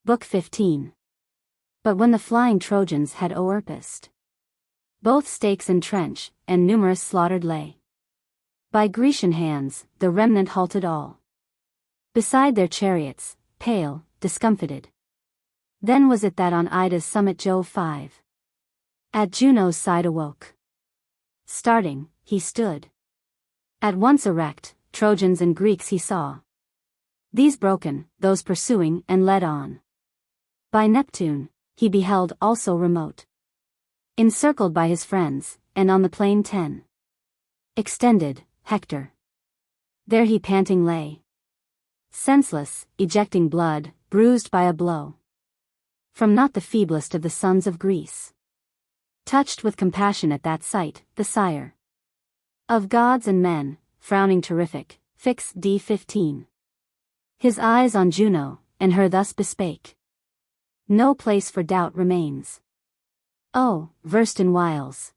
Book 15. But when the flying Trojans had o'erpassed both stakes and trench, and numerous slaughtered lay by Grecian hands, the remnant halted all beside their chariots, pale, discomfited. Then was it that on Ida's summit Jove 5 at Juno's side awoke. Starting, he stood at once erect. Trojans and Greeks he saw, these broken, those pursuing and led on by Neptune, he beheld also remote, encircled by his friends, and on the plain 10 extended, Hector. There he panting lay, senseless, ejecting blood, bruised by a blow from not the feeblest of the sons of Greece. Touched with compassion at that sight, the sire of gods and men, frowning terrific, fixed D15 his eyes on Juno, and her thus bespake. No place for doubt remains. Oh, versed in wiles,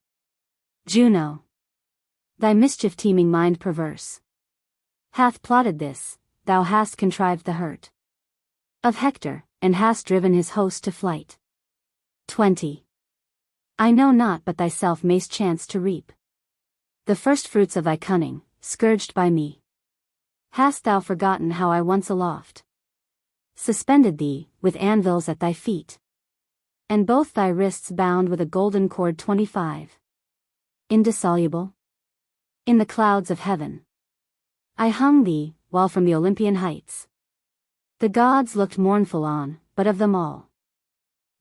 Juno, thy mischief-teeming mind perverse hath plotted this, thou hast contrived the hurt of Hector, and hast driven his host to flight. 20. I know not but thyself mayst chance to reap the first fruits of thy cunning, scourged by me. Hast thou forgotten how I once aloft suspended thee, with anvils at thy feet, and both thy wrists bound with a golden cord 25. Indissoluble? In the clouds of heaven I hung thee, while from the Olympian heights the gods looked mournful on, but of them all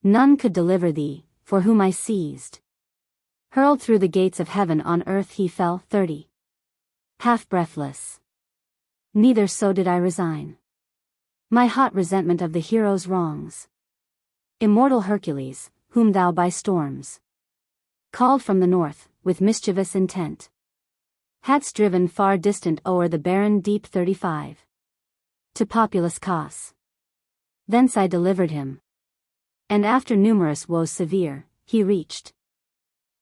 none could deliver thee, for whom I seized. Hurled through the gates of heaven on earth he fell 30. Half breathless. Neither so did I resign my hot resentment of the hero's wrongs. Immortal Hercules, whom thou by storms called from the north, with mischievous intent hadst driven far distant o'er the barren deep 35. To populous Cos. Thence I delivered him. And after numerous woes severe, he reached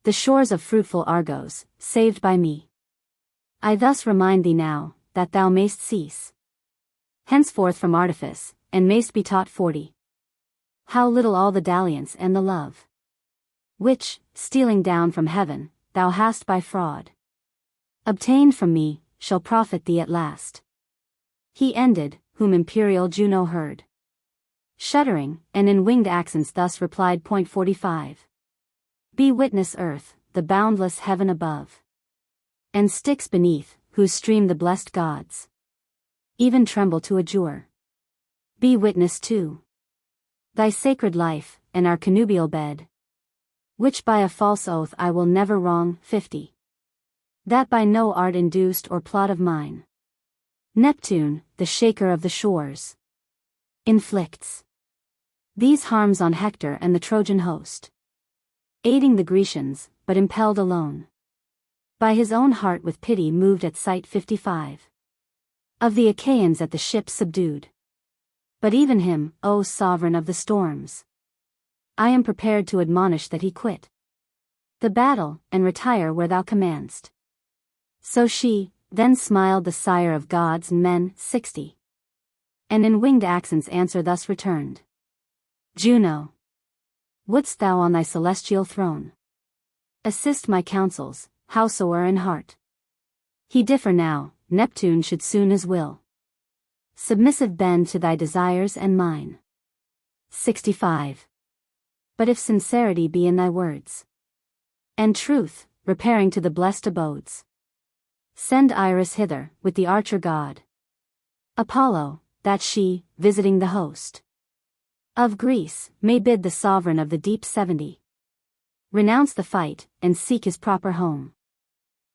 the shores of fruitful Argos, saved by me. I thus remind thee now, that thou mayst cease henceforth from artifice, and mayst be taught 40. How little all the dalliance and the love which, stealing down from heaven, thou hast by fraud obtained from me, shall profit thee at last. He ended, whom imperial Juno heard, shuddering, and in winged accents thus replied. 45. Be witness earth, the boundless heaven above, and Styx beneath, whose stream the blessed gods even tremble to adjure. Be witness too thy sacred life, and our connubial bed, which by a false oath I will never wrong. 50. That by no art induced or plot of mine, Neptune, the shaker of the shores, inflicts these harms on Hector and the Trojan host, aiding the Grecians, but impelled alone by his own heart with pity moved at sight. 55. Of the Achaeans at the ships subdued. But even him, O sovereign of the storms, I am prepared to admonish that he quit the battle, and retire where thou commandst. So she, then smiled the sire of gods and men. 60. And in winged accents answer thus returned. Juno, wouldst thou on thy celestial throne assist my counsels, howsoe'er in heart he differ now, Neptune should soon his will submissive bend to thy desires and mine. 65. But if sincerity be in thy words, and truth, repairing to the blessed abodes, send Iris hither, with the archer god Apollo, that she, visiting the host of Greece, may bid the sovereign of the deep 70 renounce the fight, and seek his proper home.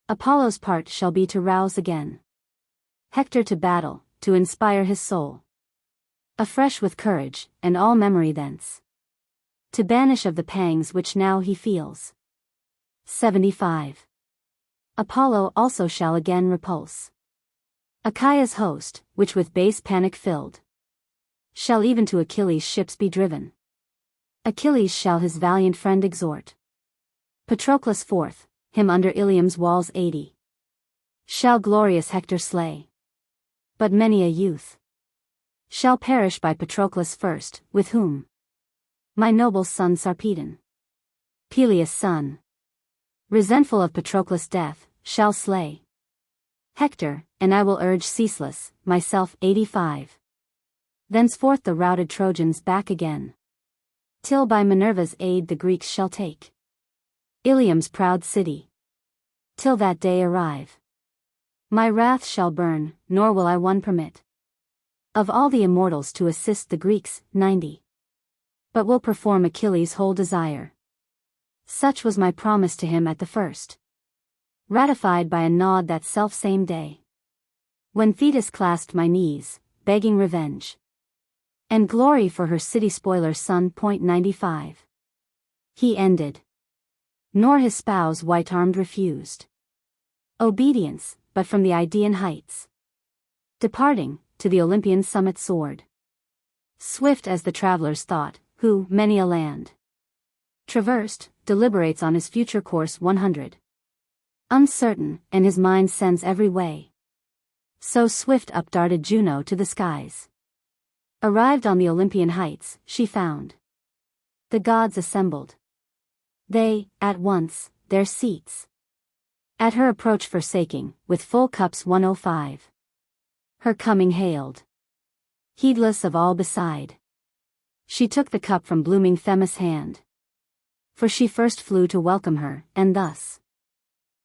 Apollo's part shall be to rouse again Hector to battle, to inspire his soul afresh with courage, and all memory thence to banish of the pangs which now he feels. 75. Apollo also shall again repulse Achaea's host, which with base panic filled shall even to Achilles' ships be driven. Achilles shall his valiant friend exhort Patroclus forth, him under Ilium's walls 80. Shall glorious Hector slay. But many a youth shall perish by Patroclus first, with whom my noble son Sarpedon, Peleus' son, resentful of Patroclus' death, shall slay Hector, and I will urge ceaseless, myself. 85. Thenceforth the routed Trojans back again, till by Minerva's aid the Greeks shall take Ilium's proud city. Till that day arrive, my wrath shall burn, nor will I one permit of all the immortals to assist the Greeks. 90. But will perform Achilles' whole desire. Such was my promise to him at the first, ratified by a nod that self-same day, when Thetis clasped my knees, begging revenge and glory for her city-spoiler's son. 95. He ended, nor his spouse white-armed refused obedience, but from the Idaean heights, departing, to the Olympian summit soared, swift as the traveler's thought, who, many a land traversed, deliberates on his future course. 100. Uncertain, and his mind sends every way. So swift up darted Juno to the skies. Arrived on the Olympian heights, she found the gods assembled. They, at once, their seats at her approach forsaking, with full cups. 105. Her coming hailed, heedless of all beside. She took the cup from blooming Themis' hand, for she first flew to welcome her, and thus,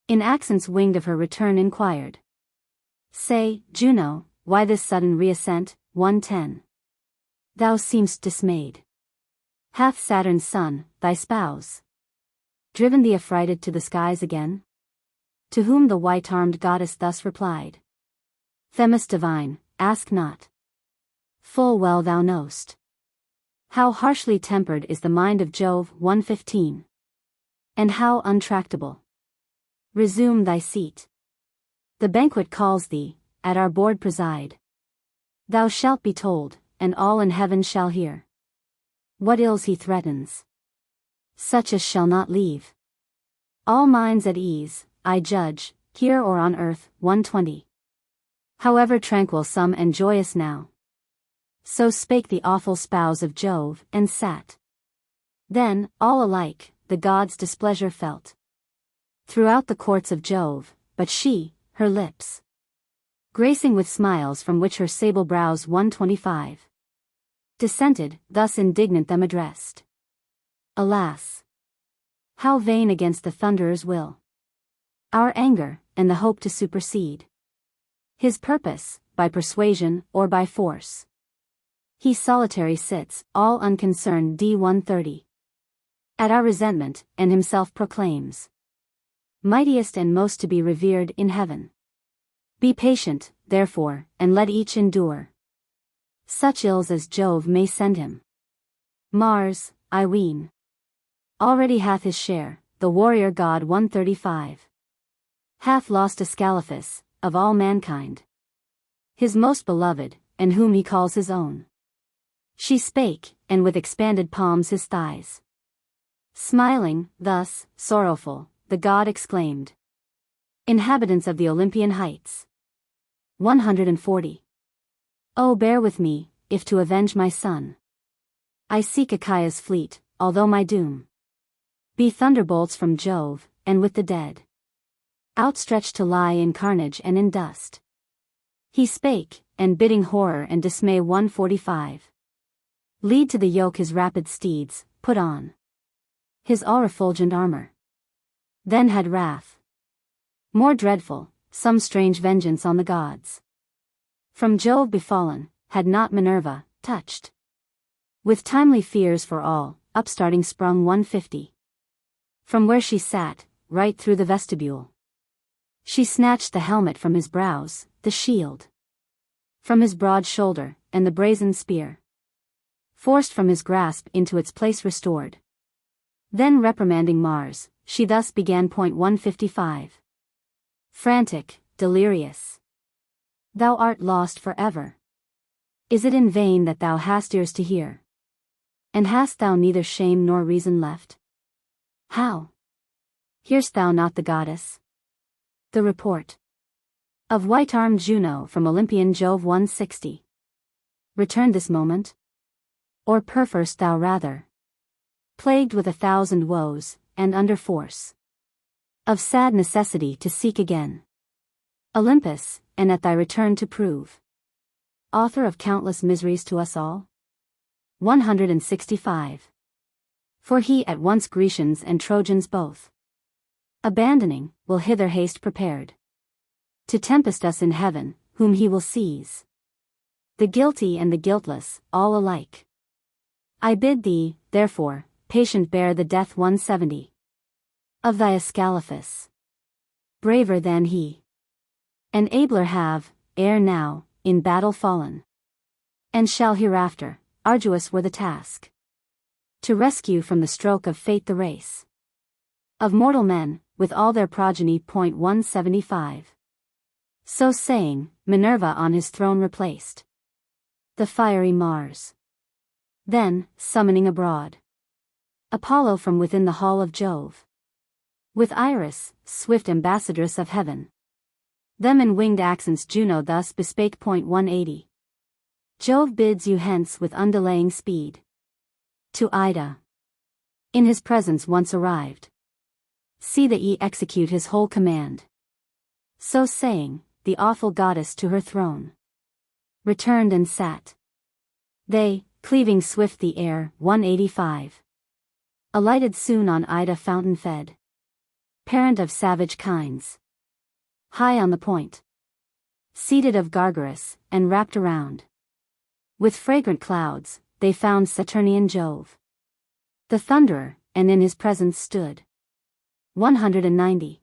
in accents winged of her return inquired, say, Juno, why this sudden reascent? 110. Thou seem'st dismayed. Hath Saturn's son, thy spouse, driven thee affrighted to the skies again? To whom the white-armed goddess thus replied, Themis divine, ask not. Full well thou know'st how harshly tempered is the mind of Jove. 115. And how untractable. Resume thy seat. The banquet calls thee, at our board preside. Thou shalt be told, and all in heaven shall hear, what ills he threatens, such as shall not leave all minds at ease, I judge, here or on earth. 120. However tranquil some and joyous now, so spake the awful spouse of Jove, and sat. Then, all alike, the gods' displeasure felt throughout the courts of Jove, but she, her lips gracing with smiles from which her sable brows. 125. Dissented, thus indignant them addressed. Alas! How vain against the Thunderer's will our anger, and the hope to supersede his purpose, by persuasion, or by force. He solitary sits, all unconcerned. D 130. At our resentment, and himself proclaims mightiest and most to be revered in heaven. Be patient, therefore, and let each endure such ills as Jove may send him. Mars, I ween, already hath his share, the warrior god. 135. Hath lost Ascalaphus, of all mankind, his most beloved, and whom he calls his own. She spake, and with expanded palms his thighs smiling, thus, sorrowful, the god exclaimed, Inhabitants of the Olympian heights. 140. Oh, bear with me, if to avenge my son I seek Achaea's fleet, although my doom be thunderbolts from Jove, and with the dead outstretched to lie in carnage and in dust. He spake, and bidding horror and dismay. 145. Lead to the yoke his rapid steeds, put on his all-refulgent armor. Then had wrath more dreadful, some strange vengeance on the gods from Jove befallen, had not Minerva, touched with timely fears for all, upstarting sprung. 150. From where she sat, right through the vestibule, she snatched the helmet from his brows, the shield from his broad shoulder, and the brazen spear forced from his grasp into its place restored. Then reprimanding Mars, she thus began. 155. Frantic, delirious, thou art lost forever. Is it in vain that thou hast ears to hear? And hast thou neither shame nor reason left? How? Hear'st thou not the goddess? The report of white-armed Juno from Olympian Jove. 160. return this moment? Or perforce thou rather? Plagued with 1,000 woes, and under force of sad necessity to seek again Olympus, and at thy return to prove author of countless miseries to us all? 165. For he at once Grecians and Trojans both abandoning, will hither haste prepared to tempest us in heaven, whom he will seize, the guilty and the guiltless, all alike. I bid thee, therefore, patient bear the death 170 of thy Ascalaphus, braver than he, and abler have, ere now, in battle fallen, and shall hereafter, arduous were the task, to rescue from the stroke of fate the race of mortal men, with all their progeny. 175. So saying, Minerva on his throne replaced the fiery Mars. Then, summoning abroad Apollo from within the hall of Jove, with Iris, swift ambassadress of heaven, them in winged accents Juno thus bespake. 180. Jove bids you hence with undelaying speed to Ida. In his presence once arrived, see that ye execute his whole command. So saying, the awful goddess to her throne returned and sat. They, cleaving swift the air. 185. Alighted soon on Ida fountain fed, parent of savage kinds. High on the point, seated of Gargarus, and wrapped around with fragrant clouds, they found Saturnian Jove, the thunderer, and in his presence stood. 190.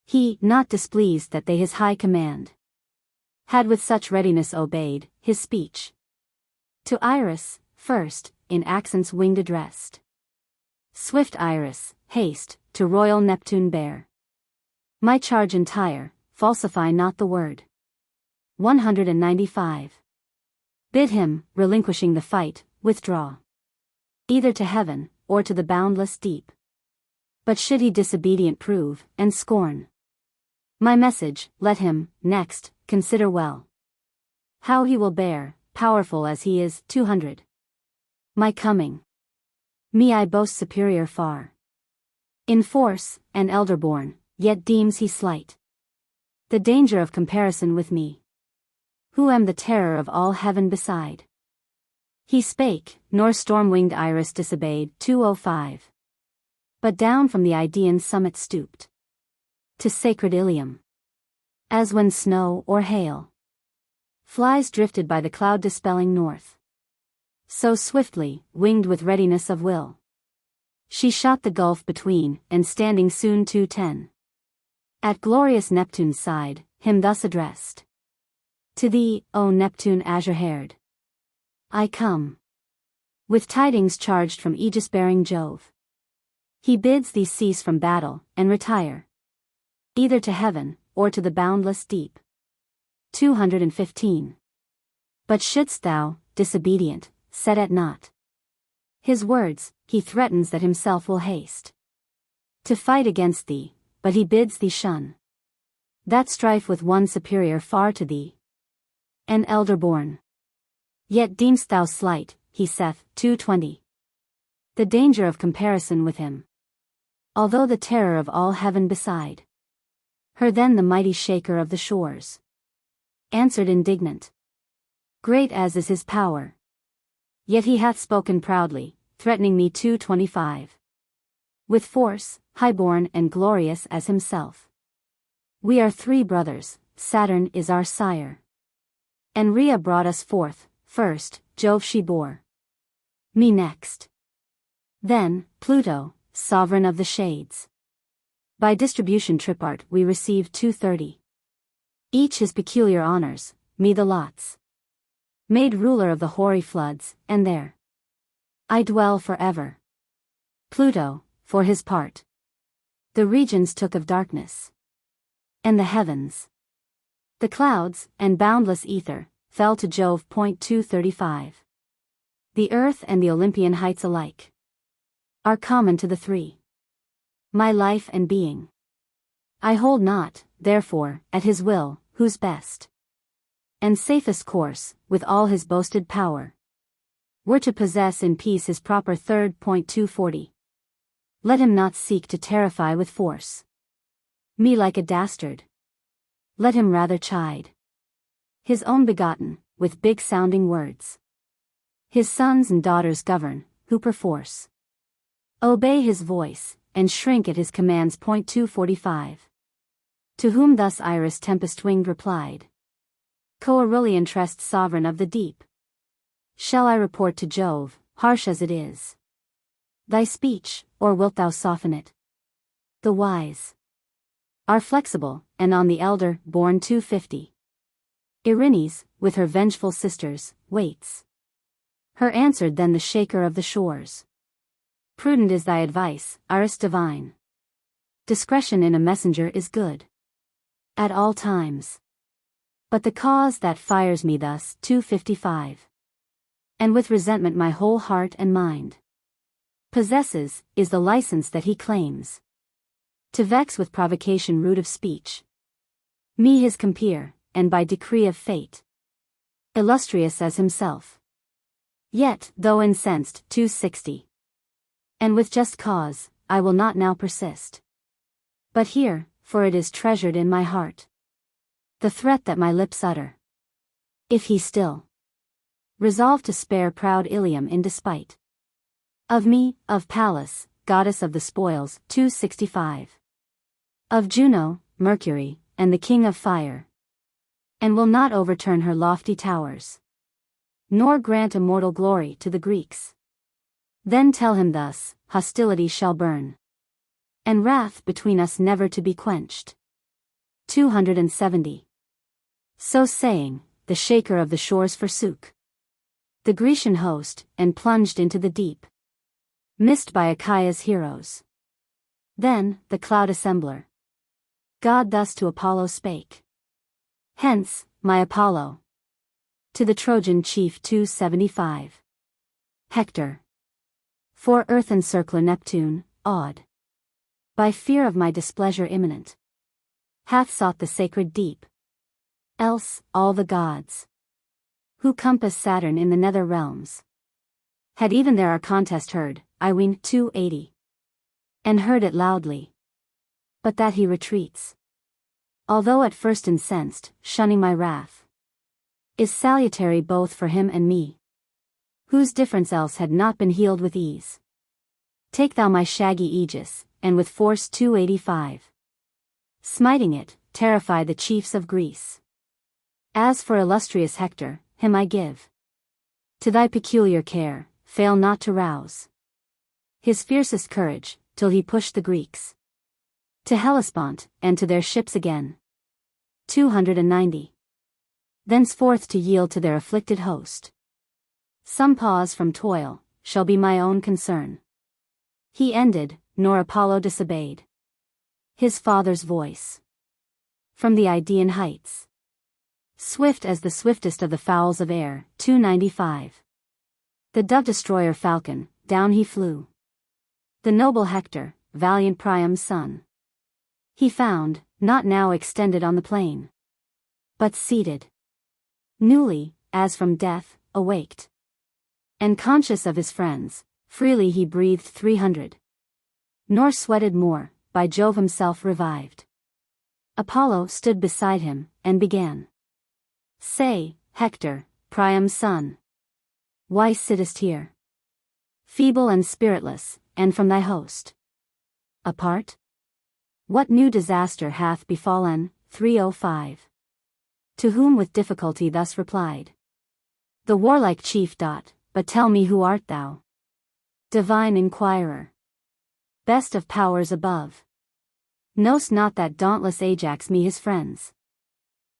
He, not displeased that they his high command had with such readiness obeyed, his speech to Iris, first, in accents winged addressed. Swift Iris, haste, to royal Neptune bear my charge entire, falsify not the word. 195. Bid him, relinquishing the fight, withdraw either to heaven, or to the boundless deep. But should he disobedient prove, and scorn my message, let him, next, consider well how he will bear, powerful as he is. 200. My coming, me I boast superior far in force, and elder born, yet deems he slight the danger of comparison with me, who am the terror of all heaven beside. He spake, nor storm-winged Iris disobeyed. 205. But down from the Idaean summit stooped to sacred Ilium, as when snow or hail flies drifted by the cloud-dispelling north, so swiftly, winged with readiness of will, she shot the gulf between, and standing soon 210 at glorious Neptune's side, him thus addressed. To thee, O Neptune azure-haired, I come with tidings charged from aegis-bearing Jove. He bids thee cease from battle, and retire either to heaven, or to the boundless deep. 215. But shouldst thou, disobedient, set at naught his words, he threatens that himself will haste to fight against thee, but he bids thee shun that strife with one superior far to thee, an elder born. Yet deemst thou slight, he saith. 220. The danger of comparison with him, although the terror of all heaven beside her. Then the mighty shaker of the shores answered indignant, great as is his power, yet he hath spoken proudly, threatening me. 225. With force, high-born and glorious as himself. We are three brothers, Saturn is our sire, and Rhea brought us forth. First, Jove she bore me next. Then, Pluto, sovereign of the shades. By distribution tripart we received 230. Each his peculiar honors, me the lots made ruler of the hoary floods, and there I dwell forever. Pluto, for his part, the regions took of darkness, and the heavens, the clouds, and boundless ether, fell to Jove. 235. The earth and the Olympian heights alike are common to the three. My life and being I hold not, therefore, at his will, whose best and safest course, with all his boasted power, were to possess in peace his proper 3.240. Let him not seek to terrify with force me like a dastard. Let him rather chide his own begotten, with big-sounding words. His sons and daughters govern, who perforce obey his voice, and shrink at his commands. 245. To whom thus Iris tempest-winged replied, Coerulean tressed sovereign of the deep, shall I report to Jove, harsh as it is, thy speech, or wilt thou soften it? The wise are flexible, and on the elder, born 250. Erinnys, with her vengeful sisters, waits. Her answered then the shaker of the shores. Prudent is thy advice, Iris divine. Discretion in a messenger is good at all times. But the cause that fires me thus, 255, and with resentment my whole heart and mind possesses, is the license that he claims to vex with provocation rude of speech me his compeer, and by decree of fate illustrious as himself. Yet, though incensed, 260, and with just cause, I will not now persist. But hear, for it is treasured in my heart, the threat that my lips utter. If he still resolve to spare proud Ilium in despite of me, of Pallas, goddess of the spoils, 265, of Juno, Mercury, and the king of fire, and will not overturn her lofty towers, nor grant immortal glory to the Greeks, then tell him thus, hostility shall burn, and wrath between us never to be quenched. 270. So saying, the shaker of the shores forsook the Grecian host, and plunged into the deep, missed by Achaea's heroes. Then, the cloud assembler God thus to Apollo spake. Hence, my Apollo, to the Trojan chief 275. Hector. For earth encircler Neptune, awed by fear of my displeasure imminent, hath sought the sacred deep. Else, all the gods who compass Saturn in the nether realms had even there our contest heard, I ween, 280, and heard it loudly. But that he retreats, although at first incensed, shunning my wrath, is salutary both for him and me, whose difference else had not been healed with ease. Take thou my shaggy aegis, and with force 285, smiting it, terrify the chiefs of Greece. As for illustrious Hector, him I give to thy peculiar care, fail not to rouse his fiercest courage, till he push the Greeks to Hellespont, and to their ships again. 290. Thenceforth to yield to their afflicted host some pause from toil, shall be my own concern. He ended, nor Apollo disobeyed his father's voice. From the Idaean heights, swift as the swiftest of the fowls of air, 295. The dove-destroyer falcon, down he flew. The noble Hector, valiant Priam's son, he found, not now extended on the plain, but seated, newly, as from death, awaked, and conscious of his friends, freely he breathed 300, nor sweated more, by Jove himself revived. Apollo stood beside him, and began. Say, Hector, Priam's son, why sittest here, feeble and spiritless, and from thy host apart? What new disaster hath befallen? 305. To whom with difficulty thus replied the warlike chief. But tell me, who art thou, divine inquirer, best of powers above? Know'st not that dauntless Ajax me his friends,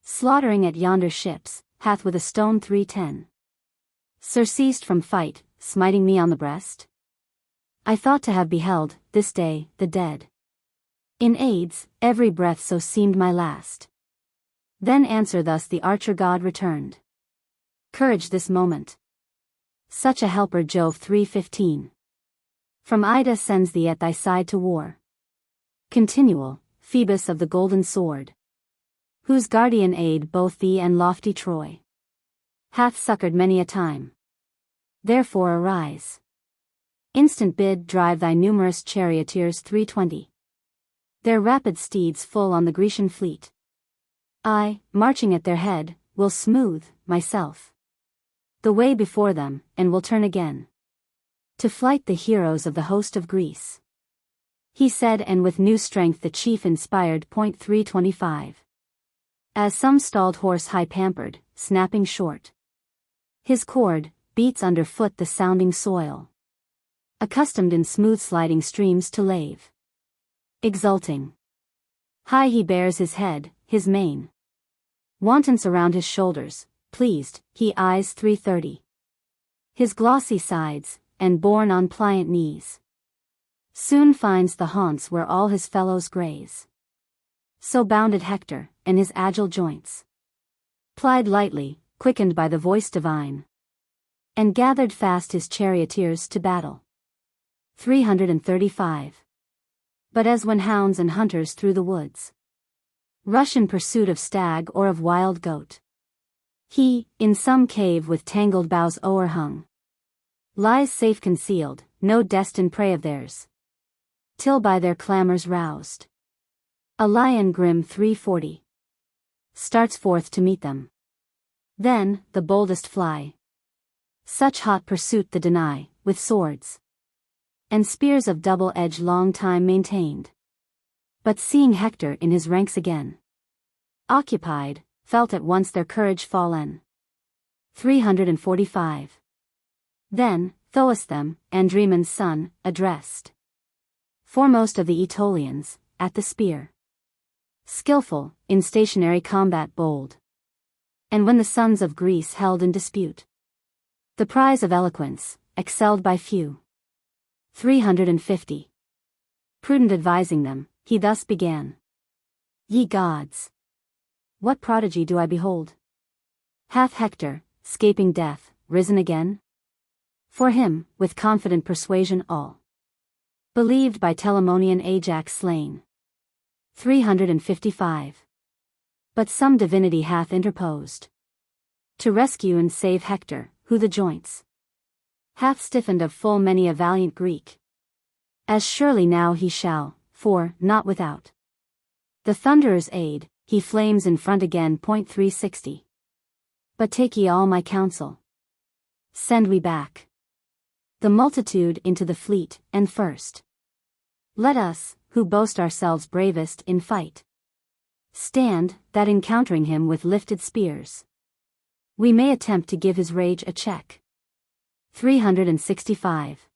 slaughtering at yonder ships, hath with a stone 310 surceased from fight, smiting me on the breast? I thought to have beheld, this day, the dead in aids, every breath so seemed my last. Then answer thus the archer god returned. Courage this moment, such a helper Jove 315 from Ida sends thee at thy side to war. Continual, Phoebus of the golden sword, whose guardian aid both thee and lofty Troy hath succored many a time. Therefore arise. Instant bid drive thy numerous charioteers 320. Their rapid steeds full on the Grecian fleet. I, marching at their head, will smooth, myself, the way before them, and will turn again to flight the heroes of the host of Greece. He said, and with new strength the chief inspired. 325. As some stalled horse high pampered, snapping short his cord, beats under foot the sounding soil, accustomed in smooth sliding streams to lave. Exulting, high he bears his head, his mane wantons around his shoulders, pleased, he eyes 330. His glossy sides, and borne on pliant knees, soon finds the haunts where all his fellows graze. So bounded Hector, and his agile joints plied lightly, quickened by the voice divine, and gathered fast his charioteers to battle. 335. But as when hounds and hunters through the woods rush in pursuit of stag or of wild goat, he, in some cave with tangled boughs o'erhung, lies safe concealed, no destined prey of theirs, till by their clamors roused, a lion grim 340 starts forth to meet them. Then, the boldest fly such hot pursuit the deny, with swords and spears of double edge long time maintained. But seeing Hector in his ranks again occupied, felt at once their courage fallen. 345. Then, Thoastem, Andremon's son, addressed foremost of the Aetolians, at the spear, skillful, in stationary combat bold. And when the sons of Greece held in dispute the prize of eloquence, excelled by few. 350. Prudent advising them, he thus began. Ye gods! What prodigy do I behold? Hath Hector, scaping death, risen again? For him, with confident persuasion all believed by Telamonian Ajax slain. 355. But some divinity hath interposed to rescue and save Hector, who the joints hath stiffened of full many a valiant Greek. As surely now he shall, for, not without the Thunderer's aid, he flames in front again. 360. But take ye all my counsel. Send we back the multitude into the fleet, and first let us, who boast ourselves bravest in fight, stand, that encountering him with lifted spears, we may attempt to give his rage a check. 365.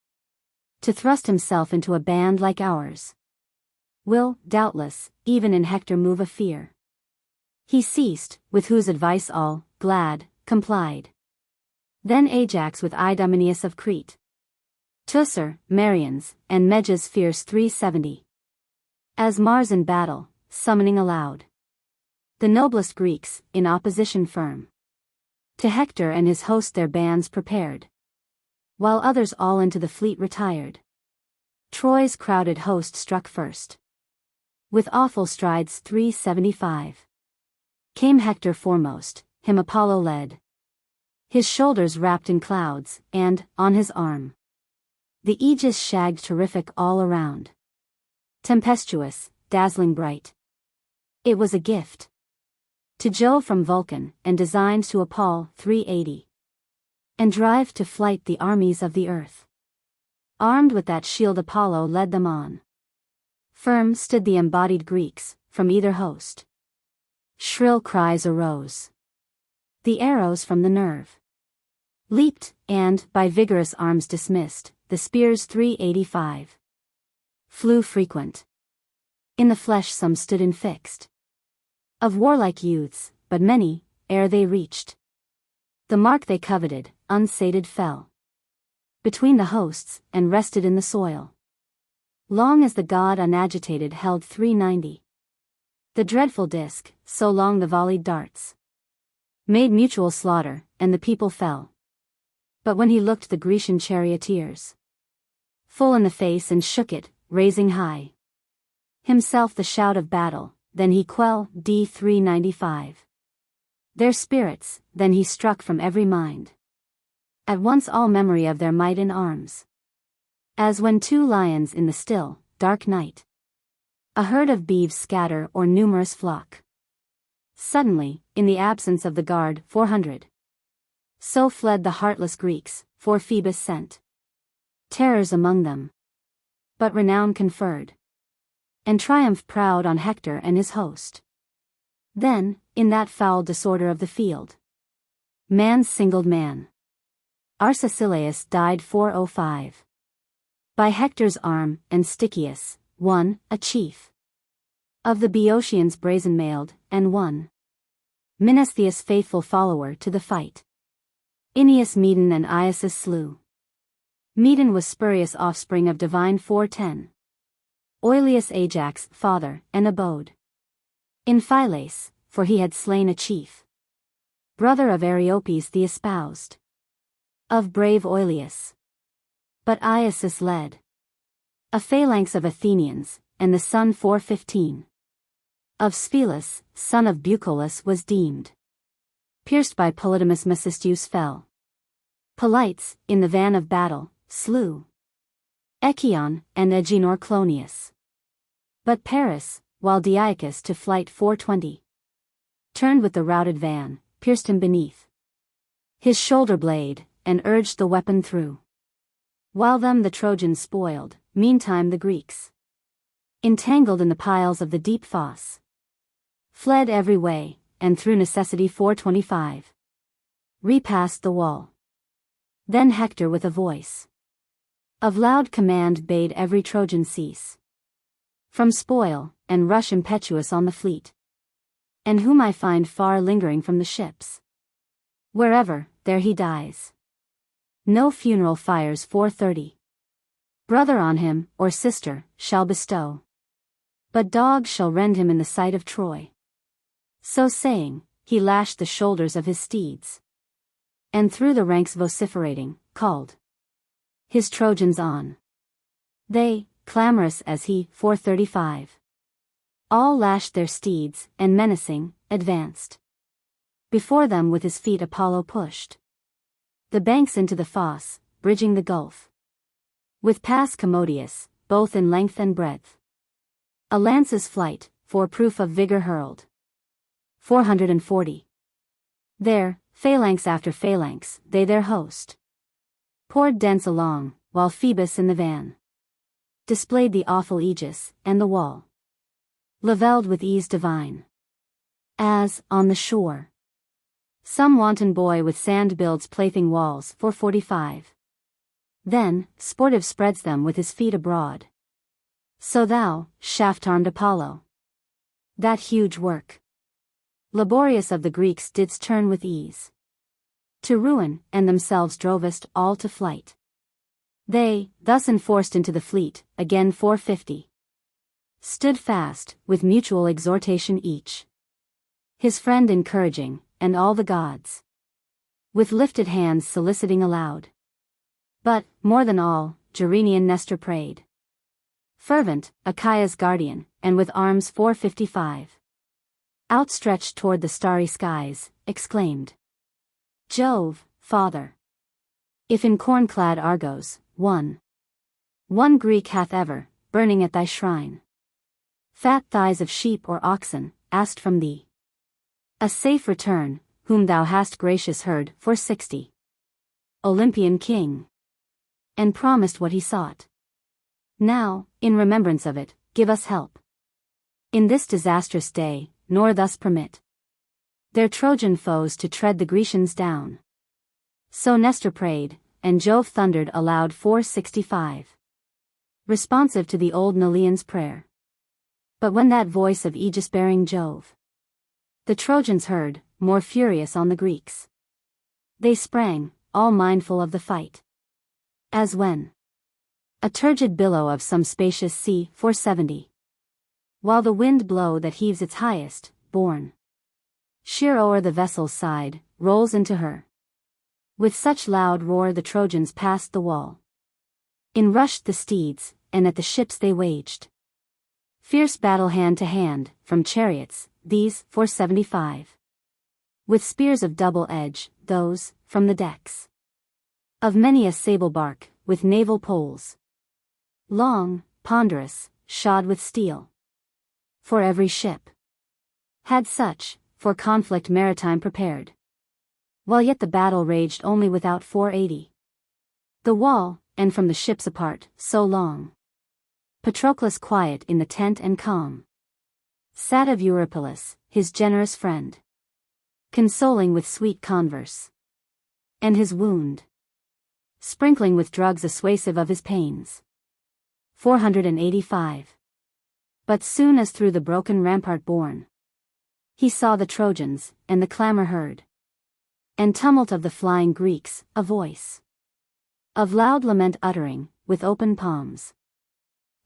To thrust himself into a band like ours will, doubtless, even in Hector move a fear. He ceased, with whose advice all, glad, complied. Then Ajax with Idomeneus of Crete, Teucer, Marians, and Meges fierce 370. As Mars in battle, summoning aloud the noblest Greeks, in opposition firm to Hector and his host their bands prepared, while others all into the fleet retired. Troy's crowded host struck first with awful strides. 375. Came Hector foremost, him Apollo led, his shoulders wrapped in clouds, and, on his arm, the aegis shagged terrific all around. Tempestuous, dazzling bright. It was a gift to Jove from Vulcan, and designed to appall. 380. And drive to flight the armies of the earth. Armed with that shield Apollo led them on. Firm stood the embodied Greeks, from either host. Shrill cries arose. The arrows from the nerve leaped, and, by vigorous arms dismissed, the spears. 385. Flew frequent. In the flesh some stood infixed of warlike youths, but many, ere they reached the mark they coveted, unsated fell between the hosts, and rested in the soil. Long as the god unagitated held 390. The dreadful disk, so long the volleyed darts made mutual slaughter, and the people fell. But when he looked the Grecian charioteers full in the face and shook it, raising high himself the shout of battle, then he quell, d. 395. Their spirits, then he struck from every mind. At once all memory of their might in arms. As when two lions in the still, dark night, a herd of beeves scatter or numerous flock. Suddenly, in the absence of the guard, 400. So fled the heartless Greeks, for Phoebus sent terrors among them. But renown conferred, and triumph proud on Hector and his host. Then, in that foul disorder of the field, man's singled man, Arcesilaus died 405. By Hector's arm, and Stichius, one, a chief of the Boeotians brazen-mailed, and one, Mnestheus faithful follower to the fight. Aeneas Medon and Iasus slew. Medon was spurious offspring of divine 410. Oileus Ajax, father, and abode in Phylace, for he had slain a chief, brother of Areopes the espoused, of brave Oileus. But Iasus led a phalanx of Athenians, and the son 415 of Sphelus, son of Bucolus, was deemed pierced by Polydamas. Mecisteus fell. Polites, in the van of battle, slew Echion, and Agenor Clonius. But Paris, while Diaicus to flight 420 turned with the routed van, pierced him beneath his shoulder blade, and urged the weapon through. While them the Trojans spoiled, meantime the Greeks, entangled in the piles of the deep fosse, fled every way, and through necessity 425 repassed the wall. Then Hector with a voice of loud command bade every Trojan cease from spoil, and rush impetuous on the fleet, and whom I find far lingering from the ships, wherever, there he dies. No funeral fires 430 brother on him, or sister, shall bestow, but dogs shall rend him in the sight of Troy. So saying, he lashed the shoulders of his steeds, and through the ranks vociferating, called his Trojans on. They, clamorous as he, 435. All lashed their steeds, and menacing, advanced. Before them with his feet Apollo pushed the banks into the fosse, bridging the gulf with pass commodious, both in length and breadth. A lance's flight, for proof of vigor hurled. 440. There, phalanx after phalanx, they their host poured dense along, while Phoebus in the van displayed the awful aegis, and the wall levelled with ease divine, as, on the shore, some wanton boy with sand builds plaything walls. 445. Then, sportive spreads them with his feet abroad. So thou, shaft-armed Apollo, that huge work, laborious of the Greeks, didst turn with ease to ruin, and themselves drovest all to flight. They, thus enforced into the fleet, again 450, stood fast, with mutual exhortation each his friend encouraging, and all the gods with lifted hands soliciting aloud. But, more than all, Gerenian Nestor prayed, fervent, Achaea's guardian, and with arms 455 outstretched toward the starry skies, exclaimed, Jove, Father, if in corn-clad Argos, one Greek hath ever, burning at thy shrine, fat thighs of sheep or oxen, asked from thee a safe return, whom thou hast gracious heard, 460, Olympian king, and promised what he sought. Now, in remembrance of it, give us help in this disastrous day, nor thus permit their Trojan foes to tread the Grecians down. So Nestor prayed, and Jove thundered aloud 465, responsive to the old Nelean's prayer. But when that voice of aegis-bearing Jove the Trojans heard, more furious on the Greeks, they sprang, all mindful of the fight, as when a turgid billow of some spacious sea, 470, while the wind blow that heaves its highest, borne sheer o'er the vessel's side, rolls into her. With such loud roar the Trojans passed the wall. In rushed the steeds, and at the ships they waged Fierce battle hand to hand, from chariots, these, 475. With spears of double edge, those, from the decks. Of many a sable bark, with naval poles. Long, ponderous, shod with steel. For every ship had such, for conflict maritime prepared. While yet the battle raged only without 480. The wall, and from the ships apart, so long. Patroclus quiet in the tent and calm. Sat of Eurypylus, his generous friend. Consoling with sweet converse. And his wound. Sprinkling with drugs assuasive of his pains. 485. But soon as through the broken rampart borne, he saw the Trojans, and the clamor heard. And tumult of the flying Greeks, a voice of loud lament uttering, with open palms.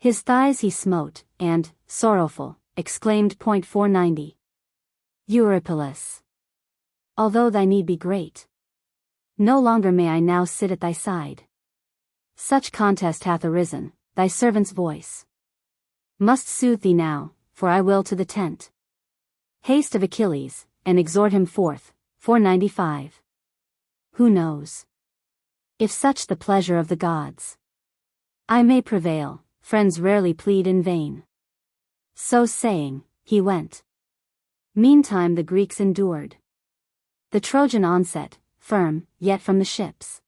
His thighs he smote, and, sorrowful, exclaimed. 490. Eurypylus, although thy need be great, no longer may I now sit at thy side. Such contest hath arisen, thy servant's voice must soothe thee now, for I will to the tent haste of Achilles, and exhort him forth. 495. Who knows if such the pleasure of the gods I may prevail, friends rarely plead in vain. So saying, he went. Meantime the Greeks endured the Trojan onset, firm, yet from the ships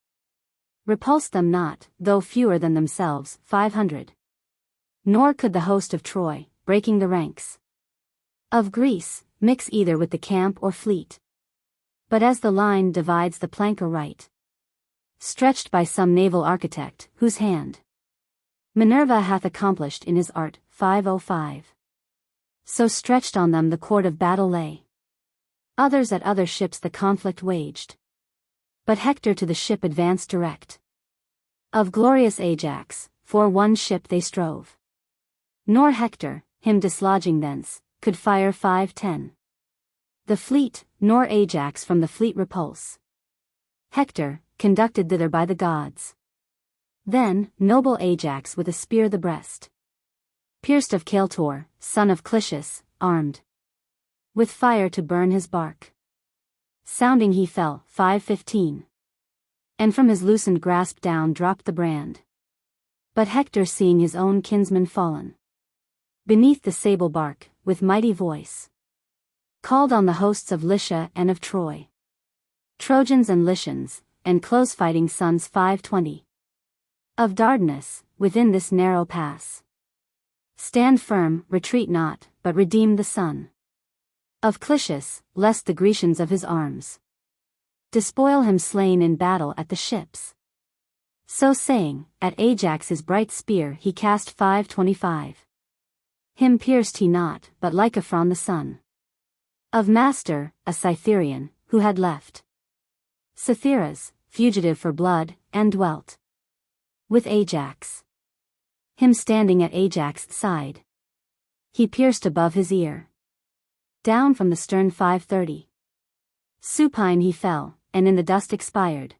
repulsed them not, though fewer than themselves, 500. Nor could the host of Troy, breaking the ranks of Greece, mix either with the camp or fleet. But as the line divides the plank aright, stretched by some naval architect, whose hand Minerva hath accomplished in his art, 505. So stretched on them the cord of battle lay. Others at other ships the conflict waged. But Hector to the ship advanced direct. Of glorious Ajax, for one ship they strove. Nor Hector, him dislodging thence, could fire 510. The fleet, nor Ajax from the fleet repulse. Hector, conducted thither by the gods. Then, noble Ajax with a spear the breast pierced of Caeltor, son of Clitius, armed with fire to burn his bark. Sounding he fell, 515. And from his loosened grasp down dropped the brand. But Hector seeing his own kinsman fallen beneath the sable bark, with mighty voice called on the hosts of Lycia and of Troy. Trojans and Lycians, and close-fighting sons 520. Of Dardanus, within this narrow pass. Stand firm, retreat not, but redeem the son of Clitius, lest the Grecians of his arms despoil him slain in battle at the ships. So saying, at Ajax his bright spear he cast 525. Him pierced he not, but Lycophron the son of Master, a Cytherean, who had left Cytheras, fugitive for blood, and dwelt with Ajax. Him standing at Ajax's side, he pierced above his ear. Down from the stern 530. Supine he fell, and in the dust expired.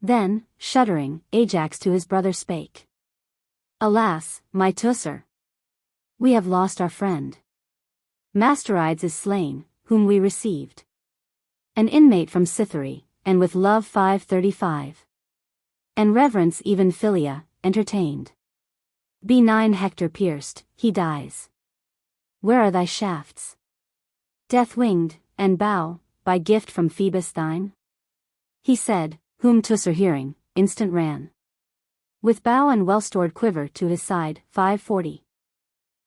Then, shuddering, Ajax to his brother spake. Alas, my Teucer! We have lost our friend. Masterides is slain, whom we received. An inmate from Cytherea, and with love 535. And reverence even Philia, entertained. B9 Hector pierced, he dies. Where are thy shafts? Death-winged, and bow, by gift from Phoebus thine? He said, whom Teucer hearing, instant ran. With bow and well-stored quiver to his side, 540.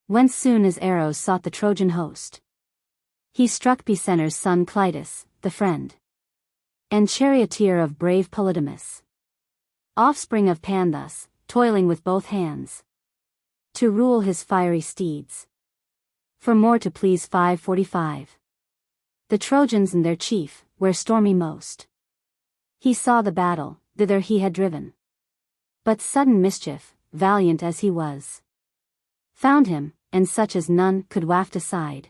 Whence soon as arrows sought the Trojan host. He struck Pisenner's son Clitus, the friend and charioteer of brave Polydamas. Offspring of Pan thus, toiling with both hands to rule his fiery steeds. For more to please 545. The Trojans and their chief, where stormy most. He saw the battle, thither he had driven. But sudden mischief, valiant as he was, found him, and such as none could waft aside.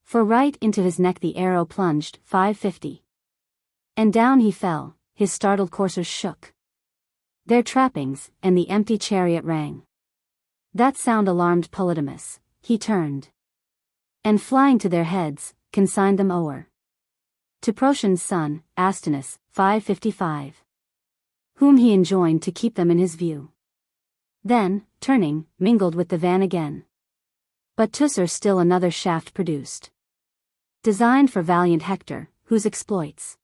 For right into his neck the arrow plunged, 550. And down he fell, his startled coursers shook their trappings, and the empty chariot rang That sound alarmed Polydamas. He turned, and flying to their heads, consigned them o'er to Procion's son, Astinus, 555, whom he enjoined to keep them in his view. Then, turning, mingled with the van again. But Teucer still another shaft produced, designed for valiant Hector, whose exploits,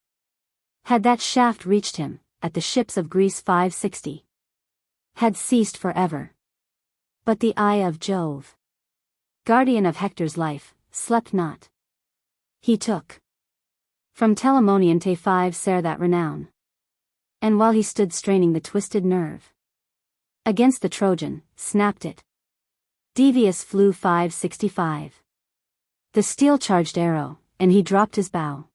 had that shaft reached him, at the ships of Greece 560, had ceased forever. But the eye of Jove, guardian of Hector's life, slept not. He took from Telamonian te 5 Ser that renown, and while he stood straining the twisted nerve against the Trojan, snapped it. Devious flew 565. The steel-charged arrow, and he dropped his bow.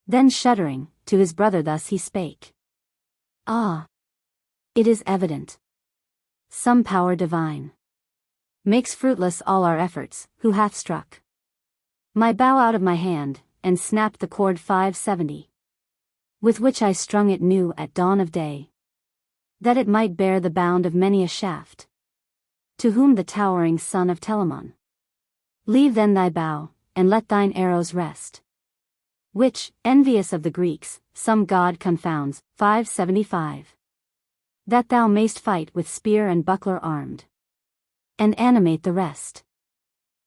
Then shuddering, to his brother thus he spake. Ah! It is evident some power divine makes fruitless all our efforts, who hath struck my bow out of my hand, and snapped the cord 570, with which I strung it new at dawn of day, that it might bear the bound of many a shaft. To whom the towering son of Telamon, leave then thy bow, and let thine arrows rest, which, envious of the Greeks, some god confounds, 575, that thou mayst fight with spear and buckler armed, and animate the rest.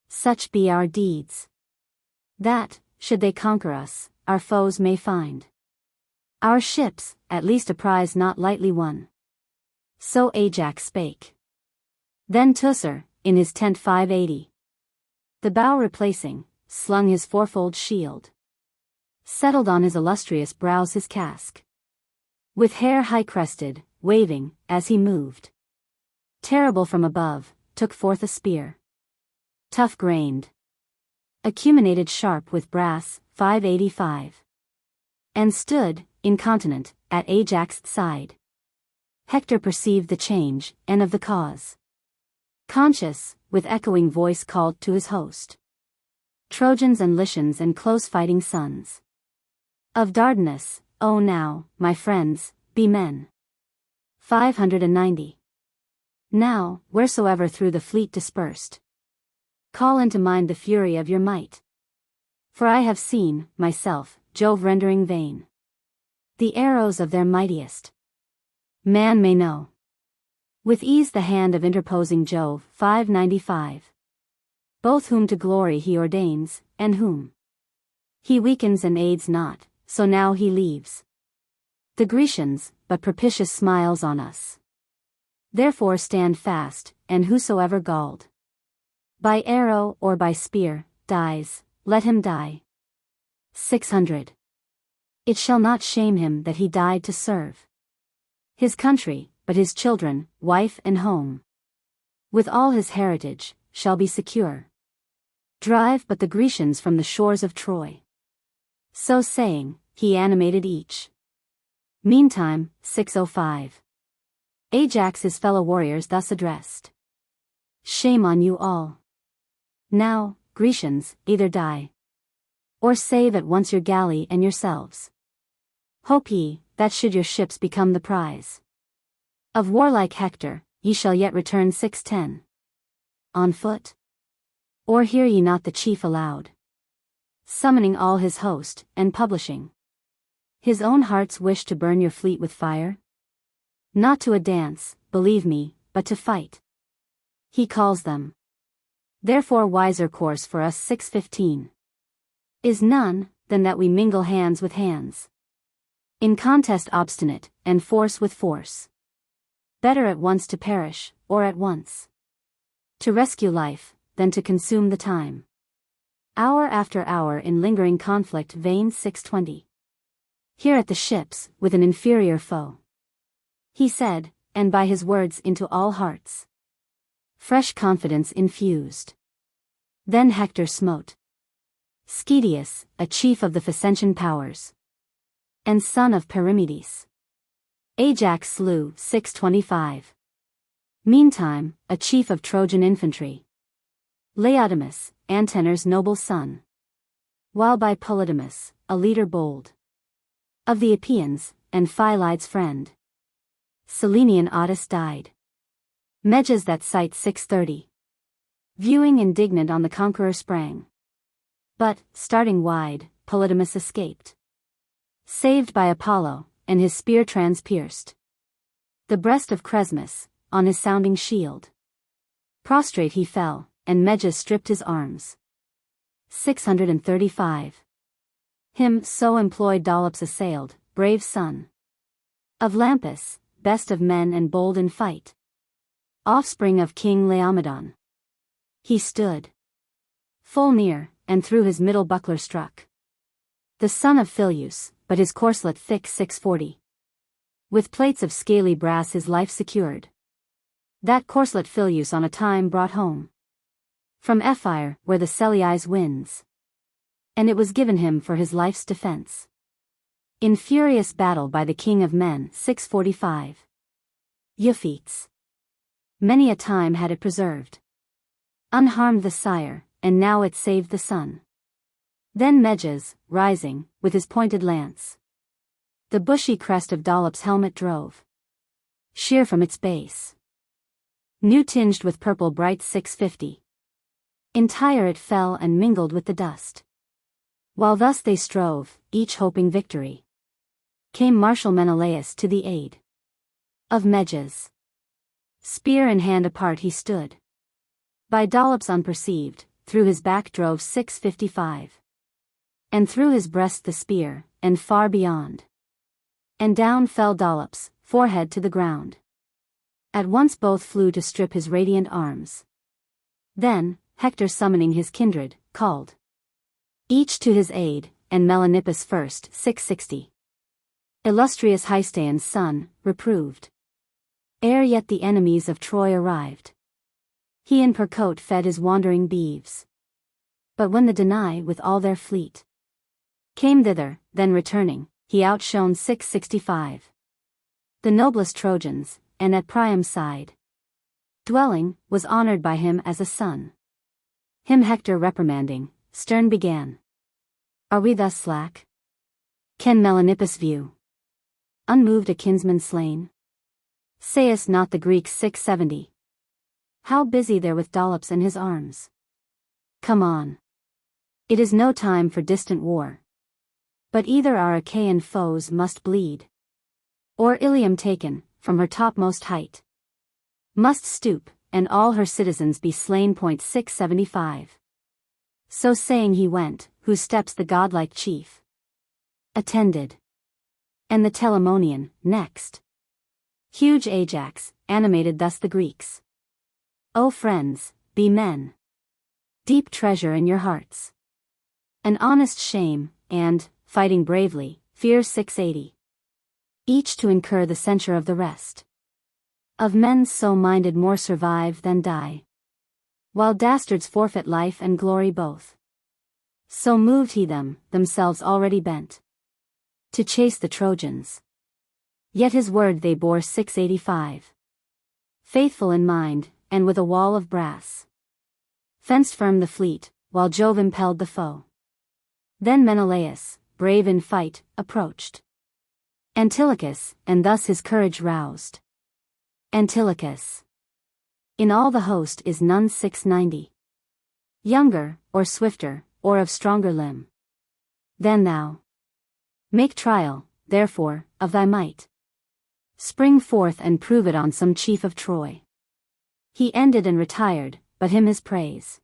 Such be our deeds, that, should they conquer us, our foes may find our ships, at least a prize not lightly won. So Ajax spake. Then Teucer, in his tent 580, the bow replacing, slung his fourfold shield, settled on his illustrious brows his casque, with hair high-crested, waving, as he moved, terrible from above, took forth a spear, tough-grained, acuminated sharp with brass, 585, and stood, incontinent, at Ajax's side. Hector perceived the change, and of the cause, conscious, with echoing voice called to his host, Trojans and Lycians and close-fighting sons of Dardanus, O now, my friends, be men. 590. Now, wheresoever through the fleet dispersed, call into mind the fury of your might. For I have seen, myself, Jove rendering vain the arrows of their mightiest. Man may know with ease the hand of interposing Jove, 595. Both whom to glory he ordains, and whom he weakens and aids not, so now he leaves the Grecians, but propitious smiles on us. Therefore stand fast, and whosoever galled by arrow or by spear, dies, let him die. 600. It shall not shame him that he died to serve his country, but his children, wife and home, with all his heritage, shall be secure. Drive but the Grecians from the shores of Troy. So saying, he animated each. Meantime, 605. Ajax his fellow warriors thus addressed. Shame on you all. Now, Grecians, either die, or save at once your galley and yourselves. Hope ye, that should your ships become the prize of warlike Hector, ye shall yet return 610. On foot? Or hear ye not the chief aloud, summoning all his host, and publishing his own heart's wish to burn your fleet with fire? Not to a dance, believe me, but to fight. He calls them. Therefore wiser course for us 615 is none, than that we mingle hands with hands, in contest obstinate, and force with force. Better at once to perish, or at once to rescue life, than to consume the time, hour after hour in lingering conflict. Vain 620. Here at the ships, with an inferior foe, he said, and by his words into all hearts fresh confidence infused. Then Hector smote Schedius, a chief of the Phaeacian powers, and son of Perimedes. Ajax slew 625. Meantime, a chief of Trojan infantry, Laodamas, Antenor's noble son, while by Polydamas, a leader bold of the Epeans, and Philide's friend, Selenian Ottus died. Meges that sight 6:30. Viewing indignant on the conqueror sprang. But, starting wide, Polydamas escaped. Saved by Apollo, and his spear transpierced the breast of Chresmus, on his sounding shield. Prostrate he fell, and Meges stripped his arms. 635. Him so employed Dolops assailed, brave son of Lampus, best of men and bold in fight, offspring of King Laomedon. He stood full near, and through his middle buckler struck the son of Phyleus, but his corslet thick 640. With plates of scaly brass his life secured. That corslet Phyleus on a time brought home from Ephyre, where the Selliais wins, and it was given him for his life's defense in furious battle by the king of men. 645. Euphetes. Many a time had it preserved unharmed the sire, and now it saved the son. Then Meges, rising, with his pointed lance, the bushy crest of Dolops' helmet drove sheer from its base. New tinged with purple bright 650. Entire it fell and mingled with the dust. While thus they strove, each hoping victory, came martial Menelaus to the aid of Meges. Spear in hand apart he stood. By Dolops unperceived, through his back drove 655. And through his breast the spear, and far beyond. And down fell Dolops, forehead to the ground. At once both flew to strip his radiant arms. Then, Hector summoning his kindred, called each to his aid, and Melanippus first. 660. Illustrious Hystaean's son, reproved. Ere yet the enemies of Troy arrived, he in Percote fed his wandering beeves. But when the Danai with all their fleet came thither, then returning, he outshone 665. The noblest Trojans, and at Priam's side dwelling, was honored by him as a son. Him Hector reprimanding, stern began. Are we thus slack? Can Melanippus view unmoved a kinsman slain? Sayest not the Greeks 670? How busy there with Dolops and his arms. Come on. It is no time for distant war. But either our Achaean foes must bleed, or Ilium taken, from her topmost height, must stoop, and all her citizens be slain. 675. So saying he went, whose steps the godlike chief attended. And the Telamonian, next. Huge Ajax, animated thus the Greeks. O friends, be men. Deep treasure in your hearts an honest shame, and, fighting bravely, fear 680. Each to incur the censure of the rest. Of men so minded more survive than die, while dastards forfeit life and glory both. So moved he them, themselves already bent to chase the Trojans. Yet his word they bore 685. Faithful in mind, and with a wall of brass fenced firm the fleet, while Jove impelled the foe. Then Menelaus, brave in fight, approached Antilochus, and thus his courage roused. Antilochus. In all the host is none 690. Younger, or swifter, or of stronger limb than thou. Make trial, therefore, of thy might. Spring forth and prove it on some chief of Troy. He ended and retired, but him his praise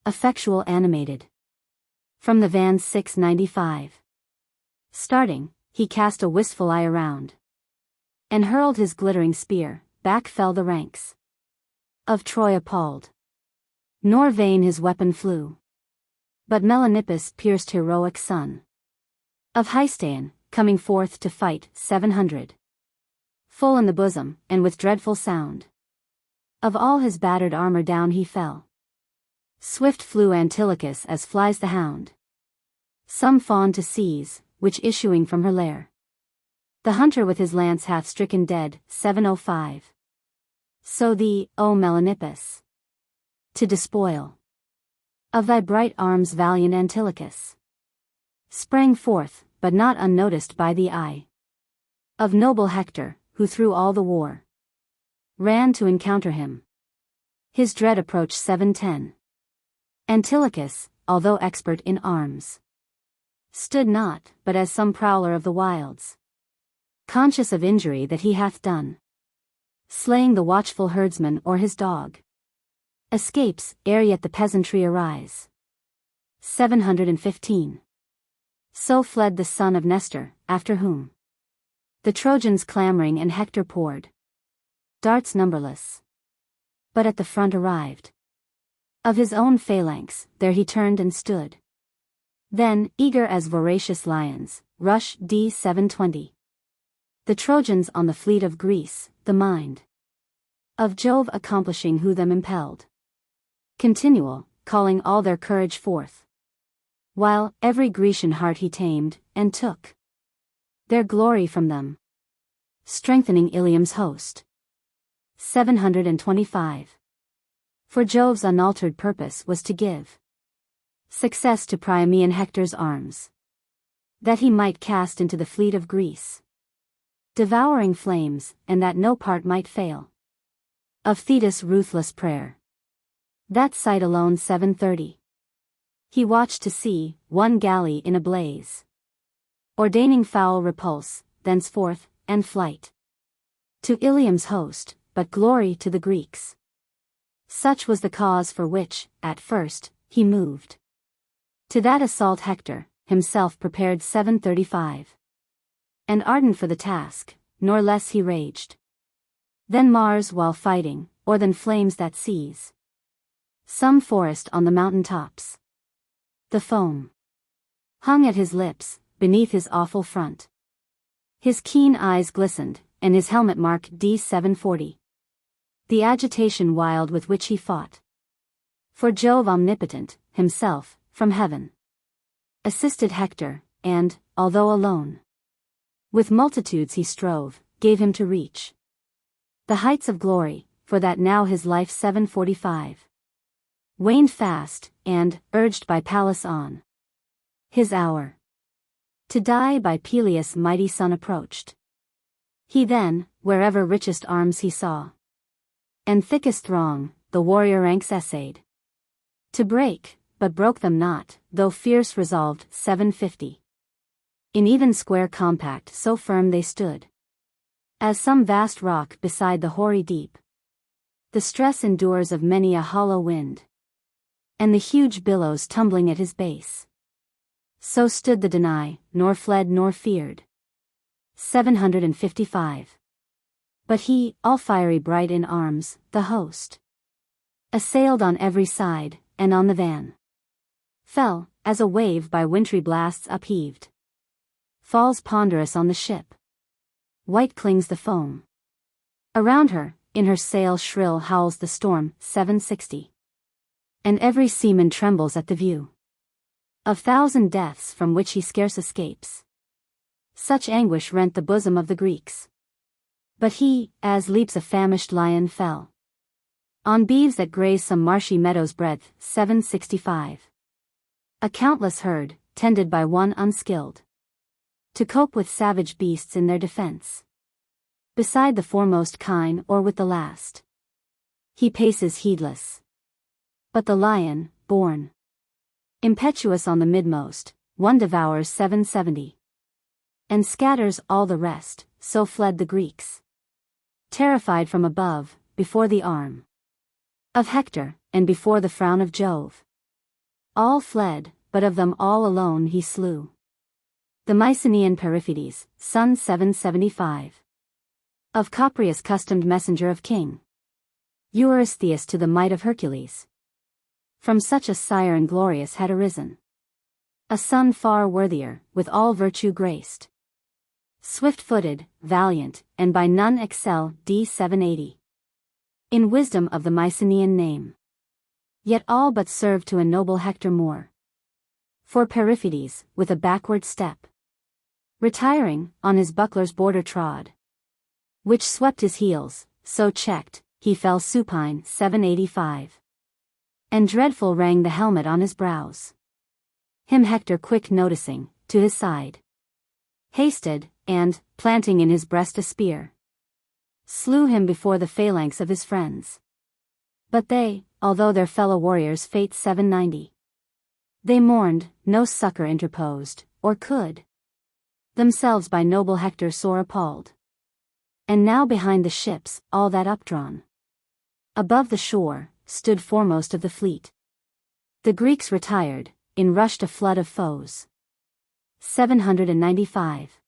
effectual animated. From the van 695. Starting, he cast a wistful eye around, and hurled his glittering spear. Back fell the ranks of Troy appalled. Nor vain his weapon flew, but Melanippus pierced heroic son of Hystaean, coming forth to fight. 700. Full in the bosom, and with dreadful sound of all his battered armor down he fell. Swift flew Antilochus as flies the hound some fawn to seize, which issuing from her lair, the hunter with his lance hath stricken dead. 705. So thee, O Melanippus, to despoil of thy bright arms valiant Antilochus sprang forth, but not unnoticed by the eye of noble Hector, who through all the war ran to encounter him. His dread approached 710. Antilochus, although expert in arms, stood not, but as some prowler of the wilds, conscious of injury that he hath done, slaying the watchful herdsman or his dog, escapes, ere yet the peasantry arise. 715. So fled the son of Nestor, after whom the Trojans clamoring and Hector poured darts numberless. But at the front arrived of his own phalanx, there he turned and stood. Then, eager as voracious lions, rush d. 720. The Trojans on the fleet of Greece, the mind of Jove accomplishing who them impelled. Continual, calling all their courage forth, while every Grecian heart he tamed, and took their glory from them, strengthening Ilium's host. 725. For Jove's unaltered purpose was to give success to Priamean Hector's arms, that he might cast into the fleet of Greece devouring flames, and that no part might fail of Thetis' ruthless prayer. That sight alone 730. He watched to see one galley in a blaze, ordaining foul repulse, thenceforth, and flight to Ilium's host, but glory to the Greeks. Such was the cause for which, at first, he moved to that assault Hector, himself prepared 735. And ardent for the task, nor less he raged than Mars while fighting, or than flames that seize some forest on the mountain tops. The foam hung at his lips, beneath his awful front. His keen eyes glistened, and his helmet marked D. 740. The agitation wild with which he fought. For Jove omnipotent, himself, from heaven, assisted Hector, and, although alone, with multitudes he strove, gave him to reach the heights of glory, for that now his life 745 waned fast, and, urged by Pallas on his hour to die by Peleus' mighty son approached. He then, wherever richest arms he saw, and thickest throng, the warrior ranks essayed to break, but broke them not, though fierce resolved 750. In even square compact so firm they stood, as some vast rock beside the hoary deep. The stress endures of many a hollow wind, and the huge billows tumbling at his base. So stood the Danai, nor fled nor feared. 755. But he, all fiery bright in arms, the host, assailed on every side, and on the van fell, as a wave by wintry blasts upheaved falls ponderous on the ship. White clings the foam around her, in her sail shrill howls the storm. 760. And every seaman trembles at the view of thousand deaths from which he scarce escapes. Such anguish rent the bosom of the Greeks. But he, as leaps a famished lion, fell on beeves that graze some marshy meadow's breadth. 765. A countless herd, tended by one unskilled to cope with savage beasts in their defense. Beside the foremost kine or with the last, he paces heedless. But the lion, born impetuous on the midmost, one devours 770. And scatters all the rest, so fled the Greeks. Terrified from above, before the arm of Hector, and before the frown of Jove. All fled, but of them all alone he slew the Mycenaean Periphetes, son 775. Of Coprius customed messenger of King Eurystheus to the might of Hercules. From such a sire inglorious had arisen a son far worthier, with all virtue graced, swift-footed, valiant, and by none excel. D. 780. In wisdom of the Mycenaean name, yet all but served to ennoble Hector more. For Periphetes, with a backward step, retiring, on his buckler's border trod, which swept his heels, so checked, he fell supine. 785. And dreadful rang the helmet on his brows. Him Hector quick noticing, to his side hasted, and, planting in his breast a spear, slew him before the phalanx of his friends. But they, although their fellow warriors fate 790, they mourned, no succor interposed, or could themselves by noble Hector sore appalled. And now behind the ships, all that updrawn above the shore, stood foremost of the fleet. The Greeks retired, in rushed a flood of foes. 795.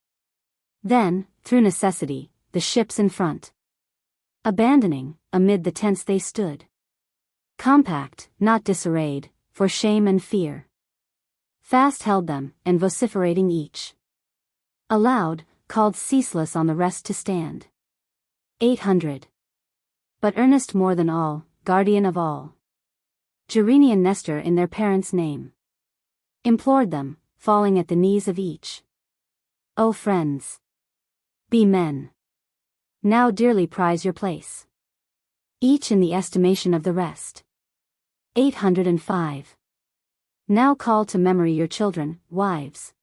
Then, through necessity, the ships in front, abandoning, amid the tents they stood. Compact, not disarrayed, for shame and fear. Fast held them, and vociferating each aloud, called ceaseless on the rest to stand. 800. But earnest more than all, guardian of all, Gerenian Nestor in their parents' name, implored them, falling at the knees of each. O friends! Be men! Now dearly prize your place, each in the estimation of the rest. 805. Now call to memory your children, wives,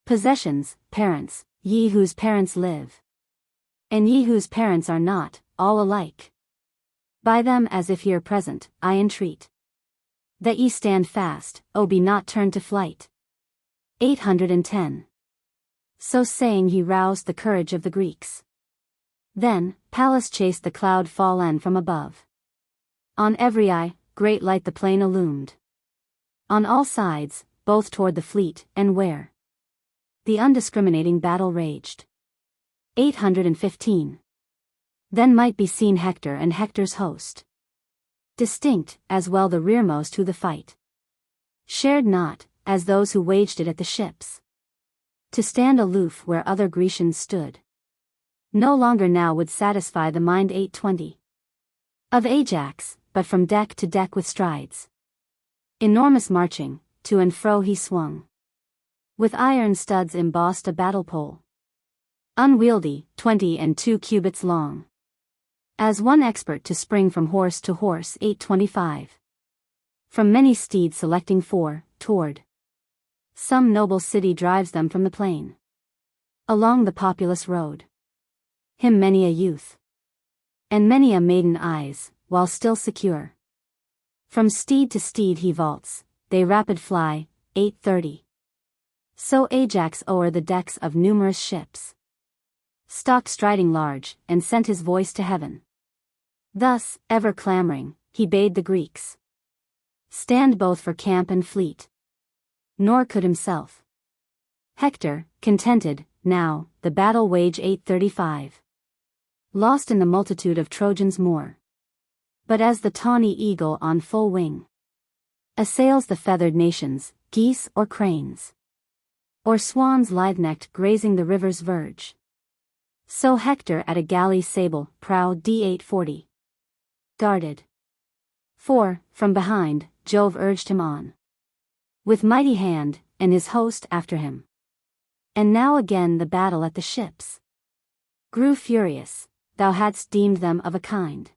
possessions, parents, ye whose parents live, and ye whose parents are not, all alike. By them as if here present, I entreat, that ye stand fast, O be not turned to flight. 810. So saying he roused the courage of the Greeks. Then, Pallas chased the cloud fallen from above. On every eye, great light the plain illumed. On all sides, both toward the fleet, and where the undiscriminating battle raged. 815. Then might be seen Hector and Hector's host, distinct, as well the rearmost who the fight shared not, as those who waged it at the ships, to stand aloof where other Grecians stood. No longer now would satisfy the mind 820 of Ajax, but from deck to deck with strides enormous marching, to and fro he swung, with iron studs embossed a battle pole, unwieldy, 22 cubits long, as one expert to spring from horse to horse. 825. From many steeds selecting four, toward some noble city drives them from the plain, along the populous road. Him many a youth, and many a maiden eyes, while still secure. From steed to steed he vaults, they rapid fly. 830. So Ajax o'er the decks of numerous ships stalked striding large, and sent his voice to heaven. Thus, ever clamoring, he bade the Greeks stand both for camp and fleet. Nor could himself Hector, contented, now, the battle wage. 835. Lost in the multitude of Trojans more. But as the tawny eagle on full wing assails the feathered nations, geese or cranes, or swans lithe-necked grazing the river's verge, so Hector at a galley sable prow. D840. Guarded. For, from behind, Jove urged him on with mighty hand, and his host after him. And now again the battle at the ships grew furious. Thou hadst deemed them of a kind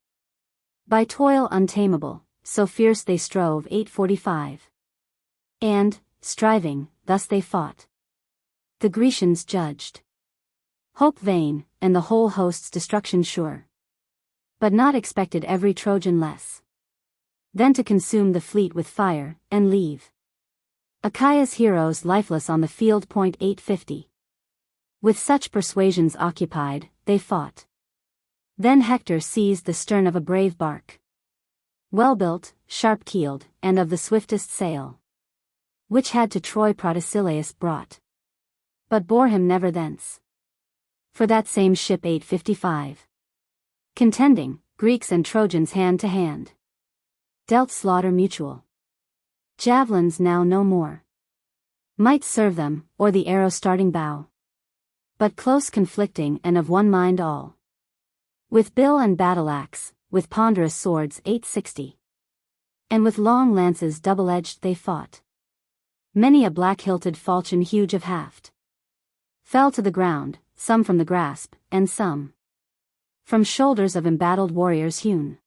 by toil untamable, so fierce they strove. 845. And, striving, thus they fought. The Grecians judged hope vain, and the whole host's destruction sure. But not expected every Trojan less than to consume the fleet with fire, and leave Achaea's heroes lifeless on the field. 850. With such persuasions occupied, they fought. Then Hector seized the stern of a brave bark, well-built, sharp-keeled, and of the swiftest sail, which had to Troy Protesilaus brought, but bore him never thence. For that same ship. 855. Contending, Greeks and Trojans hand to hand, dealt slaughter mutual. Javelins now no more might serve them, or the arrow starting bow, but close conflicting and of one mind all. With bill and battle-axe, with ponderous swords. 860. And with long lances double-edged they fought. Many a black-hilted falchion huge of haft fell to the ground, some from the grasp, and some from shoulders of embattled warriors hewn.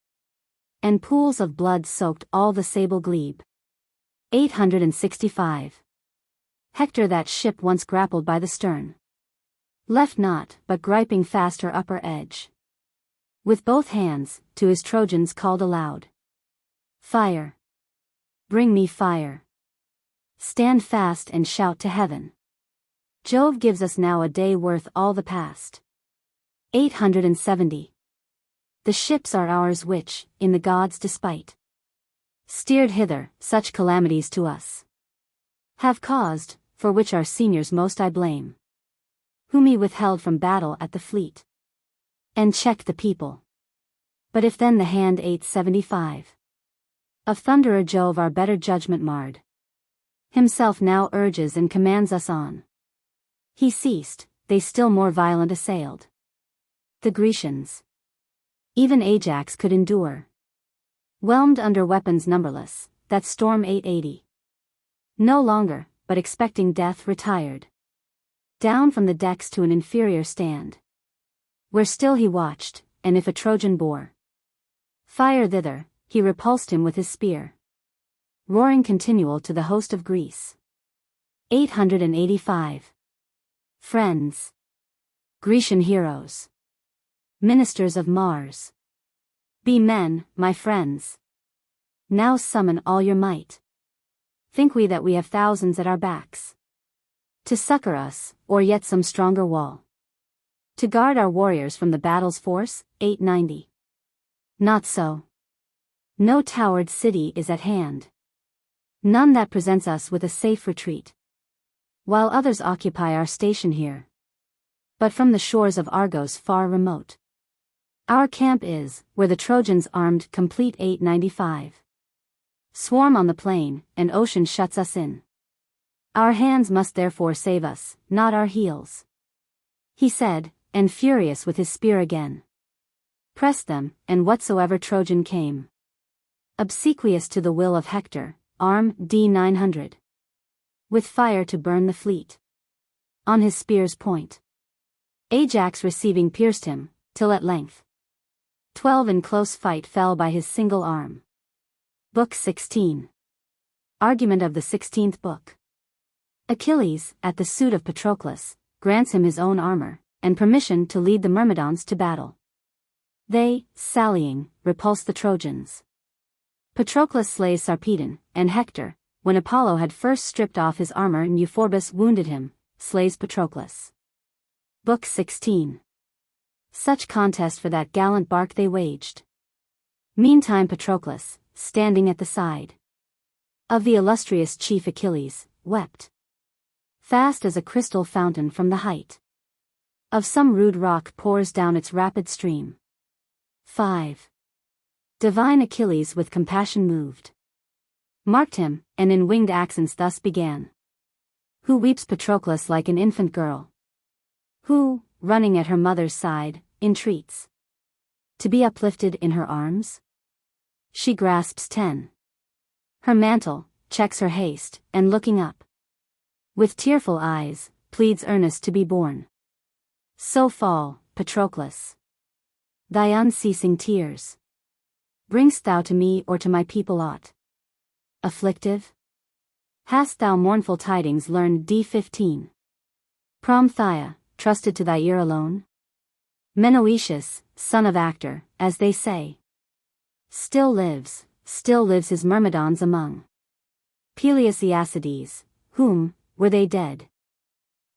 And pools of blood soaked all the sable glebe. 865. Hector that ship once grappled by the stern left not, but griping fast her upper edge, With both hands, to his Trojans called aloud. Fire! Bring me fire! Stand fast and shout to heaven. Jove gives us now a day worth all the past. 870. The ships are ours which, in the gods' despite, steered hither, such calamities to us have caused, for which our seniors most I blame, whom he withheld from battle at the fleet, and checked the people. But if then the hand 875 of Thunderer Jove our better judgment marred, himself now urges and commands us on. He ceased, they still more violent assailed the Grecians. Even Ajax could endure, whelmed under weapons numberless, that storm 880. No longer, but expecting death retired down from the decks to an inferior stand, where still he watched, and if a Trojan bore fire thither, he repulsed him with his spear, roaring continual to the host of Greece. 885. Friends, Grecian heroes, ministers of Mars, be men, my friends. Now summon all your might. Think we that we have thousands at our backs to succor us, or yet some stronger wall to guard our warriors from the battle's force? 890. Not so. No towered city is at hand, none that presents us with a safe retreat, while others occupy our station here, but from the shores of Argos far remote. Our camp is, where the Trojans armed complete. 895. Swarm on the plain, and ocean shuts us in. Our hands must therefore save us, not our heels. He said, and furious with his spear again pressed them, and whatsoever Trojan came obsequious to the will of Hector, arm D900 with fire to burn the fleet on his spear's point. Ajax receiving pierced him, till at length 12 in close fight fell by his single arm. Book 16. Argument of the 16th book. Achilles, at the suit of Patroclus, grants him his own armor, and permission to lead the Myrmidons to battle. They, sallying, repulse the Trojans. Patroclus slays Sarpedon, and Hector, when Apollo had first stripped off his armor and Euphorbus wounded him, slays Patroclus. Book 16. Such contest for that gallant bark they waged. Meantime Patroclus, standing at the side of the illustrious chief Achilles, wept fast as a crystal fountain from the height of some rude rock pours down its rapid stream. 5. Divine Achilles with compassion moved marked him, and in winged accents thus began. Who weeps Patroclus like an infant girl? Who, running at her mother's side, entreats to be uplifted in her arms? She grasps 10. Her mantle, checks her haste, and looking up with tearful eyes, pleads earnest to be borne. So fall, Patroclus, thy unceasing tears. Bringst thou to me or to my people aught afflictive? Hast thou mournful tidings learned? D15. Promethea, trusted to thy ear alone? Menoetius, son of Actor, as they say, still lives his Myrmidons among Peleus Aeacides, whom, were they dead,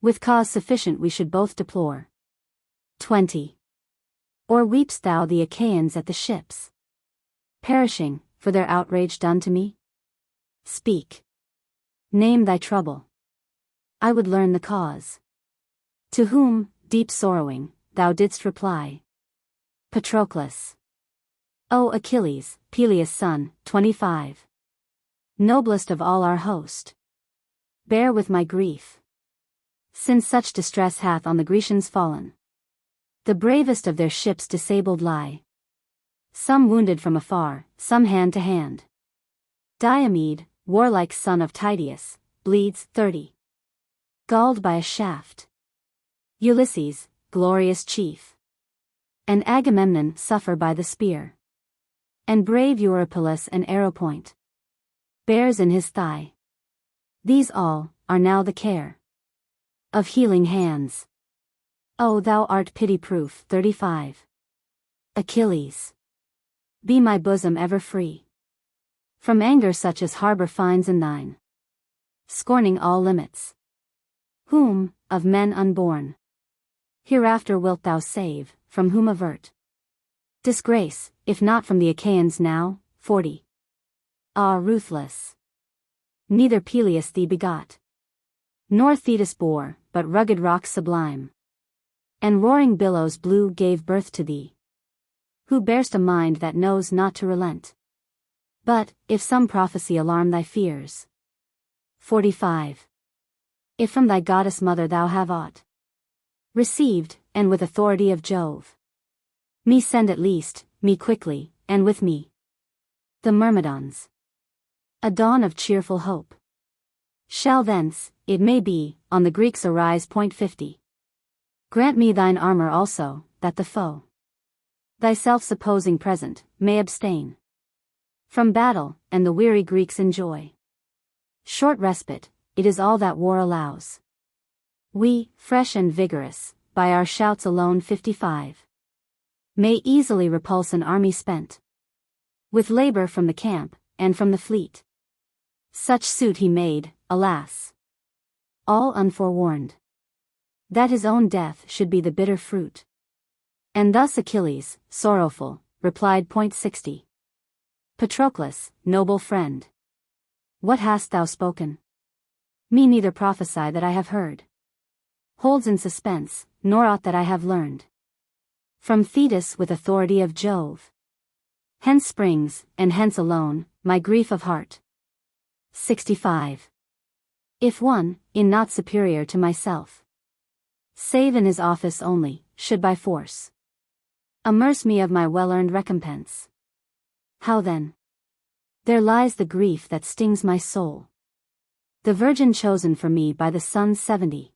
with cause sufficient we should both deplore. 20. Or weep'st thou the Achaeans at the ships perishing, for their outrage done to me? Speak. Name thy trouble. I would learn the cause. To whom, deep sorrowing, thou didst reply. Patroclus. O Achilles, Peleus' son. 25. Noblest of all our host, bear with my grief, since such distress hath on the Grecians fallen. The bravest of their ships disabled lie, some wounded from afar, some hand to hand. Diomed, warlike son of Tydeus, bleeds. 30. Galled by a shaft. Ulysses, glorious chief, and Agamemnon suffer by the spear. And brave Eurypylus an arrow point bears in his thigh. These all are now the care of healing hands. O thou art pity-proof. 35. Achilles. Be my bosom ever free from anger such as harbor finds in thine, scorning all limits. Whom, of men unborn, hereafter wilt thou save, from whom avert disgrace, if not from the Achaeans now? 40. Ah, ruthless! Neither Peleus thee begot, nor Thetis bore, but rugged rocks sublime, and roaring billows blue gave birth to thee, who bear'st a mind that knows not to relent. But, if some prophecy alarm thy fears. 45. If from thy goddess mother thou have aught received, and with authority of Jove, me send at least, me quickly, and with me the Myrmidons. A dawn of cheerful hope shall thence, it may be, on the Greeks arise. 50. Grant me thine armor also, that the foe, thyself supposing present, may abstain from battle, and the weary Greeks enjoy short respite. It is all that war allows. We, fresh and vigorous, by our shouts alone. 55. May easily repulse an army spent with labor from the camp, and from the fleet. Such suit he made, alas, all unforewarned, that his own death should be the bitter fruit. And thus Achilles, sorrowful, replied. 60. Patroclus, noble friend, what hast thou spoken? Me neither prophesy that I have heard holds in suspense, nor aught that I have learned from Thetis with authority of Jove. Hence springs, and hence alone, my grief of heart. 65. If one, in naught superior to myself, save in his office only, should by force amerce me of my well-earned recompense, how then? There lies the grief that stings my soul. The virgin chosen for me by the sons 70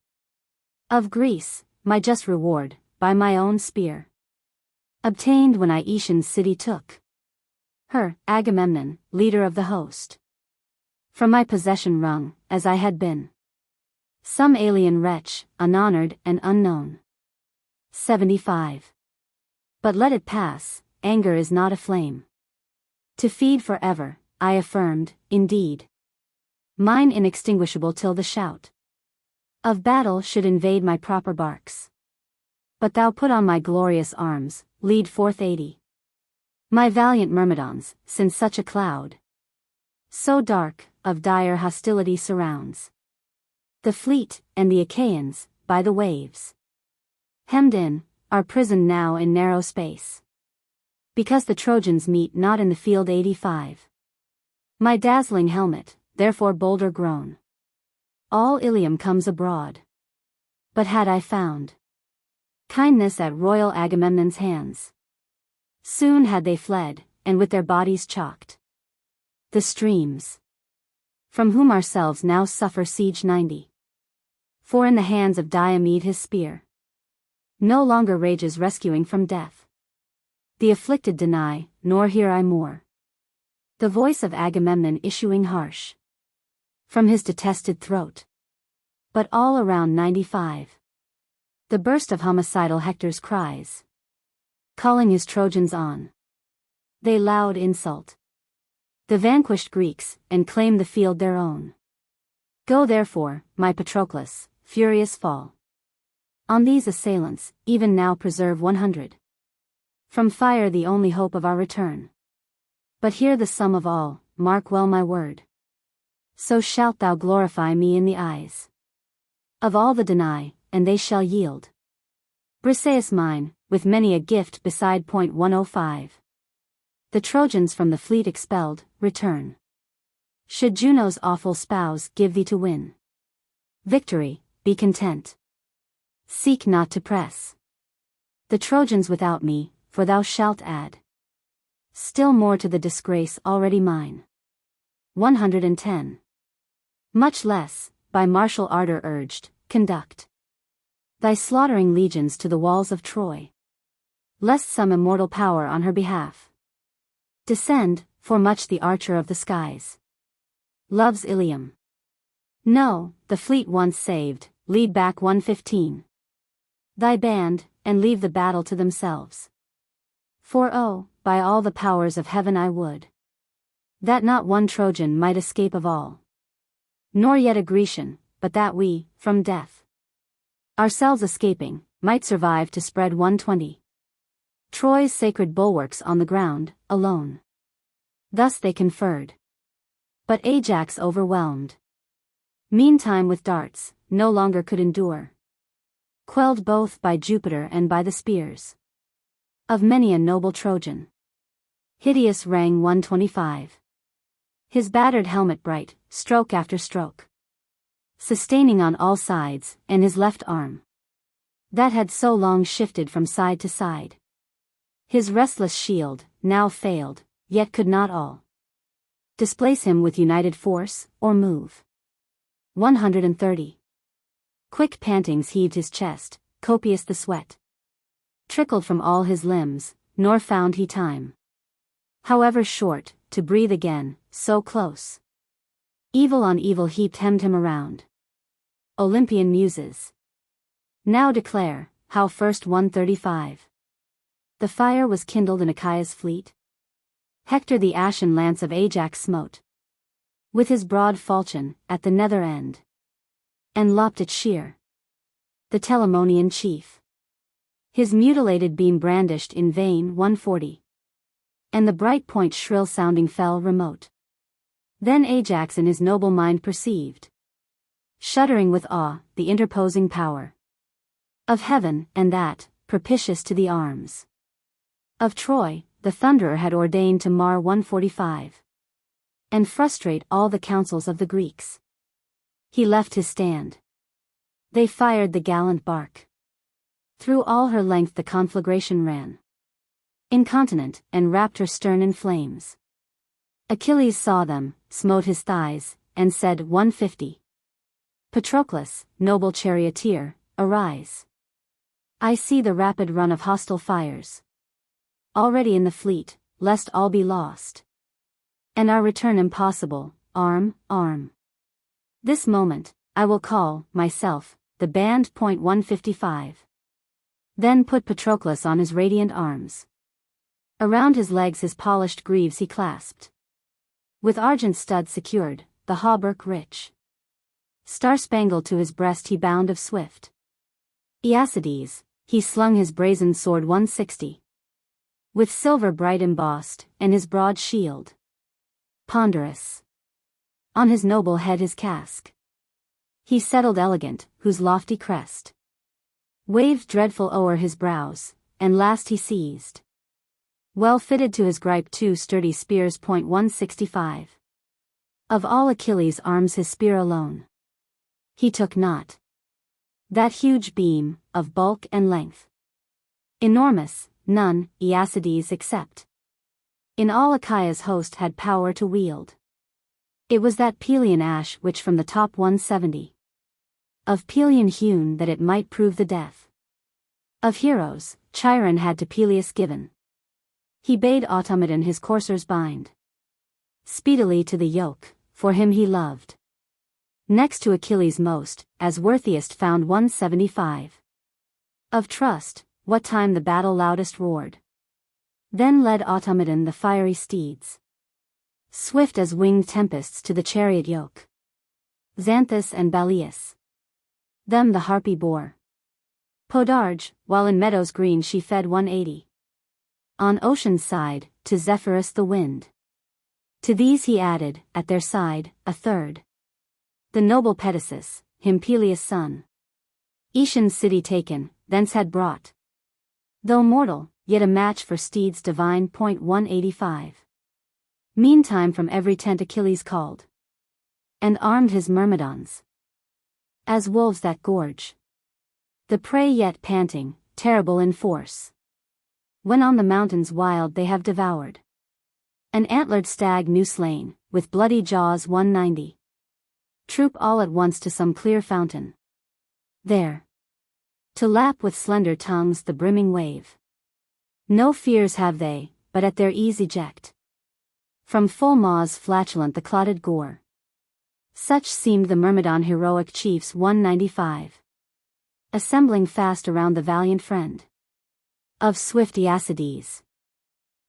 of Greece, my just reward, by my own spear obtained when I Aeacian's city took her, Agamemnon, leader of the host, from my possession wrung, as I had been some alien wretch, unhonored and unknown. 75. But let it pass, anger is not a flame to feed forever, I affirmed, indeed, mine inextinguishable till the shout of battle should invade my proper barks. But thou put on my glorious arms, lead forth 80. My valiant Myrmidons, since such a cloud so dark, of dire hostility surrounds the fleet, and the Achaeans, by the waves hemmed in, are prisoned now in narrow space, because the Trojans meet not in the field. 85. My dazzling helmet, therefore bolder grown, all Ilium comes abroad. But had I found kindness at royal Agamemnon's hands, soon had they fled, and with their bodies chalked the streams, from whom ourselves now suffer siege. 90. For in the hands of Diomed his spear no longer rages rescuing from death. The afflicted deny, nor hear I more the voice of Agamemnon issuing harsh from his detested throat. But all around. 95. The burst of homicidal Hector's cries, calling his Trojans on. They loud insult the vanquished Greeks, and claim the field their own. Go therefore, my Patroclus, furious fall on these assailants, even now preserve 100 from fire, the only hope of our return. But hear the sum of all, mark well my word. So shalt thou glorify me in the eyes of all the deny, and they shall yield Briseis mine, with many a gift beside. 105. The Trojans from the fleet expelled, return. Should Juno's awful spouse give thee to win victory, be content. Seek not to press the Trojans without me, for thou shalt add still more to the disgrace already mine. 110. Much less, by martial ardor urged, conduct thy slaughtering legions to the walls of Troy, lest some immortal power on her behalf descend, for much the archer of the skies loves Ilium. No, the fleet once saved, lead back. 115. Thy band, and leave the battle to themselves. For oh, by all the powers of heaven I would that not one Trojan might escape of all, nor yet a Grecian, but that we, from death ourselves escaping, might survive to spread 120 Troy's sacred bulwarks on the ground, alone. Thus they conferred. But Ajax overwhelmed meantime with darts, no longer could endure, quelled both by Jupiter and by the spears of many a noble Trojan. Hideous rang 125. His battered helmet bright, stroke after stroke, sustaining on all sides, and his left arm, that had so long shifted from side to side, his restless shield, now failed, yet could not all displace him with united force, or move. 130. Quick pantings heaved his chest, copious the sweat trickled from all his limbs, nor found he time, however short, to breathe again, so close evil on evil heaped hemmed him around. Olympian muses now declare, how first 135 the fire was kindled in Achaea's fleet. Hector the ashen lance of Ajax smote with his broad falchion, at the nether end, and lopped it sheer. The Telamonian chief his mutilated beam brandished in vain 140. And the bright point shrill-sounding fell remote. Then Ajax in his noble mind perceived, shuddering with awe, the interposing power of heaven, and that, propitious to the arms of Troy, the Thunderer had ordained to mar 145, and frustrate all the counsels of the Greeks. He left his stand. They fired the gallant bark. Through all her length the conflagration ran, incontinent, and wrapped her stern in flames. Achilles saw them, smote his thighs, and said 150. Patroclus, noble charioteer, arise. I see the rapid run of hostile fires already in the fleet, lest all be lost, and our return impossible. Arm, arm. This moment, I will call, myself, the band. 155. Then put Patroclus on his radiant arms. Around his legs his polished greaves he clasped. With argent stud secured, the hauberk rich, star-spangled to his breast he bound of swift Aeacides, he slung his brazen sword 160. With silver bright embossed, and his broad shield ponderous. On his noble head his casque he settled elegant, whose lofty crest waved dreadful o'er his brows, and last he seized, well fitted to his gripe, 2 sturdy spears. 165. Of all Achilles' arms his spear alone he took not. That huge beam, of bulk and length enormous, none, Aeacides except in all Achaea's host had power to wield. It was that Pelian ash which from the top 170 of Pelion hewn, that it might prove the death of heroes, Chiron had to Peleus given. He bade Automedon his coursers bind speedily to the yoke, for him he loved. Next to Achilles most, as worthiest found 175 of trust, what time the battle loudest roared. Then led Automedon the fiery steeds, swift as winged tempests, to the chariot yoke. Xanthus and Balius them the harpy bore. Podarge, while in meadows green she fed 180. On ocean's side, to Zephyrus the wind. To these he added, at their side, a third. The noble Pedasus, him Peleus' son, Aeacian's city taken, thence had brought. Though mortal, yet a match for steeds divine. 185. Meantime from every tent Achilles called, and armed his Myrmidons, as wolves that gorge the prey, yet panting, terrible in force, when on the mountains wild they have devoured an antlered stag new slain, with bloody jaws. 190. Troop all at once to some clear fountain, there to lap with slender tongues the brimming wave. No fears have they, but at their ease eject from full maws flatulent the clotted gore. Such seemed the Myrmidon heroic chiefs. 195. Assembling fast around the valiant friend of swift Aeacides.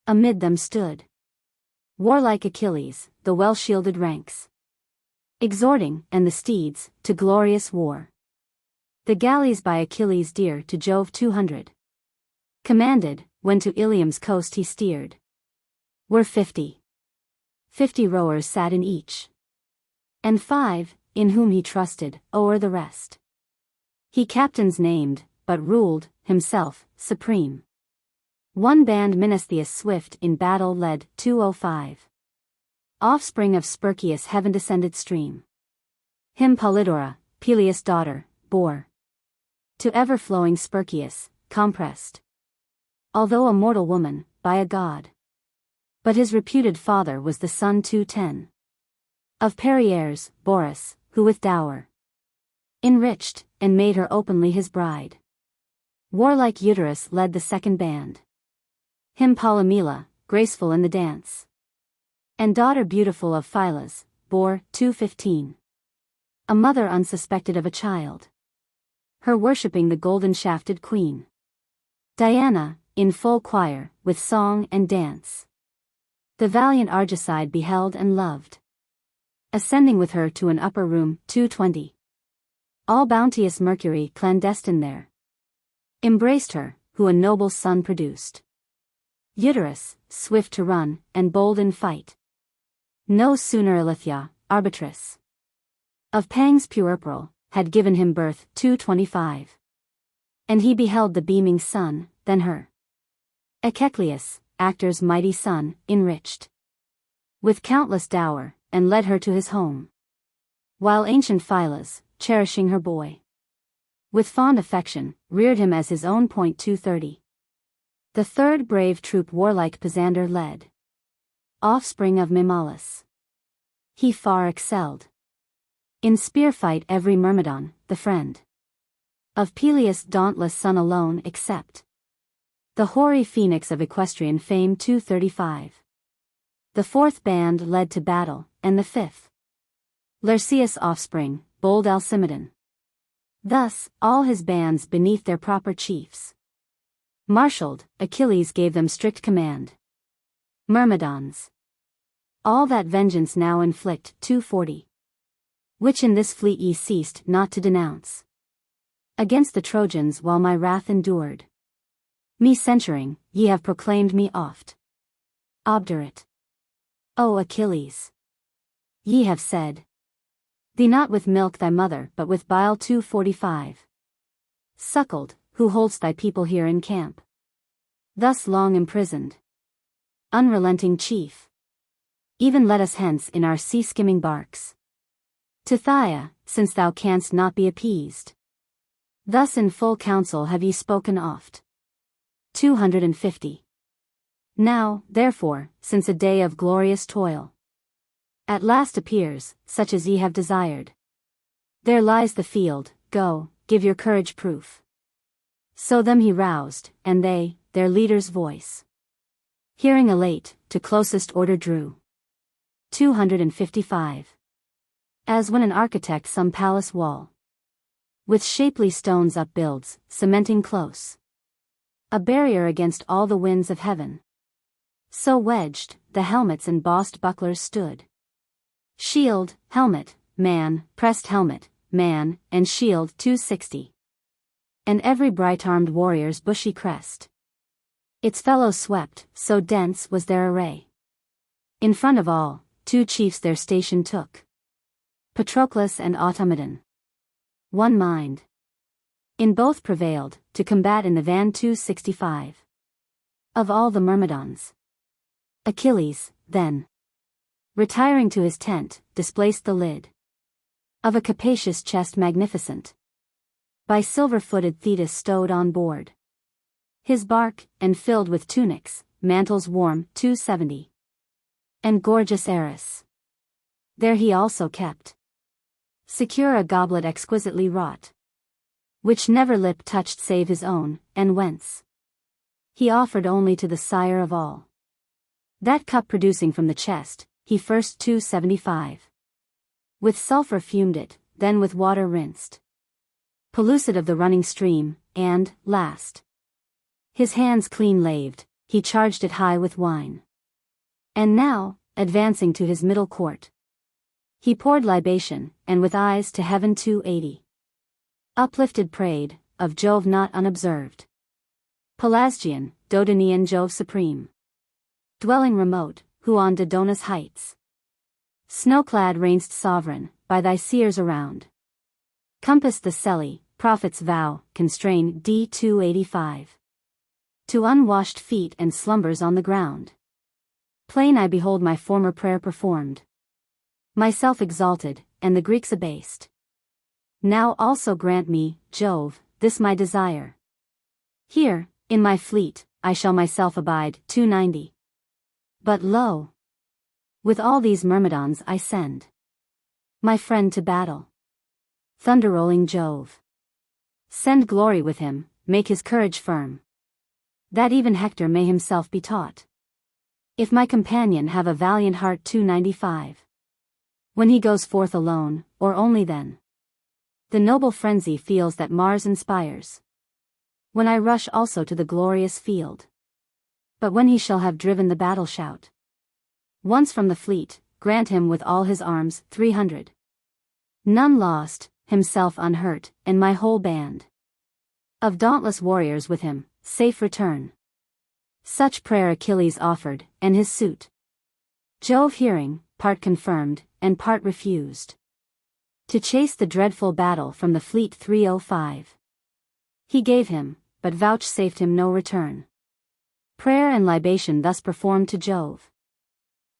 Amid them stood warlike Achilles, the well-shielded ranks, exhorting, and the steeds, to glorious war. The galleys by Achilles dear to Jove 200 commanded, when to Ilium's coast he steered, were 50 rowers sat in each, and 5, in whom he trusted, o'er the rest. He captains named, but ruled, himself, supreme. One band Menestheus swift in battle led, 205. Offspring of Spercheius heaven-descended stream. Him Polydora, Peleus' daughter, bore to ever-flowing Spercheius, compressed, although a mortal woman, by a god. But his reputed father was the son 210 of Perieres, Boris, who with dower enriched, and made her openly his bride. Warlike Eutorus led the second band. Him Polymela, graceful in the dance, and daughter beautiful of Phylas, bore, 215. A mother unsuspected of a child, her worshipping the golden-shafted queen. Diana, in full choir, with song and dance, the valiant Argicide beheld and loved, ascending with her to an upper room, 220. All bounteous Mercury clandestine there embraced her, who a noble son produced. Eutorus, swift to run, and bold in fight. No sooner Ilíada, arbitress of pangs puerperal, had given him birth, 225. And he beheld the beaming sun, than her Echecleus, actor's mighty son, enriched with countless dower, and led her to his home. While ancient Phylas, cherishing her boy with fond affection, reared him as his own. 230. The third brave troop warlike Pisander led, offspring of Mimalus. He far excelled in spear fight every Myrmidon, the friend of Peleus' dauntless son alone except the hoary phoenix of equestrian fame. 235. The fourth band led to battle, and the fifth Lerceus' offspring, bold Alcimedon. Thus, all his bands beneath their proper chiefs marshaled, Achilles gave them strict command. Myrmidons, all that vengeance now inflict. 240. Which in this fleet ye ceased not to denounce against the Trojans while my wrath endured. Me censuring, ye have proclaimed me oft obdurate. O Achilles, ye have said thee not with milk thy mother but with bile. 245. Suckled, who holds thy people here in camp, thus long imprisoned. Unrelenting chief, even let us hence in our sea-skimming barks to Phthia, since thou canst not be appeased. Thus in full council have ye spoken oft. 250. Now, therefore, since a day of glorious toil at last appears, such as ye have desired, there lies the field, go, give your courage proof. So them he roused, and they, their leader's voice hearing elate, to closest order drew. 255. As when an architect some palace wall with shapely stones upbuilds, cementing close a barrier against all the winds of heaven, so wedged, the helmets and bossed bucklers stood. Shield, helmet, man, pressed helmet, man, and shield. 260. And every bright-armed warrior's bushy crest its fellows swept, so dense was their array. In front of all, two chiefs their station took, Patroclus and Automedon. One mind in both prevailed, to combat in the van. 265. Of all the Myrmidons, Achilles, then, retiring to his tent, displaced the lid of a capacious chest magnificent, by silver-footed Thetis stowed on board his bark, and filled with tunics, mantles warm. 270. And gorgeous arras there he also kept, secure a goblet exquisitely wrought, which never lip touched save his own, and whence he offered only to the sire of all. That cup producing from the chest, he first. 275. With sulphur fumed it, then with water rinsed, pellucid of the running stream, and, last, his hands clean laved, he charged it high with wine. And now, advancing to his middle court, he poured libation, and with eyes to heaven 280. Uplifted prayed, of Jove not unobserved. Pelasgian, Dodonian Jove supreme. Dwelling remote, who on Dodona's heights, snow-clad reign'st sovereign, by thy seers around. Compassed the Selli, prophet's vow, constrain D 285. To unwashed feet and slumbers on the ground. Plain I behold my former prayer performed. Myself exalted, and the Greeks abased. Now also grant me, Jove, this my desire. Here, in my fleet, I shall myself abide 290. But lo! With all these myrmidons I send my friend to battle. Thunder-rolling Jove, send glory with him, make his courage firm, that even Hector may himself be taught. If my companion have a valiant heart 295. When he goes forth alone, or only then, the noble frenzy feels that Mars inspires. When I rush also to the glorious field. But when he shall have driven the battle shout once from the fleet, grant him with all his arms 300. None lost, himself unhurt, and my whole band of dauntless warriors with him, safe return. Such prayer Achilles offered, and his suit Jove hearing, part confirmed, and part refused. To chase the dreadful battle from the fleet 305. He gave him, but vouchsafed him no return. Prayer and libation thus performed to Jove,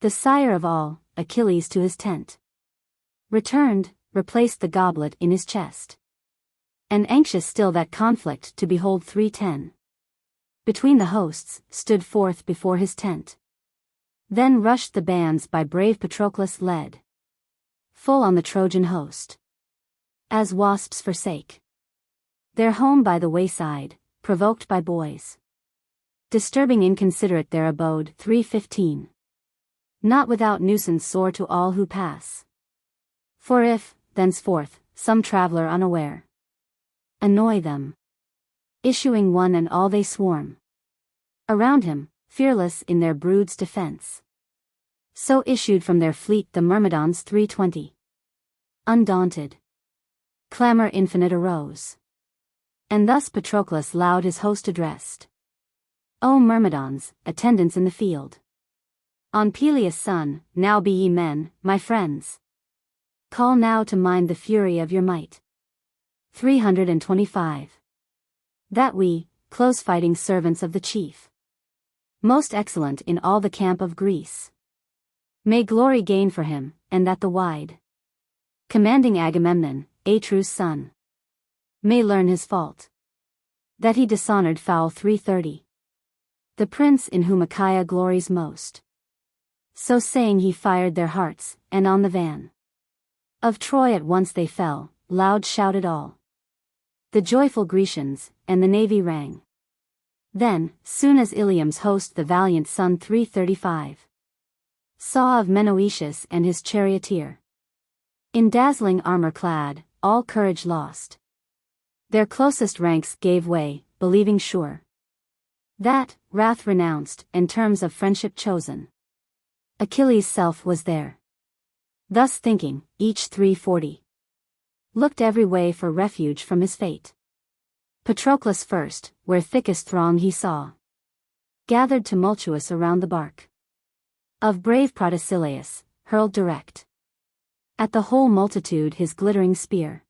the sire of all, Achilles to his tent returned, replaced the goblet in his chest. And anxious still that conflict to behold 310. Between the hosts, stood forth before his tent. Then rushed the bands by brave Patroclus led, full on the Trojan host. As wasps forsake their home by the wayside, provoked by boys, disturbing inconsiderate their abode 315. Not without nuisance sore to all who pass. For if, thenceforth, some traveller unaware annoy them, issuing one and all they swarm around him, fearless in their brood's defense. So issued from their fleet the Myrmidons 320. Undaunted, clamor infinite arose. And thus Patroclus loud his host addressed. O Myrmidons, attendants in the field, on Peleus' son, now be ye men, my friends. Call now to mind the fury of your might. 325. That we, close-fighting servants of the chief, most excellent in all the camp of Greece, may glory gain for him, and that the wide commanding Agamemnon, Atreus' son, may learn his fault, that he dishonored foul 330. The prince in whom Achaia glories most. So saying he fired their hearts, and on the van of Troy at once they fell, loud shouted all the joyful Grecians, and the navy rang. Then, soon as Ilium's host the valiant son 335 saw of Menoetius and his charioteer, in dazzling armor clad, all courage lost, their closest ranks gave way, believing sure that, wrath renounced, and terms of friendship chosen, Achilles' self was there. Thus thinking, each 340 looked every way for refuge from his fate. Patroclus first, where thickest throng he saw, gathered tumultuous around the bark of brave Protesilaus, hurled direct at the whole multitude his glittering spear.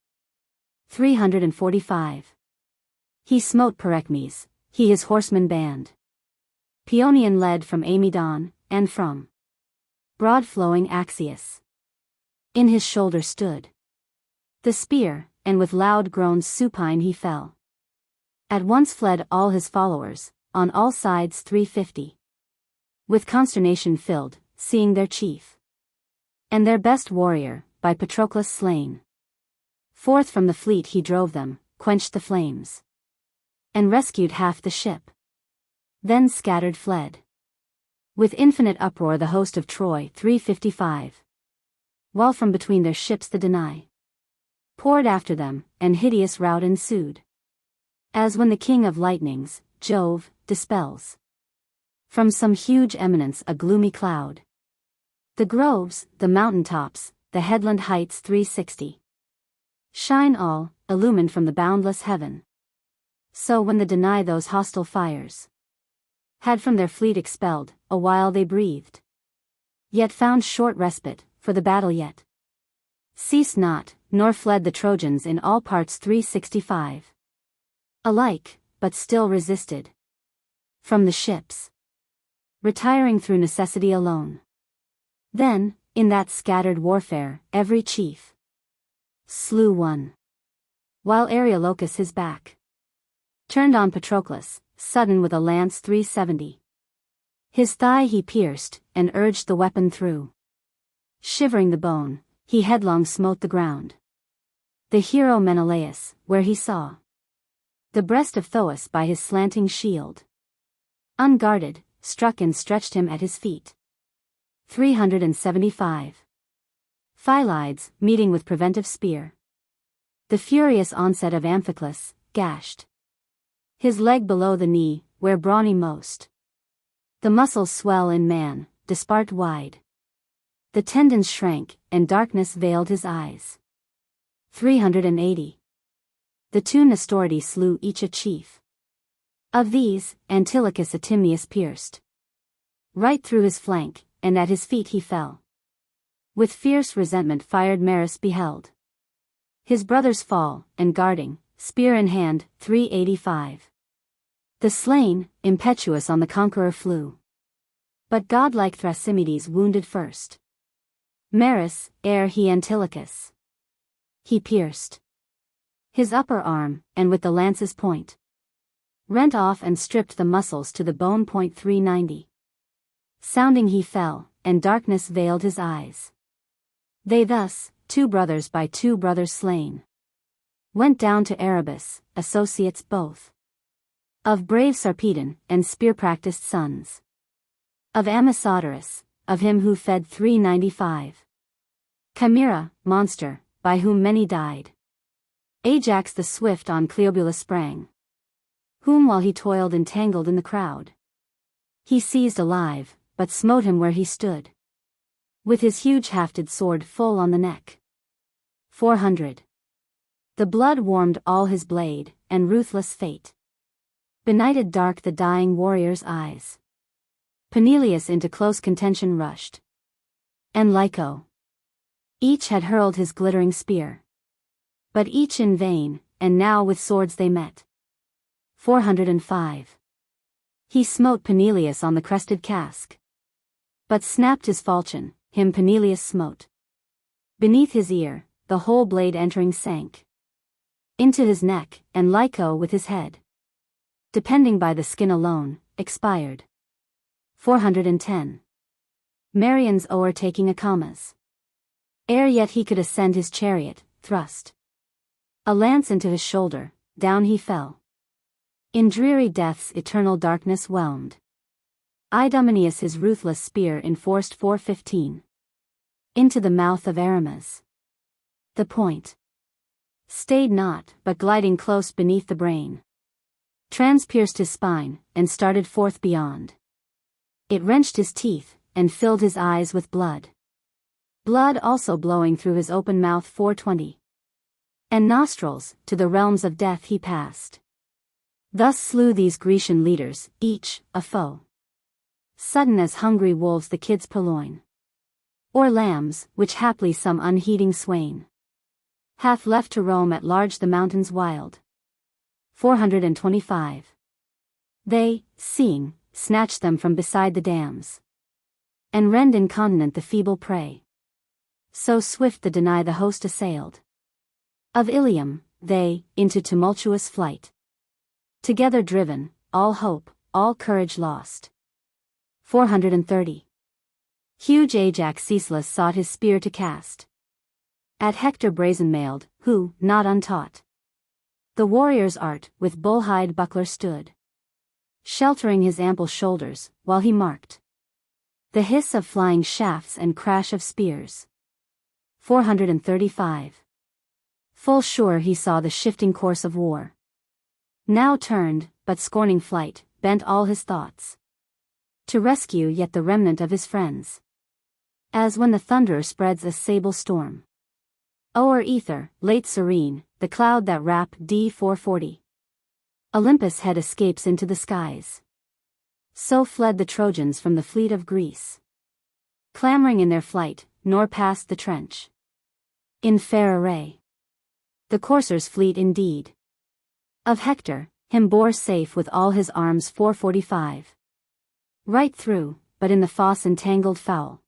345. He smote Perechmes, he his horsemen band. Paeonian led from Amydon, and from broad-flowing Axius. In his shoulder stood the spear, and with loud groans supine he fell. At once fled all his followers, on all sides 350. With consternation filled, seeing their chief and their best warrior, by Patroclus slain. Forth from the fleet he drove them, quenched the flames, and rescued half the ship. Then scattered fled with infinite uproar the host of Troy 355. While from between their ships the Danai poured after them, and hideous rout ensued. As when the king of lightnings, Jove, dispels From some huge eminence a gloomy cloud. The groves, the mountain tops, the headland heights 360. Shine all, illumined from the boundless heaven. So when the Danae those hostile fires had from their fleet expelled, a while they breathed. Yet found short respite, for the battle yet ceased not, nor fled the Trojans in all parts 365. Alike, but still resisted. From the ships. Retiring through necessity alone. Then, in that scattered warfare, every chief slew one. While Areolocus his back turned on Patroclus, sudden with a lance 370. His thigh he pierced, and urged the weapon through. Shivering the bone, he headlong smote the ground. The hero Menelaus, where he saw the breast of Thoas by his slanting shield, unguarded, struck and stretched him at his feet. 375. Phylides, meeting with preventive spear. The furious onset of Amphiclus, gashed his leg below the knee, where brawny most the muscles swell in man, dispart wide. The tendons shrank, and darkness veiled his eyes. 380. The two Nestoridae slew each a chief. Of these, Antilochus Atymnius pierced right through his flank, and at his feet he fell. With fierce resentment fired Maris beheld his brother's fall, and guarding, spear in hand, 385. The slain, impetuous on the conqueror flew. But godlike Thrasymedes wounded first Maris, ere he Antilochus he pierced his upper arm, and with the lance's point rent off and stripped the muscles to the bone. 390. Sounding he fell, and darkness veiled his eyes. They thus, two brothers by two brothers slain, went down to Erebus, associates both of brave Sarpedon, and spear-practiced sons of Amisodorus, of him who fed 395. Chimera, monster, by whom many died. Ajax the swift on Cleobulus sprang, whom while he toiled entangled in the crowd, he seized alive, but smote him where he stood, with his huge hafted sword full on the neck. 400. The blood warmed all his blade, and ruthless fate benighted dark the dying warrior's eyes. Peneleus into close contention rushed, and Lyco each had hurled his glittering spear, but each in vain, and now with swords they met. 405. He smote Peneleus on the crested casque, but snapped his falchion, him Peneleus smote beneath his ear, the whole blade entering sank into his neck, and Lyco with his head depending by the skin alone, expired. 410. Merion's o'ertaking Acamas. Ere yet he could ascend his chariot, thrust a lance into his shoulder, down he fell. In dreary death's eternal darkness whelmed. Idomeneus his ruthless spear enforced. 415. Into the mouth of Aramis. The point stayed not, but gliding close beneath the brain, transpierced his spine, and started forth beyond. It wrenched his teeth, and filled his eyes with blood. Blood also blowing through his open mouth. 420. And nostrils, to the realms of death he passed. Thus slew these Grecian leaders, each, a foe. Sudden as hungry wolves the kids purloin. Or lambs, which haply some unheeding swain hath left to roam at large the mountains wild. 425. They, seeing, snatched them from beside the dams, and rend incontinent the feeble prey. So swift the Danae the host assailed. Of Ilium, they, into tumultuous flight together driven, all hope, all courage lost. 430. Huge Ajax ceaseless sought his spear to cast at Hector brazen-mailed, who, not untaught the warrior's art, with bull-hide buckler stood, sheltering his ample shoulders, while he marked the hiss of flying shafts and crash of spears. 435. Full sure he saw the shifting course of war. Now turned, but scorning flight, bent all his thoughts to rescue yet the remnant of his friends. As when the thunderer spreads a sable storm. O'er ether, late serene, the cloud that wrap D440. Olympus' head escapes into the skies. So fled the Trojans from the fleet of Greece. Clamoring in their flight, nor passed the trench. In fair array. The coursers' fleet indeed. Of Hector, him bore safe with all his arms 445. Right through, but in the fosse entangled foul.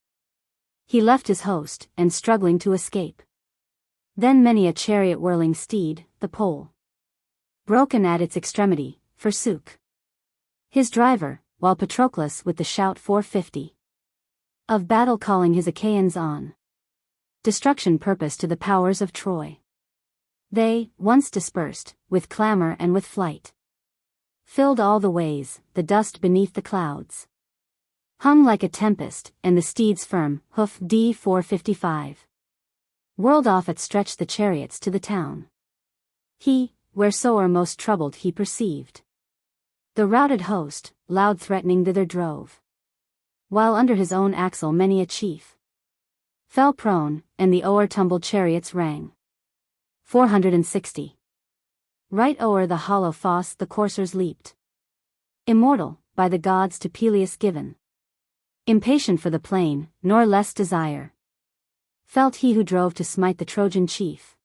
He left his host, and struggling to escape. Then many a chariot whirling steed, the pole. Broken at its extremity, forsook. His driver, while Patroclus with the shout 450. Of battle calling his Achaeans on. Destruction purpose to the powers of Troy. They, once dispersed, with clamor and with flight. Filled all the ways, the dust beneath the clouds. Hung like a tempest, and the steeds firm, hoof D455. Whirled off at stretch the chariots to the town. He, wheresoe'er most troubled he perceived. The routed host, loud threatening thither drove. While under his own axle many a chief fell prone, and the o'er-tumbled chariots rang. 460. Right o'er the hollow fosse the coursers leaped. Immortal, by the gods to Peleus given. Impatient for the plain, nor less desire. Felt he who drove to smite the Trojan chief.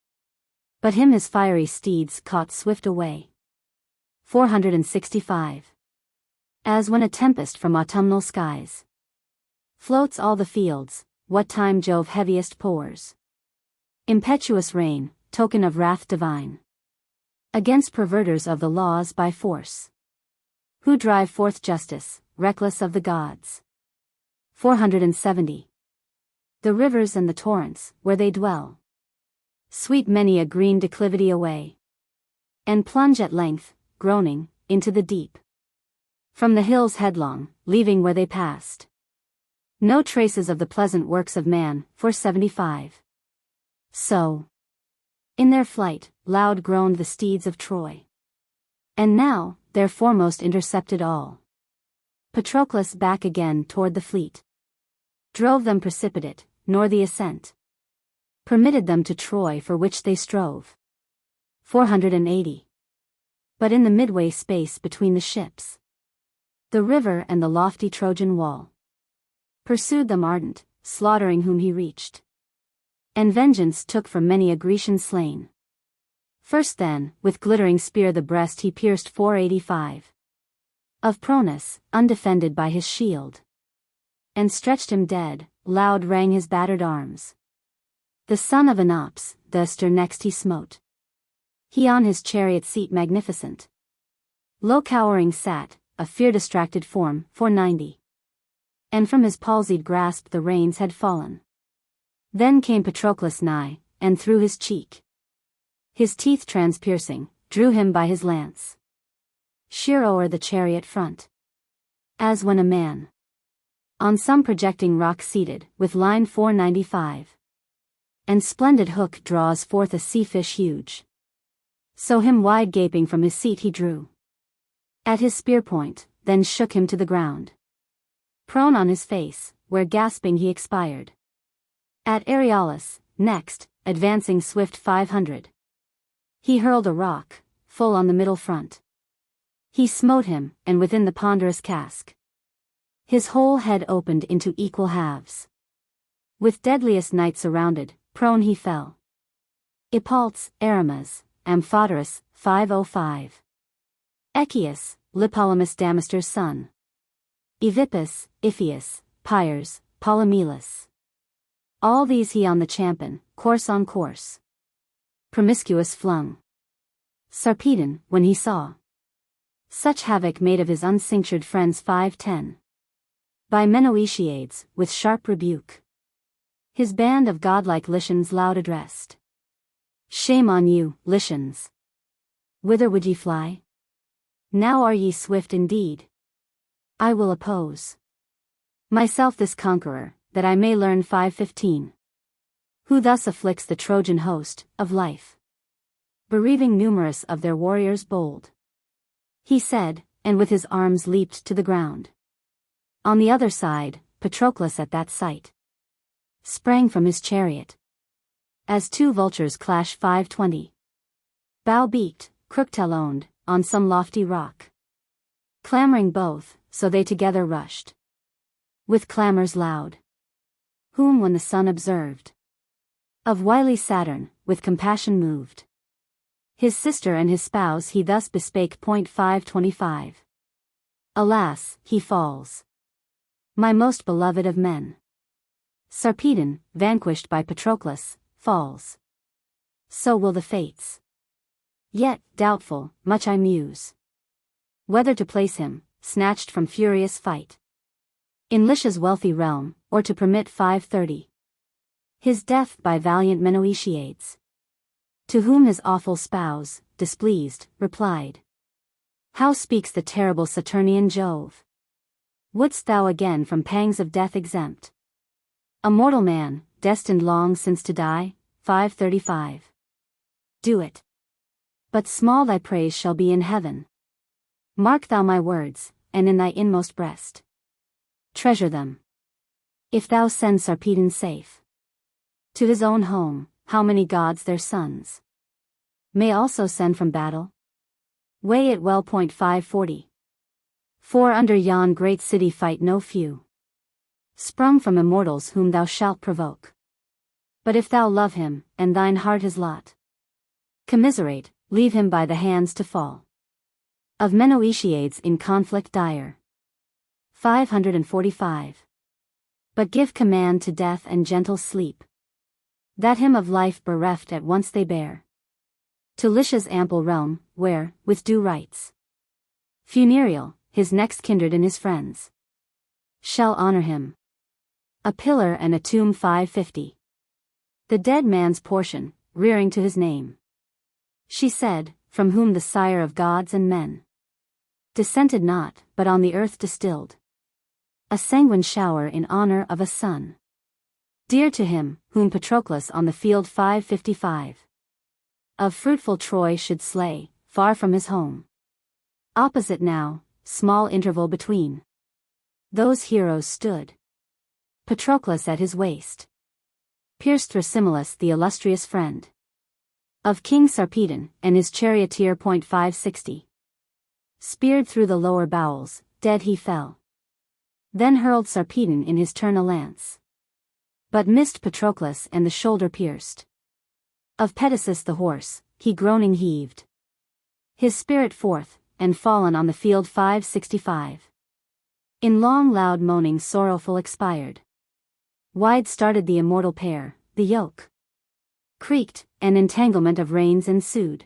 But him his fiery steeds caught swift away. 465. As when a tempest from autumnal skies floats all the fields, what time Jove heaviest pours. Impetuous rain, token of wrath divine. Against perverters of the laws by force. Who drive forth justice, reckless of the gods. 470. The rivers and the torrents, where they dwell. Sweep many a green declivity away. And plunge at length, groaning, into the deep. From the hills headlong, leaving where they passed. No traces of the pleasant works of man, 475. So. In their flight, loud groaned the steeds of Troy. And now, their foremost intercepted all. Patroclus back again toward the fleet. Drove them precipitate, nor the ascent permitted them to Troy for which they strove. 480. But in the midway space between the ships, the river and the lofty Trojan wall, pursued them ardent, slaughtering whom he reached. And vengeance took from many a Grecian slain. First then, with glittering spear the breast he pierced 485. Of Pronus, undefended by his shield. And stretched him dead, loud rang his battered arms. The son of Enops, the stern next he smote. He on his chariot seat magnificent. Low cowering sat, a fear-distracted form, 490. And from his palsied grasp the reins had fallen. Then came Patroclus nigh, and through his cheek, his teeth transpiercing, drew him by his lance. Sheer o'er the chariot front. As when a man, on some projecting rock seated, with line 495, and splendid hook draws forth a sea fish huge. So him wide gaping from his seat he drew. At his spear point, then shook him to the ground. Prone on his face, where gasping he expired. At Areolus, next, advancing swift 500. He hurled a rock, full on the middle front. He smote him, and within the ponderous casque, his whole head opened into equal halves. With deadliest night surrounded, prone he fell. Epaltes, Aramas, Amphoterus, 505. Echius, Lipolymus Damaster's son. Evippus, Iphias, Pyres, Polymelus. All these he on the champion, course on course, promiscuous flung. Sarpedon, when he saw such havoc made of his uncinctured friends 510. By Menoetiades, with sharp rebuke, his band of godlike Lycians loud addressed. Shame on you, Lycians! Whither would ye fly? Now are ye swift indeed. I will oppose myself this conqueror, that I may learn 515. Who thus afflicts the Trojan host, of life, bereaving numerous of their warriors bold. He said, and with his arms leaped to the ground. On the other side, Patroclus at that sight sprang from his chariot. As two vultures clash 520. Bow-beaked, crook-taloned, on some lofty rock. Clamoring both, so they together rushed. With clamors loud. Whom when the sun observed. Of wily Saturn, with compassion moved. His sister and his spouse he thus bespake. 525. Alas, he falls. My most beloved of men. Sarpedon, vanquished by Patroclus, falls. So will the fates. Yet, doubtful, much I muse. Whether to place him, snatched from furious fight, in Lycia's wealthy realm, or to permit 530. His death by valiant Menoetiades. To whom his awful spouse, displeased, replied. How speaks the terrible Saturnian Jove? Wouldst thou again from pangs of death exempt? A mortal man, destined long since to die? 535. Do it. But small thy praise shall be in heaven. Mark thou my words, and in thy inmost breast treasure them. If thou send Sarpedon safe to his own home, how many gods their sons may also send from battle? Weigh it well. 540. For under yon great city fight no few, sprung from immortals whom thou shalt provoke. But if thou love him, and thine heart his lot commiserate, leave him by the hands to fall of Menoetiades in conflict dire. 545. But give command to death and gentle sleep, that him of life bereft at once they bear to Lycia's ample realm, where, with due rites funereal, his next kindred and his friends shall honor him. A pillar and a tomb. 550. The dead man's portion, rearing to his name. She said, from whom the sire of gods and men descended not, but on the earth distilled a sanguine shower in honor of a son dear to him, whom Patroclus on the field. 555. Of fruitful Troy should slay, far from his home. Opposite now, small interval between those heroes stood. Patroclus at his waist pierced Thrasimulus the illustrious friend of King Sarpedon, and his charioteer. 560. Speared through the lower bowels, dead he fell. Then hurled Sarpedon in his turn a lance, but missed Patroclus and the shoulder pierced. Of Pedasus the horse, he groaning heaved his spirit forth, and fallen on the field. 565. In long loud moaning sorrowful expired. Wide started the immortal pair, the yoke creaked, and entanglement of reins ensued.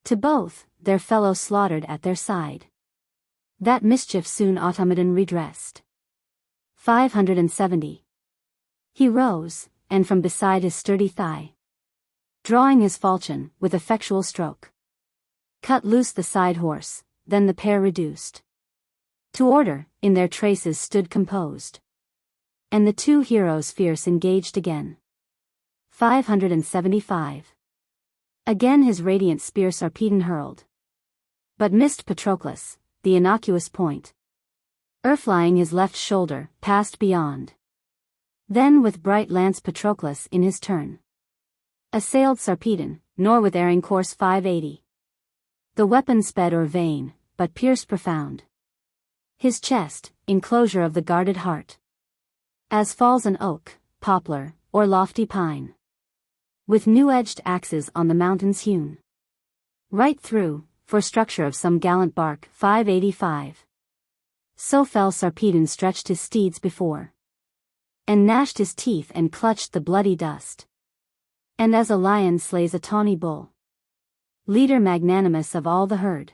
To both, their fellow slaughtered at their side. That mischief soon Automedon redressed. 570. He rose, and from beside his sturdy thigh, drawing his falchion, with effectual stroke, cut loose the side horse, then the pair reduced to order, in their traces stood composed. And the two heroes fierce engaged again. 575. Again his radiant spear Sarpedon hurled, but missed Patroclus, the innocuous point, flying his left shoulder, passed beyond. Then with bright lance Patroclus in his turn assailed Sarpedon, nor with erring course. 580. The weapon sped or vain, but pierced profound his chest, enclosure of the guarded heart. As falls an oak, poplar, or lofty pine, with new-edged axes on the mountains hewn right through, for structure of some gallant bark. 585. So fell Sarpedon, stretched his steeds before, and gnashed his teeth and clutched the bloody dust. And as a lion slays a tawny bull, leader magnanimous of all the herd,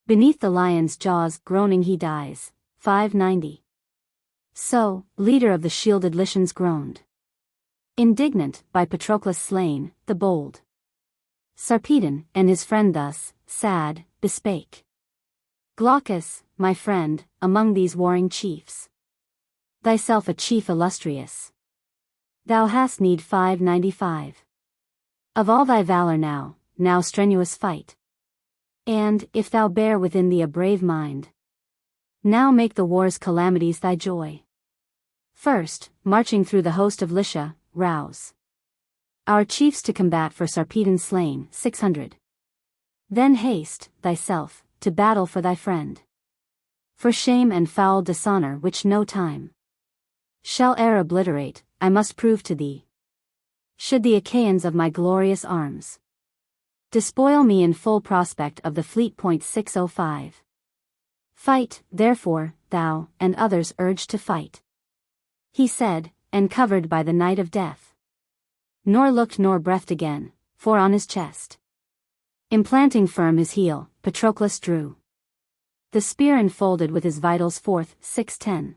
beneath the lion's jaws groaning he dies. 590. So, leader of the shielded Lycians groaned, indignant, by Patroclus slain, the bold Sarpedon, and his friend thus, sad, bespake. Glaucus, my friend, among these warring chiefs, thyself a chief illustrious, thou hast need. 595. Of all thy valor now strenuous fight, and, if thou bear within thee a brave mind, Now make the war's calamities thy joy. First, marching through the host of Lycia, rouse our chiefs to combat for Sarpedon slain, 600. Then haste, thyself, to battle for thy friend. For shame and foul dishonor which no time shall e'er obliterate, I must prove to thee. Should the Achaeans of my glorious arms despoil me in full prospect of the fleet. 605. Fight, therefore, thou, and others urged to fight. He said, and covered by the night of death. Nor looked nor breathed again, for on his chest, implanting firm his heel, Patroclus drew the spear enfolded with his vitals forth. 610.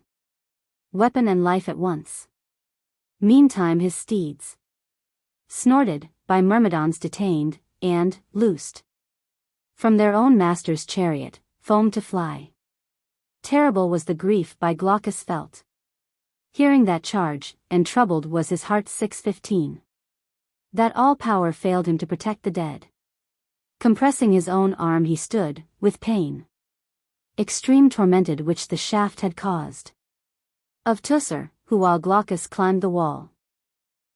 Weapon and life at once. Meantime his steeds snorted, by Myrmidons detained, and, loosed from their own master's chariot, foamed to fly. Terrible was the grief by Glaucus felt, hearing that charge, and troubled was his heart. 615. That all power failed him to protect the dead. Compressing his own arm he stood, with pain extreme tormented which the shaft had caused. Of Teucer, who while Glaucus climbed the wall,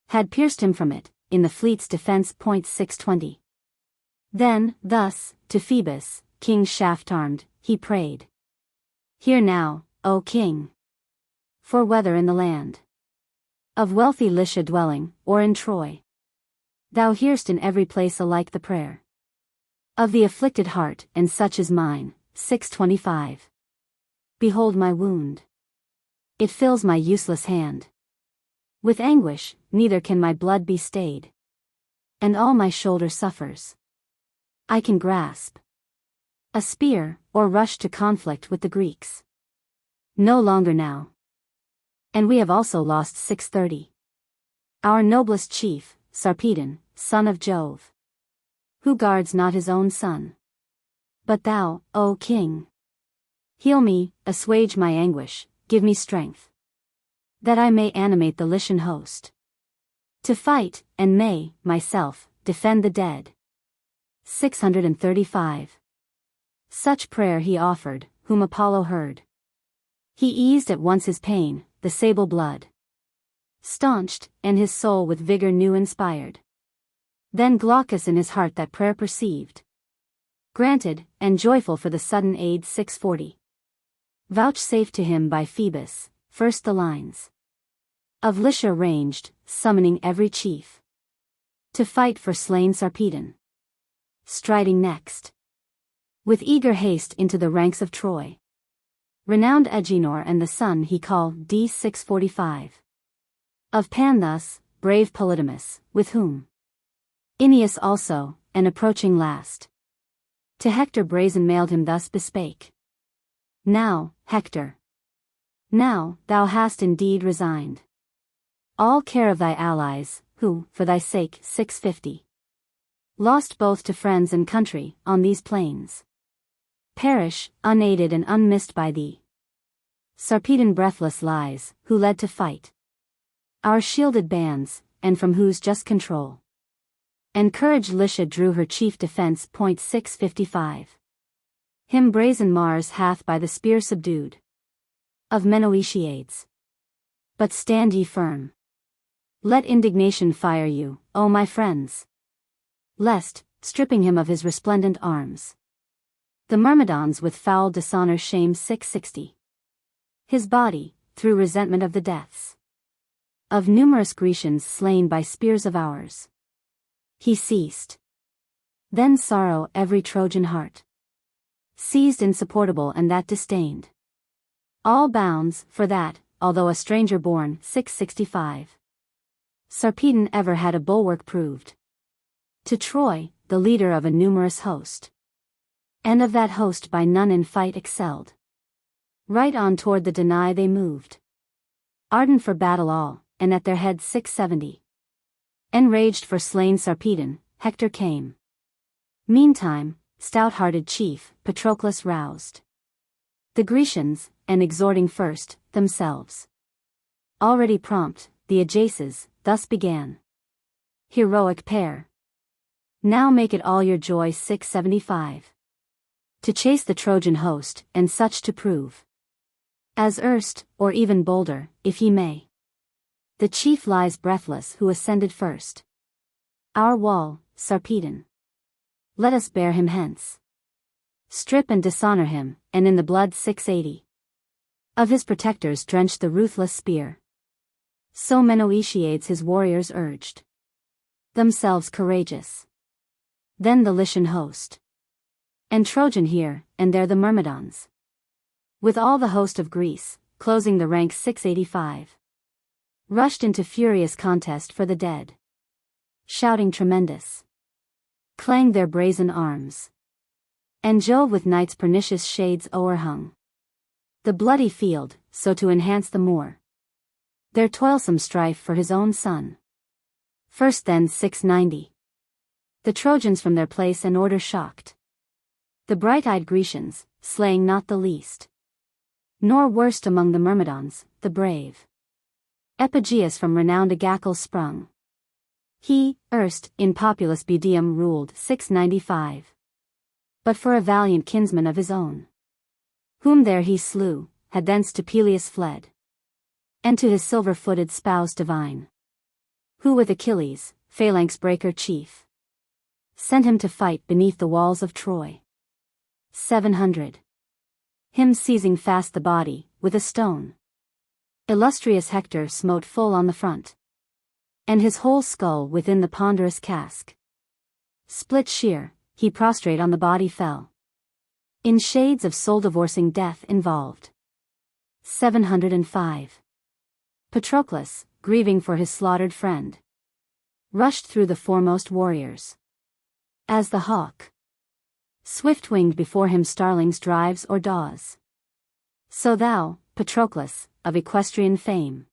had pierced him from it, in the fleet's defense. 620. Then, thus, to Phoebus, king shaft-armed, he prayed. Hear now, O king. For whether in the land of wealthy Lycia dwelling, or in Troy, thou hear'st in every place alike the prayer of the afflicted heart, and such is mine. 625. Behold my wound. It fills my useless hand with anguish, neither can my blood be stayed, and all my shoulder suffers. I can grasp a spear, or rush to conflict with the Greeks. No longer now. And we have also lost. 630. Our noblest chief, Sarpedon, son of Jove, who guards not his own son. But thou, O king, heal me, assuage my anguish, give me strength, that I may animate the Lycian host to fight, and may, myself, defend the dead. 635. Such prayer he offered, whom Apollo heard. He eased at once his pain, the sable blood staunched, and his soul with vigor new inspired. Then Glaucus in his heart that prayer perceived, granted, and joyful for the sudden aid. 640. Vouchsafed to him by Phoebus, first the lines of Lycia ranged, summoning every chief to fight for slain Sarpedon. Striding next with eager haste into the ranks of Troy, renowned Agenor and the son he called. D. 645. Of Pan thus, brave Polydamas, with whom Aeneas also, and approaching last, to Hector brazen mailed him thus bespake. Now, Hector, now, thou hast indeed resigned all care of thy allies, who, for thy sake. 650. Lost both to friends and country, on these plains. Perish, unaided and unmissed by thee. Sarpedon breathless lies, who led to fight our shielded bands, and from whose just control and courage Lycia drew her chief defense. 655. Him brazen Mars hath by the spear subdued of Menoetiades. But stand ye firm. Let indignation fire you, O my friends, lest, stripping him of his resplendent arms, the Myrmidons with foul dishonor shame. 660. His body, through resentment of the deaths of numerous Grecians slain by spears of ours, he ceased. Then sorrow every Trojan heart seized insupportable, and that disdained all bounds, for that, although a stranger born. 665. Sarpedon ever had a bulwark proved to Troy, the leader of a numerous host, and of that host by none in fight excelled. Right on toward the Danai they moved, ardent for battle all, and at their head 670. Enraged for slain Sarpedon, Hector came. Meantime, stout-hearted chief, Patroclus roused the Grecians, and exhorting first, themselves already prompt, the Ajaces, thus began. Heroic pair, now make it all your joy. 675. To chase the Trojan host, and such to prove As erst, or even bolder, if he may. The chief lies breathless who ascended first. Our wall, Sarpedon. Let us bear him hence. Strip and dishonor him, and in the blood 680. Of his protectors drench the ruthless spear. So Menoetiades his warriors urged. Themselves courageous. Then the Lycian host. And Trojan here, and there the Myrmidons. With all the host of Greece, closing the ranks 685. Rushed into furious contest for the dead. Shouting tremendous. Clanged their brazen arms. And Jove with night's pernicious shades o'erhung the bloody field, so to enhance the more their toilsome strife for his own son. First then 690. The Trojans from their place and order shocked. The bright-eyed Grecians, slaying not the least. Nor worst among the Myrmidons, the brave Epigeus from renowned Agacle sprung. He, erst, in populous Budeum ruled 695. But for a valiant kinsman of his own, whom there he slew, had thence to Peleus fled. And to his silver-footed spouse divine, who with Achilles, phalanx breaker chief, sent him to fight beneath the walls of Troy. 700. Him seizing fast the body, with a stone, illustrious Hector smote full on the front, and his whole skull within the ponderous casque split sheer, he prostrate on the body fell. In shades of soul-divorcing death involved. 705. Patroclus, grieving for his slaughtered friend, rushed through the foremost warriors. As the hawk, swift-winged before him starlings drives or daws. So thou, Patroclus, of equestrian fame,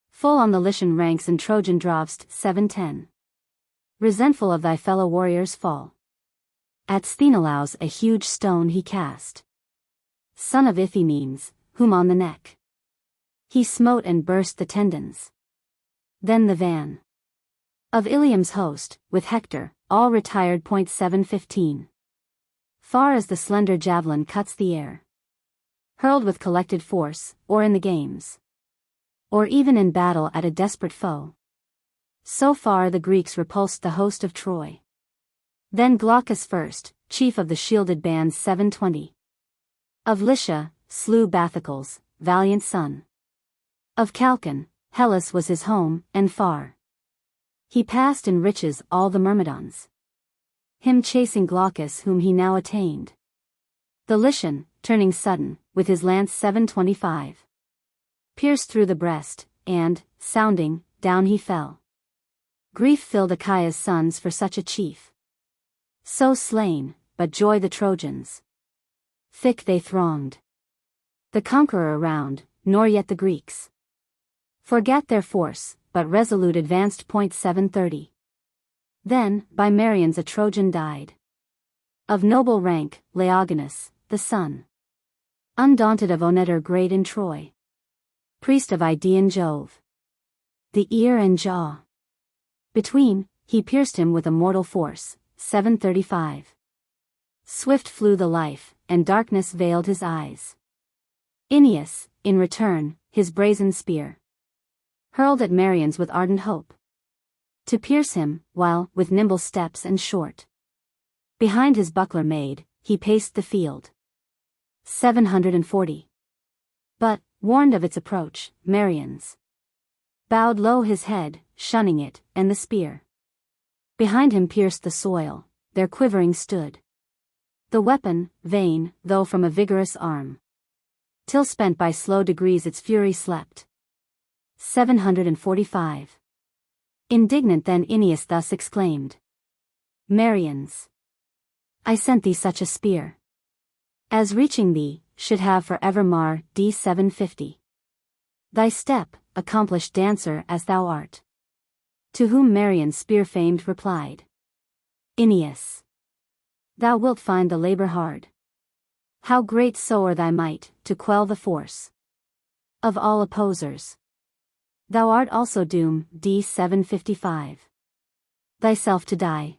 full on the Lycian ranks and Trojan drovst 710. Resentful of thy fellow warriors' fall. At Sthenelaus a huge stone he cast. Son of Ithaemenes, whom on the neck he smote and burst the tendons. Then the van of Ilium's host, with Hector, all retired. 715. Far as the slender javelin cuts the air. Hurled with collected force, or in the games, or even in battle at a desperate foe. So far the Greeks repulsed the host of Troy. Then Glaucus first, chief of the shielded bands 720. Of Lycia, slew Bathocles, valiant son. Of Chalcon, Hellas was his home, and far he passed in riches all the Myrmidons. Him chasing Glaucus whom he now attained. The Lycian, turning sudden, with his lance 725. Pierced through the breast, and, sounding, down he fell. Grief filled Achaea's sons for such a chief. So slain, but joy the Trojans. Thick they thronged. The conqueror around, nor yet the Greeks forgat their force, but resolute advanced. 730. Then, by Marians a Trojan died. Of noble rank, Laogonus, the son undaunted of Onetor great in Troy. Priest of Idaean Jove. The ear and jaw between, he pierced him with a mortal force. 735. Swift flew the life, and darkness veiled his eyes. Aeneas, in return, his brazen spear hurled at Marians with ardent hope to pierce him, while, with nimble steps and short behind his buckler made, he paced the field. 740. But, warned of its approach, Marians bowed low his head, shunning it, and the spear behind him pierced the soil, there quivering stood the weapon, vain, though from a vigorous arm, till spent by slow degrees its fury slept. 745. Indignant then Aeneas thus exclaimed. Marians, I sent thee such a spear as reaching thee, should have for ever mar. D 750. Thy step, accomplished dancer as thou art. To whom Marian spear-famed replied. Aeneas, thou wilt find the labor hard. How great soe'er thy might, to quell the force of all opposers. Thou art also doom. D 755. Thyself to die.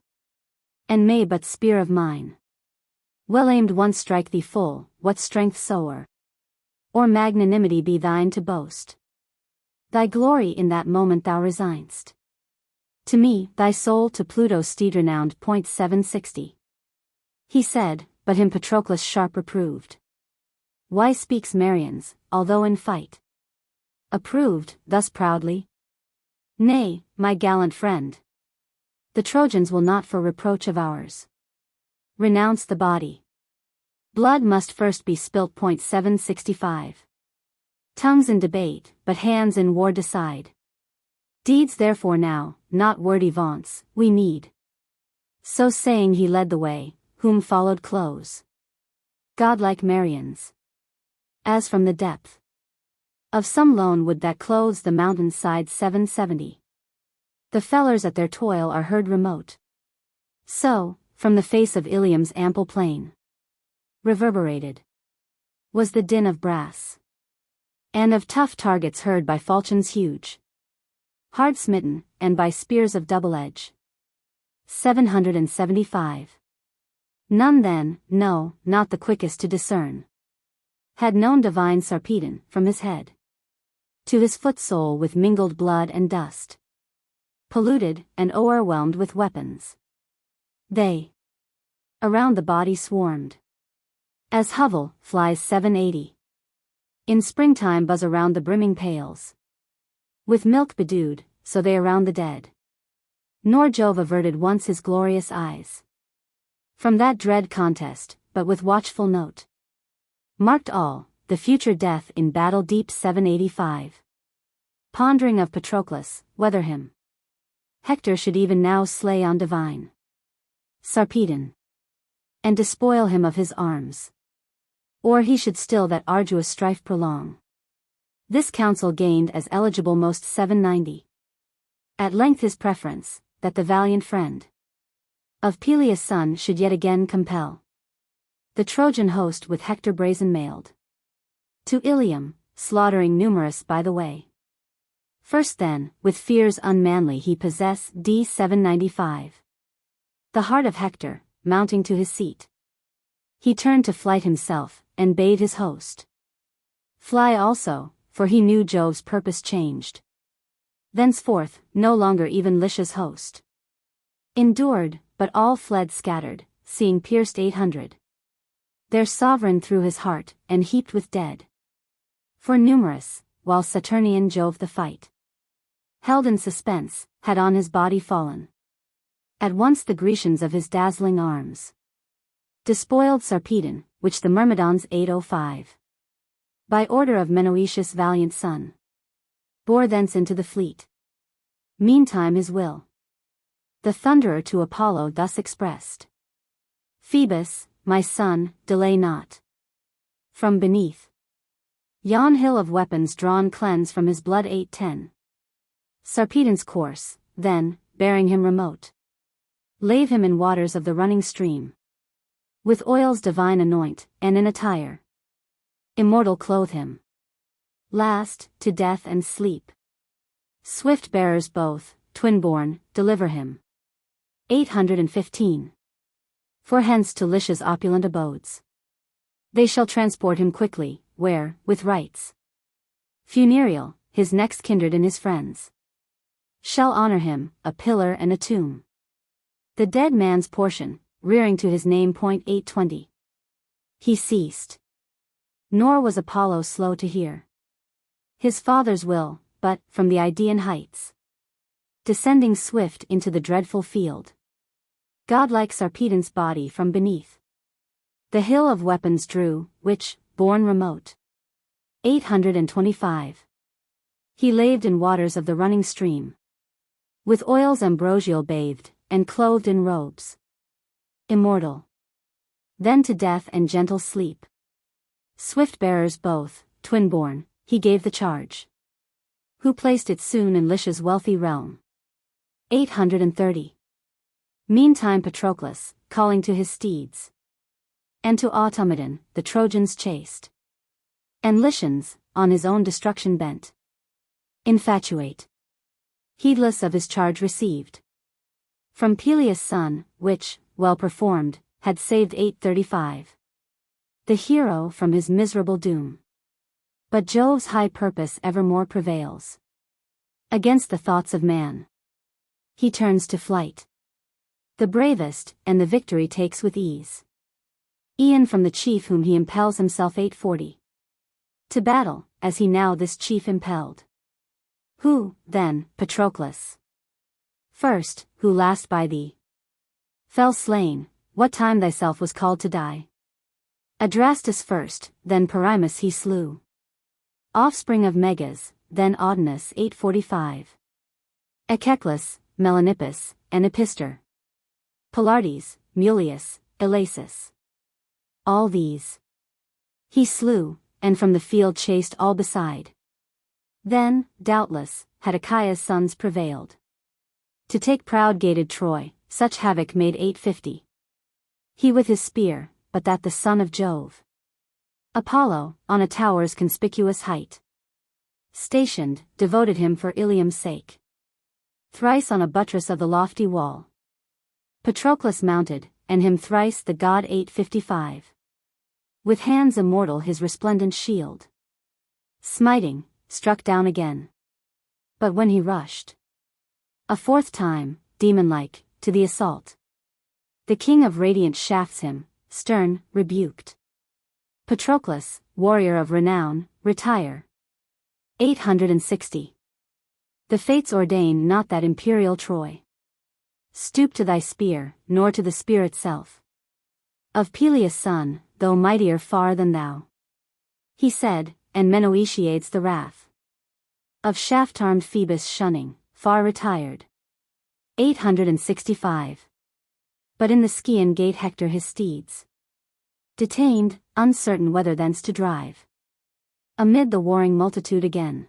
And may but spear of mine, well aimed once strike thee full, what strength soe'er or magnanimity be thine to boast. Thy glory in that moment thou resign'st. To me, thy soul to Pluto's steed renowned. 760. He said, but him Patroclus sharp reproved. Why speaks Marians, although in fight? Approved, thus proudly? Nay, my gallant friend. The Trojans will not for reproach of ours renounce the body. Blood must first be spilt. 765. Tongues in debate, but hands in war decide. Deeds therefore now, not wordy vaunts, we need. So saying he led the way, whom followed close godlike Marians. As from the depth of some lone wood that clothes the mountain's side. 770. The fellers at their toil are heard remote. So, from the face of Ilium's ample plain, reverberated was the din of brass, and of tough targets heard by falchions huge, hard smitten, and by spears of double edge. 775. None then, no, not the quickest to discern, had known divine Sarpedon from his head to his foot sole with mingled blood and dust, polluted and o'erwhelmed with weapons. They around the body swarmed, as hovel flies. 780. In springtime buzz around the brimming pails, with milk bedewed, so they around the dead. Nor Jove averted once his glorious eyes from that dread contest, but with watchful note marked all, the future death in battle deep. 785. Pondering of Patroclus, whether him Hector should even now slay on divine Sarpedon, and despoil him of his arms, or he should still that arduous strife prolong. This counsel gained as eligible most. 790. At length his preference, that the valiant friend of Peleus' son should yet again compel the Trojan host with Hector brazen mailed to Ilium, slaughtering numerous by the way. First then, with fears unmanly he possess. 795. The heart of Hector, mounting to his seat, he turned to flight himself, and bade his host fly also, for he knew Jove's purpose changed. Thenceforth, no longer even Lycia's host endured, but all fled scattered, seeing pierced 800. Their sovereign through his heart, and heaped with dead. For numerous, while Saturnian Jove the fight held in suspense, had on his body fallen. At once the Grecians of his dazzling arms despoiled Sarpedon, which the Myrmidons. 805. By order of Menoetius' valiant son, bore thence into the fleet. Meantime his will the Thunderer to Apollo thus expressed: Phoebus, my son, delay not. From beneath yon hill of weapons drawn cleanse from his blood. 810. Sarpedon's course, then, bearing him remote, lave him in waters of the running stream. With oils divine anoint, and in attire immortal clothe him. Last, to death and sleep, swift bearers both, twin-born, deliver him. 815. For hence to Lycia's opulent abodes they shall transport him quickly, where, with rites funereal, his next kindred and his friends shall honor him, a pillar and a tomb, the dead man's portion, rearing to his name. 820. He ceased. Nor was Apollo slow to hear his father's will, but, from the Idaean heights, descending swift into the dreadful field, godlike Sarpedon's body from beneath the hill of weapons drew, which, borne remote. 825. He laved in waters of the running stream, with oils ambrosial bathed, and clothed in robes immortal. Then to death and gentle sleep, swift bearers both, twin-born, he gave the charge, who placed it soon in Lycia's wealthy realm. 830. Meantime Patroclus, calling to his steeds, and to Automedon, the Trojans chased, and Lycians, on his own destruction bent, infatuate, heedless of his charge received from Peleus' son, which, well performed, had saved. 835. The hero from his miserable doom But Jove's high purpose evermore prevails against the thoughts of man. He turns to flight, the bravest, and the victory takes with ease. E'en from the chief whom he impels himself 840 to battle, as he now this chief impelled. Who, then, Patroclus? First, who last by thee fell slain, what time thyself was called to die? Adrastus first, then Perimus he slew. Offspring of Megas, then Audinus 845. Echeclus, Melanippus, and Epistor. Pilartes, Mulius, Elasus. All these he slew, and from the field chased all beside. Then, doubtless, Hezekiah's sons prevailed to take proud-gated Troy, such havoc made 850. He with his spear, but that the son of Jove, Apollo, on a tower's conspicuous height stationed, devoted him for Ilium's sake. Thrice on a buttress of the lofty wall Patroclus mounted, and him thrice the god 855. With hands immortal his resplendent shield smiting, struck down again. But when he rushed a fourth time, demon-like, to the assault, the king of radiant shafts him, stern, rebuked. Patroclus, warrior of renown, retire. 860. The fates ordain not that imperial Troy stoop to thy spear, nor to the spear itself of Peleus' son, though mightier far than thou. He said, and Menoetiades the wrath of shaft-armed Phoebus shunning, far retired. 865. But in the Scaean gate Hector his steeds detained, uncertain whether thence to drive amid the warring multitude again,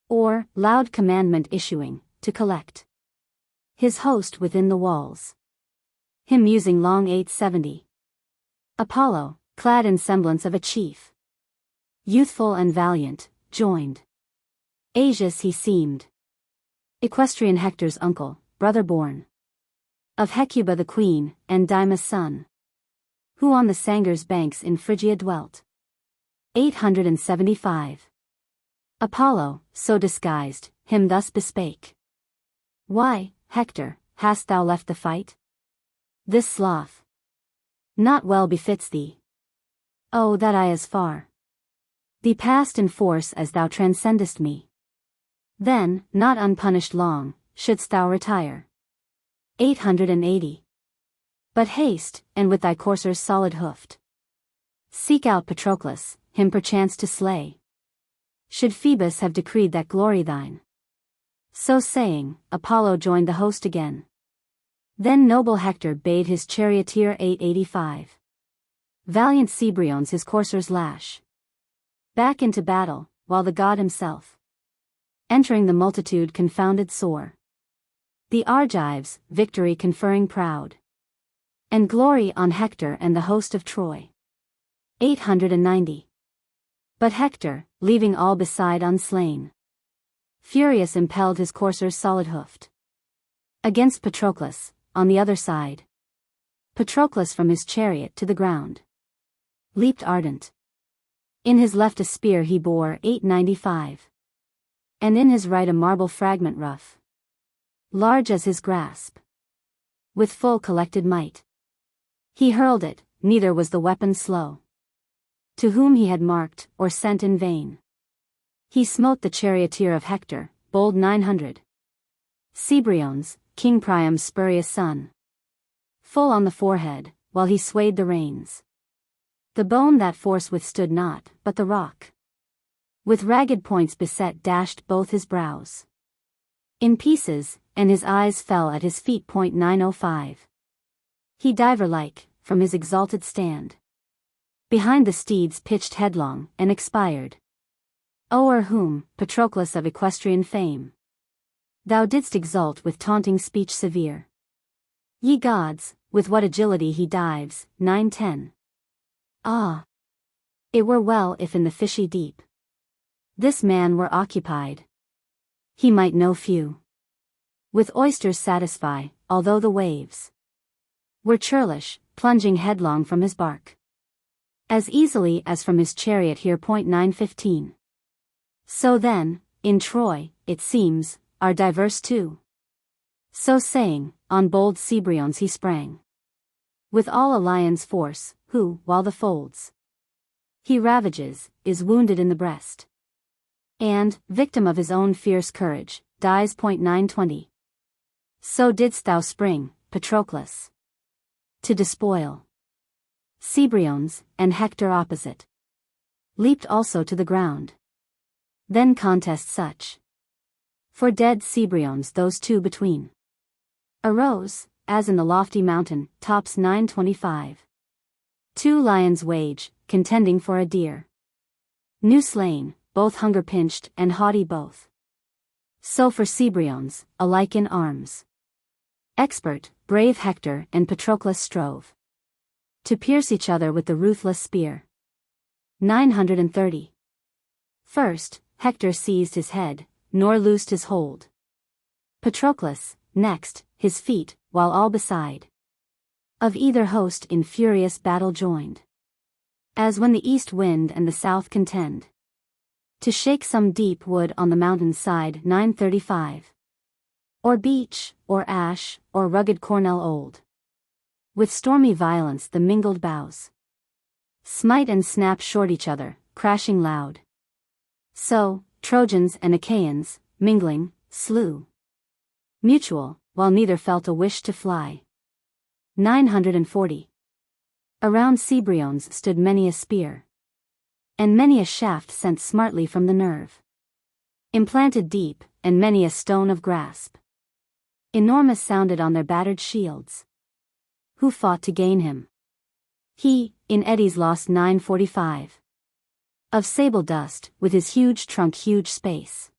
or, loud commandment issuing, to collect his host within the walls. Him musing long 870. Apollo, clad in semblance of a chief, youthful and valiant, joined. Asius he seemed, equestrian Hector's uncle, brother born of Hecuba the queen, and Dymas' son, who on the Sangar's banks in Phrygia dwelt. 875. Apollo, so disguised, him thus bespake. Why, Hector, hast thou left the fight? This sloth not well befits thee. Oh, that I as far thee passed in force as thou transcendest me. Then, not unpunished long, shouldst thou retire. 880. But haste, and with thy coursers solid hoofed seek out Patroclus, him perchance to slay. Should Phoebus have decreed that glory thine. So saying, Apollo joined the host again. Then noble Hector bade his charioteer 885. Valiant Cebriones his coursers lash back into battle, while the god himself, entering the multitude confounded sore, the Argives, victory conferring proud, and glory on Hector and the host of Troy. 890. But Hector, leaving all beside unslain, furious impelled his coursers solid-hoofed against Patroclus, on the other side. Patroclus from his chariot to the ground leaped ardent. In his left a spear he bore 895. And in his right a marble fragment rough, large as his grasp. With full collected might he hurled it, neither was the weapon slow. To whom he had marked, or sent in vain, he smote the charioteer of Hector, bold 900. Cebriones, King Priam's spurious son, full on the forehead, while he swayed the reins. The bone that force withstood not, but the rock, with ragged points beset, dashed both his brows in pieces, and his eyes fell at his feet. 905. He diver-like, from his exalted stand, behind the steeds pitched headlong, and expired. O'er whom, Patroclus of equestrian fame, thou didst exult with taunting speech severe. Ye gods, with what agility he dives. 910. Ah! It were well if in the fishy deep this man were occupied. He might no few with oysters satisfy, although the waves were churlish, plunging headlong from his bark. as easily as from his chariot here. 915. So then, in Troy, it seems, are diverse too. So saying, on bold Cebriones he sprang. With all a lion's force, who, while the folds he ravages, is wounded in the breast. And, victim of his own fierce courage, dies. 920. So didst thou spring, Patroclus, to despoil Cebriones, and Hector opposite leaped also to the ground. Then contest such for dead Cebriones those two between arose, as in the lofty mountain tops. 925. Two lions wage, contending for a deer new slain, both hunger-pinched and haughty both. So for Cebriones, alike in arms expert, brave Hector and Patroclus strove to pierce each other with the ruthless spear. 930. First, Hector seized his head, nor loosed his hold. Patroclus, next, his feet, while all beside of either host in furious battle joined. As when the east wind and the south contend to shake some deep wood on the mountain's side. 935. Or beech, or ash, or rugged cornel old. With stormy violence the mingled boughs smite and snap short each other, crashing loud. So, Trojans and Achaeans, mingling, slew mutual, while neither felt a wish to fly. 940. Around Cebriones stood many a spear, and many a shaft sent smartly from the nerve, implanted deep, and many a stone of grasp enormous sounded on their battered shields. Who fought to gain him? He, in eddies lost. 945. Of sable dust, with his huge trunk huge space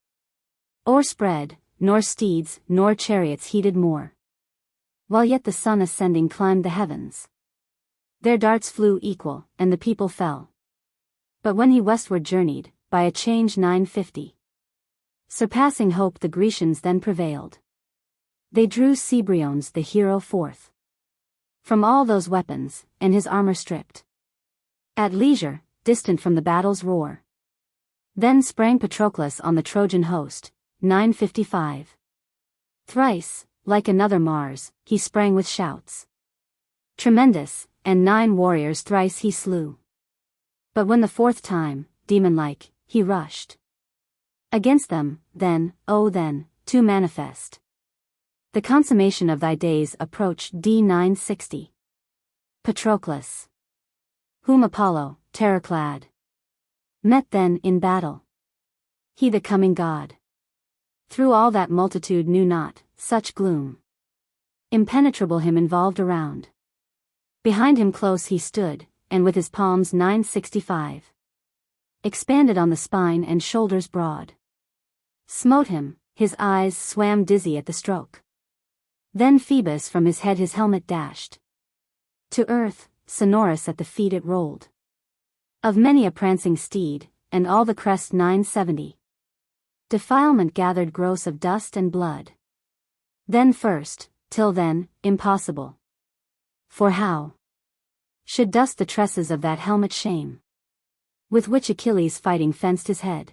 o'erspread, nor steeds nor chariots heeded more. While yet the sun ascending climbed the heavens, their darts flew equal, and the people fell. But when he westward journeyed, by a change. 950. Surpassing hope the Grecians then prevailed. They drew Cebriones the hero forth from all those weapons, and his armor stripped. At leisure, distant from the battle's roar. Then sprang Patroclus on the Trojan host. 955. Thrice, like another Mars, he sprang with shouts tremendous, and 9 warriors thrice he slew. But when the fourth time, demon-like, he rushed against them, then, oh then, too manifest the consummation of thy days approached. 960. Patroclus, whom Apollo, terror-clad, met then in battle, he the coming god, through all that multitude knew not, such gloom impenetrable him involved around. Behind him close he stood, and with his palms. 965. Expanded on the spine and shoulders broad, smote him, his eyes swam dizzy at the stroke. Then Phoebus from his head his helmet dashed to earth, sonorous at the feet it rolled of many a prancing steed, and all the crest. 970. Defilement gathered gross of dust and blood. Then first, till then, impossible. For how should dust the tresses of that helmet shame, with which Achilles fighting fenced his head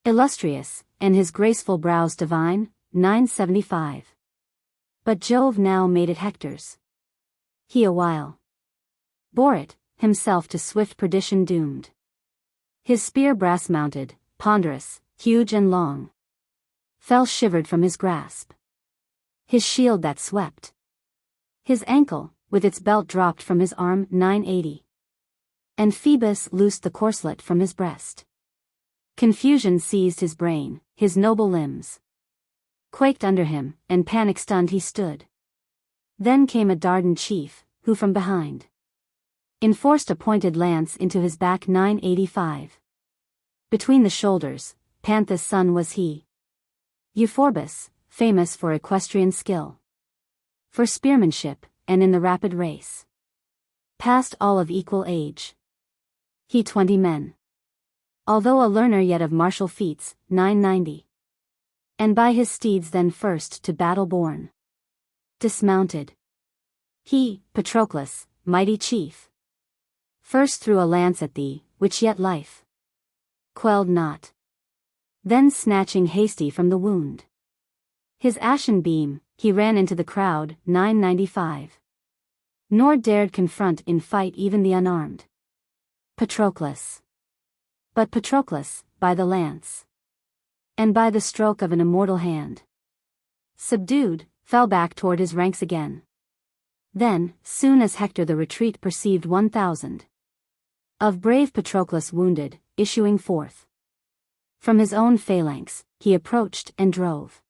illustrious, and his graceful brows divine. 975. But Jove now made it Hector's. He awhile bore it, himself to swift perdition doomed. His spear brass-mounted, ponderous, huge and long, fell shivered from his grasp. His shield that swept his ankle, with its belt dropped from his arm. 980. And Phoebus loosed the corslet from his breast. Confusion seized his brain, his noble limbs quaked under him, and panic-stunned he stood. Then came a Dardan chief, who from behind enforced a pointed lance into his back. 985. Between the shoulders, Panthus' son was he, Euphorbus, famous for equestrian skill, for spearmanship, and in the rapid race past all of equal age. He 20 men. Although a learner yet of martial feats. 990. And by his steeds then first to battle borne, dismounted he, Patroclus, mighty chief, First threw a lance at thee, which yet life quelled not. Then snatching hasty from the wound, his ashen beam, he ran into the crowd, 995. Nor dared confront in fight even the unarmed Patroclus. But Patroclus, by the lance, and by the stroke of an immortal hand, subdued, fell back toward his ranks again. Then, soon as Hector the retreat perceived 1,000 of brave Patroclus wounded, issuing forth from his own phalanx, he approached and drove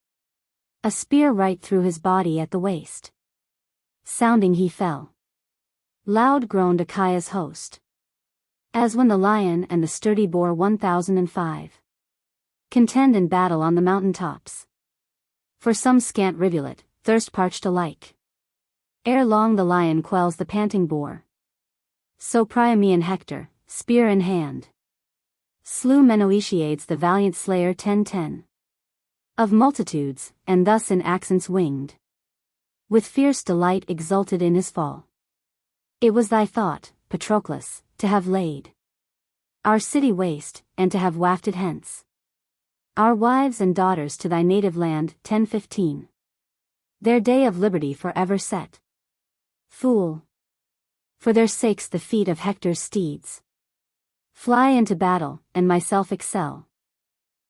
a spear right through his body at the waist. Sounding he fell. Loud groaned Achaea's host, as when the lion and the sturdy boar 1,005 contend in battle on the mountain tops, for some scant rivulet, thirst-parched alike. Ere long the lion quells the panting boar. So Priamean Hector, spear in hand, slew Menoetiades the valiant slayer 1010 of multitudes, and thus in accents winged, with fierce delight exulted in his fall. It was thy thought, Patroclus, to have laid our city waste, and to have wafted hence our wives and daughters to thy native land, 1015. Their day of liberty forever set. Fool! For their sakes the feet of Hector's steeds fly into battle, and myself excel.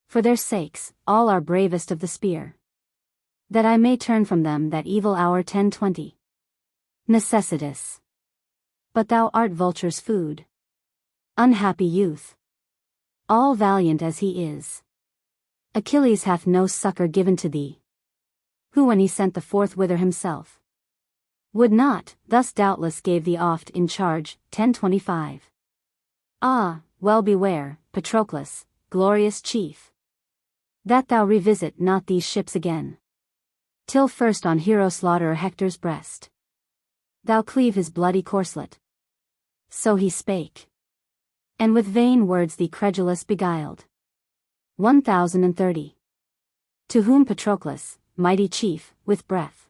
For their sakes, all are bravest of the spear, that I may turn from them that evil hour 1020. Necessitous. But thou art vulture's food. Unhappy youth. All valiant as he is, Achilles hath no succor given to thee, who when he sent the forth whither himself would not, thus doubtless gave thee oft in charge, 1025. Ah, well beware, Patroclus, glorious chief, that thou revisit not these ships again, till first on hero slaughterer Hector's breast thou cleave his bloody corslet. So he spake, and with vain words the credulous beguiled. 1030. To whom Patroclus, mighty chief, with breath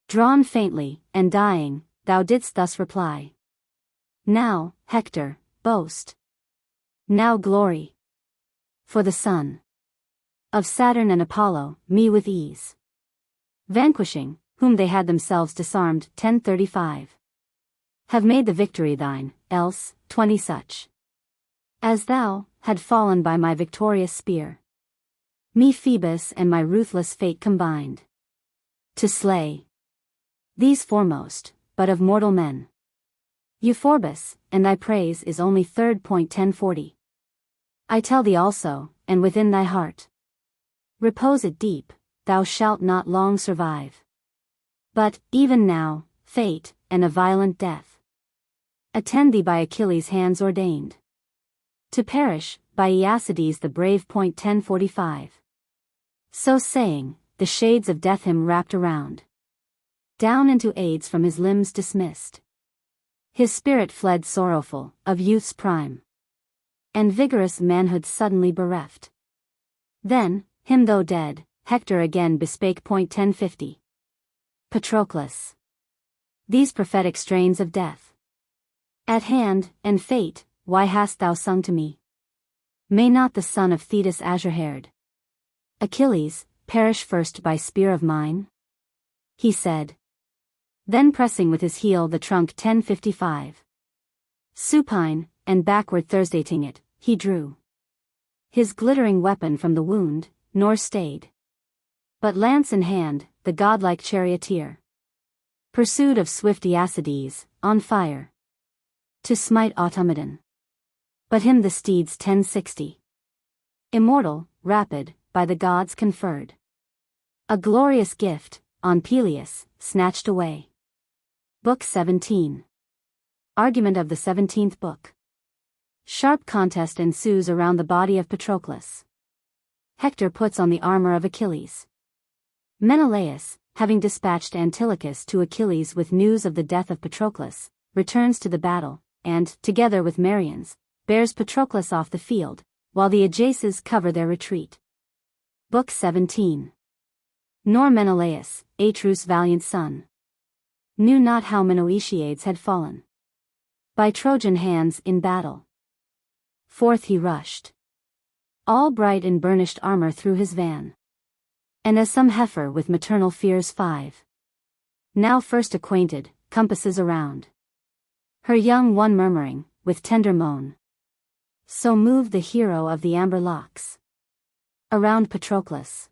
drawn faintly, and dying, thou didst thus reply. Now, Hector, boast. Now glory. For the son of Saturn and Apollo, me with ease vanquishing, whom they had themselves disarmed, 1035. Have made the victory thine, else, 20 such as thou, had fallen by my victorious spear. Me Phoebus and my ruthless fate combined to slay. These foremost, but of mortal men. Euphorbus, and thy praise is only 3.1040. I tell thee also, and within thy heart repose it deep, thou shalt not long survive. But, even now, fate, and a violent death attend thee by Achilles' hands ordained to perish, by Aeacides the brave. 1045. So saying, the shades of death him wrapped around. Down into aids from his limbs dismissed. His spirit fled sorrowful, of youth's prime, and vigorous manhood suddenly bereft. Then, him though dead, Hector again bespake. 1050. Patroclus. These prophetic strains of death at hand, and fate, why hast thou sung to me? May not the son of Thetis azure-haired Achilles perish first by spear of mine? He said. Then pressing with his heel the trunk 1055. Supine, and backward Thursdayting it, he drew his glittering weapon from the wound, nor stayed, but lance in hand, the godlike charioteer pursued of swift Aeacides, on fire to smite Automedon. But him the steeds 1060. Immortal, rapid, by the gods conferred. A glorious gift, on Peleus, snatched away. Book 17. Argument of the 17th book. Sharp contest ensues around the body of Patroclus. Hector puts on the armor of Achilles. Menelaus, having dispatched Antilochus to Achilles with news of the death of Patroclus, returns to the battle, and, together with Marians, bears Patroclus off the field, while the Ajaces cover their retreat. Book 17. Nor Menelaus, Atreus' valiant son, knew not how Menoetiades had fallen. by Trojan hands in battle. Forth he rushed, all bright in burnished armor through his van. And as some heifer with maternal fears 5, now first acquainted, compasses around her young one murmuring, with tender moan. So moved the hero of the amber locks around Patroclus,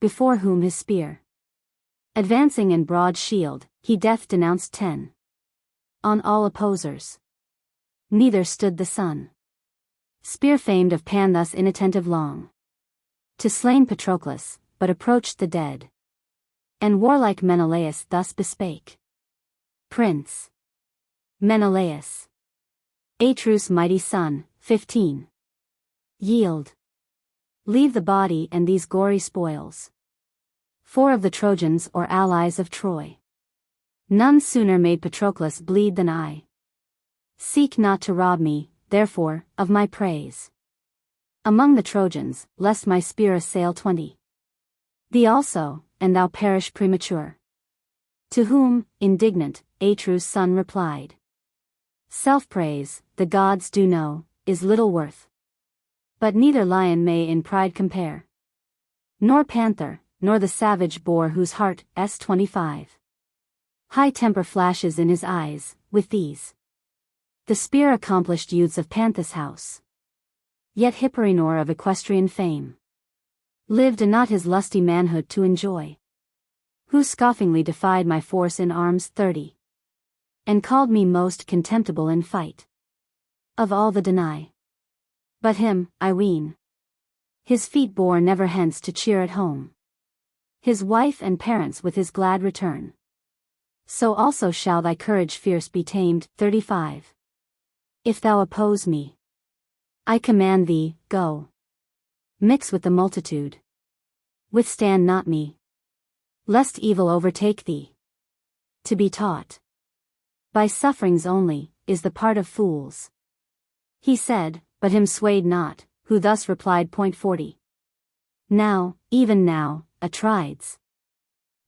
before whom his spear, advancing in broad shield, he death denounced 10. On all opposers, neither stood the sun. Spear famed of Pan thus inattentive long to slain Patroclus, but approached the dead. And warlike Menelaus thus bespake. Prince Menelaus, Atreus' mighty son, 15. Yield. Leave the body and these gory spoils. For of the Trojans or allies of Troy, none sooner made Patroclus bleed than I. Seek not to rob me, therefore, of my praise among the Trojans, lest my spear assail 20. Thee also, and thou perish premature. To whom, indignant, Atreus' son replied. Self-praise, the gods do know, is little worth. But neither lion may in pride compare, nor panther, nor the savage boar whose heart, s25. High temper flashes in his eyes, with these. The spear-accomplished youths of Panthus' house. Yet Hipporenor of equestrian fame lived and not his lusty manhood to enjoy. Who scoffingly defied my force in arms 30. And called me most contemptible in fight. Of all the deny. But him, I ween. His feet bore never hence to cheer at home. His wife and parents with his glad return. So also shall thy courage fierce be tamed. 35. If thou oppose me, I command thee, go. Mix with the multitude. Withstand not me, lest evil overtake thee. To be taught by sufferings only, is the part of fools. He said, but him swayed not, who thus replied. 40. Now, even now, Atrides,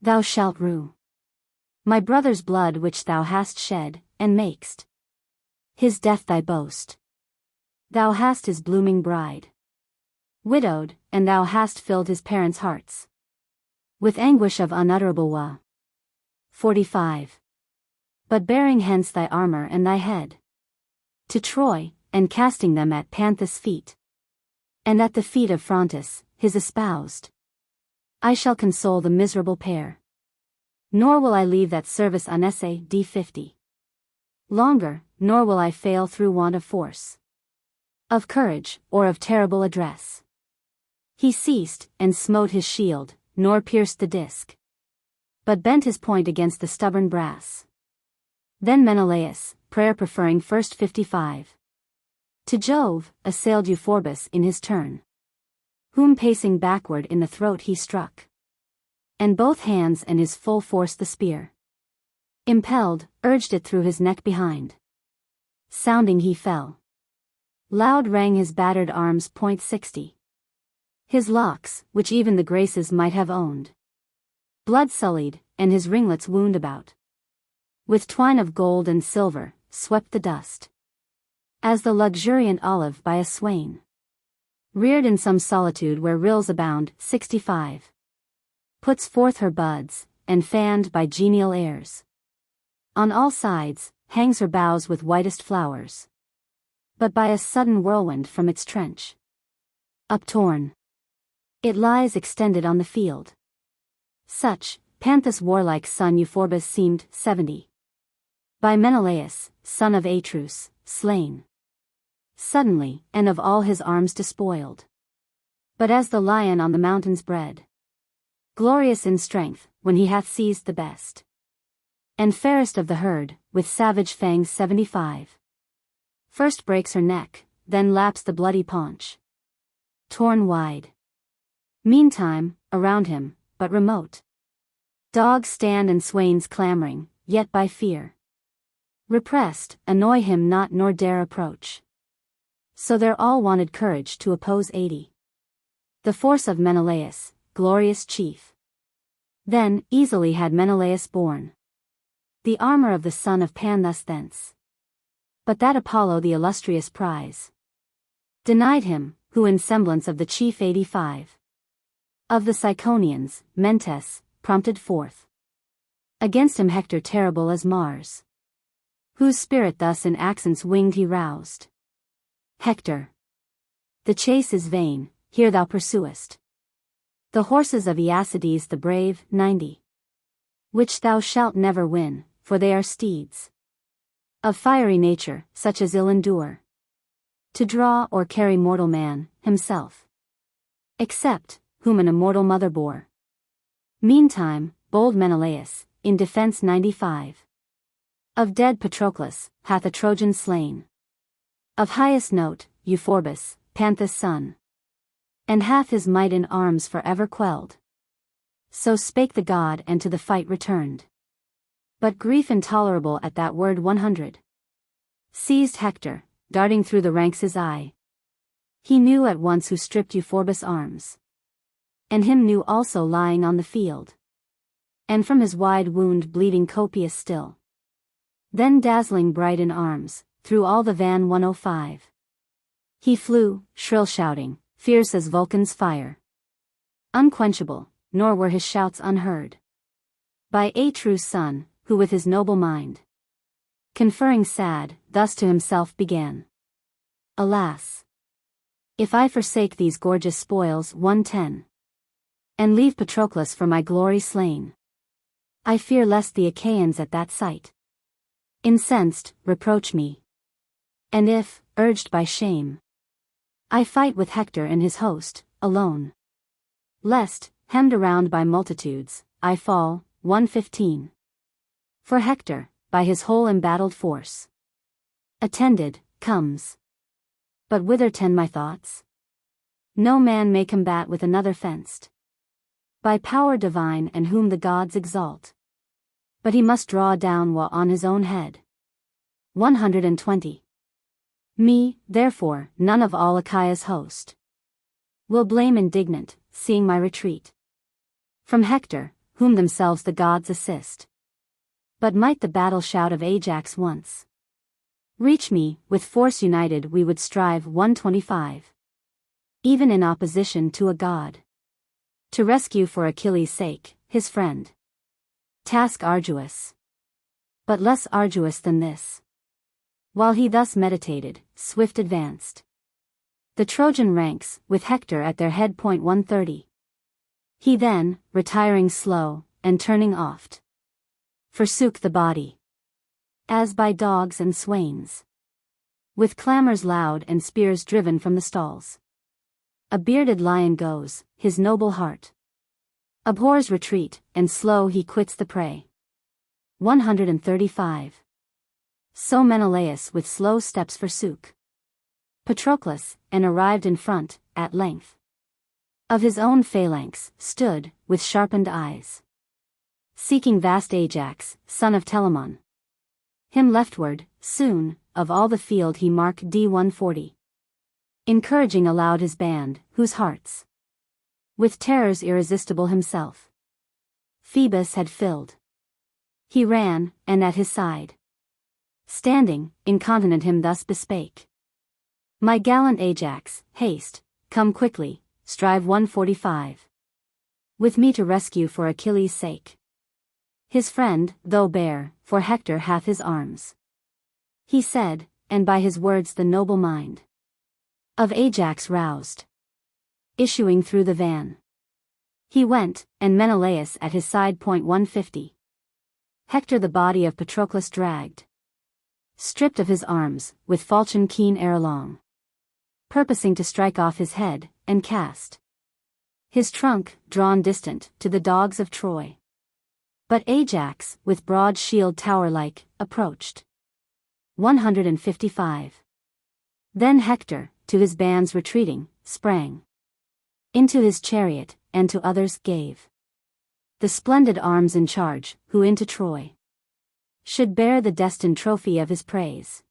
thou shalt rue my brother's blood which thou hast shed, and makest his death thy boast. Thou hast his blooming bride widowed, and thou hast filled his parents' hearts with anguish of unutterable woe. 45. But bearing hence thy armor and thy head to Troy, and casting them at Panthus' feet, and at the feet of Phrontis, his espoused, I shall console the miserable pair. Nor will I leave that service unessayed. D50. Longer, nor will I fail through want of force, of courage, or of terrible address. He ceased, and smote his shield, nor pierced the disc, but bent his point against the stubborn brass. Then Menelaus, prayer preferring first 55. To Jove, assailed Euphorbus in his turn, whom pacing backward in the throat he struck, and both hands and his full force the spear impelled, urged it through his neck behind. Sounding he fell. Loud rang his battered arms. 60. His locks, which even the Graces might have owned, blood sullied, and his ringlets wound about with twine of gold and silver, swept the dust, as the luxuriant olive by a swain, reared in some solitude where rills abound. 65. Puts forth her buds, and fanned by genial airs. On all sides, hangs her boughs with whitest flowers. But by a sudden whirlwind from its trench, uptorn, it lies extended on the field. Such, Panthus' warlike son Euphorbus seemed. 70. By Menelaus, son of Atreus, slain suddenly, and of all his arms despoiled. But as the lion on the mountains bred, glorious in strength, when he hath seized the best and fairest of the herd, with savage fangs. 75. First breaks her neck, then laps the bloody paunch, torn wide. Meantime, around him, but remote, dogs stand and swains clamoring, yet by fear repressed, annoy him not nor dare approach. So there all wanted courage to oppose 80. The force of Menelaus, glorious chief. Then, easily had Menelaus borne the armor of the son of Pan thus thence. But that Apollo the illustrious prize denied him, who in semblance of the chief 85 of the Ciconians, Mentes, prompted forth against him Hector terrible as Mars, whose spirit thus in accents winged he roused. Hector, the chase is vain, here thou pursuest the horses of Aeacides the brave, 90, which thou shalt never win, for they are steeds of fiery nature, such as ill endure to draw or carry mortal man, himself, except whom an immortal mother bore. Meantime, bold Menelaus, in defense 95 of dead Patroclus, hath a Trojan slain. Of highest note, Euphorbus, Panthus' son, and hath his might in arms for ever quelled. So spake the god and to the fight returned. But grief intolerable at that word 100 seized Hector, darting through the ranks his eye. He knew at once who stripped Euphorbus' arms, and him knew also lying on the field, and from his wide wound bleeding copious still. Then dazzling bright in arms, through all the van 105 he flew, shrill shouting, fierce as Vulcan's fire, unquenchable, nor were his shouts unheard by Atreus' son, who with his noble mind conferring sad, thus to himself began. Alas! If I forsake these gorgeous spoils 110, and leave Patroclus for my glory slain, I fear lest the Achaeans at that sight, incensed, reproach me. And if, urged by shame, I fight with Hector and his host, alone, lest, hemmed around by multitudes, I fall, 115. For Hector, by his whole embattled force, attended, comes. But whither tend my thoughts? No man may combat with another fenced by power divine and whom the gods exalt, but he must draw down while on his own head. 120. Me, therefore, none of all Achaea's host will blame indignant, seeing my retreat from Hector, whom themselves the gods assist. But might the battle shout of Ajax once reach me, with force united we would strive 125. Even in opposition to a god, to rescue for Achilles' sake, his friend. Task arduous, but less arduous than this. While he thus meditated, swift advanced the Trojan ranks, with Hector at their head. 130. He then, retiring slow, and turning oft, forsook the body, as by dogs and swains, with clamors loud and spears driven from the stalls. A bearded lion goes, his noble heart abhors retreat, and slow he quits the prey. 135. So Menelaus with slow steps forsook Patroclus, and arrived in front, at length, of his own phalanx, stood, with sharpened eyes, seeking vast Ajax, son of Telamon. Him leftward, soon, of all the field he marked D140. Encouraging aloud his band, whose hearts with terrors irresistible himself Phoebus had filled. He ran, and at his side, standing, incontinent him thus bespake. My gallant Ajax, haste, come quickly, strive 145. With me to rescue for Achilles' sake. His friend, though bare, for Hector hath his arms. He said, and by his words the noble mind of Ajax roused. Issuing through the van, he went, and Menelaus at his side. 150. Hector the body of Patroclus dragged, stripped of his arms, with falchion keen ere long, purposing to strike off his head, and cast his trunk, drawn distant, to the dogs of Troy. But Ajax, with broad shield tower-like, approached. 155. Then Hector, to his bands retreating, sprang into his chariot, and to others gave the splendid arms in charge, who into Troy should bear the destined trophy of his praise.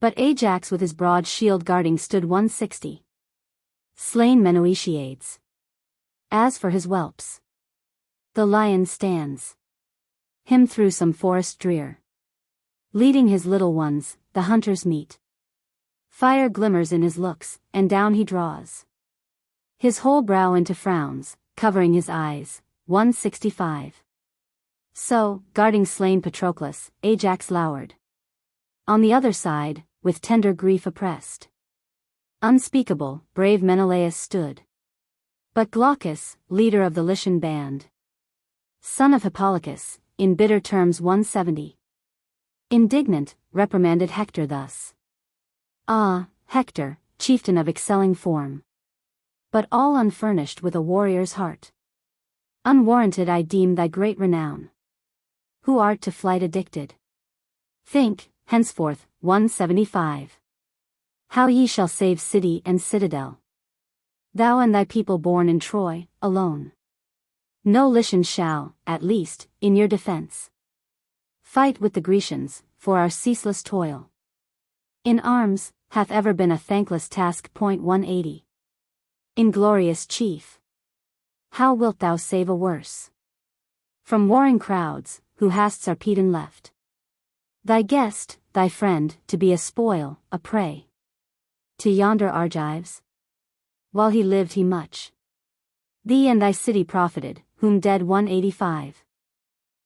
But Ajax with his broad shield guarding stood. 160. Slain Menoetiades. As for his whelps, the lion stands him through some forest drear, leading his little ones, the hunters meet. Fire glimmers in his looks, and down he draws his whole brow into frowns, covering his eyes. 165. So, guarding slain Patroclus, Ajax lowered on the other side, with tender grief oppressed. Unspeakable, brave Menelaus stood. But Glaucus, leader of the Lycian band, son of Hippolochus, in bitter terms 170. Indignant, reprimanded Hector thus. Ah, Hector, chieftain of excelling form, but all unfurnished with a warrior's heart. Unwarranted I deem thy great renown, who art to flight addicted. Think, henceforth, 175. How ye shall save city and citadel. Thou and thy people born in Troy, alone. No Lycian shall, at least, in your defense, fight with the Grecians, for our ceaseless toil in arms, hath ever been a thankless task. 180. Inglorious chief, how wilt thou save a worse from warring crowds, who hast Sarpedon left, thy guest, thy friend, to be a spoil, a prey to yonder Argives? While he lived he much thee and thy city profited, whom dead 185.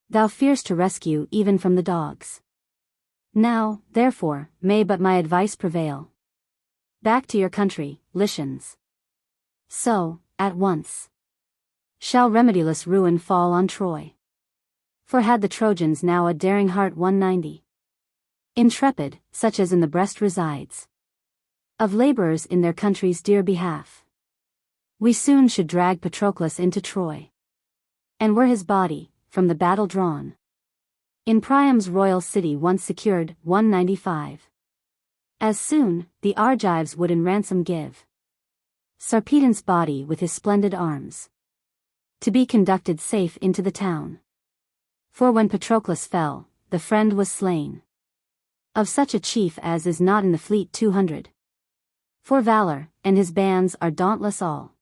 Thou fearst to rescue even from the dogs. Now, therefore, may but my advice prevail. Back to your country, Lycians. So, at once, shall remediless ruin fall on Troy. For had the Trojans now a daring heart 190. Intrepid, such as in the breast resides, of laborers in their country's dear behalf, we soon should drag Patroclus into Troy. And were his body, from the battle drawn, in Priam's royal city once secured, 195. As soon, the Argives would in ransom give Sarpedon's body with his splendid arms, to be conducted safe into the town. For when Patroclus fell, the friend was slain of such a chief as is not in the fleet 200. For valor, and his bands are dauntless all.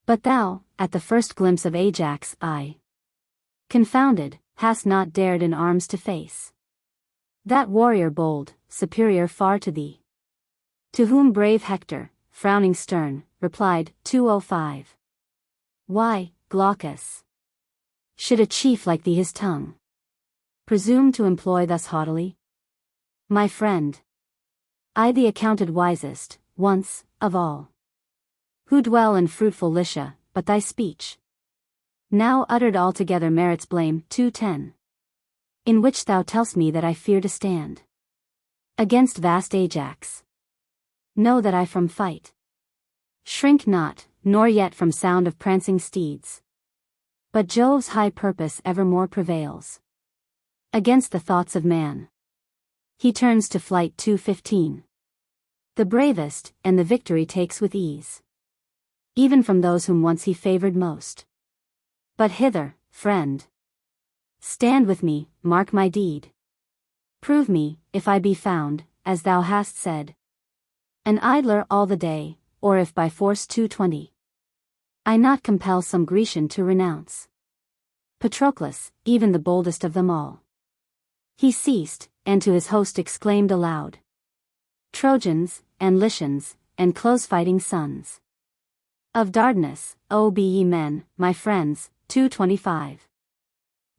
But thou, at the first glimpse of Ajax, confounded, hast not dared in arms to face that warrior bold, superior far to thee. To whom brave Hector, frowning stern, replied, 205. Why, Glaucus, should a chief like thee his tongue presume to employ thus haughtily? My friend, I thee accounted wisest, once, of all who dwell in fruitful Lycia, but thy speech, now uttered altogether merits blame. 210. In which thou tell'st me that I fear to stand against vast Ajax. Know that I from fight shrink not, nor yet from sound of prancing steeds. But Jove's high purpose evermore prevails against the thoughts of man. He turns to flight. 215. The bravest, and the victory takes with ease, even from those whom once he favored most. But hither, friend, stand with me, mark my deed. Prove me, if I be found, as thou hast said, an idler all the day, or if by force 220. I not compel some Grecian to renounce Patroclus, even the boldest of them all. He ceased, and to his host exclaimed aloud, Trojans, and Lycians, and close-fighting sons of Dardanus, O be ye men, my friends. 225.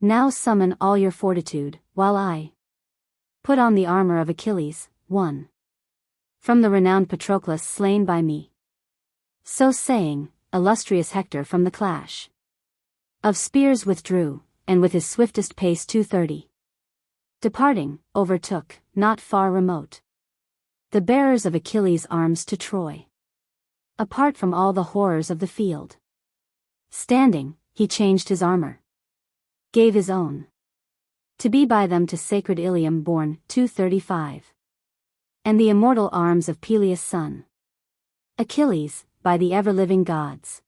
Now summon all your fortitude, while I put on the armor of Achilles. 1. From the renowned Patroclus slain by me. So saying, illustrious Hector from the clash of spears withdrew, and with his swiftest pace 230. Departing, overtook, not far remote, the bearers of Achilles' arms to Troy. Apart from all the horrors of the field, standing, he changed his armor, gave his own, to be by them to sacred Ilium borne. 235. And the immortal arms of Peleus' son Achilles, by the ever-living gods,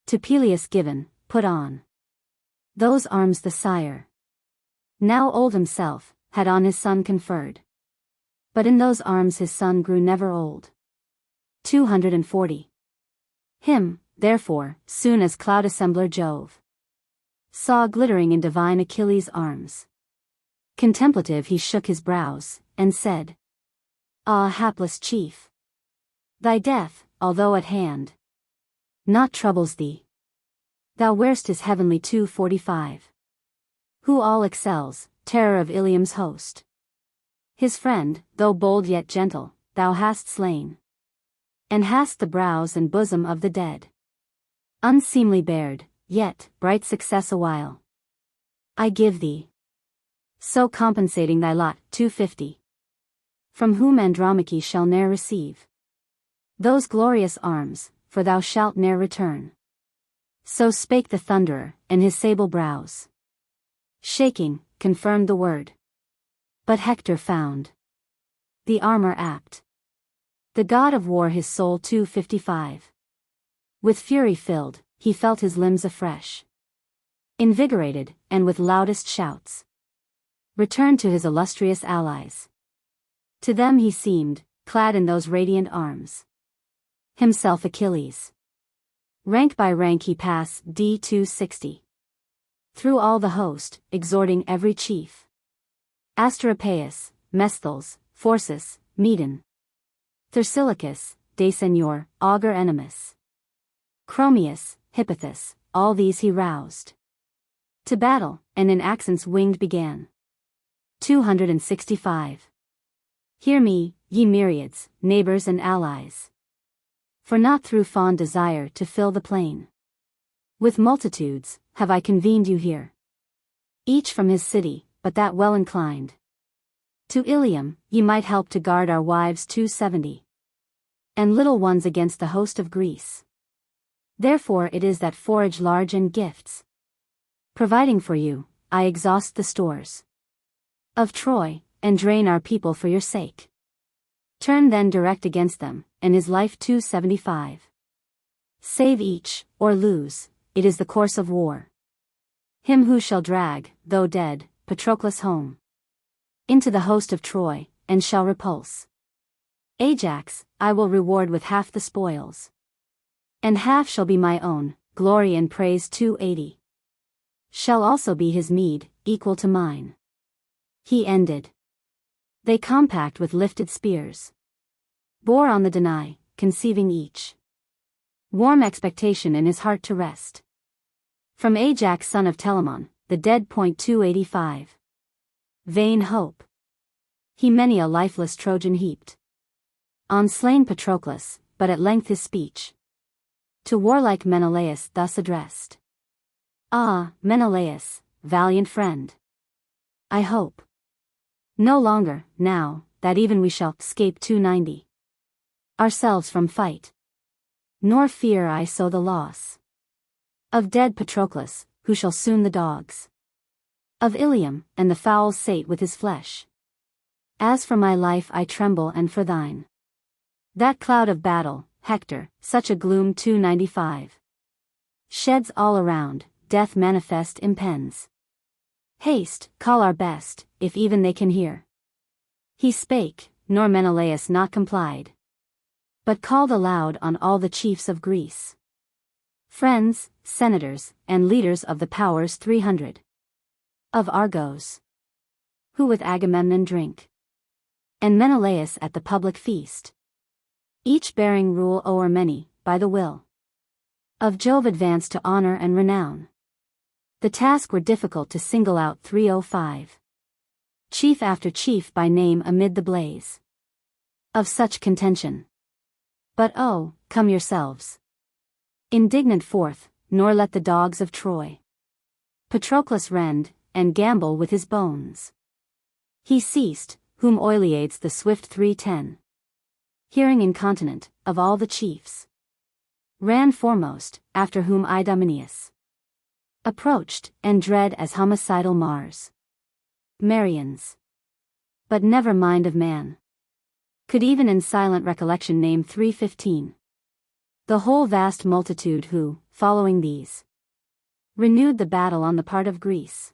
to Peleus given, put on. Those arms the sire, now old himself, had on his son conferred. But in those arms his son grew never old. 240. Him, therefore, soon as cloud-assembler Jove saw glittering in divine Achilles' arms, contemplative he shook his brows, and said, "Ah, hapless chief! Thy death, although at hand, not troubles thee. Thou wear'st his heavenly 245. Who all excels, terror of Ilium's host. His friend, though bold yet gentle, thou hast slain. And hast the brows and bosom of the dead unseemly bared, yet, bright success awhile I give thee. So compensating thy lot, 250. From whom Andromache shall ne'er receive those glorious arms, for thou shalt ne'er return." So spake the Thunderer, and his sable brows, shaking, confirmed the word. But Hector found the armor apt. The god of war his soul 255. With fury filled, he felt his limbs afresh, invigorated, and with loudest shouts returned to his illustrious allies. To them he seemed, clad in those radiant arms, himself Achilles. Rank by rank he passed D260. Through all the host, exhorting every chief. Asteropaeus, Mesthles, Phorcys, Medon, Thersilochus, Dasenor, Augur Enemus, Chromius, Hippothus, all these he roused to battle, and in accents winged began. 265. Hear me, ye myriads, neighbors and allies. For not through fond desire to fill the plain with multitudes, have I convened you here. Each from his city, but that well inclined to Ilium, ye might help to guard our wives 270. And little ones against the host of Greece. Therefore it is that forage large and gifts, providing for you, I exhaust the stores of Troy, and drain our people for your sake. Turn then direct against them, and his life 275. Save each, or lose, it is the course of war. Him who shall drag, though dead, Patroclus home into the host of Troy, and shall repulse Ajax, I will reward with half the spoils. And half shall be my own, glory and praise 280. Shall also be his meed, equal to mine. He ended. They compact with lifted spears bore on the Danai, conceiving each warm expectation in his heart to rest from Ajax son of Telamon, the dead. 285. Vain hope. He many a lifeless Trojan heaped on slain Patroclus, but at length his speech to warlike Menelaus thus addressed. "Ah, Menelaus, valiant friend, I hope no longer, now, that even we shall 'scape 290 ourselves from fight. Nor fear I so the loss of dead Patroclus, who shall soon the dogs of Ilium, and the fowls sate with his flesh. As for my life I tremble, and for thine. That cloud of battle, Hector, such a gloom 295. Sheds all around, death manifest impends. Haste, call our best, if even they can hear." He spake, nor Menelaus not complied, but called aloud on all the chiefs of Greece, friends, senators, and leaders of the powers 300 of Argos, who with Agamemnon drink, and Menelaus at the public feast, each bearing rule o'er many, by the will of Jove advance to honor and renown. The task were difficult to single out 305. Chief after chief by name amid the blaze of such contention. But oh, come yourselves indignant forth, nor let the dogs of Troy Patroclus rend, and gambol with his bones. He ceased, whom Oileades the swift 310, hearing incontinent, of all the chiefs, ran foremost, after whom Idomeneus approached, and dread as homicidal Mars. Marians. But never mind of man could even in silent recollection name 315. The whole vast multitude who, following these, renewed the battle on the part of Greece.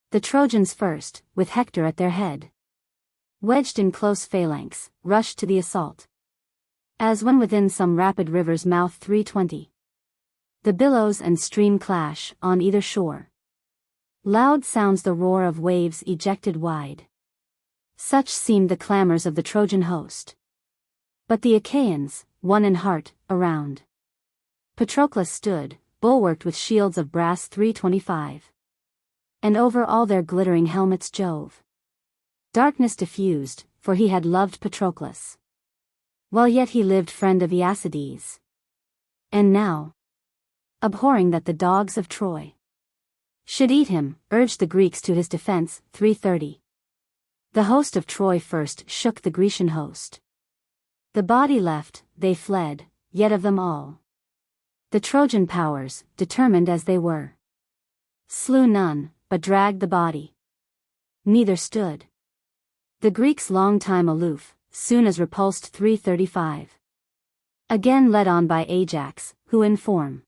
The Trojans first, with Hector at their head, wedged in close phalanx, rushed to the assault. As when within some rapid river's mouth 320. The billows and stream clash on either shore. Loud sounds the roar of waves ejected wide. Such seemed the clamors of the Trojan host. But the Achaeans, one in heart, around Patroclus stood, bulwarked with shields of brass 325. And over all their glittering helmets Jove. Darkness diffused, for he had loved Patroclus. While yet he lived friend of Aeacides. And now, abhorring that the dogs of Troy should eat him, urged the Greeks to his defense. 330. The host of Troy first shook the Grecian host. The body left, they fled, yet of them all the Trojan powers, determined as they were, slew none, but dragged the body. Neither stood the Greeks long time aloof, soon as repulsed. 335. Again led on by Ajax, who in form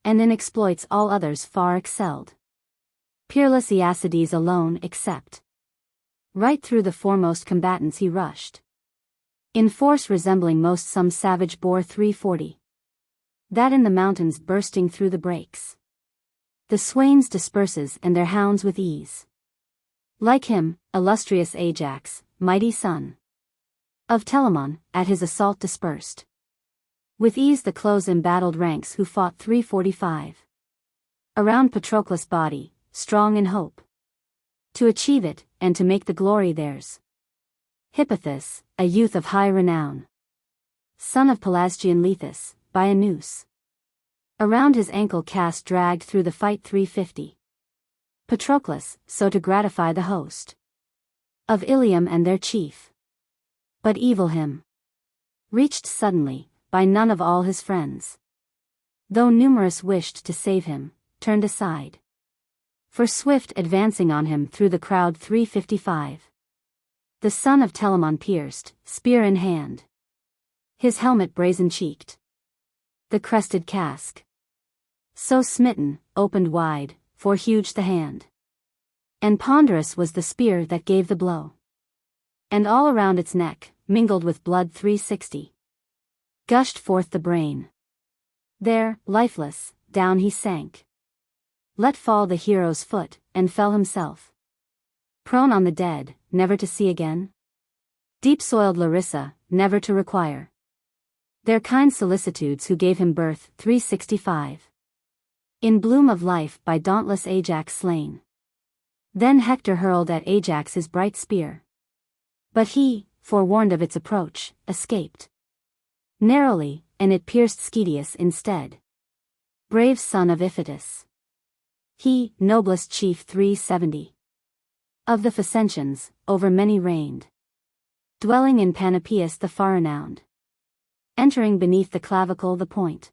and in exploits all others far excelled. Peerless Aeacides alone except. Right through the foremost combatants he rushed, in force resembling most some savage boar. 340. That in the mountains bursting through the breaks, the swains disperses and their hounds with ease. Like him, illustrious Ajax, mighty son of Telamon, at his assault dispersed with ease the close embattled ranks who fought. 345. Around Patroclus' body, strong in hope to achieve it, and to make the glory theirs, Hippothous, a youth of high renown, son of Pelasgian Lethus, by a noose around his ankle cast dragged through the fight. 350. Patroclus, so to gratify the host of Ilium and their chief, but evil him reached suddenly, by none of all his friends, though numerous wished to save him, turned aside, for swift advancing on him through the crowd. 355. The son of Telamon pierced, spear in hand, his helmet brazen-cheeked, the crested casque, so smitten, opened wide, for huge the hand, and ponderous was the spear that gave the blow, and all around its neck, mingled with blood. 360. Gushed forth the brain. There, lifeless, down he sank, let fall the hero's foot, and fell himself prone on the dead, never to see again deep-soiled Larissa, never to require their kind solicitudes who gave him birth. 365. In bloom of life by dauntless Ajax slain. Then Hector hurled at Ajax his bright spear, but he, forewarned of its approach, escaped narrowly, and it pierced Schedius instead, brave son of Iphitus. He, noblest chief. 370. Of the Phaeacians, over many reigned, dwelling in Panopeus the far-renowned, entering beneath the clavicle the point,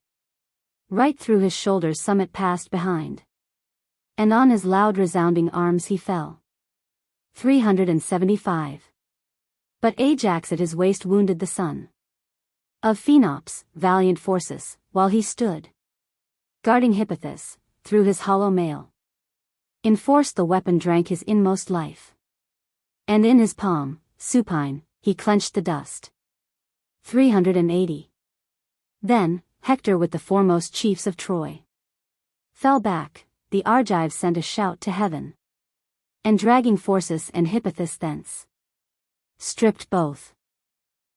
right through his shoulders summit passed behind, and on his loud resounding arms he fell. 375. But Ajax at his waist wounded the son of Phenops, valiant Phorcys, while he stood guarding Hippothous, through his hollow mail enforced the weapon drank his inmost life, and in his palm, supine, he clenched the dust. 380. Then, Hector with the foremost chiefs of Troy fell back, the Argives sent a shout to heaven, and dragging Phorcys and Hippothous thence, stripped both.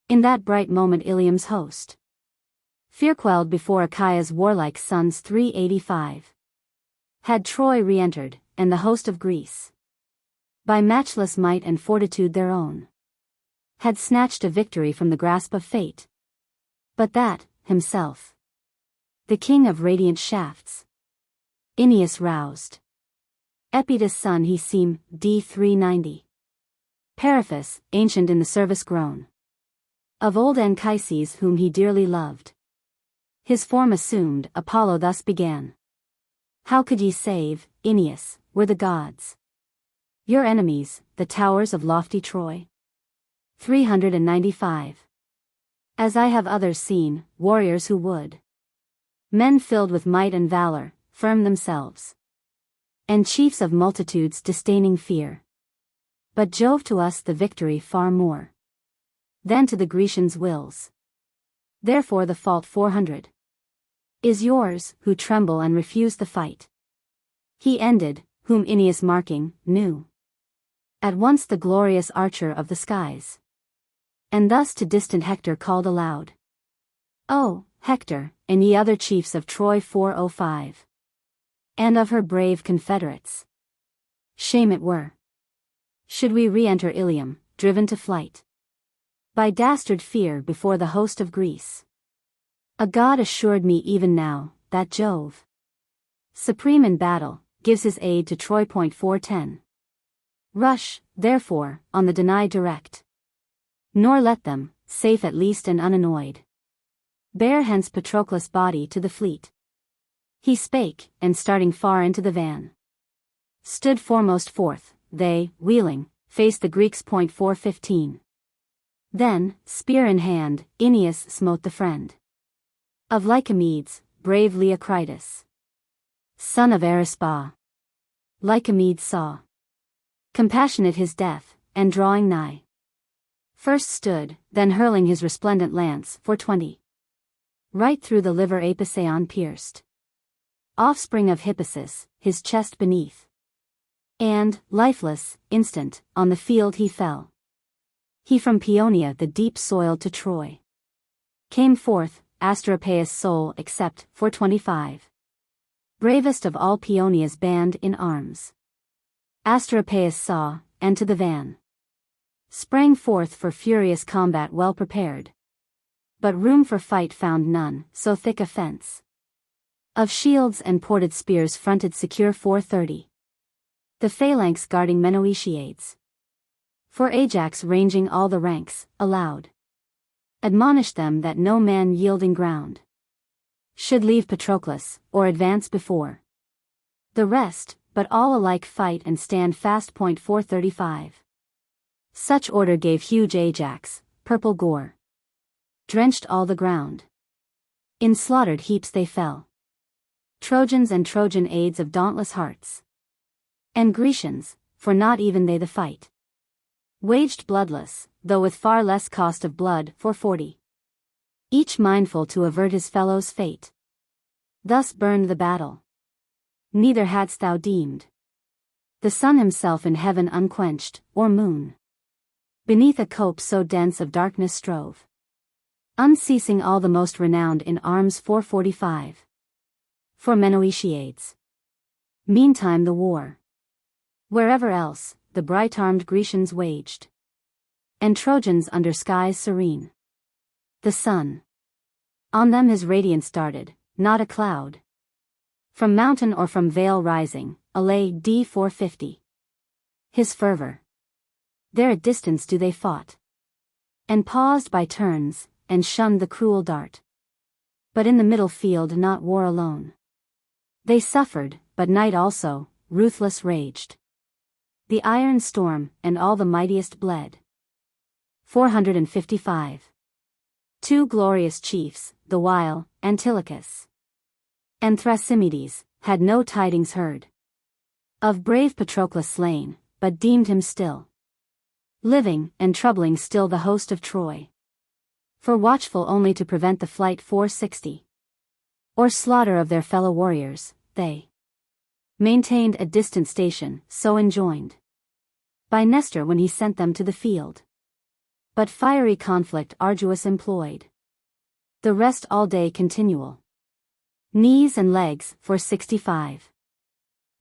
In that bright moment Ilium's host, fear-quelled before Achaea's warlike sons. 385. Had Troy re-entered, and the host of Greece, by matchless might and fortitude their own, had snatched a victory from the grasp of fate. But that, himself, the king of radiant shafts, Aeneas roused. Epida's son he seemed. D. 390. Periphas, ancient in the service grown of old Anchises whom he dearly loved, his form assumed, Apollo thus began. How could ye save, Aeneas, were the gods your enemies, the towers of lofty Troy? 395. As I have others seen, warriors who would, men filled with might and valor, firm themselves, and chiefs of multitudes disdaining fear. But Jove to us the victory far more than to the Grecians wills. Therefore the fault. 400. Is yours, who tremble and refuse the fight. He ended, whom Aeneas marking, knew, At once the glorious archer of the skies. And thus to distant Hector called aloud. O, Hector, and ye other chiefs of Troy 405. And of her brave confederates. Shame it were, should we re-enter Ilium, driven to flight by dastard fear before the host of Greece. A god assured me even now, that Jove, supreme in battle, gives his aid to Troy. 410. Rush, therefore, on the denied direct. Nor let them, safe at least and unannoyed, bear hence Patroclus' body to the fleet. He spake, and starting far into the van, stood foremost forth. They, wheeling, faced the Greeks. 415. Then, spear in hand, Aeneas smote the friend of Lycomedes, brave Leocritus, son of Arisba. Lycomedes saw compassionate his death, and drawing nigh, first stood, then hurling his resplendent lance. 420. Right through the liver Apisaon pierced, offspring of Hippasus, his chest beneath. And, lifeless, instant, on the field he fell. He from Paeonia the deep soil to Troy came forth, Asteropaeus' soul except. 425. Bravest of all Paeonia's band in arms, Asteropaeus saw, and to the van sprang forth for furious combat well prepared. But room for fight found none, so thick a fence of shields and ported spears fronted secure. 430. The phalanx guarding Menoetiades, for Ajax ranging all the ranks, aloud admonished them that no man yielding ground should leave Patroclus, or advance before the rest, but all alike fight and stand fast. 435. Such order gave huge Ajax, purple gore drenched all the ground. In slaughtered heaps they fell, Trojans and Trojan aids of dauntless hearts, and Grecians, for not even they the fight waged bloodless, though with far less cost of blood. 440. Each mindful to avert his fellow's fate. Thus burned the battle. Neither hadst thou deemed the sun himself in heaven unquenched, or moon beneath a cope so dense of darkness strove, unceasing all the most renowned in arms. 445. For Menoetiades, meantime the war, wherever else, the bright-armed Grecians waged, and Trojans under skies serene. The sun, on them his radiance darted, not a cloud, from mountain or from vale rising, allay. D. 450. His fervor, there at distance do they fought, and paused by turns, and shunned the cruel dart. But in the middle field not war alone they suffered, but night also, ruthless raged. The iron storm, and all the mightiest bled. 455. Two glorious chiefs, the while, Antilochus and Thrasymedes, had no tidings heard of brave Patroclus slain, but deemed him still living, and troubling still the host of Troy. For watchful only to prevent the flight. 460. Or slaughter of their fellow warriors, they maintained a distant station, so enjoined by Nestor when he sent them to the field. But fiery conflict arduous employed, the rest all day continual. Knees and legs. 465.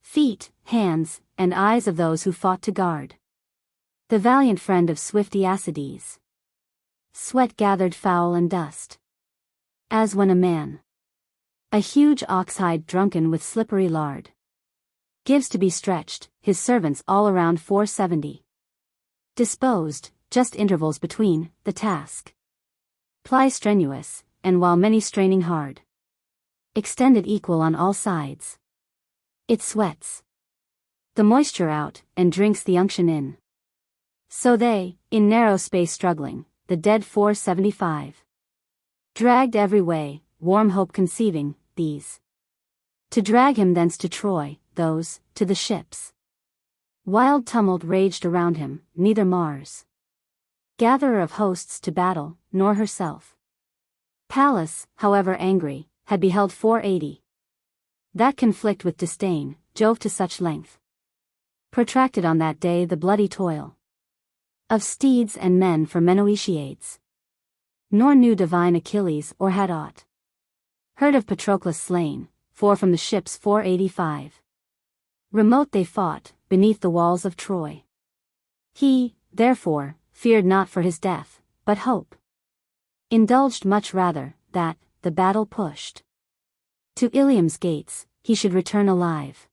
Feet, hands, and eyes of those who fought to guard the valiant friend of swift Aeacides. Sweat gathered foul and dust, as when a man, a huge ox-hide drunken with slippery lard, gives to be stretched, his servants all around. 470. Disposed, just intervals between, the task ply strenuous, and while many straining hard, extended equal on all sides, it sweats the moisture out, and drinks the unction in. So they, in narrow space struggling, the dead. 475. Dragged every way, warm hope conceiving, these to drag him thence to Troy, those, to the ships. Wild tumult raged around him, neither Mars, gatherer of hosts to battle, nor herself, Pallas, however angry, had beheld. 480. That conflict with disdain, Jove to such length Protracted on that day the bloody toil of steeds and men for Menoetiades. Nor knew divine Achilles or had aught heard of Patroclus slain, for from the ships 485 remote they fought, beneath the walls of Troy. He, therefore, feared not for his death, but hope indulged much rather, that, the battle pushed to Ilium's gates, he should return alive.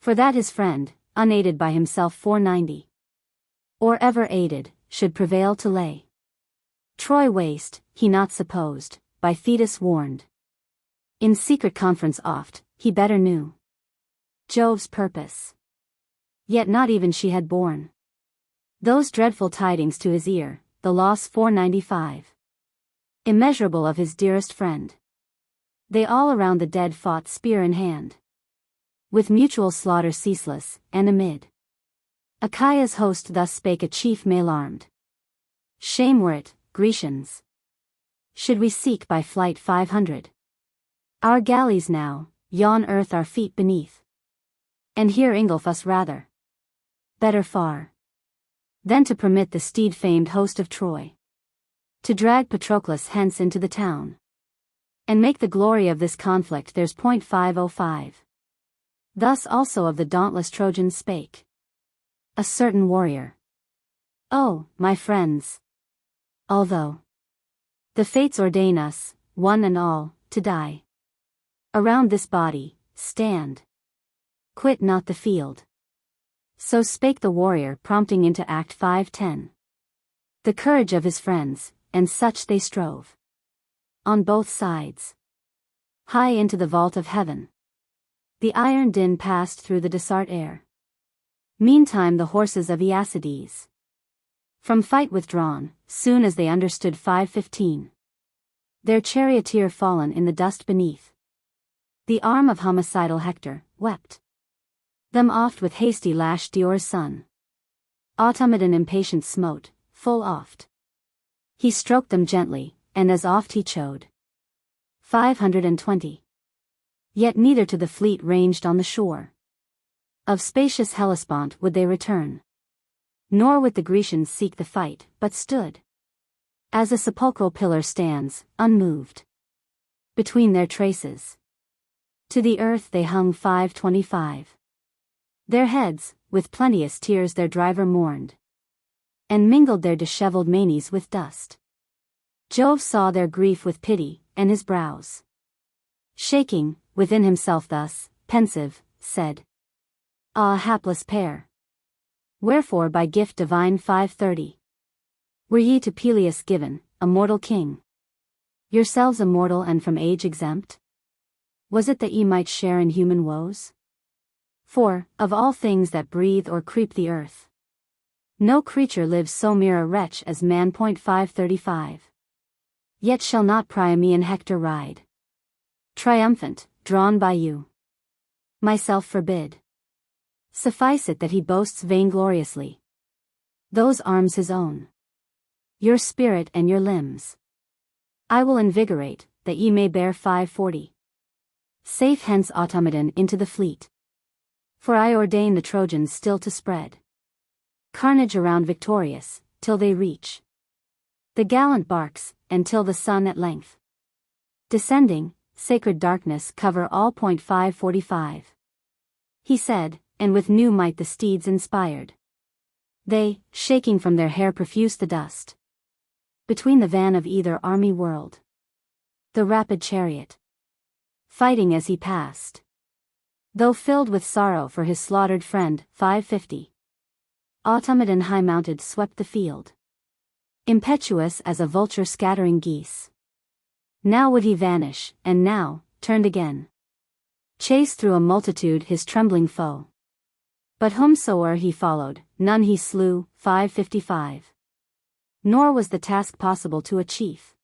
For that his friend, unaided by himself 490, or ever aided, should prevail to lay Troy waste, he not supposed, by Thetis warned. In secret conference oft, he better knew Jove's purpose. Yet not even she had borne those dreadful tidings to his ear, the loss 495. Immeasurable of his dearest friend. They all around the dead fought spear in hand, with mutual slaughter ceaseless, and amid Achaea's host thus spake a chief mail-armed. Shame were it, Grecians, should we seek by flight 500. Our galleys now, yawn earth our feet beneath, and here engulf us rather. Better far than to permit the steed-famed host of Troy to drag Patroclus hence into the town, and make the glory of this conflict theirs. 505. Thus also of the dauntless Trojans spake a certain warrior. Oh, my friends! Although the fates ordain us, one and all, to die, around this body, stand. Quit not the field. So spake the warrior, prompting into Act 5:10. The courage of his friends, and such they strove on both sides, high into the vault of heaven. The iron din passed through the desart air. Meantime the horses of Aeacides, from fight withdrawn, soon as they understood 5:15, their charioteer fallen in the dust beneath the arm of homicidal Hector, wept them oft with hasty lash. Dior's son Automedon impatient smote, full oft he stroked them gently, and as oft he chode. 520. Yet neither to the fleet ranged on the shore of spacious Hellespont would they return, nor would the Grecians seek the fight, but stood as a sepulchral pillar stands, unmoved, between their traces. To the earth they hung. 525. Their heads, with plenteous tears their driver mourned, and mingled their dishevelled manes with dust. Jove saw their grief with pity, and his brows shaking, within himself thus, pensive, said, Ah, hapless pair! Wherefore by gift divine 530 were ye to Peleus given, a mortal king? Yourselves immortal and from age exempt? Was it that ye might share in human woes? For, of all things that breathe or creep the earth, no creature lives so mere a wretch as man. 535. Yet shall not Priamean Hector ride triumphant, drawn by you. Myself forbid. Suffice it that he boasts vaingloriously those arms his own, your spirit and your limbs I will invigorate, that ye may bear. 540. Safe hence Automedon into the fleet, for I ordain the Trojans still to spread carnage around victorious, till they reach the gallant barks, and till the sun at length descending, sacred darkness cover all. 545. He said, and with new might the steeds inspired, they, shaking from their hair profuse the dust, between the van of either army whirled the rapid chariot, fighting as he passed, though filled with sorrow for his slaughtered friend. 550. Automedon high-mounted swept the field, impetuous as a vulture scattering geese. Now would he vanish, and now, turned again, chase through a multitude his trembling foe. But whomsoe'er he followed, none he slew. 555. Nor was the task possible to a chief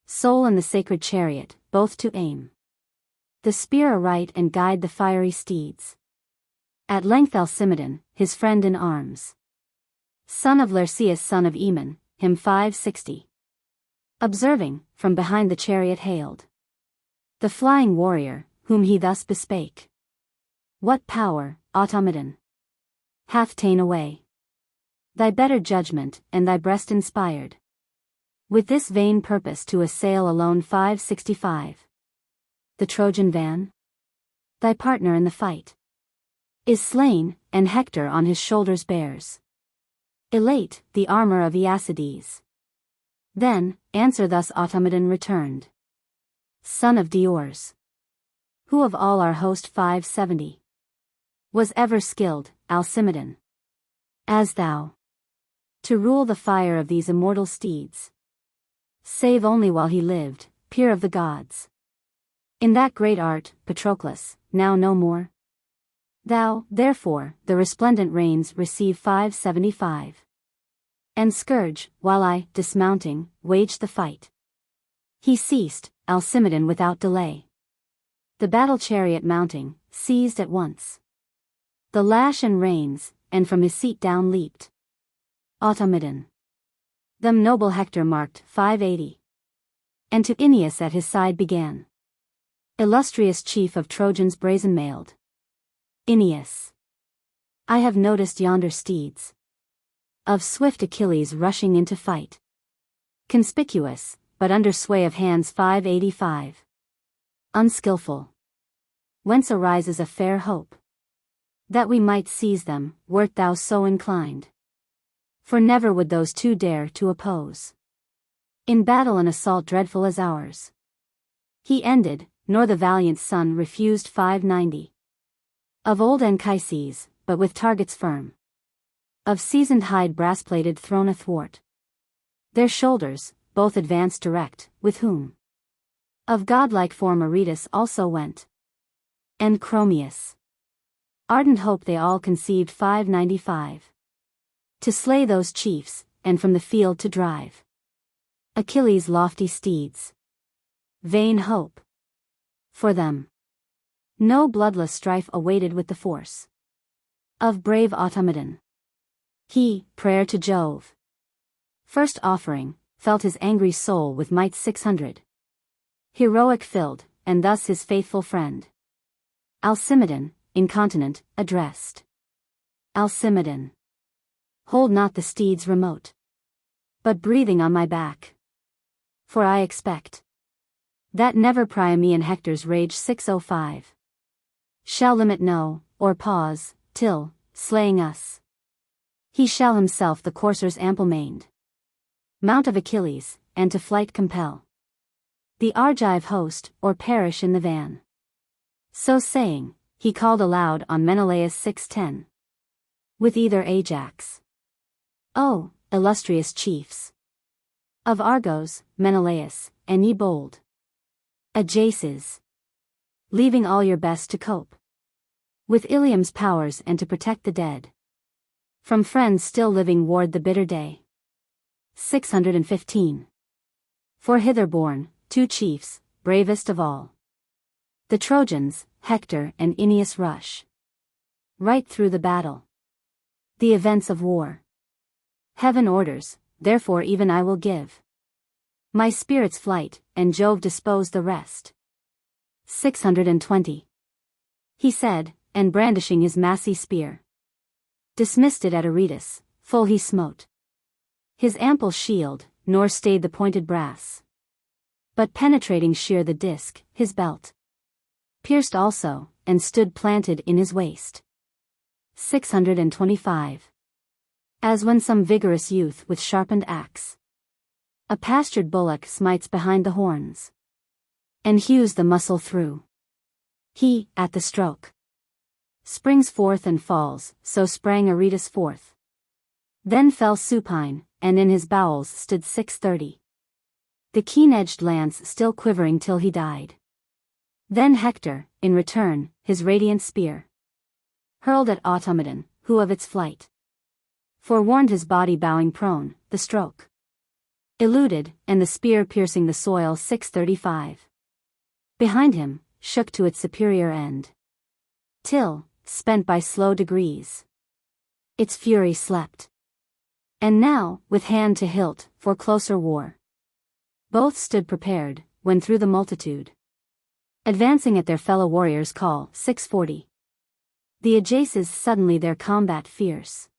soul in the sacred chariot, both to aim the spear aright and guide the fiery steeds. At length Alcimedon, his friend in arms, son of Lerceus son of Aemon, him. 560. Observing, from behind the chariot hailed the flying warrior, whom he thus bespake. What power, Automedon, hath ta'en away thy better judgment, and thy breast inspired with this vain purpose to assail alone 565. The Trojan van, thy partner in the fight, is slain, and Hector on his shoulders bears elate the armor of Aeacides. Then, answer thus Automedon returned. Son of Diores, who of all our host 570 was ever skilled, Alcimedon, as thou, to rule the fire of these immortal steeds, save only while he lived, peer of the gods. In that great art, Patroclus, now no more. Thou, therefore, the resplendent reins receive 575. And scourge, while I, dismounting, waged the fight. He ceased, Alcimedon without delay. The battle chariot mounting, seized at once the lash and reins, and from his seat down leaped Automedon. Them noble Hector marked 580. And to Aeneas at his side began. Illustrious chief of Trojans brazen-mailed Aeneas, I have noticed yonder steeds of swift Achilles rushing into fight. Conspicuous, but under sway of hands 585. Unskillful. Whence arises a fair hope that we might seize them, wert thou so inclined. For never would those two dare to oppose in battle an assault dreadful as ours. He ended, nor the valiant son refused 590. Of old Anchises, but with targets firm. Of seasoned hide brass-plated thrown athwart their shoulders, both advanced direct, with whom of godlike form Aretus also went. And Chromius. Ardent hope they all conceived 595. To slay those chiefs, and from the field to drive Achilles' lofty steeds. Vain hope. For them no bloodless strife awaited with the force of brave Automedon. He, prayer to Jove, first offering, felt his angry soul with might 600. Heroic filled, and thus his faithful friend Alcimedon, incontinent, addressed. Alcimedon, hold not the steeds remote, but breathing on my back. For I expect that never Priamean Hector's rage 605 shall limit no, or pause, till, slaying us, he shall himself the coursers ample-maned mount of Achilles, and to flight compel the Argive host, or perish in the van. So saying, he called aloud on Menelaus 610. With either Ajax. O, illustrious chiefs of Argos, Menelaus, and ye bold Ajaces, leaving all your best to cope with Ilium's powers and to protect the dead from friends still living ward the bitter day. 615. For hither born, two chiefs, bravest of all the Trojans, Hector and Aeneas rush right through the battle, the events of war. Heaven orders, therefore even I will give my spirit's flight, and Jove dispose the rest. 620. He said, and brandishing his massy spear, dismissed it at Aretus, full he smote his ample shield, nor stayed the pointed brass, but penetrating sheer the disk, his belt pierced also, and stood planted in his waist. 625. As when some vigorous youth with sharpened axe a pastured bullock smites behind the horns, and hews the muscle through. He, at the stroke, springs forth and falls, so sprang Aretus forth. Then fell supine, and in his bowels stood 630. The keen-edged lance still quivering till he died. Then Hector, in return, his radiant spear hurled at Automedon, who of its flight forewarned his body bowing prone, the stroke eluded, and the spear piercing the soil 635. Behind him, shook to its superior end, till, spent by slow degrees, its fury slept. And now, with hand to hilt, for closer war, both stood prepared, when through the multitude, advancing at their fellow warriors' call 640, The Ajaces suddenly their combat fierce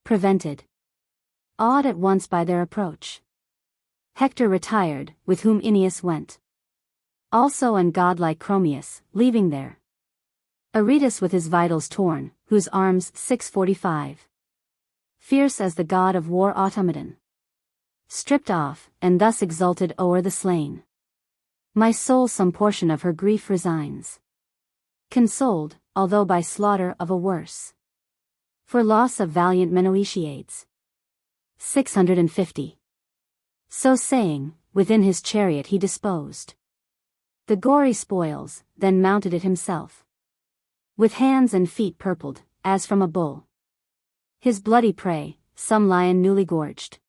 prevented, awed at once by their approach. Hector retired, with whom Aeneas went. Also and godlike Chromius, leaving there Aretus with his vitals torn, whose arms 645. Fierce as the god of war automaton. Stripped off, and thus exulted o'er the slain. My soul some portion of her grief resigns. Consoled, although by slaughter of a worse. For loss of valiant Menoetiades. 650. So saying, within his chariot he disposed the gory spoils, then mounted it himself. With hands and feet purpled, as from a bull. His bloody prey, some lion newly gorged.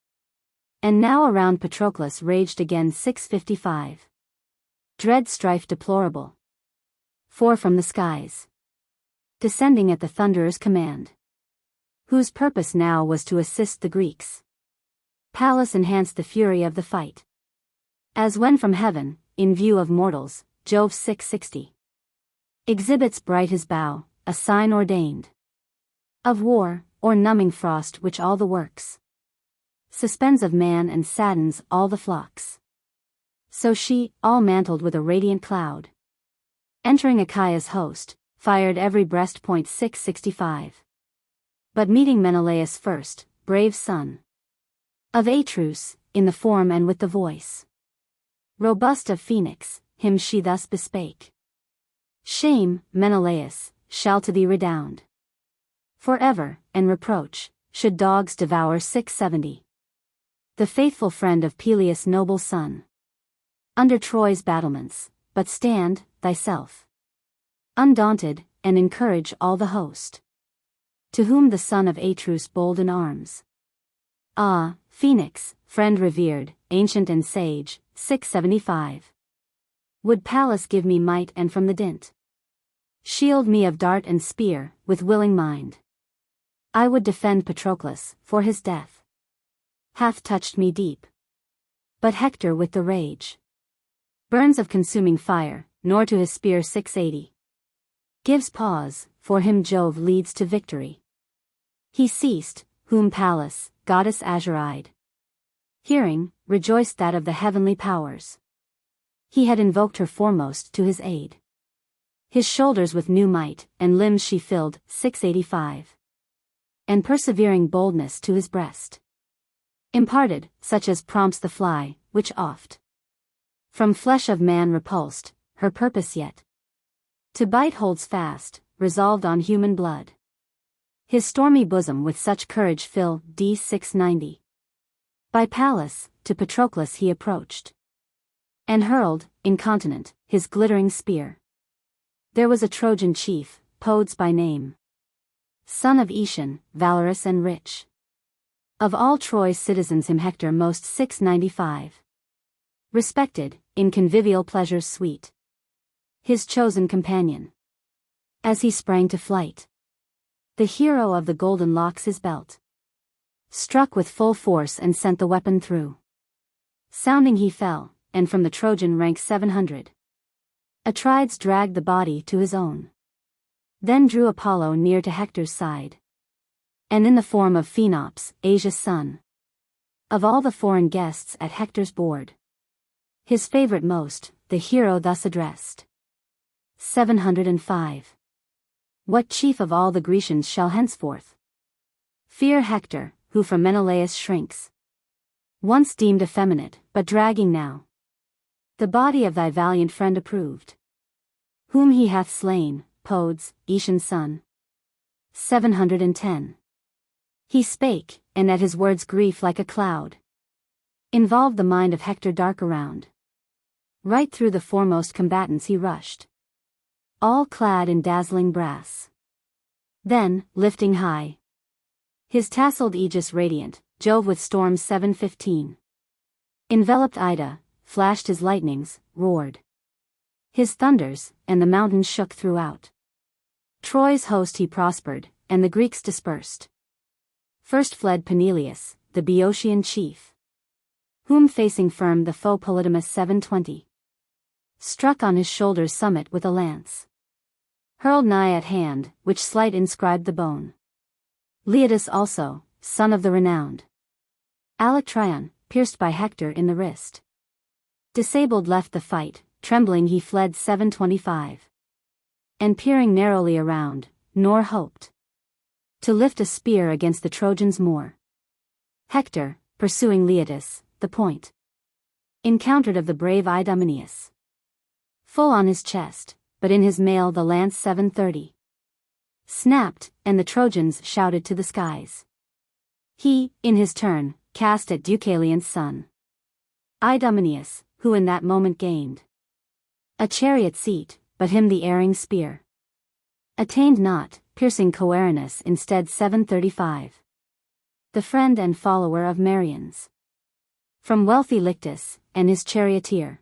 And now around Patroclus raged again 655. Dread strife deplorable. For from the skies, descending at the thunderer's command, whose purpose now was to assist the Greeks, Pallas enhanced the fury of the fight. As when from heaven, in view of mortals, Jove 660. Exhibits bright his bow, a sign ordained of war, or numbing frost which all the works suspends of man and saddens all the flocks. So she, all mantled with a radiant cloud, entering Achaea's host, fired every breast point 665. But meeting Menelaus first, brave son of Atreus, in the form and with the voice robust of Phoenix, him she thus bespake. Shame, Menelaus, shall to thee redound forever, and reproach, should dogs devour 670. The faithful friend of Peleus' noble son, under Troy's battlements, but stand, thyself, undaunted, and encourage all the host, to whom the son of Atreus bold in arms. Ah, Phoenix, friend revered, ancient and sage, 675. Would Pallas give me might and from the dint shield me of dart and spear, with willing mind, I would defend Patroclus, for his death hath touched me deep. But Hector with the rage burns of consuming fire, nor to his spear 680 gives pause, for him Jove leads to victory. He ceased, whom Pallas, goddess azure-eyed, hearing, rejoiced that of the heavenly powers he had invoked her foremost to his aid. His shoulders with new might, and limbs she filled, 685. And persevering boldness to his breast imparted, such as prompts the fly, which oft from flesh of man repulsed, her purpose yet to bite holds fast, resolved on human blood. His stormy bosom with such courage fill, d 690. By Pallas, to Patroclus he approached, and hurled, incontinent, his glittering spear. There was a Trojan chief, Podes by name, son of Aetion, valorous and rich. Of all Troy's citizens him Hector most 695. Respected, in convivial pleasures sweet. His chosen companion. As he sprang to flight, the hero of the golden locks his belt struck with full force and sent the weapon through. Sounding he fell, and from the Trojan rank 700. Atrides dragged the body to his own. Then drew Apollo near to Hector's side. And in the form of Phaenops, Asia's son, of all the foreign guests at Hector's board, his favorite most, the hero thus addressed. 705. What chief of all the Grecians shall henceforth fear Hector, who from Menelaus shrinks? Once deemed effeminate, but dragging now the body of thy valiant friend approved, whom he hath slain, Podes, Aetion's son. 710. He spake, and at his words grief like a cloud involved the mind of Hector dark around. Right through the foremost combatants he rushed, all clad in dazzling brass. Then, lifting high his tasseled aegis radiant, Jove with storms 715. Enveloped Ida, flashed his lightnings, roared his thunders, and the mountains shook throughout. Troy's host he prospered, and the Greeks dispersed. First fled Peneleus, the Boeotian chief, whom facing firm the foe Polydamas 720 struck on his shoulder's summit with a lance. hurled nigh at hand, which slight inscribed the bone. Leotus also, son of the renowned Alectryon, pierced by Hector in the wrist. Disabled left the fight, trembling he fled 725. And peering narrowly around, nor hoped to lift a spear against the Trojans more. Hector, pursuing Leotus, the point encountered of the brave Idomeneus. Full on his chest, but in his mail the lance 730 snapped, and the Trojans shouted to the skies. He, in his turn, cast at Deucalion's son Idomeneus, who in that moment gained a chariot seat, but him the erring spear attained not, piercing Coerinus instead 735. The friend and follower of Merion's, from wealthy Lyctus, and his charioteer.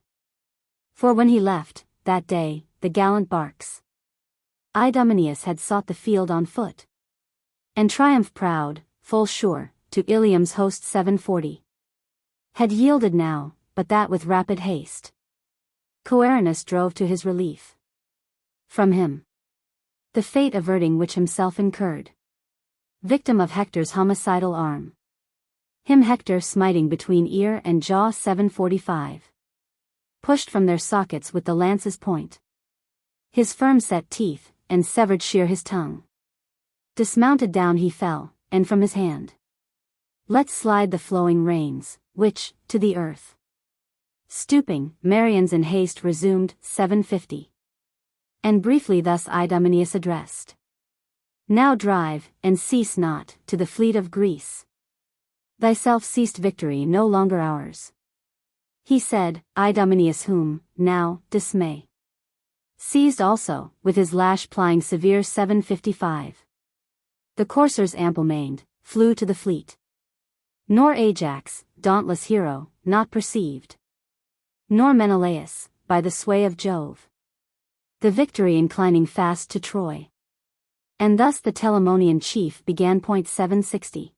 For when he left, that day, the gallant barks, Idomeneus had sought the field on foot, and triumph proud, full sure, to Ilium's host 740. Had yielded now, but that with rapid haste Coerinus drove to his relief. From him the fate averting which himself incurred, victim of Hector's homicidal arm. Him Hector smiting between ear and jaw 745. Pushed from their sockets with the lance's point his firm-set teeth, and severed sheer his tongue. Dismounted down he fell, and from his hand let slide the flowing reins, which, to the earth stooping, Merion's in haste resumed 750. And briefly thus Idomeneus addressed. Now drive, and cease not, to the fleet of Greece. Thyself ceased victory no longer ours. He said, Idomeneus whom, now, dismay seized also, with his lash plying severe 755. The coursers ample-maned, flew to the fleet. Nor Ajax, dauntless hero, not perceived. Nor Menelaus, by the sway of Jove. The victory inclining fast to Troy. And thus the Telamonian chief began. 760.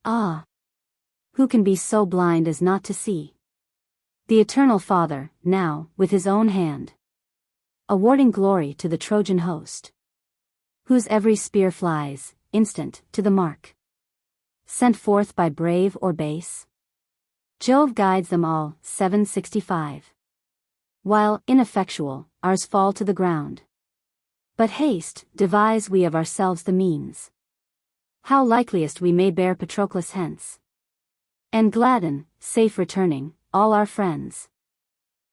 Ah! Who can be so blind as not to see? The eternal Father, now, with his own hand, awarding glory to the Trojan host, whose every spear flies, instant, to the mark. Sent forth by brave or base, Jove guides them all. 765. While, ineffectual, ours fall to the ground. But haste, devise we of ourselves the means. How likeliest we may bear Patroclus hence, and gladden, safe returning, all our friends,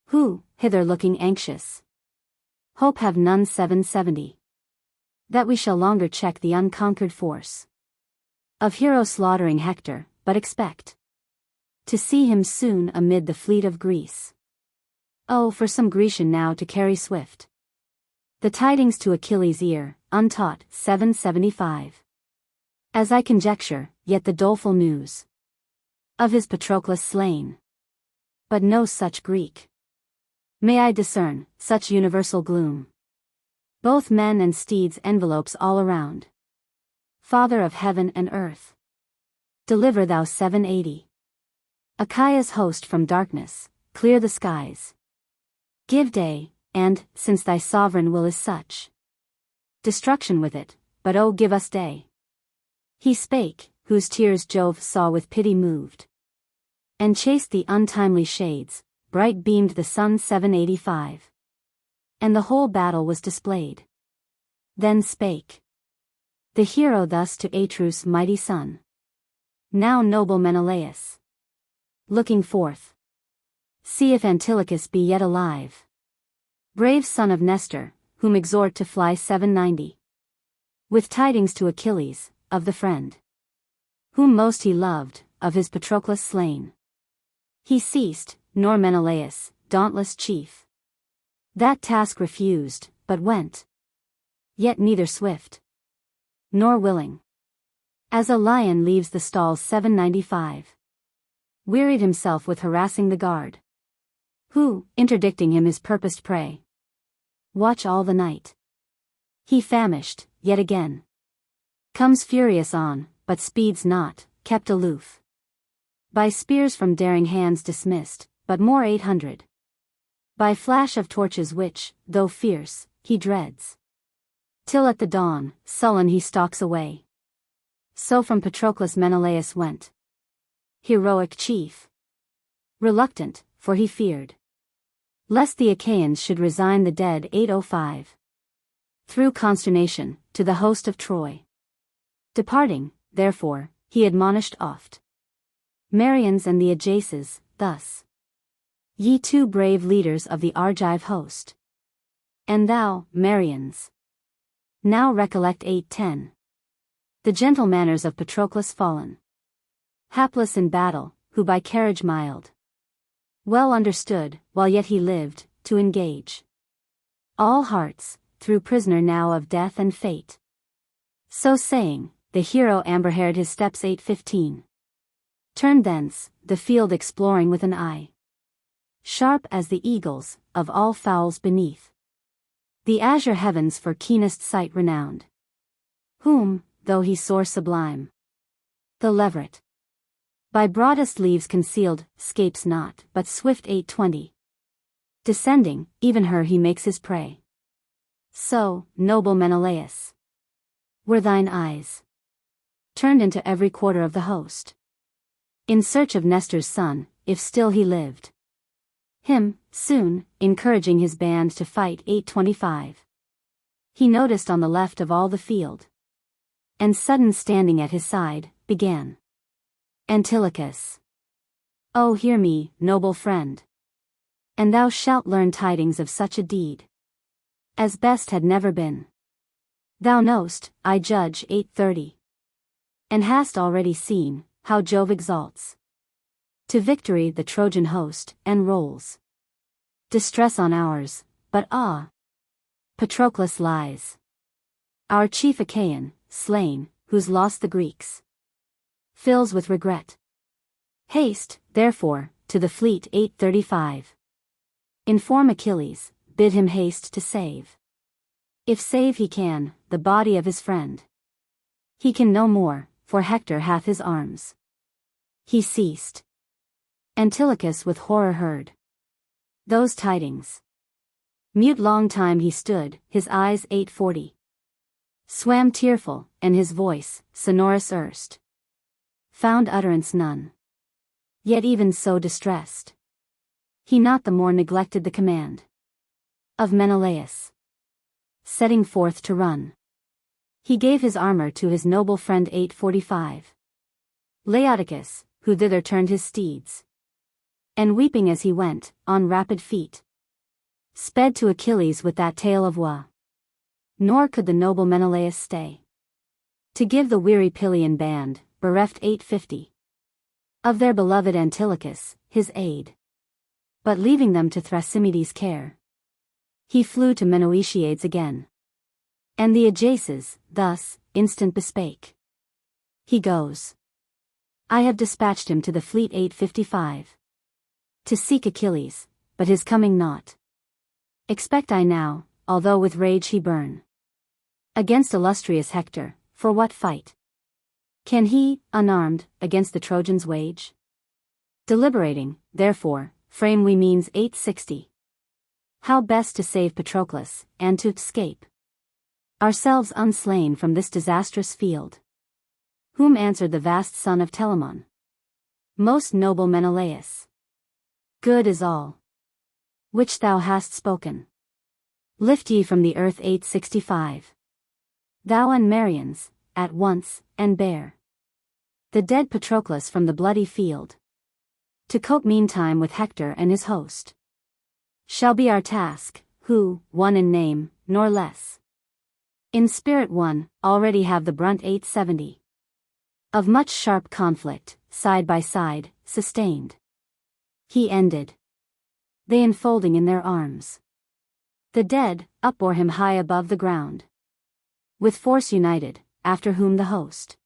who, hither looking anxious, hope have none. 770. That we shall longer check the unconquered force of hero slaughtering Hector, but expect to see him soon amid the fleet of Greece. Oh, for some Grecian now to carry swift the tidings to Achilles' ear, untaught. 775. As I conjecture, yet the doleful news of his Patroclus slain. But no such Greek may I discern, such universal gloom. Both men and steeds envelopes all around. Father of heaven and earth, deliver thou. 780. Achaea's host from darkness, clear the skies. Give day, and, since thy sovereign will is such, destruction with it, but oh give us day. He spake, whose tears Jove saw with pity moved, and chased the untimely shades, bright beamed the sun. 785. And the whole battle was displayed. Then spake the hero thus to Atreus' mighty son, now noble Menelaus, looking forth, see if Antilochus be yet alive. Brave son of Nestor, whom exhort to fly. 790. With tidings to Achilles, of the friend whom most he loved, of his Patroclus slain. He ceased, nor Menelaus, dauntless chief, that task refused, but went, yet neither swift nor willing, as a lion leaves the stalls. 795. Wearied himself with harassing the guard, who, interdicting him his purposed prey, watch all the night. He famished, yet again comes furious on, but speeds not, kept aloof by spears from daring hands dismissed, but more 800 by flash of torches which, though fierce, he dreads. Till at the dawn, sullen he stalks away. So from Patroclus Menelaus went. Heroic chief. Reluctant, for he feared lest the Achaeans should resign the dead 805. Through consternation, to the host of Troy. Departing, therefore, he admonished oft Marians and the Ajaces, thus. Ye two brave leaders of the Argive host. And thou, Marians. Now recollect 810. The gentle manners of Patroclus fallen. Hapless in battle, who by carriage mild. Well understood, while yet he lived, to engage all hearts, through prisoner now of death and fate. So saying, the hero amber-haired his steps 815. Turned thence, the field exploring with an eye sharp as the eagle's, of all fowls beneath the azure heavens for keenest sight renowned. Whom, though he soar sublime, the leveret by broadest leaves concealed, scapes not, but swift 820. Descending, even her he makes his prey. So, noble Menelaus, were thine eyes turned into every quarter of the host, in search of Nestor's son, if still he lived. Him, soon, encouraging his band to fight 825. He noticed on the left of all the field, and sudden standing at his side, began. Antilochus. Oh, hear me, noble friend. And thou shalt learn tidings of such a deed as best had never been. Thou know'st, I judge 830. And hast already seen, how Jove exalts to victory the Trojan host, and rolls distress on ours, but ah! Patroclus lies. Our chief Achaean, slain, whose loss the Greeks fills with regret. Haste, therefore, to the fleet 835. Inform Achilles, bid him haste to save. If save he can, the body of his friend. He can no more, for Hector hath his arms. He ceased. Antilochus with horror heard those tidings. Mute long time he stood, his eyes 840 swam tearful, and his voice, sonorous erst, found utterance none. Yet even so distressed, he not the more neglected the command of Menelaus. Setting forth to run, he gave his armor to his noble friend 845. Laodocus, who thither turned his steeds, and weeping as he went, on rapid feet, sped to Achilles with that tale of woe. Nor could the noble Menelaus stay to give the weary Pylian band, bereft 850, of their beloved Antilochus, his aid. But leaving them to Thrasymedes' care, he flew to Menoetiades again. And the Ajaces, thus, instant bespake. He goes. I have dispatched him to the fleet 855. To seek Achilles, but his coming not. Expect I now, although with rage he burn against illustrious Hector, for what fight can he, unarmed, against the Trojans wage? Deliberating, therefore, frame we means 860. How best to save Patroclus, and to escape ourselves unslain from this disastrous field. Whom answered the vast son of Telamon. Most noble Menelaus. Good is all which thou hast spoken. Lift ye from the earth 865. Thou and Marians, at once, and bear the dead Patroclus from the bloody field. To cope meantime with Hector and his host shall be our task, who, one in name, nor less in spirit one, already have the brunt 870. Of much sharp conflict, side by side, sustained. He ended. They enfolding in their arms the dead, upbore him high above the ground. With force united, after whom the host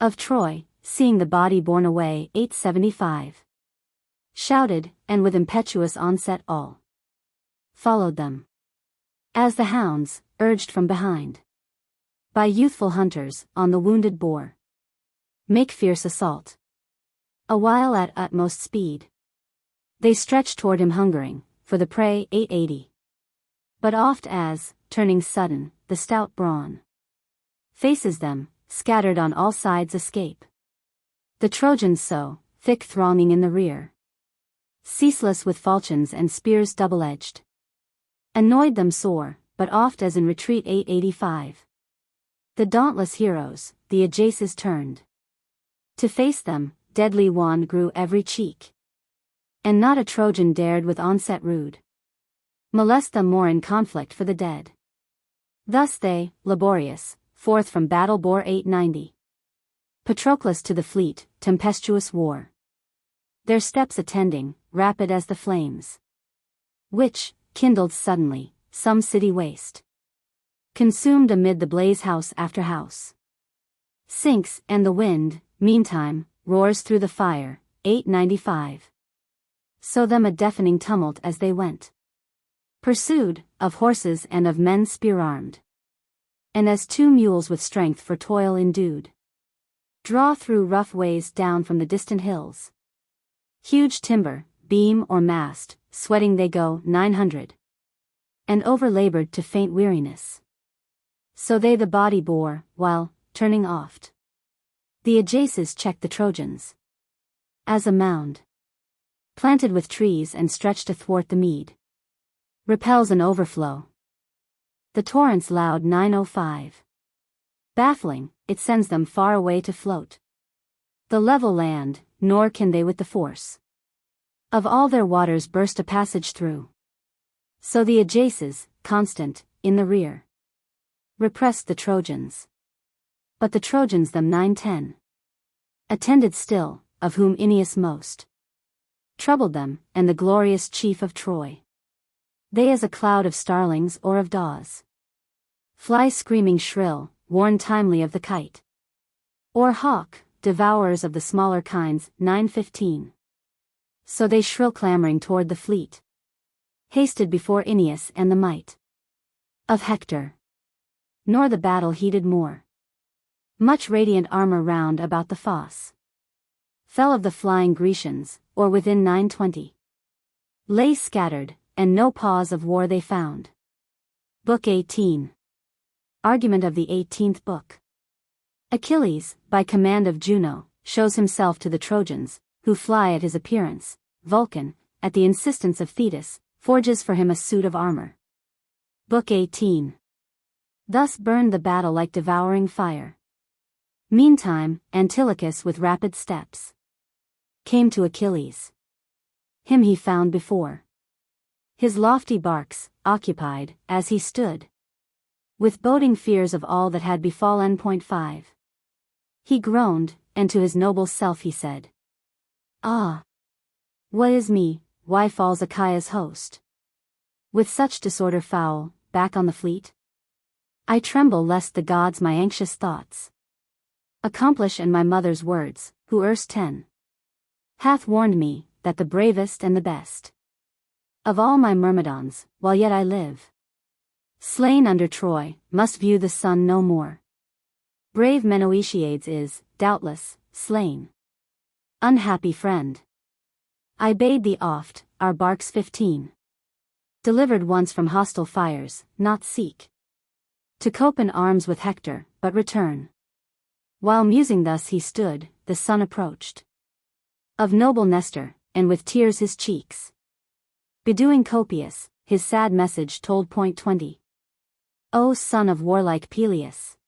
of Troy, seeing the body borne away 875, shouted, and with impetuous onset all followed them. As the hounds, urged from behind by youthful hunters, on the wounded boar, make fierce assault. Awhile at utmost speed, they stretch toward him hungering, for the prey 880. But oft as, turning sudden, the stout brawn faces them, scattered on all sides escape. The Trojans so, thick thronging in the rear, ceaseless with falchions and spears double-edged, annoyed them sore, but oft as in retreat 885. The dauntless heroes, the Ajaces turned. To face them, deadly wan grew every cheek. And not a Trojan dared with onset rude molest them more in conflict for the dead. Thus they, laborious, forth from battle bore 890. Patroclus to the fleet, tempestuous war. Their steps attending, rapid as the flames, which, kindled suddenly, some city waste, consumed amid the blaze house after house. Sinks, and the wind, meantime, roars through the fire, 895. So them a deafening tumult as they went, pursued, of horses and of men spear-armed. And as two mules with strength for toil endued, draw through rough ways down from the distant hills. Huge timber, beam or mast, sweating they go 900. And over-labored to faint weariness. So they the body bore, while, turning oft, the Ajaces checked the Trojans. As a mound, planted with trees and stretched athwart the mead, repels an overflow. The torrent's loud 905. Baffling, it sends them far away to float the level land, nor can they with the force of all their waters burst a passage through. So the Ajaces, constant, in the rear, repressed the Trojans. But the Trojans them 910 attended still, of whom Aeneas most troubled them, and the glorious chief of Troy. They as a cloud of starlings or of daws fly screaming shrill, warn timely of the kite or hawk, devourers of the smaller kinds, 915. So they shrill clamoring toward the fleet, hasted before Aeneas and the might of Hector. Nor the battle heeded more. Much radiant armor round about the fosse fell of the flying Grecians, or within 920. Lay scattered, and no pause of war they found. Book 18. Argument of the 18th book. Achilles, by command of Juno, shows himself to the Trojans, who fly at his appearance. Vulcan, at the insistence of Thetis, forges for him a suit of armor. Book 18. Thus burned the battle like devouring fire. Meantime, Antilochus with rapid steps came to Achilles. Him he found before his lofty barks, occupied, as he stood, with boding fears of all that had befallen. 5. He groaned, and to his noble self he said, "Ah! What is me, why falls Achaea's host with such disorder foul, back on the fleet? I tremble lest the gods my anxious thoughts accomplish, and my mother's words, who erst 10 hath warned me, that the bravest and the best of all my Myrmidons, while yet I live, slain under Troy, must view the sun no more. Brave Menoetiades is, doubtless, slain. Unhappy friend! I bade thee oft, our barks 15, delivered once from hostile fires, not seek to cope in arms with Hector, but return." While musing thus he stood, the sun approached of noble Nestor, and with tears his cheeks bedewing copious, his sad message told. 20. O son of warlike Peleus,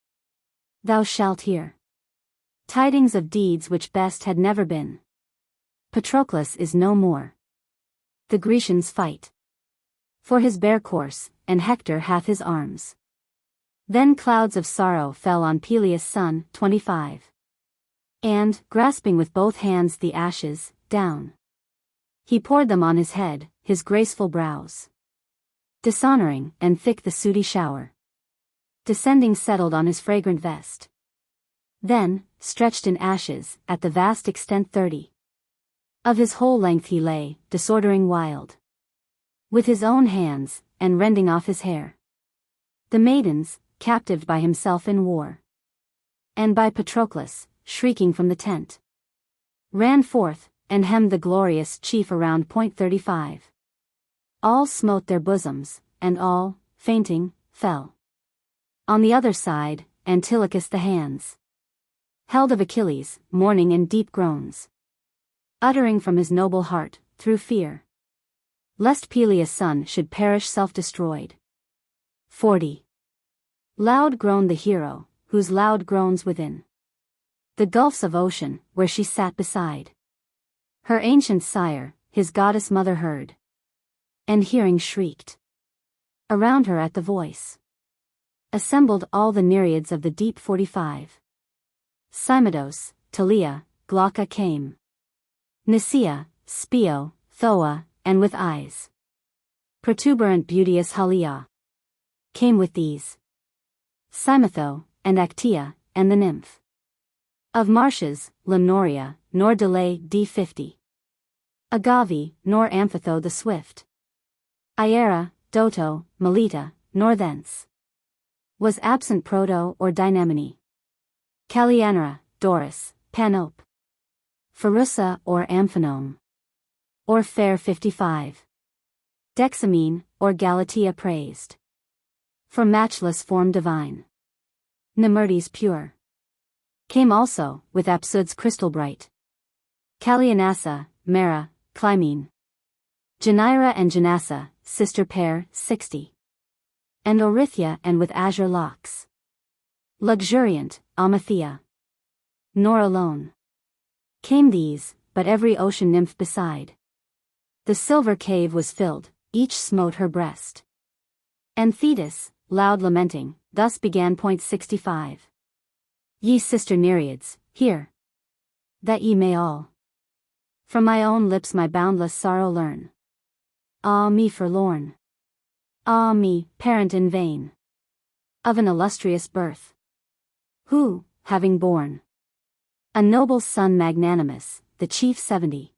thou shalt hear tidings of deeds which best had never been. Patroclus is no more. The Grecians fight for his bare corse, and Hector hath his arms. Then clouds of sorrow fell on Peleus' son. 25. And, grasping with both hands the ashes, down he poured them on his head, his graceful brows dishonoring, and thick the sooty shower descending settled on his fragrant vest. Then, stretched in ashes, at the vast extent 30 of his whole length he lay, disordering wild with his own hands, and rending off his hair. The maidens, captived by himself in war, and by Patroclus, shrieking from the tent, ran forth, and hemmed the glorious chief around. 35. All smote their bosoms, and all, fainting, fell. On the other side, Antilochus the hands held of Achilles, mourning in deep groans, uttering from his noble heart, through fear, lest Peleus' son should perish self-destroyed. 40. Loud groaned the hero, whose loud groans within the gulfs of ocean, where she sat beside her ancient sire, his goddess mother heard, and hearing shrieked. Around her at the voice assembled all the nereids of the deep. 45. Cymodos, Talia, Glauca came, Nicaea, Spio, Thoa, and with eyes protuberant beauteous Halia came with these. Cymotho, and Actaea, and the nymph of marshes, Limnoria, nor delay. D50. Agave, nor Amphitho the swift. Iera, Doto, Melita, nor thence was absent Proto or Dynamene. Calianera, Doris, Panope, Pharusa or Amphinome, or fair. 55. Dexamene, or Galatea praised for matchless form divine. Nemertes pure came also, with Apsuds crystal bright. Calianassa, Mara, Clymene, Geneira and Genassa, sister pair. 60. And Orythia, and with azure locks luxuriant, Amathea. Nor alone came these, but every ocean nymph beside. The silver cave was filled, each smote her breast. And Thetis, loud lamenting, thus began. 65. Ye sister Nereids, hear, that ye may all from my own lips my boundless sorrow learn. Ah me forlorn! Ah me, parent in vain of an illustrious birth, who, having borne a noble son magnanimous, the chief. 70.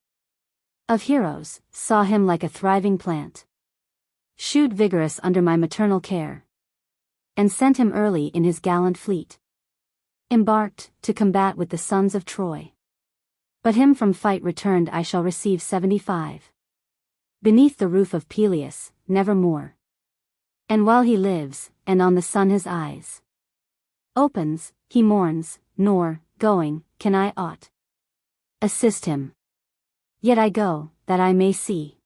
Of heroes, saw him like a thriving plant shoot vigorous under my maternal care, and sent him early in his gallant fleet, embarked, to combat with the sons of Troy. But him from fight returned I shall receive. 75. Beneath the roof of Peleus, nevermore. And while he lives, and on the sun his eyes opens, he mourns, nor, going, can I aught assist him. Yet I go, that I may see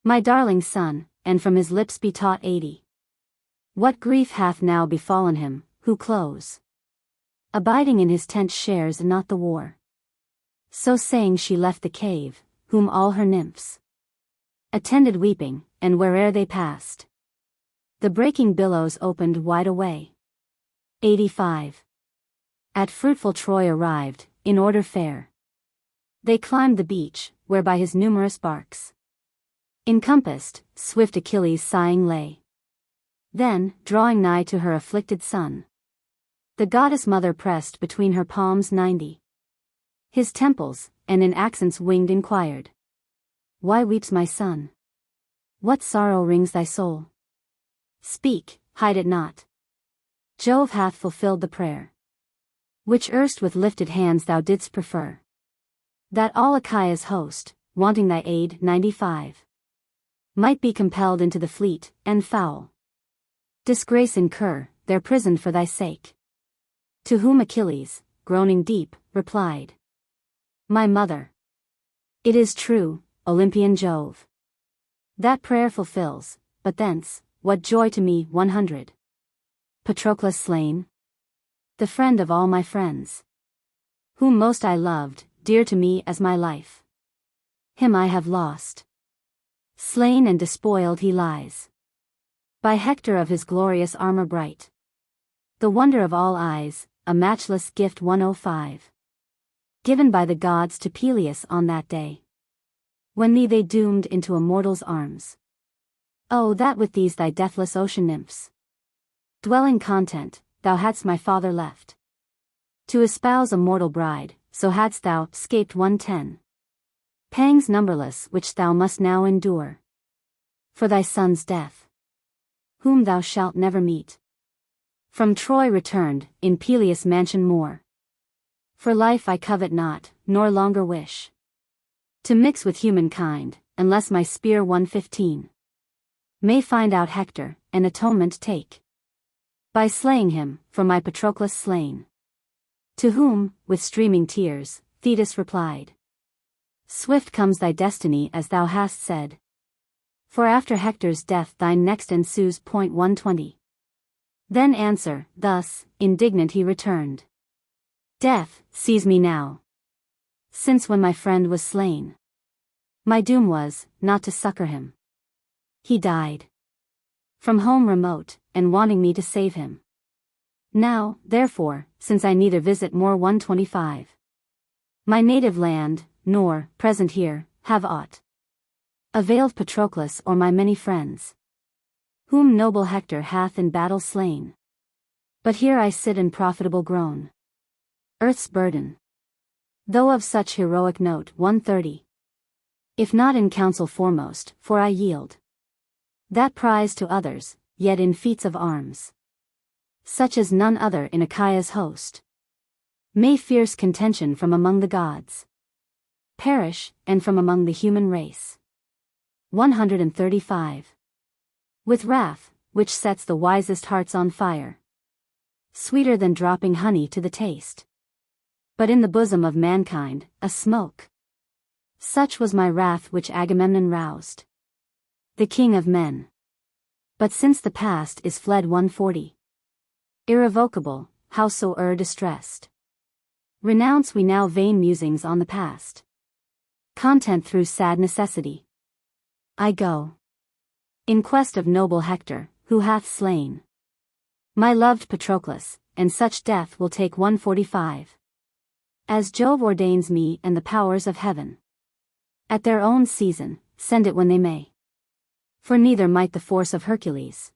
my darling son, and from his lips be taught. 80. What grief hath now befallen him, who close abiding in his tent shares not the war. So saying she left the cave, whom all her nymphs attended weeping, and where'er they passed, the breaking billows opened wide away. 85. At fruitful Troy arrived, in order fair. They climbed the beach, where by his numerous barks encompassed, swift Achilles sighing lay. Then, drawing nigh to her afflicted son, the goddess mother pressed between her palms 90. His temples, and in accents winged inquired, why weeps my son? What sorrow wrings thy soul? Speak, hide it not. Jove hath fulfilled the prayer, which erst with lifted hands thou didst prefer, that all Achaea's host, wanting thy aid. 95. Might be compelled into the fleet, and foul disgrace incur, their prison for thy sake. To whom Achilles, groaning deep, replied, my mother, it is true, Olympian Jove, that prayer fulfills, but thence, what joy to me. 100. Patroclus slain, the friend of all my friends, whom most I loved, dear to me as my life, him I have lost. Slain and despoiled he lies by Hector of his glorious armor bright, the wonder of all eyes, a matchless gift. 105. Given by the gods to Peleus on that day, when thee they doomed into a mortal's arms. Oh, that with these thy deathless ocean nymphs, dwelling content, thou hadst my father left to espouse a mortal bride, so hadst thou 'scaped 110. Pangs numberless which thou must now endure for thy son's death, whom thou shalt never meet. From Troy returned, in Peleus' mansion more. For life I covet not, nor longer wish to mix with humankind, unless my spear. 115. May find out Hector, and atonement take. By slaying him, for my Patroclus slain. To whom, with streaming tears, Thetis replied. Swift comes thy destiny as thou hast said. For after Hector's death thine next ensues. 120. Then answer, thus, indignant he returned. Death, seize me now. Since when my friend was slain. My doom was, not to succor him. He died. From home remote, and wanting me to save him. Now, therefore, since I neither visit more 125. My native land, nor, present here, have aught availed Patroclus or my many friends. Whom noble Hector hath in battle slain. But here I sit in profitable groan. Earth's burden. Though of such heroic note 130. If not in council foremost, for I yield that prize to others, yet in feats of arms. Such as none other in Achaea's host. May fierce contention from among the gods perish, and from among the human race. 135. With wrath, which sets the wisest hearts on fire. Sweeter than dropping honey to the taste. But in the bosom of mankind, a smoke. Such was my wrath which Agamemnon roused. The king of men. But since the past is fled 140. Irrevocable, howsoe'er distressed. Renounce we now vain musings on the past. Content through sad necessity. I go. In quest of noble Hector, who hath slain my loved Patroclus, and such death will take 145. As Jove ordains me and the powers of heaven. At their own season, send it when they may. For neither might the force of Hercules,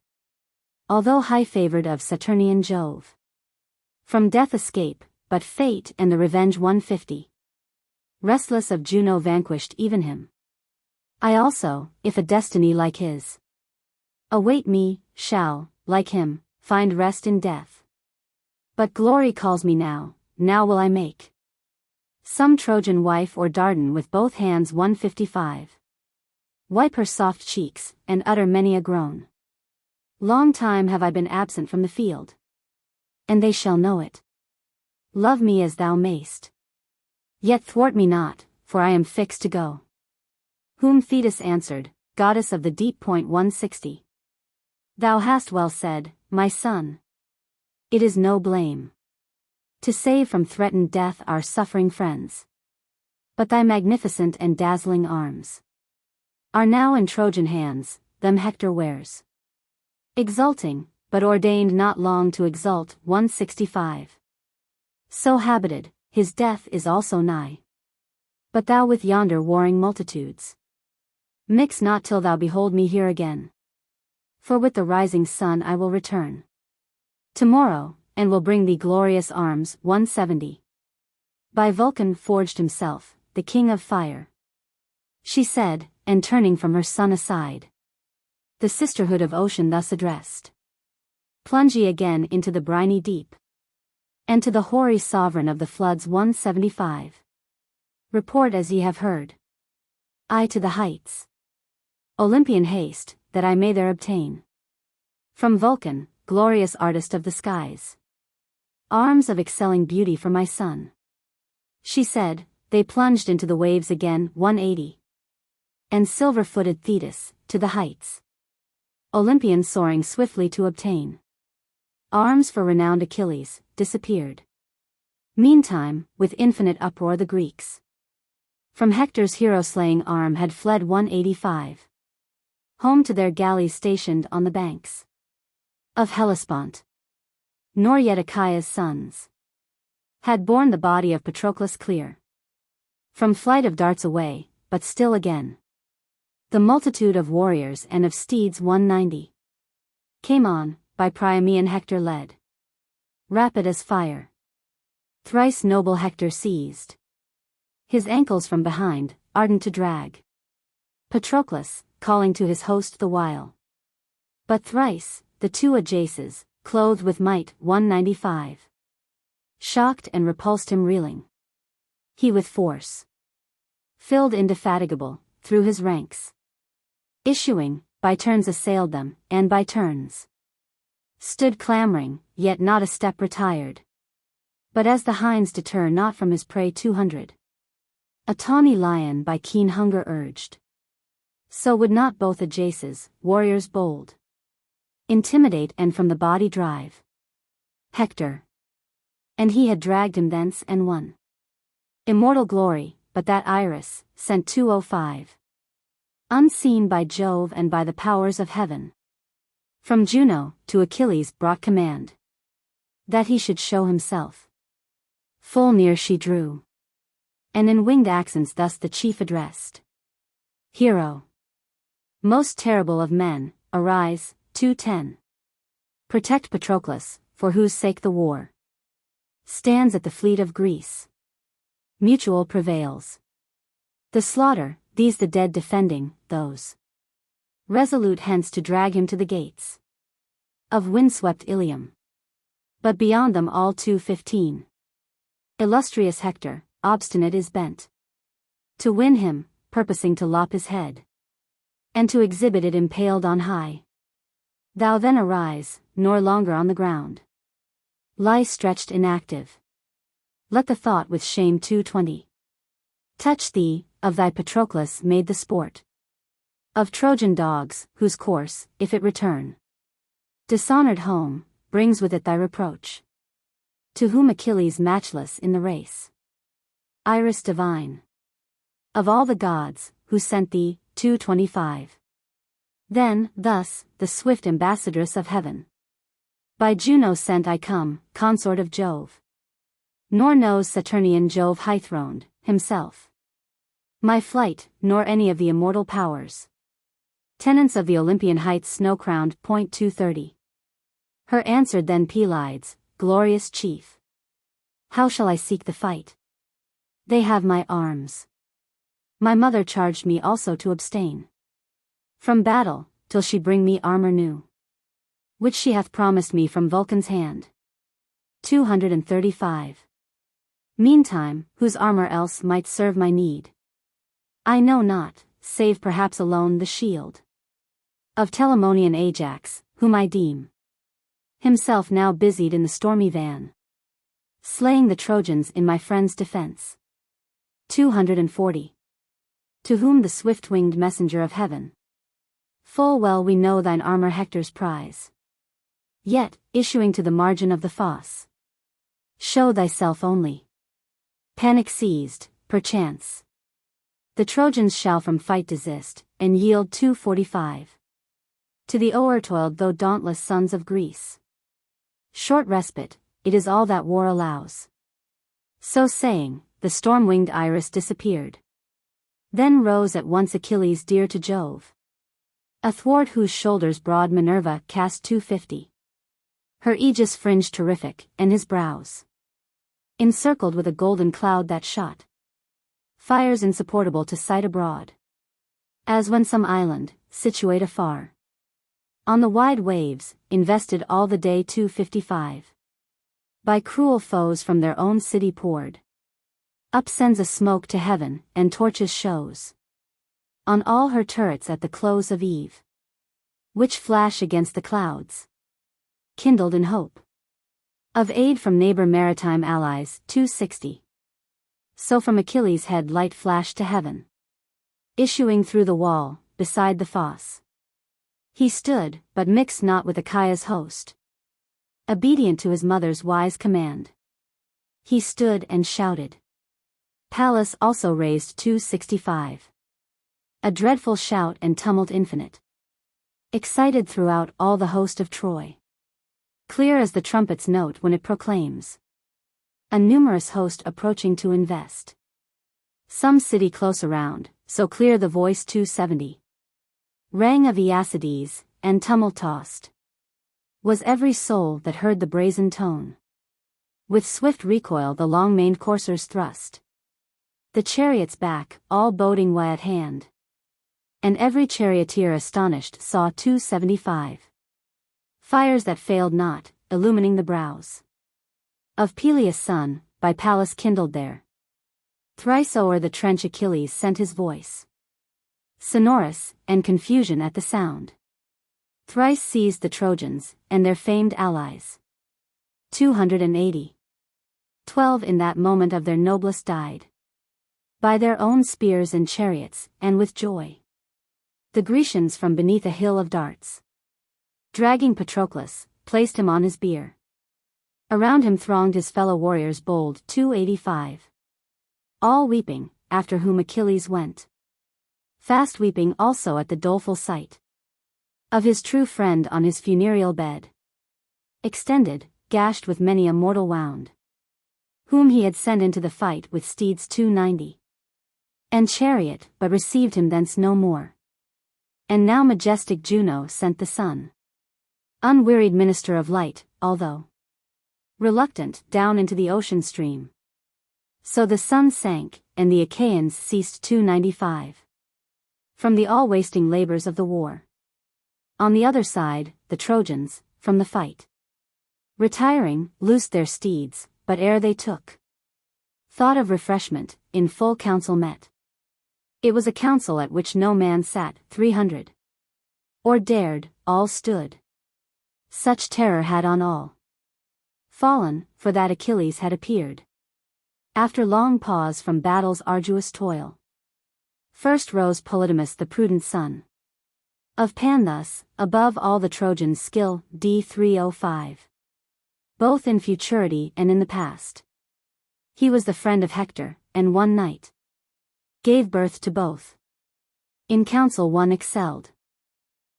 although high-favored of Saturnian Jove, from death escape, but fate and the revenge 150. Restless of Juno vanquished even him. I also, if a destiny like his await me, shall, like him, find rest in death. But glory calls me now will I make some Trojan wife or Dardan with both hands 155. Wipe her soft cheeks, and utter many a groan. Long time have I been absent from the field. And they shall know it. Love me as thou mayst. Yet thwart me not, for I am fixed to go. Whom Thetis answered, goddess of the deep. 160. Thou hast well said, my son. It is no blame to save from threatened death our suffering friends. But thy magnificent and dazzling arms are now in Trojan hands, them Hector wears. Exulting, but ordained not long to exult. 165. So habited, his death is also nigh. But thou with yonder warring multitudes mix not till thou behold me here again. For with the rising sun I will return tomorrow, and will bring thee glorious arms. 170. By Vulcan forged himself, the king of fire. She said, and turning from her son aside, the sisterhood of ocean thus addressed. Plunge ye again into the briny deep. And to the hoary sovereign of the floods. 175. Report as ye have heard. I to the heights. Olympian haste, that I may there obtain. From Vulcan, glorious artist of the skies. Arms of excelling beauty for my son. She said, they plunged into the waves again. 180. And silver-footed Thetis, to the heights. Olympian soaring swiftly to obtain arms for renowned Achilles, disappeared. Meantime, with infinite uproar the Greeks from Hector's hero-slaying arm had fled. 185. Home to their galleys stationed on the banks of Hellespont. Nor yet Achaea's sons had borne the body of Patroclus clear from flight of darts away, but still again the multitude of warriors and of steeds. 190. Came on, by Priamean Hector led, rapid as fire. Thrice noble Hector seized his ankles from behind, ardent to drag Patroclus, calling to his host the while. But thrice, the two Ajaces, clothed with might. 195. Shocked and repulsed him reeling. He with force filled indefatigable, through his ranks. Issuing, by turns assailed them, and by turns stood clamoring, yet not a step retired. But as the hinds deter not from his prey 200, a tawny lion by keen hunger urged, so would not both Ajaces, warriors bold, intimidate and from the body drive Hector. And he had dragged him thence and won immortal glory, but that Iris, sent 205, unseen by Jove and by the powers of heaven, from Juno, to Achilles brought command, that he should show himself. Full near she drew, and in winged accents thus the chief addressed. Hero, most terrible of men, arise, 210. Protect Patroclus, for whose sake the war stands at the fleet of Greece. Mutual prevails the slaughter, these the dead defending, those resolute hence to drag him to the gates of windswept Ilium. But beyond them all 215. Illustrious Hector, obstinate is bent to win him, purposing to lop his head, and to exhibit it impaled on high. Thou then arise, nor longer on the ground lie stretched inactive. Let the thought with shame 220 touch thee, of thy Patroclus made the sport of Trojan dogs, whose course, if it return dishonored home, brings with it thy reproach. To whom Achilles matchless in the race, Iris divine, of all the gods, who sent thee, 225. Then, thus, the swift ambassadress of heaven, by Juno sent I come, consort of Jove. Nor knows Saturnian Jove high-throned, himself my flight, nor any of the immortal powers, tenants of the Olympian heights snow-crowned. 230. Her answered then Pelides, glorious chief. How shall I seek the fight? They have my arms. My mother charged me also to abstain from battle, till she bring me armor new, which she hath promised me from Vulcan's hand. 235. Meantime, whose armor else might serve my need, I know not, save perhaps alone the shield of Telamonian Ajax, whom I deem himself now busied in the stormy van, slaying the Trojans in my friend's defense. 240. To whom the swift-winged messenger of heaven, full well we know thine armor Hector's prize. Yet, issuing to the margin of the fosse, show thyself only. Panic seized, perchance the Trojans shall from fight desist, and yield. 245. To the o'ertoiled though dauntless sons of Greece, short respite, it is all that war allows. So saying, the storm-winged Iris disappeared. Then rose at once Achilles dear to Jove, athwart whose shoulders broad Minerva cast 250. Her aegis fringed terrific, and his brows encircled with a golden cloud that shot fires insupportable to sight abroad, as when some island, situate afar on the wide waves, invested all the day. 255. By cruel foes from their own city poured up sends a smoke to heaven, and torches shows on all her turrets at the close of eve, which flash against the clouds, kindled in hope of aid from neighbor maritime allies. 260. So from Achilles' head light flashed to heaven, issuing through the wall, beside the fosse. He stood, but mixed not with Achaea's host, obedient to his mother's wise command. He stood and shouted. Pallas also raised. 265. A dreadful shout and tumult infinite, excited throughout all the host of Troy, clear as the trumpet's note when it proclaims a numerous host approaching to invest some city close around, so clear the voice. 270. Rang of Aeacides, and tumult-tossed was every soul that heard the brazen tone. With swift recoil the long-maned coursers thrust the chariots back, all boding way at hand, and every charioteer astonished saw. 275. Fires that failed not, illumining the brows of Peleus' son, by Pallas kindled there. Thrice o'er the trench Achilles sent his voice, sonorous, and confusion at the sound. Thrice seized the Trojans, and their famed allies. 280. 12 in that moment of their noblest died. By their own spears and chariots, and with joy. The Grecians from beneath a hill of darts, dragging Patroclus, placed him on his bier. Around him thronged his fellow warriors bold. 285. All weeping, after whom Achilles went. Fast weeping also at the doleful sight of his true friend on his funereal bed, extended, gashed with many a mortal wound, whom he had sent into the fight with steeds 290 and chariot, but received him thence no more. And now majestic Juno sent the sun, unwearied minister of light, although reluctant, down into the ocean stream. So the sun sank, and the Achaeans ceased. 295. From the all-wasting labors of the war. On the other side, the Trojans, from the fight, retiring, loosed their steeds, but ere they took thought of refreshment, in full council met. It was a council at which no man sat. 300. Or dared, all stood. Such terror had on all fallen, for that Achilles had appeared. After long pause from battle's arduous toil. First rose Polydamas the prudent son of Pan, thus, above all the Trojans' skill. D. 305. Both in futurity and in the past. He was the friend of Hector, and one night gave birth to both. In counsel one excelled,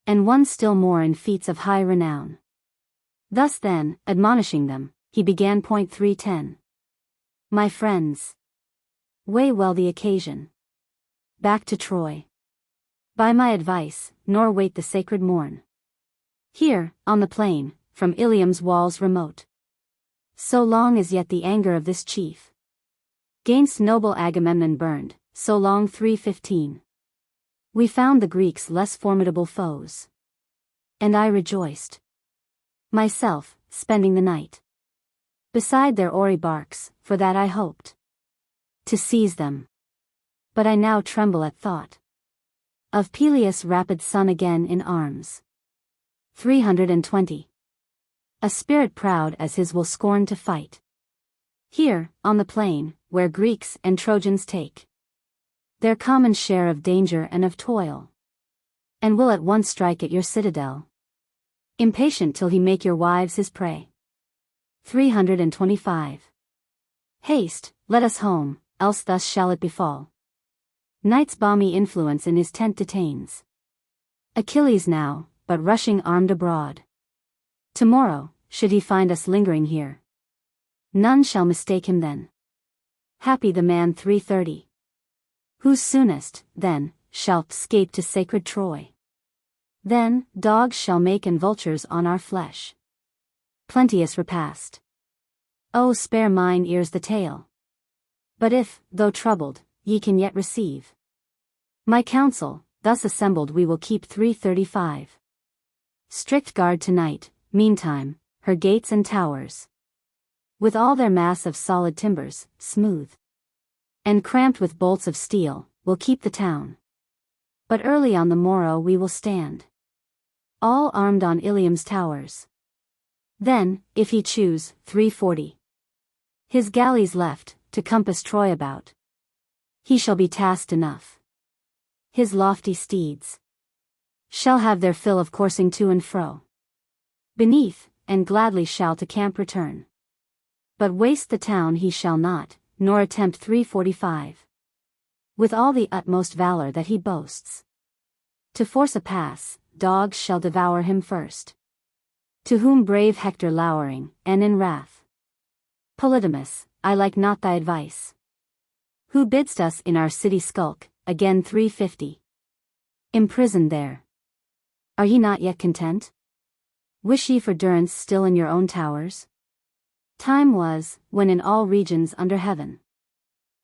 and one still more in feats of high renown. Thus then, admonishing them, he began. 310. My friends, weigh well the occasion. Back to Troy. By my advice, nor wait the sacred morn. Here, on the plain, from Ilium's walls remote. So long as yet the anger of this chief gainst noble Agamemnon burned, so long. 315. We found the Greeks less formidable foes. And I rejoiced myself, spending the night beside their oary barks, for that I hoped to seize them. But I now tremble at thought of Peleus' rapid son again in arms. 320. A spirit proud as his will scorn to fight. Here, on the plain, where Greeks and Trojans take their common share of danger and of toil, and will at once strike at your citadel, impatient till he make your wives his prey. 325. Haste, let us home, else thus shall it befall. Night's balmy influence in his tent detains Achilles now, but rushing armed abroad. Tomorrow, should he find us lingering here, none shall mistake him then. Happy the man. 330. Who soonest, then, shall scape to sacred Troy. Then, dogs shall make and vultures on our flesh plenteous repast. Oh, spare mine ears the tale. But if, though troubled, ye can yet receive my counsel, thus assembled we will keep. 335. Strict guard tonight, meantime, her gates and towers, with all their mass of solid timbers, smooth and cramped with bolts of steel, will keep the town. But early on the morrow we will stand, all armed on Ilium's towers. Then, if he choose. 340. His galleys left, to compass Troy about, he shall be tasked enough. His lofty steeds shall have their fill of coursing to and fro beneath, and gladly shall to camp return. But waste the town he shall not, nor attempt. 345. With all the utmost valor that he boasts, to force a pass, dogs shall devour him first. To whom brave Hector lowering, and in wrath, Polydamas, I like not thy advice. Who bidst us in our city skulk, again. 350. Imprisoned there. Are ye not yet content? Wish ye for durance still in your own towers? Time was, when in all regions under heaven,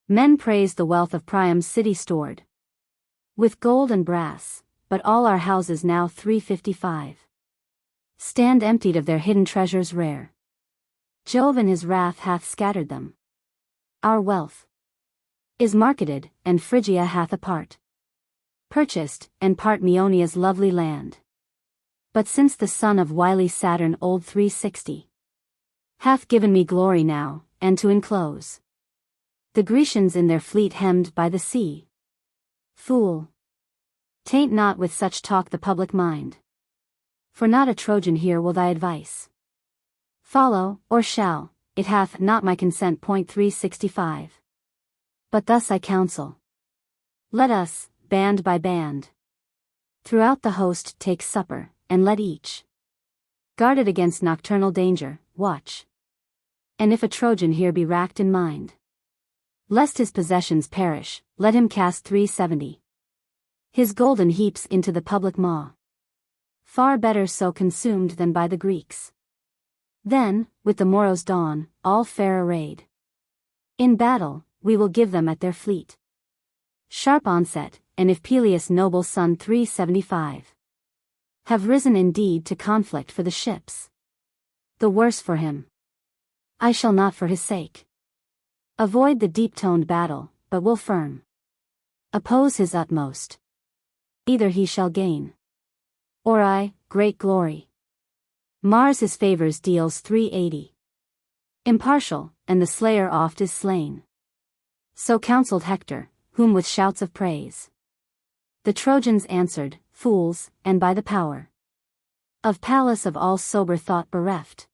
men praised the wealth of Priam's city stored with gold and brass, but all our houses now. 355. Stand emptied of their hidden treasures rare. Jove in his wrath hath scattered them. Our wealth is marketed, and Phrygia hath a part purchased, and part Maeonia's lovely land. But since the son of wily Saturn old 360 hath given me glory now, and to enclose the Grecians in their fleet hemmed by the sea. Fool! Taint not with such talk the public mind. For not a Trojan here will thy advice follow, or shall, it hath not my consent. 365. But thus I counsel. Let us, band by band, throughout the host take supper, and let each, guarded against nocturnal danger, watch. And if a Trojan here be racked in mind, lest his possessions perish, let him cast 370 his golden heaps into the public maw. Far better so consumed than by the Greeks. Then, with the morrow's dawn, all fair arrayed in battle, we will give them at their fleet sharp onset, and if Peleus' noble son 375 have risen indeed to conflict for the ships, the worse for him. I shall not for his sake avoid the deep-toned battle, but will firm oppose his utmost. Either he shall gain, or I, great glory. Mars his favors deals 380. Impartial, and the slayer oft is slain. So counselled Hector, whom with shouts of praise the Trojans answered, fools, and by the power of Pallas of all sober thought bereft.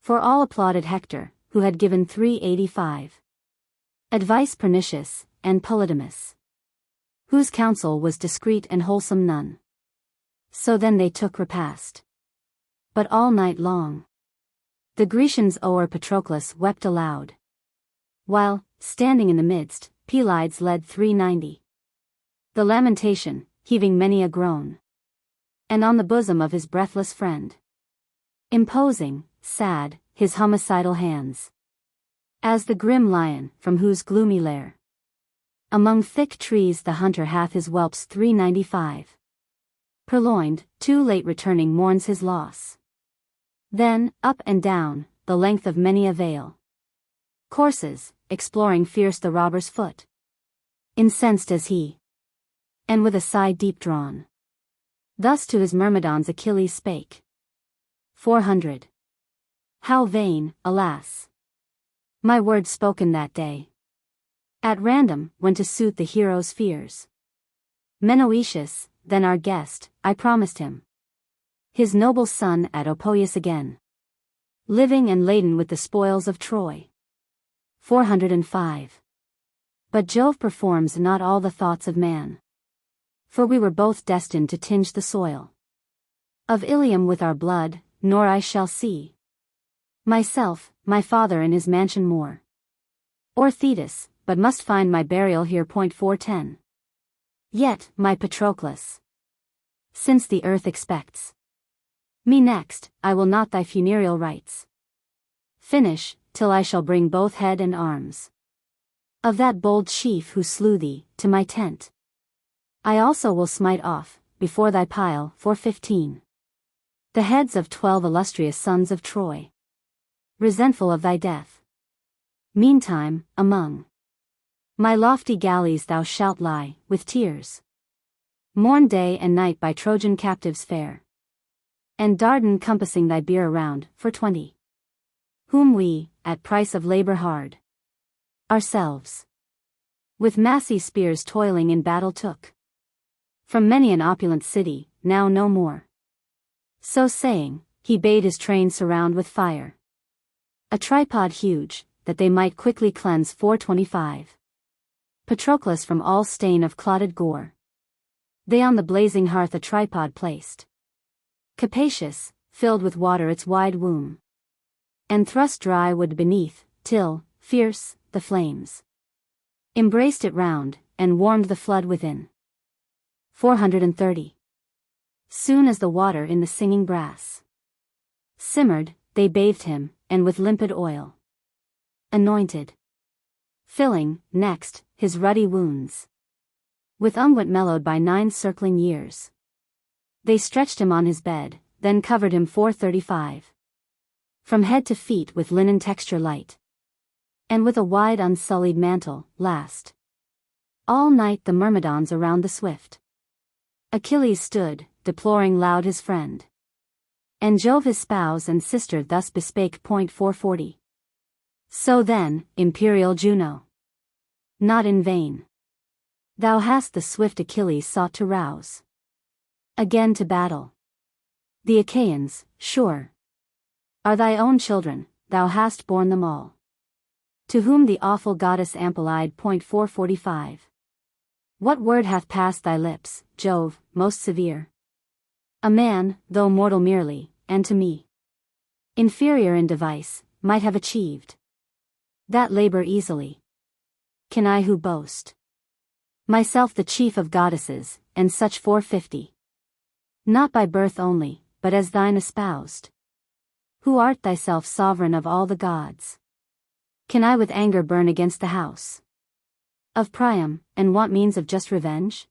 For all applauded Hector, who had given 385 advice pernicious, and Polydamas, whose counsel was discreet and wholesome none. So then they took repast. But all night long the Grecians o'er Patroclus wept aloud, while, standing in the midst, Pelides led 390 the lamentation, heaving many a groan, and on the bosom of his breathless friend imposing, sad, his homicidal hands, as the grim lion, from whose gloomy lair among thick trees the hunter hath his whelps 395 purloined, too late returning mourns his loss. Then, up and down, the length of many a vale courses, exploring fierce the robber's foot, incensed as he, and with a sigh deep drawn, thus to his Myrmidons Achilles spake. 400. How vain, alas! My words spoken that day, at random, when to suit the hero's fears. Menoetius, then our guest, I promised him his noble son at Opoeis again, living and laden with the spoils of Troy. 405. But Jove performs not all the thoughts of man. For we were both destined to tinge the soil of Ilium with our blood, nor I shall see myself, my father in his mansion more, or Thetis, but must find my burial here. 410. Yet, my Patroclus, since the earth expects me next, I will not thy funereal rites finish, till I shall bring both head and arms of that bold chief who slew thee, to my tent. I also will smite off, before thy pile. 415. The heads of 12 illustrious sons of Troy, resentful of thy death. Meantime, among my lofty galleys thou shalt lie, with tears mourn day and night by Trojan captives fair, and Dardan compassing thy bier around, for 20. Whom we, at price of labor hard, ourselves, with massy spears toiling in battle took, from many an opulent city, now no more. So saying, he bade his train surround with fire a tripod huge, that they might quickly cleanse. 425. Patroclus from all stain of clotted gore, they on the blazing hearth a tripod placed, capacious, filled with water its wide womb, and thrust dry wood beneath, till, fierce, the flames embraced it round, and warmed the flood within. 430. Soon as the water in the singing brass simmered, they bathed him, and with limpid oil anointed, filling, next, his ruddy wounds with unguent mellowed by 9 circling years. They stretched him on his bed, then covered him. 435. From head to feet with linen texture light, and with a wide unsullied mantle, last. All night the myrmidons around the swift Achilles stood, deploring loud his friend. And Jove his spouse and sister thus bespake. 440. So then, imperial Juno, not in vain thou hast the swift Achilles sought to rouse again to battle. The Achaeans, sure, are thy own children, thou hast borne them all. To whom the awful goddess ample-eyed. 445. What word hath passed thy lips, Jove, most severe? A man, though mortal merely, and to me inferior in device, might have achieved that labor easily. Can I who boast myself the chief of goddesses, and such 450? Not by birth only, but as thine espoused, who art thyself sovereign of all the gods. Can I with anger burn against the house of Priam, and want means of just revenge?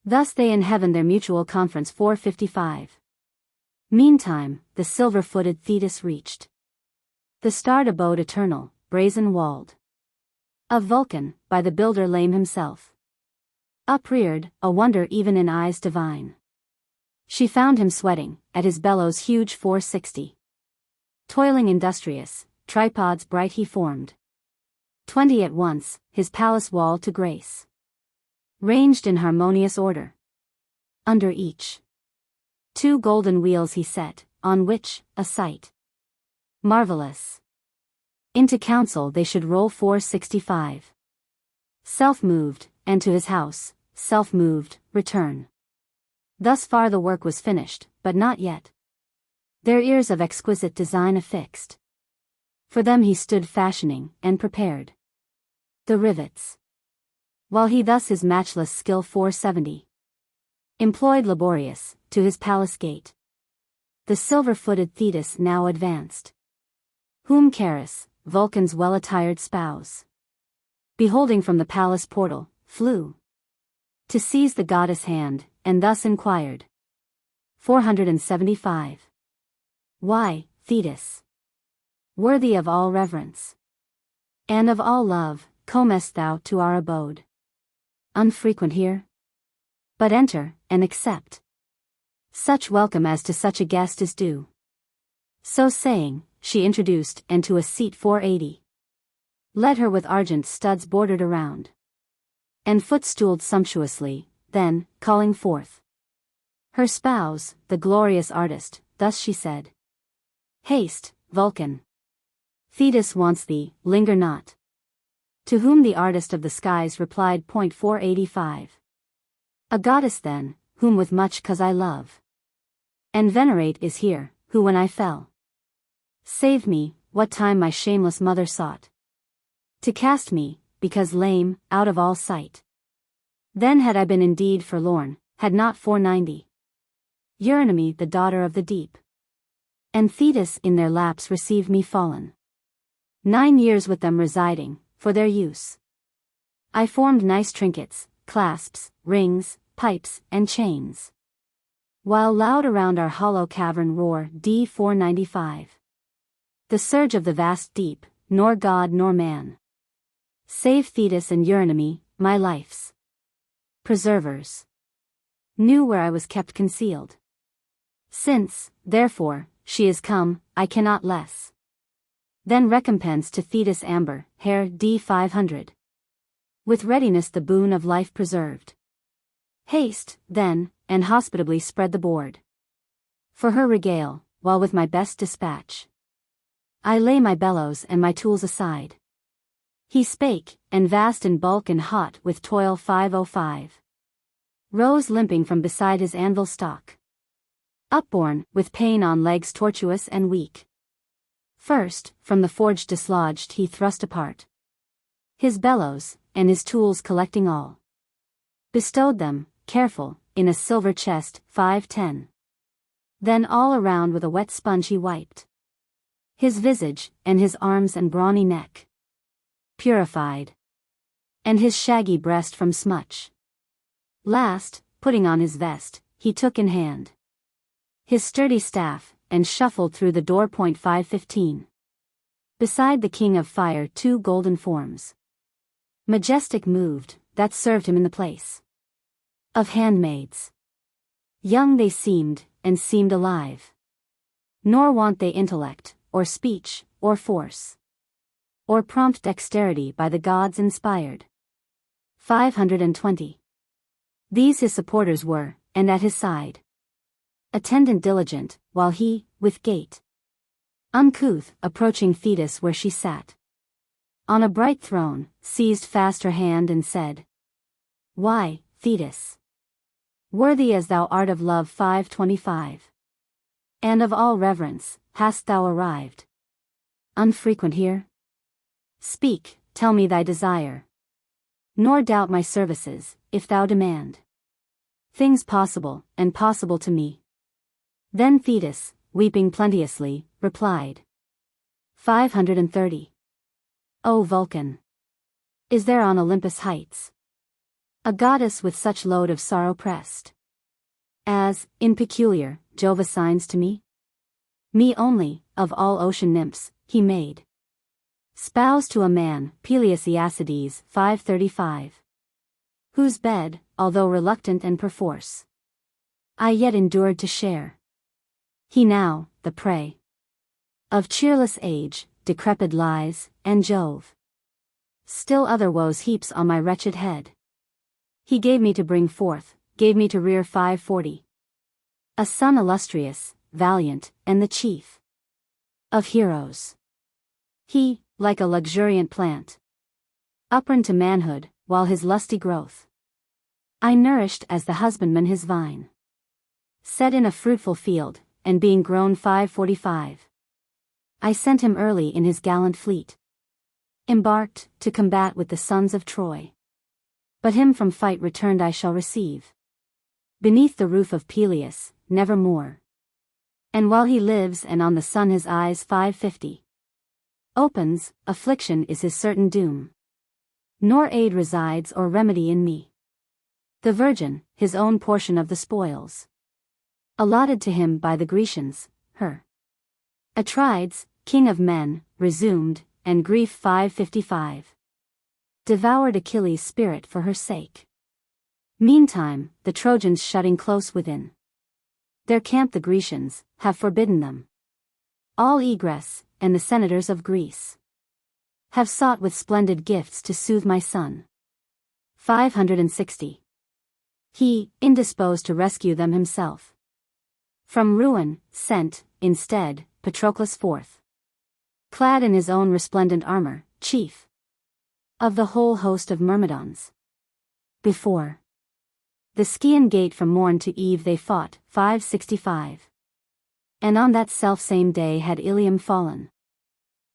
Thus they in heaven their mutual conference. 455. Meantime, the silver-footed Thetis reached the starred abode eternal, brazen-walled, of Vulcan, by the builder lame himself upreared, a wonder even in eyes divine. She found him sweating, at his bellows huge. 460. Toiling industrious, tripods bright he formed 20 at once, his palace wall to grace, ranged in harmonious order. Under each 2 golden wheels he set, on which, a sight marvelous, into council they should roll. 465. Self-moved, and to his house, self-moved, return. Thus far the work was finished, but not yet. Their ears of exquisite design affixed. For them he stood fashioning, and prepared the rivets. While he thus his matchless skill. 470. Employed laborious, to his palace gate the silver-footed Thetis now advanced, whom Charis, Vulcan's well-attired spouse, beholding from the palace portal, flew to seize the goddess' hand, and thus inquired. 475. Why, Thetis, worthy of all reverence and of all love, comest thou to our abode, unfrequent here? But enter, and accept such welcome as to such a guest is due. So saying, she introduced, and to a seat. 480. Led her with argent studs bordered around, and footstooled sumptuously. Then, calling forth her spouse, the glorious artist, thus she said. Haste, Vulcan. Thetis wants thee, linger not. To whom the artist of the skies replied. 485. A goddess then, whom with much cause I love and venerate, is here, who when I fell saved me, what time my shameless mother sought to cast me, because lame, out of all sight. Then had I been indeed forlorn, had not 490 Eurynome the daughter of the deep and Thetis in their laps received me fallen. 9 years with them residing, for their use I formed nice trinkets, clasps, rings, pipes, and chains, while loud around our hollow cavern roar. 495. The surge of the vast deep, nor god nor man, save Thetis and Eurynome, my life's preservers, knew where I was kept concealed. Since, therefore, she is come, I cannot less than recompense to Thetis amber hair. 500. With readiness the boon of life preserved. Haste, then, and hospitably spread the board for her regale, while with my best dispatch I lay my bellows and my tools aside. He spake, and vast in bulk and hot with toil. 505. Rose limping from beside his anvil stock, upborne, with pain on legs tortuous and weak. First, from the forge dislodged he thrust apart his bellows, and his tools collecting all, bestowed them, careful, in a silver chest. 510. Then all around with a wet sponge he wiped his visage, and his arms and brawny neck, purified, and his shaggy breast from smutch. Last, putting on his vest, he took in hand his sturdy staff, and shuffled through the door. 515. Beside the king of fire 2 golden forms, majestic moved, that served him in the place of handmaids. Young they seemed, and seemed alive. Nor want they intellect, or speech, or force, or prompt dexterity by the gods inspired. 520. These his supporters were, and at his side, attendant diligent, while he, with gait uncouth, approaching Thetis where she sat on a bright throne, seized fast her hand and said, "Why, Thetis, worthy as thou art of love 525, and of all reverence, hast thou arrived, unfrequent here? Speak, tell me thy desire, nor doubt my services, if thou demand things possible, and possible to me." Then Thetis, weeping plenteously, replied. 530. O Vulcan! Is there on Olympus heights a goddess with such load of sorrow pressed, as, in peculiar, Jove assigns to me? Me only, of all ocean nymphs, he made spouse to a man, Peleus Aeacides 535, whose bed, although reluctant and perforce, I yet endured to share. He now, the prey of cheerless age, decrepit lies, and Jove still other woes heaps on my wretched head. He gave me to bring forth, gave me to rear 540, a son illustrious, valiant, and the chief of heroes. He, like a luxuriant plant, uprun to manhood, while his lusty growth I nourished as the husbandman his vine, set in a fruitful field, and being grown 545, I sent him early in his gallant fleet, embarked, to combat with the sons of Troy. But him from fight returned I shall receive beneath the roof of Peleus, nevermore. And while he lives and on the sun his eyes 550 opens, affliction is his certain doom. Nor aid resides or remedy in me. The virgin, his own portion of the spoils, allotted to him by the Grecians, her Atrides, king of men, resumed, and grief 555 devoured Achilles' spirit for her sake. Meantime, the Trojans shutting close within their camp the Grecians, have forbidden them all egress, and the senators of Greece have sought with splendid gifts to soothe my son. 560. He, indisposed to rescue them himself from ruin, sent, instead, Patroclus forth, clad in his own resplendent armor, chief of the whole host of Myrmidons. Before the Scaean gate from morn to eve they fought, 565. And on that self-same day had Ilium fallen.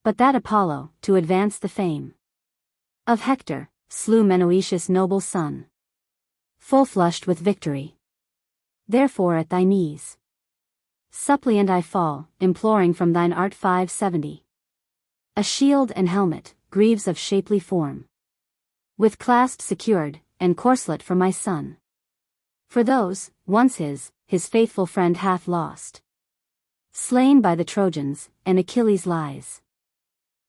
But that Apollo, to advance the fame of Hector, slew Menoetius' noble son, full flushed with victory. Therefore at thy knees, suppliant I fall, imploring from thine art 570. A shield and helmet, greaves of shapely form, with clasp secured, and corslet for my son. For those, once his faithful friend hath lost, slain by the Trojans, and Achilles lies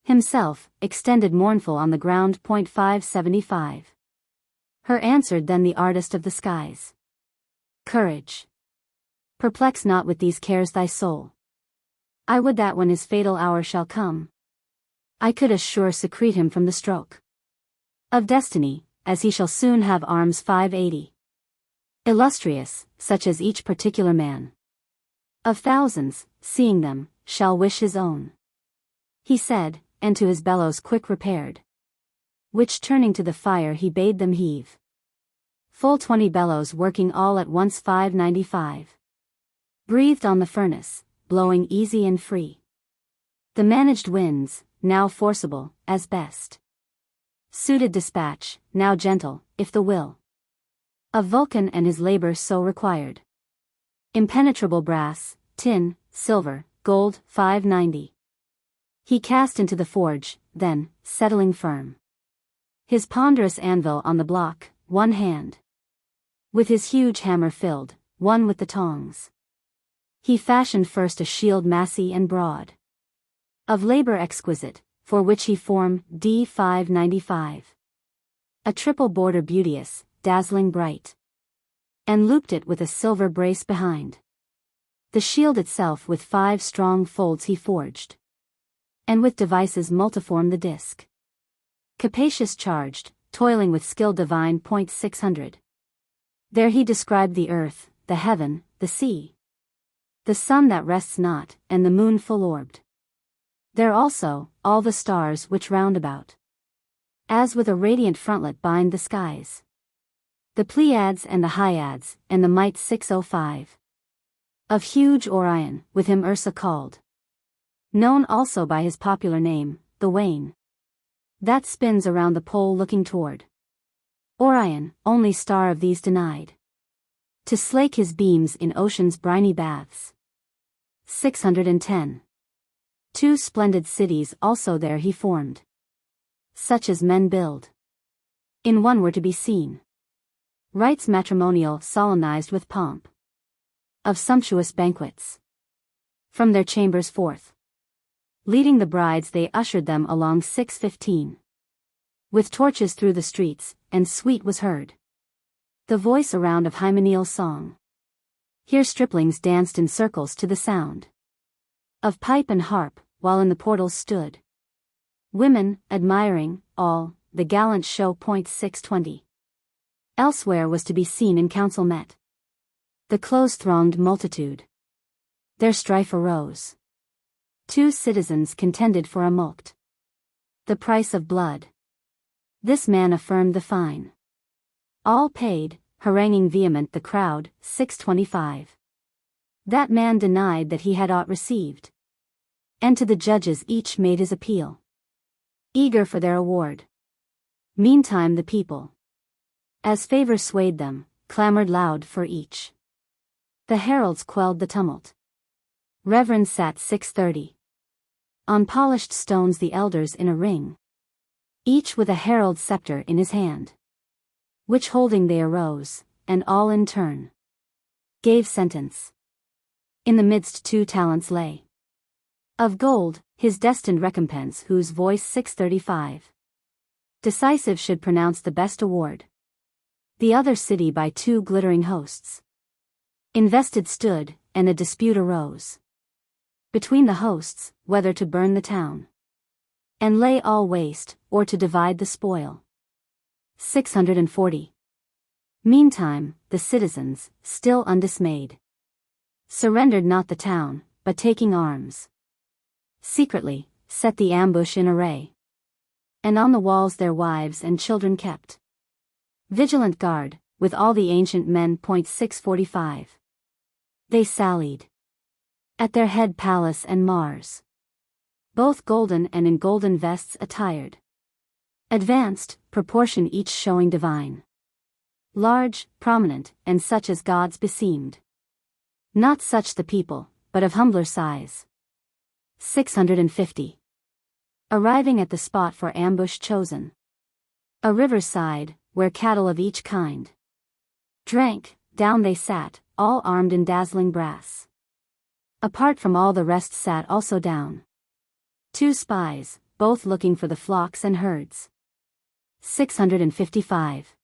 himself, extended mournful on the ground. 575. Her answered then the artist of the skies. Courage. Perplex not with these cares thy soul. I would that when his fatal hour shall come, I could as sure secrete him from the stroke of destiny, as he shall soon have arms 580. Illustrious, such as each particular man of thousands, seeing them, shall wish his own. He said, and to his bellows quick repaired, which turning to the fire he bade them heave. Full 20 bellows working all at once 595. Breathed on the furnace, blowing easy and free. The managed winds, now forcible, as best suited dispatch, now gentle, if the will of Vulcan and his labor so required. Impenetrable brass, tin, silver, gold 590. He cast into the forge, then, settling firm his ponderous anvil on the block, one hand with his huge hammer filled, one with the tongs. He fashioned first a shield massy and broad, of labor exquisite, for which he formed D 595. A triple border beauteous, dazzling bright. And looped it with a silver brace behind. The shield itself with 5 strong folds he forged. And with devices multiform the disc. Capacious charged, toiling with skill divine. 600. There he described the earth, the heaven, the sea. The sun that rests not, and the moon full-orbed. There also, all the stars which round about, as with a radiant frontlet bind the skies. The Pleiades and the Hyades, and the might 605. Of huge Orion, with him Ursa called. Known also by his popular name, the Wain. That spins around the pole looking toward Orion, only star of these denied. To slake his beams in ocean's briny baths. 610. 2 splendid cities also there he formed. Such as men build. In one were to be seen rites matrimonial solemnized with pomp. Of sumptuous banquets. From their chambers forth. Leading the brides they ushered them along. 615. With torches through the streets, and sweet was heard the voice around of hymeneal song. Here striplings danced in circles to the sound of pipe and harp, while in the portals stood women, admiring, all, the gallant show. 620. Elsewhere was to be seen in council met the close-thronged multitude. Their strife arose. 2 citizens contended for a mulct. The price of blood. This man affirmed the fine. All paid, haranguing vehement the crowd. 625. That man denied that he had aught received. And to the judges each made his appeal, eager for their award. Meantime the people, as favor swayed them, clamored loud for each. The heralds quelled the tumult. Reverend sat. 630. On polished stones the elders in a ring, each with a herald's scepter in his hand. Which holding they arose, and all in turn gave sentence. In the midst 2 talents lay of gold, his destined recompense, whose voice 635 decisive should pronounce the best award. The other city by 2 glittering hosts invested stood, and a dispute arose between the hosts, whether to burn the town and lay all waste, or to divide the spoil. 640. Meantime, the citizens, still undismayed, surrendered not the town, but taking arms, secretly, set the ambush in array. And on the walls their wives and children kept vigilant guard, with all the ancient men. 645. They sallied. At their head Pallas and Mars, both golden and in golden vests attired, advanced, proportion each showing divine. Large, prominent, and such as gods beseemed. Not such the people, but of humbler size. 650. Arriving at the spot for ambush chosen, a river's side, where cattle of each kind drank, down they sat, all armed in dazzling brass. Apart from all the rest sat also down 2 spies, both looking for the flocks and herds. 655.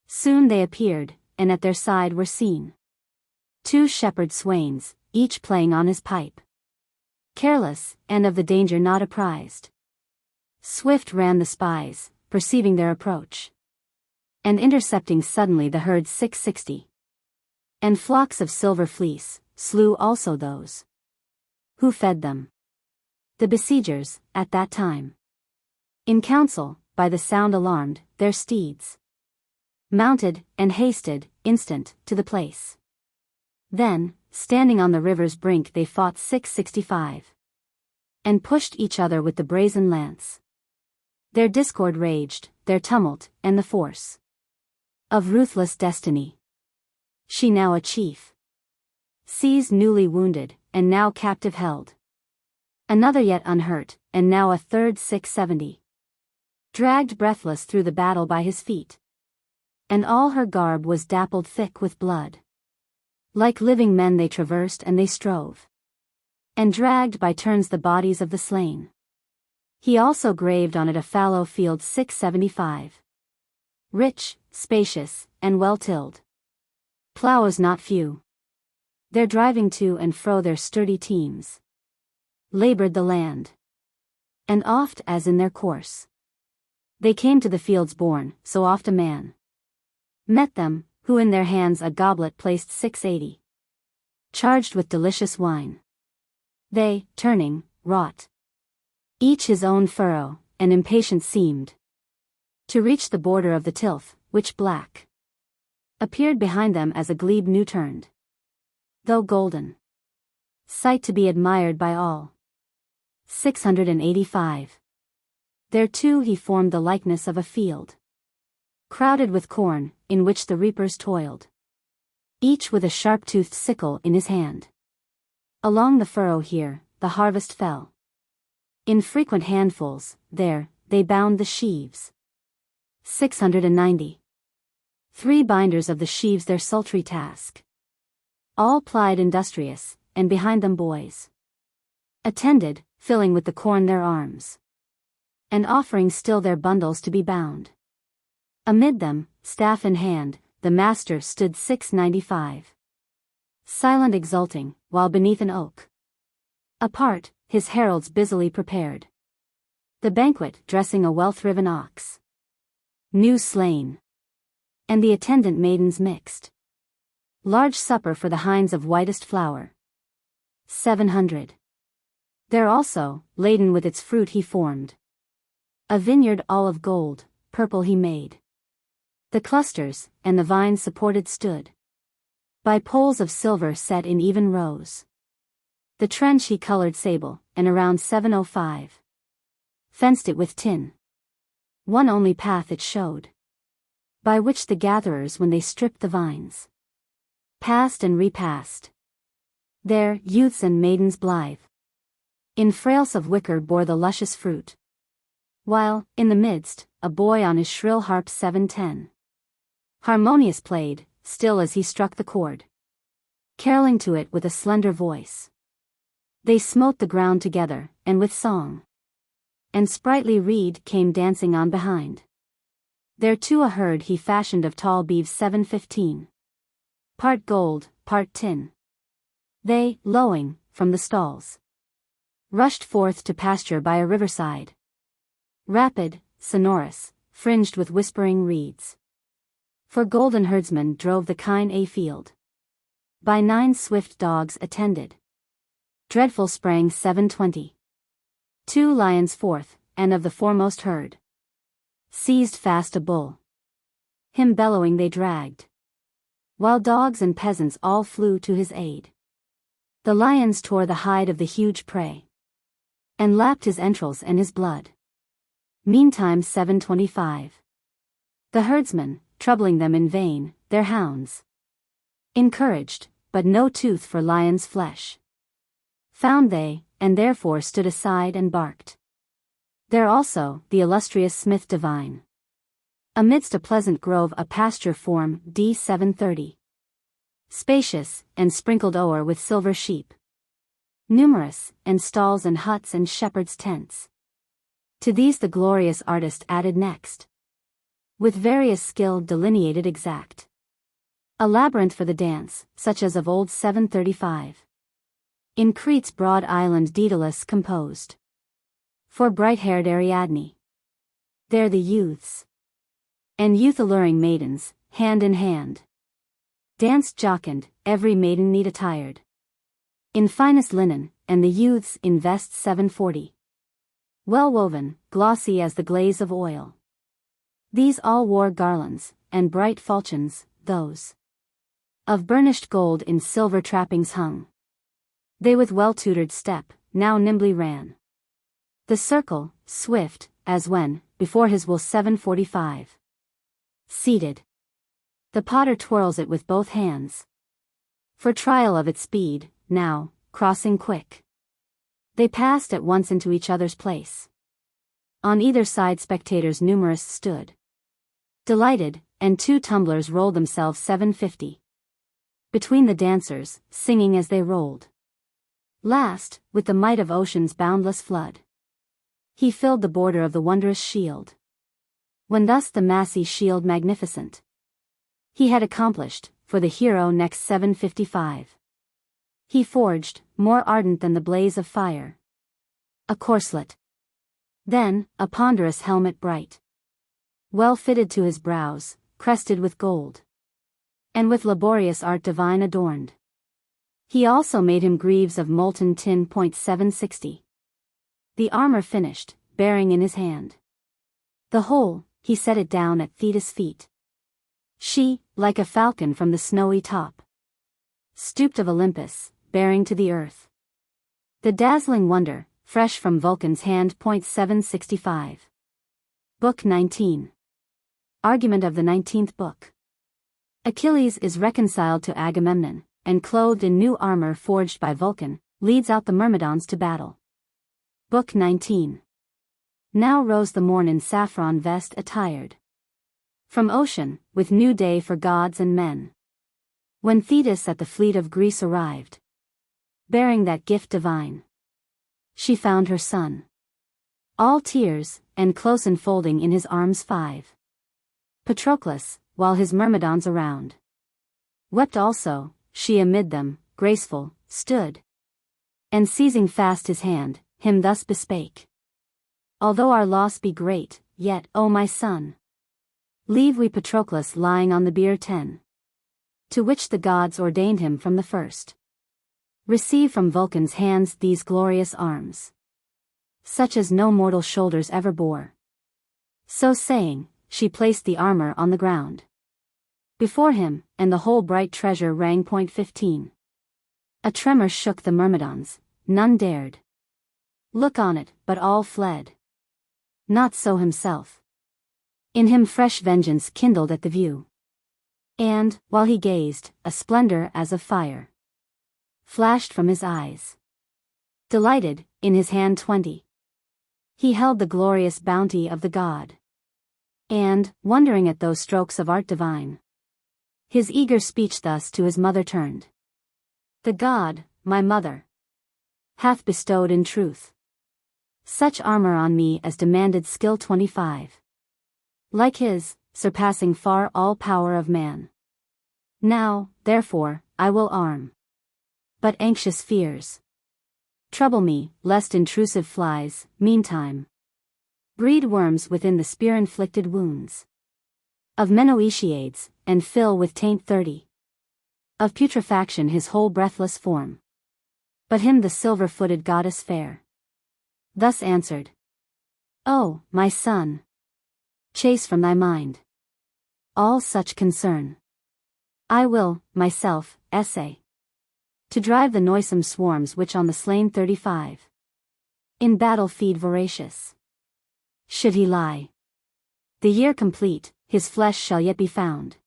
Soon they appeared, and at their side were seen 2 shepherd swains, each playing on his pipe. Careless, and of the danger not apprised. Swift ran the spies, perceiving their approach, and intercepting suddenly the herd. 660. And flocks of silver fleece, slew also those who fed them. The besiegers, at that time, in council, by the sound alarmed, their steeds mounted, and hasted, instant, to the place. Then, standing on the river's brink they fought. 665. And pushed each other with the brazen lance. Their discord raged, their tumult, and the force of ruthless destiny. She now a chief, seized newly wounded, and now captive held. Another yet unhurt, and now a third. 670. Dragged breathless through the battle by his feet. And all her garb was dappled thick with blood. Like living men they traversed and they strove, and dragged by turns the bodies of the slain. He also graved on it a fallow field. 675. Rich, spacious, and well-tilled. Plows not few. There driving to and fro their sturdy teams. Labored the land. And oft as in their course they came to the fields borne, so oft a man met them, who in their hands a goblet placed 680, charged with delicious wine. They, turning, wrought each his own furrow, and impatient seemed to reach the border of the tilth, which black appeared behind them as a glebe new turned, though golden, sight to be admired by all. 685. There too he formed the likeness of a field, crowded with corn, in which the reapers toiled, each with a sharp-toothed sickle in his hand. Along the furrow here, the harvest fell. In frequent handfuls, there, they bound the sheaves. 690. 3 binders of the sheaves their sultry task. All plied industrious, and behind them boys attended, filling with the corn their arms, and offering still their bundles to be bound. Amid them, staff in hand, the master stood 695. Silent exulting, while beneath an oak apart, his heralds busily prepared the banquet, dressing a well-thriven ox, new slain, and the attendant maidens mixed large supper for the hinds of whitest flour. 700. There also, laden with its fruit he formed a vineyard all of gold, purple he made. The clusters, and the vines supported stood by poles of silver set in even rows. The trench he colored sable, and around 705 fenced it with tin. One only path it showed, by which the gatherers when they stripped the vines passed and repassed. There, youths and maidens blithe in frails of wicker bore the luscious fruit, while, in the midst, a boy on his shrill harp 710 harmonious played, still as he struck the chord, caroling to it with a slender voice. They smote the ground together, and with song and sprightly reed came dancing on behind. There too a herd he fashioned of tall beeves 715, part gold, part tin. They, lowing, from the stalls rushed forth to pasture by a riverside, rapid, sonorous, fringed with whispering reeds. For golden herdsmen drove the kine a field, by 9 swift dogs attended. Dreadful sprang 720. 2 lions forth, and of the foremost herd seized fast a bull. Him bellowing they dragged, while dogs and peasants all flew to his aid. The lions tore the hide of the huge prey, and lapped his entrails and his blood. Meantime 725. The herdsmen, troubling them in vain, their hounds encouraged, but no tooth for lion's flesh found they, and therefore stood aside and barked. There also, the illustrious smith divine, amidst a pleasant grove a pasture form D 730. Spacious, and sprinkled o'er with silver sheep. Numerous, and stalls and huts and shepherds' tents. To these the glorious artist added next, with various skill delineated exact, a labyrinth for the dance, such as of old 735. In Crete's broad island Daedalus composed, for bright-haired Ariadne. There the youths, and youth-alluring maidens, hand in hand, danced jocund, every maiden neat attired in finest linen, and the youths in vests 740. Well woven, glossy as the glaze of oil. These all wore garlands, and bright falchions, those of burnished gold in silver trappings hung. They with well-tutored step, now nimbly ran the circle, swift, as when, before his will 745. Seated, the potter twirls it with both hands, for trial of its speed. Now, crossing quick, they passed at once into each other's place. On either side spectators numerous stood, delighted, and 2 tumblers rolled themselves 750 between the dancers, singing as they rolled. Last, with the might of ocean's boundless flood, he filled the border of the wondrous shield. when thus the massy shield magnificent he had accomplished, for the hero next 755. He forged, more ardent than the blaze of fire, a corslet. Then, a ponderous helmet bright, well fitted to his brows, crested with gold, and with laborious art divine adorned. He also made him greaves of molten tin. 760. The armor finished, bearing in his hand the whole, he set it down at Thetis' feet. She, like a falcon from the snowy top, stooped of Olympus, bearing to the earth the dazzling wonder, fresh from Vulcan's hand. 765. Book 19. Argument of the 19th book. Achilles is reconciled to Agamemnon, and clothed in new armor forged by Vulcan, leads out the Myrmidons to battle. Book 19. Now rose the morn in saffron vest attired, from ocean, with new day for gods and men. When Thetis at the fleet of Greece arrived, bearing that gift divine, she found her son all tears, and close enfolding in his arms 5. Patroclus, while his Myrmidons around wept also, she amid them, graceful, stood, and seizing fast his hand, him thus bespake: although our loss be great, yet, O my son, leave we Patroclus lying on the bier 10, to which the gods ordained him from the first. Receive from Vulcan's hands these glorious arms, such as no mortal shoulders ever bore. So saying, she placed the armor on the ground before him, and the whole bright treasure rang. 15. A tremor shook the Myrmidons, none dared look on it, but all fled. Not so himself. In him fresh vengeance kindled at the view, and, while he gazed, a splendor as of fire flashed from his eyes. Delighted, in his hand 20, he held the glorious bounty of the god, and, wondering at those strokes of art divine, his eager speech thus to his mother turned: the god, my mother, hath bestowed in truth such armor on me as demanded skill 25. Like his, surpassing far all power of man. Now, therefore, I will arm. But anxious fears trouble me, lest intrusive flies, meantime, breed worms within the spear-inflicted wounds of Menoetiades, and fill with taint 30 of putrefaction his whole breathless form. But him the silver-footed goddess fair thus answered: O, my son, chase from thy mind all such concern. I will, myself, essay to drive the noisome swarms which on the slain 35 in battle feed voracious. Should he lie the year complete, his flesh shall yet be found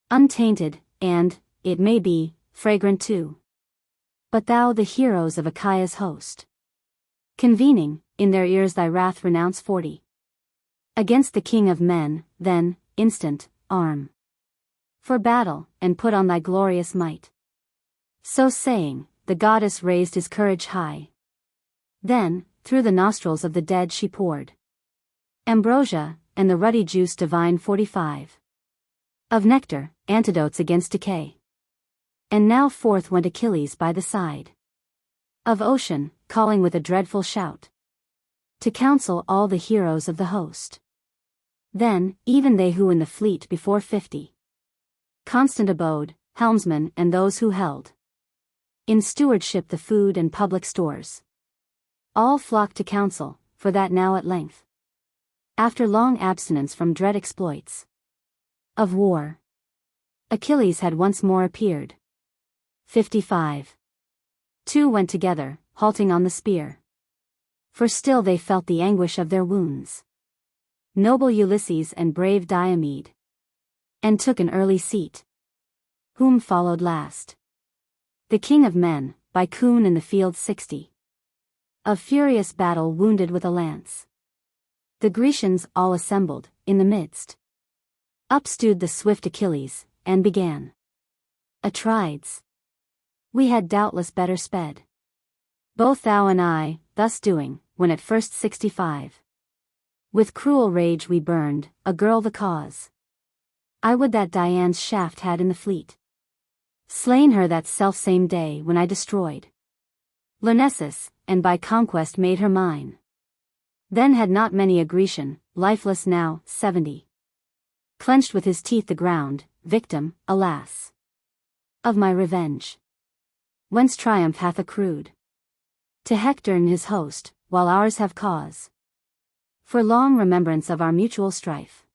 untainted, and, it may be, fragrant too. But thou the heroes of Achaea's host, convening, in their ears thy wrath renounce 40. Against the king of men, then, instant, arm for battle, and put on thy glorious might. So saying, the goddess raised his courage high. Then, through the nostrils of the dead she poured ambrosia, and the ruddy juice divine 45 of nectar, antidotes against decay. And now forth went Achilles by the side of ocean, calling with a dreadful shout to counsel all the heroes of the host. Then, even they who in the fleet before 50 constant abode, helmsmen and those who held in stewardship the food and public stores, all flocked to counsel, for that now at length, after long abstinence from dread exploits of war, Achilles had once more appeared. 55. Two went together, halting on the spear, for still they felt the anguish of their wounds. Noble Ulysses and brave Diomed, and took an early seat. Whom followed last the king of men, by Coon in the field 60 of furious battle wounded with a lance. The Grecians all assembled, in the midst. Up stood the swift Achilles, and began: Atrides, we had doubtless better sped, both thou and I, thus doing, when at first 65 With cruel rage we burned, a girl the cause. I would that Dian's shaft had in the fleet slain her that self-same day when I destroyed Lyrnessus, and by conquest made her mine. Then had not many a Grecian, lifeless now, 70. Clenched with his teeth the ground, victim, alas, of my revenge. Whence triumph hath accrued to Hector and his host, while ours have cause for long remembrance of our mutual strife.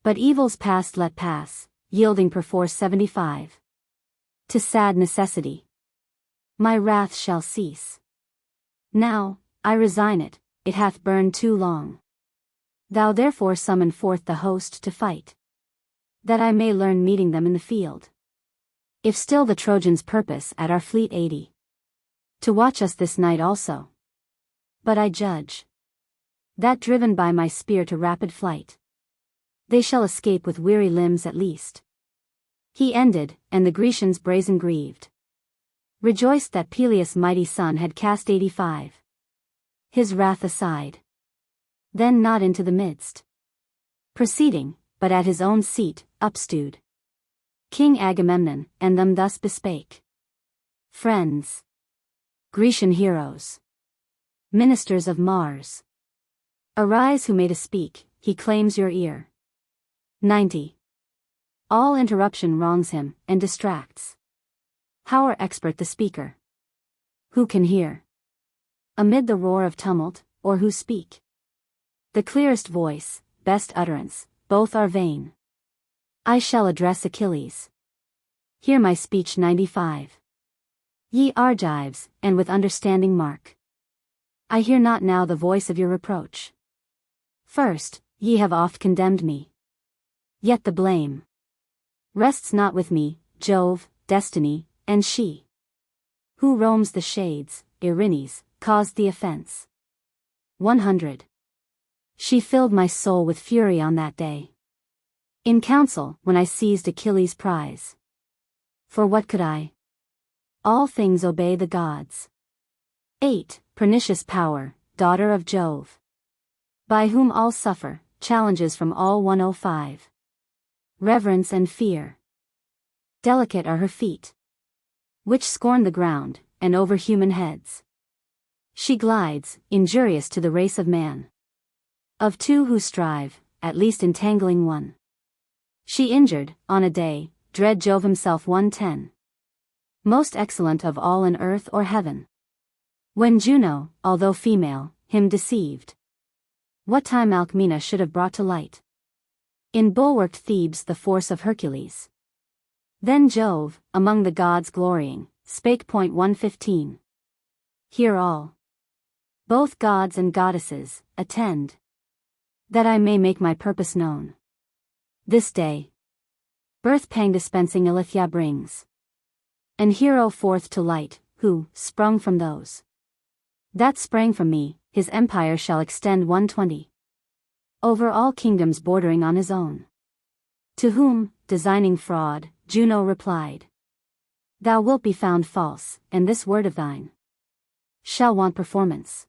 But evils past let pass, yielding perforce 75. To sad necessity. My wrath shall cease. Now, I resign it, it hath burned too long. Thou therefore summon forth the host to fight, that I may learn meeting them in the field. If still the Trojans purpose at our fleet 80, to watch us this night also. But I judge that driven by my spear to rapid flight, they shall escape with weary limbs at least. He ended, and the Grecians brazen grieved, rejoiced that Peleus' mighty son had cast 85. His wrath aside, then not into the midst, proceeding, but at his own seat, upstood King Agamemnon, and them thus bespake. Friends, Grecian heroes, ministers of Mars, arise who may to speak, he claims your ear. 90. All interruption wrongs him, and distracts. How are expert the speaker? Who can hear amid the roar of tumult, or who speak the clearest voice, best utterance, both are vain. I shall address Achilles. Hear my speech 95. Ye Argives, and with understanding mark. I hear not now the voice of your reproach. First, ye have oft condemned me. Yet the blame rests not with me, Jove, destiny, and she who roams the shades, Erinnys, caused the offense. 100. She filled my soul with fury on that day, in council, when I seized Achilles' prize. For what could I? All things obey the gods. 8. Pernicious power, daughter of Jove, by whom all suffer, challenges from all 105. Reverence and fear. Delicate are her feet, which scorn the ground, and over human heads she glides, injurious to the race of man. Of two who strive, at least entangling one, she injured, on a day, dread Jove himself 110. Most excellent of all in earth or heaven. When Juno, although female, him deceived, what time Alcmena should have brought to light in bulwarked Thebes the force of Hercules. Then Jove, among the gods glorying, spake. 115. Hear all, both gods and goddesses, attend, that I may make my purpose known. This day, birth pang dispensing Ilíada brings an hero forth to light, who, sprung from those that sprang from me, his empire shall extend 120. Over all kingdoms bordering on his own. To whom, designing fraud, Juno replied, Thou wilt be found false, and this word of thine shall want performance.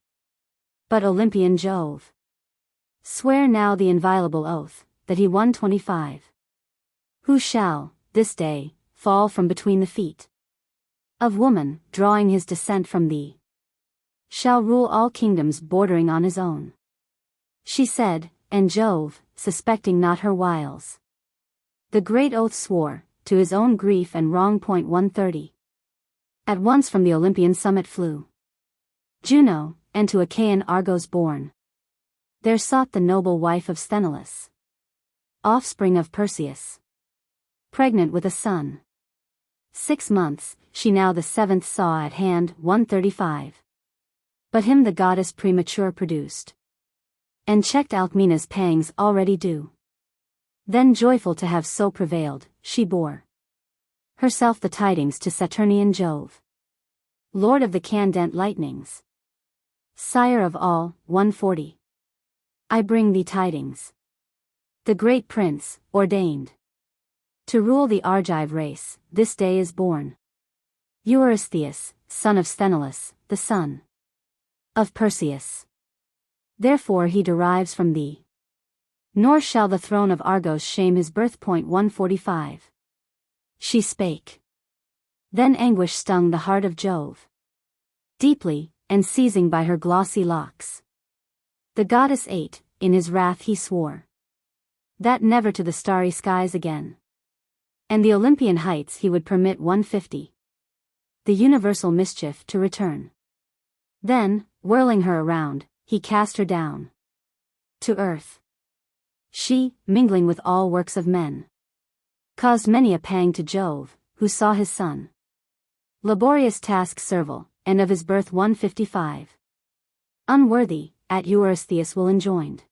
But Olympian Jove, swear now the inviolable oath, that he 125. Who shall, this day, fall from between the feet of woman, drawing his descent from thee, shall rule all kingdoms bordering on his own. She said, and Jove, suspecting not her wiles, the great oath swore, to his own grief and wrong. 130. At once from the Olympian summit flew Juno, and to Achaean Argos born, there sought the noble wife of Sthenelus, offspring of Perseus, pregnant with a son. 6 months, she now the 7th saw at hand. 135. But him the goddess premature produced, and checked Alcmena's pangs already due. Then joyful to have so prevailed, she bore herself the tidings to Saturnian Jove, lord of the candent lightnings, sire of all. 140. I bring thee tidings. The great prince, ordained to rule the Argive race, this day is born. Eurystheus, son of Sthenelus, the son of Perseus. Therefore he derives from thee. Nor shall the throne of Argos shame his birth. 145. She spake. Then anguish stung the heart of Jove deeply, and seizing by her glossy locks, the goddess ate. In his wrath he swore that never to the starry skies again, and the Olympian heights he would permit 150, the universal mischief to return. Then, whirling her around, he cast her down to earth. She, mingling with all works of men, caused many a pang to Jove, who saw his son laborious task servile, and of his birth 155. Unworthy, at Eurystheus will enjoined.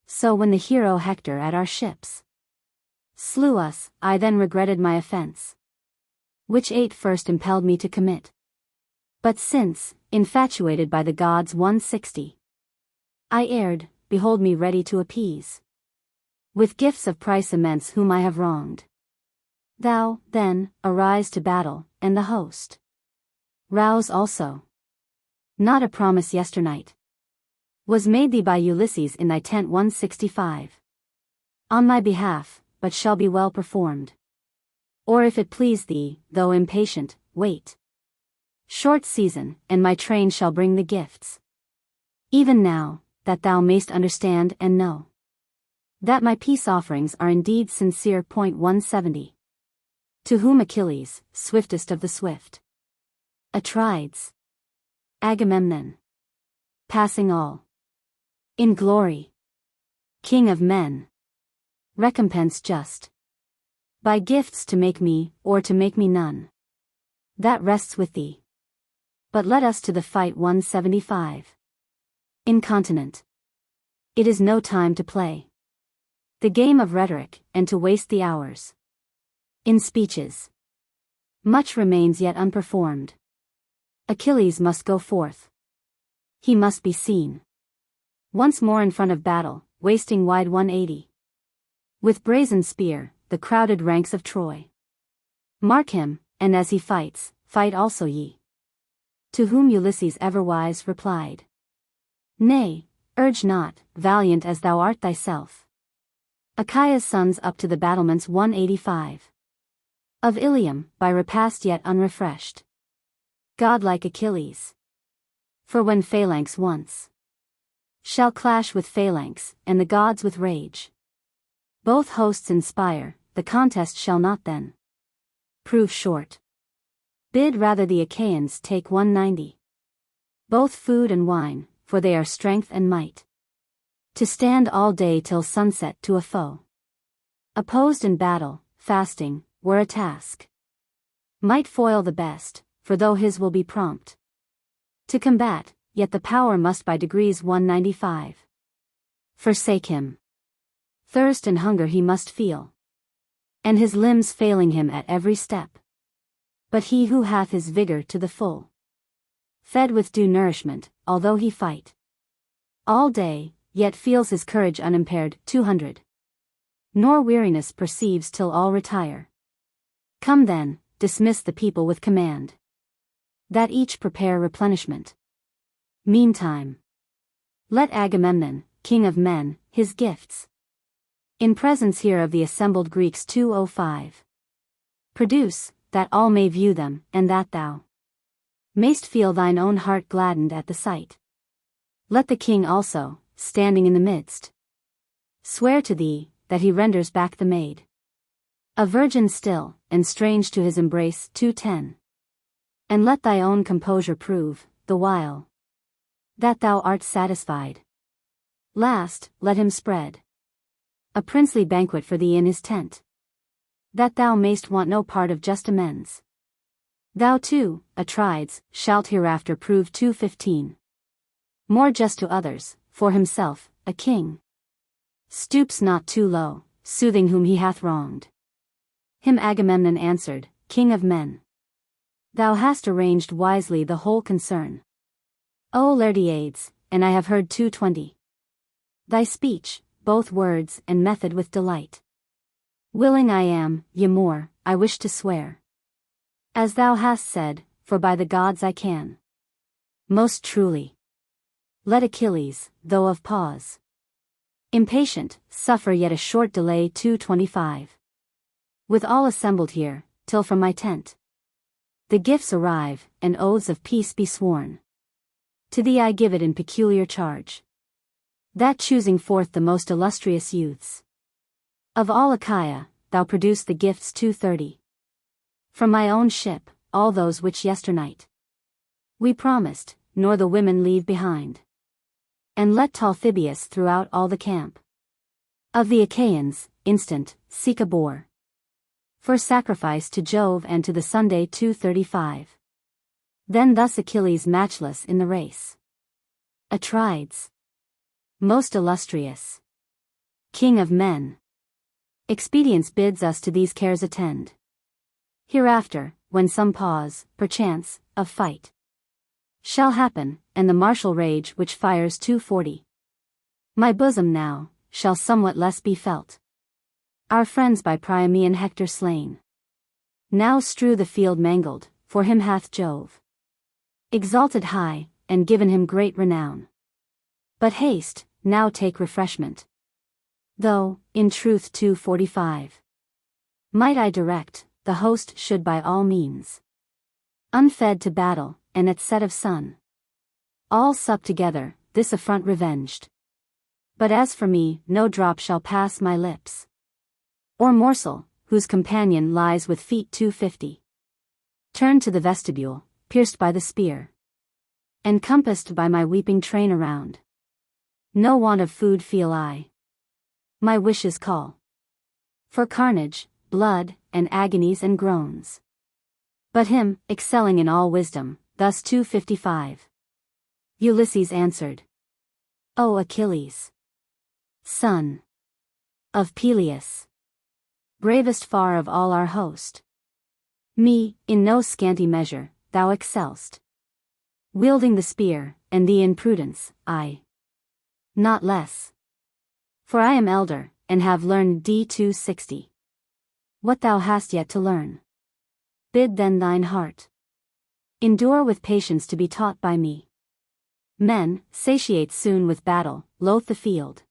So when the hero Hector at our ships slew us, I then regretted my offense, which first impelled me to commit. But since, infatuated by the gods 160, I erred, behold me ready to appease with gifts of price immense whom I have wronged. Thou, then, arise to battle, and the host rouse also. Not a promise yesternight was made thee by Ulysses in thy tent 165. On my behalf, but shall be well performed. Or if it please thee, though impatient, wait short season, and my train shall bring the gifts. Even now, that thou mayst understand and know that my peace offerings are indeed sincere. 170. To whom Achilles, swiftest of the swift Atrides, Agamemnon, passing all in glory, king of men, recompense just by gifts to make me, or to make me none. That rests with thee. But let us to the fight. 175. Incontinent. It is no time to play the game of rhetoric, and to waste the hours in speeches. Much remains yet unperformed. Achilles must go forth. He must be seen once more in front of battle, wasting wide 180. With brazen spear, the crowded ranks of Troy. Mark him, and as he fights, fight also ye. To whom Ulysses ever-wise replied, Nay, urge not, valiant as thou art thyself. Achaea's sons up to the battlements. 185. Of Ilium, by repast yet unrefreshed. Godlike Achilles. For when phalanx once shall clash with phalanx, and the gods with rage, both hosts inspire, the contest shall not then prove short. Bid rather the Achaeans take 190. Both food and wine, for they are strength and might, to stand all day till sunset to a foe opposed in battle. Fasting were a task might foil the best, for though his will be prompt to combat, yet the power must by degrees. 195. Forsake him. Thirst and hunger he must feel, and his limbs failing him at every step. But he who hath his vigor to the full, fed with due nourishment, although he fight all day, yet feels his courage unimpaired. 200. Nor weariness perceives till all retire. Come then, dismiss the people with command, that each prepare replenishment. Meantime, let Agamemnon, king of men, his gifts in presence here of the assembled Greeks. 205. Produce, that all may view them, and that thou mayst feel thine own heart gladdened at the sight. Let the king also, standing in the midst, swear to thee, that he renders back the maid a virgin still, and strange to his embrace. 210. And let thy own composure prove, the while that thou art satisfied. Last, let him spread a princely banquet for thee in his tent, that thou mayst want no part of just amends. Thou too, Atrides, shalt hereafter prove. 215. More just to others, for himself, a king stoops not too low, soothing whom he hath wronged. Him Agamemnon answered, King of men, thou hast arranged wisely the whole concern, O Laertiades, and I have heard. 220. Thy speech, both words and method with delight. Willing I am, yea more, I wish to swear, as thou hast said, for by the gods I can most truly Let Achilles, though of pause impatient, suffer yet a short delay. 225. With all assembled here, till from my tent the gifts arrive, and oaths of peace be sworn. To thee I give it in peculiar charge, that choosing forth the most illustrious youths of all Achaia, thou produce the gifts. 230. From my own ship, all those which yesternight we promised, nor the women leave behind. And let Talthybius throughout all the camp of the Achaeans, instant, seek a boar for sacrifice to Jove and to the Sunday. 235. Then thus Achilles matchless in the race, Atrides, most illustrious king of men, expedience bids us to these cares attend. Hereafter, when some pause, perchance, of fight shall happen, and the martial rage which fires. 240. My bosom now shall somewhat less be felt. Our friends by Priam and Hector slain now strew the field mangled, for him hath Jove exalted high, and given him great renown. But haste, now take refreshment. Though, in truth 245. Might I direct, the host should by all means unfed to battle, and at set of sun all sup together, this affront revenged. But as for me, no drop shall pass my lips, or morsel, whose companion lies with feet. 250. Turned to the vestibule, pierced by the spear, encompassed by my weeping train around. No want of food feel I. My wishes call for carnage, blood, and agonies and groans. But him, excelling in all wisdom, thus. 255. Ulysses answered, O Achilles, son of Peleus, bravest far of all our host, me, in no scanty measure, thou excell'st, wielding the spear, and thee in prudence, I not less. For I am elder, and have learned. D. 260. What thou hast yet to learn, bid then thine heart endure with patience to be taught by me. Men, satiate soon with battle, loathe the field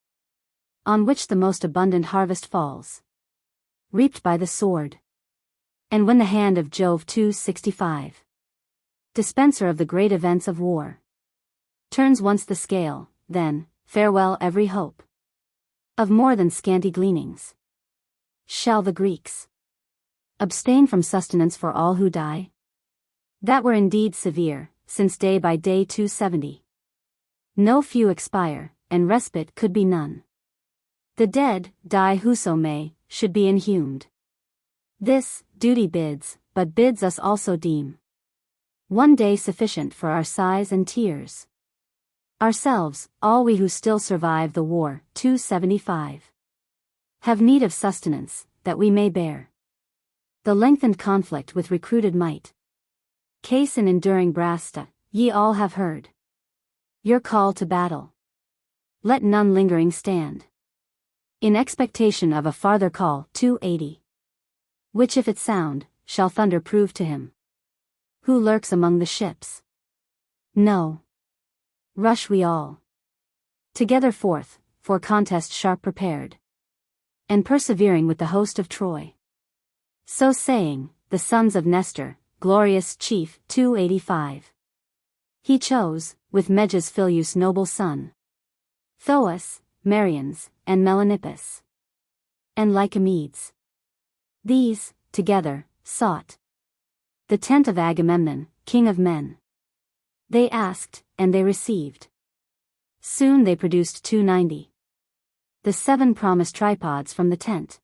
on which the most abundant harvest falls, reaped by the sword. And when the hand of Jove 265, dispenser of the great events of war, turns once the scale, then, farewell every hope of more than scanty gleanings. Shall the Greeks abstain from sustenance for all who die? That were indeed severe, since day by day 270. No few expire, and respite could be none. The dead, die whoso may, should be inhumed. This, duty bids, but bids us also deem one day sufficient for our sighs and tears. Ourselves, all we who still survive the war. 275. Have need of sustenance, that we may bear the lengthened conflict with recruited might. Case in enduring Brasta, ye all have heard your call to battle. Let none lingering stand in expectation of a farther call. 280. Which if it sound, shall thunder prove to him who lurks among the ships. No. Rush we all together forth, for contest sharp prepared, and persevering with the host of Troy. So saying, the sons of Nestor, glorious chief. 285. He chose, with Meges Phyleus' noble son, Thoas, Marians, and Melanippus, and Lycomedes. These, together, sought the tent of Agamemnon, king of men. They asked, and they received. Soon they produced 290. The 7 promised tripods from the tent.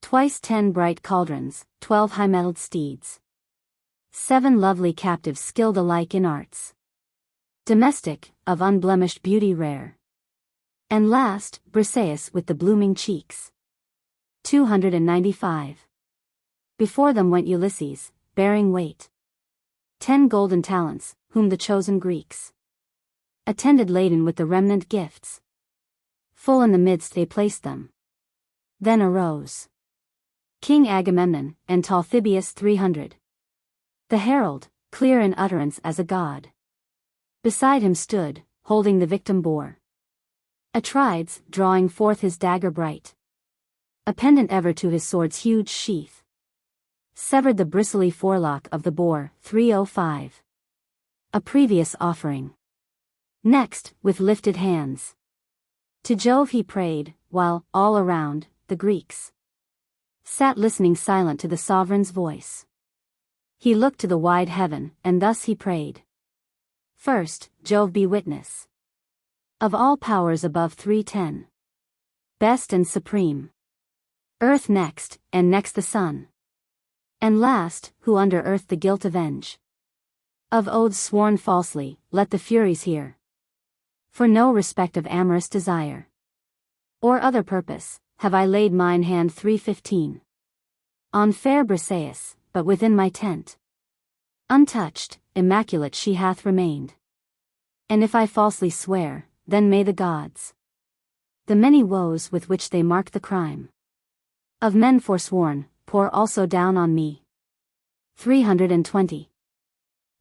Twice 10 bright cauldrons, 12 high-mettled steeds. 7 lovely captives skilled alike in arts domestic, of unblemished beauty rare. And last, Briseis with the blooming cheeks. 295. Before them went Ulysses, bearing weight 10 golden talents, whom the chosen Greeks attended laden with the remnant gifts. Full in the midst they placed them. Then arose King Agamemnon, and Talthybius 300. The herald, clear in utterance as a god. Beside him stood, holding the victim bore. Atrides, drawing forth his dagger bright, a pendant ever to his sword's huge sheath, severed the bristly forelock of the boar. 305. A previous offering. Next, with lifted hands, to Jove he prayed, while, all around, the Greeks sat listening silent to the sovereign's voice. He looked to the wide heaven, and thus he prayed. First, Jove be witness of all powers above 310, best and supreme. Earth next, and next the sun. And last, who under earth the guilt avenge of oaths sworn falsely, let the Furies hear. For no respect of amorous desire or other purpose, have I laid mine hand. 315. On fair Briseis, but within my tent, untouched, immaculate she hath remained. And if I falsely swear, then may the gods, the many woes with which they mark the crime of men forsworn, pour also down on me. 320.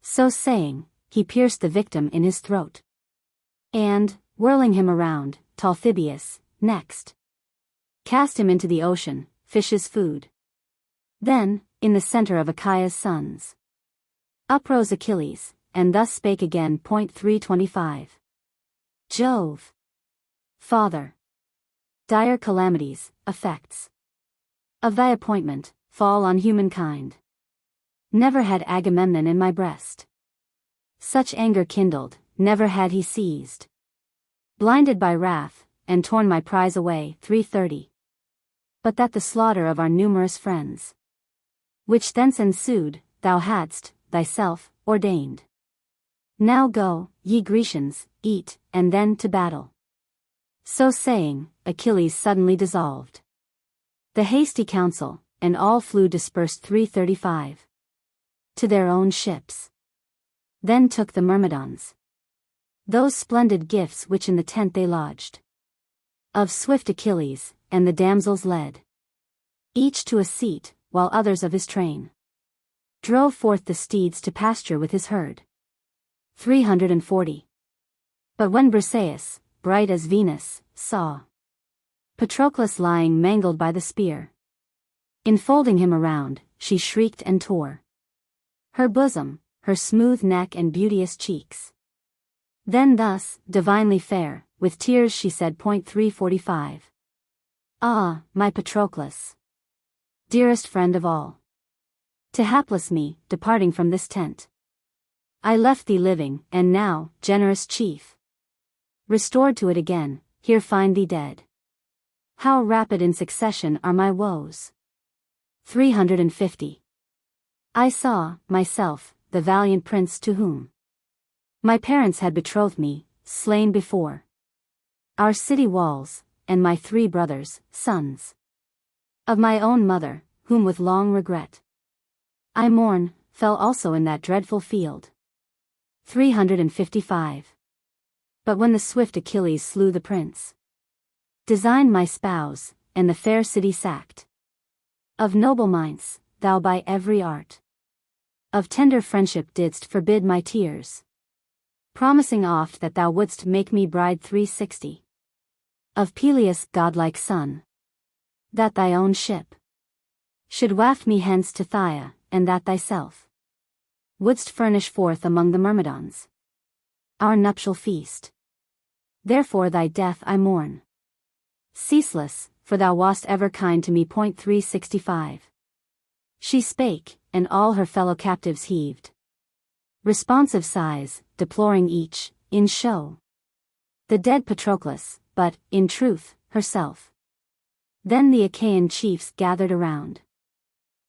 So saying, he pierced the victim in his throat, and, whirling him around, Talthybius, next, cast him into the ocean, fish's food. Then, in the center of Achaea's sons, uprose Achilles, and thus spake again. 325. Jove, Father, dire calamities, effects of thy appointment, fall on humankind. Never had Agamemnon in my breast such anger kindled, never had he seized, blinded by wrath, and torn my prize away. 330. But that the slaughter of our numerous friends, which thence ensued, thou hadst, thyself, ordained. Now go, ye Grecians, eat, and then to battle. So saying, Achilles suddenly dissolved the hasty council, and all flew dispersed. 335. To their own ships. Then took the Myrmidons those splendid gifts which in the tent they lodged of swift Achilles, and the damsels led each to a seat, while others of his train drove forth the steeds to pasture with his herd. 340. But when Briseis, bright as Venus, saw Patroclus lying mangled by the spear, enfolding him around, she shrieked and tore her bosom, her smooth neck and beauteous cheeks. Then thus, divinely fair, with tears she said. 345. Ah, my Patroclus, dearest friend of all, to hapless me, departing from this tent, I left thee living, and now, generous chief, restored to it again, here find thee dead. How rapid in succession are my woes. 350. I saw, myself, the valiant prince to whom my parents had betrothed me, slain before our city walls, and my 3 brothers, sons of my own mother, whom with long regret I mourn, fell also in that dreadful field. 355. But when the swift Achilles slew the prince, designed my spouse, and the fair city sacked of noble minds, thou by every art of tender friendship didst forbid my tears, promising oft that thou wouldst make me bride. 360. Of Peleus' godlike son, that thy own ship should waft me hence to Phthia, and that thyself wouldst furnish forth among the Myrmidons our nuptial feast. Therefore thy death I mourn ceaseless, for thou wast ever kind to me. 365. She spake, and all her fellow captives heaved responsive sighs, deploring each, in show, the dead Patroclus, but, in truth, herself. Then the Achaean chiefs gathered around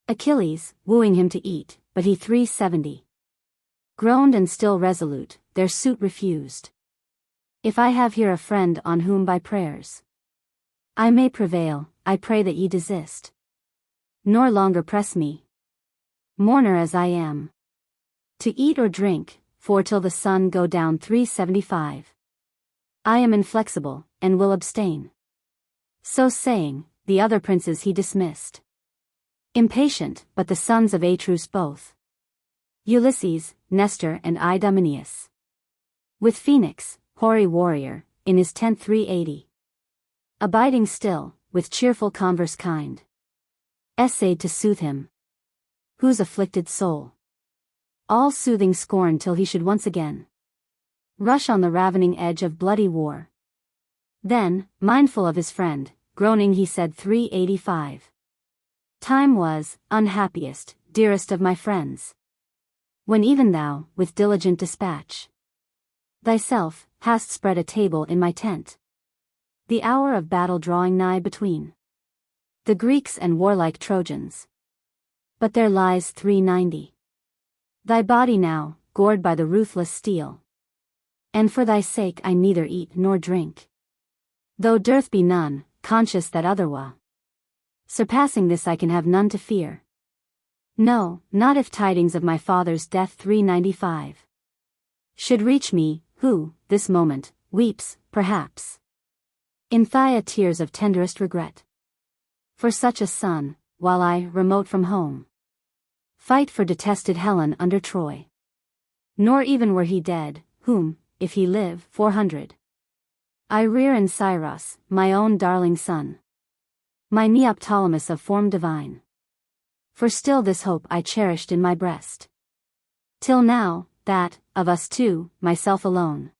Achilles, wooing him to eat, but he. 370. Groaned and still resolute, their suit refused. If I have here a friend on whom by prayers I may prevail, I pray that ye desist, nor longer press me, mourner as I am, to eat or drink, for till the sun go down. 375. I am inflexible, and will abstain. So saying, the other princes he dismissed, impatient, but the sons of Atreus both, Ulysses, Nestor and Idomeneus, with Phoenix, hoary warrior, in his tent 380. Abiding still, with cheerful converse kind. Essayed to soothe him. Whose afflicted soul. All soothing scorn till he should once again rush on the ravening edge of bloody war. Then, mindful of his friend, groaning he said 385. Time was, unhappiest, dearest of my friends. When even thou, with diligent dispatch, thyself, hast spread a table in my tent. The hour of battle drawing nigh between the Greeks and warlike Trojans. But there lies 390. Thy body now, gored by the ruthless steel. And for thy sake I neither eat nor drink. Though dearth be none, conscious that otherwise, surpassing this I can have none to fear. No, not if tidings of my father's death 395 should reach me, who, this moment, weeps, perhaps, in Phthia tears of tenderest regret. For such a son, while I, remote from home, fight for detested Helen under Troy. Nor even were he dead, whom, if he live, 400. I rear in Scyros, my own darling son. My Neoptolemus of form divine. For still this hope I cherished in my breast. Till now, that, of us two, myself alone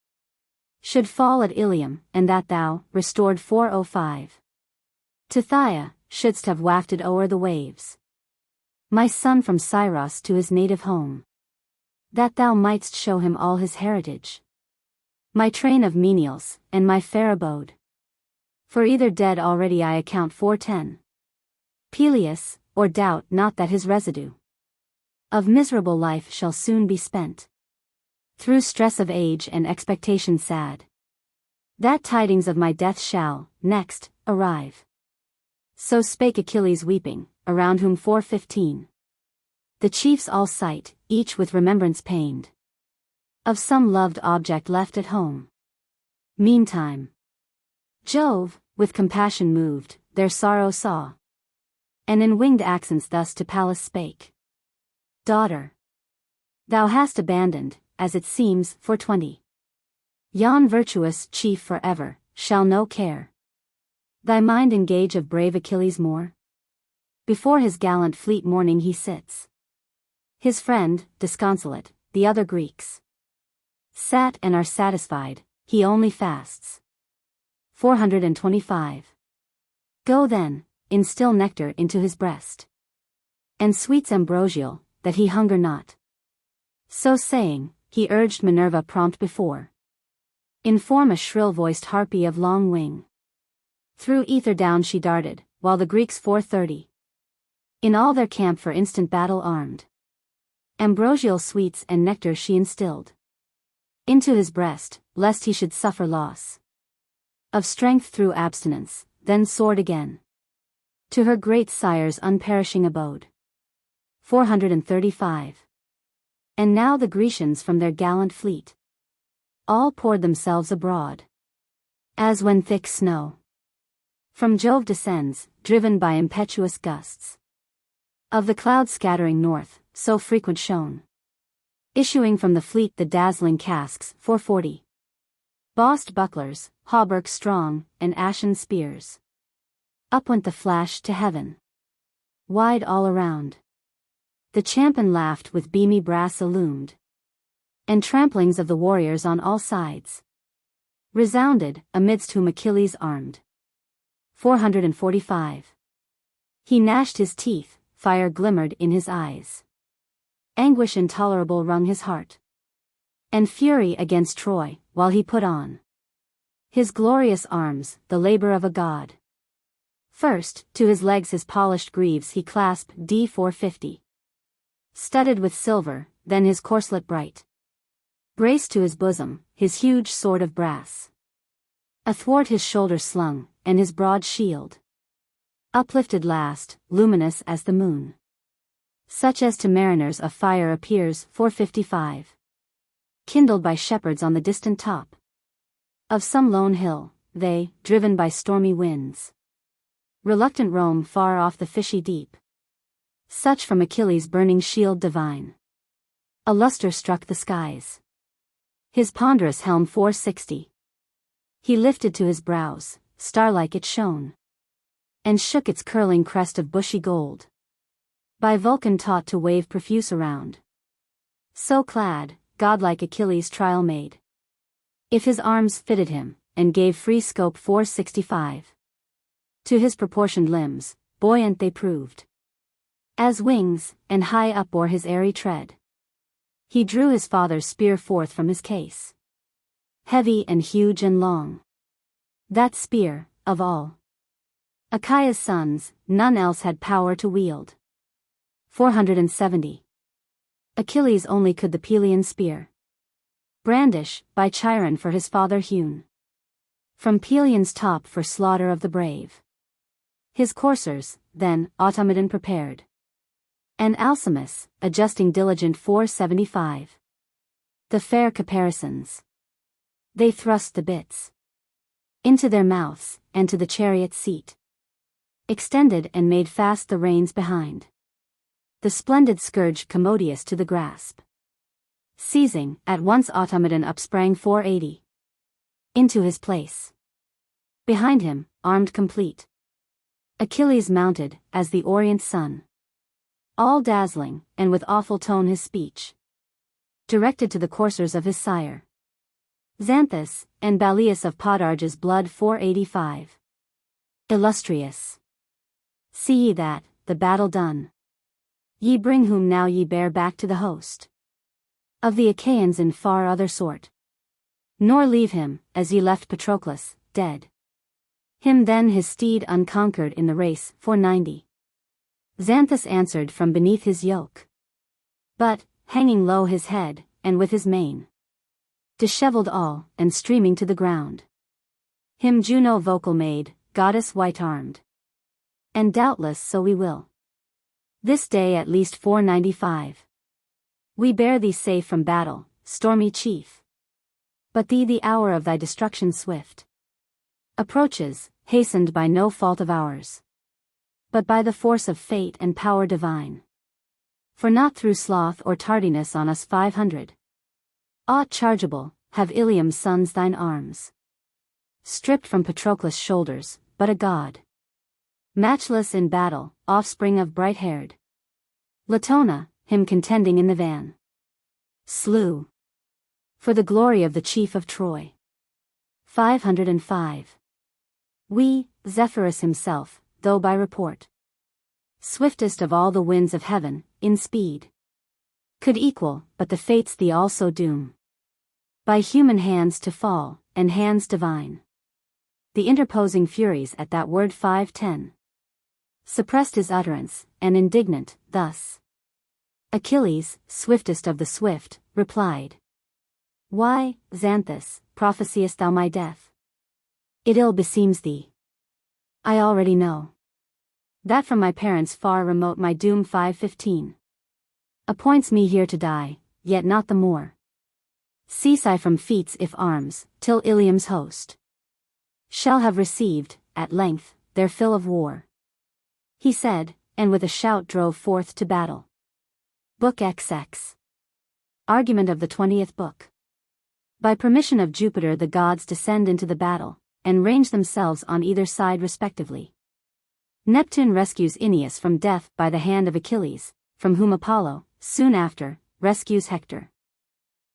should fall at Ilium, and that thou, restored 405 to Phthia, shouldst have wafted o'er the waves my son from Scyros to his native home, that thou mightst show him all his heritage, my train of menials, and my fair abode. For either dead already I account 410 Peleus, or doubt not that his residue of miserable life shall soon be spent, through stress of age and expectation sad. That tidings of my death shall, next, arrive. So spake Achilles weeping, around whom 415 the chiefs all sight, each with remembrance pained of some loved object left at home. Meantime, Jove, with compassion moved, their sorrow saw, and in winged accents thus to Pallas spake. Daughter, thou hast abandoned, as it seems, for 20. Yon virtuous chief forever, shall no care thy mind engage of brave Achilles more? Before his gallant fleet mourning he sits. His friend, disconsolate, the other Greeks sat and are satisfied, he only fasts. 425. Go then, instill nectar into his breast, and sweets ambrosial, that he hunger not. So saying, he urged Minerva prompt before. In form a shrill-voiced harpy of long wing. Through ether down she darted, while the Greeks 430 in all their camp for instant battle armed. Ambrosial sweets and nectar she instilled into his breast, lest he should suffer loss of strength through abstinence, then soared again to her great sire's unperishing abode. 435. And now the Grecians from their gallant fleet all poured themselves abroad, as when thick snow from Jove descends, driven by impetuous gusts of the clouds scattering north, so frequent shone. Issuing from the fleet the dazzling casques, 440. Bossed bucklers, hauberks strong, and ashen spears. Up went the flash to heaven. Wide all around. The champion laughed with beamy brass illumed. And tramplings of the warriors on all sides resounded, amidst whom Achilles armed. 445. He gnashed his teeth, fire glimmered in his eyes. Anguish intolerable wrung his heart, and fury against Troy, while he put on his glorious arms, the labor of a god. First, to his legs his polished greaves he clasped D450, studded with silver, then his corslet bright braced to his bosom, his huge sword of brass athwart his shoulder slung, and his broad shield uplifted last, luminous as the moon, such as to mariners a fire appears. 455. Kindled by shepherds on the distant top of some lone hill, they, driven by stormy winds, reluctant roam far off the fishy deep. Such from Achilles' burning shield divine a luster struck the skies. His ponderous helm 460 He lifted to his brows, star-like it shone, and shook its curling crest of bushy gold. By Vulcan taught to wave profuse around. So clad, godlike Achilles trial made. If his arms fitted him, and gave free scope 465. To his proportioned limbs, buoyant they proved. As wings, and high up o'er his airy tread. He drew his father's spear forth from his case. Heavy and huge and long. That spear, of all Achaea's sons, none else had power to wield. 470. Achilles only could the Pelian spear brandish, by Chiron for his father hewn. From Pelion's top for slaughter of the brave. His coursers, then, Automedon prepared. And Alcimus, adjusting diligent 475. The fair caparisons. They thrust the bits into their mouths, and to the chariot seat extended and made fast the reins behind. The splendid scourge commodious to the grasp. Seizing, at once Automedon upsprang 480. Into his place. Behind him, armed complete. Achilles mounted, as the orient sun. All dazzling, and with awful tone his speech directed to the coursers of his sire. Xanthus, and Balius of Podarge's blood 485. Illustrious. See ye that, the battle done. Ye bring whom now ye bear back to the host of the Achaeans in far other sort. Nor leave him, as ye left Patroclus, dead. Him then his steed unconquered in the race 490. Xanthus answered from beneath his yoke. But, hanging low his head, and with his mane dishevelled all, and streaming to the ground. Him Juno vocal made, goddess white-armed. And doubtless so we will. This day at least 495. We bear thee safe from battle, stormy chief. But thee the hour of thy destruction swift approaches, hastened by no fault of ours, but by the force of fate and power divine. For not through sloth or tardiness on us 500. Aught chargeable, have Ilium's sons thine arms stripped from Patroclus' shoulders, but a god. Matchless in battle, offspring of bright-haired Latona, him contending in the van. Slew. For the glory of the chief of Troy. 505. We, Zephyrus himself, though by report swiftest of all the winds of heaven, in speed could equal, but the fates thee also doom. By human hands to fall, and hands divine. The interposing furies at that word 510 suppressed his utterance, and indignant, thus Achilles, swiftest of the swift, replied. Why, Xanthus, prophesiest thou my death? It ill beseems thee. I already know that from my parents far remote my doom 515 appoints me here to die, yet not the more. Cease I from feats if arms, till Ilium's host shall have received, at length, their fill of war. He said, and with a shout drove forth to battle. Book XX. Argument of the 20th book. By permission of Jupiter the gods descend into the battle, and range themselves on either side respectively. Neptune rescues Aeneas from death by the hand of Achilles, from whom Apollo, soon after, rescues Hector.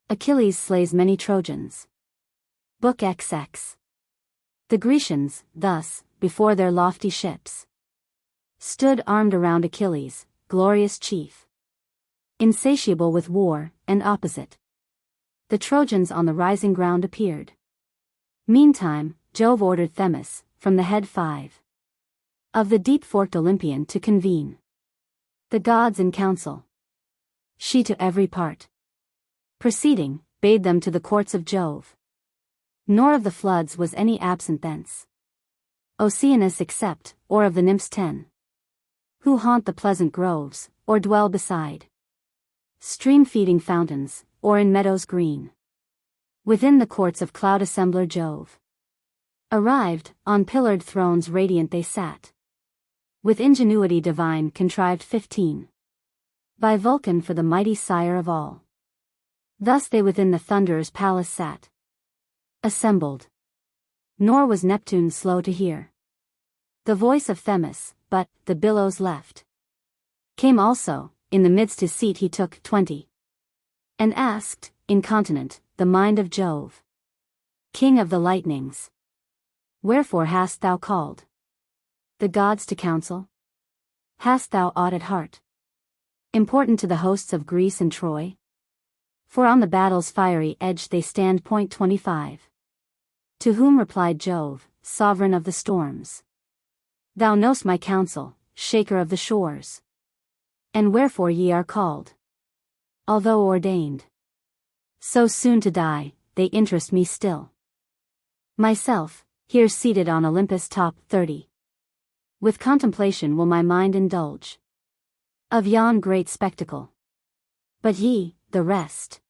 Achilles slays many Trojans. Book XX. The Grecians, thus, before their lofty ships, stood armed around Achilles, glorious chief, insatiable with war, and opposite. The Trojans on the rising ground appeared. Meantime, Jove ordered Themis, from the head 5 of the deep-forked Olympian to convene the gods in council. She to every part proceeding, bade them to the courts of Jove. Nor of the floods was any absent thence. Oceanus except, or of the nymphs 10, who haunt the pleasant groves, or dwell beside stream-feeding fountains, or in meadows green. Within the courts of cloud-assembler Jove arrived, on pillared thrones radiant they sat. With ingenuity divine contrived 15 by Vulcan for the mighty sire of all. Thus they within the Thunderer's palace sat, assembled Nor was Neptune slow to hear the voice of Themis, but, the billows left. Came also, in the midst his seat he took 20. And asked, incontinent, the mind of Jove, King of the lightnings, wherefore hast thou called the gods to council? Hast thou aught at heart important to the hosts of Greece and Troy? For on the battle's fiery edge they stand. 25. To whom replied Jove, sovereign of the storms, thou know'st my counsel, shaker of the shores. And wherefore ye are called, although ordained so soon to die, they interest me still. Myself, here seated on Olympus' top. 30. With contemplation will my mind indulge of yon great spectacle. But ye, the rest,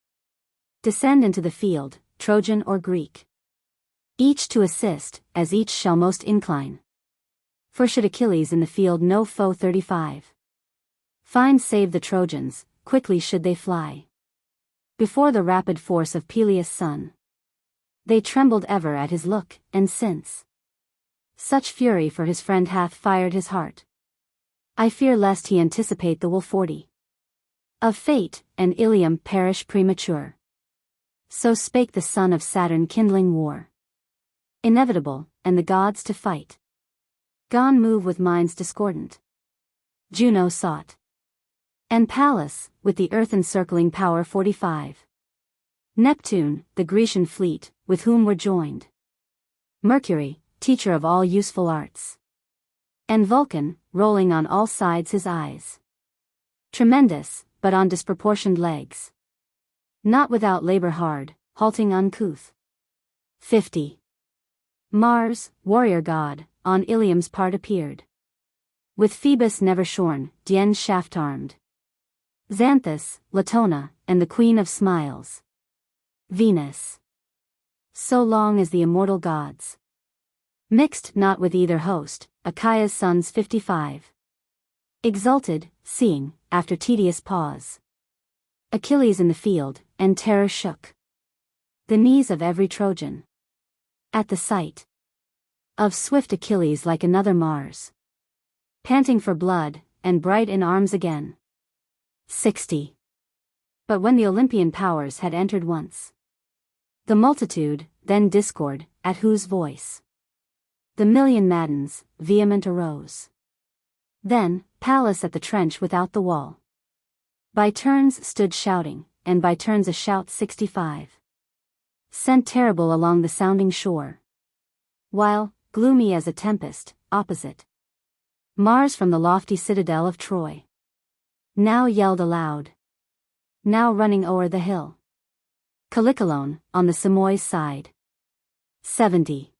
descend into the field, Trojan or Greek, each to assist, as each shall most incline. For should Achilles in the field no foe 35 find save the Trojans, quickly should they fly before the rapid force of Peleus' son. They trembled ever at his look, and since such fury for his friend hath fired his heart, I fear lest he anticipate the will 40 of fate, and Ilium perish premature. So spake the son of Saturn, kindling war inevitable, and the gods to fight gone move with minds discordant. Juno sought, and Pallas, with the earth encircling power. 45. Neptune, the Grecian fleet, with whom were joined Mercury, teacher of all useful arts, and Vulcan, rolling on all sides his eyes, tremendous, but on disproportioned legs, not without labor hard, halting uncouth. 50. Mars, warrior god, on Ilium's part appeared, with Phoebus never shorn, Dian shaft-armed, Xanthus, Latona, and the queen of smiles, Venus. So long as the immortal gods mixed not with either host, Achaea's sons. 55. Exulted, seeing, after tedious pause, Achilles in the field, and terror shook the knees of every Trojan at the sight of swift Achilles like another Mars, panting for blood, and bright in arms again. 60. But when the Olympian powers had entered once the multitude, then discord, at whose voice the million maidens, vehement arose. Then, Pallas at the trench without the wall by turns stood shouting, and by turns a shout. 65. Sent terrible along the sounding shore, while, gloomy as a tempest, opposite Mars from the lofty citadel of Troy now yelled aloud, now running o'er the hill Callicolone, on the Simois side. 70.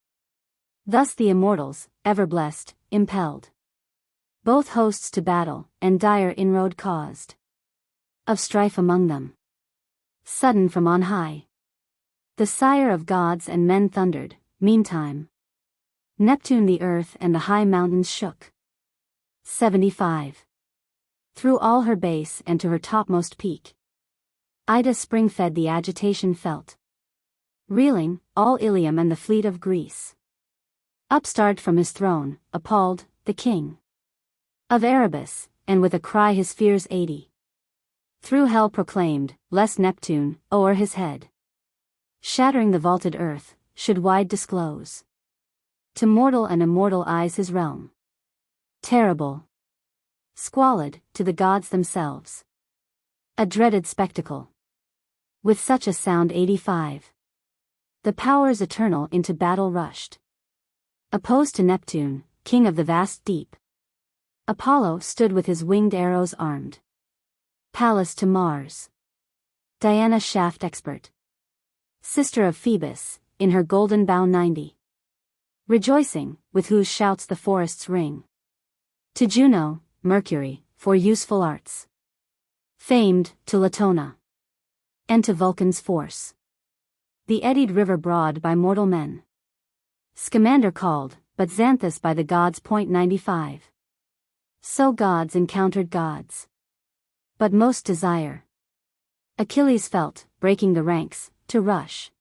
Thus the immortals, ever blessed, impelled both hosts to battle, and dire inroad caused of strife among them. Sudden from on high, the sire of gods and men thundered. Meantime, Neptune the earth and the high mountains shook. 75. Through all her base and to her topmost peak, Ida spring-fed the agitation felt. Reeling, all Ilium and the fleet of Greece. Upstart from his throne, appalled, the king of Erebus, and with a cry his fears 80. Through hell proclaimed, lest Neptune, o'er his head, shattering the vaulted earth, should wide disclose to mortal and immortal eyes his realm. Terrible, squalid, to the gods themselves, a dreaded spectacle. With such a sound. 85. The powers eternal into battle rushed. Opposed to Neptune, king of the vast deep, Apollo stood with his winged arrows armed. Pallas to Mars, Diana shaft expert, sister of Phoebus, in her golden bow. 90. Rejoicing, with whose shouts the forests ring. To Juno, Mercury, for useful arts famed, to Latona, and to Vulcan's force, the eddied river broad by mortal men. Scamander called, but Xanthus by the gods. 95. So gods encountered gods, but most desire Achilles felt, breaking the ranks, to rush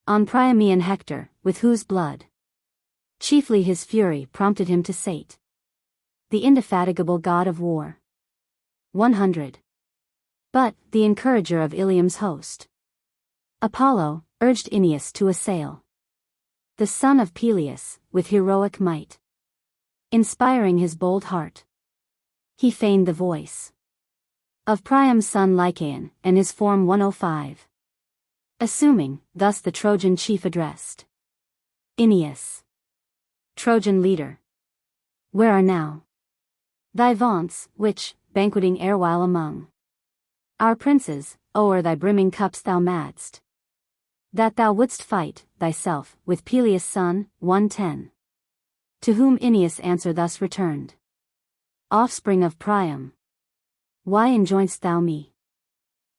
On Priamean Hector, with whose blood chiefly his fury prompted him to sate. The indefatigable god of war. 100. But, the encourager of Ilium's host, Apollo, urged Aeneas to assail the son of Peleus, with heroic might. Inspiring his bold heart, he feigned the voice of Priam's son Lycaon, and his form 105. Assuming, thus the Trojan chief addressed. Aeneas, Trojan leader, where are now thy vaunts, which, banqueting erewhile among our princes, o'er thy brimming cups thou madst, that thou wouldst fight, thyself, with Peleus' son, 110. To whom Aeneas answer thus returned. Offspring of Priam, why enjoin'st thou me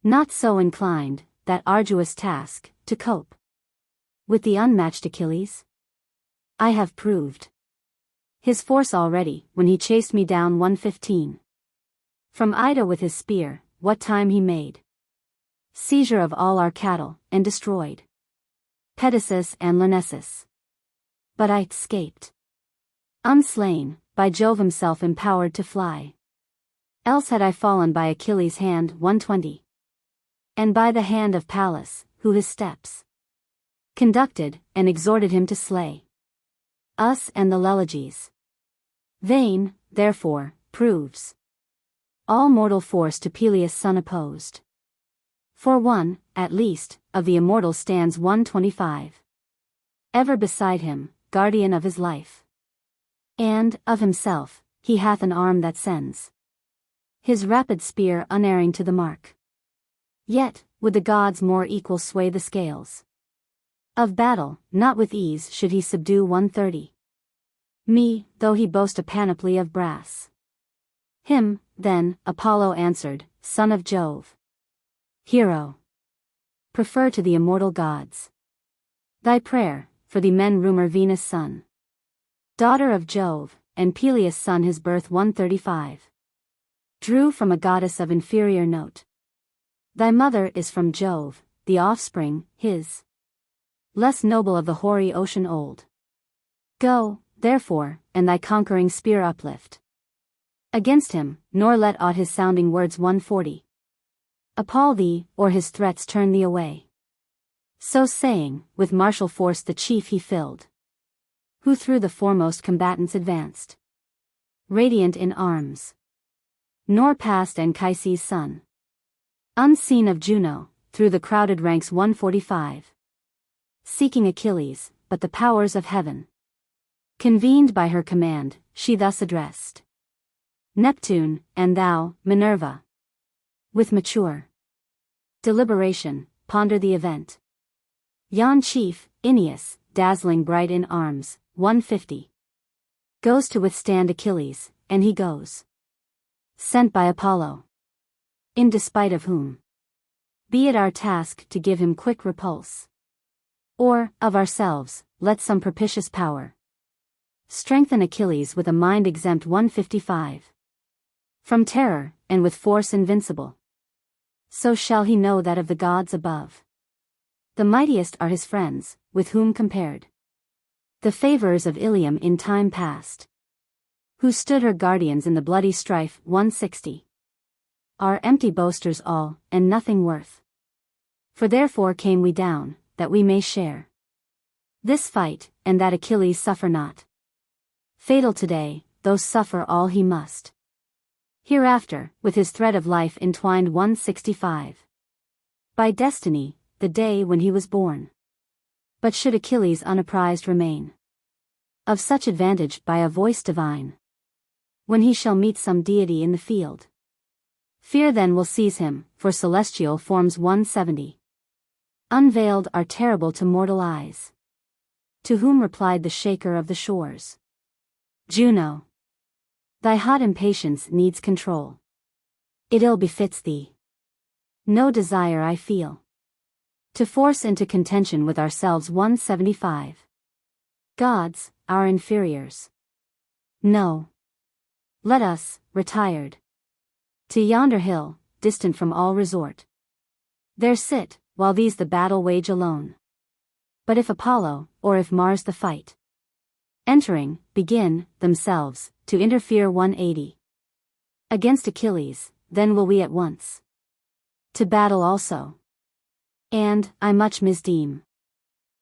not so inclined, that arduous task, to cope with the unmatched Achilles? I have proved his force already, when he chased me down 115. From Ida with his spear, what time he made seizure of all our cattle, and destroyed Pedasus and Lyrnessus. But I escaped unslain, by Jove himself empowered to fly. Else had I fallen by Achilles' hand 120. And by the hand of Pallas, who his steps conducted, and exhorted him to slay us and the Leleges. Vain, therefore, proves all mortal force to Peleus' son opposed. For one, at least, of the immortals stands 125. Ever beside him, guardian of his life. And, of himself, he hath an arm that sends his rapid spear unerring to the mark. Yet, would the gods more equal sway the scales of battle, not with ease should he subdue 130. Me, though he boast a panoply of brass. Him, then, Apollo answered, son of Jove, hero, prefer to the immortal gods. Thy prayer, for thee men rumor Venus' son, daughter of Jove, and Peleus' son his birth 135. Drew from a goddess of inferior note. Thy mother is from Jove, the offspring, his less noble of the hoary ocean old. Go, therefore, and thy conquering spear uplift against him, nor let aught his sounding words 140 appall thee, or his threats turn thee away. So saying, with martial force the chief he filled, who through the foremost combatants advanced, radiant in arms. Nor passed Anchises' son, unseen of Juno, through the crowded ranks 145. Seeking Achilles, but the powers of heaven convened by her command, she thus addressed. Neptune, and thou, Minerva, with mature deliberation, ponder the event. Yon chief, Aeneas, dazzling bright in arms, 150. Goes to withstand Achilles, and he goes. Sent by Apollo. In despite of whom be it our task to give him quick repulse. Or, of ourselves, let some propitious power strengthen Achilles with a mind exempt 155. From terror, and with force invincible. So shall he know that of the gods above, the mightiest are his friends, with whom compared the favourers of Ilium in time past, who stood her guardians in the bloody strife 160. Are empty boasters all, and nothing worth. For therefore came we down, that we may share this fight, and that Achilles suffer not. Fatal today, though suffer all he must. Hereafter, with his thread of life entwined 165. By destiny, the day when he was born. But should Achilles unapprised remain of such advantage by a voice divine, when he shall meet some deity in the field, fear then will seize him, for celestial forms 170. Unveiled are terrible to mortal eyes. To whom replied the shaker of the shores. Juno, thy hot impatience needs control. It ill befits thee. No desire I feel to force into contention with ourselves 175. Gods, our inferiors. No. Let us, retired to yonder hill, distant from all resort, there sit, while these the battle wage alone. But if Apollo, or if Mars the fight entering, begin, themselves, to interfere 180 against Achilles, then will we at once to battle also. And, I much misdeem,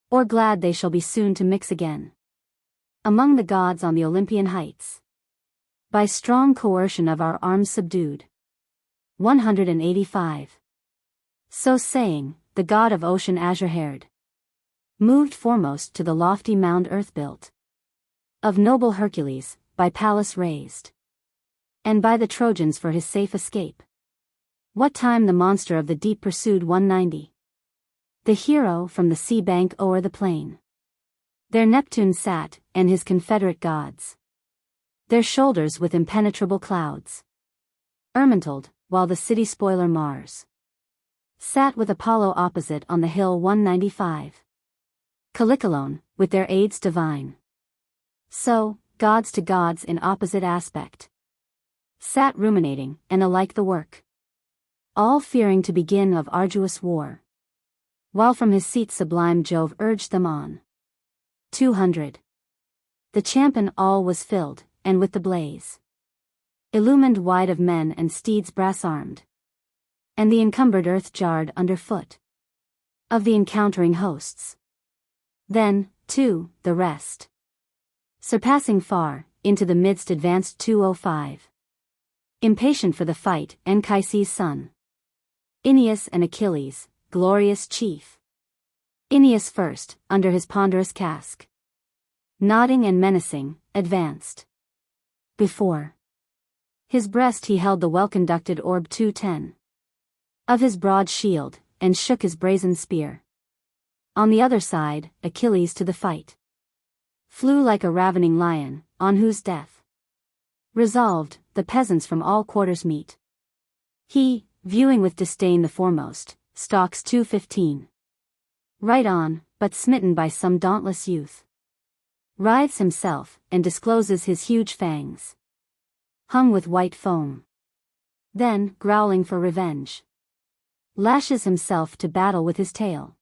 or glad they shall be soon to mix again among the gods on the Olympian heights, by strong coercion of our arms subdued. 185. So saying, the god of ocean azure-haired moved foremost to the lofty mound earth-built of noble Hercules, by Pallas raised, and by the Trojans for his safe escape. What time the monster of the deep pursued 190. The hero from the sea bank o'er the plain. There Neptune sat, and his confederate gods. Their shoulders with impenetrable clouds Ermantled, while the city spoiler Mars sat with Apollo opposite on the hill 195. Calicalone, with their aids divine. So, gods to gods in opposite aspect sat ruminating, and alike the work, all fearing to begin of arduous war, while from his seat sublime Jove urged them on. 200. The champion all was filled, and with the blaze illumined wide of men and steeds brass-armed, and the encumbered earth jarred under foot of the encountering hosts. Then, too, the rest, surpassing far, into the midst advanced 205. Impatient for the fight, Anchises' son, Aeneas and Achilles, glorious chief. Aeneas first, under his ponderous casque, nodding and menacing, advanced. Before his breast he held the well-conducted orb 210 of his broad shield, and shook his brazen spear. On the other side, Achilles to the fight flew like a ravening lion, on whose death resolved, the peasants from all quarters meet. He, viewing with disdain the foremost, stalks 215. Right on, but smitten by some dauntless youth, writhes himself, and discloses his huge fangs, hung with white foam. Then, growling for revenge, lashes himself to battle with his tail,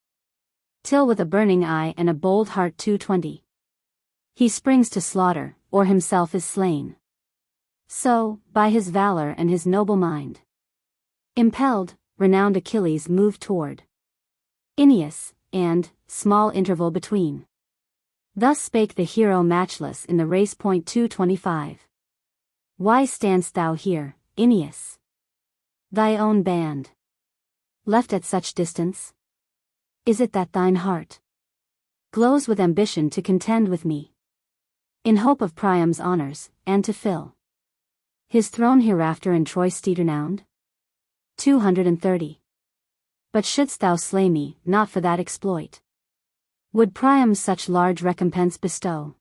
till with a burning eye and a bold heart 220. He springs to slaughter, or himself is slain. So, by his valor and his noble mind impelled, renowned Achilles moved toward Aeneas, and, small interval between. Thus spake the hero matchless in the race. 225. Why stand'st thou here, Aeneas? Thy own band left at such distance? Is it that thine heart glows with ambition to contend with me, in hope of Priam's honors, and to fill his throne hereafter in Troy steed renowned? 230. But shouldst thou slay me, not for that exploit, would Priam such large recompense bestow.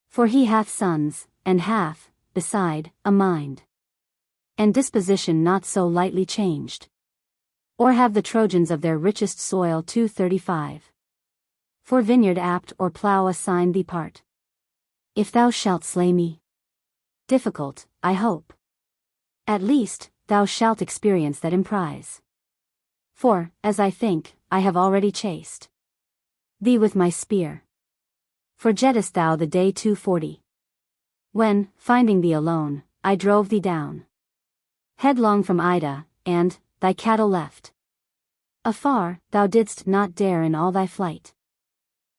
For he hath sons, and hath, beside, a mind and disposition not so lightly changed. Or have the Trojans of their richest soil 235. For vineyard apt or plough assign thee part. If thou shalt slay me, difficult, I hope, at least, thou shalt experience that emprise. For, as I think, I have already chased thee with my spear. Forgettest thou the day 240, when, finding thee alone, I drove thee down headlong from Ida, and, thy cattle left afar, thou didst not dare in all thy flight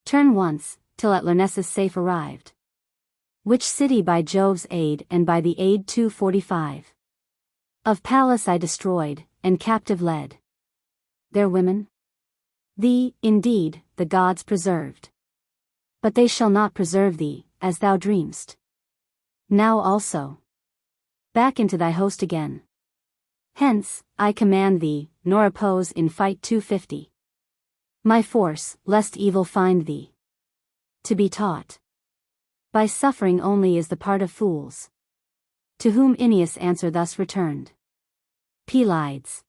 turn once, till at Lyrnessus safe arrived, which city by Jove's aid and by the aid 245 of Pallas I destroyed, and captive led their women. Thee, indeed, the gods preserved, but they shall not preserve thee, as thou dreamst. Now also, back into thy host again. Hence, I command thee, nor oppose in fight 250 my force, lest evil find thee. To be taught by suffering only is the part of fools. To whom Aeneas answer thus returned. Pelides,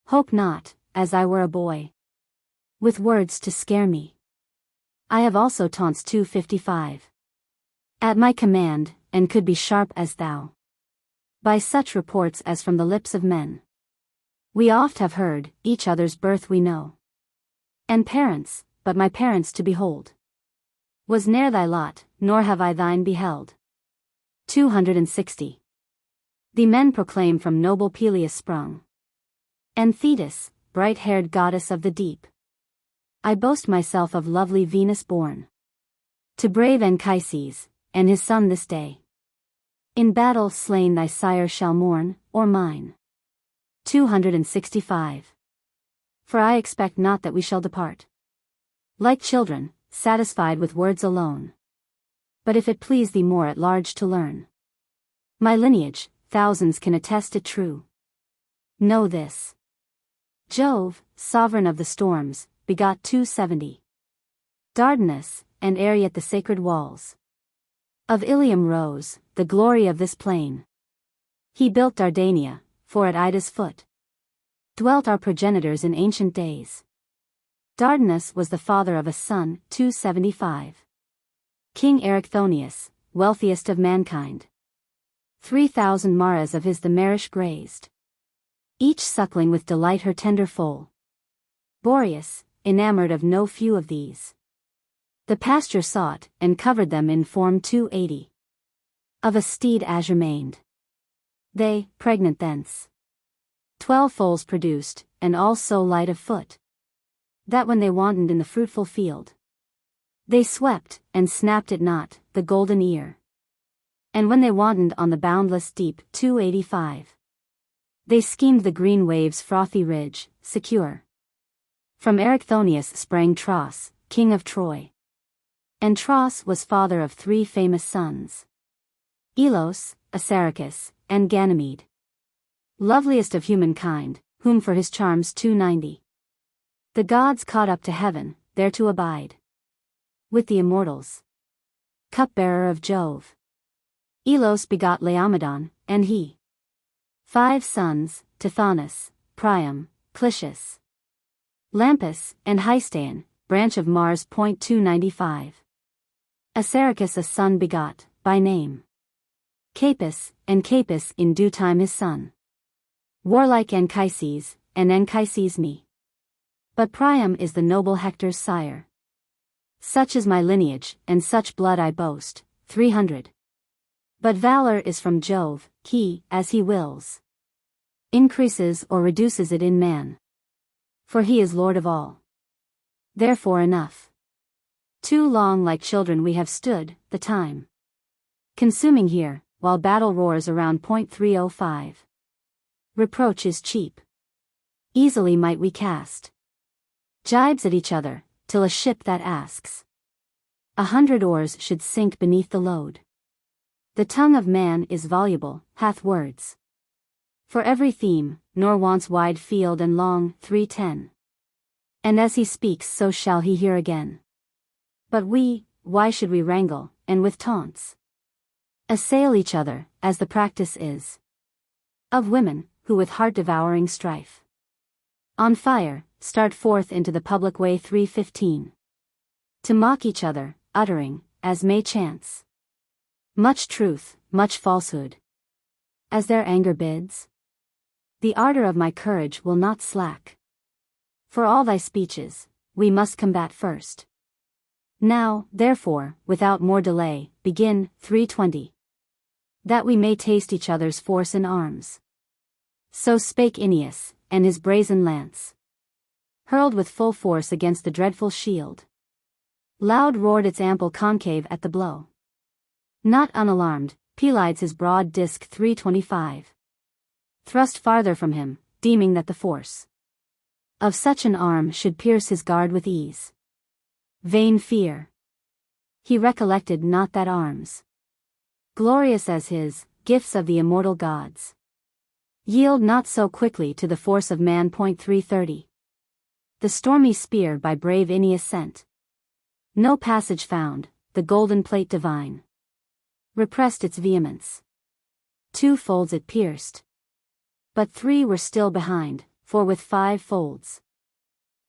hope not, as I were a boy, with words to scare me. I have also taunts 255 at my command, and could be sharp as thou. By such reports as from the lips of men we oft have heard, each other's birth we know, and parents, but my parents to behold. Was ne'er thy lot, nor have I thine beheld. 260. The men proclaim from noble Peleus sprung. And Thetis, bright-haired goddess of the deep. I boast myself of lovely Venus born. To brave Anchises, and his son this day. In battle slain thy sire shall mourn, or mine. 265. For I expect not that we shall depart. Like children, satisfied with words alone. But if it please thee more at large to learn. My lineage, thousands can attest it true. Know this. Jove, sovereign of the storms, begot 270. Dardanus, and ere yet the sacred walls of Ilium rose, the glory of this plain. He built Dardania, for at Ida's foot dwelt our progenitors in ancient days. Dardanus was the father of a son, 275. King Erichthonius, wealthiest of mankind. 3,000 maras of his the marish grazed, each suckling with delight her tender foal. Boreas, enamored of no few of these, the pasture sought, and covered them in form 280. Of a steed azure maned. They, pregnant thence, 12 foals produced, and all so light of foot, that when they wantoned in the fruitful field, they swept, and snapped it not, the golden ear. And when they wantoned on the boundless deep, 285. They schemed the green waves' frothy ridge, secure. From Erichthonius sprang Tros, king of Troy. And Tros was father of 3 famous sons. Elos, Assaracus, and Ganymede. Loveliest of humankind, whom for his charms 290. The gods caught up to heaven, there to abide. With the immortals. Cupbearer of Jove. Elos begot Laomedon, and he 5 sons, Tithonus, Priam, Clitius, Lampus, and Hystean, branch of Mars. 295. Assaracus a son begot, by name Capys, and Capys in due time his son. Warlike Anchises, and Anchises me. But Priam is the noble Hector's sire. Such is my lineage, and such blood I boast. 300. But valor is from Jove, he, as he wills, increases or reduces it in man. For he is Lord of all. Therefore enough. Too long like children we have stood, the time consuming here, while battle roars around. 305. Reproach is cheap. Easily might we cast jibes at each other, till a ship that asks 100 oars should sink beneath the load. The tongue of man is voluble, hath words for every theme, nor wants wide field and long. 310. And as he speaks so shall he hear again. But we, why should we wrangle, and with taunts assail each other, as the practice is of women, who with heart-devouring strife on fire, start forth into the public way. 315. To mock each other, uttering, as may chance, much truth, much falsehood, as their anger bids. The ardor of my courage will not slack. For all thy speeches, we must combat first. Now, therefore, without more delay, begin. 320. That we may taste each other's force in arms. So spake Aeneas, and his brazen lance hurled with full force against the dreadful shield. Loud roared its ample concave at the blow. Not unalarmed, Pelides his broad disc. 325. Thrust farther from him, deeming that the force of such an arm should pierce his guard with ease. Vain fear. He recollected not that arms, glorious as his, gifts of the immortal gods, yield not so quickly to the force of man. 330. The stormy spear by brave Aeneas sent, no passage found, the golden plate divine repressed its vehemence. 2 folds it pierced. But 3 were still behind, for with 5 folds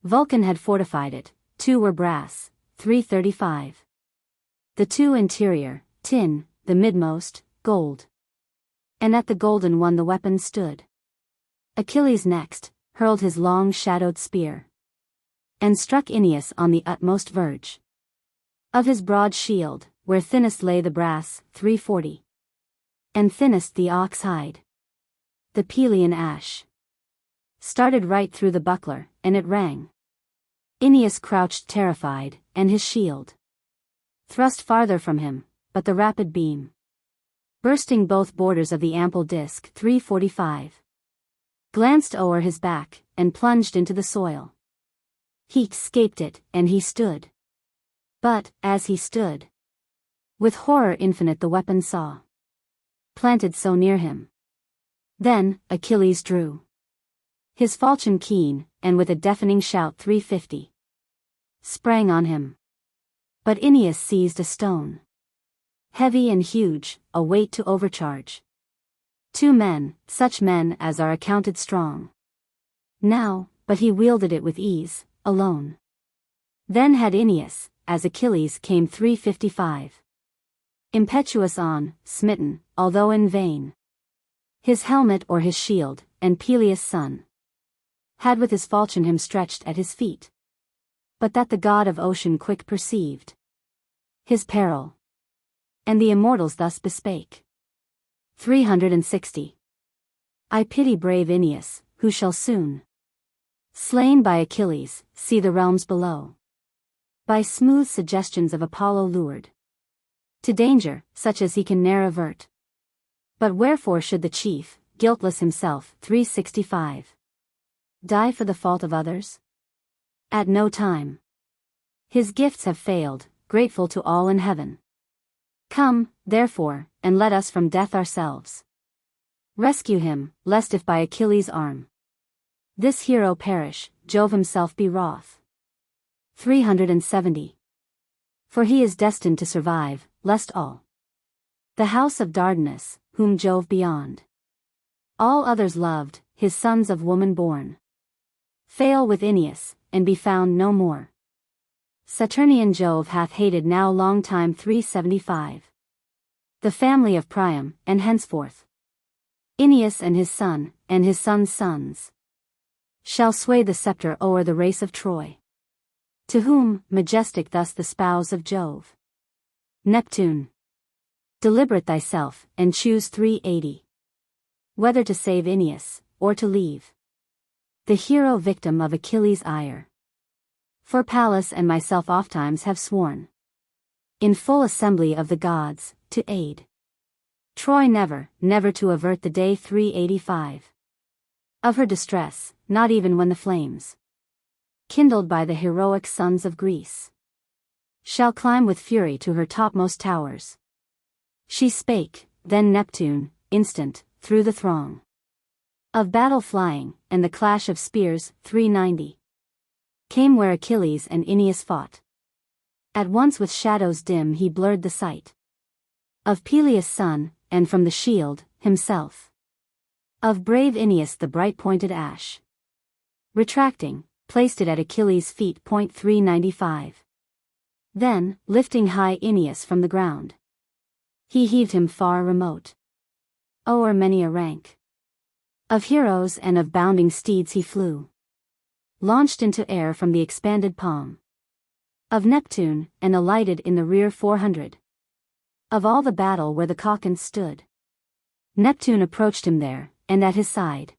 Vulcan had fortified it. 2 were brass. 335. The 2 interior, tin, the midmost, gold. And at the golden one the weapon stood. Achilles next hurled his long shadowed spear, and struck Aeneas on the utmost verge of his broad shield, where thinnest lay the brass, 340, and thinnest the ox hide. The Pelian ash started right through the buckler, and it rang. Aeneas crouched terrified, and his shield thrust farther from him, but the rapid beam, bursting both borders of the ample disc, 345, glanced o'er his back, and plunged into the soil. He escaped it, and he stood. But, as he stood, with horror infinite the weapon saw, planted so near him. Then, Achilles drew his falchion keen, and with a deafening shout, 350, sprang on him. But Aeneas seized a stone, heavy and huge, a weight to overcharge 2 men, such men as are accounted strong. Now, but he wielded it with ease, alone. Then had Aeneas, as Achilles came, 355, impetuous on, smitten, although in vain, his helmet or his shield, and Peleus' son had with his falchion him stretched at his feet. But that the god of ocean quick perceived his peril, and the immortals thus bespake. 360. I pity brave Aeneas, who shall soon, slain by Achilles, see the realms below, by smooth suggestions of Apollo lured to danger, such as he can ne'er avert. But wherefore should the chief, guiltless himself, 365, die for the fault of others? At no time. His gifts have failed, grateful to all in heaven. Come, therefore, and let us from death ourselves rescue him, lest if by Achilles' arm this hero perish, Jove himself be wroth. 370. For he is destined to survive, lest all the house of Dardanus, whom Jove beyond all others loved, his sons of woman born, fail with Aeneas, and be found no more. Saturnian Jove hath hated now long time, 375. The family of Priam, and henceforth Aeneas and his son, and his son's sons, shall sway the scepter o'er the race of Troy. To whom, majestic thus the spouse of Jove, Neptune, deliberate thyself, and choose, 380, whether to save Aeneas, or to leave the hero victim of Achilles' ire. For Pallas and myself ofttimes have sworn, in full assembly of the gods, to aid Troy, never, never to avert the day, 385, of her distress, not even when the flames, kindled by the heroic sons of Greece, shall climb with fury to her topmost towers. She spake, then Neptune, instant, through the throng of battle flying, and the clash of spears, 390, came where Achilles and Aeneas fought. At once with shadows dim he blurred the sight of Peleus' son, and from the shield, himself, of brave Aeneas the bright-pointed ash, retracting, placed it at Achilles' feet, 395. Then, lifting high Aeneas from the ground, he heaved him far remote. O'er many a rank of heroes and of bounding steeds he flew, launched into air from the expanded palm of Neptune, and alighted in the rear 400 of all the battle where the Caucons stood. Neptune approached him there, and at his side,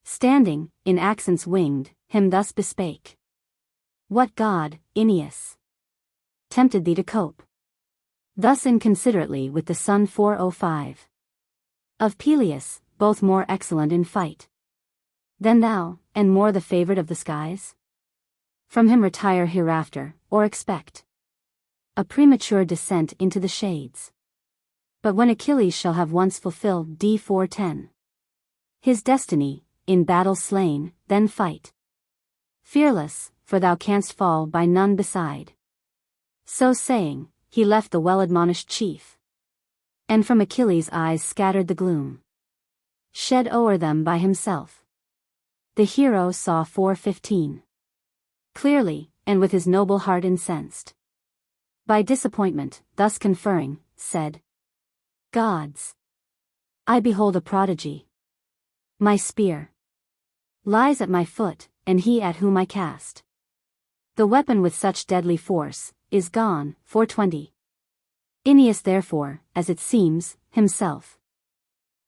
standing, in accents winged, him thus bespake: What god, Aeneas, tempted thee to cope thus inconsiderately with the son, 405, of Peleus, both more excellent in fight than thou, and more the favored of the skies? From him retire hereafter, or expect a premature descent into the shades. But when Achilles shall have once fulfilled D410 his destiny, in battle slain, then fight fearless, for thou canst fall by none beside. So saying, he left the well-admonished chief, and from Achilles' eyes scattered the gloom shed o'er them by himself. The hero saw 415 clearly, and with his noble heart incensed by disappointment, thus conferring, said: Gods, I behold a prodigy. My spear lies at my foot, and he at whom I cast The weapon with such deadly force is gone. 420. Aeneas therefore, as it seems, himself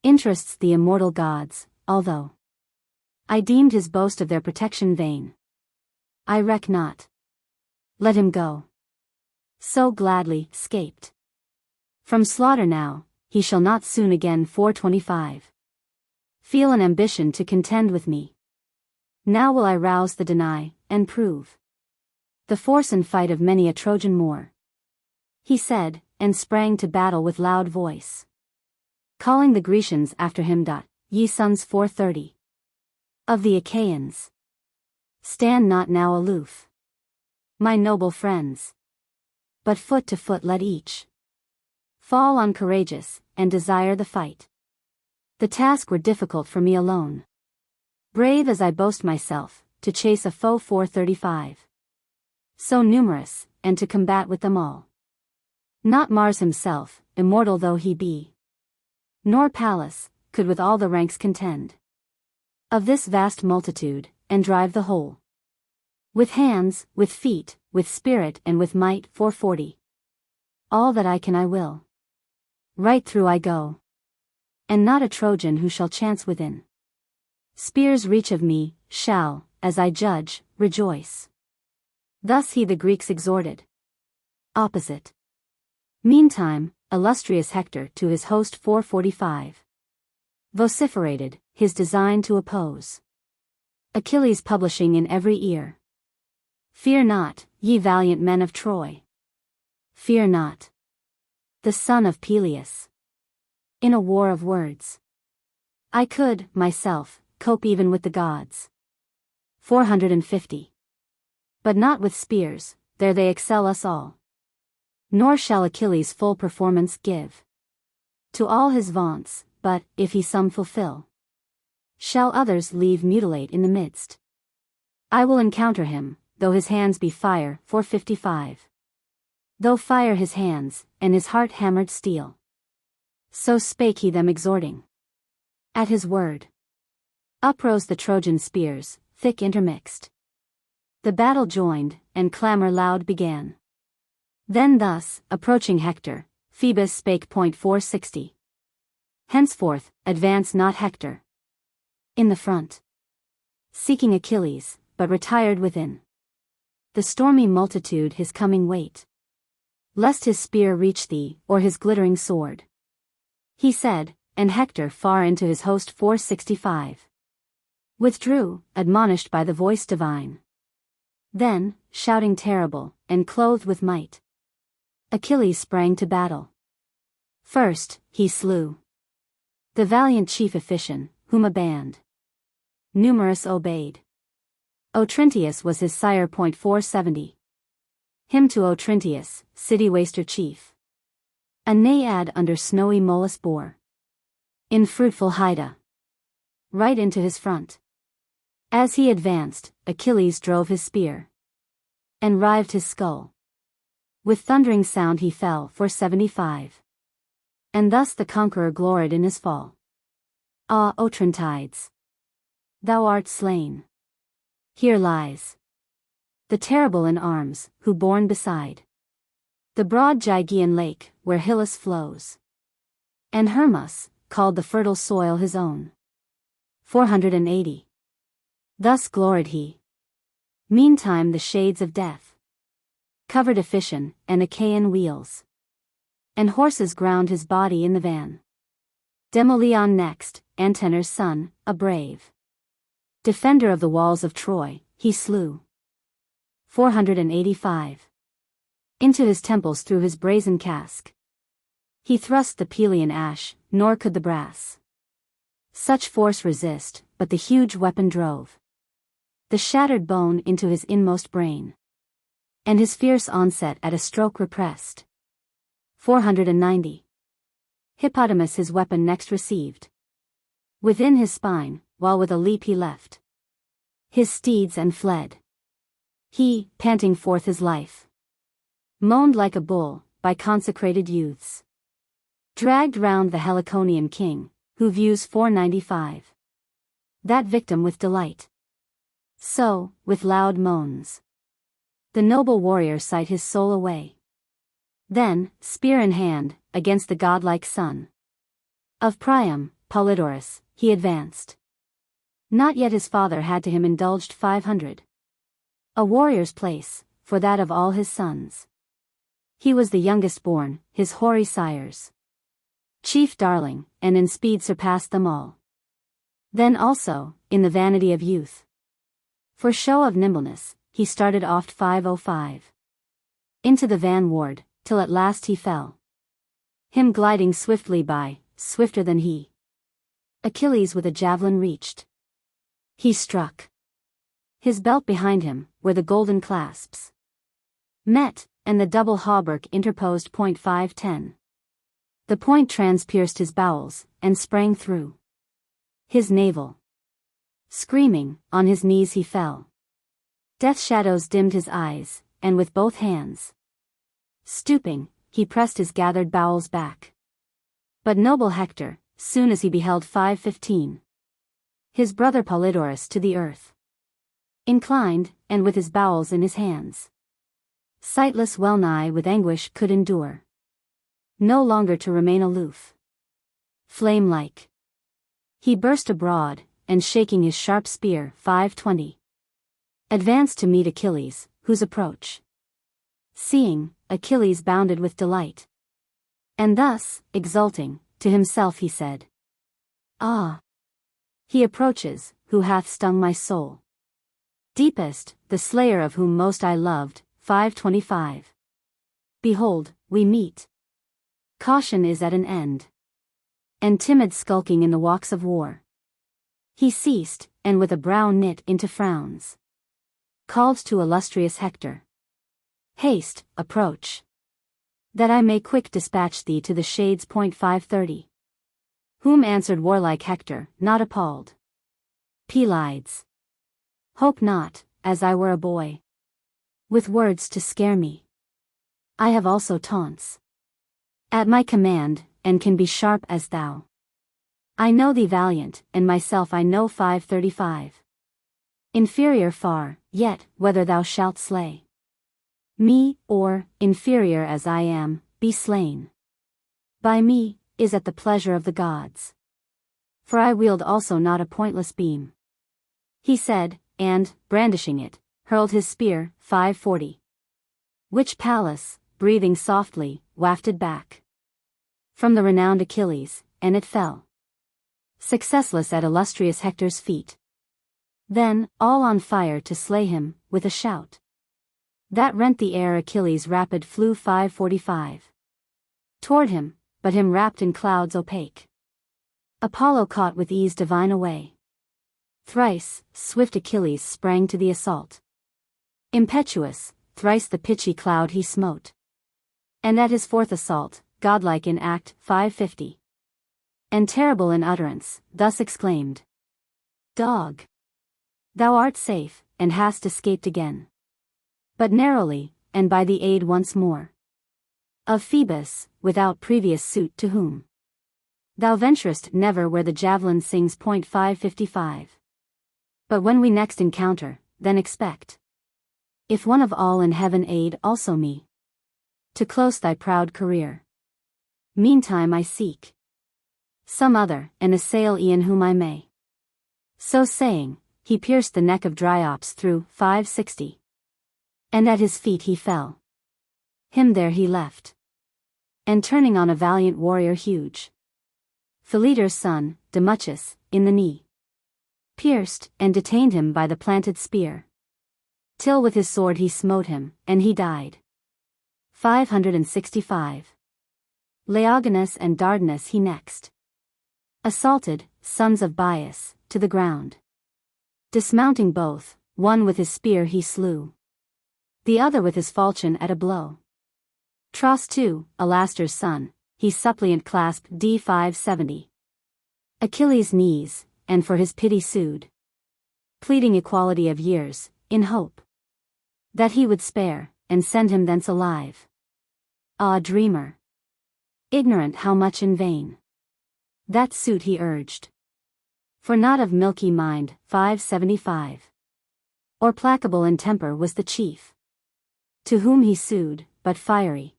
interests the immortal gods, although I deemed his boast of their protection vain. I reck not. Let him go. So gladly 'scaped from slaughter now, he shall not soon again. 425. Feel an ambition to contend with me. Now will I rouse the deny, and prove the force and fight of many a Trojan more. He said, and sprang to battle with loud voice, calling the Grecians after him. Ye sons 430 of the Achaeans, stand not now aloof, my noble friends, but foot to foot let each fall on courageous, and desire the fight. The task were difficult for me alone, brave as I boast myself, to chase a foe 435 so numerous, and to combat with them all. Not Mars himself, immortal though he be, nor Pallas, could with all the ranks contend of this vast multitude, and drive the whole with hands, with feet, with spirit and with might. 440. All that I can I will. Right through I go. And not a Trojan who shall chance within spear's reach of me, shall, as I judge, rejoice. Thus he the Greeks exhorted. Opposite. Meantime, illustrious Hector to his host 445 vociferated, his design to oppose. Achilles publishing in every ear. Fear not, ye valiant men of Troy. Fear not. The son of Peleus. In a war of words, I could, myself, cope even with the gods. 450. But not with spears, there they excel us all. Nor shall Achilles full performance give to all his vaunts, but, if he some fulfill, shall others leave mutilate in the midst. I will encounter him, though his hands be fire. 455. Though fire his hands, and his heart hammered steel. So spake he them exhorting. At his word, uprose the Trojan spears, thick intermixed. The battle joined, and clamor loud began. Then thus, approaching Hector, Phoebus spake. 460. Henceforth, advance not Hector in the front, seeking Achilles, but retired within the stormy multitude his coming wait, lest his spear reach thee, or his glittering sword. He said, and Hector far into his host 465 withdrew, admonished by the voice divine. Then, shouting terrible, and clothed with might, Achilles sprang to battle. First, he slew the valiant chief Ephesian, whom a band numerous obeyed. Otrynteus was his sire. 470. Him to Otrynteus, city waster chief, a naiad under snowy Molus bore, in fruitful Hyda, right into his front. As he advanced, Achilles drove his spear, and rived his skull. With thundering sound he fell. 475. And thus the conqueror gloried in his fall. Ah, Otryntides! Thou art slain. Here lies the terrible in arms, who borne beside the broad Gygaean lake, where Hyllus flows, and Hermus, called the fertile soil his own. 480. Thus gloried he. Meantime the shades of death covered Ephesian, and Achaean wheels, and horses ground his body in the van. Demoleon next, Antenor's son, a brave defender of the walls of Troy, he slew. 485. Into his temples through his brazen casque he thrust the Pelian ash, nor could the brass such force resist, but the huge weapon drove the shattered bone into his inmost brain, and his fierce onset at a stroke repressed. 490. Hippodamus his weapon next received within his spine, while with a leap he left his steeds and fled. He, panting forth his life, moaned like a bull, by consecrated youths dragged round the Heliconian king, who views 495 that victim with delight. So, with loud moans, The noble warrior sighed his soul away. Then, spear in hand, against the godlike son of Priam, Polydorus, he advanced. Not yet his father had to him indulged 500. A warrior's place, for that of all his sons. He was the youngest born, his hoary sire's chief darling, and in speed surpassed them all. Then also, in the vanity of youth, for show of nimbleness, he started oft 505. Into the vanward, till at last he fell. Him gliding swiftly by, swifter than he, Achilles with a javelin reached. He struck his belt behind him, where the golden clasps met, and the double hauberk interposed. 510. The point transpierced his bowels, and sprang through his navel. Screaming, on his knees he fell. Death shadows dimmed his eyes, and with both hands, stooping, he pressed his gathered bowels back. But noble Hector, soon as he beheld 515, his brother Polydorus to the earth inclined, and with his bowels in his hands, sightless well nigh with anguish could endure no longer to remain aloof. Flame-like, he burst abroad, and shaking his sharp spear 520, advanced to meet Achilles, whose approach seeing, Achilles bounded with delight. And thus, exulting, to himself he said, "Ah! He approaches, who hath stung my soul deepest, the slayer of whom most I loved." 525. Behold, we meet. Caution is at an end, and timid skulking in the walks of war. He ceased, and with a brow knit into frowns, called to illustrious Hector, "Haste, approach, that I may quick dispatch thee to the shades." 530. Whom answered warlike Hector, not appalled, "Pelides, hope not, as I were a boy, with words to scare me. I have also taunts at my command, and can be sharp as thou. I know thee valiant, and myself I know." 535. Inferior far, yet, whether thou shalt slay me, or, inferior as I am, be slain by me, is at the pleasure of the gods. For I wield also not a pointless beam." He said, and, brandishing it, hurled his spear. 540. Which Pallas, breathing softly, wafted back from the renowned Achilles, and it fell successless at illustrious Hector's feet. Then, all on fire to slay him, with a shout that rent the air, Achilles rapid flew. 545. Toward him, but him wrapped in clouds opaque, Apollo caught with ease divine away. Thrice, swift Achilles sprang to the assault. Impetuous, thrice the pitchy cloud he smote. And at his fourth assault, godlike in act. 550. And terrible in utterance, thus exclaimed, "Dog! Thou art safe, and hast escaped again. But narrowly, and by the aid once more of Phoebus, without previous suit to whom thou venturest never where the javelin sings." 555. But when we next encounter, then expect, if one of all in heaven aid also me, to close thy proud career. Meantime I seek some other, and assail e'en whom I may." So saying, he pierced the neck of Dryops through. 560. And at his feet he fell. Him there he left, and turning on a valiant warrior huge, Philetor's son, Demuchus, in the knee, pierced, and detained him by the planted spear, till with his sword he smote him, and he died. 565. Laogonus and Dardanus he next assaulted, sons of Bias, to the ground. Dismounting both, one with his spear he slew, the other with his falchion at a blow. Tros too, Alastor's son, he suppliant clasped. D. 570. Achilles' knees, and for his pity sued, pleading equality of years, in hope that he would spare, and send him thence alive. Ah, dreamer! Ignorant how much in vain that suit he urged. For not of milky mind. 575. Or placable in temper was the chief To whom he sued, but fiery.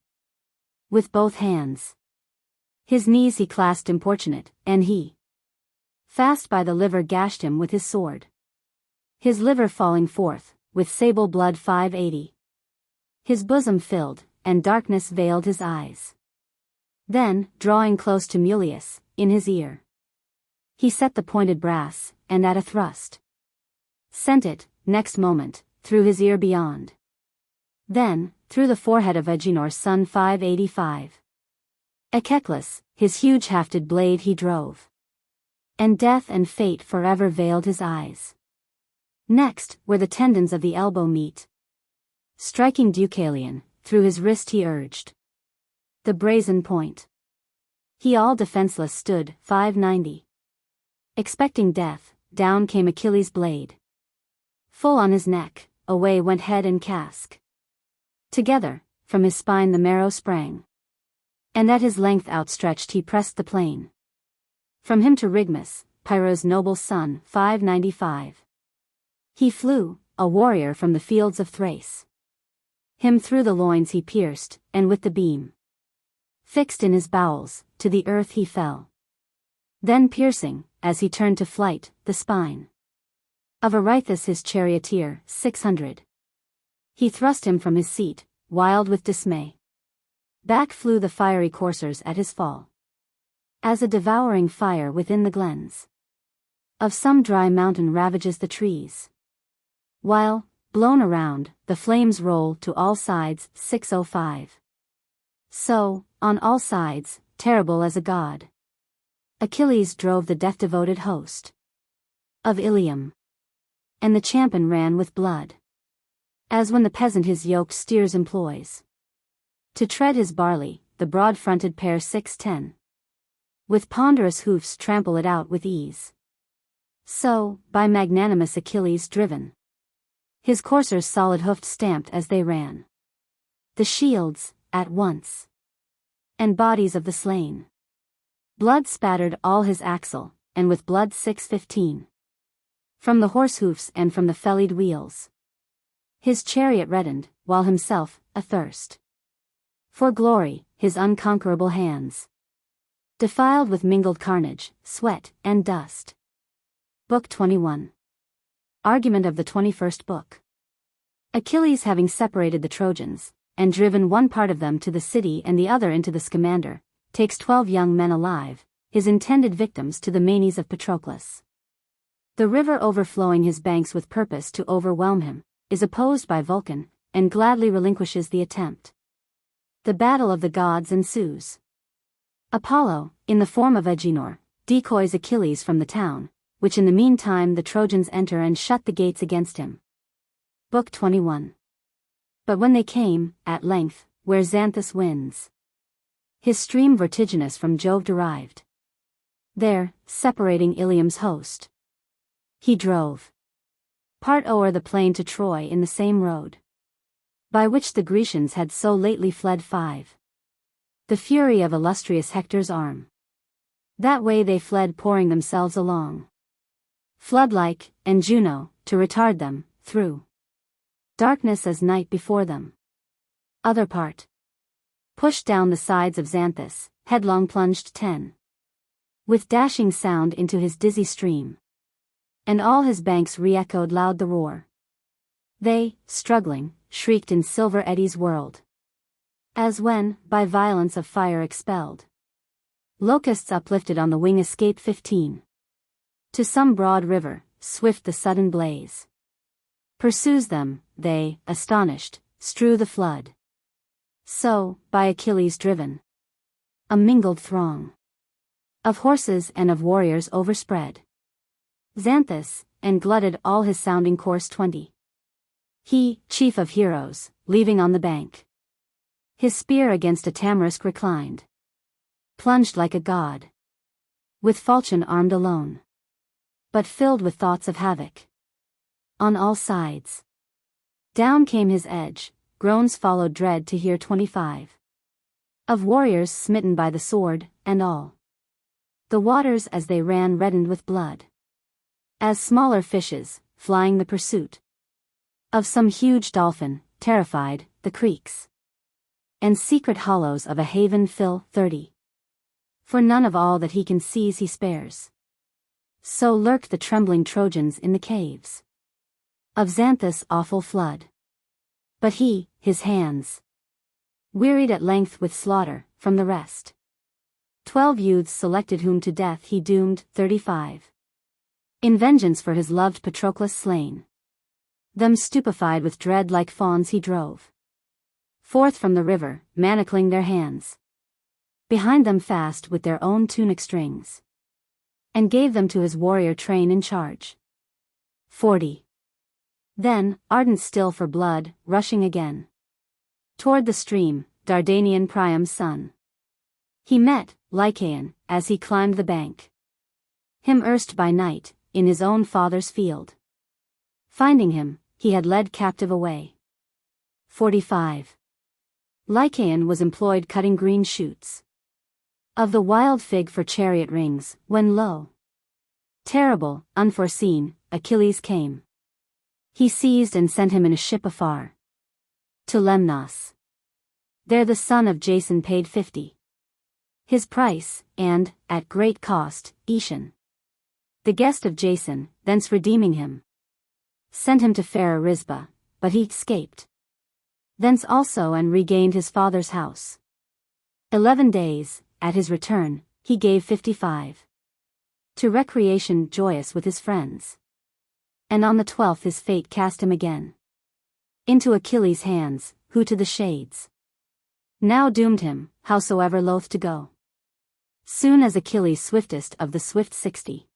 With both hands. His knees he clasped importunate, and he fast by the liver gashed him with his sword. His liver falling forth, with sable blood 580. His bosom filled, and darkness veiled his eyes. Then, drawing close to Mulius, in his ear, he set the pointed brass, and at a thrust sent it, next moment, through his ear beyond. Then, through the forehead of Agenor's son 585. Echeclus, his huge hafted blade he drove. And death and fate forever veiled his eyes. Next, where the tendons of the elbow meet, striking Deucalion, through his wrist he urged the brazen point. He all defenseless stood, 590. Expecting death, down came Achilles' blade. Full on his neck, away went head and casque. Together, from his spine the marrow sprang. And at his length outstretched he pressed the plain. From him to Rigmus, Pyrrho's noble son, 595. He flew, a warrior from the fields of Thrace. Him through the loins he pierced, and with the beam fixed in his bowels, to the earth he fell. Then piercing, as he turned to flight, the spine of Areithus his charioteer, 600. He thrust him from his seat, wild with dismay. Back flew the fiery coursers at his fall, as a devouring fire within the glens of some dry mountain ravages the trees, while, blown around, the flames roll to all sides, 605. So, on all sides, terrible as a god, Achilles drove the death-devoted host of Ilium. And the champion ran with blood, as when the peasant his yoked steers employs to tread his barley, the broad-fronted pair 610. With ponderous hoofs trample it out with ease. So, by magnanimous Achilles driven, his coursers solid-hoofed stamped as they ran. The shields, at once, and bodies of the slain. Blood spattered all his axle, and with blood 615. From the horse hoofs and from the fellied wheels. His chariot reddened, while himself, athirst for glory, his unconquerable hands defiled with mingled carnage, sweat, and dust. Book 21. Argument of the 21st book. Achilles having separated the Trojans, and driven one part of them to the city and the other into the Scamander, takes 12 young men alive, his intended victims to the manes of Patroclus. The river overflowing his banks with purpose to overwhelm him, is opposed by Vulcan, and gladly relinquishes the attempt. The battle of the gods ensues. Apollo, in the form of Agenor, decoys Achilles from the town, which in the meantime the Trojans enter and shut the gates against him. Book 21. But when they came, at length, where Xanthus wins his stream vertiginous from Jove derived, there, separating Ilium's host, he drove part o'er the plain to Troy in the same road by which the Grecians had so lately fled 5. The fury of illustrious Hector's arm. That way they fled pouring themselves along, flood-like, and Juno, to retard them, through darkness as night before them. Other part. Pushed down the sides of Xanthus, headlong plunged 10. With dashing sound into his dizzy stream. And all his banks re-echoed loud the roar. They, struggling, shrieked in silver eddies whirled. As when, by violence of fire expelled, locusts uplifted on the wing escape 15. To some broad river, swift the sudden blaze pursues them, they, astonished, strew the flood. So, by Achilles driven, a mingled throng of horses and of warriors overspread Xanthus, and glutted all his sounding course 20. He, chief of heroes, leaving on the bank his spear against a tamarisk reclined, plunged like a god, with falchion armed alone, but filled with thoughts of havoc. On all sides, down came his edge, groans followed dread to hear 25. Of warriors smitten by the sword, and all the waters as they ran reddened with blood, as smaller fishes, flying the pursuit of some huge dolphin, terrified, the creeks and secret hollows of a haven fill. 30. For none of all that he can seize he spares. So lurk the trembling Trojans in the caves of Xanthus' awful flood. But he, his hands, wearied at length with slaughter, from the rest 12 youths selected whom to death he doomed. 35. In vengeance for his loved Patroclus slain, them stupefied with dread like fawns he drove forth from the river, manacling their hands behind them fast with their own tunic strings, and gave them to his warrior train in charge. 40. Then, ardent still for blood, rushing again toward the stream, Dardanian Priam's son, he met Lycaon, as he climbed the bank, him erst by night, in his own father's field. Finding him, he had led captive away. 45. Lycaon was employed cutting green shoots of the wild fig for chariot rings, when lo! Terrible, unforeseen, Achilles came. He seized and sent him in a ship afar to Lemnos. There the son of Jason paid 50. His price, and, at great cost, Aetion, the guest of Jason, thence redeeming him, sent him to fair Arisba, but he escaped thence also and regained his father's house. 11 days, at his return, he gave 55 to recreation joyous with his friends. And on the 12th his fate cast him again into Achilles' hands, who to the shades now doomed him, howsoever loath to go. Soon as Achilles swiftest of the swift 60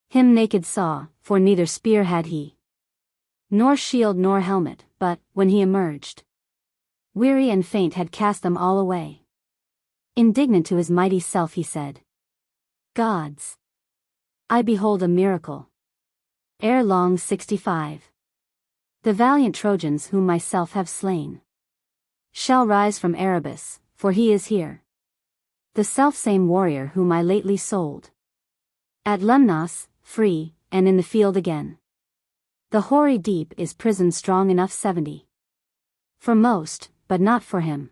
him naked saw, for neither spear had he, nor shield nor helmet, but, when he emerged, weary and faint had cast them all away. Indignant to his mighty self he said, Gods! I behold a miracle. Ere long. 65. The valiant Trojans whom myself have slain shall rise from Erebus, for he is here, the selfsame warrior whom I lately sold at Lemnos, free, and in the field again. The hoary deep is prison strong enough. 70. For most, but not for him.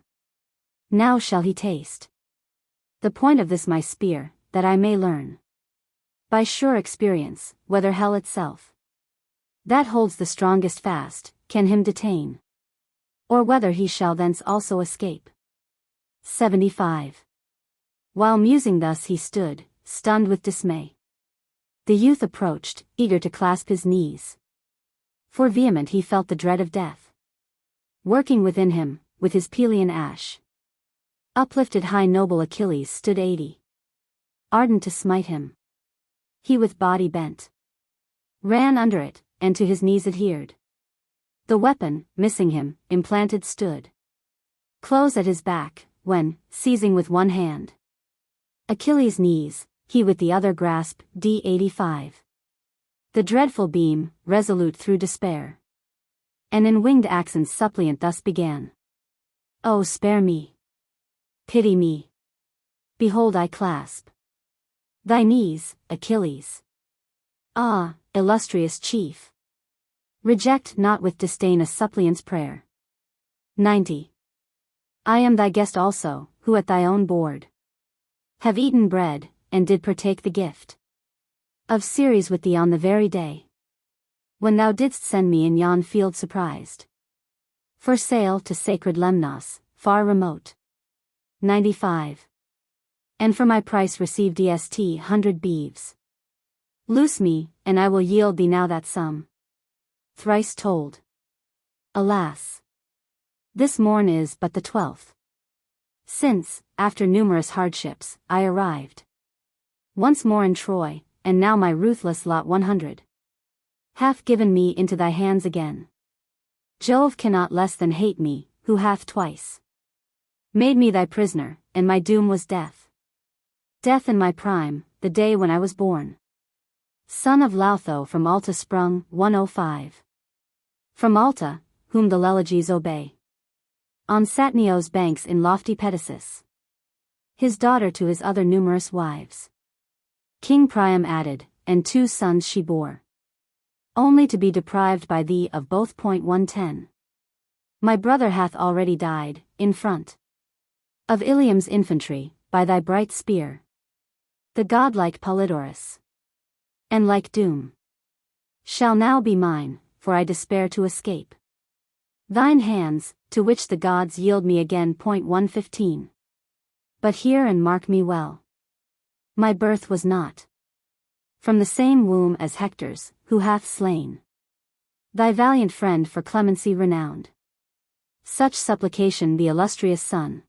Now shall he taste the point of this my spear, that I may learn by sure experience, whether hell itself, that holds the strongest fast, can him detain, or whether he shall thence also escape. 75. While musing thus he stood, stunned with dismay. The youth approached, eager to clasp his knees, for vehement he felt the dread of death working within him, with his Pelian ash uplifted high. Noble Achilles stood 80. Ardent to smite him, he with body bent ran under it, and to his knees adhered. The weapon, missing him, implanted stood close at his back, when, seizing with one hand Achilles' knees, he with the other grasped. D. 85. The dreadful beam, resolute through despair, and in winged accents suppliant thus began. Oh, spare me! Pity me! Behold I clasp thy knees, Achilles. Ah, illustrious chief! Reject not with disdain a suppliant's prayer. 90. I am thy guest also, who at thy own board have eaten bread, and did partake the gift of Ceres with thee on the very day when thou didst send me in yon field surprised for sail to sacred Lemnos, far remote. 95. And for my price received est 100 beeves. Loose me, and I will yield thee now that sum. Thrice told. Alas! This morn is but the 12th. Since, after numerous hardships, I arrived once more in Troy, and now my ruthless lot 100 hath given me into thy hands again. Jove cannot less than hate me, who hath twice made me thy prisoner, and my doom was death. Death in my prime, the day when I was born. Son of Lautho from Alta sprung. 105. From Alta, whom the Leleges obey. On Satnio's banks in lofty Pedasus. His daughter to his other numerous wives King Priam added, and 2 sons she bore. Only to be deprived by thee of both. 110. My brother hath already died, in front of Ilium's infantry, by thy bright spear. The godlike Polydorus, and like doom, shall now be mine, for I despair to escape thine hands, to which the gods yield me again. 115. But hear and mark me well. My birth was not from the same womb as Hector's, who hath slain thy valiant friend for clemency renowned. Such supplication the illustrious son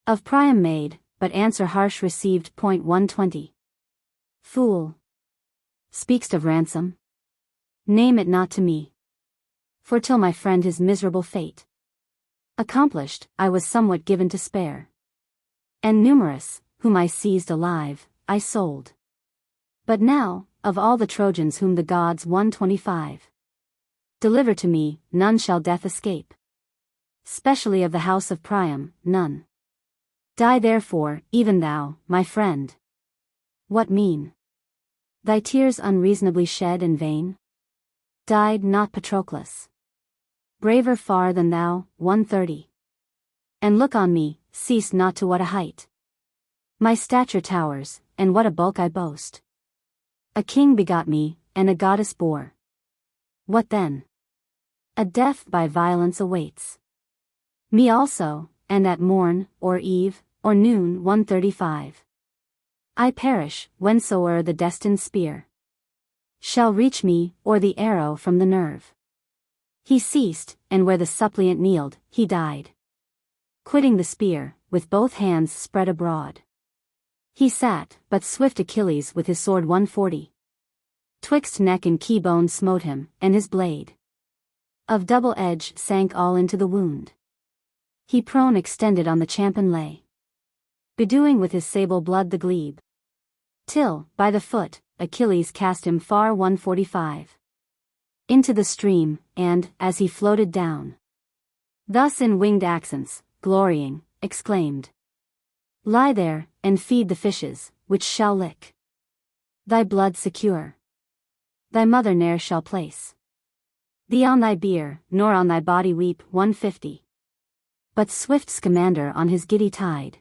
of Priam made, but answer harsh received. 120. Fool! Speak'st of ransom? Name it not to me. For till my friend his miserable fate accomplished, I was somewhat given to spare. And numerous, whom I seized alive, I sold. But now, of all the Trojans whom the gods 125 deliver to me, none shall death escape. Specially of the house of Priam, none. Die therefore, even thou, my friend. What mean thy tears unreasonably shed in vain? Died not Patroclus braver far than thou? 130. And look on me, cease not to what a height my stature towers, and what a bulk I boast. A king begot me, and a goddess bore. What then? A death by violence awaits me also, and at morn, or eve, or noon. 135. I perish, whensoe'er the destined spear shall reach me, or the arrow from the nerve. He ceased, and where the suppliant kneeled, he died. Quitting the spear, with both hands spread abroad, he sat, but swift Achilles with his sword 140. Twixt neck and key bone smote him, and his blade of double edge sank all into the wound. He prone extended on the champion lay, bedewing with his sable blood the glebe. Till, by the foot, Achilles cast him far 145. Into the stream, and, as he floated down, thus in winged accents, glorying, exclaimed, Lie there, and feed the fishes, which shall lick thy blood secure. Thy mother ne'er shall place thee on thy bier, nor on thy body weep. 150. But swift Scamander on his giddy tide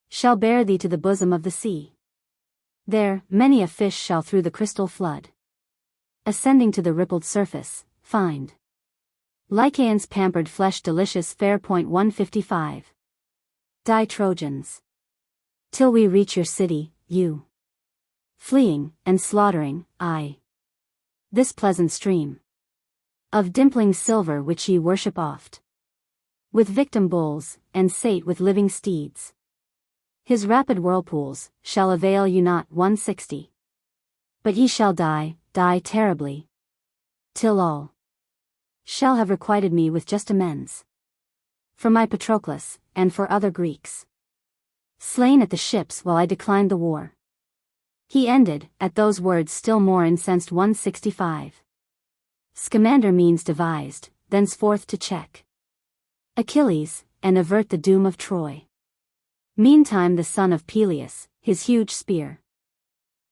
shall bear thee to the bosom of the sea. There, many a fish shall through the crystal flood, ascending to the rippled surface, find Lycaon's pampered flesh delicious fair. 155. Die Trojans, till we reach your city, you fleeing, and slaughtering, I this pleasant stream of dimpling silver which ye worship oft with victim bulls, and sate with living steeds. His rapid whirlpools shall avail you not. 160. But ye shall die, die terribly, till all shall have requited me with just amends for my Patroclus, and for other Greeks slain at the ships while I declined the war. He ended, at those words still more incensed. 165. Scamander means devised, thenceforth to check Achilles, and avert the doom of Troy. Meantime the son of Peleus, his huge spear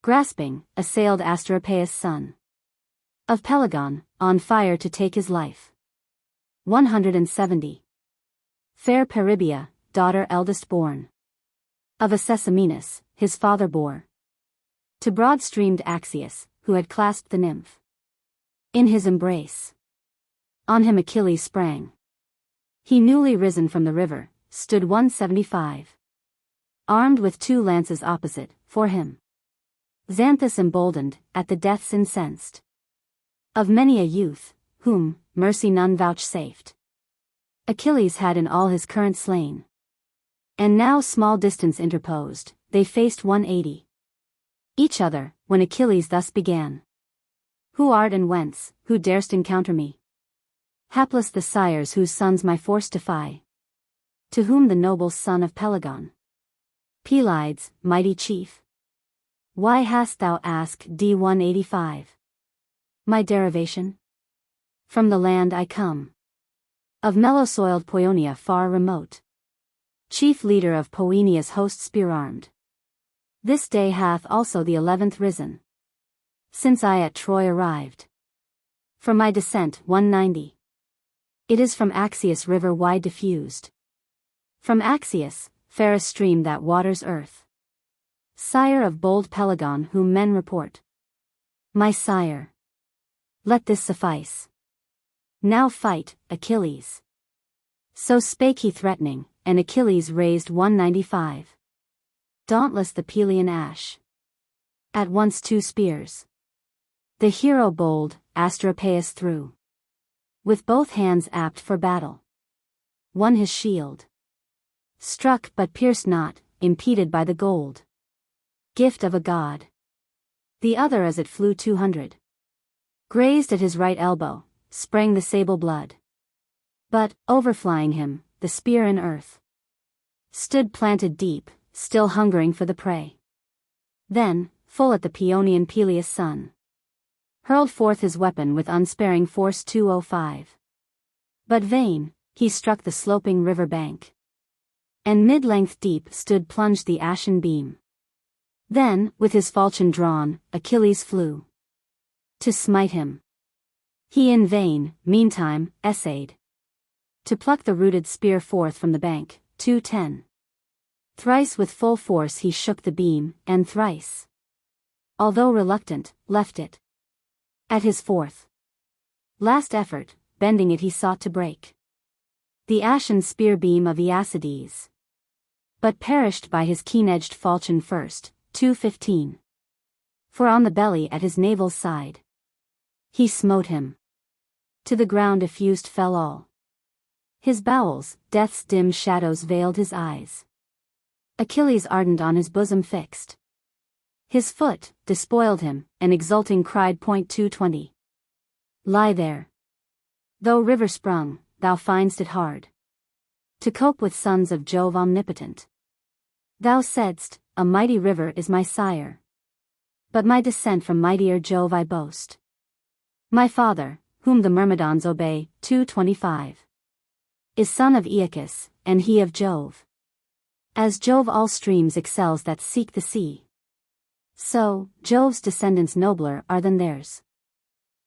grasping, assailed Asteropaeus son of Pelagon, on fire to take his life. 170. Fair Peribia, daughter eldest born of Acessamenus, his father bore to broad-streamed Axius, who had clasped the nymph in his embrace. On him Achilles sprang. He newly risen from the river, stood 175. Armed with two lances opposite, for him. Xanthus emboldened, at the deaths incensed of many a youth, whom, mercy none vouchsafed. Achilles had in all his current slain. And now small distance interposed, they faced 180. Each other, when Achilles thus began. Who art and whence, who darest encounter me? Hapless the sires whose sons my force defy. To whom the noble son of Pelagon? Pelides, mighty chief. Why hast thou asked? D 185. My derivation? From the land I come. Of mellow-soiled Paeonia far remote. Chief leader of Poenia's host spear-armed. This day hath also the 11th risen, since I at Troy arrived. For my descent. 190. It is from Axius river wide diffused. From Axius, fairest stream that waters earth. Sire of bold Pelagon whom men report. My sire. Let this suffice. Now fight, Achilles. So spake he threatening, and Achilles raised 195. Dauntless the Pelian ash. At once 2 spears. The hero bold, Asteropaeus threw. With both hands apt for battle. One his shield. Struck but pierced not, impeded by the gold. Gift of a god. The other as it flew 200. Grazed at his right elbow, sprang the sable blood. But, overflying him, the spear in earth. Stood planted deep, still hungering for the prey. Then, full at the Paeonian Peleus' son. Hurled forth his weapon with unsparing force 205. But vain, he struck the sloping river bank. And mid-length deep stood plunged the ashen beam. Then, with his falchion drawn, Achilles flew. To smite him. He in vain, meantime, essayed. To pluck the rooted spear forth from the bank, 210. Thrice with full force he shook the beam, and thrice. Although reluctant, left it. At his fourth. Last effort, bending it he sought to break. The ashen spear beam of Aeacides. But perished by his keen-edged falchion first, 215. For on the belly at his navel's side. He smote him. To the ground effused fell all. His bowels, death's dim shadows veiled his eyes. Achilles ardent on his bosom fixed. His foot, despoiled him, and exulting cried. 220. Lie there. Though river sprung, thou find'st it hard to cope with sons of Jove omnipotent. Thou saidst, a mighty river is my sire. But my descent from mightier Jove I boast. My father, whom the Myrmidons obey, 225. Is son of Aeacus, and he of Jove. As Jove all streams excels that seek the sea. So, Jove's descendants nobler are than theirs.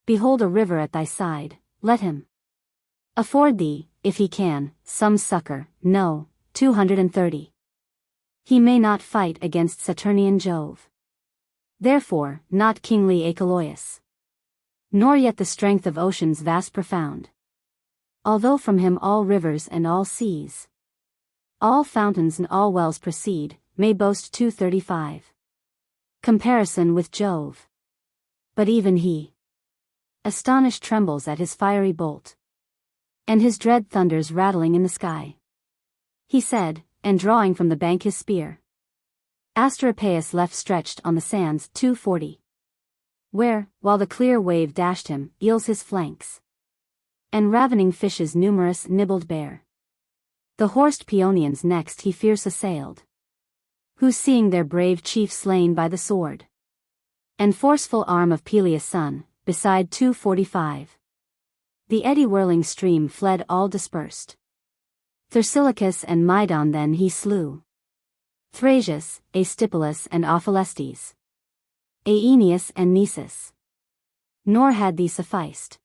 Behold a river at thy side, let him afford thee, if he can, some succor. No, 230. He may not fight against Saturnian Jove. Therefore, not kingly Achelous. Nor yet the strength of oceans vast profound. Although from him all rivers and all seas, all fountains and all wells proceed, may boast 235. Comparison with Jove. But even he, astonished, trembles at his fiery bolt. And his dread thunders rattling in the sky. He said, and drawing from the bank his spear. Asteropaeus left stretched on the sands, 240. Where, while the clear wave dashed him, eels his flanks. And ravening fishes numerous nibbled bare. The horsed Paeonians next he fierce assailed. Who seeing their brave chief slain by the sword. And forceful arm of Peleus' son, beside 245. The eddy-whirling stream fled all dispersed. Thersilochus and Mydon then he slew. Thrasius, Astypulus and Ophelestes. Aeneas and Nisus. Nor had these sufficed.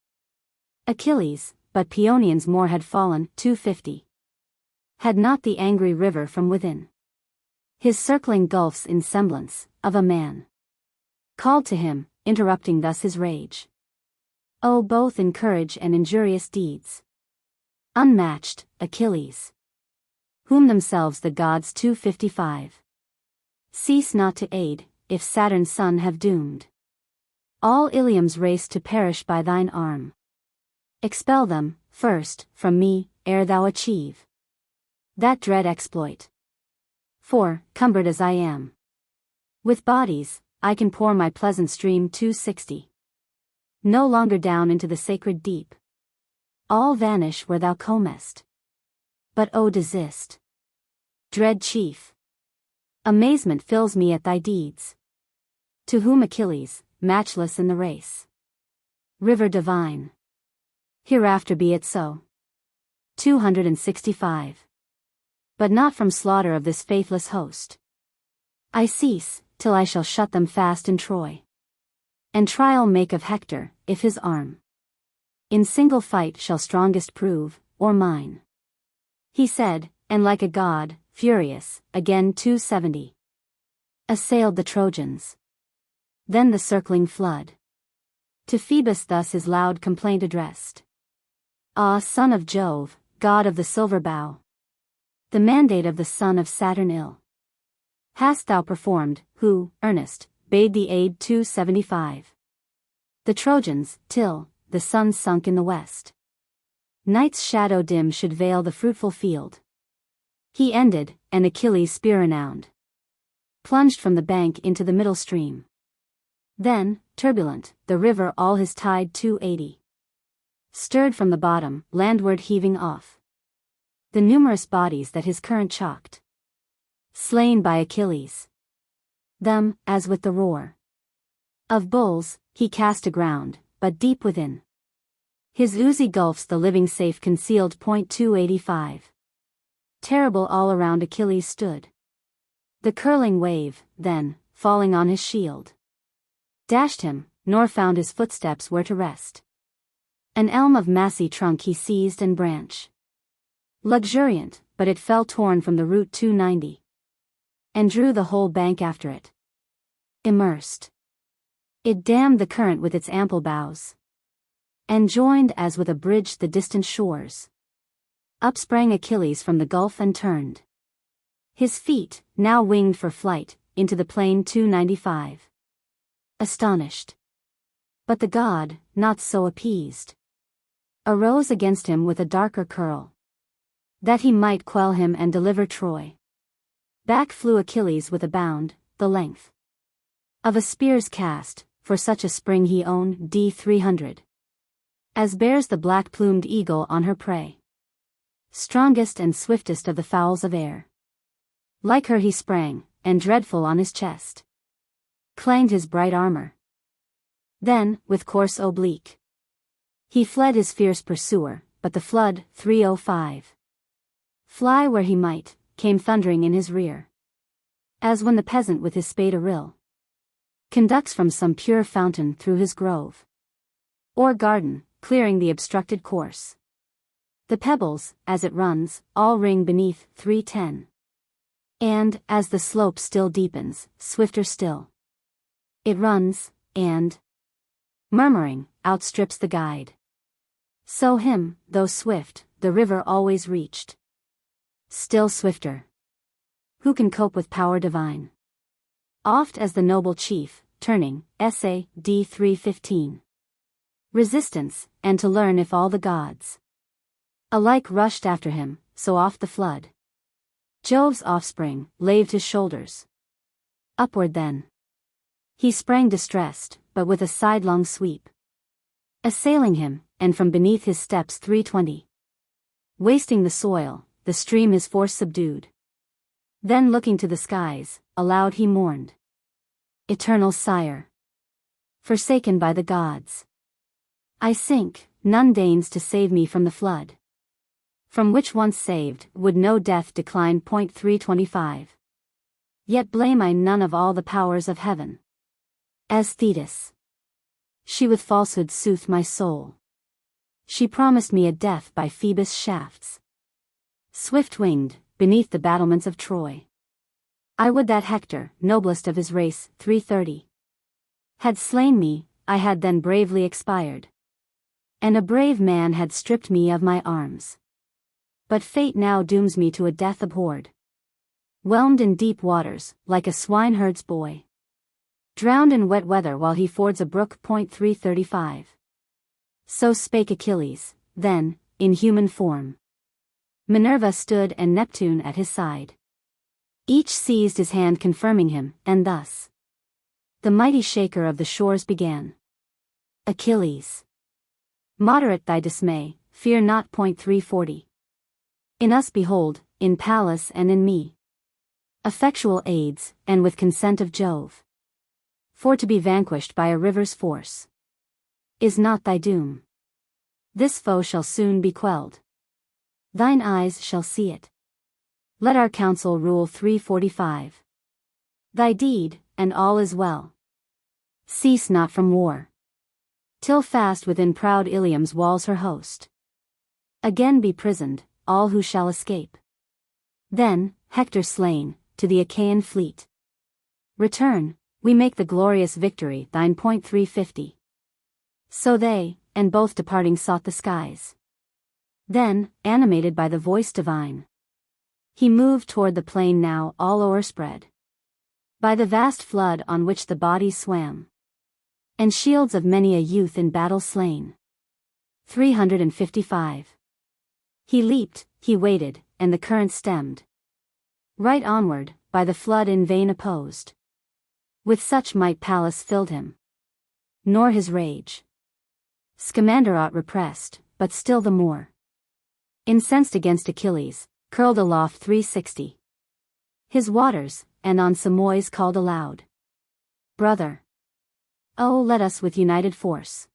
Achilles, but Paeonians more had fallen, 250. Had not the angry river from within. His circling gulfs in semblance, of a man. Called to him, interrupting thus his rage. O both in courage and injurious deeds. Unmatched, Achilles. Whom themselves the gods 255. Cease not to aid, if Saturn's son have doomed. All Ilium's race to perish by thine arm. Expel them, first, from me, ere thou achieve that dread exploit. For, cumbered as I am with bodies, I can pour my pleasant stream 260. No longer down into the sacred deep. All vanish where thou comest. But oh desist. Dread chief. Amazement fills me at thy deeds. To whom Achilles, matchless in the race. River divine. Hereafter be it so. 265. But not from slaughter of this faithless host. I cease, till I shall shut them fast in Troy. And trial make of Hector, if his arm In single fight shall strongest prove, or mine. He said, and like a god, furious, again 270. Assailed the Trojans. Then the circling flood. To Phoebus thus his loud complaint addressed. Ah, son of Jove, god of the silver bow! The mandate of the son of Saturn ill hast thou performed, who, earnest, bade thee aid 275. The Trojans, till the sun sunk in the west. Night's shadow dim should veil the fruitful field. He ended, and Achilles' spear renowned plunged from the bank into the middle stream. Then, turbulent, the river all his tide 280 stirred from the bottom, landward heaving off the numerous bodies that his current chalked. Slain by Achilles. Them, as with the roar of bulls, he cast aground, but deep within his oozy gulfs the living safe concealed. 285. Terrible all around Achilles stood. The curling wave, then, falling on his shield, dashed him, nor found his footsteps where to rest. An elm of massy trunk he seized and branch. Luxuriant, but it fell torn from the root 290. And drew the whole bank after it. Immersed. It dammed the current with its ample boughs. And joined as with a bridge the distant shores. Up sprang Achilles from the gulf and turned his feet, now winged for flight, into the plain 295. Astonished. But the god, not so appeased, arose against him with a darker curl, that he might quell him and deliver Troy. Back flew Achilles with a bound, the length of a spear's cast, for such a spring he owned D300. As bears the black-plumed eagle on her prey. Strongest and swiftest of the fowls of air. Like her he sprang, and dreadful on his chest clanged his bright armor. Then, with course oblique, he fled his fierce pursuer, but the flood, 305. Fly where he might, came thundering in his rear. As when the peasant with his spade a rill conducts from some pure fountain through his grove or garden, clearing the obstructed course. The pebbles, as it runs, all ring beneath 310. And, as the slope still deepens, swifter still it runs, and, murmuring, outstrips the guide. So him, though swift, the river always reached. Still swifter. Who can cope with power divine? Oft as the noble chief, turning, essay, D315. Resistance, and to learn if all the gods alike rushed after him, so oft the flood. Jove's offspring, laved his shoulders. Upward then. He sprang distressed, but with a sidelong sweep. Assailing him, and from beneath his steps 320. Wasting the soil, the stream his force subdued. Then looking to the skies, aloud he mourned. Eternal sire, forsaken by the gods, I sink, none deigns to save me from the flood. From which once saved, would no death decline. 325. Yet blame I none of all the powers of heaven. As Thetis, she with falsehood soothed my soul. She promised me a death by Phoebus' shafts. Swift-winged, beneath the battlements of Troy. I would that Hector, noblest of his race, 330, had slain me, I had then bravely expired. And a brave man had stripped me of my arms. But fate now dooms me to a death abhorred. Whelmed in deep waters, like a swineherd's boy. Drowned in wet weather while he fords a brook. 335. So spake Achilles, then, in human form. Minerva stood and Neptune at his side. Each seized his hand confirming him, and thus the mighty shaker of the shores began. Achilles, moderate thy dismay, fear not. 340. In us behold, in Pallas and in me, effectual aids, and with consent of Jove. For to be vanquished by a river's force is not thy doom. This foe shall soon be quelled. Thine eyes shall see it. Let our counsel rule. 345. Thy deed, and all is well. Cease not from war. till fast within proud Ilium's walls her host again be prisoned, all who shall escape. Then, Hector slain, to the Achaean fleet return, we make the glorious victory thine. 350. So they, and both departing sought the skies. Then, animated by the voice divine, he moved toward the plain now all o'erspread by the vast flood on which the bodies swam, and shields of many a youth in battle slain. 355. He leaped, he waded, and the current stemmed right onward, by the flood in vain opposed. With such might Pallas filled him, nor his rage Scamander aught repressed, but still the more incensed against Achilles, curled aloft. 360. His waters, and on Samois called aloud, brother, oh let us with united force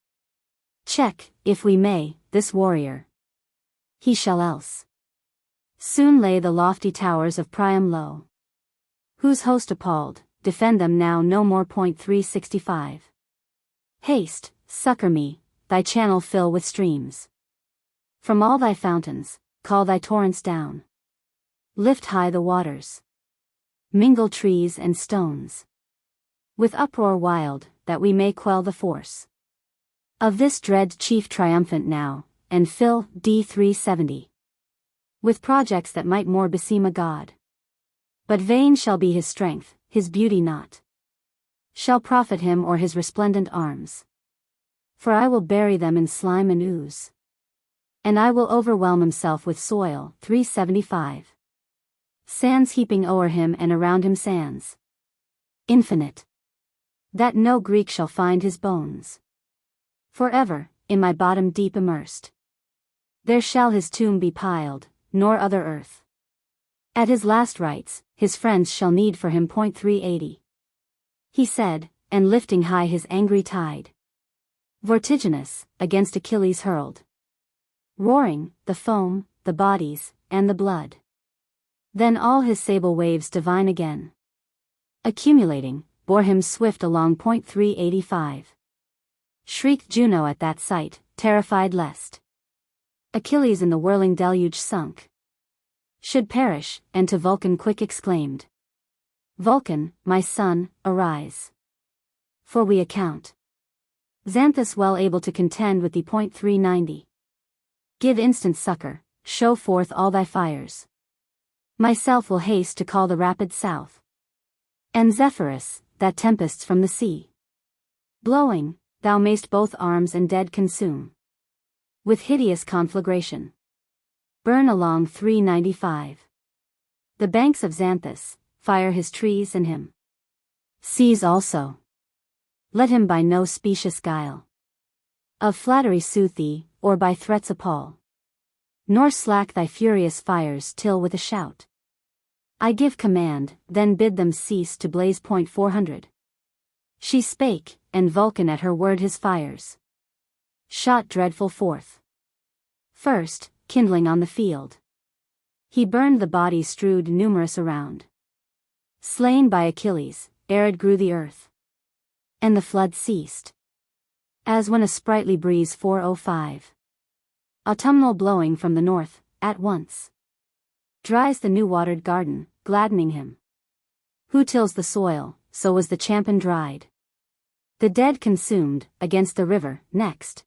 check, if we may, this warrior. He shall else soon lay the lofty towers of Priam low, whose host appalled, defend them now no more. 365. Haste, succor me, thy channel fill with streams. From all thy fountains, call thy torrents down. Lift high the waters. Mingle trees and stones with uproar wild, that we may quell the force of this dread chief triumphant now, and fill. 370. With projects that might more beseem a god. But vain shall be his strength, his beauty not shall profit him or his resplendent arms. For I will bury them in slime and ooze, and I will overwhelm himself with soil. 375. Sands heaping o'er him and around him sands infinite, that no Greek shall find his bones. Forever, in my bottom deep immersed, there shall his tomb be piled, nor other earth. At his last rites, his friends shall need for him. 380. He said, and lifting high his angry tide, vertiginous, against Achilles hurled, roaring, the foam, the bodies, and the blood. Then all his sable waves divine again, accumulating, bore him swift along. 385. Shrieked Juno at that sight, terrified lest Achilles in the whirling deluge sunk should perish, and to Vulcan quick exclaimed, Vulcan, my son, arise. For we account Xanthus well able to contend with thee. 390. Give instant succor, show forth all thy fires. Myself will haste to call the rapid south, and Zephyrus, that tempests from the sea blowing, thou mayst both arms and dead consume with hideous conflagration. Burn along. 395. The banks of Xanthus, fire his trees and him seize also. Let him by no specious guile of flattery soothe thee, or by threats appall, nor slack thy furious fires till with a shout I give command, then bid them cease to blaze. 400. She spake, and Vulcan at her word his fires shot dreadful forth. First, kindling on the field, he burned the bodies strewed numerous around. Slain by Achilles, arid grew the earth, and the flood ceased, as when a sprightly breeze. 405. Autumnal blowing from the north, at once dries the new-watered garden, gladdening him who tills the soil. So was the champion dried, the dead consumed, against the river. Next,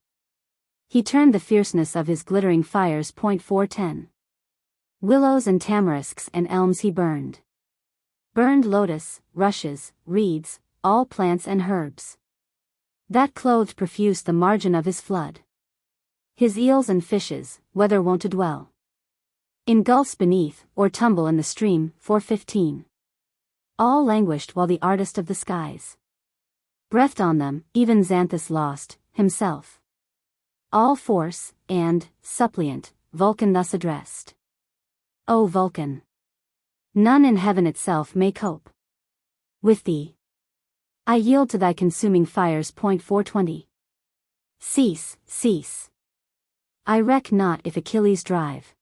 he turned the fierceness of his glittering fires. 410. Willows and tamarisks and elms he burned lotus, rushes, reeds, all plants and herbs that clothed profuse the margin of his flood. His eels and fishes, whether wont to dwell in gulfs beneath, or tumble in the stream. 415. All languished while the artist of the skies breathed on them. Even Xanthus lost himself all force, and, suppliant, Vulcan thus addressed. O Vulcan! None in heaven itself may cope with thee. I yield to thy consuming fires. 420. Cease, cease. I reck not if Achilles drive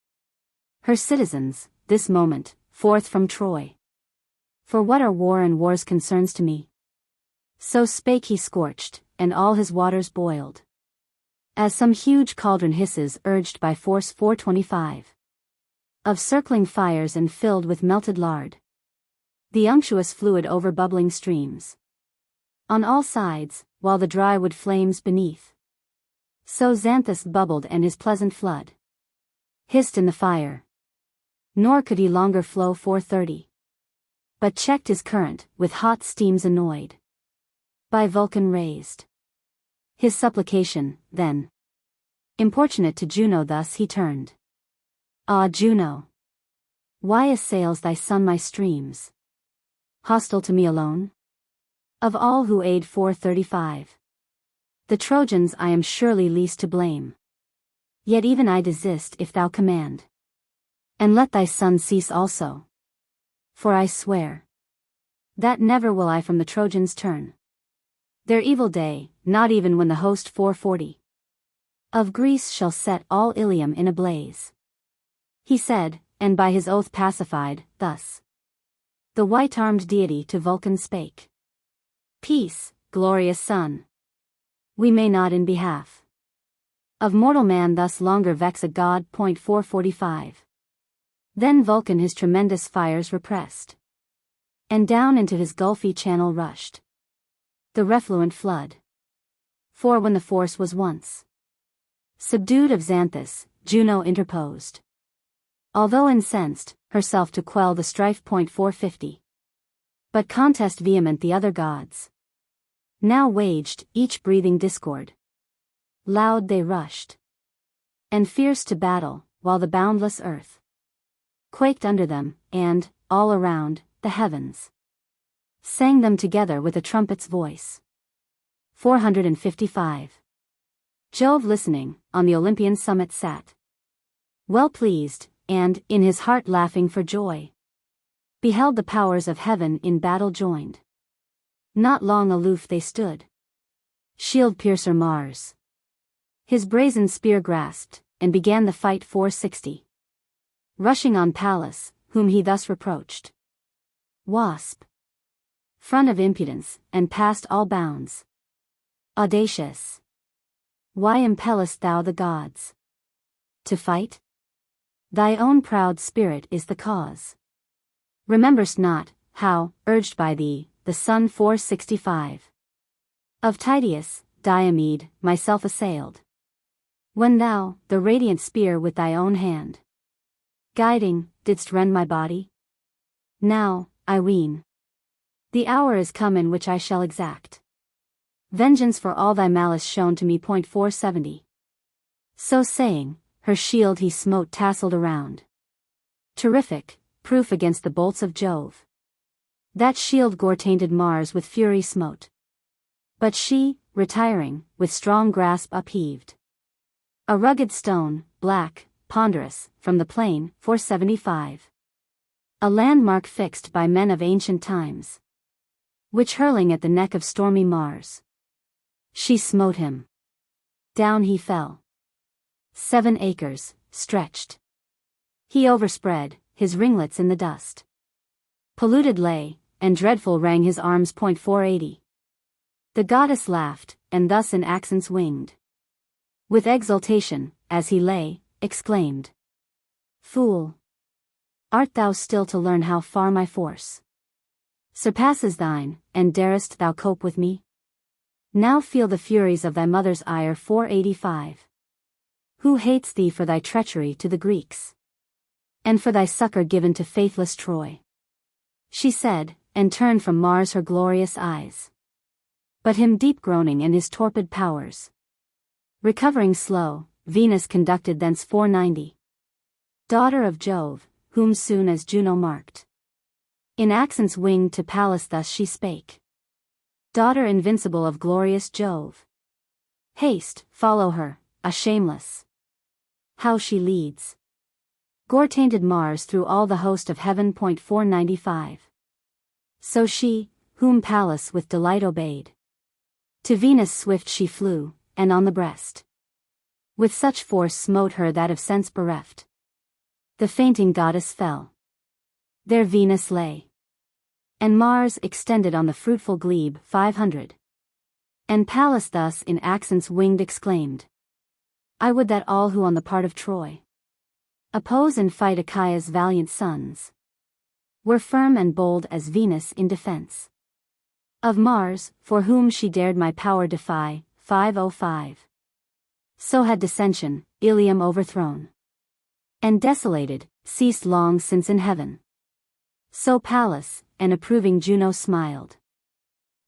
her citizens, this moment, forth from Troy. For what are war and war's concerns to me? So spake he scorched, and all his waters boiled. As some huge cauldron hisses urged by force 425. Of circling fires and filled with melted lard. The unctuous fluid over bubbling streams. On all sides, while the dry wood flames beneath. So Xanthus bubbled and his pleasant flood hissed in the fire. Nor could he longer flow 430. But checked his current, with hot steams annoyed. By Vulcan raised. His supplication, then. Importunate to Juno thus he turned. Ah Juno! Why assails thy son my streams? Hostile to me alone? Of all who aid 435. The Trojans I am surely least to blame. Yet even I desist if thou command. And let thy son cease also. For I swear that never will I from the Trojans turn. Their evil day, not even when the host 440 of Greece shall set all Ilium in a blaze. He said, and by his oath pacified, thus. The white-armed deity to Vulcan spake. Peace, glorious son. We may not in behalf of mortal man thus longer vex a god. 445. Then Vulcan his tremendous fires repressed. And down into his gulfy channel rushed the refluent flood. For when the force was once subdued of Xanthus, Juno interposed. Although incensed, herself to quell the strife. 450. But contest vehement the other gods now waged, each breathing discord. Loud they rushed, and fierce to battle, while the boundless earth quaked under them, and, all around, the heavens sang them together with a trumpet's voice. 455. Jove listening, on the Olympian summit sat, well pleased, and, in his heart laughing for joy, beheld the powers of heaven in battle joined. Not long aloof they stood. Shield-piercer Mars his brazen spear grasped, and began the fight. 460. Rushing on Pallas, whom he thus reproached. Wasp! Front of impudence, and past all bounds. Audacious! Why impellest thou the gods to fight? Thy own proud spirit is the cause. Remember'st not, how, urged by thee, the son 465 of Tydeus, Diomed, myself assailed. When thou, the radiant spear with thy own hand guiding, didst rend my body? Now, I ween, the hour is come in which I shall exact vengeance for all thy malice shown to me. 470. So saying, her shield he smote tasseled around. Terrific, proof against the bolts of Jove. That shield gore-tainted Mars with fury smote. But she, retiring, with strong grasp upheaved a rugged stone, black, ponderous, from the plain. 475. A landmark fixed by men of ancient times, which hurling at the neck of stormy Mars, she smote him. Down he fell. 7 acres, stretched. He overspread, his ringlets in the dust. Polluted lay, and dreadful rang his arms. 480. The goddess laughed, and thus in accents winged, with exultation, as he lay, exclaimed. Fool! Art thou still to learn how far my force surpasses thine, and darest thou cope with me? Now feel the furies of thy mother's ire. 485. Who hates thee for thy treachery to the Greeks, and for thy succor given to faithless Troy? She said, and turned from Mars her glorious eyes. But him deep groaning in his torpid powers recovering slow, Venus conducted thence. 490. Daughter of Jove, whom soon as Juno marked, in accents winged to Pallas thus she spake. Daughter invincible of glorious Jove, haste, follow her, a shameless. How she leads gore-tainted Mars through all the host of heaven. 495. So she, whom Pallas with delight obeyed, to Venus swift she flew, and on the breast with such force smote her that of sense bereft the fainting goddess fell. There Venus lay, and Mars extended on the fruitful glebe. 500. And Pallas thus in accents winged exclaimed, I would that all who on the part of Troy oppose and fight Achaea's valiant sons were firm and bold as Venus in defense of Mars, for whom she dared my power defy. 505. So had dissension, Ilium overthrown and desolated, ceased long since in heaven. So Pallas, and approving Juno smiled.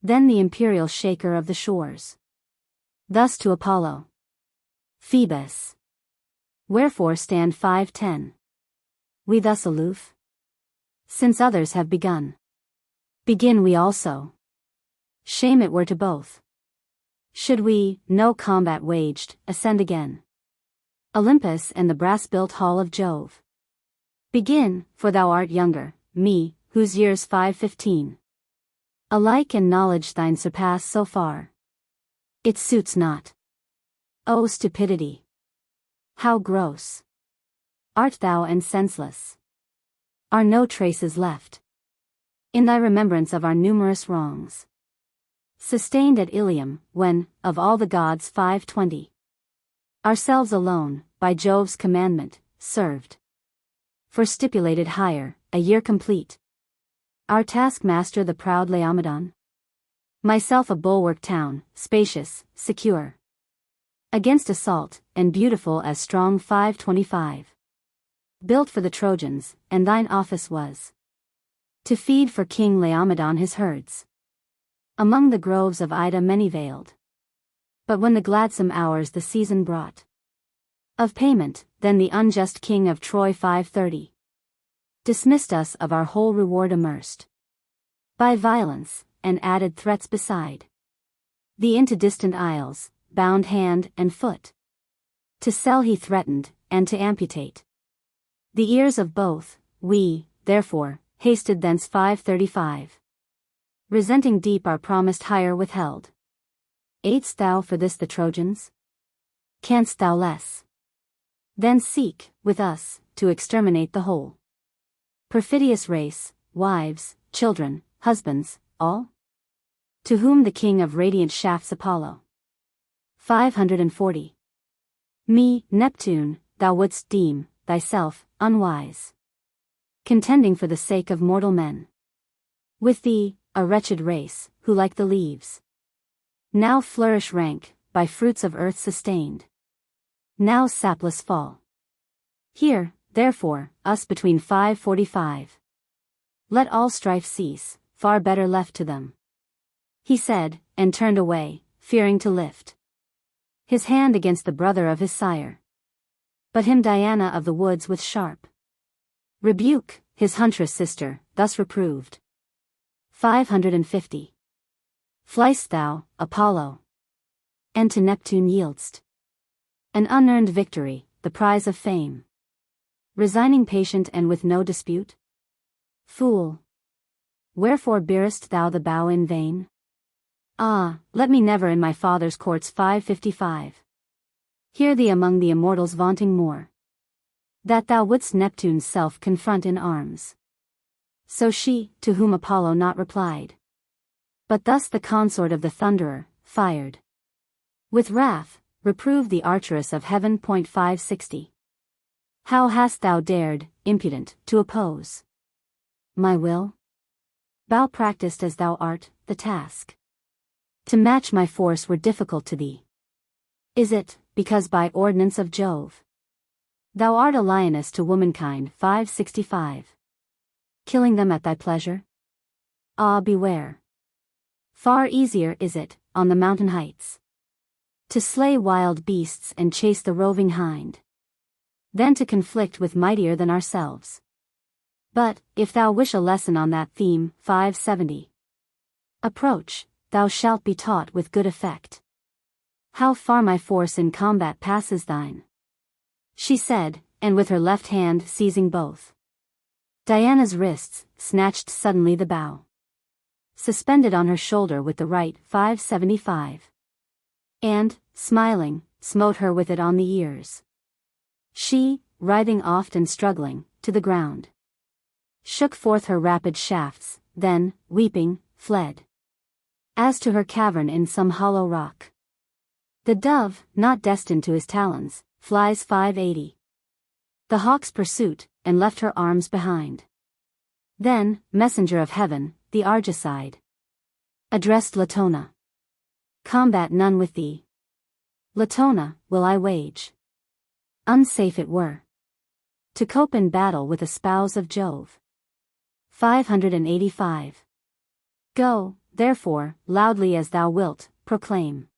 Then the imperial shaker of the shores thus to Apollo, Phoebus, wherefore stand 510 we thus aloof? Since others have begun, begin we also. Shame it were to both, should we, no combat waged, ascend again Olympus and the brass-built hall of Jove. Begin, for thou art younger, me, whose years 515 alike in knowledge thine surpass so far. It suits not. O stupidity! How gross art thou and senseless! Are no traces left in thy remembrance of our numerous wrongs sustained at Ilium, when, of all the gods 520 ourselves alone, by Jove's commandment, served for stipulated hire, a year complete. Our taskmaster the proud Laomedon, myself a bulwark town, spacious, secure against assault, and beautiful as strong 525. Built for the Trojans, and thine office was to feed for King Laomedon his herds among the groves of Ida many-veiled. But when the gladsome hours the season brought of payment, then the unjust king of Troy 530 dismissed us of our whole reward immersed by violence, and added threats beside the into distant isles, bound hand and foot. To sell he threatened, and to amputate the ears of both. We, therefore, hasted thence 535. Resenting deep our promised hire withheld. Aidst thou for this the Trojans? Canst thou less? Then seek, with us, to exterminate the whole perfidious race, wives, children, husbands, all? To whom the king of radiant shafts Apollo 540. Me, Neptune, thou wouldst deem thyself unwise, contending for the sake of mortal men with thee, a wretched race, who like the leaves now flourish rank, by fruits of earth sustained, now sapless fall. Here, therefore, us between 545. Let all strife cease, far better left to them. He said, and turned away, fearing to lift his hand against the brother of his sire. But him Diana of the woods with sharp rebuke, his huntress sister, thus reproved. 550. Fliest thou, Apollo, and to Neptune yieldst an unearned victory, the prize of fame, resigning patient and with no dispute? Fool! Wherefore bearest thou the bow in vain? Ah, let me never in my father's courts 555. Hear thee among the immortals vaunting more, that thou wouldst Neptune's self confront in arms. So she, to whom Apollo not replied, but thus the consort of the Thunderer, fired with wrath, reproved the archeress of heaven. 560. How hast thou dared, impudent, to oppose my will? Thou practiced as thou art, the task to match my force were difficult to thee. Is it, because by ordinance of Jove thou art a lioness to womankind? 565. Killing them at thy pleasure? Ah, beware! Far easier is it, on the mountain heights, to slay wild beasts and chase the roving hind, than to conflict with mightier than ourselves. But, if thou wish a lesson on that theme, 570. Approach, thou shalt be taught with good effect how far my force in combat passes thine. She said, and with her left hand seizing both Diana's wrists, snatched suddenly the bow, suspended on her shoulder with the right. 575. And, smiling, smote her with it on the ears. She, writhing oft and struggling, to the ground, shook forth her rapid shafts, then, weeping, fled. as to her cavern in some hollow rock. The dove, not destined to his talons, flies 580. The hawk's pursuit, and left her arms behind. Then, messenger of heaven, the Argicide addressed Latona. Combat none with thee. Latona, will I wage. Unsafe it were to cope in battle with a spouse of Jove. 585. Go, therefore, loudly as thou wilt, proclaim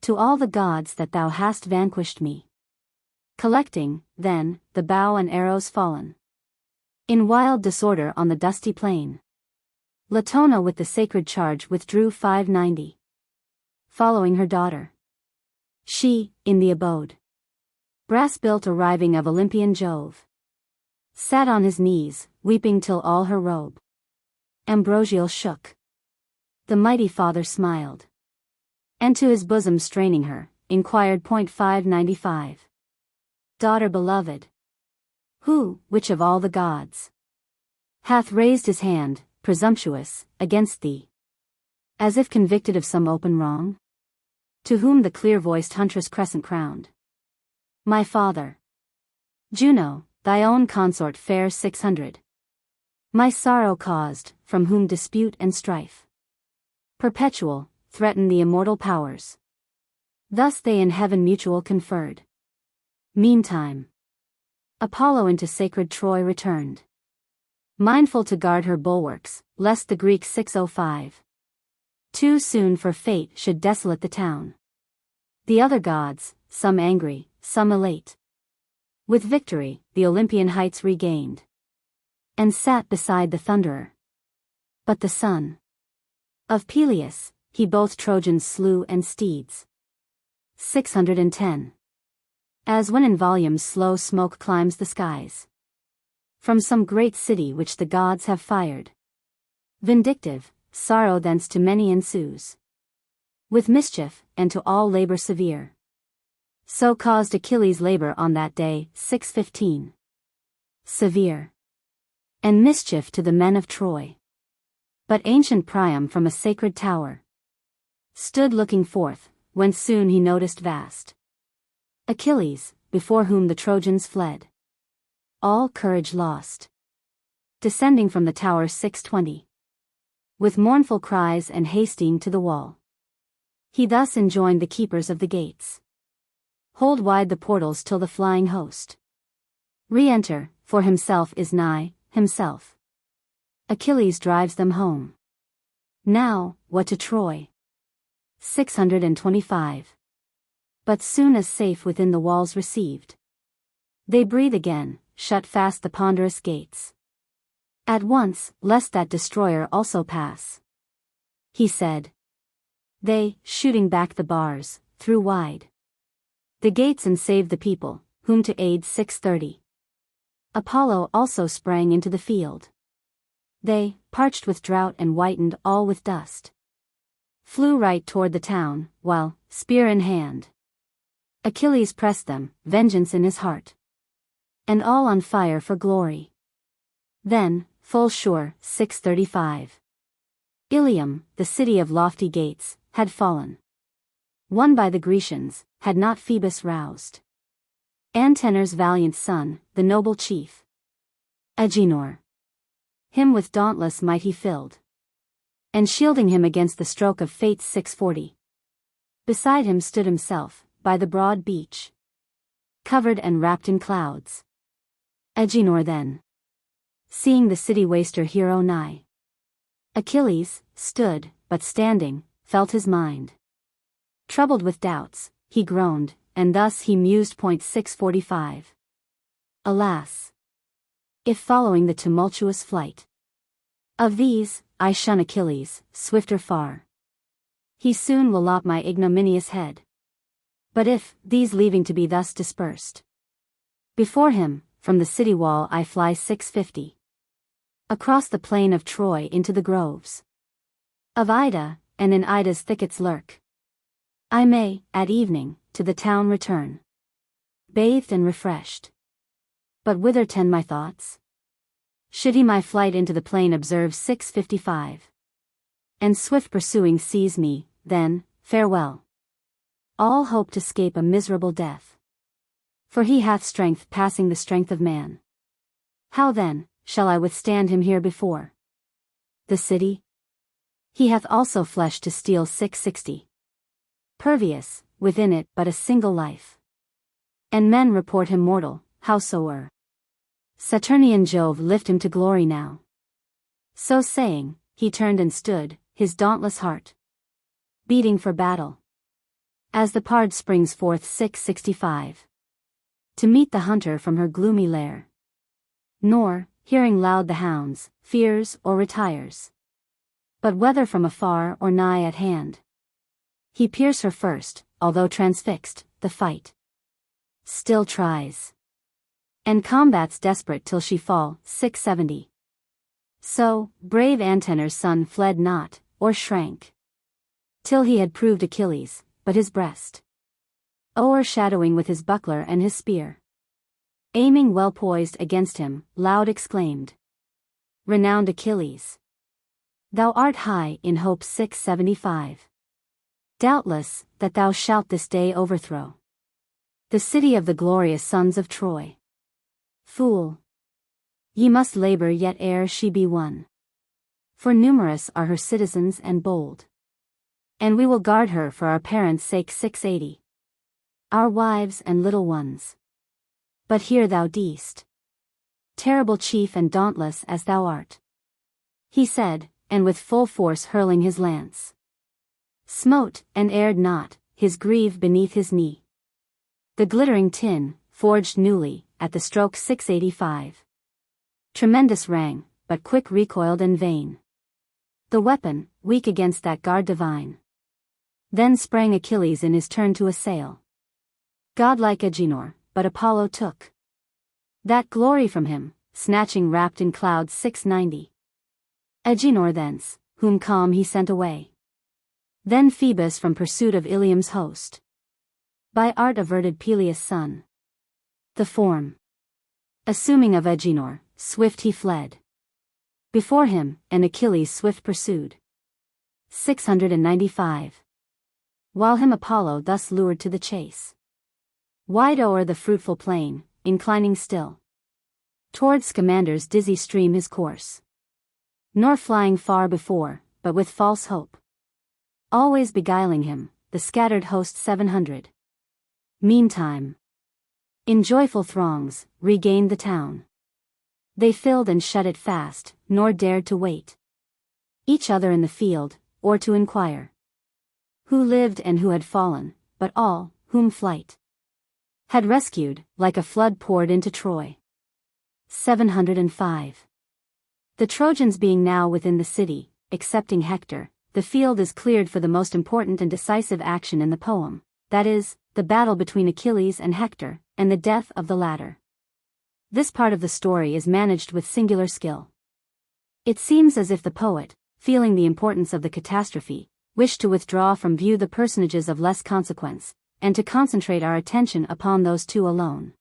to all the gods that thou hast vanquished me. Collecting, then, the bow and arrows fallen in wild disorder on the dusty plain, Latona with the sacred charge withdrew 590. Following her daughter, she, in the abode brass-built arriving of Olympian Jove, sat on his knees, weeping till all her robe ambrosial shook. The mighty father smiled, and to his bosom straining her, inquired. 595. Daughter beloved, which of all the gods hath raised his hand, presumptuous, against thee, as if convicted of some open wrong? To whom the clear-voiced huntress crescent crowned. My father, Juno, thy own consort fair 600. My sorrow caused, from whom dispute and strife perpetual, threaten the immortal powers. Thus they in heaven mutual conferred. Meantime, Apollo into sacred Troy returned, mindful to guard her bulwarks, lest the Greek 605 too soon for fate should desolate the town. The other gods, some angry, some elate, with victory, the Olympian heights regained, and sat beside the thunderer. But the son of Peleus, he both Trojans slew and steeds. 610. As when in volumes slow smoke climbs the skies from some great city which the gods have fired, vindictive, sorrow thence to many ensues, with mischief, and to all labor severe. So caused Achilles labor on that day. 615. Severe and mischief to the men of Troy. But ancient Priam from a sacred tower stood looking forth, when soon he noticed vast Achilles, before whom the Trojans fled, all courage lost. Descending from the tower 620. With mournful cries and hasting to the wall, he thus enjoined the keepers of the gates. Hold wide the portals till the flying host re-enter, for himself is nigh, himself. Achilles drives them home. Now, what to Troy? 625. But soon as safe within the walls received, they breathe again, shut fast the ponderous gates. At once, lest that destroyer also pass, he said. They, shooting back the bars, threw wide the gates and saved the people, whom to aid 630. Apollo also sprang into the field. They, parched with drought and whitened all with dust, flew right toward the town, while, spear in hand, Achilles pressed them, vengeance in his heart, and all on fire for glory. Then, full sure, 635. Ilium, the city of lofty gates, had fallen, won by the Grecians, had not Phoebus roused Antenor's valiant son, the noble chief Agenor. Him with dauntless might he filled, and shielding him against the stroke of fate. 640. Beside him stood himself, by the broad beach, covered and wrapped in clouds, Agenor then, seeing the city waster hero nigh. Achilles, stood, but standing, felt his mind troubled with doubts, he groaned, and thus he mused. 645. Alas! If following the tumultuous flight of these, I shun Achilles, swifter far, he soon will lop my ignominious head. But if, these leaving to be thus dispersed, before him, from the city wall I fly. 650. Across the plain of Troy into the groves of Ida, and in Ida's thickets lurk, I may, at evening, to the town return, bathed and refreshed. But whither tend my thoughts? Should he my flight into the plain observe? 655. and swift pursuing seize me, then, farewell. All hope to 'scape a miserable death. For he hath strength passing the strength of man. How then, shall I withstand him here before the city? He hath also flesh to steal 660. Pervious, within it but a single life. And men report him mortal, howsoe'er Saturnian Jove lift him to glory now. So saying, he turned and stood, his dauntless heart beating for battle. As the pard springs forth 665 to meet the hunter from her gloomy lair. Nor, hearing loud the hounds, fears or retires. But whether from afar or nigh at hand, he pierce her first, although transfixed, the fight still tries. And combats desperate till she fall, 670. So, brave Antenor's son fled not, or shrank, till he had proved Achilles, but his breast o'ershadowing with his buckler and his spear. Aiming well poised against him, loud exclaimed, renowned Achilles, thou art high in hope 675. Doubtless, that thou shalt this day overthrow the city of the glorious sons of Troy. Fool! Ye must labor yet ere she be won. For numerous are her citizens and bold. And we will guard her for our parents' sake 680. Our wives and little ones. But here thou deest, terrible chief and dauntless as thou art. He said, and with full force hurling his lance, smote, and erred not, his greave beneath his knee. The glittering tin, forged newly, at the stroke 685. Tremendous rang, but quick recoiled and vain. The weapon, weak against that guard divine. Then sprang Achilles in his turn to assail. Godlike Agenor, but Apollo took that glory from him, snatching wrapped in clouds 690. Agenor thence, whom calm he sent away. Then Phoebus from pursuit of Ilium's host. By art averted Peleus' son. The form assuming of Agenor, swift he fled. Before him, and Achilles swift pursued. 695. While him Apollo thus lured to the chase. Wide o'er the fruitful plain, inclining still towards Scamander's dizzy stream his course. Nor flying far before, but with false hope always beguiling him, the scattered host 700. Meantime, in joyful throngs, regained the town. They filled and shut it fast, nor dared to wait each other in the field, or to inquire who lived and who had fallen, but all, whom flight had rescued, like a flood poured into Troy. 705. The Trojans being now within the city, excepting Hector, the field is cleared for the most important and decisive action in the poem, that is, the battle between Achilles and Hector, and the death of the latter. This part of the story is managed with singular skill. It seems as if the poet, feeling the importance of the catastrophe, wished to withdraw from view the personages of less consequence, and to concentrate our attention upon those two alone.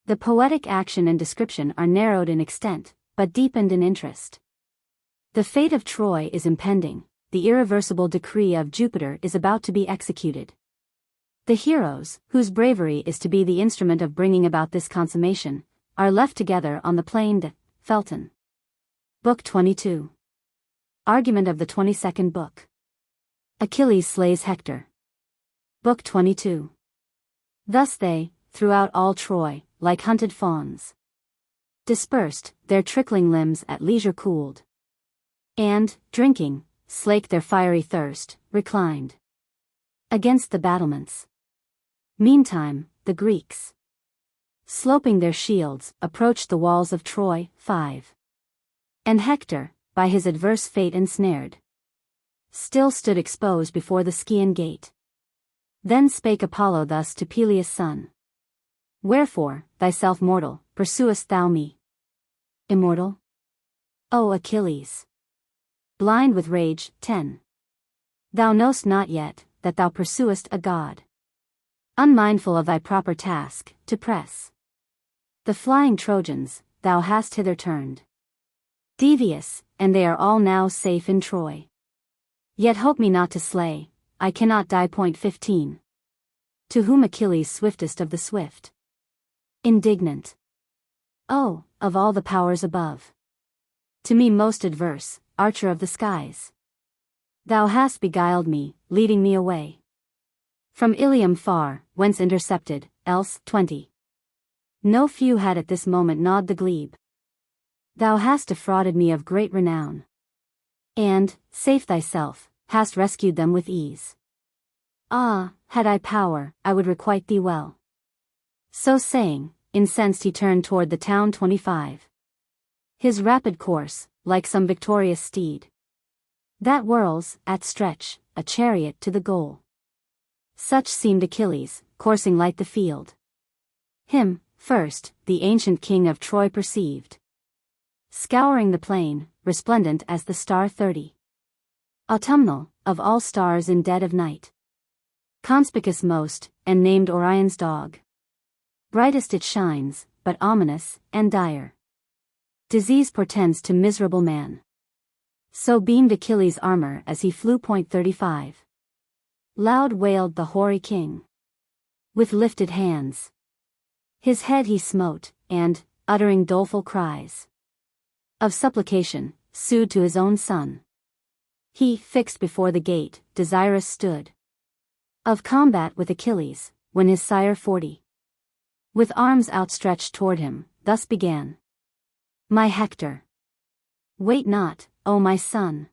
The poetic action and description are narrowed in extent, but deepened in interest. The fate of Troy is impending, the irreversible decree of Jupiter is about to be executed. The heroes, whose bravery is to be the instrument of bringing about this consummation, are left together on the plain de Felton. Book 22. Argument of the 22nd book. Achilles slays Hector. Book 22. Thus they, throughout all Troy, like hunted fawns, dispersed, their trickling limbs at leisure cooled, and, drinking, slaked their fiery thirst, reclined against the battlements. Meantime, the Greeks, sloping their shields, approached the walls of Troy. 5. And Hector, by his adverse fate ensnared, still stood exposed before the Scaean gate. Then spake Apollo thus to Peleus' son. Wherefore, thyself mortal, pursuest thou me? Immortal? O Achilles! Blind with rage. 10. Thou know'st not yet, that thou pursuest a god. Unmindful of thy proper task, to press the flying Trojans, thou hast hither turned. Devious, and they are all now safe in Troy. Yet hope me not to slay, I cannot die. 15. To whom Achilles, swiftest of the swift, indignant: Oh, of all the powers above, to me most adverse, archer of the skies, thou hast beguiled me, leading me away from Ilium far, whence intercepted, else. 20. No few had at this moment gnawed the glebe. Thou hast defrauded me of great renown, and, safe thyself, hast rescued them with ease. Ah, had I power, I would requite thee well. So saying, incensed he turned toward the town. 25. His rapid course, like some victorious steed that whirls, at stretch, a chariot to the goal. Such seemed Achilles, coursing light the field. Him, first, the ancient king of Troy perceived, scouring the plain, resplendent as the star. 30. Autumnal, of all stars in dead of night, conspicuous most, and named Orion's dog. Brightest it shines, but ominous, and dire disease portends to miserable man. So beamed Achilles' armor as he flew. 35. Loud wailed the hoary king, with lifted hands. His head he smote, and, uttering doleful cries of supplication, sued to his own son. He, fixed before the gate, desirous stood of combat with Achilles, when his sire 40. With arms outstretched toward him, thus began: My Hector, wait not, O my son,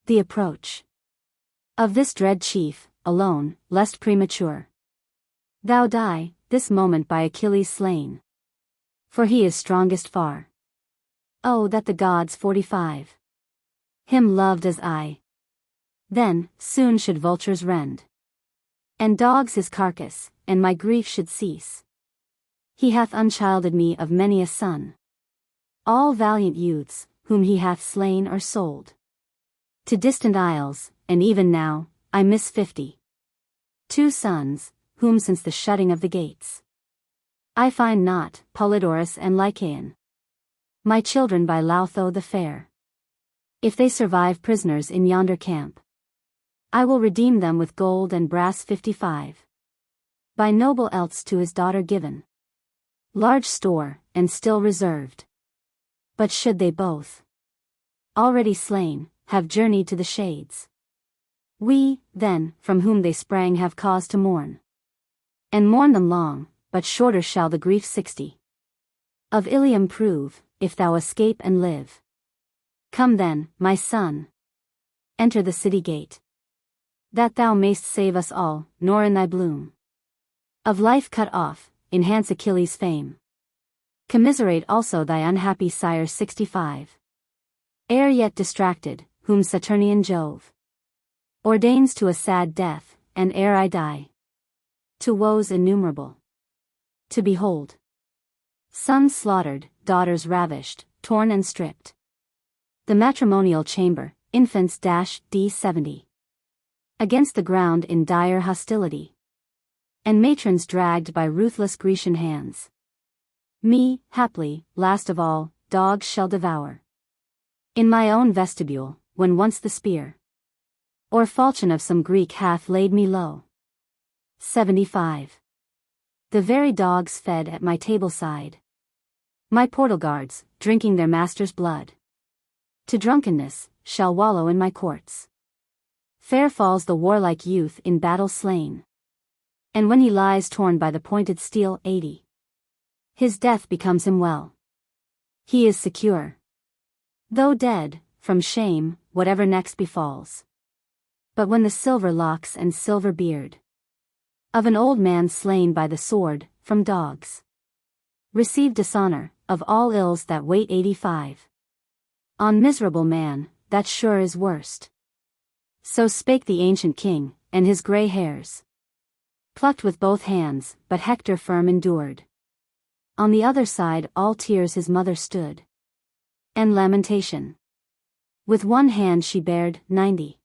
the approach of this dread chief, alone, lest premature thou die, this moment by Achilles slain. For he is strongest far. Oh, that the gods 45 him loved as I. Then, soon should vultures rend, and dogs his carcass, and my grief should cease. He hath unchilded me of many a son, all valiant youths, whom he hath slain or sold to distant isles, and even now, I miss 50. 2 sons, whom since the shutting of the gates I find not, Polydorus and Lycaon, my children by Lautho the fair. If they survive prisoners in yonder camp, I will redeem them with gold and brass. 55. By noble else to his daughter given large store, and still reserved. But should they both, already slain, have journeyed to the shades, we, then, from whom they sprang have cause to mourn, and mourn them long, but shorter shall the grief. 60. Of Ilium prove, if thou escape and live. Come then, my son, enter the city gate, that thou mayst save us all, nor in thy bloom of life cut off, enhance Achilles' fame. Commiserate also thy unhappy sire. 65. Ere yet distracted, whom Saturnian Jove ordains to a sad death, and ere I die, to woes innumerable to behold. Sons slaughtered, daughters ravished, torn and stripped. The matrimonial chamber, infants -D 70. Against the ground in dire hostility, and matrons dragged by ruthless Grecian hands. Me, haply, last of all, dogs shall devour. In my own vestibule, when once the spear or falchion of some Greek hath laid me low. 75. The very dogs fed at my table side. My portal guards, drinking their master's blood to drunkenness, shall wallow in my courts. Fair falls the warlike youth in battle slain, and when he lies torn by the pointed steel. 80. His death becomes him well. He is secure, though dead, from shame, whatever next befalls. But when the silver locks and silver beard of an old man slain by the sword, from dogs, receive dishonor, of all ills that wait. 85. On miserable man, that sure is worst. So spake the ancient king, and his grey hairs plucked with both hands, but Hector firm endured. On the other side all tears his mother stood, and lamentation. With one hand she bared 90,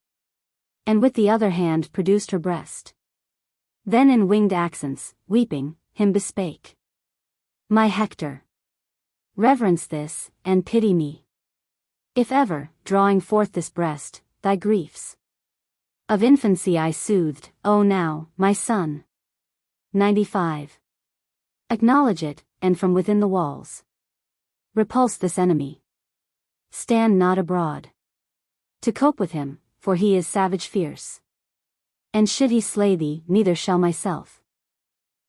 and with the other hand produced her breast. Then in winged accents, weeping, him bespake: My Hector, reverence this, and pity me. If ever, drawing forth this breast, thy griefs Of infancy I soothed, O now, my son. 95. Acknowledge it, and from within the walls repulse this enemy. Stand not abroad to cope with him, for he is savage fierce. And should he slay thee, neither shall myself,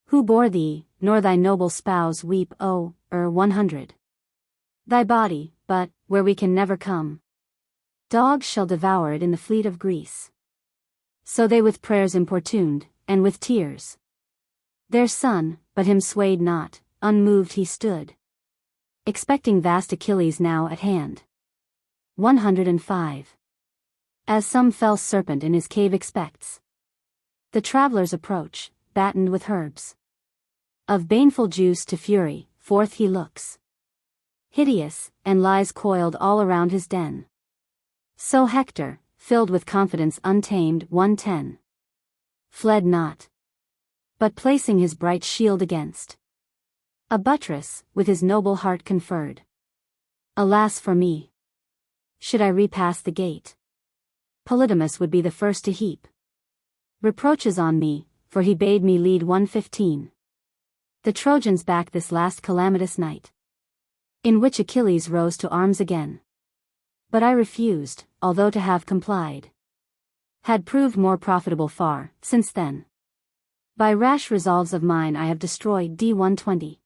who bore thee, nor thy noble spouse weep, O, 100. Thy body, but, where we can never come, dogs shall devour it in the fleet of Greece. So they with prayers importuned, and with tears their son, but him swayed not, unmoved he stood, expecting vast Achilles now at hand. 105. As some fell serpent in his cave expects the traveller's approach, battened with herbs of baneful juice to fury, forth he looks hideous, and lies coiled all around his den. So Hector, filled with confidence untamed, 110. Fled not, but placing his bright shield against a buttress, with his noble heart conferred. Alas for me! Should I repass the gate, Polydamas would be the first to heap reproaches on me, for he bade me lead 115. The Trojans back this last calamitous night, in which Achilles rose to arms again. But I refused, although to have complied had proved more profitable far, since then. By rash resolves of mine I have destroyed D120.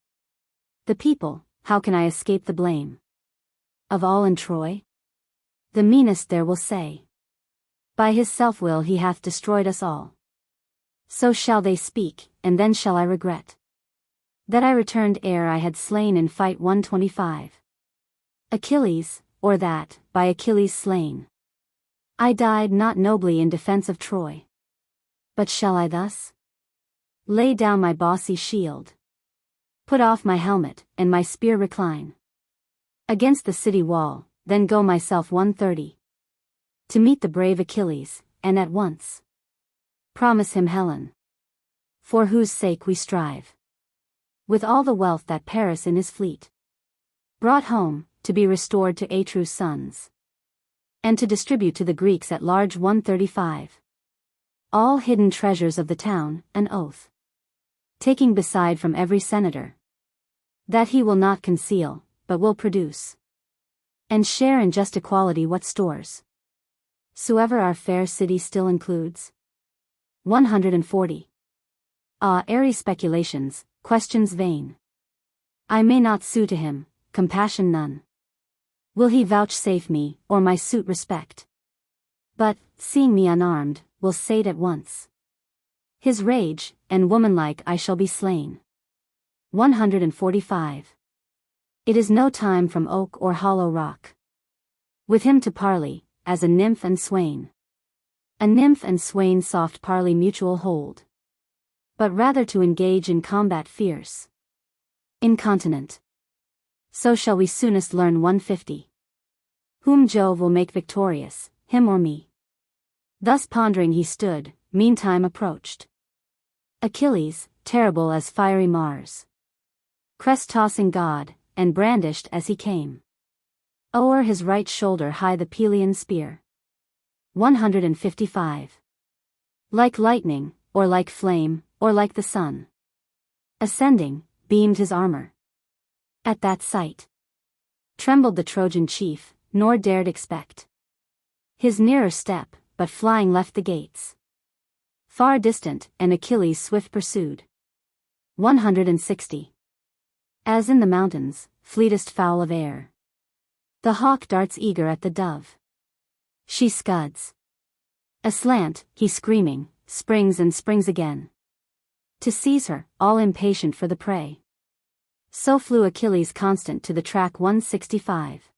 The people, how can I escape the blame of all in Troy? The meanest there will say, by his self-will he hath destroyed us all. So shall they speak, and then shall I regret that I returned ere I had slain in fight 125. Achilles, or that, by Achilles slain, I died not nobly in defense of Troy. But shall I thus lay down my bossy shield, put off my helmet, and my spear recline against the city wall, then go myself 130 to meet the brave Achilles, and at once promise him Helen, for whose sake we strive, with all the wealth that Paris in his fleet brought home, to be restored to Atreus' sons, and to distribute to the Greeks at large 135. All hidden treasures of the town, an oath taking beside from every senator, that he will not conceal, but will produce, and share in just equality what stores soever our fair city still includes. 140. Airy speculations, questions vain, I may not sue to him, compassion none. Will he vouchsafe me, or my suit respect? But, seeing me unarmed, will sate at once his rage, and womanlike I shall be slain. 145. It is no time from oak or hollow rock with him to parley, as a nymph and swain. A nymph and swain soft parley mutual hold, but rather to engage in combat fierce, incontinent. So shall we soonest learn 150. Whom Jove will make victorious, him or me? Thus pondering he stood, meantime approached Achilles, terrible as fiery Mars, crest-tossing god, and brandished as he came o'er his right shoulder high the Pelian spear. 155. Like lightning, or like flame, or like the sun, ascending, beamed his armor. At that sight trembled the Trojan chief, nor dared expect his nearer step, but flying left the gates far distant, and Achilles swift pursued. 160. As in the mountains, fleetest fowl of air, the hawk darts eager at the dove. She scuds aslant, he screaming, springs and springs again to seize her, all impatient for the prey. So flew Achilles constant to the track 165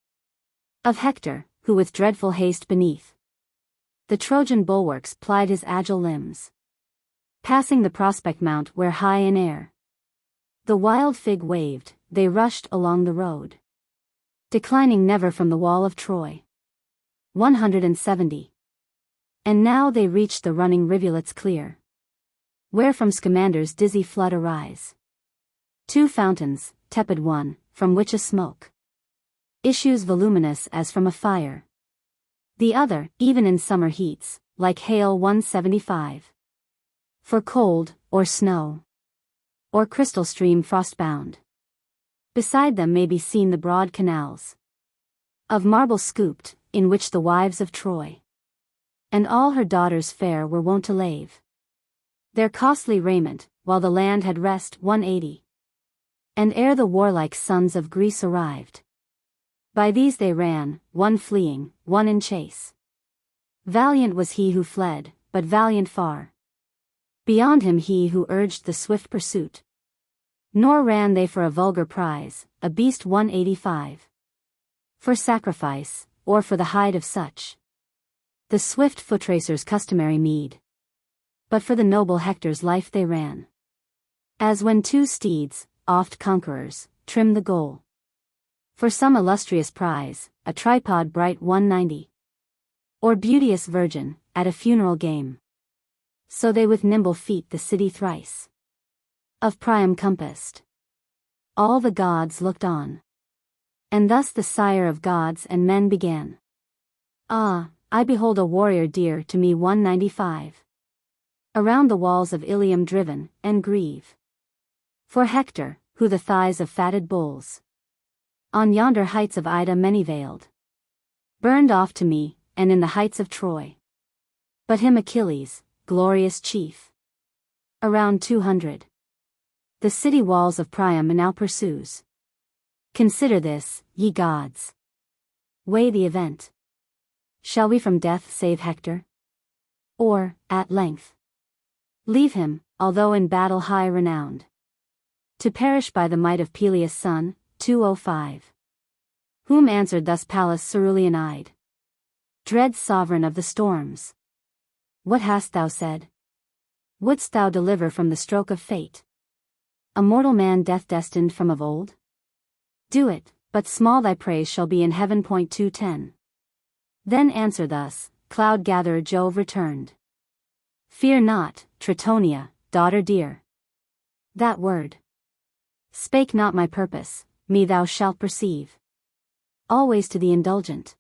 of Hector, who with dreadful haste beneath the Trojan bulwarks plied his agile limbs, passing the prospect mount where high in air the wild fig waved, they rushed along the road, declining never from the wall of Troy. 170. And now they reached the running rivulets clear, where from Scamander's dizzy flood arise two fountains, tepid one, from which a smoke issues voluminous as from a fire. The other, even in summer heats, like hail 175. For cold, or snow, or crystal stream frostbound. Beside them may be seen the broad canals of marble scooped, in which the wives of Troy and all her daughters fair were wont to lave their costly raiment, while the land had rest 180. And ere the warlike sons of Greece arrived, by these they ran, one fleeing, one in chase. Valiant was he who fled, but valiant far beyond him he who urged the swift pursuit. Nor ran they for a vulgar prize, a beast 185. For sacrifice, or for the hide of such, the swift footracers' customary meed. But for the noble Hector's life they ran, as when two steeds, oft conquerors, trim the goal. For some illustrious prize, a tripod bright 190. Or beauteous virgin, at a funeral game. So they with nimble feet the city thrice of Priam compassed. All the gods looked on. And thus the sire of gods and men began. Ah, I behold a warrior dear to me 195. Around the walls of Ilium driven, and grieve for Hector, who the thighs of fatted bulls on yonder heights of Ida many veiled, burned off to me, and in the heights of Troy. But him Achilles, glorious chief, around 200. The city walls of Priam now pursues. Consider this, ye gods. Weigh the event. Shall we from death save Hector? Or, at length, leave him, although in battle high renowned, to perish by the might of Peleus' son, 205. Whom answered thus Pallas cerulean-eyed. Dread sovereign of the storms, what hast thou said? Wouldst thou deliver from the stroke of fate a mortal man death destined from of old? Do it, but small thy praise shall be in heaven. 210. Then answer thus, cloud-gatherer Jove returned. Fear not, Tritonia, daughter dear. That word spake not my purpose, me thou shalt perceive. Always to the indulgent.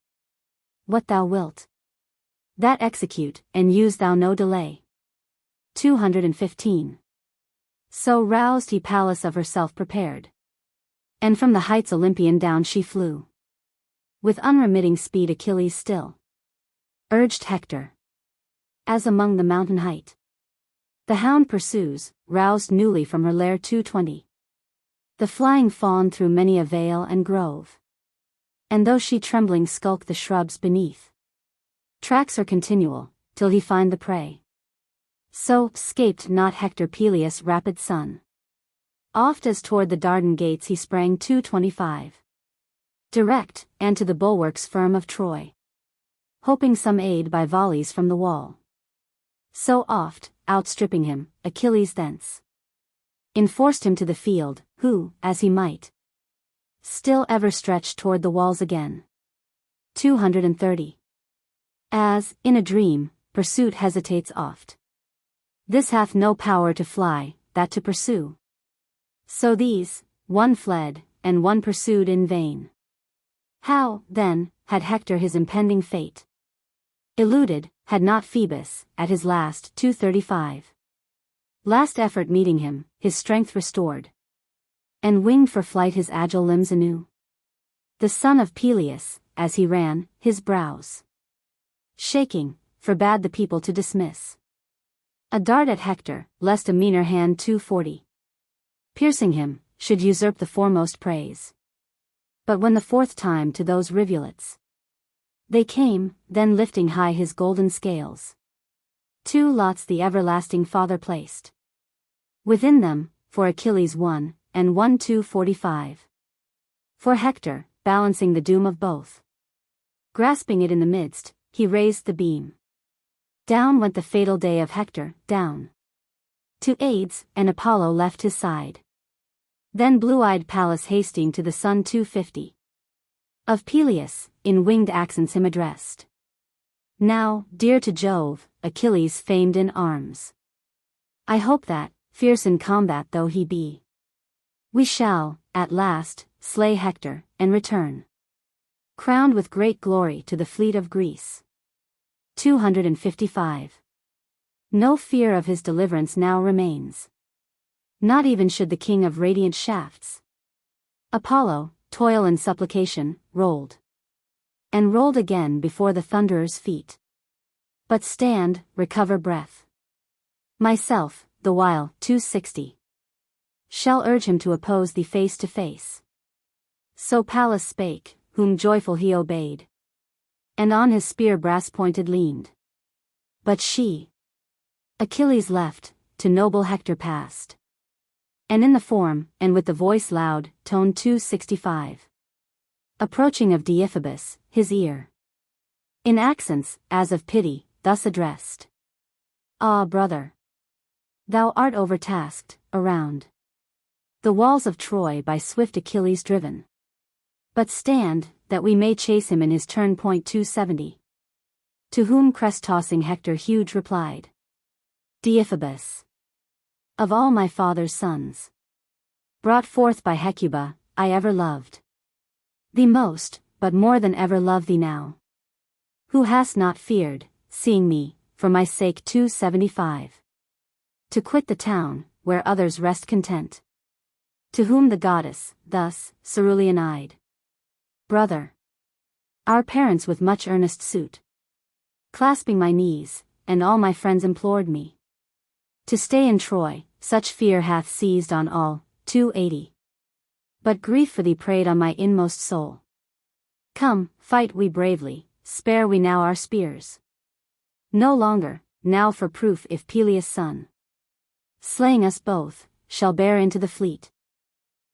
What thou wilt, that execute, and use thou no delay. 215. So roused he Pallas of herself prepared. And from the heights Olympian down she flew. With unremitting speed Achilles still urged Hector, as among the mountain height the hound pursues, roused newly from her lair. 220. The flying fawn through many a vale and grove, and though she trembling skulk the shrubs beneath, tracks her continual, till he find the prey. So, 'scaped not Hector Peleus' rapid son. Oft as toward the Dardan gates he sprang. 225. Direct, and to the bulwarks firm of Troy, hoping some aid by volleys from the wall. So oft, outstripping him, Achilles thence enforced him to the field, who, as he might, still ever stretched toward the walls again. 230. As, in a dream, pursuit hesitates oft. This hath no power to fly, that to pursue. So these, one fled, and one pursued in vain. How, then, had Hector his impending fate eluded, had not Phoebus, at his last 235. Last effort meeting him, his strength restored, and winged for flight his agile limbs anew? The son of Peleus, as he ran, his brows shaking, forbade the people to dismiss a dart at Hector, lest a meaner hand 240, piercing him, should usurp the foremost praise. But when the fourth time to those rivulets they came, then lifting high his golden scales, two lots the everlasting Father placed within them, for Achilles one, and 245. For Hector, balancing the doom of both, grasping it in the midst, he raised the beam. Down went the fatal day of Hector, down to Aides, and Apollo left his side. Then blue-eyed Pallas hasting to the sun. 250. Of Peleus, in winged accents him addressed. Now, dear to Jove, Achilles famed in arms, I hope that, fierce in combat though he be, we shall, at last, slay Hector, and return crowned with great glory to the fleet of Greece. 255. No fear of his deliverance now remains. Not even should the king of radiant shafts. Apollo, toil and supplication, rolled. And rolled again before the thunderer's feet. But stand, recover breath. Myself, the while, 260. Shall urge him to oppose thee face to face. So Pallas spake, whom joyful he obeyed. And on his spear brass-pointed leaned. But she, Achilles left, to noble Hector passed. And in the form, and with the voice loud, toned 265. Approaching of Deiphobus, his ear. In accents, as of pity, thus addressed. Ah, brother! Thou art overtasked, around the walls of Troy by swift Achilles driven. But stand, that we may chase him in his turn. 270. To whom crest-tossing Hector huge replied. Deiphobus, of all my father's sons, brought forth by Hecuba, I ever loved thee most, but more than ever love thee now. Who hast not feared, seeing me, for my sake. 275. To quit the town, where others rest content. To whom the goddess, thus, cerulean-eyed. Brother, our parents with much earnest suit, clasping my knees, and all my friends implored me to stay in Troy, such fear hath seized on all. 280. But grief for thee preyed on my inmost soul. Come, fight we bravely, spare we now our spears. No longer, now for proof if Peleus' son, slaying us both, shall bear into the fleet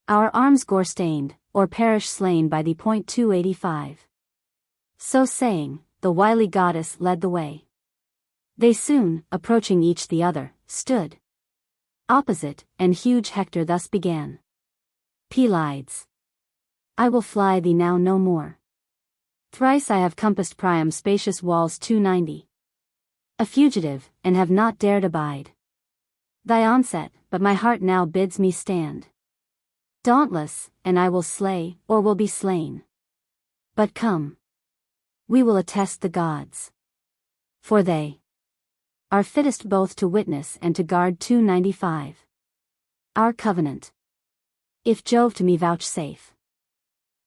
our arms gore-stained, or perish slain by thee. 285. So saying, the wily goddess led the way. They soon, approaching each the other, stood opposite, and huge Hector thus began. Pelides, I will fly thee now no more. Thrice I have compassed Priam's spacious walls. 290. A fugitive, and have not dared abide thy onset, but my heart now bids me stand dauntless, and I will slay, or will be slain. But come, we will attest the gods, for they are fittest both to witness and to guard. 295. Our covenant. If Jove to me vouchsafe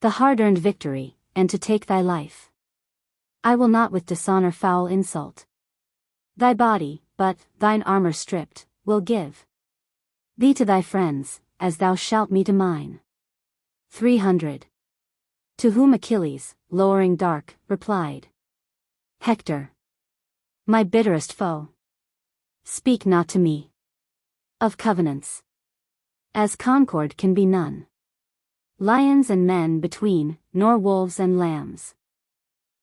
the hard-earned victory, and to take thy life, I will not with dishonor foul insult thy body, but, thine armor stripped, will give thee to thy friends, as thou shalt me to mine. 300. To whom Achilles, lowering dark, replied. Hector, my bitterest foe, speak not to me of covenants, as concord can be none. Lions and men between, nor wolves and lambs,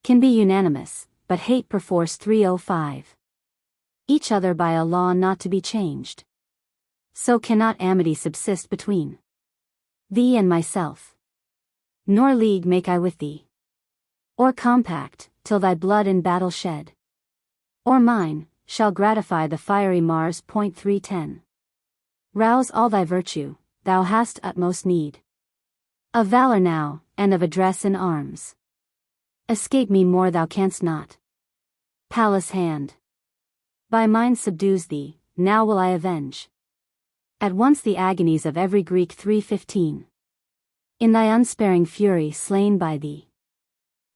can be unanimous, but hate perforce. 305. Each other by a law not to be changed. So cannot amity subsist between thee and myself. Nor league make I with thee, or compact, till thy blood in battle shed, or mine, shall gratify the fiery Mars. 310. Rouse all thy virtue, thou hast utmost need of valor now, and of address in arms. Escape me more thou canst not. Pallas' hand by mine subdues thee, now will I avenge at once the agonies of every Greek. 315. In thy unsparing fury slain by thee,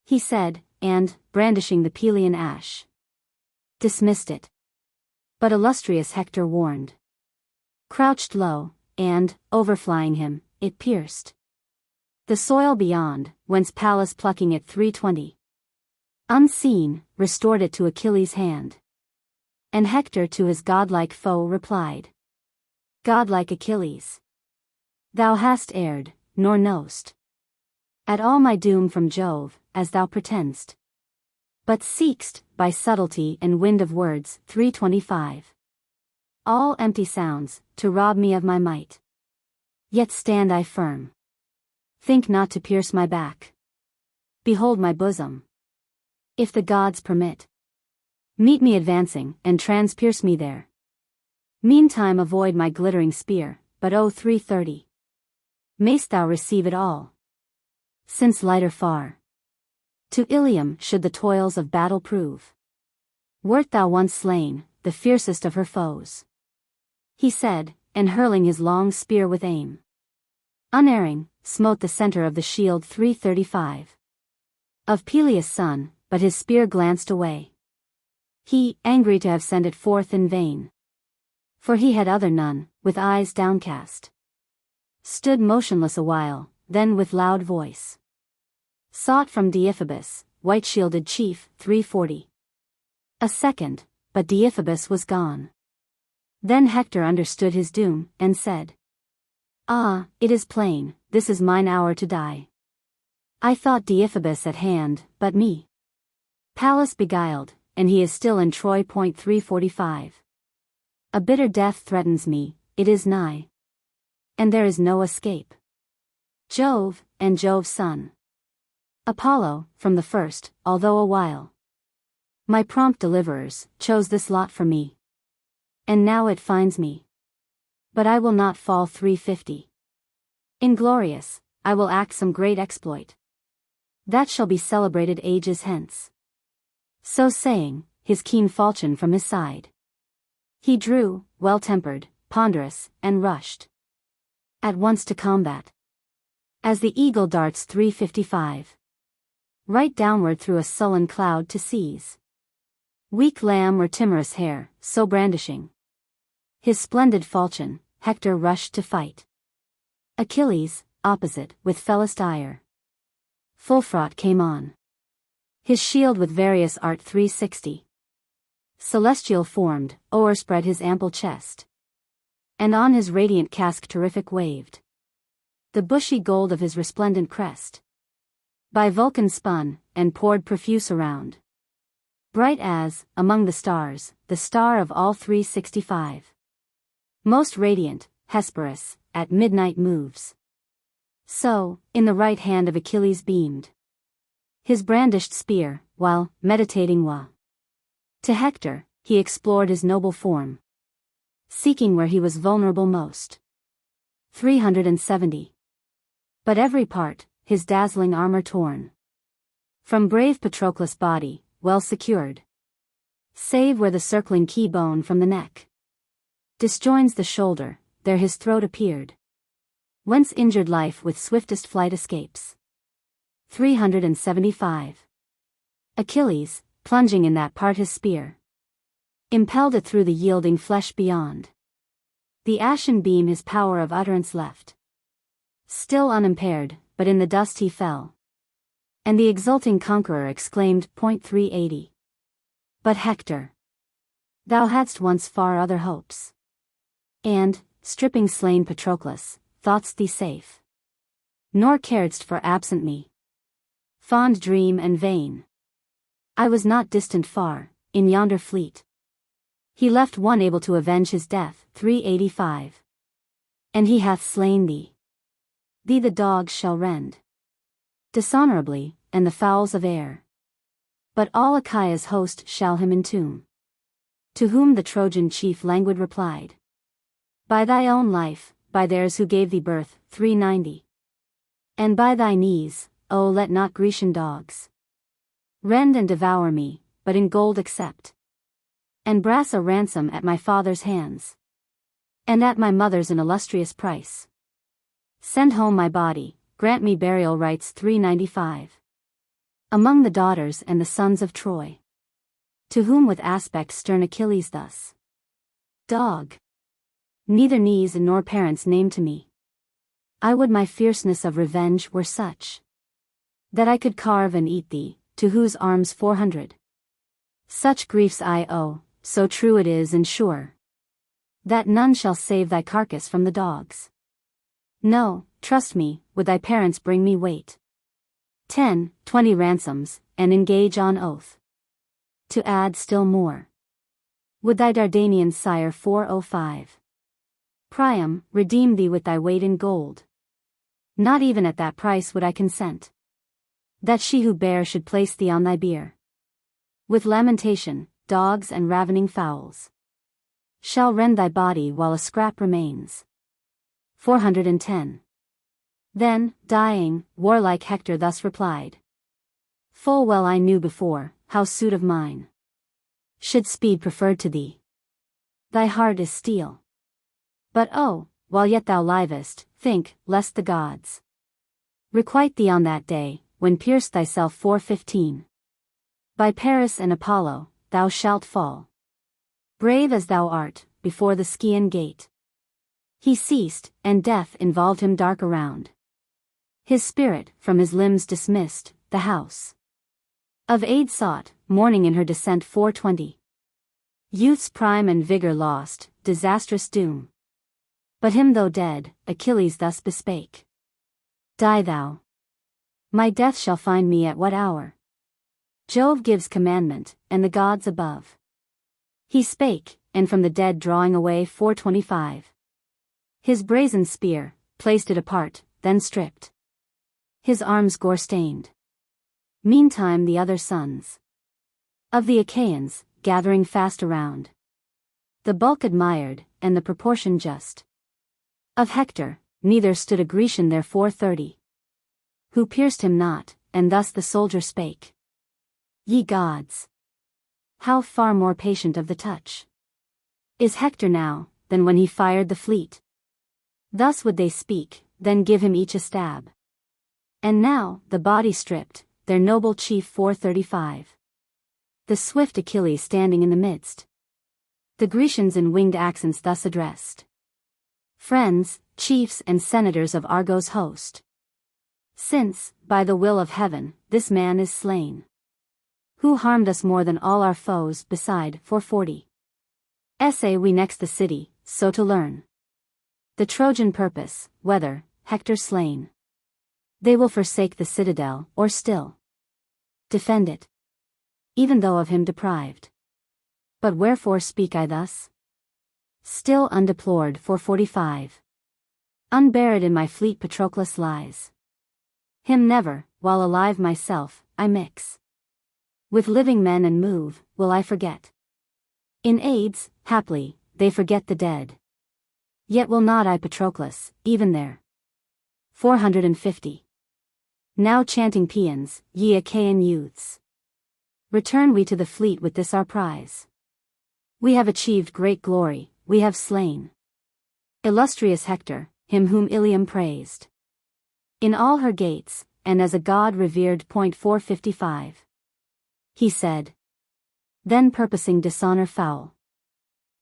he said, and, brandishing the Pelian ash, dismissed it. But illustrious Hector warned, crouched low, and, overflying him, it pierced the soil beyond, whence Pallas plucking it. 320. Unseen, restored it to Achilles' hand. And Hector to his godlike foe replied. Godlike Achilles, thou hast erred, nor know'st at all my doom from Jove, as thou pretend'st, but seek'st, by subtlety and wind of words. 325. All empty sounds, to rob me of my might. Yet stand I firm. Think not to pierce my back. Behold my bosom. If the gods permit, meet me advancing, and transpierce me there. Meantime avoid my glittering spear, but 330. Mayst thou receive it all, since lighter far to Ilium should the toils of battle prove. Wert thou once slain, the fiercest of her foes? He said, and hurling his long spear with aim, unerring, smote the center of the shield 335. Of Peleus' son, but his spear glanced away. He, angry to have sent it forth in vain. For he had other none, with eyes downcast. Stood motionless a while, then with loud voice sought from Deiphobus, white-shielded chief, 340. A second, but Deiphobus was gone. Then Hector understood his doom, and said, Ah, it is plain, this is mine hour to die. I thought Deiphobus at hand, but me Pallas beguiled, and he is still in Troy. 345. A bitter death threatens me, it is nigh. And there is no escape. Jove, and Jove's son Apollo, from the first, although a while my prompt deliverers chose this lot for me. And now it finds me. But I will not fall. 350. Inglorious, I will act some great exploit that shall be celebrated ages hence. So saying, his keen falchion from his side he drew, well-tempered, ponderous, and rushed at once to combat. As the eagle darts. 355. Right downward through a sullen cloud to seize weak lamb or timorous hare, so brandishing his splendid falchion, Hector rushed to fight Achilles, opposite, with fellest ire. Full fraught came on his shield with various art. 360. Celestial formed, o'erspread his ample chest, and on his radiant casque terrific waved the bushy gold of his resplendent crest. By Vulcan spun, and poured profuse around, bright as, among the stars, the star of all. 365. Most radiant, Hesperus, at midnight moves. So, in the right hand of Achilles beamed his brandished spear, while, meditating to Hector, he explored his noble form, seeking where he was vulnerable most. 370. But every part, his dazzling armor torn from brave Patroclus' body, well secured, save where the circling key bone from the neck disjoins the shoulder, there his throat appeared, whence injured life with swiftest flight escapes. 375. Achilles, plunging in that part his spear, impelled it through the yielding flesh beyond the ashen beam. His power of utterance left still unimpaired, but in the dust he fell. And the exulting conqueror exclaimed. 380. But Hector, thou hadst once far other hopes, and, stripping slain Patroclus, thought'st thee safe, nor caredst for absent me. Fond dream and vain. I was not distant far, in yonder fleet. He left one able to avenge his death. 385. And he hath slain thee. Thee the dogs shall rend dishonorably, and the fowls of air. But all Achaea's host shall him entomb. To whom the Trojan chief languid replied, By thy own life, by theirs who gave thee birth. 390. And by thy knees, O let not Grecian dogs rend and devour me, but in gold accept, and brass a ransom at my father's hands, and at my mother's an illustrious price. Send home my body, grant me burial rites. 395. Among the daughters and the sons of Troy, to whom with aspect stern Achilles thus, Dog, neither knees nor parents name to me. I would my fierceness of revenge were such, that I could carve and eat thee, to whose arms 400 such griefs I owe. So true it is and sure, that none shall save thy carcass from the dogs. No, trust me, would thy parents bring me weight 10, 20 ransoms, and engage on oath to add still more, would thy Dardanian sire 405 Priam redeem thee with thy weight in gold. Not even at that price would I consent, that she who bare should place thee on thy bier. With lamentation, dogs and ravening fowls shall rend thy body while a scrap remains. 410. Then, dying, warlike Hector thus replied, Full well I knew before, how suit of mine should speed preferred to thee. Thy heart is steel. But oh, while yet thou livest, think, lest the gods requite thee on that day, when pierced thyself 4:15. By Paris and Apollo, thou shalt fall. Brave as thou art, before the Scaean gate. He ceased, and death involved him dark around. His spirit, from his limbs dismissed, the house of aid sought, mourning in her descent 4:20. Youth's prime and vigor lost, disastrous doom. But him though dead, Achilles thus bespake. Die thou. My death shall find me at what hour? Jove gives commandment, and the gods above. He spake, and from the dead drawing away 4:25. His brazen spear, placed it apart, then stripped. His arms gore-stained. Meantime the other sons of the Achaeans, gathering fast around. The bulk admired, and the proportion just. Of Hector, neither stood a Grecian there 4:30. Who pierced him not, and thus the soldier spake. Ye gods! How far more patient of the touch is Hector now, than when he fired the fleet. Thus would they speak, then give him each a stab. And now, the body stripped, their noble chief 4:35. The swift Achilles standing in the midst. The Grecians in winged accents thus addressed. Friends, chiefs and senators of Argos' host. Since, by the will of heaven, this man is slain. Who harmed us more than all our foes beside 4:40. Essay we next the city, so to learn the Trojan purpose, whether, Hector slain, they will forsake the citadel, or still defend it, even though of him deprived. But wherefore speak I thus? Still undeplored 4:45. Unburied in my fleet Patroclus lies. Him never, while alive myself, I mix with living men and move, will I forget. In aids, haply, they forget the dead. Yet will not I Patroclus, even there. 450. Now chanting paeans, ye Achaean youths. Return we to the fleet with this our prize. We have achieved great glory, we have slain illustrious Hector, him whom Ilium praised. In all her gates, and as a god revered. 455. He said. Then purposing dishonor foul.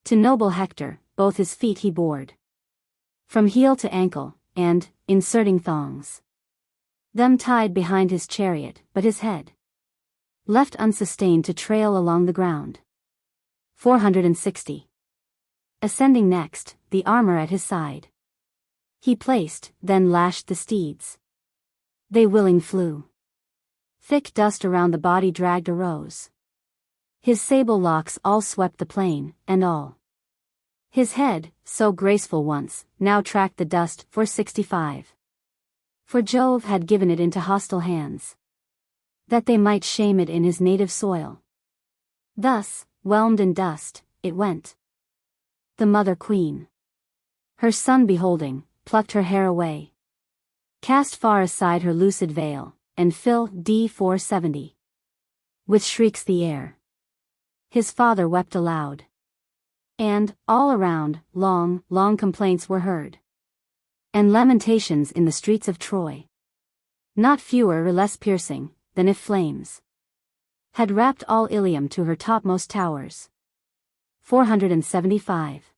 To noble Hector, both his feet he bored. From heel to ankle, and, inserting thongs, them tied behind his chariot, but his head left unsustained to trail along the ground. 460. Ascending next, the armor at his side he placed, then lashed the steeds. They willing flew. Thick dust around the body dragged arose. His sable locks all swept the plain, and all his head, so graceful once, now tracked the dust. 465. For Jove had given it into hostile hands, that they might shame it in his native soil. Thus, whelmed in dust, it went. The mother queen, her son beholding, plucked her hair away, cast far aside her lucid veil, and fill D 470 with shrieks the air. His father wept aloud. And, all around, long, long complaints were heard. And lamentations in the streets of Troy. Not fewer or less piercing, than if flames had wrapped all Ilium to her topmost towers. 475.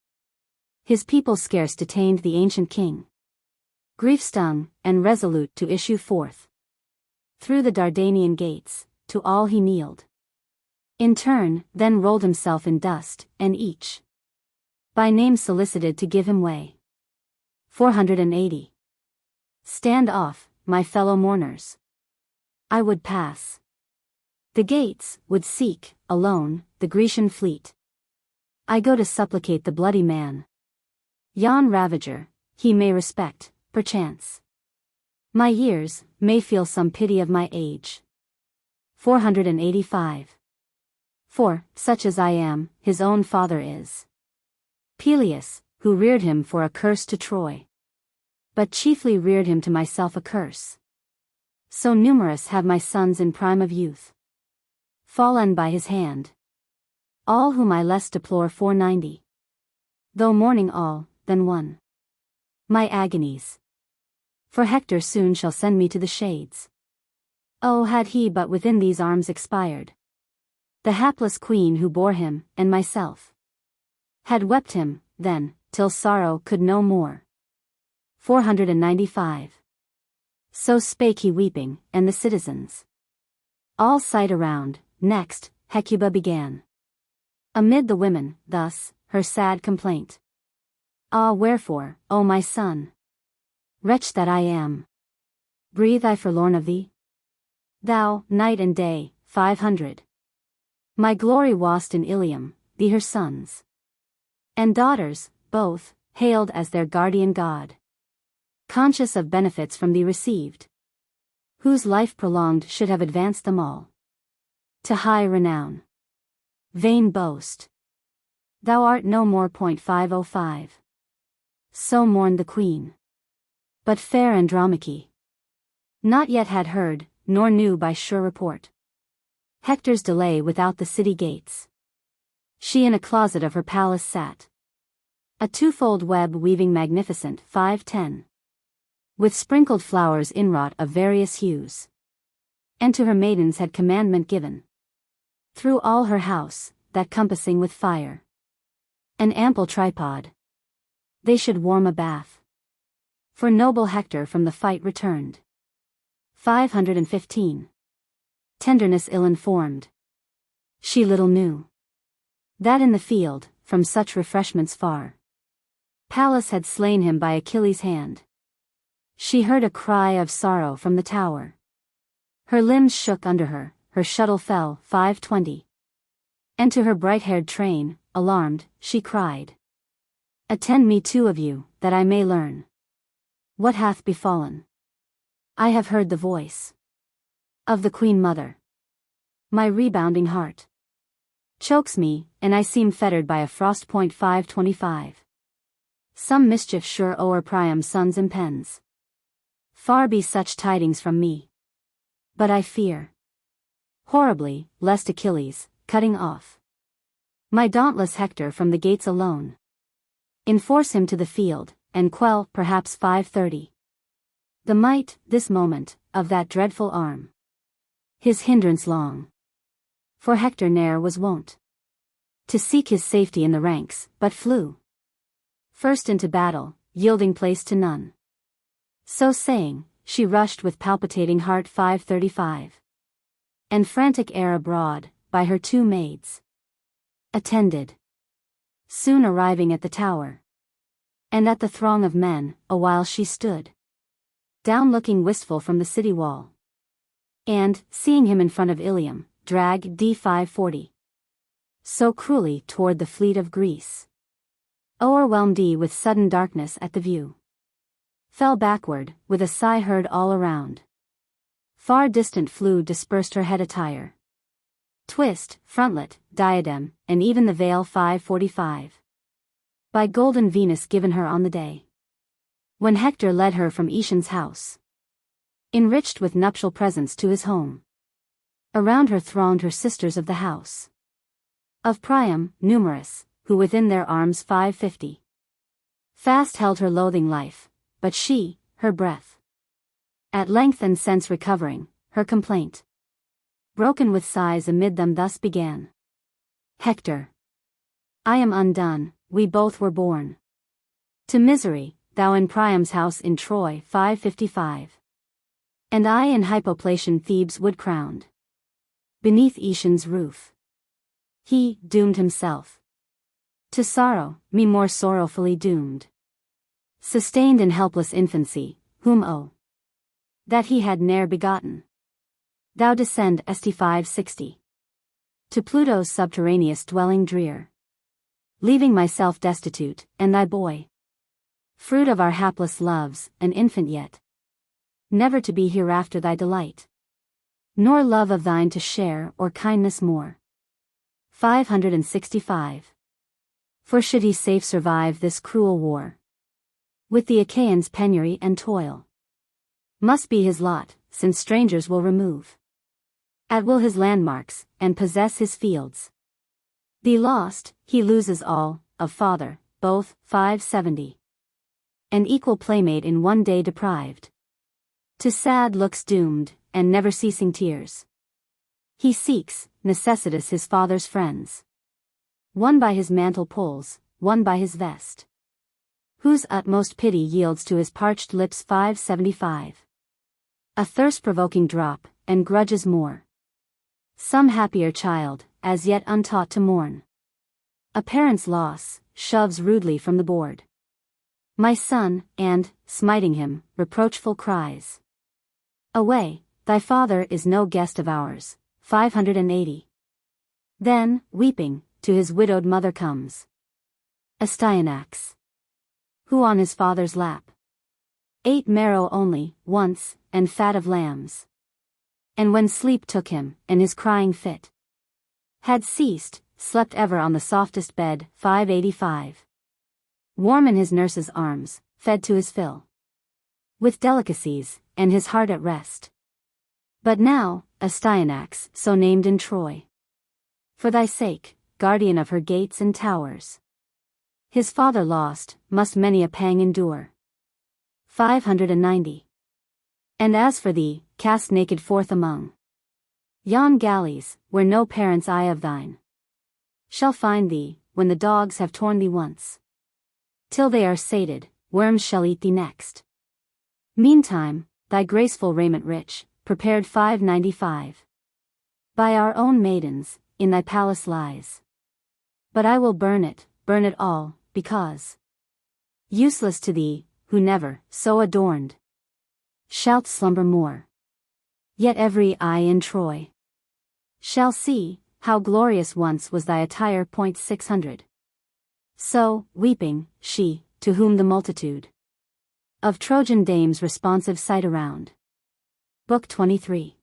His people scarce detained the ancient king, grief-stung, and resolute to issue forth through the Dardanian gates, to all he kneeled. In turn, then rolled himself in dust, and each by name solicited to give him way. 480. Stand off, my fellow mourners. I would pass the gates, would seek, alone, the Grecian fleet. I go to supplicate the bloody man. Yon ravager, he may respect, perchance. My years, may feel some pity of my age. 485. For, such as I am, his own father is Peleus, who reared him for a curse to Troy. But chiefly reared him to myself a curse. So numerous have my sons in prime of youth fallen by his hand. all whom I less deplore 490. Though mourning all, than one. My agonies. For Hector soon shall send me to the shades. Oh, had he but within these arms expired. The hapless queen who bore him, and myself, had wept him, then, till sorrow could no more. 495. So spake he weeping, and the citizens all sighed around. Next, Hecuba began. Amid the women, thus, her sad complaint. Ah, wherefore, O my son, wretch that I am, breathe I forlorn of thee? Thou, night and day, 500. My glory wast in Ilium, thee her sons and daughters, both, hailed as their guardian god. Conscious of benefits from thee received, whose life prolonged should have advanced them all to high renown. Vain boast. Thou art no more. 505. So mourned the queen. But fair Andromache not yet had heard, nor knew by sure report, Hector's delay without the city gates. She in a closet of her palace sat, a twofold web weaving magnificent. 510. With sprinkled flowers inwrought of various hues. And to her maidens had commandment given, through all her house, that compassing with fire an ample tripod, they should warm a bath. For noble Hector from the fight returned. 515. Tenderness ill-informed. She little knew that in the field, from such refreshments far, Pallas had slain him by Achilles' hand. She heard a cry of sorrow from the tower. Her limbs shook under her, her shuttle fell. 520. And to her bright-haired train, alarmed, she cried, attend me two of you, that I may learn what hath befallen. I have heard the voice of the Queen Mother. My rebounding heart chokes me, and I seem fettered by a frost. 525. Some mischief sure o'er Priam's sons impends. Far be such tidings from me. But I fear horribly, lest Achilles, cutting off my dauntless Hector from the gates alone, enforce him to the field, and quell, perhaps. 530. The might, this moment, of that dreadful arm. His hindrance long. For Hector ne'er was wont to seek his safety in the ranks, but flew first into battle, yielding place to none. So saying, she rushed with palpitating heart. 535. And frantic air abroad, by her two maids attended, soon arriving at the tower. And at the throng of men, awhile she stood down looking wistful from the city wall. And, seeing him in front of Ilium, drag. D. 540. So cruelly toward the fleet of Greece. O'erwhelmed he with sudden darkness at the view. Fell backward, with a sigh heard all around. Far distant flew dispersed her head attire. Twist, frontlet, diadem, and even the veil. 545. By golden Venus given her on the day when Hector led her from Aetion's house, enriched with nuptial presents to his home. Around her thronged her sisters of the house of Priam, numerous, who within their arms. 550. Fast held her loathing life, but she, her breath at length and sense recovering, her complaint broken with sighs amid them thus began. Hector, I am undone, we both were born to misery, thou in Priam's house in Troy. 555. And I in Hypoplatian Thebes wood crowned, beneath Aetion's roof. He, doomed himself to sorrow, me more sorrowfully doomed. Sustained in helpless infancy, whom oh, that he had ne'er begotten. Thou descend. St. 560. To Pluto's subterraneous dwelling drear, leaving myself destitute, and thy boy, fruit of our hapless loves, an infant yet, never to be hereafter thy delight, nor love of thine to share or kindness more. 565. For should he safe survive this cruel war, with the Achaeans' penury and toil, must be his lot, since strangers will remove at will his landmarks, and possess his fields. The lost, he loses all, of father, both, 570. An equal playmate in one day deprived. To sad looks doomed, and never-ceasing tears. He seeks, necessitous his father's friends. One by his mantle pulls, one by his vest. Whose utmost pity yields to his parched lips 575. A thirst-provoking drop, and grudges more. Some happier child, as yet untaught to mourn. A parent's loss, shoves rudely from the board. My son, and, smiting him, reproachful cries. Away, thy father is no guest of ours, 580. Then, weeping, to his widowed mother comes. Astyanax. Who on his father's lap ate marrow only, once, and fat of lambs. And when sleep took him, and his crying fit had ceased, slept ever on the softest bed, 585. Warm in his nurse's arms, fed to his fill with delicacies, and his heart at rest. But now, Astyanax, so named in Troy, for thy sake, guardian of her gates and towers, his father lost, must many a pang endure. 590. And as for thee, cast naked forth among yon galleys, where no parent's eye of thine shall find thee, when the dogs have torn thee once, till they are sated, worms shall eat thee next. Meantime, thy graceful raiment rich, prepared 595. By our own maidens, in thy palace lies. But I will burn it all, because useless to thee, who never, so adorned, shalt slumber more. Yet every eye in Troy shall see, how glorious once was thy attire. 600. So, weeping, she, to whom the multitude of Trojan dames responsive sight around. Book 23.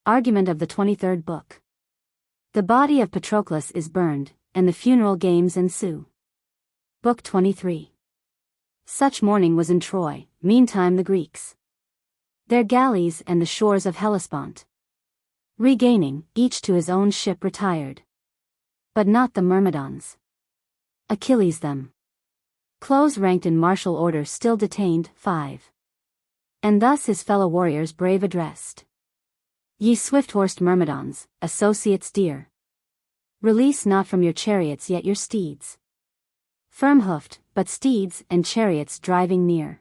Argument of the 23rd book. The body of Patroclus is burned, and the funeral games ensue. Book 23. Such mourning was in Troy, meantime the Greeks their galleys and the shores of Hellespont regaining, each to his own ship retired. But not the Myrmidons. Achilles them. Close ranked in martial order still detained, 5. And thus his fellow warriors brave addressed. Ye swift-horsed Myrmidons, associates dear, release not from your chariots yet your steeds. Firm-hoofed, but steeds and chariots driving near.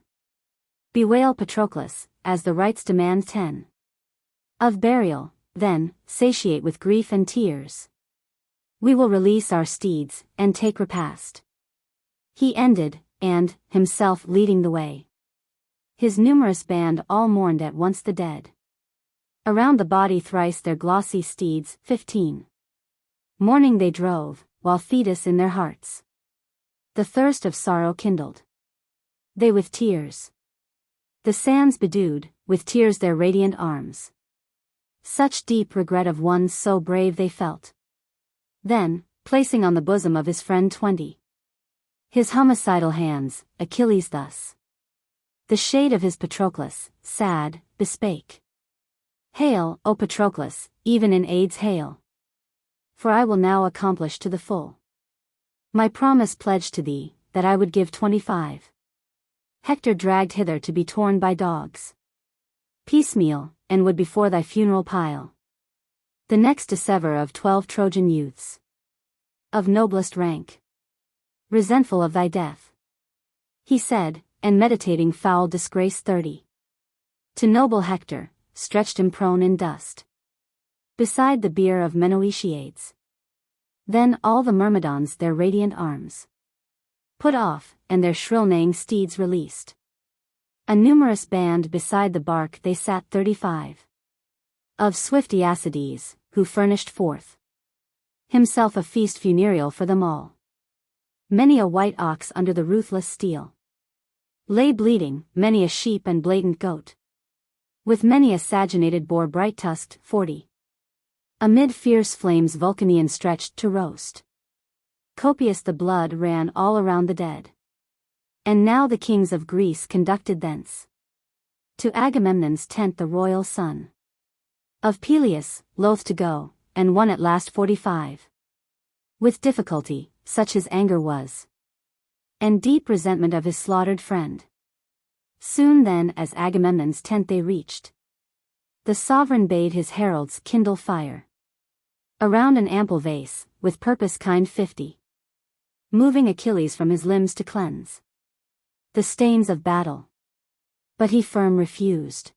Bewail Patroclus, as the rites demand 10. Of burial, then, satiate with grief and tears. We will release our steeds, and take repast. He ended, and, himself leading the way. His numerous band all mourned at once the dead. Around the body thrice their glossy steeds, 15. Mourning they drove, while Thetis in their hearts the thirst of sorrow kindled. They with tears the sands bedewed, with tears their radiant arms. Such deep regret of one so brave they felt. Then, placing on the bosom of his friend 20. His homicidal hands, Achilles thus the shade of his Patroclus, sad, bespake. Hail, O Patroclus, even in aids hail. For I will now accomplish to the full my promise pledged to thee, that I would give 25. Hector dragged hither to be torn by dogs. Piecemeal, and would before thy funeral pile the next dissever of 12 Trojan youths of noblest rank, resentful of thy death. He said, and meditating foul disgrace 30. To noble Hector, stretched him prone in dust beside the bier of Menoetiades. Then all the Myrmidons their radiant arms put off, and their shrill neighing steeds released. A numerous band beside the bark they sat 35. Of swift Aeacides, who furnished forth himself a feast funereal for them all. Many a white ox under the ruthless steel lay bleeding, many a sheep and blatant goat, with many a saginated boar bright-tusked, 40. Amid fierce flames Vulcanian stretched to roast. Copious the blood ran all around the dead. And now the kings of Greece conducted thence to Agamemnon's tent the royal son of Peleus, loath to go, and one at last 45. With difficulty, such his anger was, and deep resentment of his slaughtered friend. Soon then as Agamemnon's tent they reached, the sovereign bade his heralds kindle fire around an ample vase, with purpose kind 50, moving Achilles from his limbs to cleanse the stains of battle. But he firm refused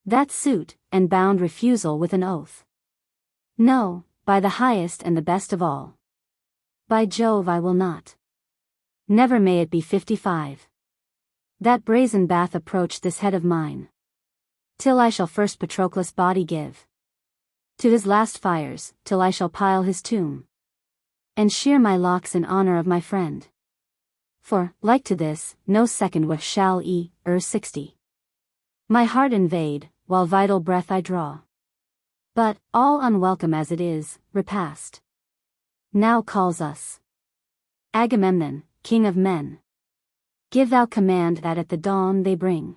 that suit, and bound refusal with an oath. No, by the highest and the best of all, by Jove I will not. Never may it be 55. That brazen bath approach this head of mine, till I shall first Patroclus' body give to his last fires, till I shall pile his tomb, and shear my locks in honor of my friend. For, like to this, no second wish shall 60. My heart invade, while vital breath I draw. But, all unwelcome as it is, repast now calls us. Agamemnon, king of men, give thou command that at the dawn they bring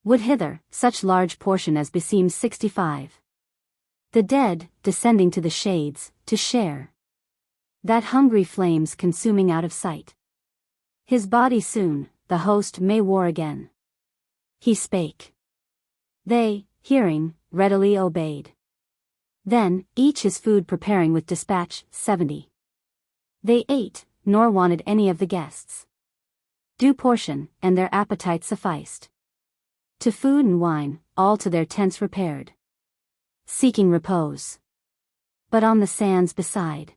wood hither, such large portion as beseems 65. The dead, descending to the shades, to share that hungry flames consuming out of sight. His body soon, the host may war again. He spake. They, hearing, readily obeyed. Then, each his food preparing with dispatch, 70. They ate, nor wanted any of the guests due portion, and their appetite sufficed. To food and wine, all to their tents repaired, seeking repose. But on the sands beside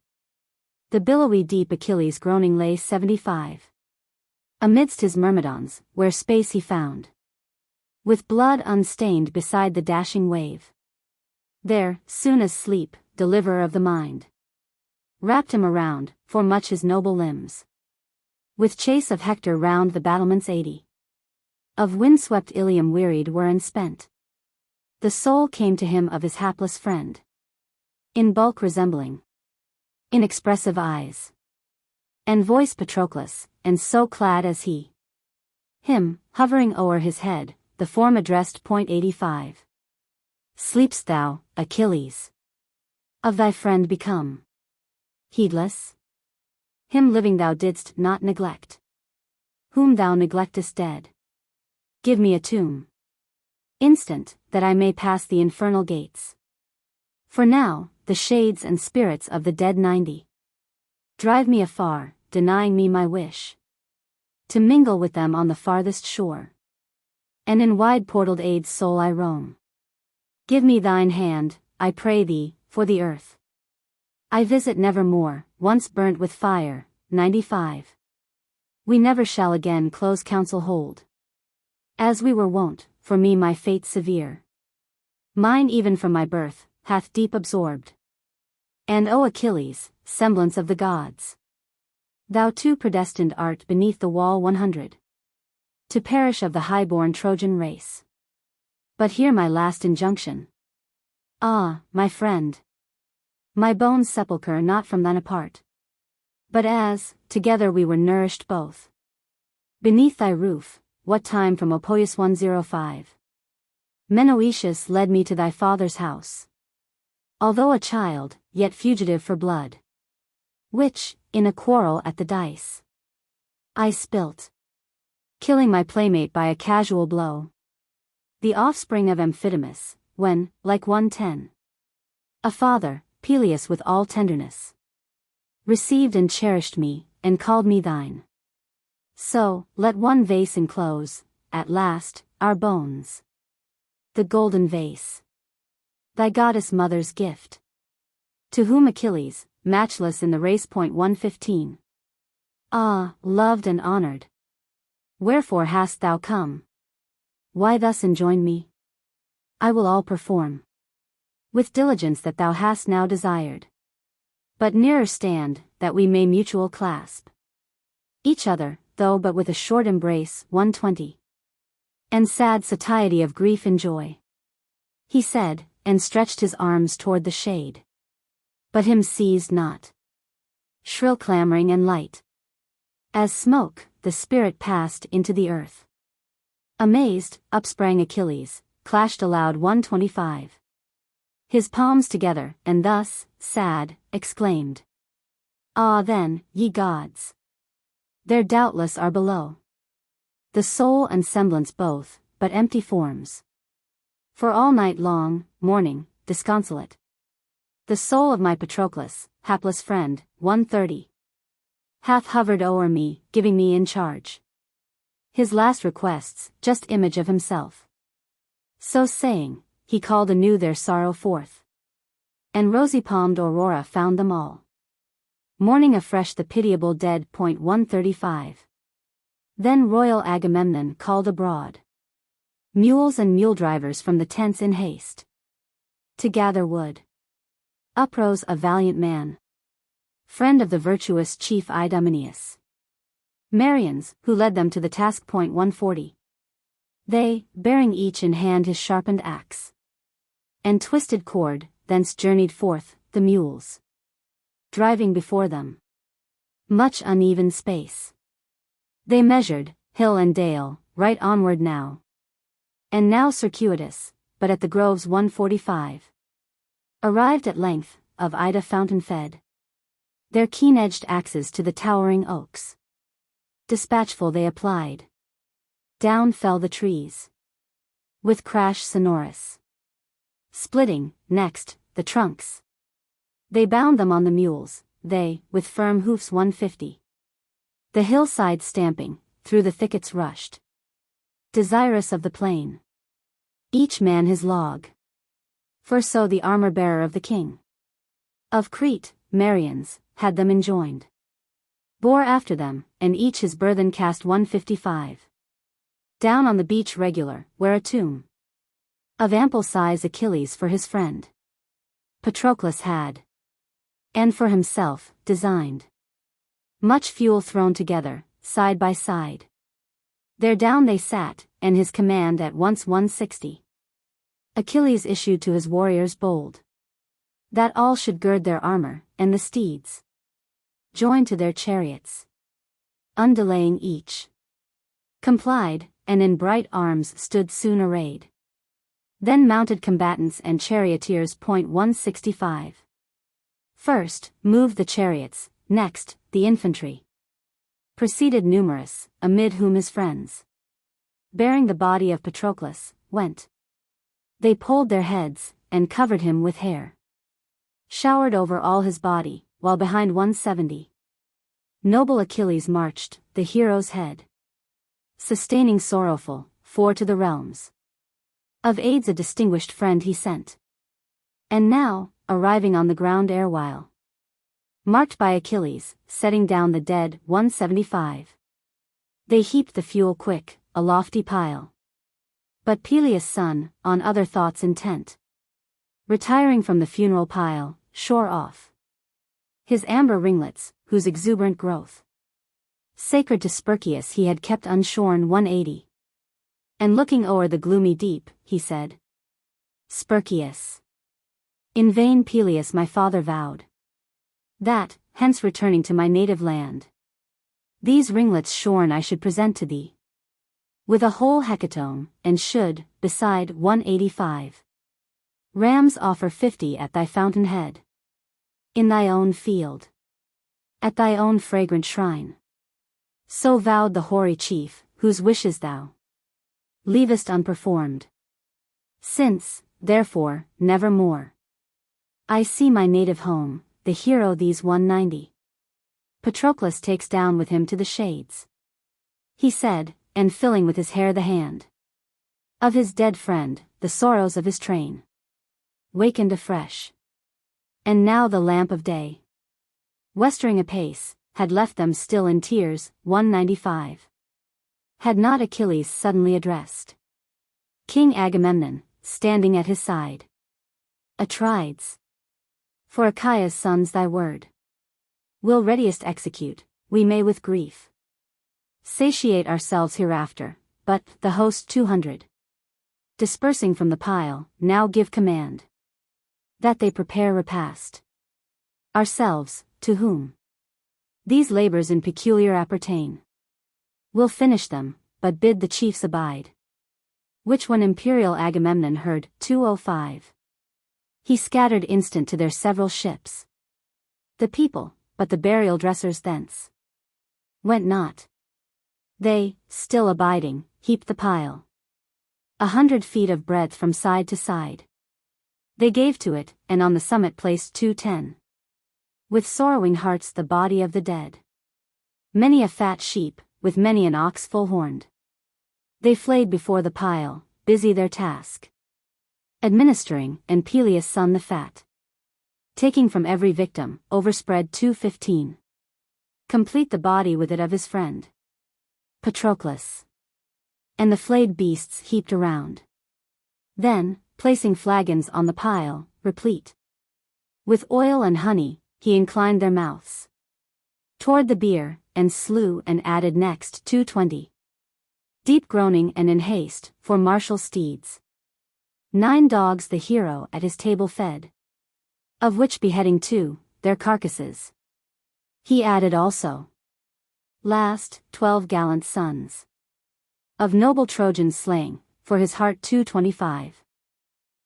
the billowy deep Achilles groaning lay 75. Amidst his myrmidons, where space he found, with blood unstained beside the dashing wave. There, soon as sleep, deliverer of the mind, wrapped him around, for much his noble limbs, with chase of Hector round the battlements 80. Of windswept Ilium wearied were and spent. The soul came to him of his hapless friend, in bulk resembling inexpressive eyes and voice Patroclus, and so clad as he. Him, hovering o'er his head, the form addressed. 85. Sleep'st thou, Achilles? Of thy friend become heedless? Him living thou didst not neglect, whom thou neglectest dead. Give me a tomb instant, that I may pass the infernal gates. For now, the shades and spirits of the dead 90 drive me afar, denying me my wish to mingle with them on the farthest shore. And in wide portaled Ade's soul I roam. Give me thine hand, I pray thee, for the earth I visit nevermore, once burnt with fire. 95. We never shall again close council hold, as we were wont, for me my fate severe. Mine even from my birth, hath deep absorbed. And O Achilles, semblance of the gods, thou too predestined art beneath the wall 100. To perish of the high-born Trojan race. But hear my last injunction. Ah, my friend, my bones sepulchre not from thine apart, but as, together we were nourished both beneath thy roof, what time from Opoeus 105. Menoetius led me to thy father's house, although a child, yet fugitive for blood, which, in a quarrel at the dice, I spilt, killing my playmate by a casual blow. The offspring of Amphidamas, when, like 110, a father, Peleus with all tenderness, received and cherished me, and called me thine. So, let one vase enclose, at last, our bones. The golden vase, thy goddess mother's gift, to whom Achilles, matchless in the race. 115. Ah, loved and honored, wherefore hast thou come? Why thus enjoin me? I will all perform, with diligence that thou hast now desired. But nearer stand, that we may mutual clasp each other, though but with a short embrace. 120. And sad satiety of grief enjoy, he said, and stretched his arms toward the shade. But him seized not. Shrill clamoring and light as smoke, the spirit passed into the earth. Amazed, up sprang Achilles, clashed aloud. 125. His palms together, and thus, sad, exclaimed. Ah then, ye gods! There doubtless are below the soul and semblance both, but empty forms. For all night long, mourning, disconsolate, the soul of my Patroclus, hapless friend, 130, hath hovered o'er me, giving me in charge his last requests, just image of himself. So saying, he called anew their sorrow forth, and rosy-palmed Aurora found them all mourning afresh the pitiable dead. 135. Then royal Agamemnon called abroad mules and mule drivers from the tents in haste to gather wood. Uprose a valiant man, friend of the virtuous chief Idomeneus, Marians, who led them to the task. 140. They, bearing each in hand his sharpened axe and twisted cord, thence journeyed forth, the mules driving before them much uneven space. They measured, hill and dale, right onward now, and now circuitous, but at the groves. 145. Arrived at length, of Ida fountain fed, their keen-edged axes to the towering oaks dispatchful they applied. Down fell the trees with crash sonorous, splitting, next, the trunks. They bound them on the mules, they, with firm hoofs. 150. The hillside stamping, through the thickets rushed, desirous of the plain, each man his log. For so the armor-bearer of the king of Crete, Marians, had them enjoined, bore after them, and each his burthen cast. 155. Down on the beach regular, where a tomb of ample size Achilles for his friend Patroclus had, and for himself, designed. Much fuel thrown together, side by side. There down they sat, and his command at once. 160. Achilles issued to his warriors bold, that all should gird their armor, and the steeds join to their chariots. Undelaying each complied, and in bright arms stood soon arrayed. Then mounted combatants and charioteers. 165. First, moved the chariots, next, the infantry. Proceeded numerous, amid whom his friends, bearing the body of Patroclus, went. They polled their heads, and covered him with hair, showered over all his body, while behind. 170. Noble Achilles marched, the hero's head sustaining sorrowful, for to the realms of aids a distinguished friend he sent. And now, arriving on the ground erewhile, marked by Achilles, setting down the dead. 175. They heaped the fuel quick, a lofty pile. But Peleus' son, on other thoughts intent, retiring from the funeral pile, shore off his amber ringlets, whose exuberant growth sacred to Spercheius he had kept unshorn. 180. And looking o'er the gloomy deep, he said, Spercheius, in vain Peleus my father vowed, that, hence returning to my native land, these ringlets shorn I should present to thee, with a whole hecatomb, and should, beside. 185. Rams offer 50 at thy fountain head, in thy own field, at thy own fragrant shrine. So vowed the hoary chief, whose wishes thou leavest unperformed. Since, therefore, never more I see my native home, the hero. These. 190. Patroclus takes down with him to the shades, he said, and filling with his hair the hand of his dead friend, the sorrows of his train wakened afresh. And now the lamp of day, westering apace, had left them still in tears. 195. Had not Achilles suddenly addressed King Agamemnon, standing at his side, Atrides, for Achaea's sons thy word will readiest execute, we may with grief satiate ourselves hereafter, but, the host 200, dispersing from the pile, now give command that they prepare repast. Ourselves, to whom these labors in peculiar appertain, will finish them, but bid the chiefs abide. Which when imperial Agamemnon heard. 205. He scattered instant to their several ships. The people, but the burial dressers thence went not. They, still abiding, heaped the pile 100 feet of breadth from side to side. They gave to it, and on the summit placed 210. With sorrowing hearts the body of the dead. Many a fat sheep, with many an ox full horned. They flayed before the pile, busy their task. Administering, and Peleus' son the fat. Taking from every victim, overspread 215. Complete the body with it of his friend Patroclus. And the flayed beasts heaped around. Then, placing flagons on the pile, replete with oil and honey, he inclined their mouths toward the bier, and slew and added next 220. Deep groaning and in haste, for martial steeds. 9 dogs the hero at his table fed. Of which beheading 2, their carcasses. He added also. Last, 12 gallant sons. Of noble Trojans slaying, for his heart 225.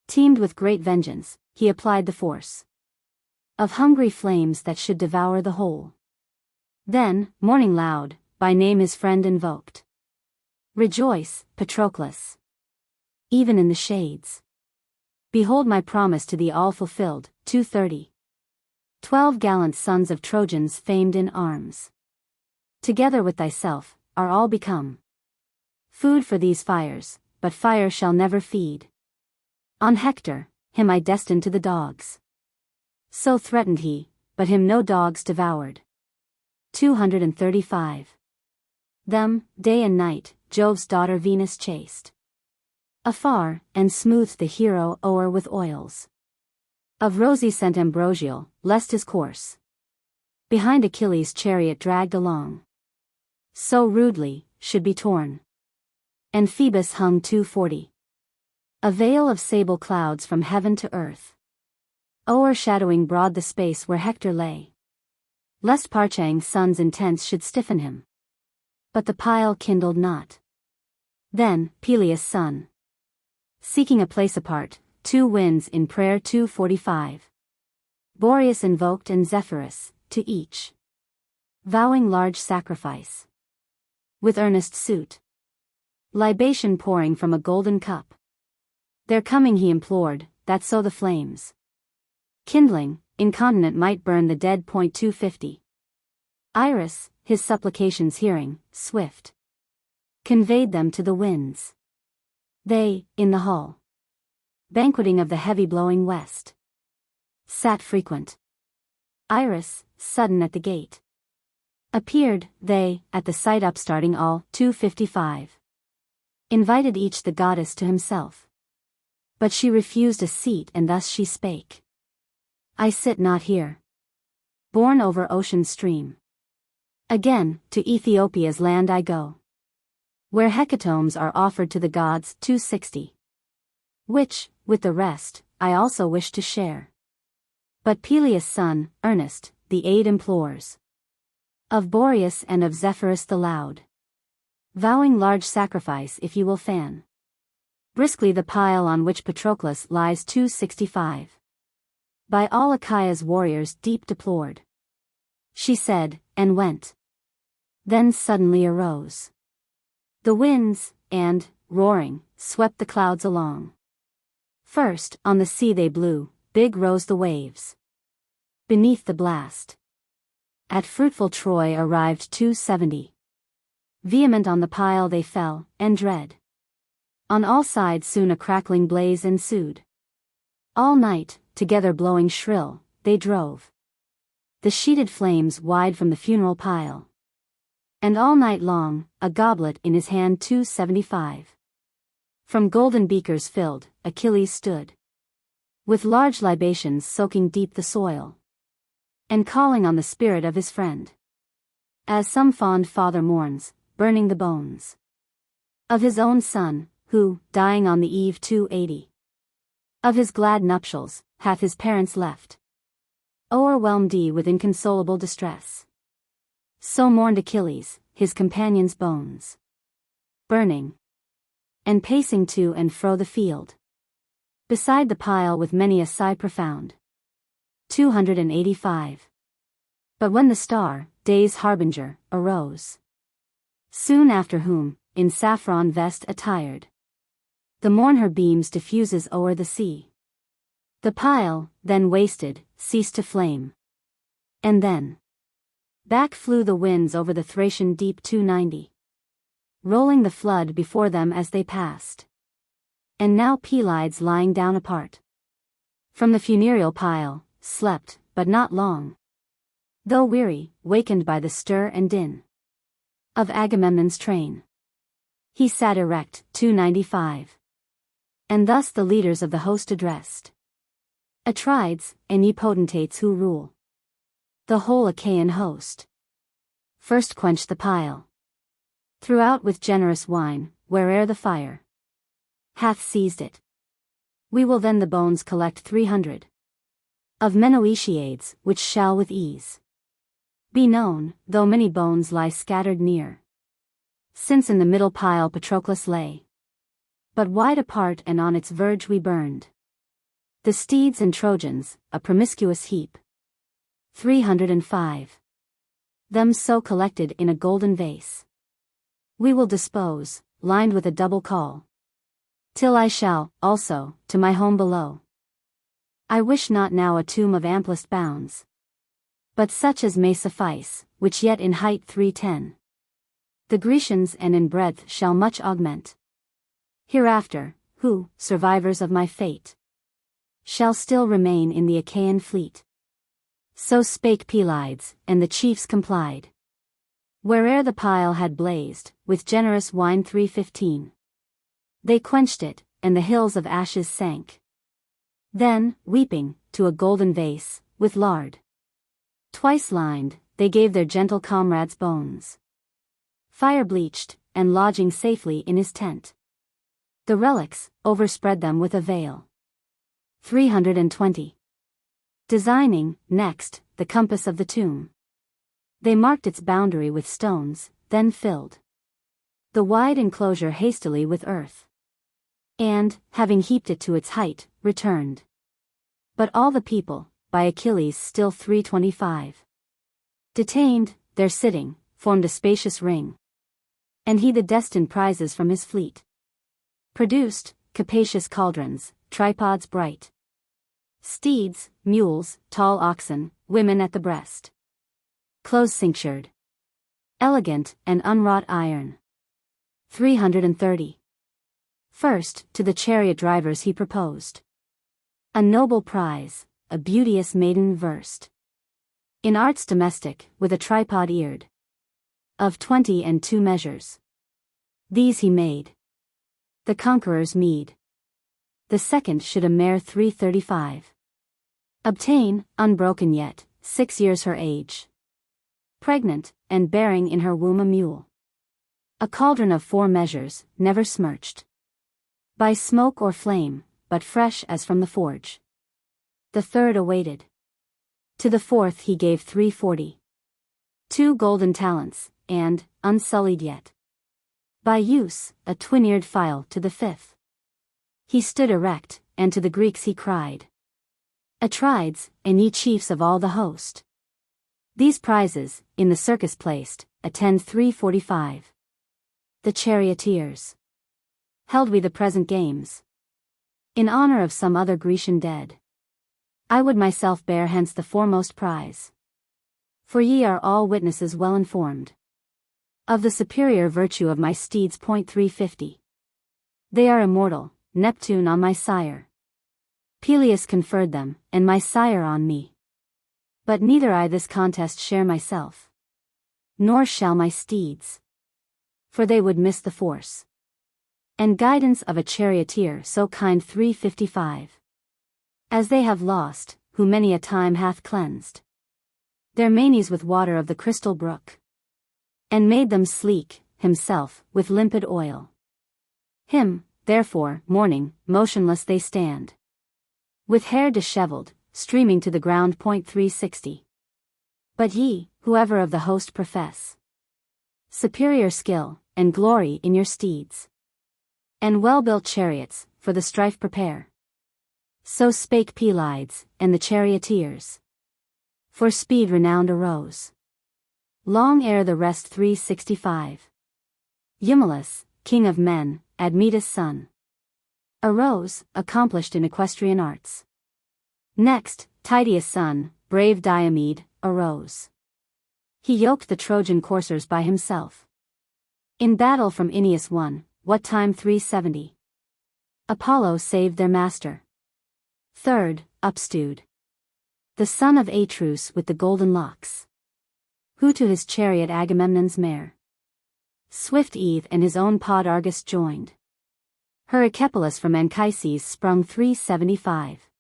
Teemed with great vengeance, he applied the force of hungry flames that should devour the whole. Then, mourning loud, by name his friend invoked. Rejoice, Patroclus. Even in the shades. Behold my promise to thee all fulfilled, 230. 12 gallant sons of Trojans famed in arms. Together with thyself, are all become food for these fires, but fire shall never feed. On Hector, him I destined to the dogs. So threatened he, but him no dogs devoured. 235. Them, day and night, Jove's daughter Venus chased afar, and smoothed the hero o'er with oils of rosy scent ambrosial, lest his course behind Achilles' chariot dragged along so rudely, should be torn. And Phoebus hung 240. A veil of sable clouds from heaven to earth, o'ershadowing broad the space where Hector lay, lest Parchang's sons intense should stiffen him. But the pile kindled not. Then, Peleus' son, seeking a place apart, 2 winds in prayer 245. Boreas invoked and Zephyrus, to each vowing large sacrifice. With earnest suit, libation pouring from a golden cup. Their coming he implored, that so the flames kindling, incontinent might burn the dead. 250. Iris, his supplications hearing, swift conveyed them to the winds. They, in the hall banqueting of the heavy blowing west, sat frequent. Iris, sudden at the gate, appeared, they, at the sight upstarting all. 255. Invited each the goddess to himself. But she refused a seat, and thus she spake. I sit not here. Borne over ocean's stream. Again, to Ethiopia's land I go, where hecatombs are offered to the gods. 260. Which, with the rest, I also wish to share. But Peleus' son, earnest, the aid implores. Of Boreas and of Zephyrus the loud, vowing large sacrifice if you will fan briskly the pile on which Patroclus lies. 265. By all Achaea's warriors deep deplored. She said, and went. Then suddenly arose the winds, and, roaring, swept the clouds along. First, on the sea they blew, big rose the waves beneath the blast. At fruitful Troy arrived 270. Vehement on the pile they fell, and dread. On all sides soon a crackling blaze ensued. All night, together blowing shrill, they drove the sheeted flames wide from the funeral pile. And all night long, a goblet in his hand. 275. From golden beakers filled, Achilles stood, with large libations soaking deep the soil, and calling on the spirit of his friend. As some fond father mourns, burning the bones of his own son, who, dying on the eve. 280. Of his glad nuptials, hath his parents left, o'erwhelmed with inconsolable distress. So mourned Achilles, his companion's bones burning, and pacing to and fro the field, beside the pile with many a sigh profound. 285. But when the star, day's harbinger, arose, soon after whom, in saffron vest attired, the morn her beams diffuses o'er the sea, the pile, then wasted, ceased to flame. And then back flew the winds over the Thracian deep 290, rolling the flood before them as they passed. And now Pelides lying down apart from the funereal pile, slept, but not long. Though weary, wakened by the stir and din of Agamemnon's train, he sat erect, 295. And thus the leaders of the host addressed: Atrides, and ye potentates who rule the whole Achaean host, first quench the pile throughout with generous wine, where'er the fire hath seized it. We will then the bones collect 300 of Menoetiades, which shall with ease be known, though many bones lie scattered near. Since in the middle pile Patroclus lay, but wide apart, and on its verge we burned the steeds and Trojans, a promiscuous heap, 305. Them so collected in a golden vase we will dispose, lined with a double caul, till I shall, also, to my home below. I wish not now a tomb of amplest bounds, but such as may suffice, which yet in height 310 the Grecians and in breadth shall much augment. Hereafter, who, survivors of my fate, shall still remain in the Achaean fleet. So spake Pelides, and the chiefs complied. Where'er the pile had blazed, with generous wine 315, they quenched it, and the hills of ashes sank. Then, weeping, to a golden vase, with lard twice lined, they gave their gentle comrade's bones, fire-bleached, and lodging safely in his tent. The relics, overspread them with a veil. 320. Designing, next, the compass of the tomb, they marked its boundary with stones, then filled the wide enclosure hastily with earth, and, having heaped it to its height, returned. But all the people, by Achilles still 325, detained, there sitting, formed a spacious ring, and he the destined prizes from his fleet produced, capacious cauldrons, tripods bright, steeds, mules, tall oxen, women at the breast, close cinctured, elegant, and unwrought iron. 330. First, to the chariot drivers he proposed a noble prize, a beauteous maiden versed in arts domestic, with a tripod eared of 22 measures. These he made the conqueror's meed. The second should a mare 335 obtain, unbroken yet, 6 years her age, pregnant, and bearing in her womb a mule. A cauldron of 4 measures, never smirched by smoke or flame, but fresh as from the forge. The third awaited. To the fourth he gave 340 2 golden talents, and, unsullied yet by use, a twin-eared file to the fifth. He stood erect, and to the Greeks he cried, Atrides, and ye chiefs of all the host, these prizes, in the circus placed, attend 345. The charioteers. Held we the present games in honor of some other Grecian dead, I would myself bear hence the foremost prize. For ye are all witnesses well informed of the superior virtue of my steeds. 350. They are immortal, Neptune on my sire, Peleus conferred them, and my sire on me. But neither I this contest share myself, nor shall my steeds, for they would miss the force and guidance of a charioteer so kind. 355. As they have lost, who many a time hath cleansed their manes with water of the crystal brook, and made them sleek, himself, with limpid oil. Him, therefore, mourning, motionless they stand, with hair dishevelled, streaming to the ground. 360. But ye, whoever of the host profess superior skill, and glory in your steeds, and well-built chariots, for the strife prepare. So spake Pelides, and the charioteers For speed renowned arose. Long ere the rest 365. Eumelus, king of men, Admetus' son, arose, accomplished in equestrian arts. Next, Tydeus' son, brave Diomed, arose. He yoked the Trojan coursers by himself. In battle from Aeneas won, what time 370. Apollo saved their master. Third, upstewed the son of Atreus with the golden locks, who to his chariot Agamemnon's mare, swift Eve and his own pod Argus joined. Her Echepolus from Anchises sprung 375.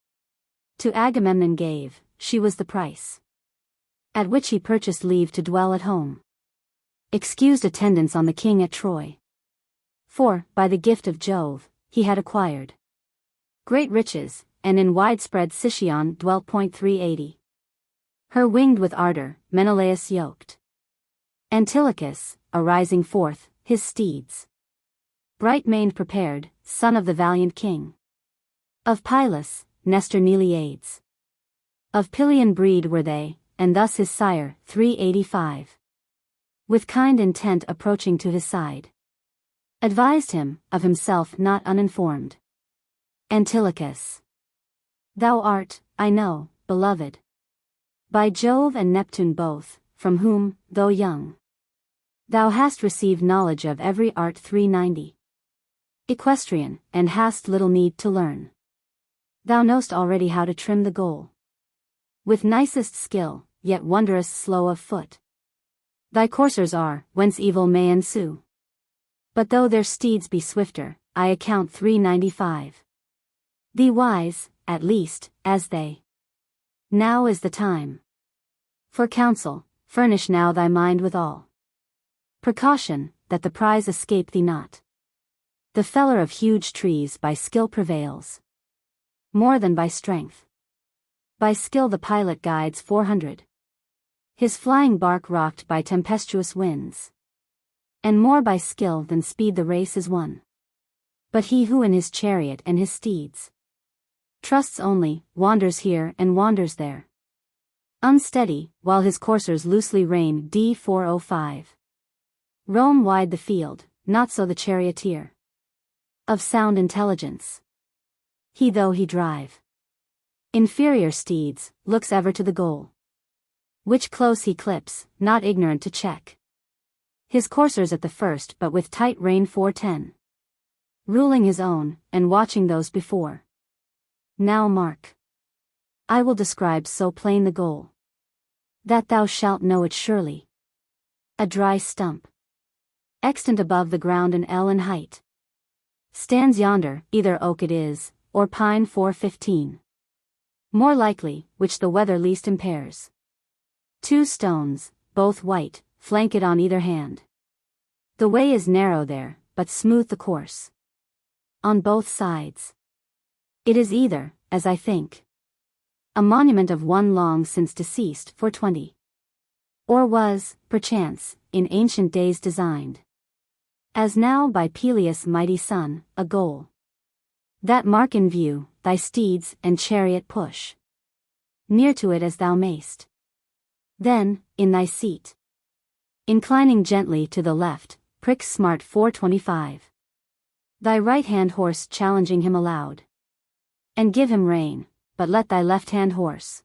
To Agamemnon gave, she was the price at which he purchased leave to dwell at home. Excused attendance on the king at Troy. For, by the gift of Jove, he had acquired great riches, and in widespread Sicyon dwelt. 380. Her winged with ardor, Menelaus yoked. Antilochus, arising forth, his steeds. Bright-maned prepared, son of the valiant king. Of Pylus, Nestor Neleides. Of Pylian breed were they, and thus his sire, 385. With kind intent approaching to his side, advised him, of himself not uninformed. Antilochus, thou art, I know, beloved by Jove and Neptune both, from whom, though young, thou hast received knowledge of every art. 390. Equestrian, and hast little need to learn. Thou know'st already how to trim the goal with nicest skill, yet wondrous slow of foot. Thy coursers are, whence evil may ensue. But though their steeds be swifter, I account 395. Thee wise, at least, as they. Now is the time. For counsel, furnish now thy mind with all precaution, that the prize escape thee not. The feller of huge trees by skill prevails, more than by strength. By skill the pilot guides 400. His flying bark rocked by tempestuous winds. And more by skill than speed the race is won. But he who in his chariot and his steeds trusts only, wanders here and wanders there. Unsteady, while his coursers loosely rein. D405. Roam wide the field, not so the charioteer. Of sound intelligence. He though he drive inferior steeds, looks ever to the goal, which close he clips, not ignorant to check his coursers at the first but with tight rein. 410. Ruling his own, and watching those before. Now mark. I will describe so plain the goal, that thou shalt know it surely. A dry stump, extant above the ground an ell in height, stands yonder, either oak it is, or pine. 415. More likely, which the weather least impairs. 2 stones, both white, flank it on either hand. The way is narrow there, but smooth the course on both sides. It is either, as I think, a monument of one long since deceased. 420. Or was, perchance, in ancient days designed, as now by Peleus' mighty son, a goal that mark in view, thy steeds and chariot push near to it as thou mayst. Then, in thy seat, inclining gently to the left, prick smart. 425. Thy right-hand horse challenging him aloud, and give him rein, but let thy left-hand horse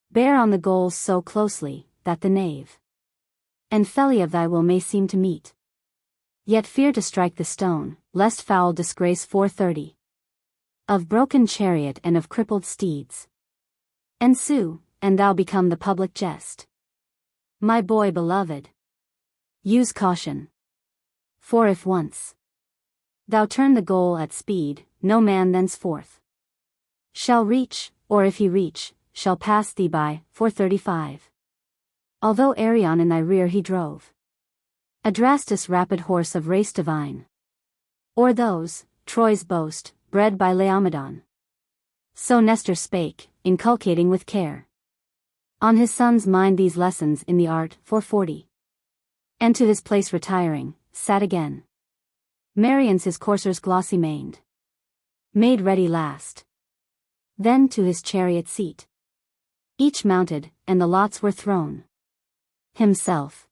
bear on the goals so closely, that the knave and felly of thy will may seem to meet. Yet fear to strike the stone, lest foul disgrace. 430. Of broken chariot and of crippled steeds ensue, and thou become the public jest. My boy beloved, use caution. For if once thou turn the goal at speed, no man thenceforth shall reach, or if he reach, shall pass thee by. 435. Although Arion in thy rear he drove, Adrastus rapid horse of race divine, or those, Troy's boast, bred by Laomedon. So Nestor spake, inculcating with care on his son's mind these lessons in the art. 440. And to his place retiring, sat again. Merion's his coursers glossy maned, made ready last. Then to his chariot seat each mounted, and the lots were thrown. Himself.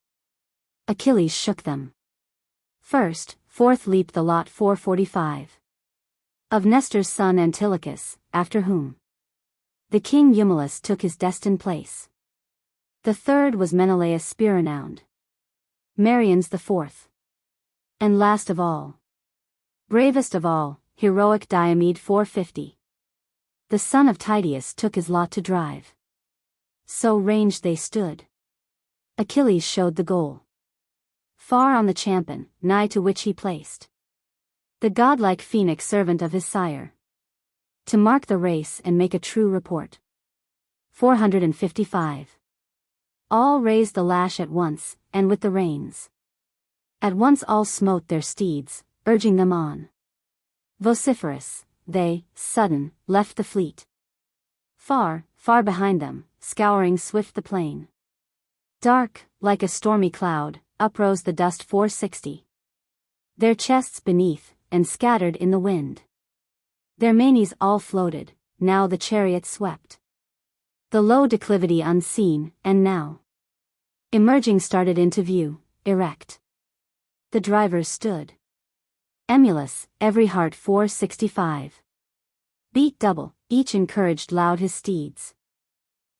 Achilles shook them. First, forth leaped the lot 445. Of Nestor's son Antilochus, after whom the king Eumelus took his destined place. The third was Menelaus spear-renowned. Merion's the fourth. And last of all, bravest of all, heroic Diomed 450. The son of Tydeus took his lot to drive. So ranged they stood. Achilles showed the goal. Far on the champion, nigh to which he placed the godlike phoenix servant of his sire, to mark the race and make a true report. 455. All raised the lash at once, and with the reins. At once all smote their steeds, urging them on. Vociferous, they, sudden, left the fleet. Far, far behind them, scouring swift the plain. Dark, like a stormy cloud, uprose the dust 460. Their chests beneath, and scattered in the wind. Their manes all floated, now the chariot swept the low declivity unseen, and now emerging started into view, erect. The drivers stood. Emulous, every heart 465. Beat double, each encouraged loud his steeds.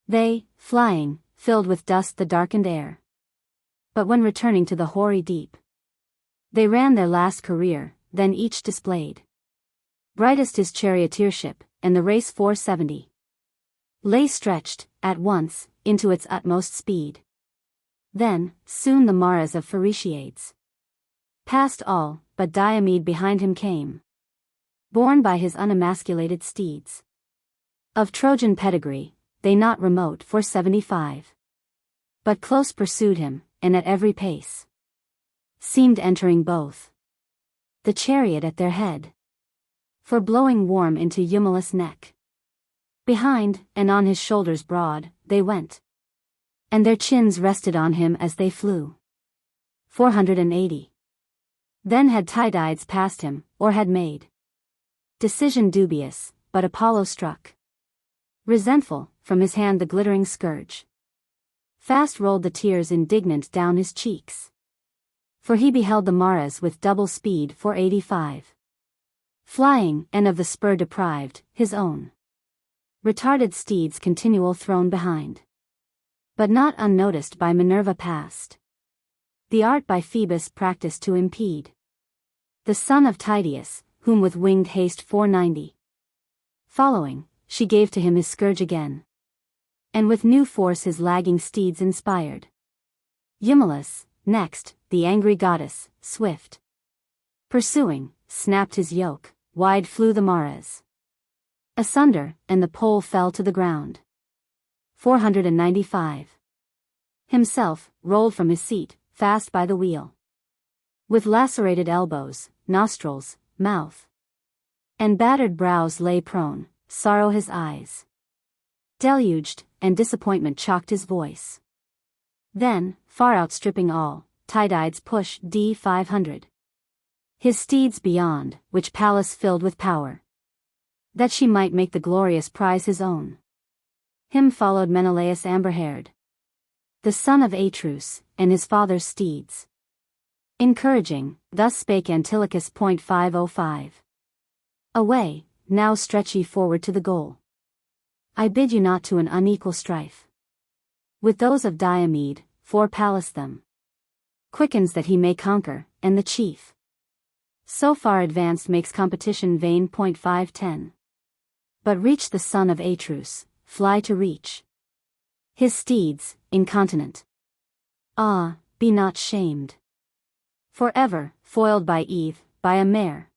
They, flying, filled with dust the darkened air. But when returning to the hoary deep, they ran their last career, then each displayed brightest his charioteership, and the race 470 lay stretched, at once, into its utmost speed. Then, soon the maras of Pherecyades passed all, but Diomed behind him came, borne by his unemasculated steeds. Of Trojan pedigree, they not remote 475. But close pursued him, and at every pace seemed entering both the chariot at their head, for blowing warm into Eumelus' neck. Behind, and on his shoulders broad, they went, and their chins rested on him as they flew. 480. Then had Tydides passed him, or had made decision dubious, but Apollo struck, resentful, from his hand the glittering scourge. Fast rolled the tears indignant down his cheeks, for he beheld the maras with double speed 485. Flying, and of the spur deprived, his own retarded steeds continual thrown behind. But not unnoticed by Minerva passed, the art by Phoebus practiced to impede the son of Tydeus, whom with winged haste 490 following, she gave to him his scourge again, and with new force his lagging steeds inspired. Eumelus, next, the angry goddess, swift pursuing, snapped his yoke, wide flew the maras asunder, and the pole fell to the ground. 495. Himself, rolled from his seat, fast by the wheel, with lacerated elbows, nostrils, mouth, and battered brows lay prone, sorrow his eyes deluged, and disappointment chalked his voice. Then, far outstripping all, Tydides pushed D500. His steeds beyond, which Pallas filled with power, that she might make the glorious prize his own. Him followed Menelaus amber-haired, the son of Atreus, and his father's steeds. Encouraging, thus spake Antilochus. 505. Away, now stretch ye forward to the goal. I bid you not to an unequal strife with those of Diomed, for Pallas them quickens that he may conquer, and the chief so far advanced makes competition vain. 510. But reach the son of Atreus, fly to reach his steeds, incontinent. Ah, be not shamed. Forever, foiled by Eve, by a mare.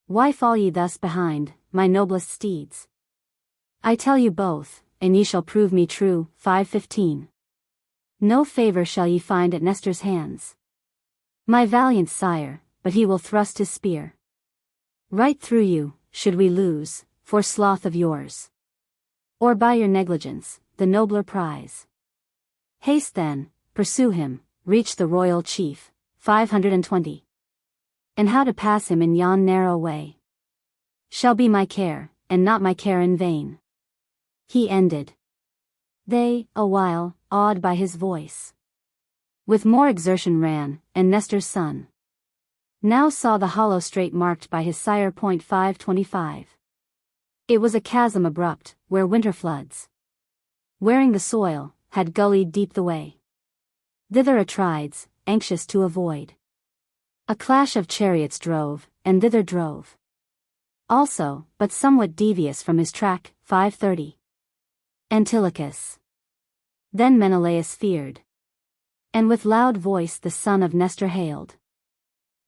Why fall ye thus behind, my noblest steeds? I tell you both, and ye shall prove me true. 515. No favor shall ye find at Nestor's hands, my valiant sire, but he will thrust his spear right through you, should we lose, for sloth of yours, or by your negligence, the nobler prize. Haste then, pursue him, reach the royal chief. 520. And how to pass him in yon narrow way shall be my care, and not my care in vain. He ended. They, awhile, awed by his voice, with more exertion ran, and Nestor's son now saw the hollow strait marked by his sire. 525. It was a chasm abrupt, where winter floods, wearing the soil, had gullied deep the way. Thither Atrides, anxious to avoid a clash of chariots drove, and thither drove also, but somewhat devious from his track. 530. Antilochus. Then Menelaus feared, and with loud voice the son of Nestor hailed.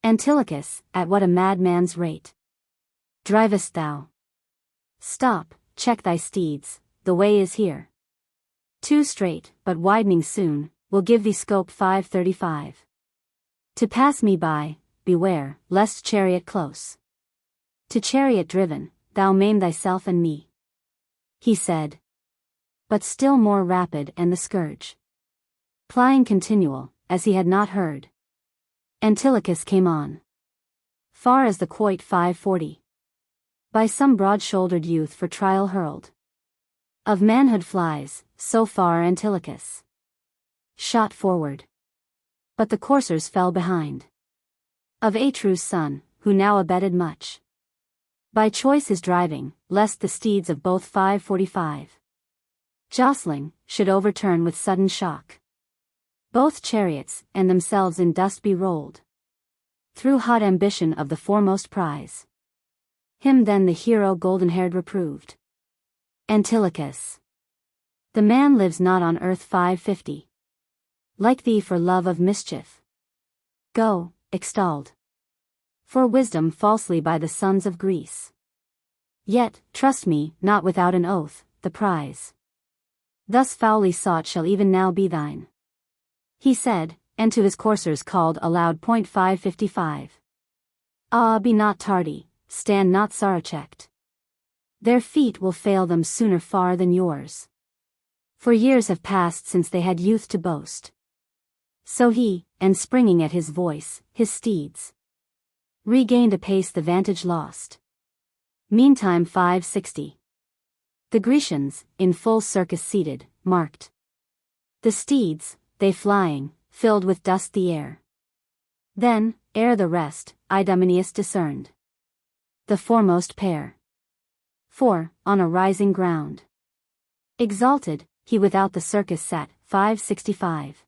Antilochus, at what a madman's rate drivest thou? Stop, check thy steeds, the way is here too straight, but widening soon, will give thee scope. 535. To pass me by, beware, lest chariot close to chariot driven, thou maim thyself and me. He said, but still more rapid and the scourge plying continual, as he had not heard. Antilochus came on far as the quoit. 540. By some broad-shouldered youth for trial hurled, of manhood flies, so far Antilochus shot forward, but the coursers fell behind. Of Atreus' son, who now abetted much by choice his driving, lest the steeds of both. 545. Jostling, should overturn with sudden shock both chariots, and themselves in dust be rolled through hot ambition of the foremost prize. Him then the hero golden-haired reproved. Antilochus, the man lives not on earth. 550. Like thee for love of mischief go, extolled for wisdom falsely by the sons of Greece. Yet, trust me, not without an oath, the prize thus foully sought shall even now be thine. He said, and to his coursers called aloud. 555. Ah, be not tardy, stand not sorrow-checked. Their feet will fail them sooner far than yours. For years have passed since they had youth to boast. So he, and springing at his voice, his steeds regained apace the vantage lost. Meantime 560. The Grecians, in full circus seated, marked the steeds, they flying, filled with dust the air. Then, ere the rest, Idomeneus discerned the foremost pair. For, on a rising ground, exalted, he without the circus sat. 565.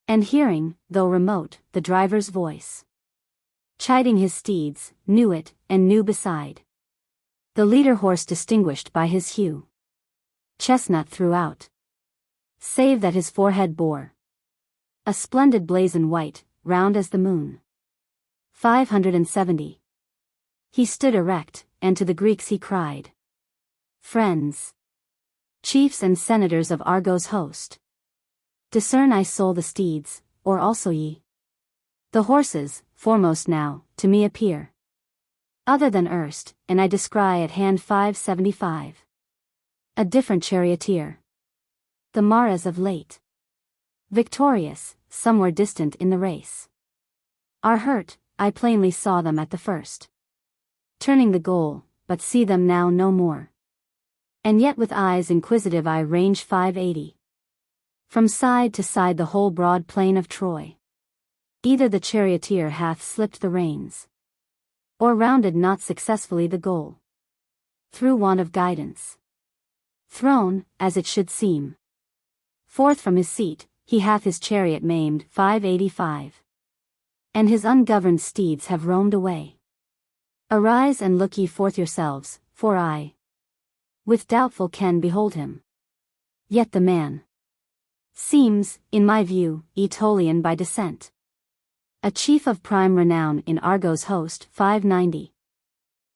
And hearing, though remote, the driver's voice chiding his steeds, knew it, and knew beside the leader horse distinguished by his hue, chestnut throughout, save that his forehead bore a splendid blazon white, round as the moon. 570. He stood erect, and to the Greeks he cried, friends, chiefs and senators of Argos' host, discern I soul the steeds, or also ye. The horses, foremost now, to me appear other than erst, and I descry at hand. 575. A different charioteer, the Maras of late, victorious, somewhere distant in the race, are hurt. I plainly saw them at the first turning the goal, but see them now no more. And yet with eyes inquisitive I range. 580. From side to side the whole broad plain of Troy, either the charioteer hath slipped the reins, or rounded not successfully the goal, through want of guidance. Thrown, as it should seem, forth from his seat, he hath his chariot maimed. 585. And his ungoverned steeds have roamed away. Arise and look ye forth yourselves, for I with doubtful ken behold him. Yet the man seems, in my view, Aetolian by descent, a chief of prime renown in Argos' host. 590.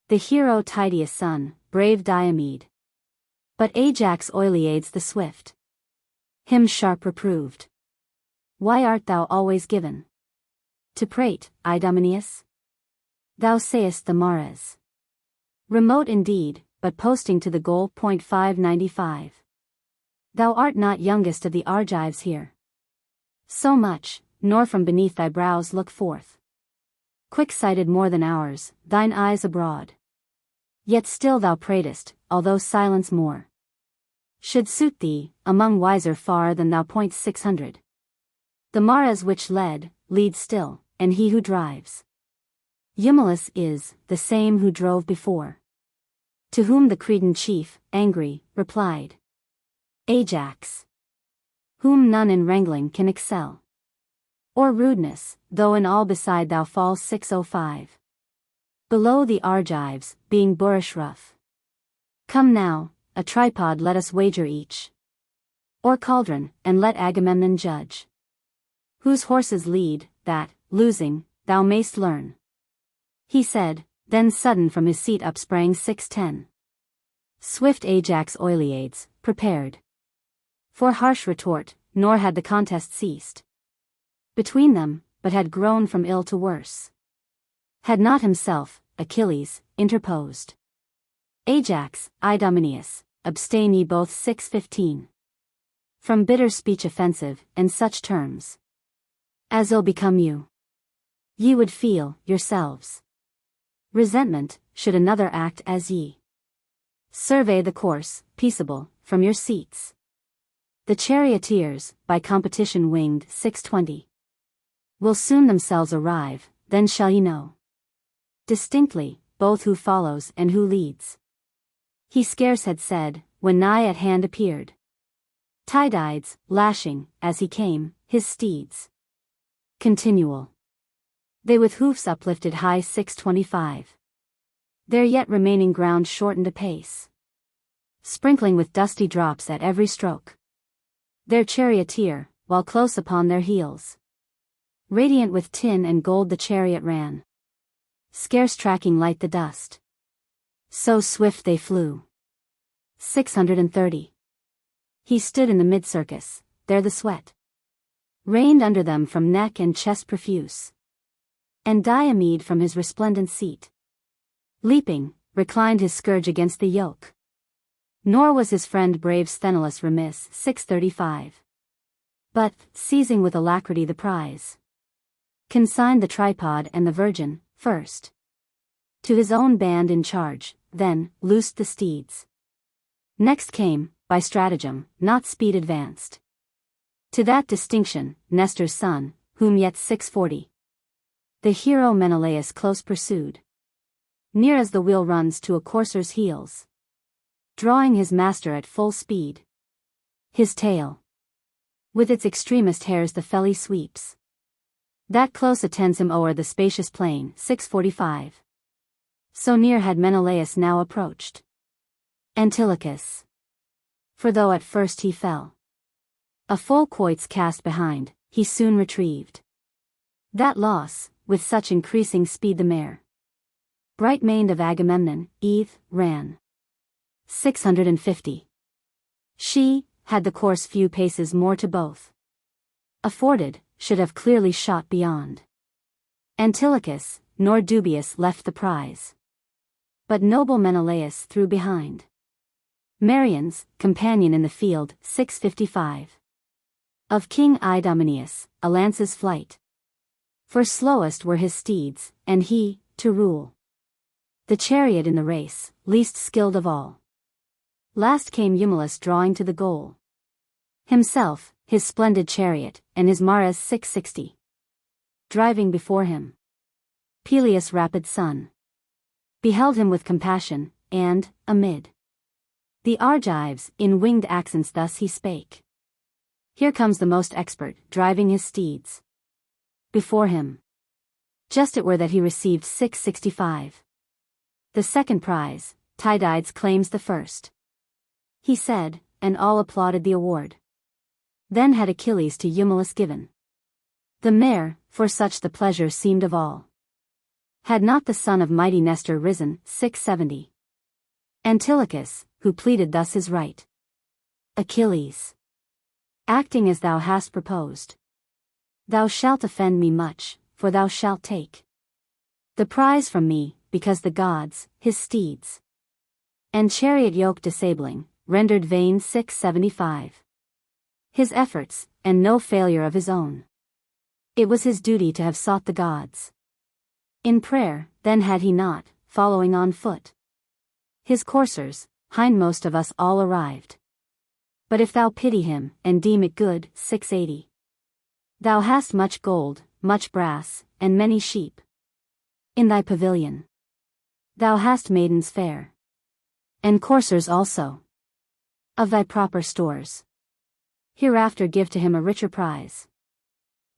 The hero Tydeus' son, brave Diomed, but Ajax Oileades the swift, him sharp reproved. Why art thou always given to prate, Idomeneus? Thou sayest the Maras remote indeed, but posting to the goal. 595. Thou art not youngest of the Argives here. So much, nor from beneath thy brows look forth quick-sighted more than ours, thine eyes abroad. Yet still thou pratest, although silence more should suit thee, among wiser far than thou. 600. The maras which lead still, and he who drives. Eumelus is the same who drove before. To whom the Cretan chief, angry, replied. Ajax, whom none in wrangling can excel, or rudeness, though in all beside thou fall. 605. Below the Argives, being boorish rough. Come now, a tripod let us wager each, or cauldron, and let Agamemnon judge. Whose horses lead, that, losing, thou mayst learn. He said, then sudden from his seat up sprang. 610. Swift Ajax Oileades, prepared for harsh retort, nor had the contest ceased between them, but had grown from ill to worse. Had not himself, Achilles, interposed. Ajax, Idomeneus, abstain ye both. 615. From bitter speech offensive, and such terms as ill become you. Ye would feel, yourselves, resentment, should another act as ye. Survey the course, peaceable, from your seats. The charioteers, by competition winged. 620. Will soon themselves arrive, then shall ye know distinctly, both who follows and who leads. He scarce had said, when nigh at hand appeared Tydides, lashing, as he came, his steeds. Continual. They with hoofs uplifted high. 625. Their yet remaining ground shortened apace, sprinkling with dusty drops at every stroke. Their charioteer, while close upon their heels, radiant with tin and gold the chariot ran, scarce tracking light the dust. So swift they flew. 630. He stood in the mid-circus, there the sweat rained under them from neck and chest profuse, and Diomede from his resplendent seat, leaping, reclined his scourge against the yoke. Nor was his friend brave Sthenelus remiss. 635. But, seizing with alacrity the prize, consigned the tripod and the virgin, first to his own band in charge, then, loosed the steeds. Next came, by stratagem, not speed advanced, to that distinction, Nestor's son, whom yet. 640. The hero Menelaus close pursued, near as the wheel runs to a courser's heels, drawing his master at full speed. His tail, with its extremest hairs the felly sweeps, that close attends him o'er the spacious plain. 645. So near had Menelaus now approached Antilochus. For though at first he fell a full quoits cast behind, he soon retrieved that loss, with such increasing speed the mare, bright-maned of Agamemnon, Eve, ran. 650. She, had the course few paces more to both afforded, should have clearly shot beyond Antilochus, nor dubious left the prize. But noble Menelaus threw behind Merion's, companion in the field. 655. Of King Idomeneus, a lance's flight. For slowest were his steeds, and he, to rule the chariot in the race, least skilled of all. Last came Eumelus drawing to the goal, himself, his splendid chariot, and his maras. 660. Driving before him, Peleus' rapid son beheld him with compassion, and, amid the Argives, in winged accents thus he spake. Here comes the most expert, driving his steeds before him. Just it were that he received. 665. The second prize, Tydides claims the first, he said, and all applauded the award. Then had Achilles to Eumelus given the mare, for such the pleasure seemed of all. Had not the son of mighty Nestor risen. 670. Antilochus, who pleaded thus his right. Achilles, acting as thou hast proposed, thou shalt offend me much, for thou shalt take the prize from me, because the gods, his steeds, and chariot yoke disabling, rendered vain. 675. His efforts, and no failure of his own. It was his duty to have sought the gods in prayer, then had he not, following on foot his coursers, hindmost of us all arrived. But if thou pity him, and deem it good, 680. Thou hast much gold, much brass, and many sheep. In thy pavilion. Thou hast maidens fair. And coursers also. Of thy proper stores. Hereafter give to him a richer prize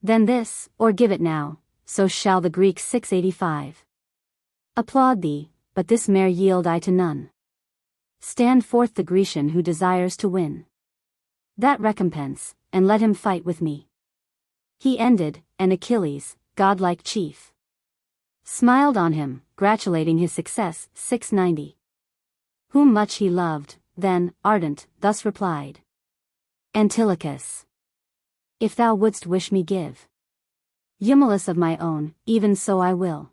than this, or give it now, so shall the Greeks 685. Applaud thee, but this mare yield I to none. Stand forth the Grecian who desires to win that recompense, and let him fight with me. He ended, and Achilles, godlike chief, smiled on him, gratulating his success, 690. Whom much he loved, then, ardent, thus replied. Antilochus, if thou wouldst wish me give Eumelus of my own, even so I will.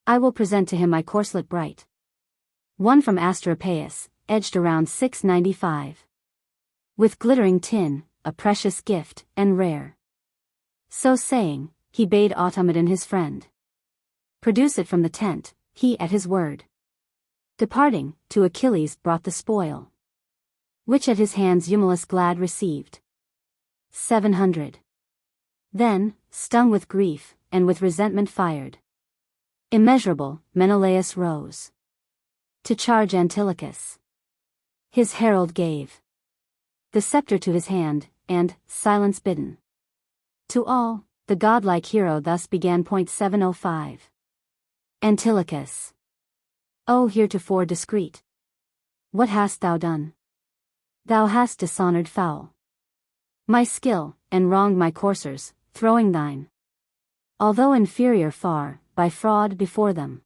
I will present to him my corslet bright, one from Asteropaeus, edged around 695. With glittering tin, a precious gift, and rare. So saying, he bade Automedon his friend produce it from the tent. He at his word, departing, to Achilles brought the spoil, which at his hands Eumelus glad received. 700. Then, stung with grief, and with resentment fired, immeasurable, Menelaus rose to charge Antilochus. His herald gave the scepter to his hand, and, silence bidden to all, the godlike hero thus began. 705. Antilochus, O heretofore discreet, what hast thou done? Thou hast dishonored foul my skill, and wronged my coursers, throwing thine, although inferior far, by fraud before them.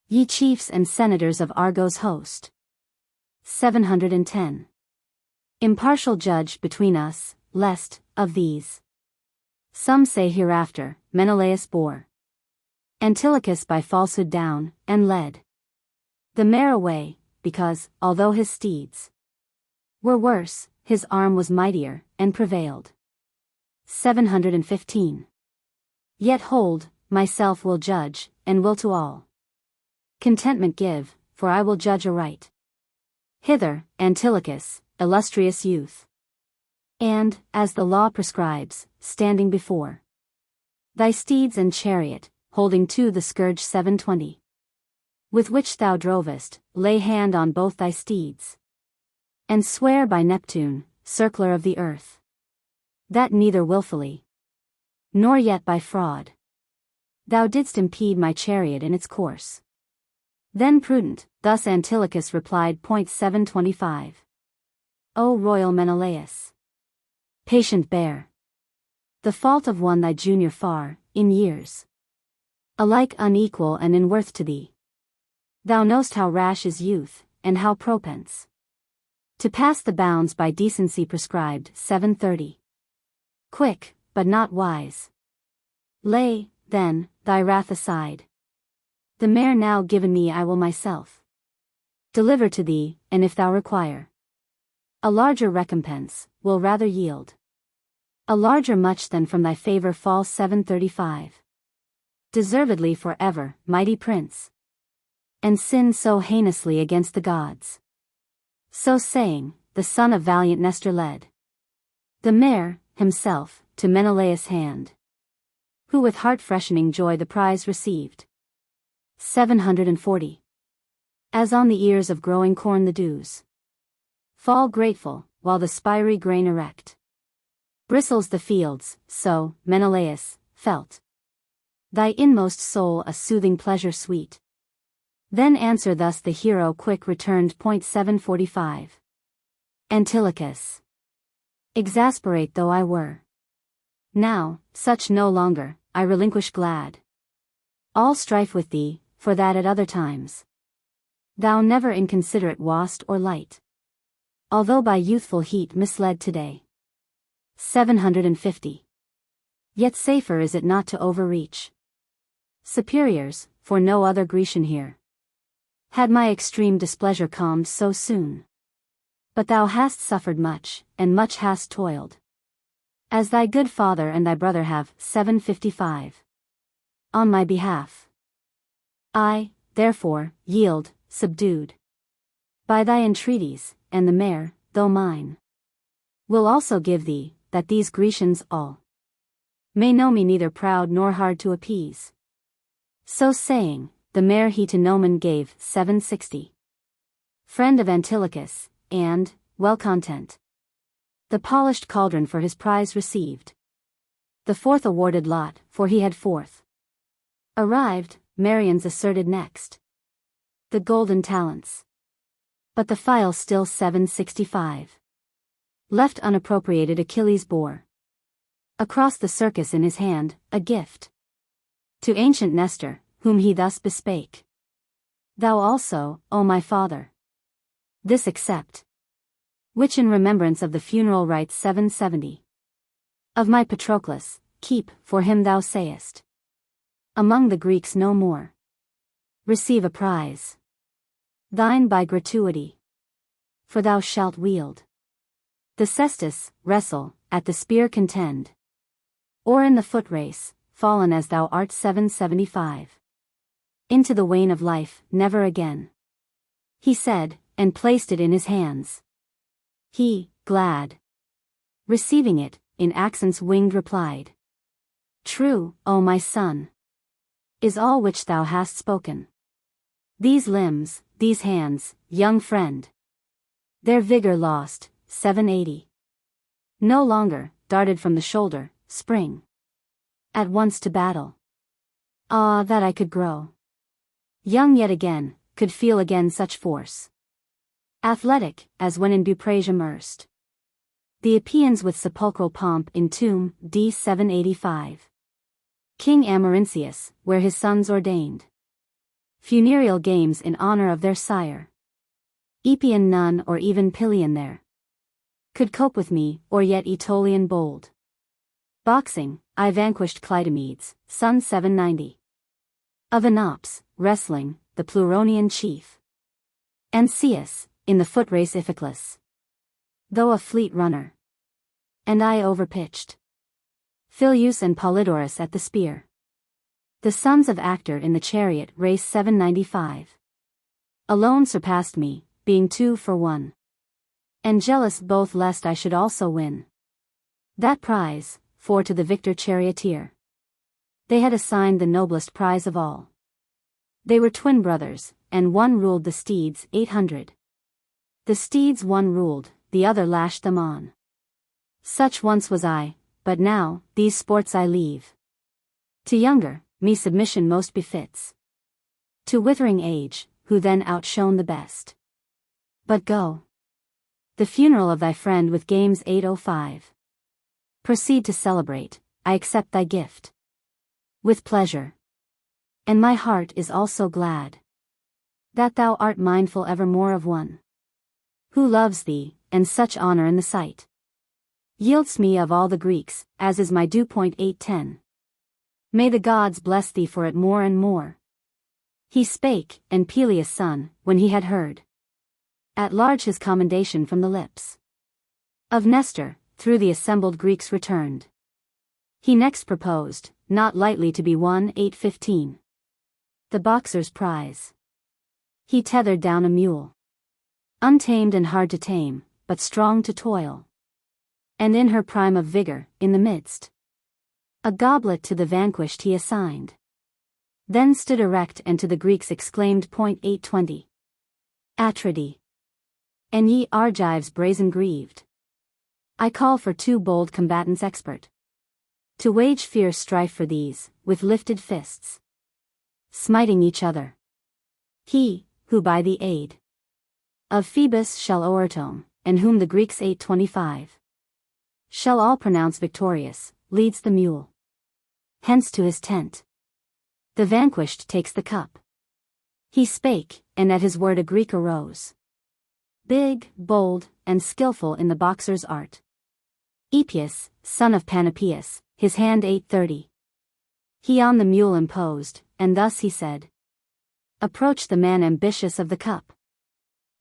Ye chiefs and senators of Argos' host. 710. Impartial judge between us, lest, of these, some say hereafter, Menelaus bore Antilochus by falsehood down, and led the mare away, because, although his steeds were worse, his arm was mightier, and prevailed. 715. Yet hold, myself will judge, and will to all contentment give, for I will judge aright. Hither, Antilochus, illustrious youth, and, as the law prescribes, standing before thy steeds and chariot, holding to the scourge 720, with which thou drovest, lay hand on both thy steeds, and swear by Neptune, circler of the earth, that neither wilfully, nor yet by fraud, thou didst impede my chariot in its course. Then prudent, thus Antilochus replied. 725. O royal Menelaus, patient bear the fault of one thy junior far, in years, alike unequal and in worth to thee. Thou know'st how rash is youth, and how propense to pass the bounds by decency prescribed. 730. Quick, but not wise. Lay, then, thy wrath aside. The mare now given me I will myself deliver to thee, and if thou require a larger recompense, will rather yield a larger much than from thy favor fall. 735. Deservedly for ever, mighty prince, and sin so heinously against the gods. So saying, the son of valiant Nestor led the mare, himself, to Menelaus' hand, who with heart-freshening joy the prize received. 740. As on the ears of growing corn the dews fall grateful, while the spiry grain erect bristles the fields, so, Menelaus, felt thy inmost soul a soothing pleasure sweet. Then answer thus the hero quick returned. 745. Antilochus, exasperate though I were, now, such no longer, I relinquish glad all strife with thee, for that at other times thou never inconsiderate wast or light, although by youthful heat misled today. 750. Yet safer is it not to overreach superiors, for no other Grecian here had my extreme displeasure calmed so soon. But thou hast suffered much, and much hast toiled, as thy good father and thy brother have. 755. On my behalf. I, therefore, yield, subdued by thy entreaties, and the mare, though mine, Will also give thee, that these Grecians all may know me neither proud nor hard to appease. So saying, the mare he to Noman gave, 760. Friend of Antilochus, and, well content, the polished cauldron for his prize received. The fourth awarded lot, for he had fourth arrived, Marians asserted next the golden talents. But the file still 765. Left unappropriated Achilles bore across the circus in his hand, a gift to ancient Nestor, whom he thus bespake. Thou also, O my father, this accept, which in remembrance of the funeral rites 770 of my Patroclus, keep, for him thou sayest, among the Greeks no more receive a prize, thine by gratuity, for thou shalt wield the cestus, wrestle, at the spear contend, or in the foot race, fallen as thou art 775. Into the wane of life, never again, he said, and placed it in his hands. He, glad, receiving it, in accents winged replied, True, O my son, is all which thou hast spoken. These limbs, these hands, young friend, their vigor lost, 780. No longer, darted from the shoulder, spring at once to battle. Ah, that I could grow young yet again, could feel again such force. Athletic, as when in Buprage immersed. The Epeans with sepulchral pomp in tomb, d. 785. King Amarynceus, where his sons ordained funereal games in honor of their sire. Epean none or even Pylian there could cope with me, or yet Aetolian bold. Boxing, I vanquished Clytomedes, son 790. Of Enops, wrestling, the Pluronian chief. Ancaeus, in the foot race Iphiclus, though a fleet runner, and I overpitched Phyleus and Polydorus at the spear. The sons of Actor in the chariot race 795. Alone surpassed me, being 2 for 1. And jealous both lest I should also win that prize, for to the victor charioteer they had assigned the noblest prize of all. They were twin brothers, and one ruled the steeds, 800. The steeds one ruled, the other lashed them on. Such once was I, but now, these sports I leave. To younger, me submission most befits. To withering age, who then outshone the best. But go. The funeral of thy friend with games 805. Proceed to celebrate, I accept thy gift with pleasure. And my heart is also glad that thou art mindful evermore of one who loves thee, and such honor in the sight yields me of all the Greeks, as is my due. 810. May the gods bless thee for it more and more. He spake, and Peleus' son, when he had heard at large his commendation from the lips of Nestor, through the assembled Greeks returned. He next proposed, not lightly to be won, 815. The boxer's prize. He tethered down a mule, untamed and hard to tame, but strong to toil, and in her prime of vigor, in the midst, a goblet to the vanquished he assigned. Then stood erect and to the Greeks exclaimed. 820. Atridae. And ye Argives brazen grieved, I call for 2 bold combatants expert to wage fierce strife for these, with lifted fists, smiting each other. He, who by the aid of Phoebus shall o'ertome, and whom the Greeks 825 shall all pronounce victorious, leads the mule hence to his tent. The vanquished takes the cup. He spake, and at his word a Greek arose, big, bold, and skillful in the boxer's art. Epeus, son of Panopeus, his hand 830. He on the mule imposed, and thus he said, Approach the man ambitious of the cup.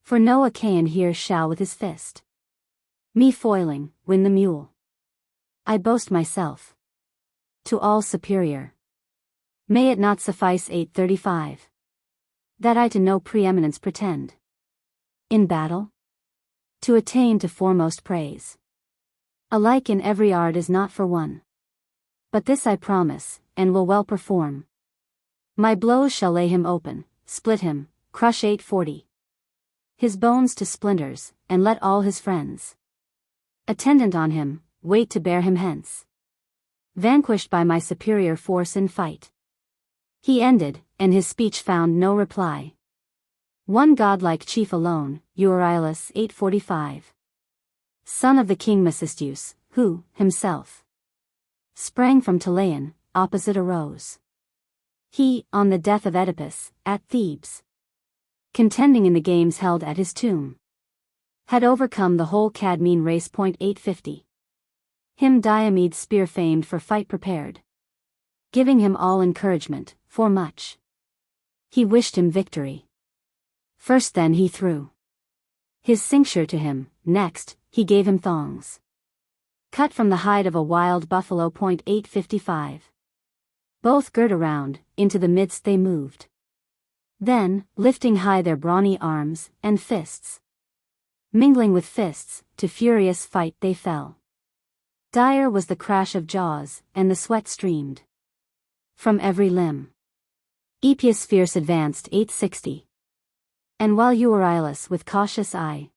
For no Achaean here shall with his fist me foiling, win the mule. I boast myself to all superior. May it not suffice 835 that I to no preeminence pretend in battle, to attain to foremost praise. Alike in every art is not for one. But this I promise, and will well perform. My blows shall lay him open, split him, crush 840. His bones to splinters, and let all his friends attendant on him, wait to bear him hence. Vanquished by my superior force in fight. He ended, and his speech found no reply. One godlike chief alone, Euryalus 845. Son of the king Mecisteus, who, himself, sprang from Teleon, opposite arose. He, on the death of Oedipus, at Thebes, contending in the games held at his tomb, had overcome the whole Cadmean race. 850. Him Diomede's spear famed for fight prepared, giving him all encouragement, for much he wished him victory. First then he threw his cincture to him, next, he gave him thongs cut from the hide of a wild buffalo. 855. Both girt around, into the midst they moved. Then, lifting high their brawny arms, and fists, mingling with fists, to furious fight they fell. Dire was the crash of jaws, and the sweat streamed from every limb. Epeus fierce advanced. 860. And while Euryalus with cautious eye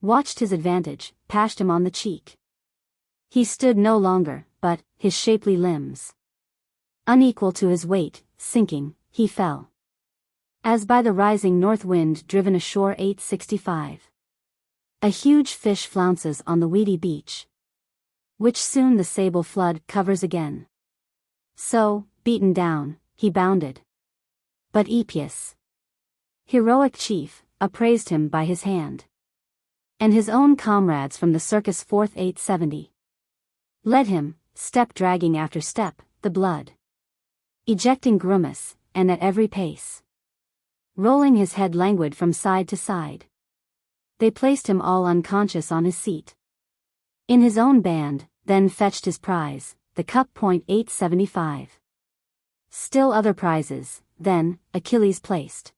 watched his advantage, pashed him on the cheek, he stood no longer, but, his shapely limbs unequal to his weight, sinking, he fell, as by the rising north wind driven ashore. 865. A huge fish flounces on the weedy beach, which soon the sable flood covers again. So, beaten down, he bounded. But Epeus, heroic chief, appraised him by his hand, and his own comrades from the circus forth. 870. Led him, step dragging after step, the blood ejecting grimace, and at every pace rolling his head languid from side to side. They placed him all unconscious on his seat. In his own band, then fetched his prize, the cup. 875. Still other prizes, then, Achilles placed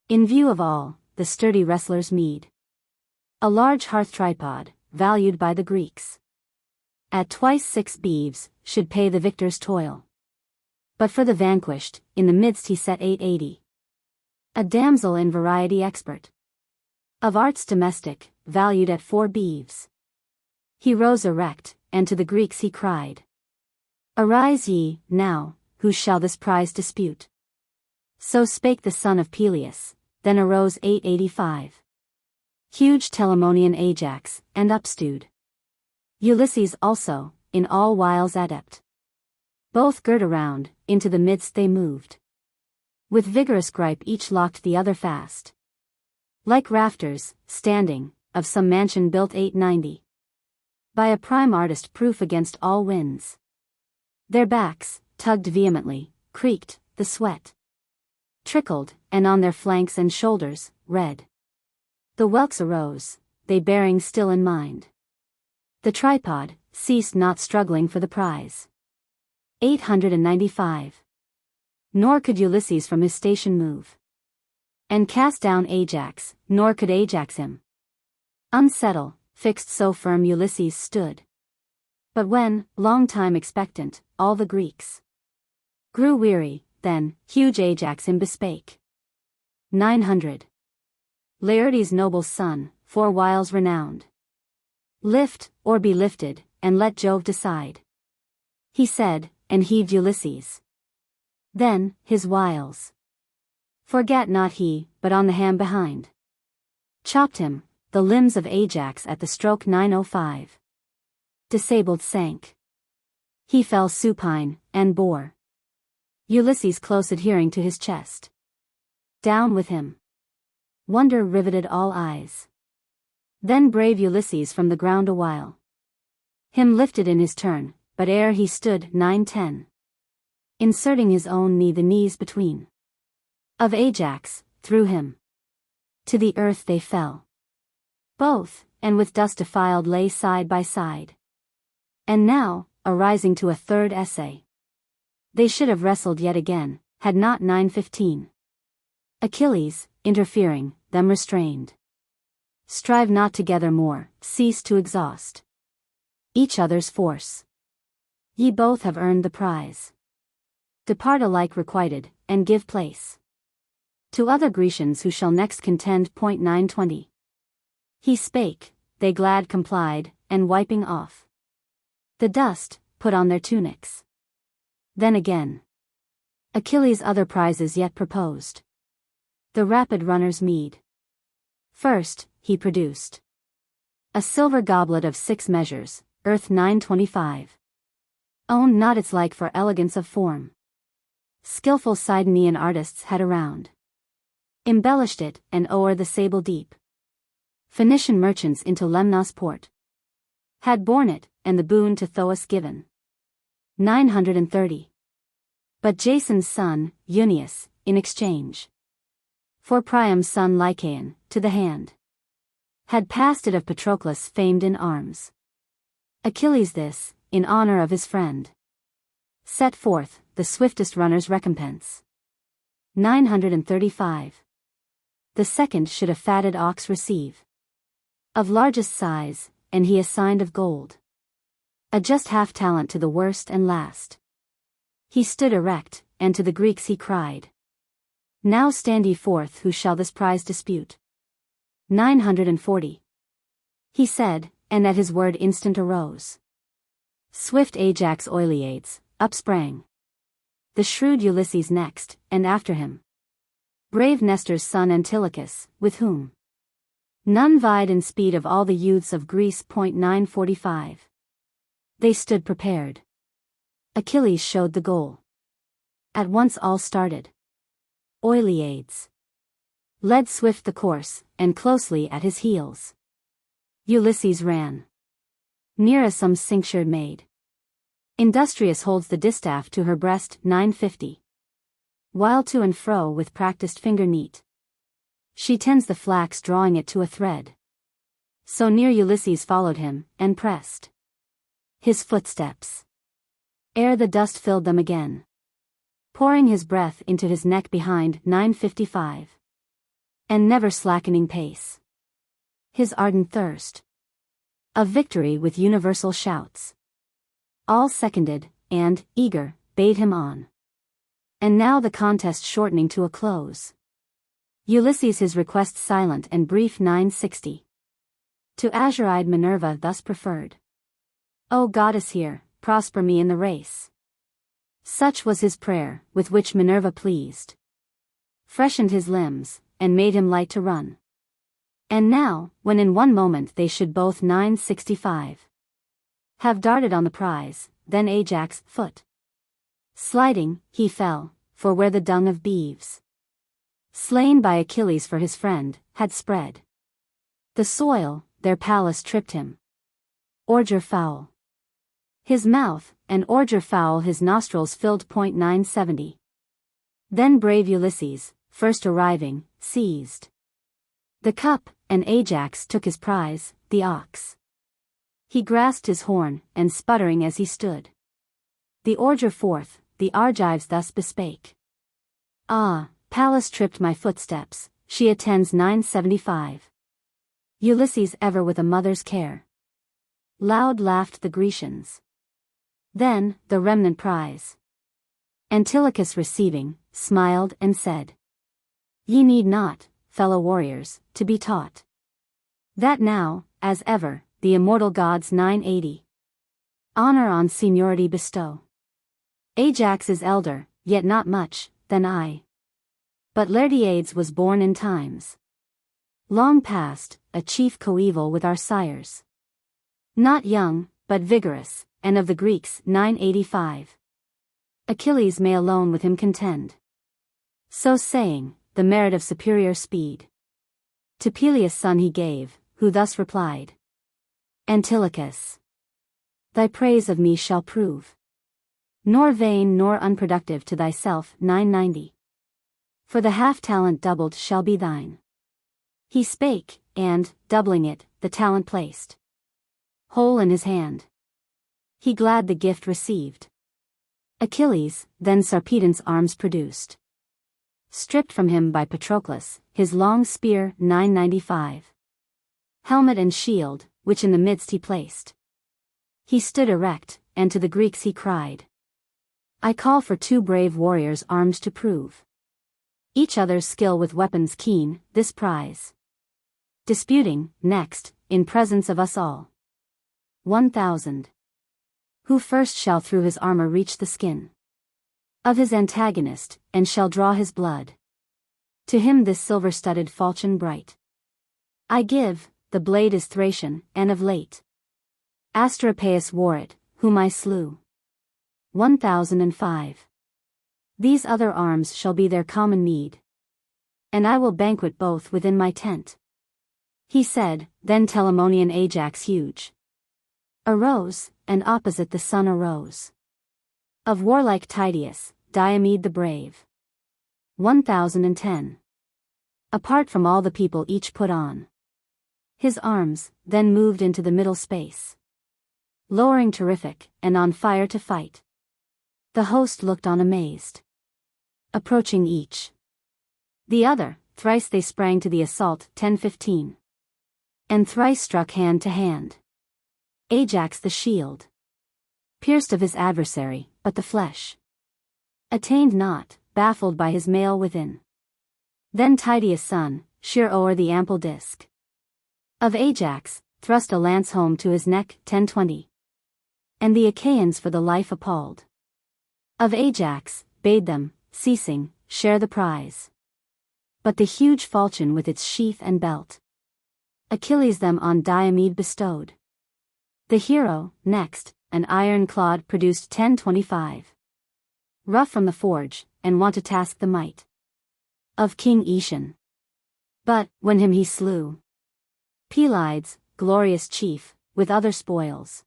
in view of all, the sturdy wrestler's meed. A large hearth tripod, valued by the Greeks at twice 6 beeves, should pay the victor's toil. But for the vanquished, in the midst he set 880. A damsel in variety expert, of arts domestic, valued at 4 beeves. He rose erect, and to the Greeks he cried, Arise ye, now, who shall this prize dispute? So spake the son of Peleus, then arose. 885. Huge Telamonian Ajax, and upstewed Ulysses also, in all wiles adept. Both girt around, into the midst they moved. With vigorous gripe each locked the other fast. Like rafters, standing, of some mansion built. 890. By a prime artist proof against all winds. Their backs, tugged vehemently, creaked, the sweat trickled, and on their flanks and shoulders, red the whelks arose, they bearing still in mind the tripod, ceased not struggling for the prize. 895. Nor could Ulysses from his station move, and cast down Ajax, nor could Ajax him unsettle, fixed so firm Ulysses stood. But when, long time expectant, all the Greeks grew weary, then, huge Ajax him bespake. 900. Laertes' noble son, for wiles renowned. Lift, or be lifted, and let Jove decide. He said, and heaved Ulysses. Then, his wiles forgat not he, but on the ham behind chopped him, the limbs of Ajax at the stroke. 905. Disabled sank. He fell supine, and bore Ulysses close adhering to his chest. Down with him. Wonder riveted all eyes. Then brave Ulysses from the ground awhile him lifted in his turn, but ere he stood. 910. Inserting his own knee the knees between of Ajax, threw him to the earth. They fell both, and with dust defiled lay side by side. And now, arising to a third essay, they should have wrestled yet again, had not. 915. Achilles, interfering, them restrained. Strive not together more, cease to exhaust each other's force. Ye both have earned the prize. Depart alike requited, and give place to other Grecians who shall next contend. 920. He spake, they glad complied, and wiping off the dust, put on their tunics. Then again Achilles other prizes yet proposed. The rapid runner's meed. First, he produced a silver goblet of 6 measures, earth 925. Owned not its like for elegance of form. Skilful Sidonian artists had around embellished it, and o'er the sable deep Phoenician merchants into Lemnos port had borne it, and the boon to Thoas given. 930. But Jason's son, Euneus, in exchange for Priam's son Lycaon, to the hand had passed it of Patroclus famed in arms. Achilles this, in honor of his friend, set forth the swiftest runner's recompense. 935. The second should a fatted ox receive, of largest size, and he assigned of gold a just half talent to the worst and last. He stood erect, and to the Greeks he cried, Now stand ye forth who shall this prize dispute. 940. He said, and at his word instant arose swift Ajax Oileades, up sprang the shrewd Ulysses next, and after him brave Nestor's son Antilochus, with whom none vied in speed of all the youths of Greece. 945. They stood prepared. Achilles showed the goal. At once all started. Oileades led swift the course, and closely at his heels Ulysses ran. Near as some cinctured maid industrious holds the distaff to her breast. 950. While to and fro with practiced finger neat she tends the flax, drawing it to a thread. So near Ulysses followed him, and pressed his footsteps, ere the dust filled them again, pouring his breath into his neck behind. 955. And never slackening pace, his ardent thirst of victory with universal shouts all seconded, and, eager, bade him on. And now the contest shortening to a close, Ulysses his request silent and brief. 960. To azure-eyed Minerva thus preferred, O goddess, here, prosper me in the race. Such was his prayer, with which Minerva pleased, freshened his limbs, and made him light to run. And now, when in one moment they should both 965 have darted on the prize, then Ajax, foot sliding, he fell, for where the dung of beeves slain by Achilles for his friend, had spread the soil, their Pallas tripped him. Ordure foul his mouth, and ordure foul his nostrils filled. 970. Then brave Ulysses, first arriving, seized the cup, and Ajax took his prize, the ox. He grasped his horn, and sputtering as he stood the ordure forth, the Argives thus bespake. Ah, Pallas tripped my footsteps, she attends. 975. Ulysses ever with a mother's care. Loud laughed the Grecians. Then, the remnant prize Antilochus receiving, smiled and said, Ye need not, fellow warriors, to be taught that now, as ever, the immortal gods. 980. Honor on seniority bestow. Ajax is elder, yet not much, than I. But Laertiades was born in times long past, a chief coeval with our sires. Not young, but vigorous, and of the Greeks. 985. Achilles may alone with him contend. So saying, the merit of superior speed to Peleus' son he gave, who thus replied, Antilochus, thy praise of me shall prove nor vain nor unproductive to thyself. 990. For the half-talent doubled shall be thine. He spake, and, doubling it, the talent placed whole in his hand. He glad the gift received. Achilles, then Sarpedon's arms produced, stripped from him by Patroclus, his long spear. 995. Helmet and shield, which in the midst he placed, He stood erect, and to the Greeks he cried, I call for 2 brave warriors armed to prove each other's skill with weapons keen, this prize. Disputing, next, in presence of us all. 1,000. Who first shall through his armor reach the skin of his antagonist, and shall draw his blood? To him this silver-studded falchion bright I give, the blade is Thracian, and of late Asteropaeus wore it, whom I slew. 1,005. These other arms shall be their common meed, and I will banquet both within my tent. He said, then Telamonian Ajax huge arose, and opposite the sun arose of warlike Tydeus, Diomed the brave. 1,010. Apart from all the people each put on his arms, then moved into the middle space, lowering terrific, and on fire to fight. The host looked on amazed. Approaching each the other, thrice they sprang to the assault, 10-15. And thrice struck hand to hand. Ajax the shield pierced of his adversary, but the flesh attained not, baffled by his mail within. Then Tydeus' son, sheer o'er the ample disc of Ajax, thrust a lance home to his neck, 10-20. And the Achaeans for the life appalled of Ajax, bade them, ceasing, share the prize. But the huge falchion with its sheath and belt Achilles them on Diomed bestowed. The hero, next, an iron clod produced, 10-25. Rough from the forge, and wont to task the might of King Aetion. But, when him he slew, Pelides, glorious chief, with other spoils,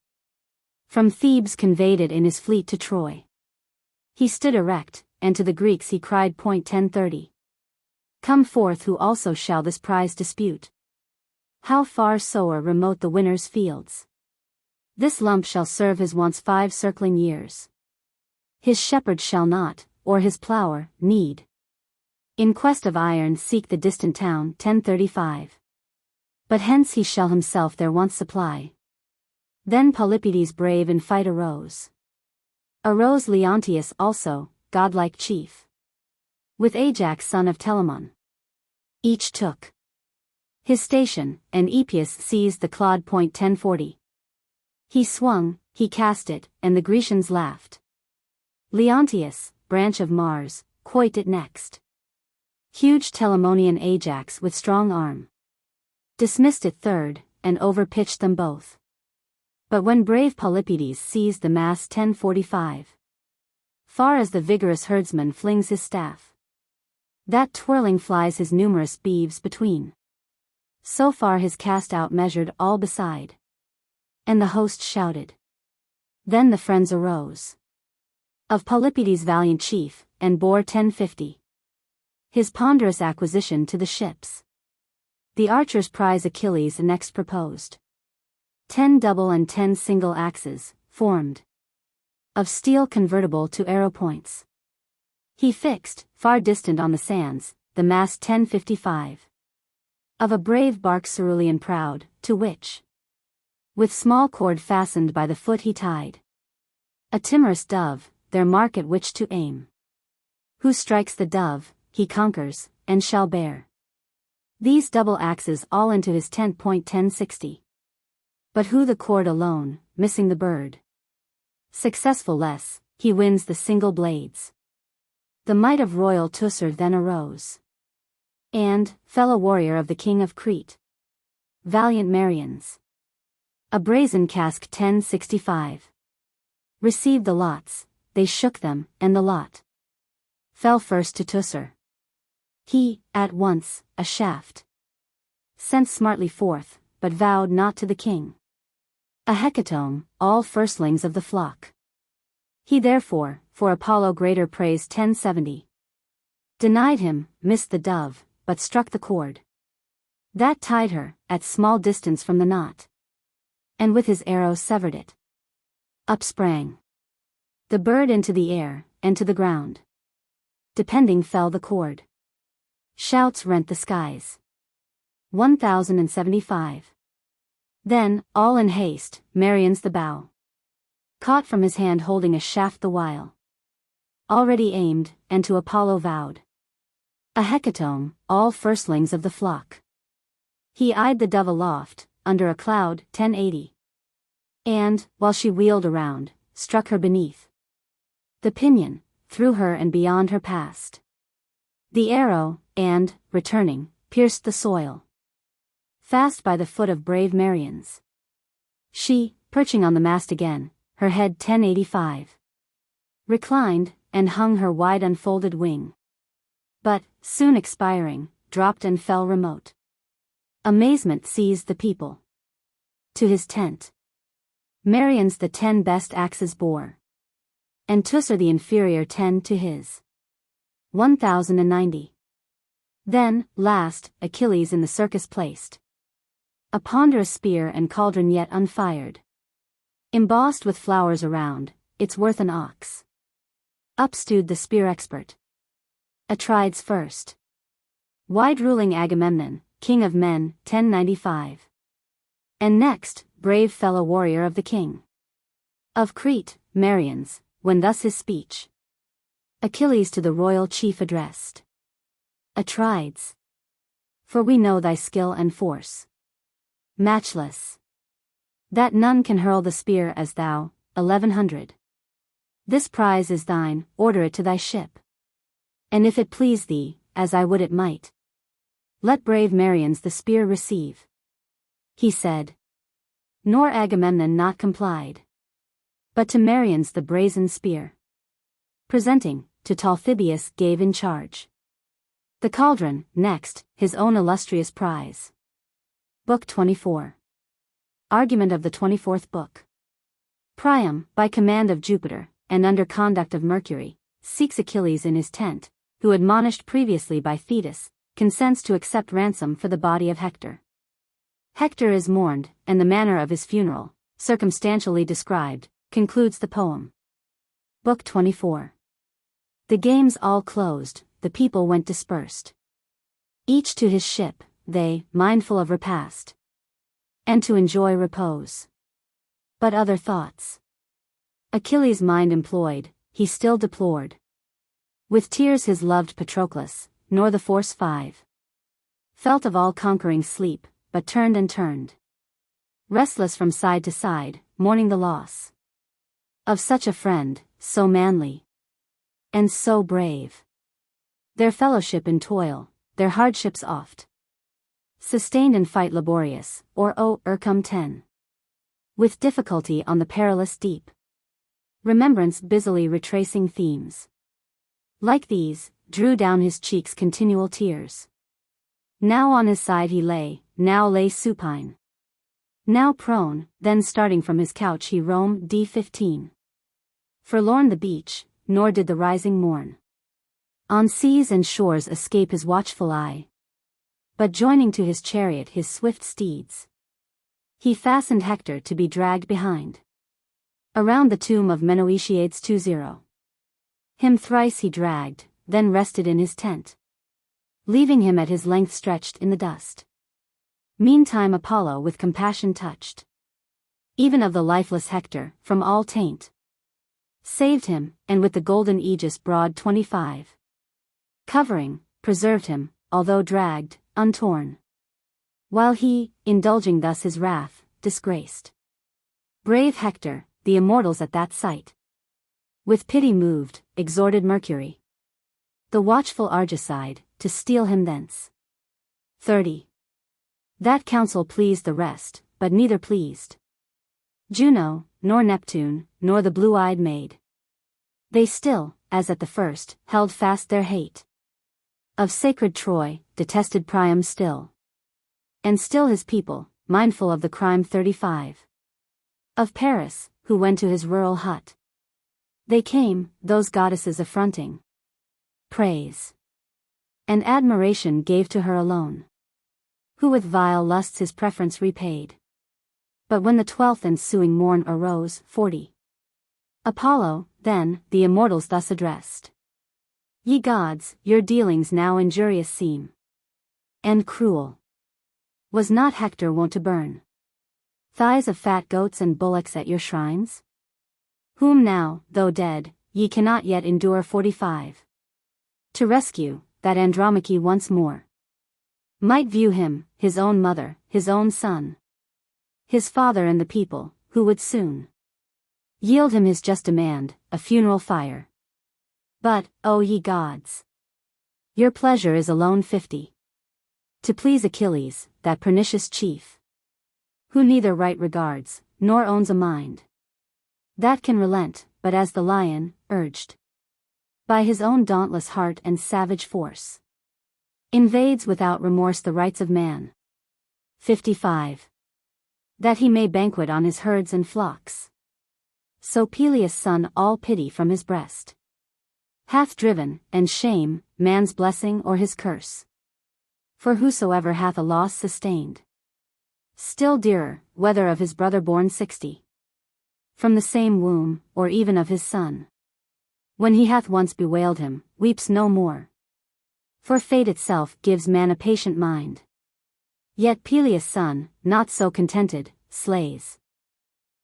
from Thebes conveyed it in his fleet to Troy. He stood erect, and to the Greeks he cried, 10-30. Come forth who also shall this prize dispute. How far soe'er remote the winner's fields, this lump shall serve his wants 5 circling years. His shepherd shall not, or his plower, need in quest of iron seek the distant town, 10-35. But hence he shall himself their wants supply. Then Polypides brave in fight arose. Arose Leonteus also, godlike chief, with Ajax son of Telamon. Each took his station, and Epeus seized the clod, 10-40. He swung, he cast it, and the Grecians laughed. Leonteus, branch of Mars, quoit it next. Huge Telamonian Ajax with strong arm dismissed it third, and overpitched them both. But when brave Polypides seized the mass, 10-45. Far as the vigorous herdsman flings his staff, that twirling flies his numerous beeves between. So far his cast out measured all beside. And the host shouted. Then the friends arose of Polypides' valiant chief, and bore 10-50. His ponderous acquisition to the ships. The archers' prize Achilles next proposed. 10 double and 10 single axes, formed of steel convertible to arrow points. He fixed, far distant on the sands, the mast, 10-55. Of a brave bark cerulean proud, to which with small cord fastened by the foot he tied a timorous dove, their mark at which to aim. Who strikes the dove, he conquers, and shall bear these double axes all into his tent, 10-60. But who the cord alone, missing the bird, successful less, he wins the single blades. The might of royal Teucer then arose, and, fellow warrior of the king of Crete, valiant Marians, a brazen casque, 10-65. Received the lots, they shook them, and the lot fell first to Teucer. He, at once, a shaft sent smartly forth, but vowed not to the king a hecatomb, all firstlings of the flock. He therefore, for Apollo greater praise, 10-70. Denied him, missed the dove, but struck the cord that tied her, at small distance from the knot, and with his arrow severed it. Up sprang the bird into the air, and to the ground depending fell the cord. Shouts rent the skies. 1075. Then, all in haste, Marians the bow caught from his hand holding a shaft the while. Already aimed, and to Apollo vowed a hecatomb, all firstlings of the flock. He eyed the dove aloft, under a cloud, 1080. And, while she wheeled around, struck her beneath the pinion, through her and beyond her past. The arrow, and, returning, pierced the soil. Fast by the foot of brave Merians. She, perching on the mast again, her head 1085. Reclined, and hung her wide unfolded wing. But, soon expiring, dropped and fell remote. Amazement seized the people. To his tent Merians the 10 best axes bore, and Teucer the inferior 10 to his 1090. Then, last, Achilles in the circus placed a ponderous spear and cauldron yet unfired, embossed with flowers around, its worth an ox. Up stewed the spear expert, Atrides first. Wide-ruling Agamemnon, king of men, 1095. And next, brave fellow warrior of the king of Crete, Merians, when thus his speech Achilles to the royal chief addressed. Atrides, for we know thy skill and force matchless, that none can hurl the spear as thou, 1100. This prize is thine, order it to thy ship. And if it please thee, as I would it might, let brave Merians the spear receive. He said. Nor Agamemnon not complied, but to Merians the brazen spear presenting, to Talthybius gave in charge the cauldron, next, his own illustrious prize. Book 24. Argument of the 24th book. Priam, by command of Jupiter, and under conduct of Mercury, seeks Achilles in his tent, who admonished previously by Thetis, consents to accept ransom for the body of Hector. Hector is mourned, and the manner of his funeral, circumstantially described, concludes the poem. Book 24. The games all closed, the people went dispersed. Each to his ship, they, mindful of repast, and to enjoy repose. But other thoughts Achilles' mind employed, he still deplored with tears his loved Patroclus, nor the force 5 felt of all-conquering sleep, but turned and turned, restless from side to side, mourning the loss of such a friend, so manly and so brave. Their fellowship in toil, their hardships oft sustained in fight laborious, or o'ercome 10 with difficulty on the perilous deep. Remembrance busily retracing themes like these, drew down his cheeks continual tears. Now on his side he lay, now lay supine, now prone, then starting from his couch he roamed D15. Forlorn the beach, nor did the rising morn on seas and shores escape his watchful eye, but joining to his chariot his swift steeds, he fastened Hector to be dragged behind around the tomb of Menoetiades 20. Him thrice he dragged, then rested in his tent, leaving him at his length stretched in the dust. Meantime Apollo with compassion touched, even of the lifeless Hector, from all taint, saved him, and with the golden aegis broad 25 covering, preserved him, although dragged, untorn. While he, indulging thus his wrath, disgraced brave Hector, the immortals at that sight with pity moved, exhorted Mercury, the watchful Argicide, to steal him thence. 30. That counsel pleased the rest, but neither pleased Juno, nor Neptune, nor the blue-eyed maid. They still, as at the first, held fast their hate of sacred Troy, detested Priam still, and still his people, mindful of the crime 35 of Paris, who went to his rural hut. They came, those goddesses affronting praise and admiration gave to her alone, who with vile lusts his preference repaid. But when the 12th ensuing morn arose, 40. Apollo, then, the immortals thus addressed. Ye gods, your dealings now injurious seem, and cruel. Was not Hector wont to burn thighs of fat goats and bullocks at your shrines? Whom now, though dead, ye cannot yet endure. 45. To rescue, that Andromache once more might view him, his own mother, his own son, his father and the people, who would soon yield him his just demand, a funeral fire. But, O ye gods, your pleasure is alone. 50. To please Achilles, that pernicious chief, who neither right regards, nor owns a mind that can relent, but as the lion, urged by his own dauntless heart and savage force, invades without remorse the rights of man. 55. That he may banquet on his herds and flocks, so Peleus' son all pity from his breast hath driven, and shame, man's blessing or his curse. For whosoever hath a loss sustained, still dearer, whether of his brother born 60 from the same womb, or even of his son, when he hath once bewailed him, weeps no more. For fate itself gives man a patient mind. Yet Peleus' son, not so contented, slays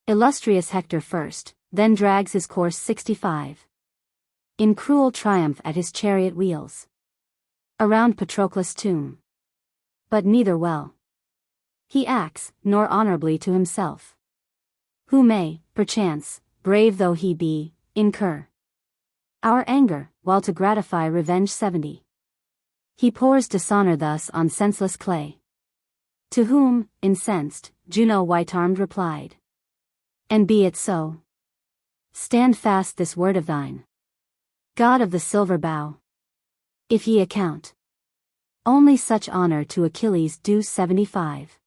illustrious Hector first, then drags his course. 65. In cruel triumph at his chariot wheels, around Patroclus' tomb. But neither well he acts, nor honorably to himself, who may, perchance, brave though he be, incur our anger, while to gratify revenge. 70. He pours dishonor thus on senseless clay, to whom, incensed, Juno white-armed replied, and be it so. Stand fast this word of thine, God of the silver bow. If ye account only such honor to Achilles due. 75.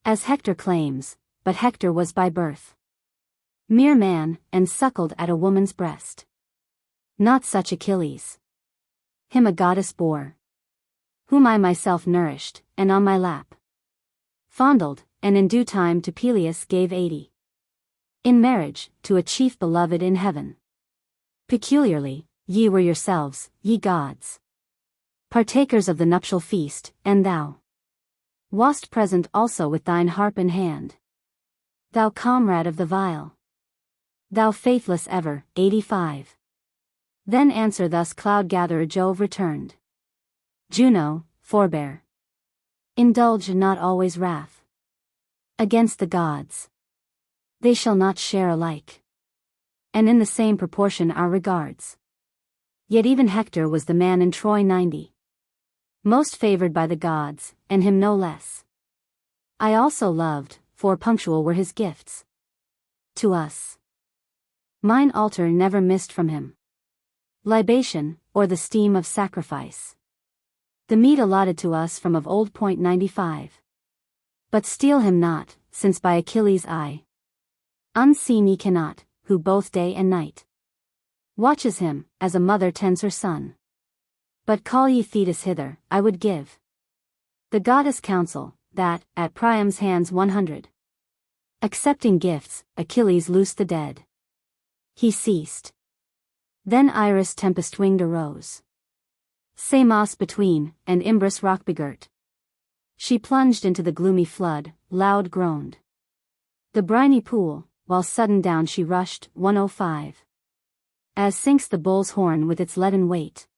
As Hector claims, but Hector was by birth mere man, and suckled at a woman's breast. Not such Achilles. Him a goddess bore, whom I myself nourished, and on my lap fondled, and in due time to Peleus gave 80. In marriage, to a chief beloved in heaven. Peculiarly, ye were yourselves, ye gods, partakers of the nuptial feast, and thou wast present also with thine harp in hand. Thou comrade of the viol, thou faithless ever. 85. Then answer thus cloud-gatherer Jove returned. Juno, forbear. Indulge not always wrath against the gods. They shall not share alike, and in the same proportion our regards. Yet even Hector was the man in Troy. 90. Most favored by the gods, and him no less I also loved, for punctual were his gifts to us. Mine altar never missed from him libation, or the steam of sacrifice, the meat allotted to us from of old. 95. But steal him not, since by Achilles' eye unseen ye cannot, who both day and night watches him, as a mother tends her son. But call ye Thetis hither, I would give the goddess counsel, that, at Priam's hands 100 accepting gifts, Achilles loosed the dead. He ceased. Then Iris tempest-winged arose, Samos between, and Imbrus rock-begirt. She plunged into the gloomy flood, loud groaned the briny pool, while sudden down she rushed. 105. As sinks the bull's horn with its leaden weight,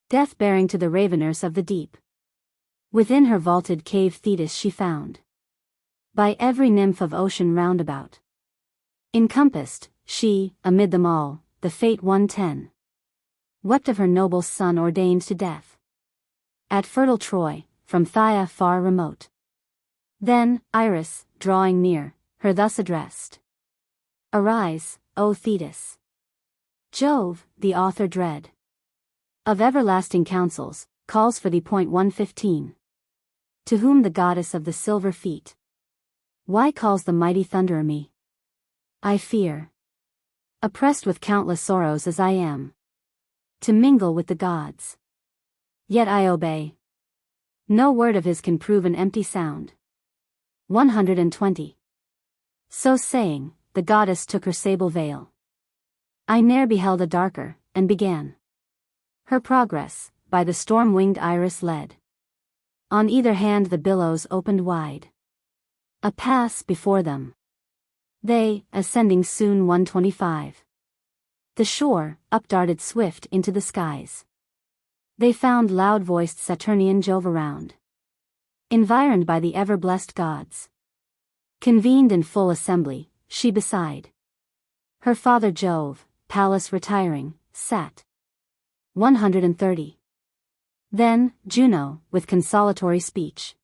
death-bearing to the raveners of the deep. Within her vaulted cave Thetis she found, by every nymph of ocean roundabout encompassed. She, amid them all, the fate 110, wept of her noble son ordained to death at fertile Troy, from Phthia far remote. Then, Iris, drawing near, her thus addressed: Arise, O Thetis! Jove, the author dread of everlasting counsels, calls for thee. 115. To whom the goddess of the silver feet: Why calls the mighty thunderer me? I fear, oppressed with countless sorrows as I am, to mingle with the gods. Yet I obey. No word of his can prove an empty sound. 120. So saying, the goddess took her sable veil. I ne'er beheld a darker, and began her progress, by the storm-winged Iris led. On either hand the billows opened wide a pass before them. They, ascending soon 125. The shore, up darted swift into the skies. They found loud-voiced Saturnian Jove around, environed by the ever-blessed gods. Convened in full assembly, she beside her father Jove, Pallas retiring, sat. 130. Then, Juno, with consolatory speech,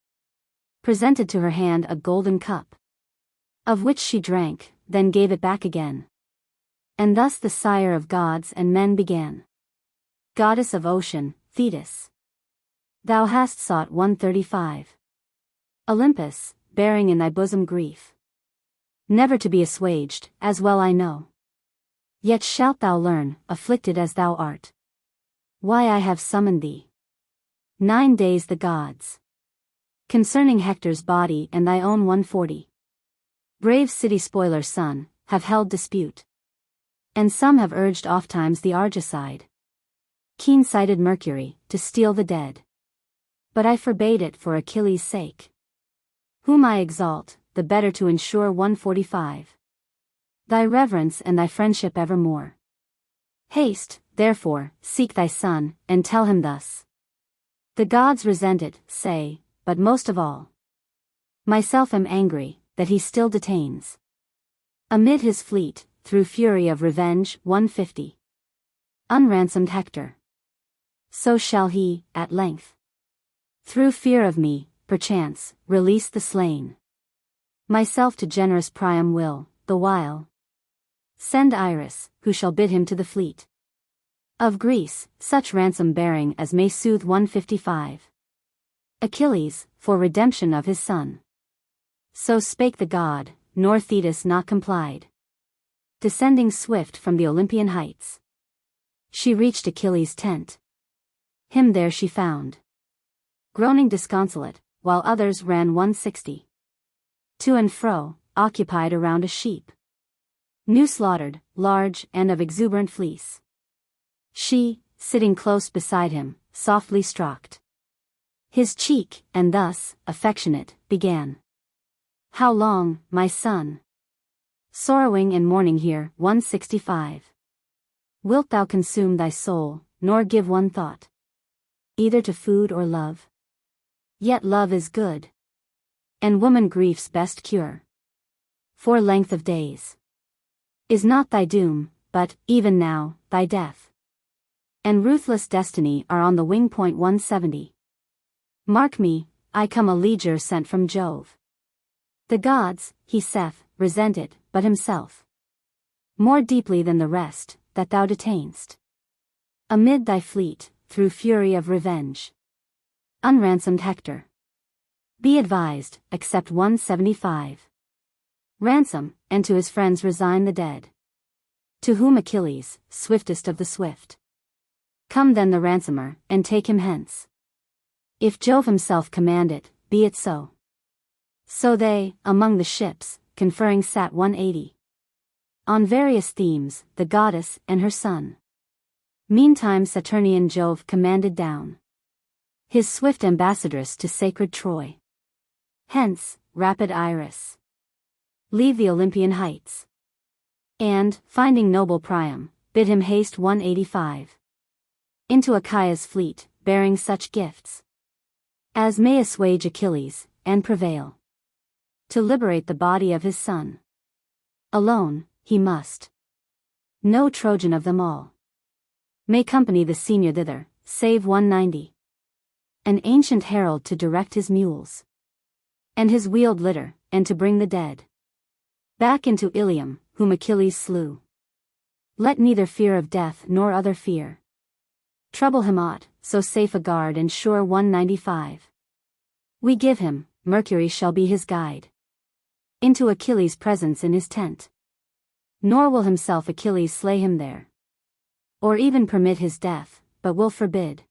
presented to her hand a golden cup, of which she drank, then gave it back again. And thus the sire of gods and men began. Goddess of ocean, Thetis, thou hast sought 135. Olympus, bearing in thy bosom grief, never to be assuaged, as well I know. Yet shalt thou learn, afflicted as thou art, why I have summoned thee. 9 days the gods, concerning Hector's body and thy own 140. Brave city spoiler son, have held dispute. And some have urged ofttimes the Argicide, keen-sighted Mercury, to steal the dead. But I forbade it for Achilles' sake, whom I exalt, the better to ensure 145. Thy reverence and thy friendship evermore. Haste, therefore, seek thy son, and tell him thus. The gods resent it, say, but most of all, myself am angry, that he still detains amid his fleet, through fury of revenge, 150. Unransomed Hector. So shall he, at length, through fear of me, perchance, release the slain. Myself to generous Priam will, the while, send Iris, who shall bid him to the fleet of Greece, such ransom bearing as may soothe 155. Achilles, for redemption of his son. So spake the god, nor Thetis not complied. Descending swift from the Olympian heights, she reached Achilles' tent. Him there she found, groaning disconsolate, while others ran 160. To and fro, occupied around a sheep, new slaughtered, large and of exuberant fleece. She, sitting close beside him, softly stroked his cheek, and thus, affectionate, began. How long, my son, sorrowing and mourning here, 165. Wilt thou consume thy soul, nor give one thought, either to food or love? Yet love is good, and woman grief's best cure. For length of days is not thy doom, but, even now, thy death and ruthless destiny are on the wing. 170. Mark me, I come a lieger sent from Jove. The gods, he saith, resent it, but himself more deeply than the rest, that thou detainst amid thy fleet, through fury of revenge. Unransomed Hector. Be advised, accept 175. Ransom, and to his friends resign the dead. To whom Achilles, swiftest of the swift. Come then the ransomer, and take him hence. If Jove himself command it, be it so. So they, among the ships, conferring sat 180. On various themes, the goddess and her son. Meantime Saturnian Jove commanded down his swift ambassadress to sacred Troy. Hence, rapid Iris, leave the Olympian heights. And, finding noble Priam, bid him haste 185. Into Achaea's fleet, bearing such gifts as may assuage Achilles, and prevail to liberate the body of his son. Alone, he must. No Trojan of them all may company the senior thither, save 190. An ancient herald to direct his mules, and his wheeled litter, and to bring the dead back into Ilium, whom Achilles slew. Let neither fear of death nor other fear trouble him aught, so safe a guard and sure 195. We give him, Mercury shall be his guide into Achilles' presence in his tent. Nor will himself Achilles slay him there, or even permit his death, but will forbid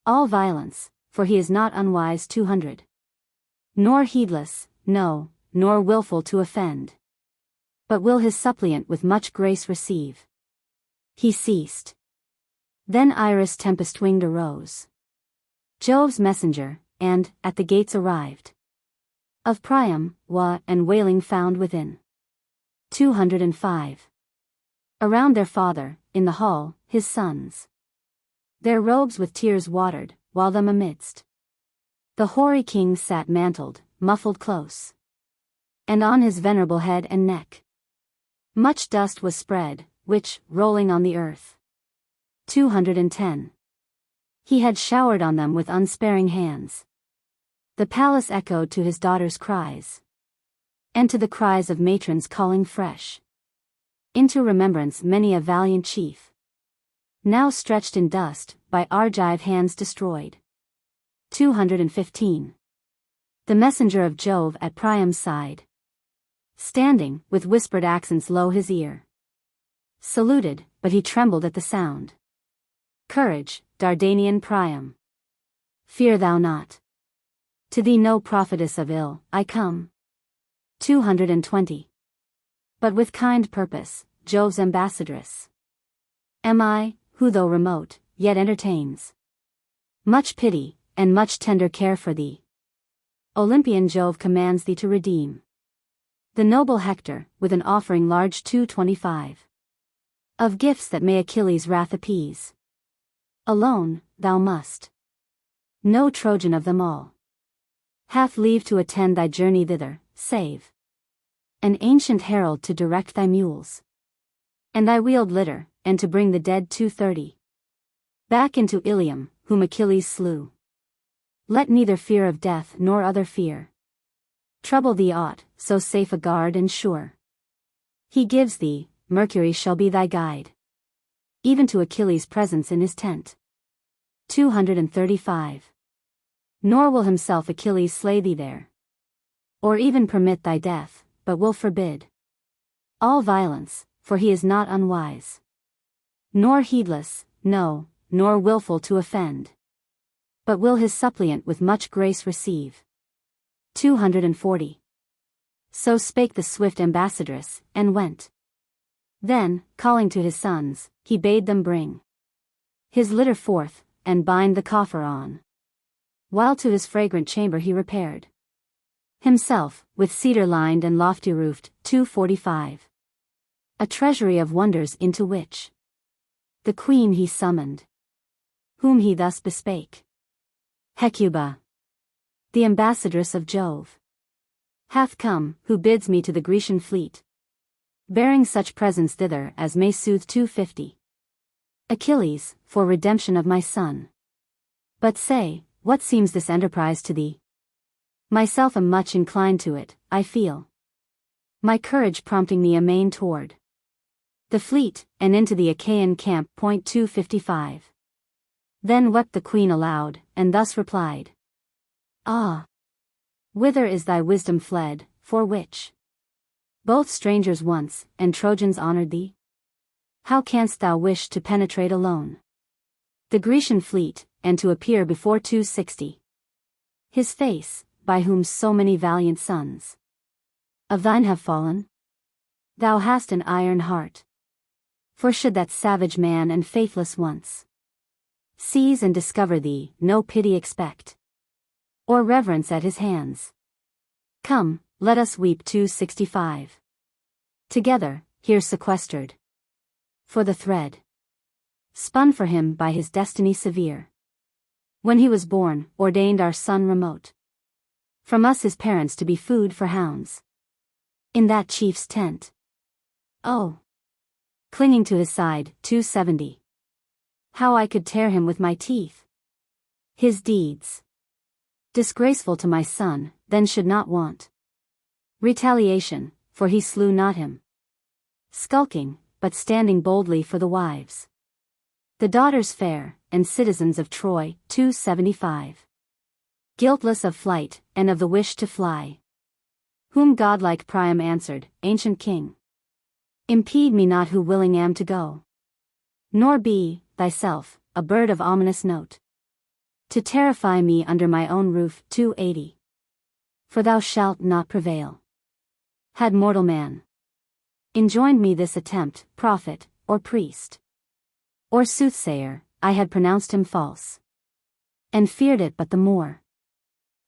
all violence, for he is not unwise 200. Nor heedless, no, nor willful to offend, but will his suppliant with much grace receive. He ceased. Then Iris tempest-winged arose, Jove's messenger, and, at the gates arrived of Priam, and wailing found within. 205. Around their father, in the hall, his sons. Their robes with tears watered, while them amidst the hoary king sat mantled, muffled close. And on his venerable head and neck much dust was spread, which, rolling on the earth, 210. He had showered on them with unsparing hands. The palace echoed to his daughter's cries, and to the cries of matrons calling fresh into remembrance many a valiant chief, now stretched in dust, by Argive hands destroyed. 215. The messenger of Jove at Priam's side, standing, with whispered accents low his ear, saluted, but he trembled at the sound. Courage, Dardanian Priam. Fear thou not. To thee no prophetess of ill, I come. 220. But with kind purpose, Jove's ambassadress am I, who though remote, yet entertains much pity, and much tender care for thee. Olympian Jove commands thee to redeem the noble Hector, with an offering large 225 of gifts that may Achilles' wrath appease. Alone, thou must. No Trojan of them all hath leave to attend thy journey thither, save an ancient herald to direct thy mules and thy wheeled litter, and to bring the dead 230 back into Ilium, whom Achilles slew. Let neither fear of death nor other fear trouble thee aught, so safe a guard and sure he gives thee. Mercury shall be thy guide, even to Achilles' presence in his tent. 235. Nor will himself Achilles slay thee there, or even permit thy death, but will forbid all violence, for he is not unwise, nor heedless, no, nor wilful to offend, but will his suppliant with much grace receive. 240. So spake the swift ambassadress, and went. Then, calling to his sons, he bade them bring his litter forth, and bind the coffer on, while to his fragrant chamber he repaired himself, with cedar lined and lofty roofed. 245. A treasury of wonders into which the queen he summoned, whom he thus bespake. Hecuba, the ambassadress of Jove, hath come, who bids me to the Grecian fleet, bearing such presents thither as may soothe 250 Achilles, for redemption of my son. But say, what seems this enterprise to thee? Myself am much inclined to it, I feel my courage prompting me amain toward the fleet, and into the Achaean camp. 255. Then wept the queen aloud, and thus replied. Ah! Whither is thy wisdom fled, for which both strangers once, and Trojans honored thee? How canst thou wish to penetrate alone the Grecian fleet, and to appear before 260 his face, by whom so many valiant sons of thine have fallen? Thou hast an iron heart. For should that savage man and faithless once seize and discover thee, no pity expect, or reverence at his hands. Come, let us weep. 265. Together, here sequestered. For the thread spun for him by his destiny severe, when he was born, ordained our son remote from us his parents to be food for hounds in that chief's tent. Oh! Clinging to his side. 270. How I could tear him with my teeth. His deeds, disgraceful to my son, then should not want retaliation, for he slew not him skulking, but standing boldly for the wives, the daughters fair, and citizens of Troy. 275. Guiltless of flight, and of the wish to fly, whom godlike Priam answered, Ancient king, impede me not who willing am to go, nor be, thyself, a bird of ominous note, to terrify me under my own roof. 280. For thou shalt not prevail. Had mortal man enjoined me this attempt, prophet, or priest, or soothsayer, I had pronounced him false, and feared it but the more.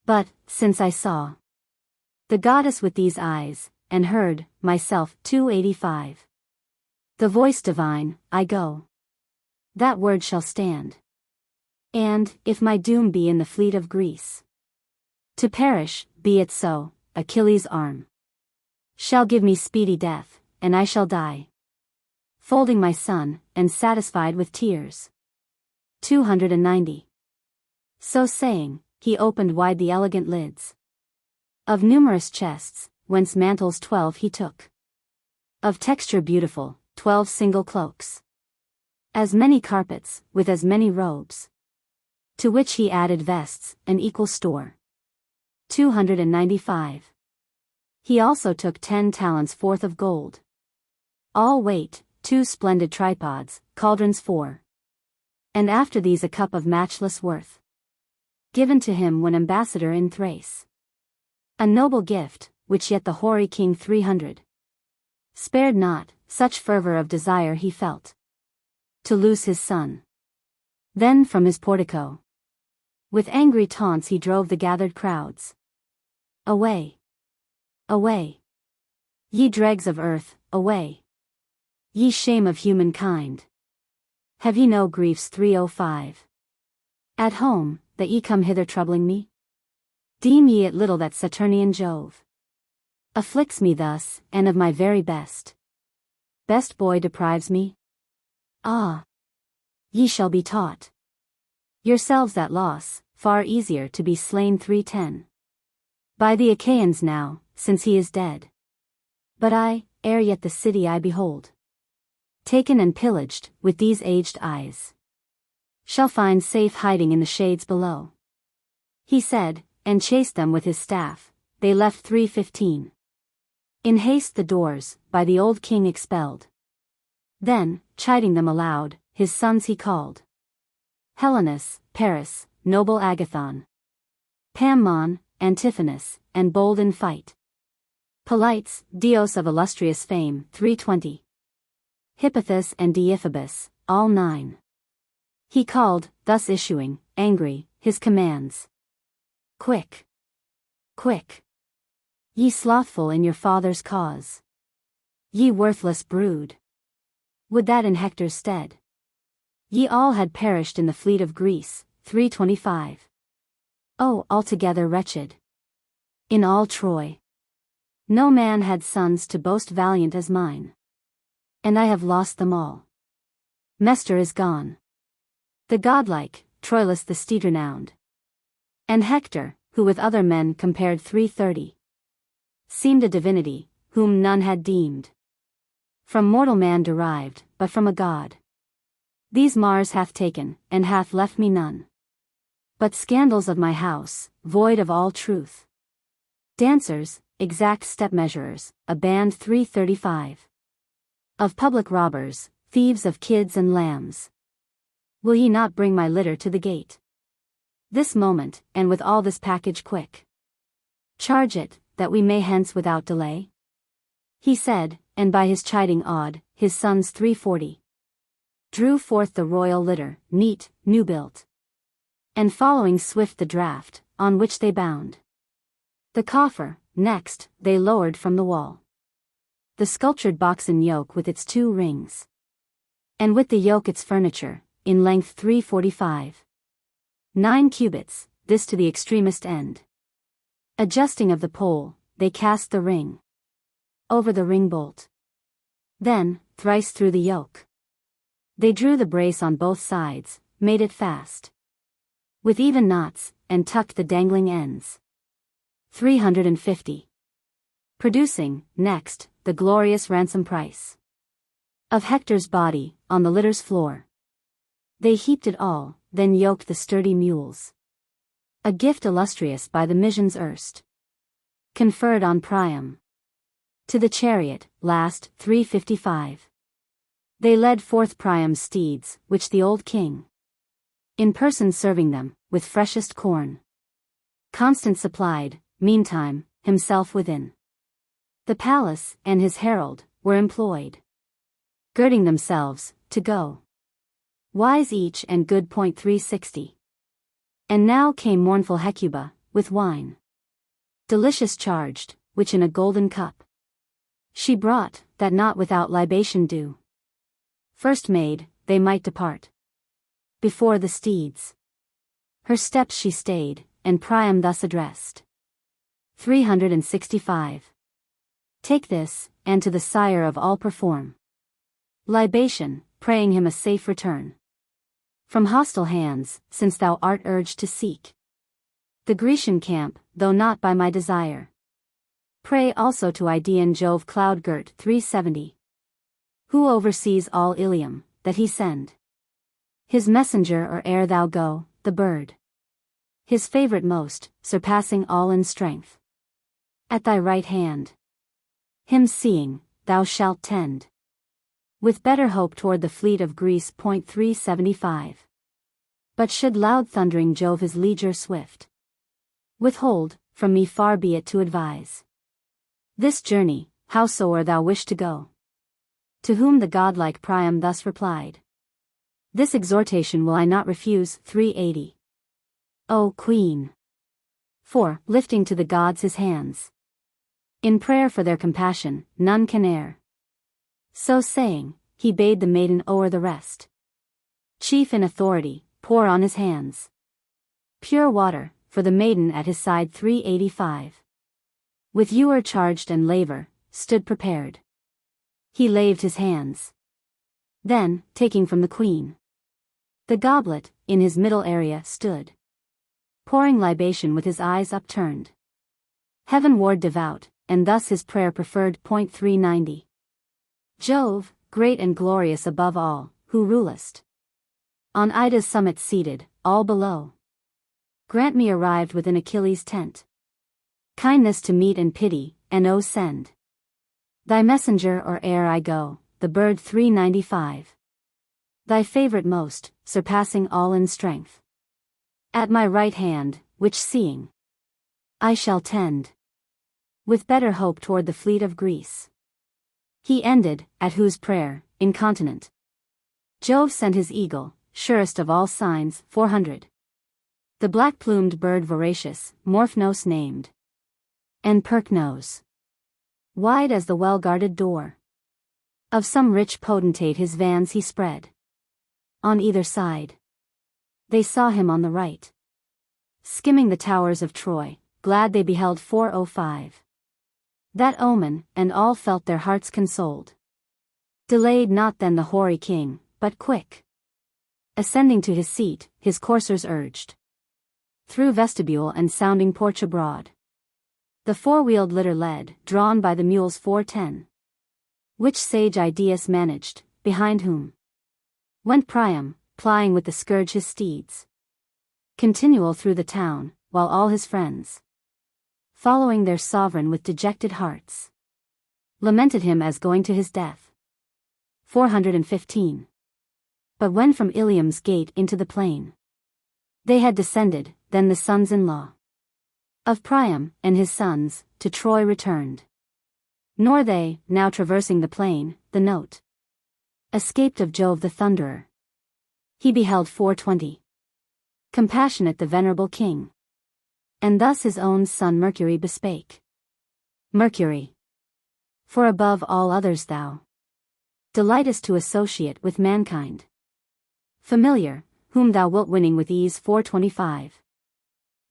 But, since I saw the goddess with these eyes, and heard, myself, 285. The voice divine, I go. That word shall stand. And, if my doom be in the fleet of Greece, to perish, be it so, Achilles' arm shall give me speedy death, and I shall die, folding my son, and satisfied with tears. 290. So saying, he opened wide the elegant lids of numerous chests, whence mantles 12 he took, of texture beautiful, 12 single cloaks, as many carpets, with as many robes, to which he added vests, an equal store. 295. He also took 10 talents forth of gold, all weight, 2 splendid tripods, cauldrons 4. And after these a cup of matchless worth, given to him when ambassador in Thrace. A noble gift, which yet the hoary king 300 spared not, such fervor of desire he felt to lose his son. Then from his portico, with angry taunts he drove the gathered crowds. Away! Away! Ye dregs of earth, away! Ye shame of humankind! Have ye no griefs? 305. At home, that ye come hither troubling me? Deem ye it little that Saturnian Jove afflicts me thus, and of my very best boy deprives me? Ah! Ye shall be taught yourselves that loss, far easier to be slain 310 by the Achaeans now, since he is dead. But I, ere yet the city I behold taken and pillaged, with these aged eyes, shall find safe hiding in the shades below. He said, and chased them with his staff. They left 315. In haste the doors, by the old king expelled. Then, chiding them aloud, his sons he called: Helenus, Paris, noble Agathon, Pammon, Antiphanus, and bold in fight, Polites, Dios of illustrious fame, 320. Hippothus and Deiphobus, all 9. He called, thus issuing, angry, his commands. Quick! Quick! Ye slothful in your father's cause! Ye worthless brood! Would that in Hector's stead ye all had perished in the fleet of Greece, 325. Oh, altogether wretched! In all Troy, no man had sons to boast valiant as mine. And I have lost them all. Mestor is gone, the godlike, Troilus the steed-renowned. And Hector, who with other men compared 330, seemed a divinity, whom none had deemed from mortal man derived, but from a god. These Mars hath taken, and hath left me none but scandals of my house, void of all truth. Dancers, exact step-measurers, a band 335. Of public robbers, thieves of kids and lambs. Will ye not bring my litter to the gate this moment, and with all this package quick? Charge it, that we may hence without delay? He said, and by his chiding awed, his sons 340 drew forth the royal litter, neat, new-built, and following swift the draught, on which they bound the coffer. Next, they lowered from the wall the sculptured boxen yoke with its 2 rings, and with the yoke its furniture, in length 345. 9 cubits, this to the extremest end. Adjusting of the pole, they cast the ring over the ring bolt. Then, thrice through the yoke, they drew the brace on both sides, made it fast with even knots, and tucked the dangling ends. 350. Producing, next, the glorious ransom price of Hector's body, on the litter's floor. They heaped it all, then yoked the sturdy mules. A gift illustrious by the Mysians erst conferred on Priam. To the chariot, last, 355. They led forth Priam's steeds, which the old king, in person serving them, with freshest corn, constant supplied, meantime, himself within the palace, and his herald, were employed, girding themselves, to go. Wise each and good. 360. And now came mournful Hecuba, with wine delicious charged, which in a golden cup She brought, that not without libation due. First made, they might depart. Before the steeds. Her steps she stayed, and Priam thus addressed. 365. Take this, and to the sire of all perform libation, praying him a safe return from hostile hands, since thou art urged to seek the Grecian camp, though not by my desire. Pray also to Idaean Jove cloud-girt 370. Who oversees all Ilium, that he send his messenger or ere thou go, the bird, his favorite most, surpassing all in strength, at thy right hand. Him seeing, thou shalt tend with better hope toward the fleet of Greece. 375. But should loud thundering Jove his leger swift withhold, from me far be it to advise this journey, howsoe'er thou wish to go. To whom the godlike Priam thus replied. This exhortation will I not refuse. 380. O Queen! For, lifting to the gods his hands in prayer for their compassion, none can err. So saying, he bade the maiden o'er the rest, chief in authority, pour on his hands pure water, for the maiden at his side. 385. With ewer charged and laver, stood prepared. He laved his hands. Then, taking from the queen the goblet, in his middle area stood, pouring libation with his eyes upturned heavenward devout, and thus his prayer preferred. 390. Jove, great and glorious above all, who rulest on Ida's summit seated, all below, grant me arrived within Achilles' tent kindness to meet and pity, and O send thy messenger or ere I go, the bird. 395. Thy favorite most, surpassing all in strength, at my right hand, which seeing I shall tend with better hope toward the fleet of Greece. He ended, at whose prayer, incontinent, Jove sent his eagle, surest of all signs. 400. The black-plumed bird voracious, Morphnos named, and Perchnos, wide as the well-guarded door of some rich potentate his vans he spread on either side. They saw him on the right, skimming the towers of Troy, glad they beheld. 405. That omen, and all felt their hearts consoled. Delayed not then the hoary king, but quick, ascending to his seat, his coursers urged through vestibule and sounding porch abroad. The four-wheeled litter led, drawn by the mules. 410. Which sage Idaeus managed, behind whom went Priam, plying with the scourge his steeds continual through the town, while all his friends, following their sovereign with dejected hearts, lamented him as going to his death. 415. But when from Ilium's gate into the plain they had descended, then the sons-in-law of Priam, and his sons, to Troy returned. Nor they, now traversing the plain, the note escaped of Jove the Thunderer. He beheld. 420. Compassionate the venerable king, and thus his own son Mercury bespake. Mercury, for above all others thou delightest to associate with mankind. Familiar, whom thou wilt winning with ease. 425.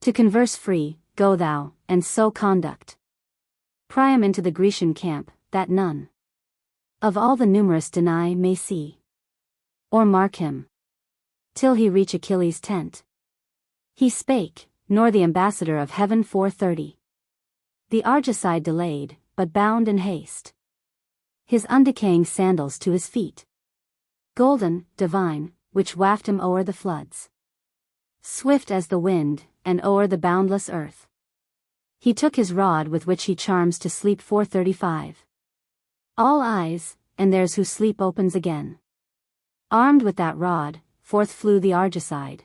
To converse free, go thou, and so conduct Priam into the Grecian camp, that none of all the numerous deny may see or mark him, till he reach Achilles' tent. He spake, nor the ambassador of heaven. 430. The Argicide delayed, but bound in haste his undecaying sandals to his feet, golden, divine, which waft him o'er the floods, swift as the wind, and o'er the boundless earth. He took his rod with which he charms to sleep. 435. All eyes, and theirs who sleep opens again. Armed with that rod, forth flew the Argicide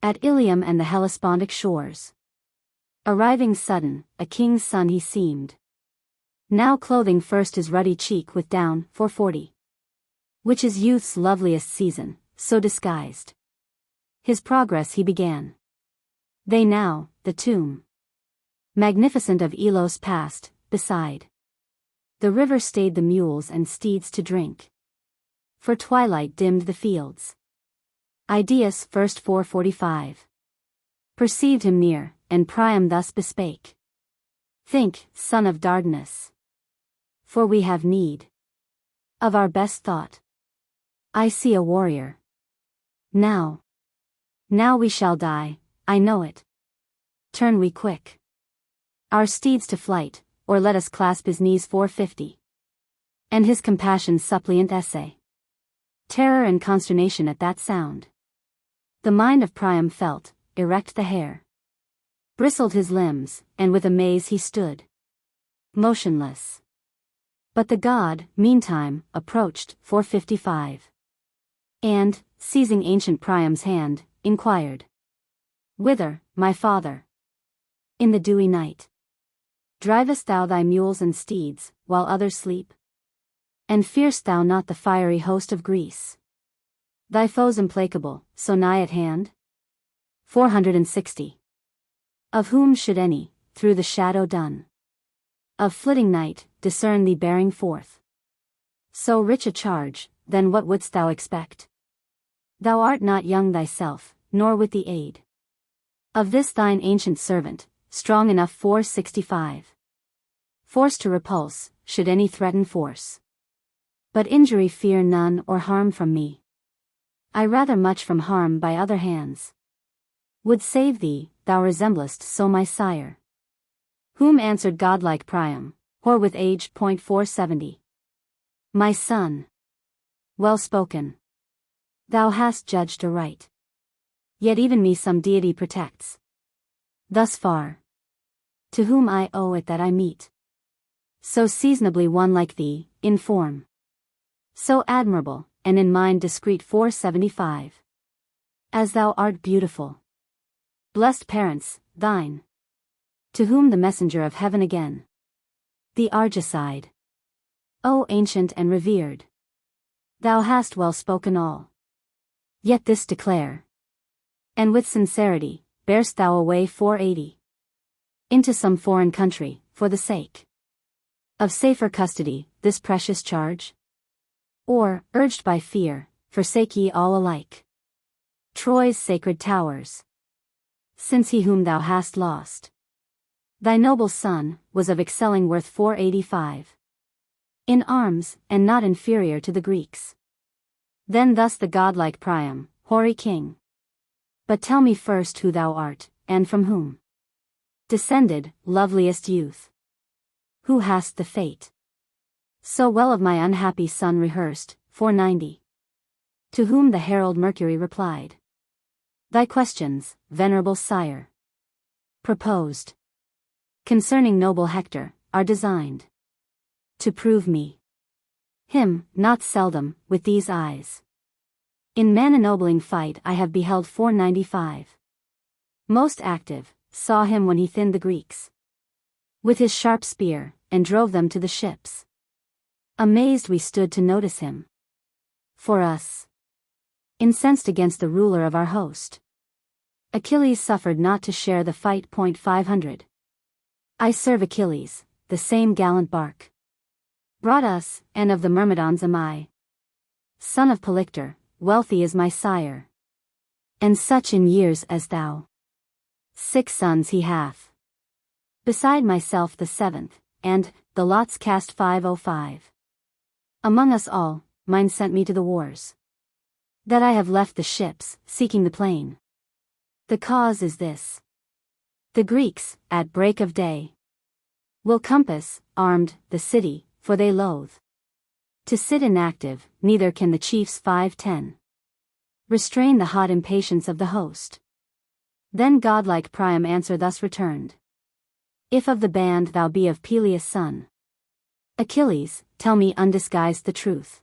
at Ilium and the Hellespontic shores. Arriving sudden, a king's son he seemed, now clothing first his ruddy cheek with down. 440. Which is youth's loveliest season, so disguised his progress he began. They now, the tomb magnificent of Elos passed, beside The river stayed the mules and steeds to drink. For twilight dimmed the fields. Idaeus verse 445. Perceived him near, and Priam thus bespake. Think, son of Dardanus. For we have need of our best thought. I see a warrior. Now we shall die, I know it. Turn we quick our steeds to flight, or let us clasp his knees 450. And his compassion suppliant essay. Terror and consternation at that sound. The mind of Priam felt, erect the hair. Bristled his limbs, and with amaze he stood. Motionless. But the god, meantime, approached, 455. And, seizing ancient Priam's hand, inquired. Whither, my father? In the dewy night. Drivest thou thy mules and steeds, while others sleep? And fear'st thou not the fiery host of Greece? Thy foes implacable, so nigh at hand? 460. Of whom should any, through the shadow dun of flitting night, discern thee bearing forth so rich a charge? Then what wouldst thou expect? Thou art not young thyself, nor with the aid of this thine ancient servant, strong enough 465. Force to repulse, should any threaten force. But injury fear none or harm from me. I rather much from harm by other hands. Would save thee, thou resemblest so my sire. Whom answered godlike Priam, hoar with age. 470. My son. Well spoken. Thou hast judged aright. Yet even me some deity protects. Thus far. To whom I owe it that I meet so seasonably one like thee, in form so admirable, and in mind discreet. 475. As thou art beautiful. Blessed parents, thine. To whom the messenger of heaven again. The Argicide. O ancient and revered. Thou hast well spoken all. Yet this declare. And with sincerity, bear'st thou away 480. Into some foreign country, for the sake of safer custody, this precious charge? Or, urged by fear, forsake ye all alike Troy's sacred towers? Since he whom thou hast lost, thy noble son, was of excelling worth 485. In arms, and not inferior to the Greeks. Then thus the godlike Priam, hoary king. But tell me first who thou art, and from whom descended, loveliest youth. Who hast the fate so well of my unhappy son rehearsed? 490. To whom the herald Mercury replied. Thy questions, venerable sire, proposed concerning noble Hector, are designed to prove me him, not seldom, with these eyes. In man-ennobling fight I have beheld 495. Most active, saw him when he thinned the Greeks with his sharp spear, and drove them to the ships. Amazed we stood to notice him. For us, incensed against the ruler of our host, Achilles suffered not to share the fight. 500. I serve Achilles, the same gallant bark brought us, and of the Myrmidons am I. Son of Polyctor, wealthy is my sire, and such in years as thou. 6 sons he hath, beside myself the 7th, and, the lots cast 505. Among us all, mine sent me to the wars. That I have left the ships, seeking the plain. The cause is this. The Greeks, at break of day, will compass, armed, the city, for they loathe to sit inactive, neither can the chiefs 510 restrain the hot impatience of the host. Then godlike Priam answer thus returned. If of the band thou be of Peleus' son, Achilles, tell me undisguised the truth.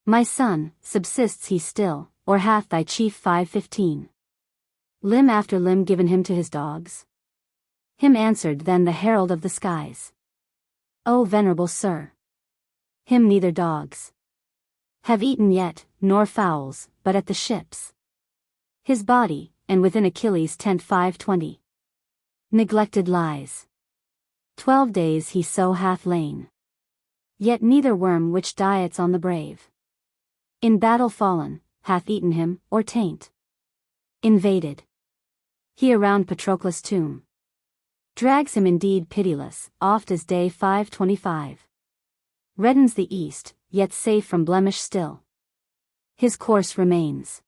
My son, subsists he still, or hath thy chief 515 limb after limb given him to his dogs? Him answered then the herald of the skies. O venerable sir, him neither dogs have eaten yet, nor fowls, but at the ships. His body, and within Achilles' tent 520 neglected lies. 12 days he so hath lain. Yet neither worm which diets on the brave, in battle fallen, hath eaten him, or taint invaded he around Patroclus' tomb. Drags him indeed pitiless, oft as day 525. Reddens the east, yet safe from blemish still. His course remains.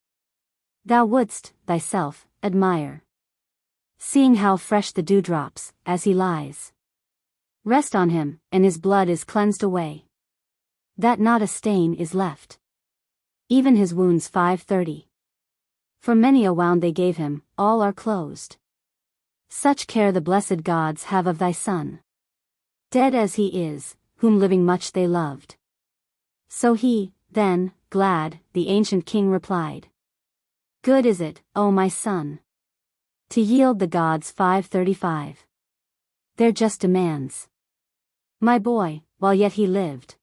Thou wouldst, thyself, admire, seeing how fresh the dewdrops, as he lies, rest on him, and his blood is cleansed away, that not a stain is left. Even his wounds 530. For many a wound they gave him, all are closed. Such care the blessed gods have of thy son, dead as he is, whom living much they loved. So he, then, glad, the ancient king replied, Good is it, O my son, to yield the gods 535 their just demands. My boy, while yet he lived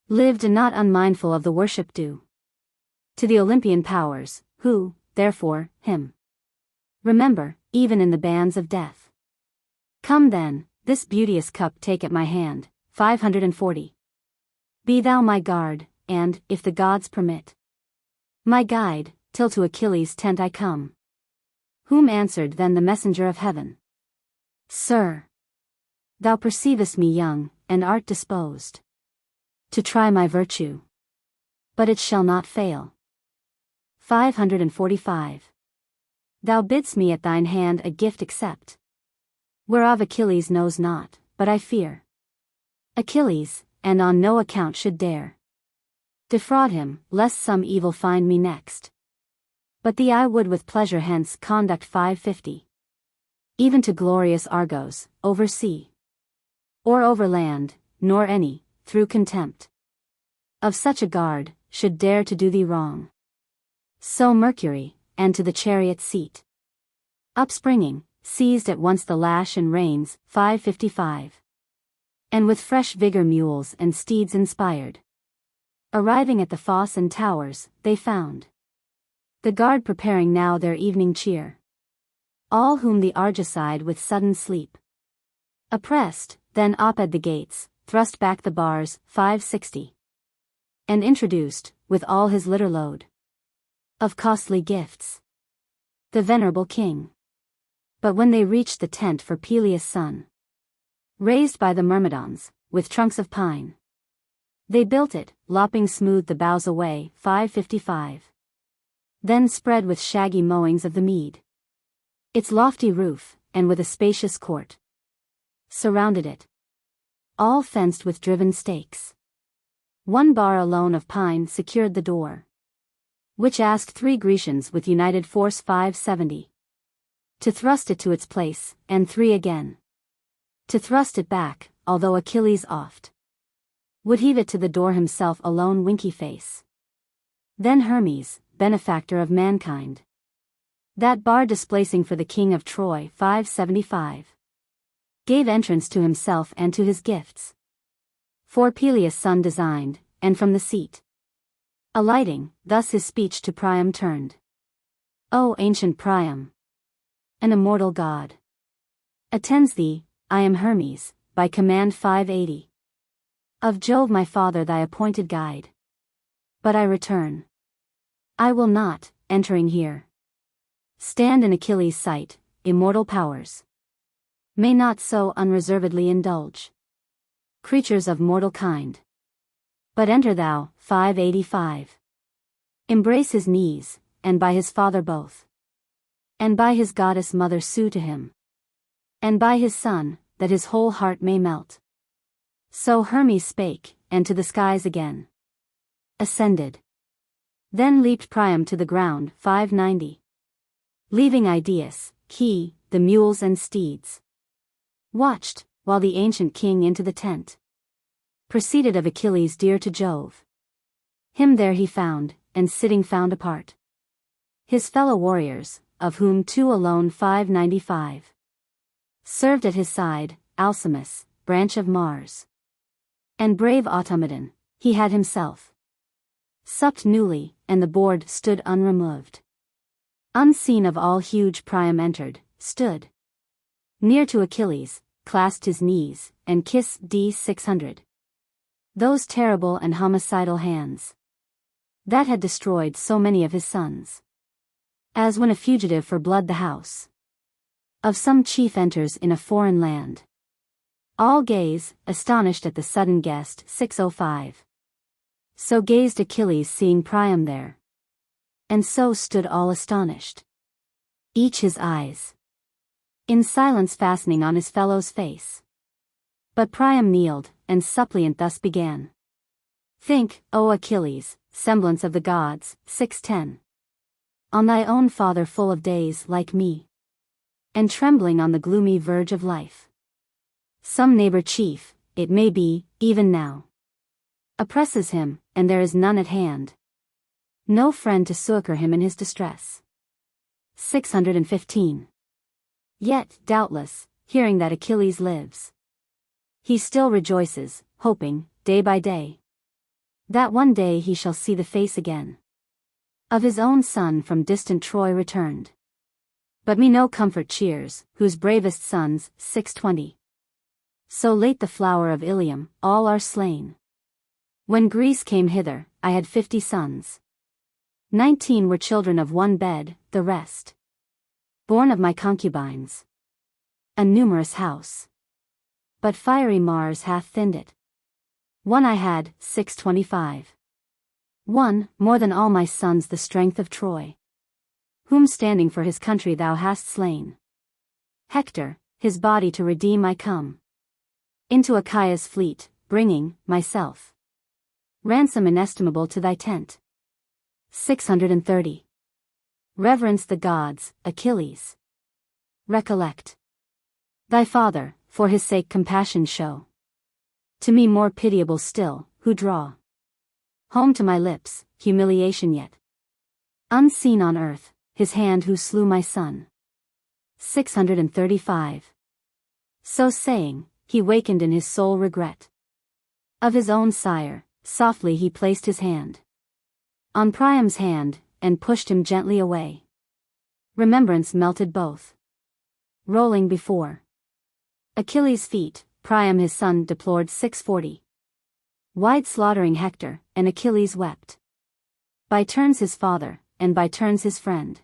not unmindful of the worship due to the Olympian powers, who, therefore, him remember, even in the bands of death. Come then, this beauteous cup take at my hand, 540. Be thou my guard, and, if the gods permit, my guide, till to Achilles' tent I come. Whom answered then the messenger of heaven, Sir, thou perceivest me young, and art disposed to try my virtue, but it shall not fail. 545. Thou bidst me at thine hand a gift accept, whereof Achilles knows not, but I fear Achilles, and on no account should dare defraud him, lest some evil find me next. But thee I would with pleasure hence conduct 550. Even to glorious Argos, over sea, or over land, nor any, through contempt of such a guard, should dare to do thee wrong. So Mercury, and to the chariot seat upspringing, seized at once the lash and reins, 555. And with fresh vigor mules and steeds inspired, arriving at the fosse and towers, they found the guard preparing now their evening cheer. All whom the Argicide with sudden sleep oppressed, then oped the gates, thrust back the bars, 560. And introduced, with all his litter load of costly gifts, the venerable king. But when they reached the tent for Peleus' son, raised by the Myrmidons, with trunks of pine, they built it, lopping smooth the boughs away, 555. Then spread with shaggy mowings of the mead its lofty roof, and with a spacious court surrounded it, all fenced with driven stakes. One bar alone of pine secured the door, which asked 3 Grecians with united force 570 to thrust it to its place, and 3 again to thrust it back, although Achilles oft would heave it to the door himself alone winky face. Then Hermes, benefactor of mankind, that bar displacing for the king of Troy 575, gave entrance to himself and to his gifts. For Peleus' son designed, and from the seat alighting, thus his speech to Priam turned. O ancient Priam, an immortal god, attends thee, I am Hermes, by command 580. Of Jove my father thy appointed guide. But I return. I will not, entering here, stand in Achilles' sight, immortal powers may not so unreservedly indulge creatures of mortal kind. But enter thou, 585. Embrace his knees, and by his father both, and by his goddess mother sue to him, and by his son, that his whole heart may melt. So Hermes spake, and to the skies again ascended. Then leaped Priam to the ground, 590. Leaving Idaeus, he, the mules and steeds, watched, while the ancient king into the tent proceeded of Achilles dear to Jove. Him there he found, and sitting found apart his fellow warriors, of whom 2 alone 595 served at his side, Alcimus, branch of Mars, and brave Automedon, he had himself supped newly, and the board stood unremoved. Unseen of all huge Priam entered, stood near to Achilles, clasped his knees, and kissed D 600. Those terrible and homicidal hands that had destroyed so many of his sons. As when a fugitive for blood the house of some chief enters in a foreign land. All gaze, astonished at the sudden guest. 605. So gazed Achilles seeing Priam there. And so stood all astonished. Each his eyes in silence fastening on his fellow's face. But Priam kneeled, and suppliant thus began. Think, O Achilles, semblance of the gods. 610. On thy own father full of days like me. And trembling on the gloomy verge of life. Some neighbor chief, it may be, even now, oppresses him, and there is none at hand. No friend to succor him in his distress. 615. Yet, doubtless, hearing that Achilles lives, he still rejoices, hoping, day by day, that one day he shall see the face again of his own son from distant Troy returned. But me no comfort cheers, whose bravest sons. 620. So late the flower of Ilium, all are slain. When Greece came hither, I had 50 sons. 19 were children of one bed, the rest born of my concubines. A numerous house. But fiery Mars hath thinned it. One I had. 625. One, more than all my sons, the strength of Troy, whom standing for his country thou hast slain. Hector, his body to redeem I come into Achaea's fleet, bringing, myself, ransom inestimable to thy tent. 630. Reverence the gods, Achilles. Recollect thy father, for his sake compassion show. To me more pitiable still, who draw home to my lips, humiliation yet unseen on earth, his hand who slew my son. 635. So saying, he wakened in his soul regret of his own sire. Softly he placed his hand on Priam's hand, and pushed him gently away. Remembrance melted both, rolling before Achilles' feet. Priam his son deplored. 640. Wide slaughtering Hector, and Achilles wept. By turns his father, and by turns his friend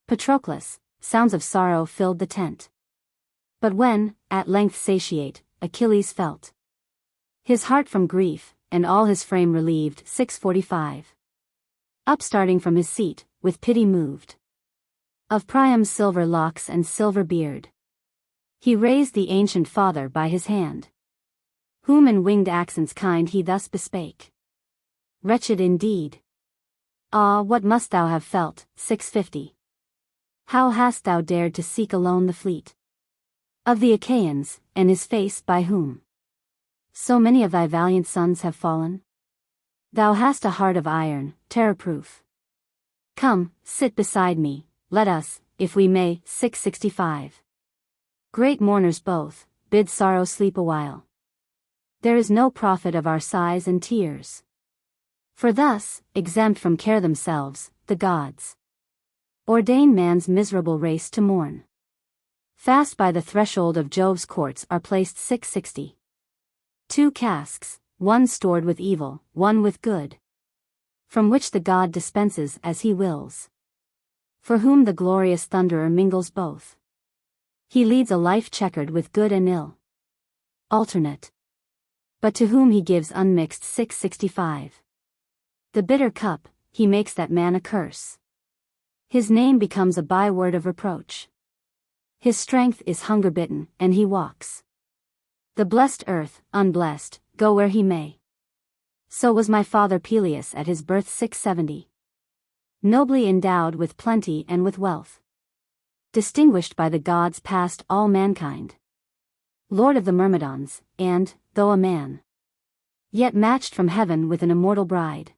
Patroclus. Sounds of sorrow filled the tent. But when, at length satiate, Achilles felt his heart from grief, and all his frame relieved. 645. Upstarting from his seat, with pity moved of Priam's silver locks and silver beard, he raised the ancient father by his hand, whom in winged accents kind he thus bespake. Wretched indeed! Ah, what must thou have felt. 650. How hast thou dared to seek alone the fleet of the Achaeans, and his face by whom so many of thy valiant sons have fallen? Thou hast a heart of iron, terror-proof. Come, sit beside me, let us, if we may. 665. Great mourners both, bid sorrow sleep awhile. There is no profit of our sighs and tears. For thus, exempt from care themselves, the gods ordain man's miserable race to mourn. Fast by the threshold of Jove's courts are placed. 660. 2 casks, one stored with evil, one with good, from which the god dispenses as he wills. For whom the glorious thunderer mingles both. He leads a life checkered with good and ill, alternate. But to whom he gives unmixed. 665. The bitter cup, he makes that man a curse. His name becomes a byword of reproach. His strength is hunger-bitten, and he walks the blessed earth, unblessed, go where he may. So was my father Peleus at his birth. 670. Nobly endowed with plenty and with wealth, distinguished by the gods past all mankind, lord of the Myrmidons, and, though a man, yet matched from heaven with an immortal bride.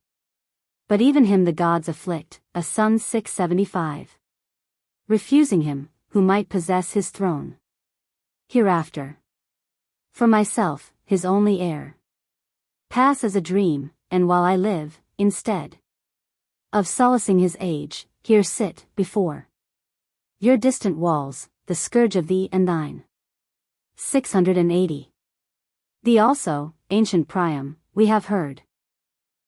But even him the gods afflict, a son. 675. Refusing him, who might possess his throne hereafter. For myself, his only heir, pass as a dream, and while I live, instead of solacing his age, here sit, before your distant walls, the scourge of thee and thine. 680. Thee also, ancient Priam, we have heard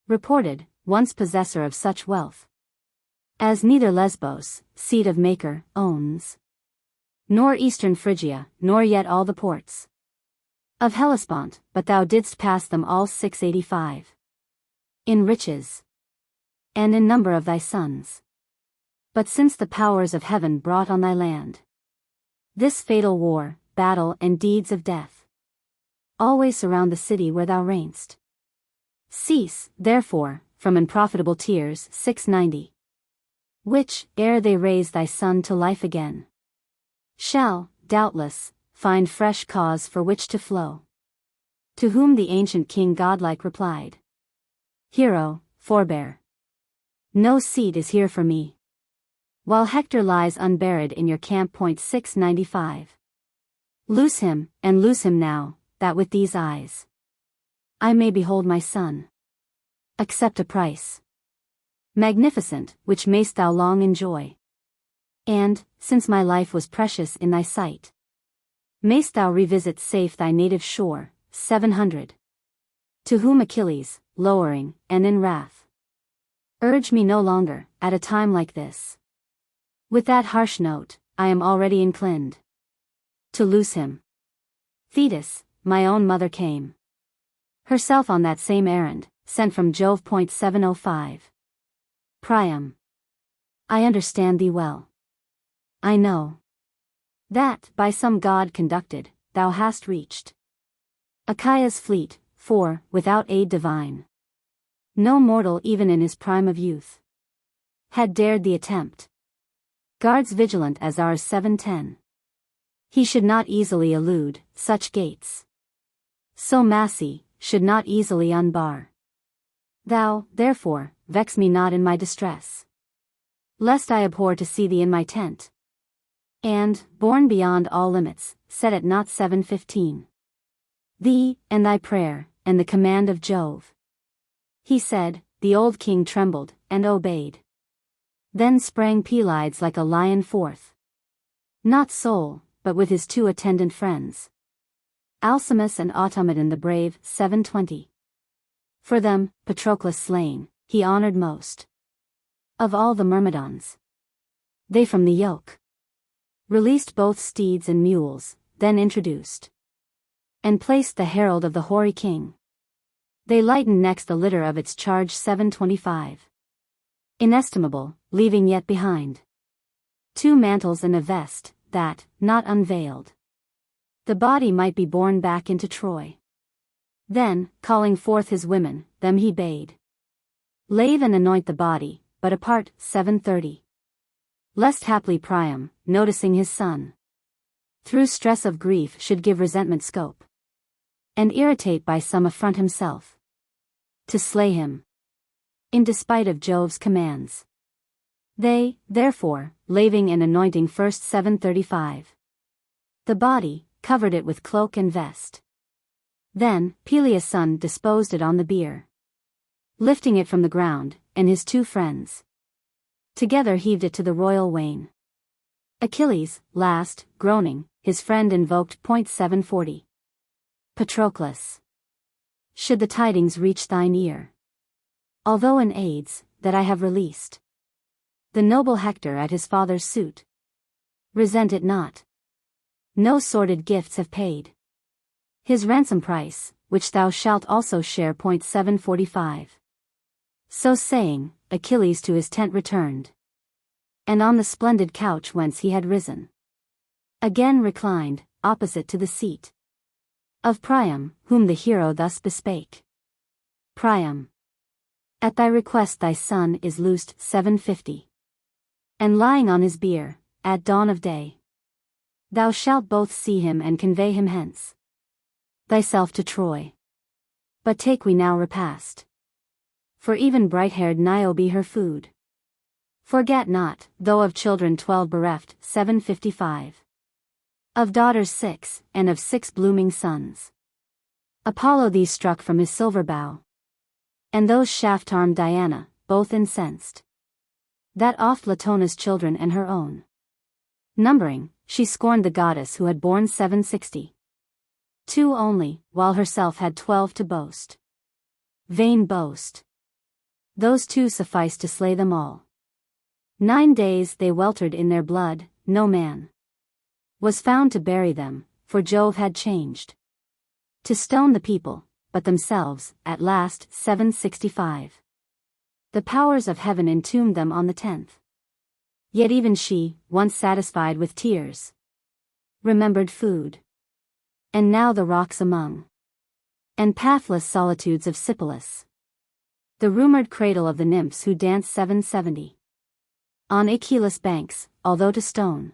reported, once possessor of such wealth as neither Lesbos, seat of Maker, owns, nor eastern Phrygia, nor yet all the ports of Hellespont, but thou didst pass them all 685. In riches and in number of thy sons. But since the powers of heaven brought on thy land this fatal war, battle and deeds of death, always surround the city where thou reignst. Cease, therefore, from unprofitable tears. 690. Which, ere they raise thy son to life again, shall, doubtless, find fresh cause for which to flow. To whom the ancient king godlike replied, Hero, forbear. No seed is here for me, while Hector lies unburied in your camp. 695. Loose him, and loose him now, that with these eyes I may behold my son. Accept a price magnificent, which mayst thou long enjoy. And, since my life was precious in thy sight, mayst thou revisit safe thy native shore. 700. To whom Achilles, lowering, and in wrath, urge me no longer, at a time like this. With that harsh note, I am already inclined to loose him. Thetis, my own mother came herself on that same errand, sent from Jove. 705. Priam, I understand thee well. I know that, by some god conducted, thou hast reached Achaea's fleet, for, without aid divine, no mortal even in his prime of youth had dared the attempt. Guards vigilant as ours. 710. He should not easily elude such gates. So massy, should not easily unbar. Thou, therefore, vex me not in my distress, lest I abhor to see thee in my tent. And, borne beyond all limits, set at naught. 715. Thee, and thy prayer, and the command of Jove. He said, the old king trembled, and obeyed. Then sprang Pelides like a lion forth. Not sole, but with his two attendant friends, Alcimus and Automedon the brave. 720. For them, Patroclus slain, he honored most of all the Myrmidons. They from the yoke released both steeds and mules, then introduced and placed the herald of the hoary king. They lightened next the litter of its charge. 725. Inestimable, leaving yet behind 2 mantles and a vest, that, not unveiled, the body might be borne back into Troy. Then, calling forth his women, them he bade lave and anoint the body, but apart. 730. Lest haply Priam, noticing his son, through stress of grief should give resentment scope, and irritate by some affront himself, to slay him, in despite of Jove's commands. They, therefore, laving and anointing first. 735. The body, covered it with cloak and vest. Then, Peleus' son disposed it on the bier, lifting it from the ground, and his 2 friends together heaved it to the royal wain. Achilles, last, groaning, his friend invoked. 740. Patroclus, should the tidings reach thine ear, although in aids, that I have released the noble Hector at his father's suit, resent it not. No sordid gifts have paid his ransom price, which thou shalt also share. 745. So saying, Achilles to his tent returned, and on the splendid couch whence he had risen, again reclined, opposite to the seat of Priam, whom the hero thus bespake. Priam, at thy request thy son is loosed. 750. And lying on his bier, at dawn of day, thou shalt both see him and convey him hence, thyself to Troy. But take we now repast, for even bright-haired Niobe her food. Forget not, though of children 12 bereft. 755. Of daughters 6, and of 6 blooming sons. Apollo these struck from his silver bow, and those shaft-armed Diana, both incensed, that oft Latona's children and her own numbering, she scorned the goddess who had borne 760. 2 only, while herself had 12 to boast. Vain boast. Those two sufficed to slay them all. 9 days they weltered in their blood, no man was found to bury them, for Jove had changed to stone the people, but themselves, at last. 765. The powers of heaven entombed them on the 10th. Yet even she, once satisfied with tears, remembered food. And now the rocks among and pathless solitudes of Sipylus, the rumored cradle of the nymphs who dance. 770. On Achelous banks, although to stone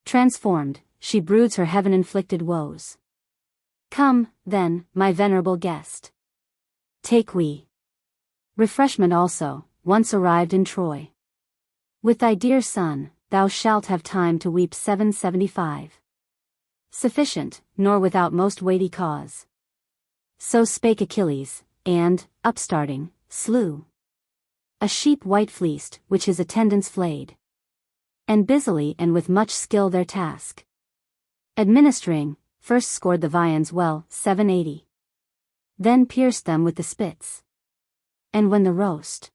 transformed, she broods her heaven-inflicted woes. Come, then, my venerable guest. Take we refreshment also, once arrived in Troy. With thy dear son, thou shalt have time to weep. 775. Sufficient, nor without most weighty cause. So spake Achilles, and, upstarting, slew a sheep white-fleeced, which his attendants flayed. And busily and with much skill their task administering, first scored the viands well. 780. Then pierced them with the spits. And when the roast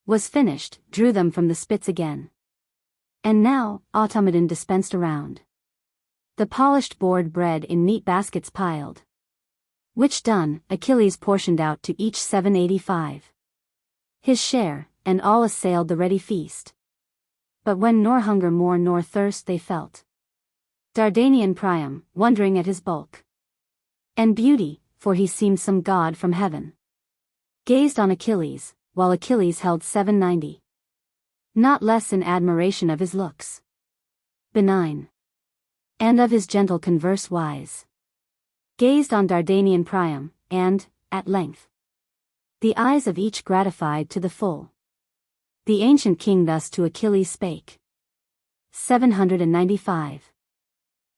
was finished, drew them from the spits again. And now, Automedon dispensed around the polished board bread in neat baskets piled. Which done, Achilles portioned out to each. 785. His share, and all assailed the ready feast. But when nor hunger more nor thirst they felt, Dardanian Priam, wondering at his bulk and beauty, for he seemed some god from heaven, gazed on Achilles, while Achilles held. 790. Not less in admiration of his looks benign, and of his gentle converse wise, gazed on Dardanian Priam, and, at length, the eyes of each gratified to the full, the ancient king thus to Achilles spake. 795.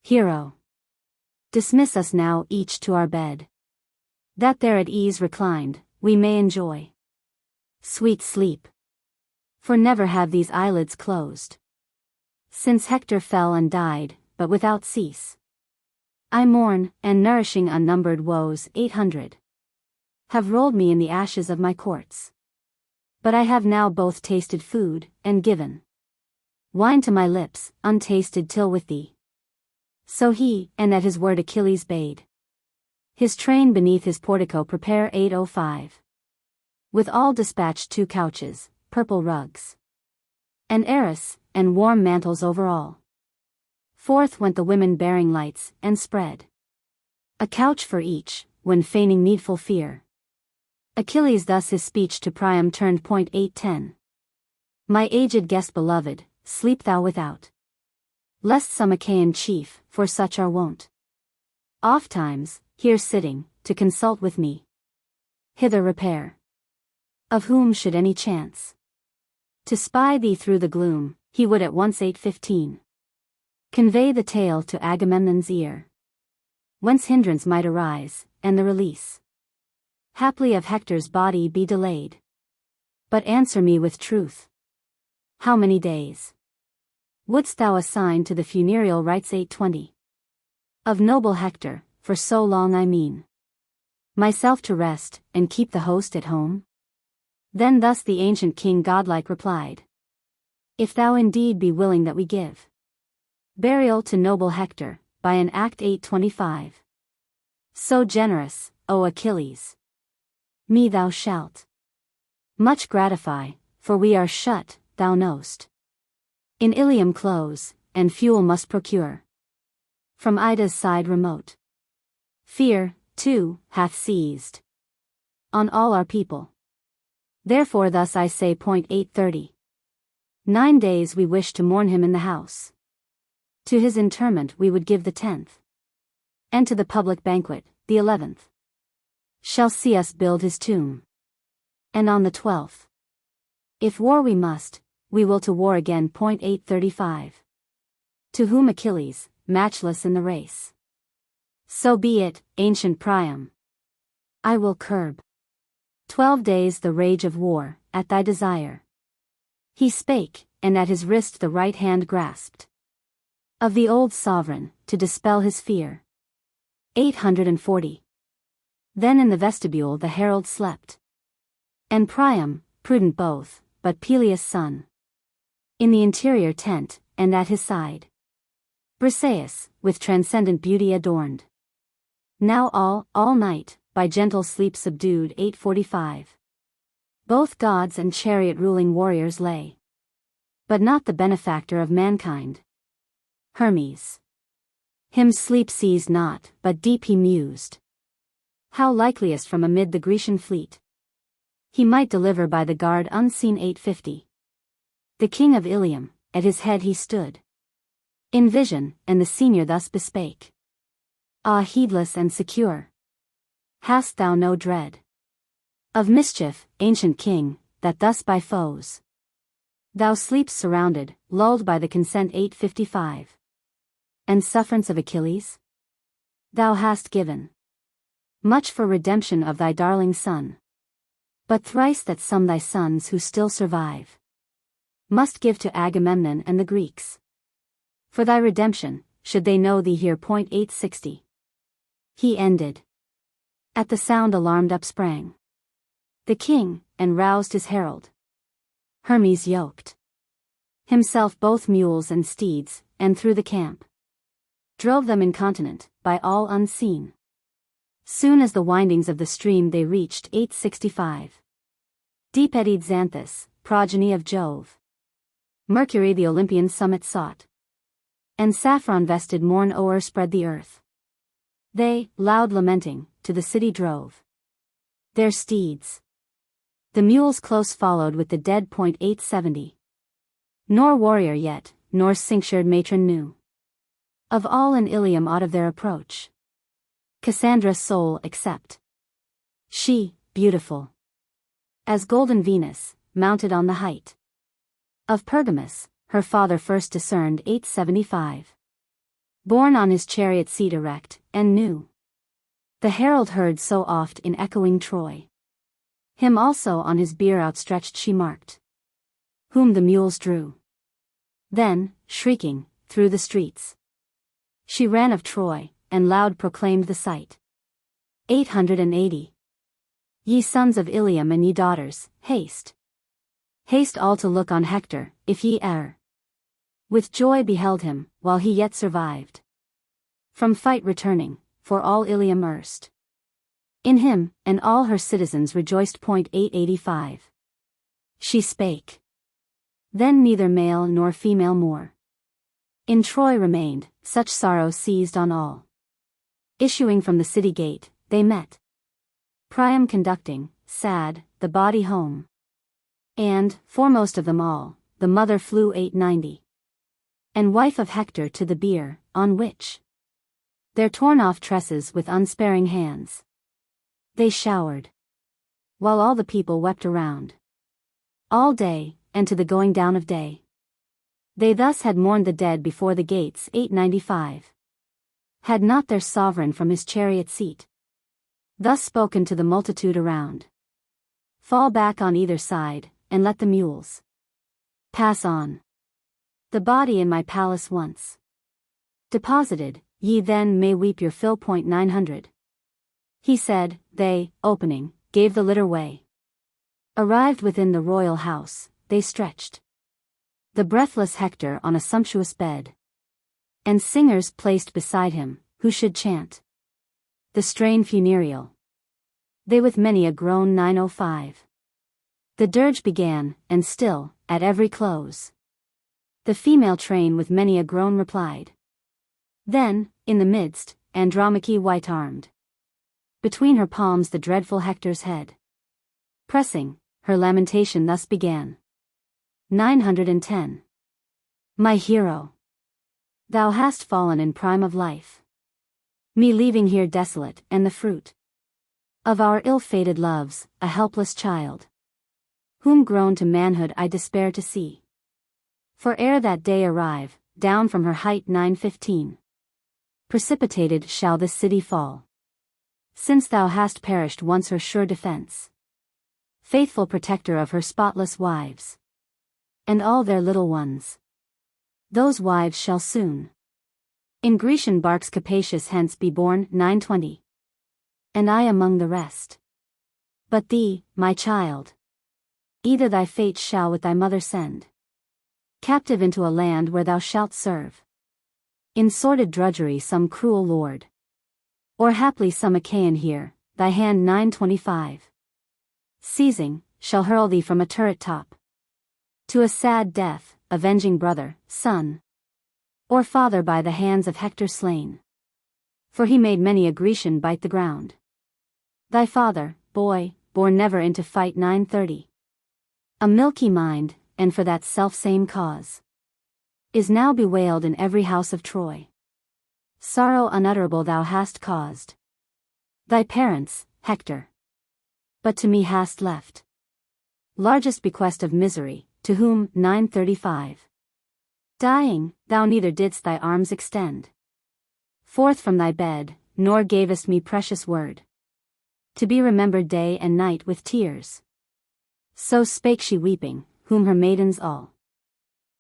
Hero, dismiss us now each to our bed, that there at ease reclined, we may enjoy sweet sleep. For never have these eyelids closed since Hector fell and died, but without cease I mourn, and nourishing unnumbered woes. 800. Have rolled me in the ashes of my courts. But I have now both tasted food, and given wine to my lips, untasted till with thee. So he, and at his word Achilles bade his train beneath his portico prepare. 805. With all dispatched 2 couches, purple rugs, an arras, and warm mantles over all. Forth went the women bearing lights, and spread a couch for each, when feigning needful fear. Achilles thus his speech to Priam turned. 810. My aged guest beloved, sleep thou without, lest some Achaean chief, for such are wont, ofttimes, here sitting, to consult with me, hither repair. Of whom should any chance to spy thee through the gloom, he would at once. 815. Convey the tale to Agamemnon's ear, whence hindrance might arise, and the release haply of Hector's body be delayed. But answer me with truth. How many days wouldst thou assign to the funereal rites? 820. Of noble Hector, for so long I mean myself to rest, and keep the host at home? Then thus the ancient king godlike replied. If thou indeed be willing that we give burial to noble Hector, by an act. 825. So generous, O Achilles, me thou shalt much gratify, for we are shut, thou know'st, in Ilium close, and fuel must procure from Ida's side remote. Fear, too, hath seized on all our people. Therefore thus I say. 830. 9 days we wish to mourn him in the house. To his interment we would give the 10th. And to the public banquet, the 11th. Shall see us build his tomb. And on the 12th, if war we must, we will to war again. 835. To whom Achilles, matchless in the race. So be it, ancient Priam. I will curb 12 days the rage of war, at thy desire. He spake, and at his wrist the right hand grasped of the old sovereign, to dispel his fear. 840. Then in the vestibule the herald slept. And Priam, prudent both, but Peleus' son. In the interior tent, and at his side, Briseis, with transcendent beauty adorned. Now all night, by gentle sleep subdued 8:45. Both gods and chariot-ruling warriors lay. But not the benefactor of mankind. Hermes. Him sleep seized not, but deep he mused. How likeliest from amid the Grecian fleet he might deliver by the guard unseen 8:50. The king of Ilium, at his head he stood in vision, and the senior thus bespake. Ah, heedless and secure, hast thou no dread of mischief, ancient king, that thus by foes thou sleeps surrounded, lulled by the consent 8:55? And sufferance of Achilles? Thou hast given much for redemption of thy darling son. But thrice that some thy sons who still survive must give to Agamemnon and the Greeks. For thy redemption, should they know thee here. 860. He ended. At the sound alarmed upsprang the king, and roused his herald. Hermes yoked himself both mules and steeds, and through the camp drove them incontinent, by all unseen. Soon as the windings of the stream they reached 865. Deep-eddied Xanthus, progeny of Jove, Mercury the Olympian summit sought, and saffron-vested morn o'erspread the earth. They, loud lamenting, to the city drove their steeds. The mules close followed with the dead. 870. Nor warrior yet, nor cinctured matron knew of all in Ilium aught of their approach. Cassandra's soul except she, beautiful as golden Venus, mounted on the height of Pergamus, her father first discerned 875. Borne on his chariot seat erect, and new the herald heard so oft in echoing Troy. Him also on his bier outstretched she marked, whom the mules drew. Then, shrieking, through the streets she ran of Troy, and loud proclaimed the sight. 880. Ye sons of Ilium and ye daughters, haste. Haste all to look on Hector, if ye e'er with joy beheld him, while he yet survived. From fight returning, for all Ilium erst in him, and all her citizens rejoiced. 885. She spake. Then neither male nor female more in Troy remained, such sorrow seized on all. Issuing from the city gate, they met Priam conducting, sad, the body home. And, foremost of them all, the mother flew 890. And wife of Hector to the bier, on which their torn-off tresses with unsparing hands they showered, while all the people wept around. All day, and to the going down of day, they thus had mourned the dead before the gates. 895. Had not their sovereign from his chariot seat thus spoken to the multitude around: fall back on either side, and let the mules pass on. The body in my palace once deposited, ye then may weep your fill. 900. He said, they, opening, gave the litter way. Arrived within the royal house, they stretched the breathless Hector on a sumptuous bed, and singers placed beside him, who should chant the strain funereal. They with many a groan. 905. The dirge began, and still, at every close, the female train with many a groan replied. Then, in the midst, Andromache white-armed, between her palms the dreadful Hector's head pressing, her lamentation thus began. 910. My hero, thou hast fallen in prime of life, me leaving here desolate, and the fruit of our ill-fated loves, a helpless child, whom grown to manhood I despair to see. For ere that day arrive, down from her height 915, precipitated shall this city fall, since thou hast perished once her sure defense, faithful protector of her spotless wives, and all their little ones. Those wives shall soon in Grecian barks capacious hence be borne. 920. and I among the rest. But thee, my child, either thy fate shall with thy mother send captive into a land where thou shalt serve in sordid drudgery some cruel lord, or haply some Achaean here, thy hand 925 seizing, shall hurl thee from a turret top to a sad death, avenging brother, son, or father by the hands of Hector slain. For he made many a Grecian bite the ground. Thy father, boy, born never into fight 930. A milky mind, and for that self-same cause, is now bewailed in every house of Troy. Sorrow unutterable thou hast caused thy parents, Hector, but to me hast left largest bequest of misery, to whom, 935. Dying, thou neither didst thy arms extend forth from thy bed, nor gavest me precious word to be remembered day and night with tears. So spake she weeping, whom her maidens all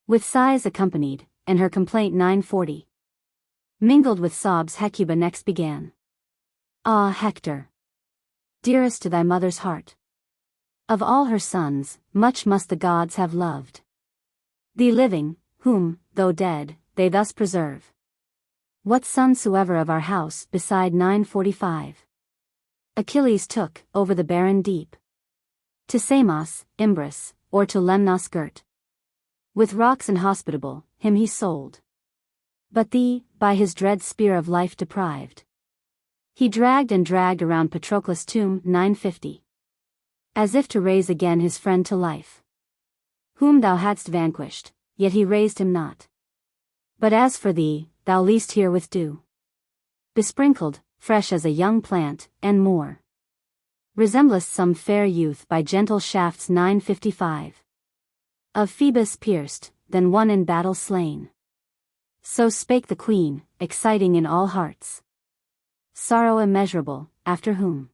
with sighs accompanied, and her complaint 940. Mingled with sobs Hecuba next began. Ah, Hector, dearest to thy mother's heart, of all her sons, much must the gods have loved thee living, whom, though dead, they thus preserve. What son soever of our house beside 945 Achilles took, over the barren deep, to Samos, Imbrus, or to Lemnos girt with rocks inhospitable, him he sold. But thee, by his dread spear of life deprived, he dragged and dragged around Patroclus' tomb 950, as if to raise again his friend to life, whom thou hadst vanquished, yet he raised him not. But as for thee, thou liest here with dew besprinkled, fresh as a young plant, and more resemblest some fair youth by gentle shafts 955 of Phoebus pierced, than one in battle slain. So spake the queen, exciting in all hearts sorrow immeasurable, after whom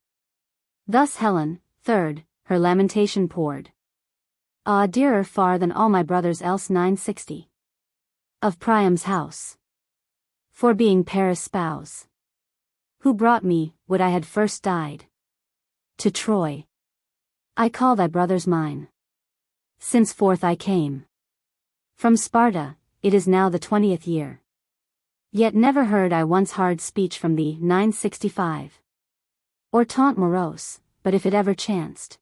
thus Helen, third, her lamentation poured. Ah, dearer far than all my brothers else 960 of Priam's house, for being Paris' spouse, who brought me, would I had first died, to Troy. I call thy brothers mine, since forth I came from Sparta. It is now the 20th year. Yet never heard I once hard speech from thee 965, or taunt morose, but if it ever chanced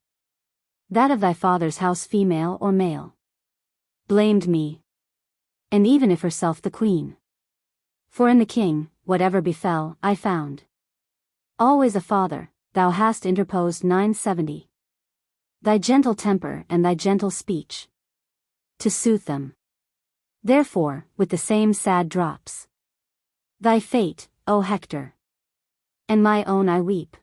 that of thy father's house female or male blamed me, and even if herself the queen. For in the king, whatever befell, I found always a father. Thou hast interposed 970 thy gentle temper and thy gentle speech to soothe them. Therefore, with the same sad drops, thy fate, O Hector, and my own I weep.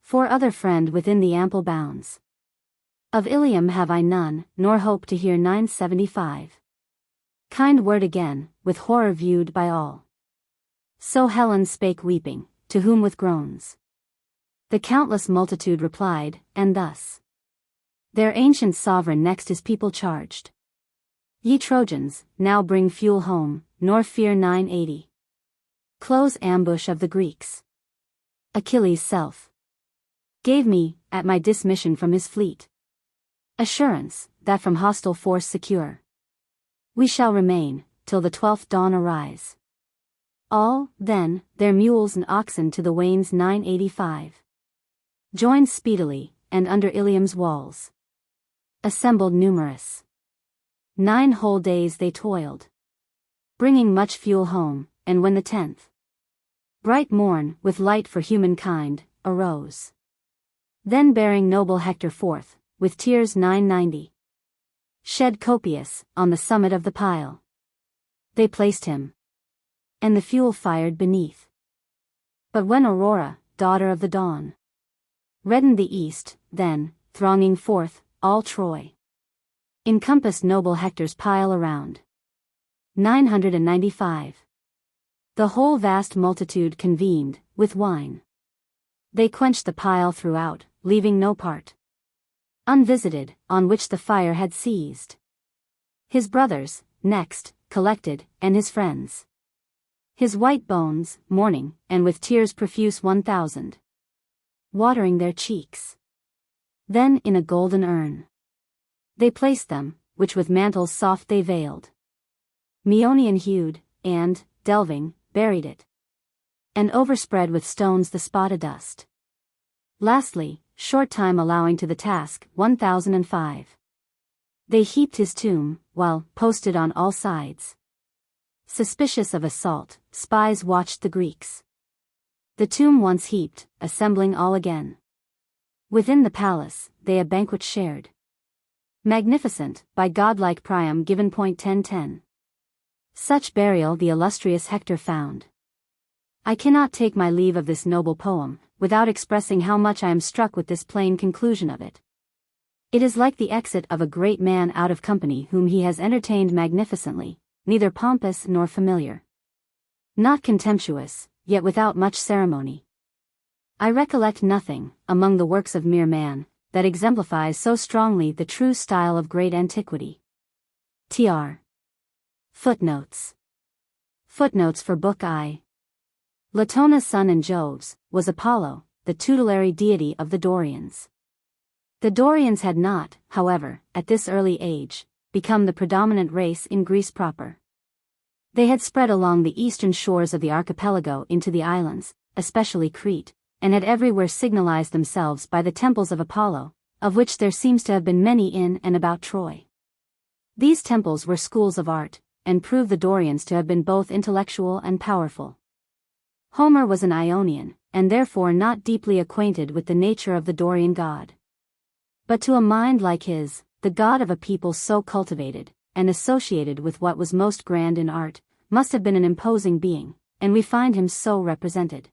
For other friend within the ample bounds of Ilium have I none, nor hope to hear 975 kind word again, with horror viewed by all. So Helen spake weeping, to whom with groans the countless multitude replied, and thus their ancient sovereign next his people charged. Ye Trojans, now bring fuel home, nor fear 980 close ambush of the Greeks. Achilles' self gave me, at my dismission from his fleet, assurance, that from hostile force secure we shall remain, till the 12th dawn arise. All, then, their mules and oxen to the wains 985 joined speedily, and under Ilium's walls assembled numerous. 9 whole days they toiled, bringing much fuel home, and when the 10th bright morn, with light for humankind, arose, then bearing noble Hector forth, with tears 990 shed copious, on the summit of the pile they placed him, and the fuel fired beneath. But when Aurora, daughter of the dawn, reddened the east, then, thronging forth, all Troy encompassed noble Hector's pile around. 995. The whole vast multitude convened, with wine. They quenched the pile throughout, leaving no part unvisited, on which the fire had seized. His brothers, next, collected, and his friends. His white bones, mourning, and with tears profuse 1,000. watering their cheeks. Then in a golden urn they placed them, which with mantles soft they veiled. Meonian hued, and, delving, buried it. And overspread with stones the spot of dust. Lastly, short time allowing to the task, 1005. They heaped his tomb, while, posted on all sides, suspicious of assault, spies watched the Greeks. The tomb once heaped, assembling all again. Within the palace, they a banquet shared. Magnificent, by godlike Priam given. 1010. Such burial the illustrious Hector found. I cannot take my leave of this noble poem, without expressing how much I am struck with this plain conclusion of it. It is like the exit of a great man out of company whom he has entertained magnificently, neither pompous nor familiar. Not contemptuous, yet without much ceremony. I recollect nothing, among the works of mere man, that exemplifies so strongly the true style of great antiquity. Tr. Footnotes. Footnotes for Book I. Latona's son and Jove's, was Apollo, the tutelary deity of the Dorians. The Dorians had not, however, at this early age, become the predominant race in Greece proper. They had spread along the eastern shores of the archipelago into the islands, especially Crete, and had everywhere signalized themselves by the temples of Apollo, of which there seems to have been many in and about Troy. These temples were schools of art, and prove the Dorians to have been both intellectual and powerful. Homer was an Ionian, and therefore not deeply acquainted with the nature of the Dorian god. But to a mind like his, the god of a people so cultivated, and associated with what was most grand in art, must have been an imposing being, and we find him so represented.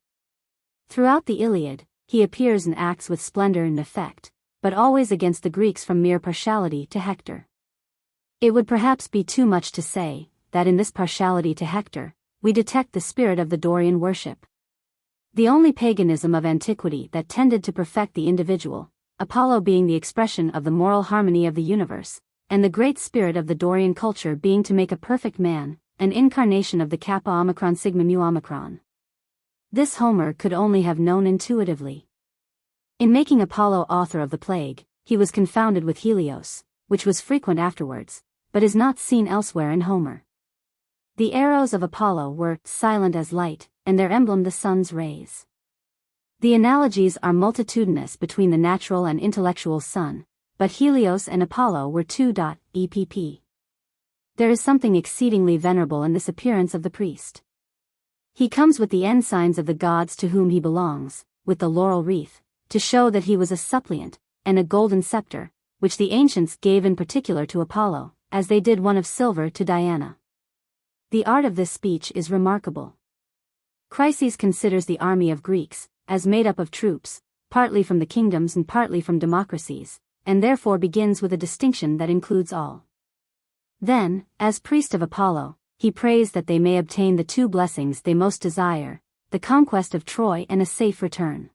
Throughout the Iliad, he appears and acts with splendor and effect, but always against the Greeks from mere partiality to Hector. It would perhaps be too much to say, that in this partiality to Hector, we detect the spirit of the Dorian worship. The only paganism of antiquity that tended to perfect the individual, Apollo being the expression of the moral harmony of the universe, and the great spirit of the Dorian culture being to make a perfect man, an incarnation of the Kappa Omicron Sigma Mu Omicron. This Homer could only have known intuitively. In making Apollo author of the plague, he was confounded with Helios, which was frequent afterwards, but is not seen elsewhere in Homer. The arrows of Apollo were silent as light, and their emblem the sun's rays. The analogies are multitudinous between the natural and intellectual sun, but Helios and Apollo were two. Epp. There is something exceedingly venerable in this appearance of the priest. He comes with the ensigns of the gods to whom he belongs, with the laurel wreath, to show that he was a suppliant, and a golden scepter, which the ancients gave in particular to Apollo, as they did one of silver to Diana. The art of this speech is remarkable. Chryses considers the army of Greeks, as made up of troops, partly from the kingdoms and partly from democracies, and therefore begins with a distinction that includes all. Then, as priest of Apollo, he prays that they may obtain the two blessings they most desire, the conquest of Troy and a safe return.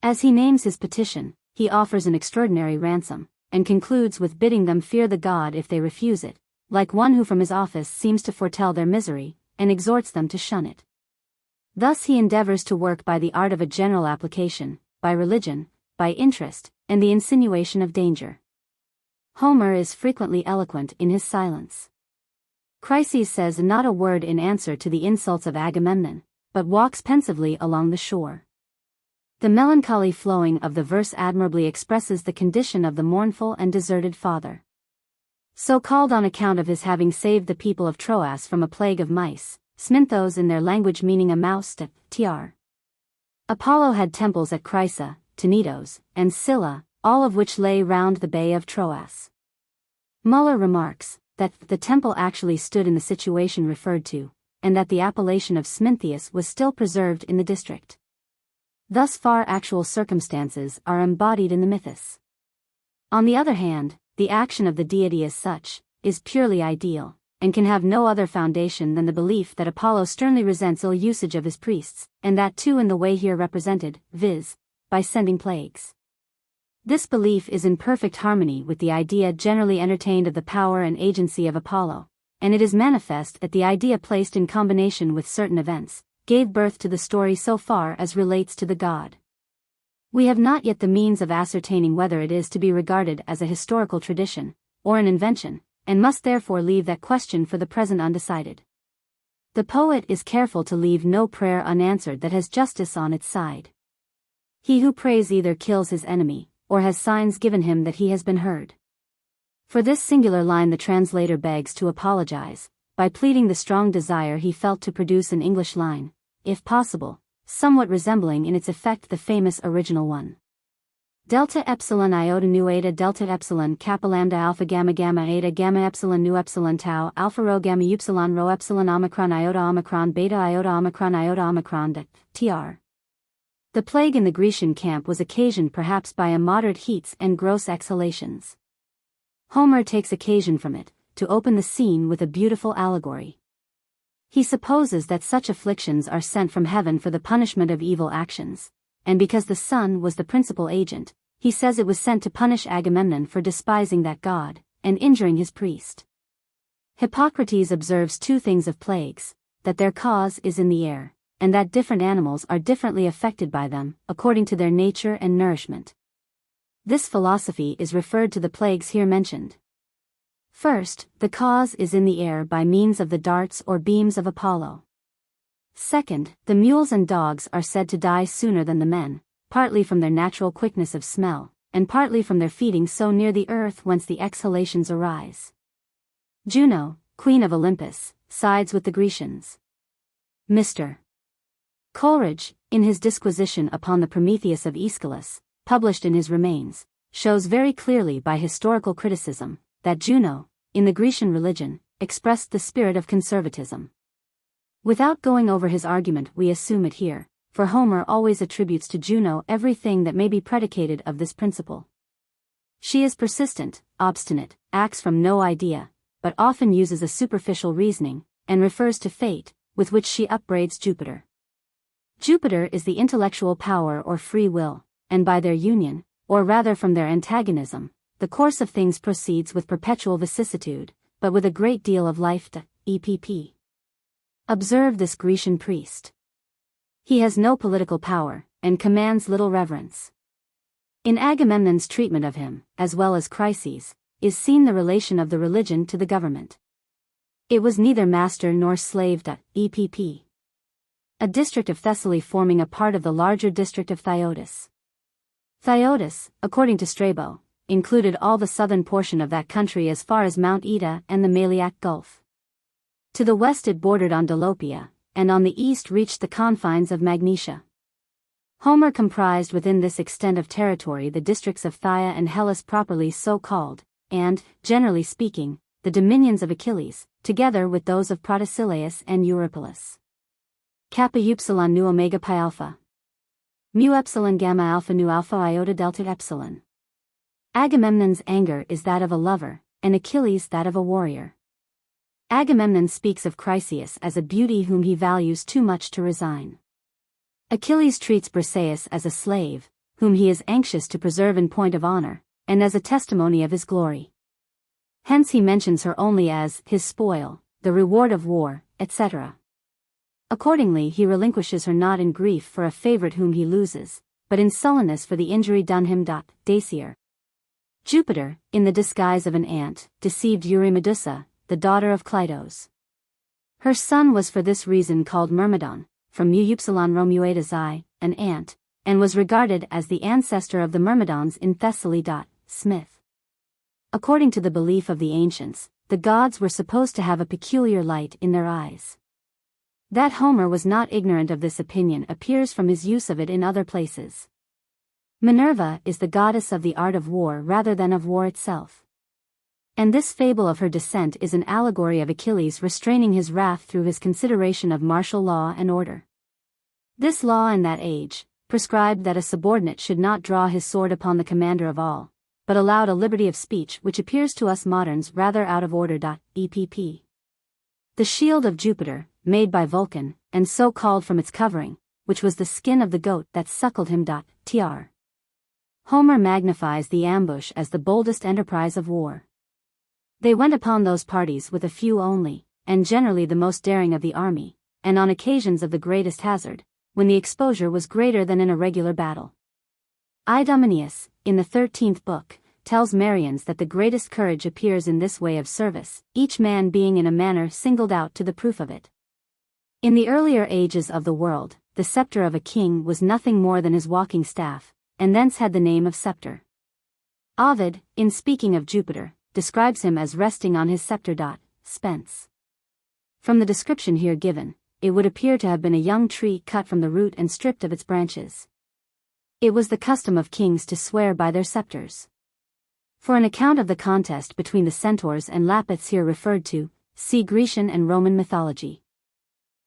As he names his petition, he offers an extraordinary ransom, and concludes with bidding them fear the god if they refuse it, like one who from his office seems to foretell their misery, and exhorts them to shun it. Thus he endeavors to work by the art of a general application, by religion, by interest, and the insinuation of danger. Homer is frequently eloquent in his silence. Chryses says not a word in answer to the insults of Agamemnon, but walks pensively along the shore. The melancholy flowing of the verse admirably expresses the condition of the mournful and deserted father. So called on account of his having saved the people of Troas from a plague of mice, Sminthos in their language meaning a mouse. Tr. Apollo had temples at Chrysa, Tenedos, and Scylla, all of which lay round the bay of Troas. Muller remarks that the temple actually stood in the situation referred to, and that the appellation of Smintheus was still preserved in the district. Thus far actual circumstances are embodied in the mythos. On the other hand, the action of the deity as such, is purely ideal, and can have no other foundation than the belief that Apollo sternly resents ill usage of his priests, and that too in the way here represented, viz., by sending plagues. This belief is in perfect harmony with the idea generally entertained of the power and agency of Apollo, and it is manifest that the idea placed in combination with certain events, gave birth to the story so far as relates to the god. We have not yet the means of ascertaining whether it is to be regarded as a historical tradition, or an invention, and must therefore leave that question for the present undecided. The poet is careful to leave no prayer unanswered that has justice on its side. He who prays either kills his enemy, or has signs given him that he has been heard. For this singular line the translator begs to apologize, by pleading the strong desire he felt to produce an English line, if possible, somewhat resembling in its effect the famous original one. Delta epsilon iota nu eta delta epsilon kappa lambda alpha gamma gamma eta gamma epsilon nu epsilon tau alpha rho gamma upsilon rho epsilon omicron beta iota omicron dat, tr. The plague in the Grecian camp was occasioned perhaps by immoderate heats and gross exhalations. Homer takes occasion from it, to open the scene with a beautiful allegory. He supposes that such afflictions are sent from heaven for the punishment of evil actions, and because the sun was the principal agent, he says it was sent to punish Agamemnon for despising that god, and injuring his priest. Hippocrates observes two things of plagues, that their cause is in the air, and that different animals are differently affected by them, according to their nature and nourishment. This philosophy is referred to the plagues here mentioned. First, the cause is in the air by means of the darts or beams of Apollo. Second, the mules and dogs are said to die sooner than the men, partly from their natural quickness of smell, and partly from their feeding so near the earth whence the exhalations arise. Juno, queen of Olympus, sides with the Grecians. Mr. Coleridge, in his disquisition upon the Prometheus of Aeschylus, published in his Remains, shows very clearly by historical criticism, that Juno, in the Grecian religion, expressed the spirit of conservatism. Without going over his argument we assume it here, for Homer always attributes to Juno everything that may be predicated of this principle. She is persistent, obstinate, acts from no idea, but often uses a superficial reasoning, and refers to fate, with which she upbraids Jupiter. Jupiter is the intellectual power or free will, and by their union, or rather from their antagonism, the course of things proceeds with perpetual vicissitude, but with a great deal of life epp. Observe this Grecian priest. He has no political power, and commands little reverence. In Agamemnon's treatment of him, as well as Chryses, is seen the relation of the religion to the government. It was neither master nor slave epp. A district of Thessaly forming a part of the larger district of Thyotis. Thyotis, according to Strabo, included all the southern portion of that country as far as Mount Ida and the Maliac Gulf. To the west it bordered on Dolopia, and on the east reached the confines of Magnesia. Homer comprised within this extent of territory the districts of Phthia and Hellas properly so called, and, generally speaking, the dominions of Achilles, together with those of Protesilaus and Eurypylus. Kappa upsilon nu omega pi alpha. Mu epsilon gamma alpha nu alpha iota delta epsilon. Agamemnon's anger is that of a lover, and Achilles that of a warrior. Agamemnon speaks of Chryseis as a beauty whom he values too much to resign. Achilles treats Briseis as a slave, whom he is anxious to preserve in point of honor, and as a testimony of his glory. Hence he mentions her only as his spoil, the reward of war, etc. Accordingly he relinquishes her not in grief for a favorite whom he loses, but in sullenness for the injury done him. Dacier. Jupiter, in the disguise of an ant, deceived Eurymedusa, the daughter of Cleitos. Her son was for this reason called Myrmidon, from mu upsilon rho mu eta xi, an ant, and was regarded as the ancestor of the Myrmidons in Thessaly. Smith. According to the belief of the ancients, the gods were supposed to have a peculiar light in their eyes. That Homer was not ignorant of this opinion appears from his use of it in other places. Minerva is the goddess of the art of war rather than of war itself. And this fable of her descent is an allegory of Achilles restraining his wrath through his consideration of martial law and order. This law in that age prescribed that a subordinate should not draw his sword upon the commander of all, but allowed a liberty of speech which appears to us moderns rather out of order. Epp. The shield of Jupiter, made by Vulcan, and so called from its covering, which was the skin of the goat that suckled him. Tr. Homer magnifies the ambush as the boldest enterprise of war. They went upon those parties with a few only, and generally the most daring of the army, and on occasions of the greatest hazard, when the exposure was greater than in a regular battle. Idomeneus, in the 13th book, tells Marians that the greatest courage appears in this way of service, each man being in a manner singled out to the proof of it. In the earlier ages of the world, the scepter of a king was nothing more than his walking staff, and thence had the name of scepter. Ovid, in speaking of Jupiter, describes him as resting on his scepter. Spence. From the description here given, it would appear to have been a young tree cut from the root and stripped of its branches. It was the custom of kings to swear by their scepters. For an account of the contest between the centaurs and Lapiths here referred to, see Grecian and Roman mythology.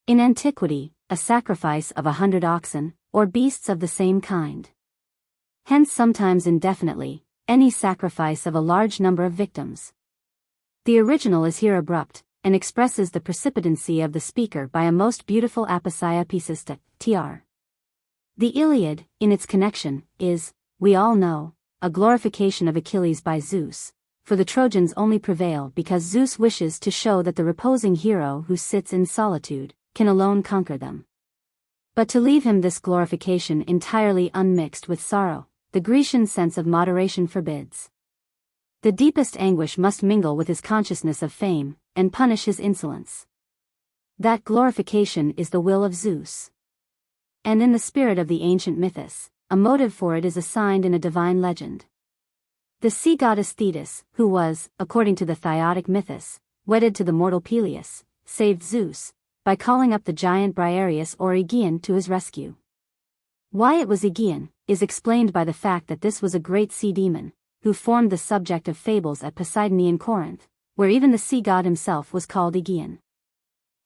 In antiquity, a sacrifice of 100 oxen, or beasts of the same kind. Hence sometimes indefinitely, any sacrifice of a large number of victims. The original is here abrupt, and expresses the precipitancy of the speaker by a most beautiful aposiopesis tr. The Iliad, in its connection, is, we all know, a glorification of Achilles by Zeus, for the Trojans only prevail because Zeus wishes to show that the reposing hero who sits in solitude can alone conquer them. But to leave him this glorification entirely unmixed with sorrow, the Grecian sense of moderation forbids. The deepest anguish must mingle with his consciousness of fame, and punish his insolence. That glorification is the will of Zeus. And in the spirit of the ancient mythos, a motive for it is assigned in a divine legend. The sea goddess Thetis, who was, according to the Thyodic mythos, wedded to the mortal Peleus, saved Zeus, by calling up the giant Briareus or Aegean to his rescue. Why it was Aegean, is explained by the fact that this was a great sea demon, who formed the subject of fables at Poseidon in Corinth, where even the sea god himself was called Aegean.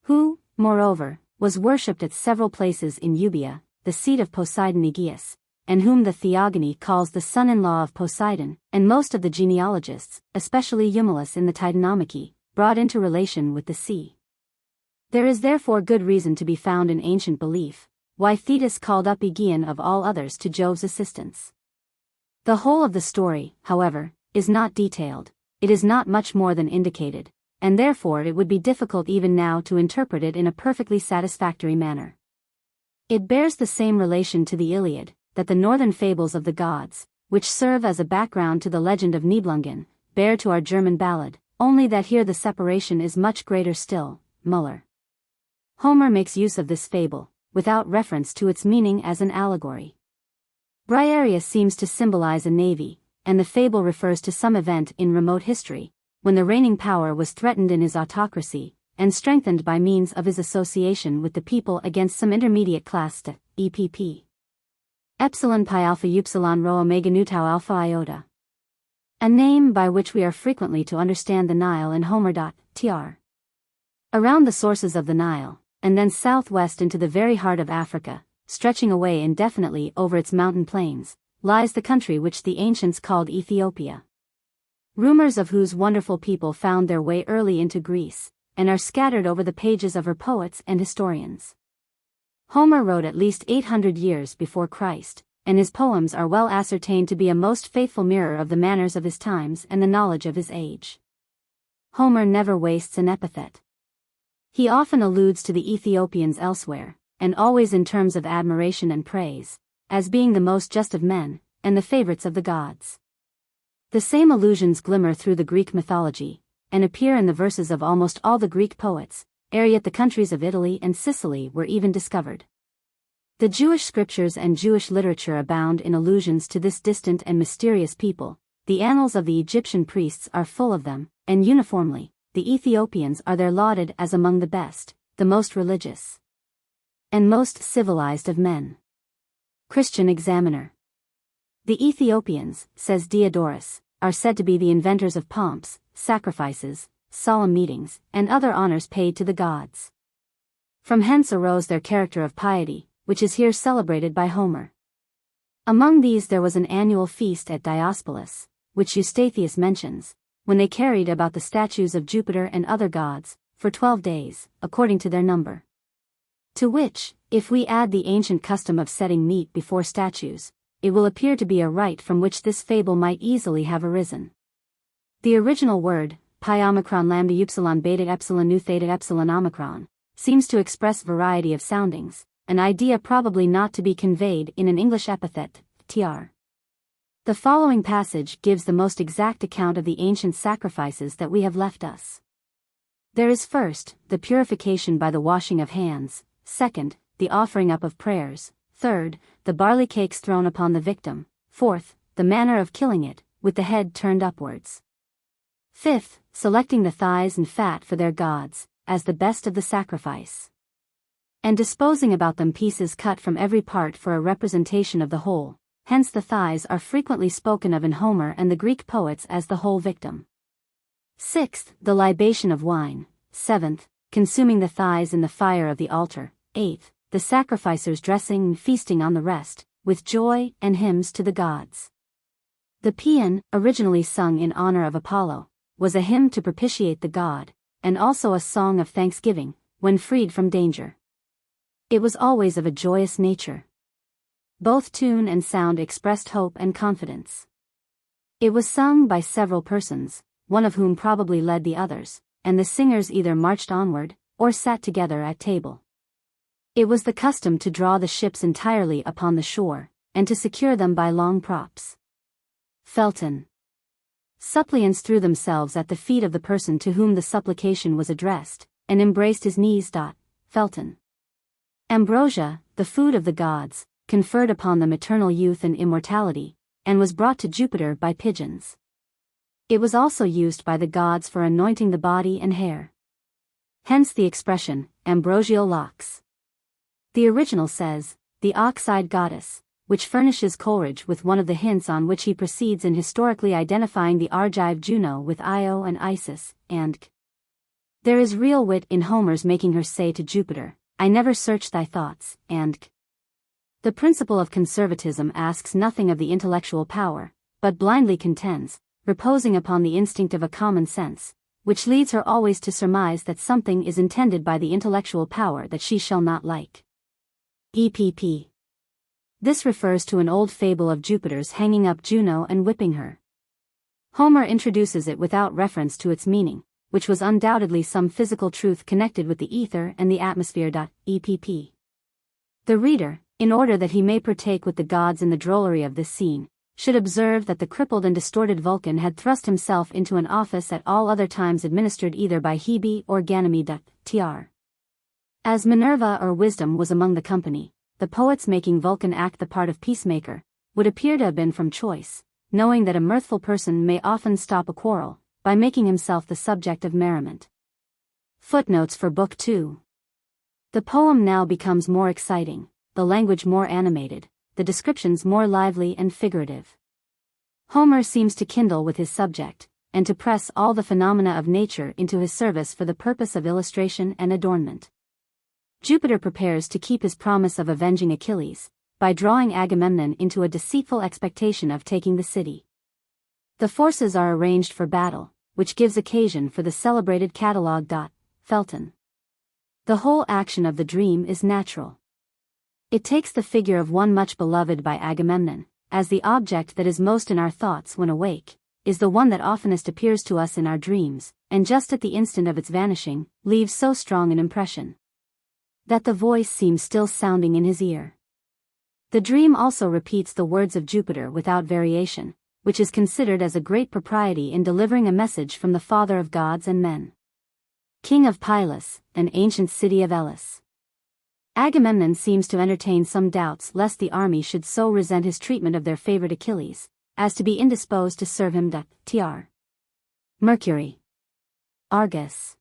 Who, moreover, was worshipped at several places in Euboea, the seat of Poseidon Aegeus, and whom the Theogony calls the son-in-law of Poseidon, and most of the genealogists, especially Eumelus in the Titanomachy, brought into relation with the sea. There is therefore good reason to be found in ancient belief, why Thetis called up Aegean of all others to Jove's assistance. The whole of the story, however, is not detailed, it is not much more than indicated, and therefore it would be difficult even now to interpret it in a perfectly satisfactory manner. It bears the same relation to the Iliad, that the northern fables of the gods, which serve as a background to the legend of Nibelungen, bear to our German ballad, only that here the separation is much greater still. Müller. Homer makes use of this fable, without reference to its meaning as an allegory. Briareus seems to symbolize a navy, and the fable refers to some event in remote history, when the reigning power was threatened in his autocracy, and strengthened by means of his association with the people against some intermediate class EPP. Epsilon pi alpha upsilon rho omega nu tau alpha iota. A name by which we are frequently to understand the Nile in Homer. Tr. Around the sources of the Nile, and then southwest into the very heart of Africa, stretching away indefinitely over its mountain plains, lies the country which the ancients called Ethiopia. Rumors of whose wonderful people found their way early into Greece, and are scattered over the pages of her poets and historians. Homer wrote at least 800 years before Christ, and his poems are well ascertained to be a most faithful mirror of the manners of his times and the knowledge of his age. Homer never wastes an epithet. He often alludes to the Ethiopians elsewhere, and always in terms of admiration and praise, as being the most just of men, and the favorites of the gods. The same allusions glimmer through the Greek mythology, and appear in the verses of almost all the Greek poets, ere yet the countries of Italy and Sicily were even discovered. The Jewish scriptures and Jewish literature abound in allusions to this distant and mysterious people. The annals of the Egyptian priests are full of them, and uniformly, the Ethiopians are there lauded as among the best, the most religious, and most civilized of men. Christian Examiner. The Ethiopians, says Diodorus, are said to be the inventors of pomps, sacrifices, solemn meetings, and other honors paid to the gods. From hence arose their character of piety, which is here celebrated by Homer. Among these there was an annual feast at Diospolis, which Eustathius mentions, when they carried about the statues of Jupiter and other gods, for 12 days, according to their number. To which, if we add the ancient custom of setting meat before statues, it will appear to be a rite from which this fable might easily have arisen. The original word, pi omicron lambda upsilon beta epsilon nu theta epsilon omicron, seems to express variety of soundings, an idea probably not to be conveyed in an English epithet, tr. The following passage gives the most exact account of the ancient sacrifices that we have left us. There is first, the purification by the washing of hands, second, the offering up of prayers, third, the barley cakes thrown upon the victim, fourth, the manner of killing it, with the head turned upwards. Fifth, selecting the thighs and fat for their gods, as the best of the sacrifice. And disposing about them pieces cut from every part for a representation of the whole, hence the thighs are frequently spoken of in Homer and the Greek poets as the whole victim. Sixth, the libation of wine. Seventh, consuming the thighs in the fire of the altar. Eighth, the sacrificers dressing and feasting on the rest, with joy and hymns to the gods. The paean, originally sung in honor of Apollo, was a hymn to propitiate the god, and also a song of thanksgiving, when freed from danger. It was always of a joyous nature. Both tune and sound expressed hope and confidence. It was sung by several persons, one of whom probably led the others, and the singers either marched onward, or sat together at table. It was the custom to draw the ships entirely upon the shore, and to secure them by long props. Felton. Suppliants threw themselves at the feet of the person to whom the supplication was addressed, and embraced his knees. Felton. Ambrosia, the food of the gods, conferred upon them eternal youth and immortality, and was brought to Jupiter by pigeons. It was also used by the gods for anointing the body and hair. Hence the expression, ambrosial locks. The original says, the ox-eyed goddess, which furnishes Coleridge with one of the hints on which he proceeds in historically identifying the Argive Juno with Io and Isis, and there is real wit in Homer's making her say to Jupiter, I never search thy thoughts, and the principle of conservatism asks nothing of the intellectual power, but blindly contends, reposing upon the instinct of a common sense, which leads her always to surmise that something is intended by the intellectual power that she shall not like. EPP. This refers to an old fable of Jupiter's hanging up Juno and whipping her. Homer introduces it without reference to its meaning, which was undoubtedly some physical truth connected with the ether and the atmosphere. EPP. The reader, in order that he may partake with the gods in the drollery of this scene, should observe that the crippled and distorted Vulcan had thrust himself into an office at all other times administered either by Hebe or Ganymede. Tr. As Minerva or Wisdom was among the company, the poets making Vulcan act the part of peacemaker, would appear to have been from choice, knowing that a mirthful person may often stop a quarrel, by making himself the subject of merriment. Footnotes for Book 2. The poem now becomes more exciting, the language more animated, the descriptions more lively and figurative. Homer seems to kindle with his subject, and to press all the phenomena of nature into his service for the purpose of illustration and adornment. Jupiter prepares to keep his promise of avenging Achilles, by drawing Agamemnon into a deceitful expectation of taking the city. The forces are arranged for battle, which gives occasion for the celebrated catalogue. Felton. The whole action of the dream is natural. It takes the figure of one much beloved by Agamemnon, as the object that is most in our thoughts when awake, is the one that oftenest appears to us in our dreams, and just at the instant of its vanishing, leaves so strong an impression that the voice seems still sounding in his ear. The dream also repeats the words of Jupiter without variation, which is considered as a great propriety in delivering a message from the father of gods and men. King of Pylos, an ancient city of Elis. Agamemnon seems to entertain some doubts lest the army should so resent his treatment of their favorite Achilles, as to be indisposed to serve him. Tr. Mercury. Argus.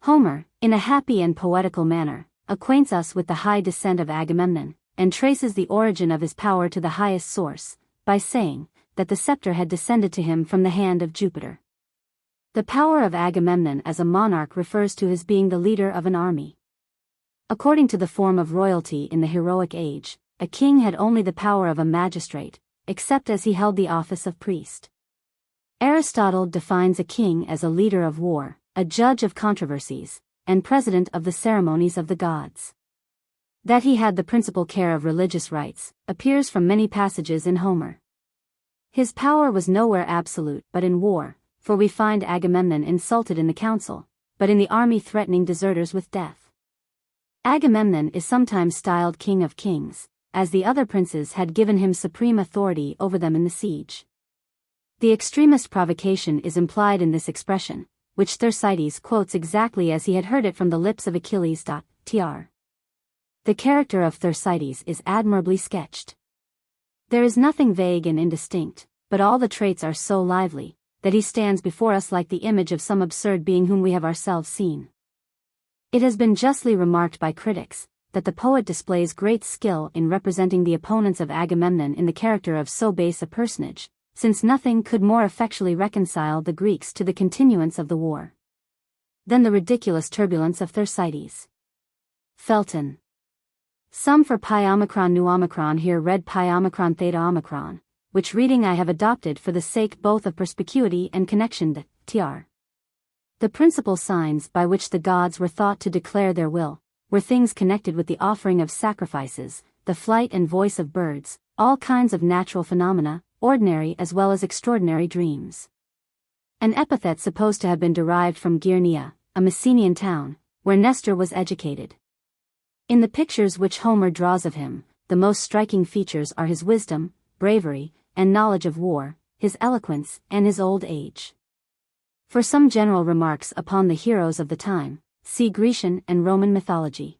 Homer, in a happy and poetical manner, acquaints us with the high descent of Agamemnon, and traces the origin of his power to the highest source, by saying that the scepter had descended to him from the hand of Jupiter. The power of Agamemnon as a monarch refers to his being the leader of an army. According to the form of royalty in the heroic age, a king had only the power of a magistrate, except as he held the office of priest. Aristotle defines a king as a leader of war, a judge of controversies, and president of the ceremonies of the gods. That he had the principal care of religious rites, appears from many passages in Homer. His power was nowhere absolute but in war, for we find Agamemnon insulted in the council, but in the army threatening deserters with death. Agamemnon is sometimes styled King of Kings, as the other princes had given him supreme authority over them in the siege. The extremest provocation is implied in this expression, which Thersites quotes exactly as he had heard it from the lips of Achilles. Tr. The character of Thersites is admirably sketched. There is nothing vague and indistinct, but all the traits are so lively, that he stands before us like the image of some absurd being whom we have ourselves seen. It has been justly remarked by critics, that the poet displays great skill in representing the opponents of Agamemnon in the character of so base a personage, since nothing could more effectually reconcile the Greeks to the continuance of the war than the ridiculous turbulence of Thersites. Felton. Some for pi omicron nu omicron here read pi omicron theta omicron, which reading I have adopted for the sake both of perspicuity and connection. Tr. The principal signs by which the gods were thought to declare their will were things connected with the offering of sacrifices, the flight and voice of birds, all kinds of natural phenomena, ordinary as well as extraordinary dreams. An epithet supposed to have been derived from Gyrnea, a Messenian town, where Nestor was educated. In the pictures which Homer draws of him, the most striking features are his wisdom, bravery, and knowledge of war, his eloquence, and his old age. For some general remarks upon the heroes of the time, see Grecian and Roman mythology.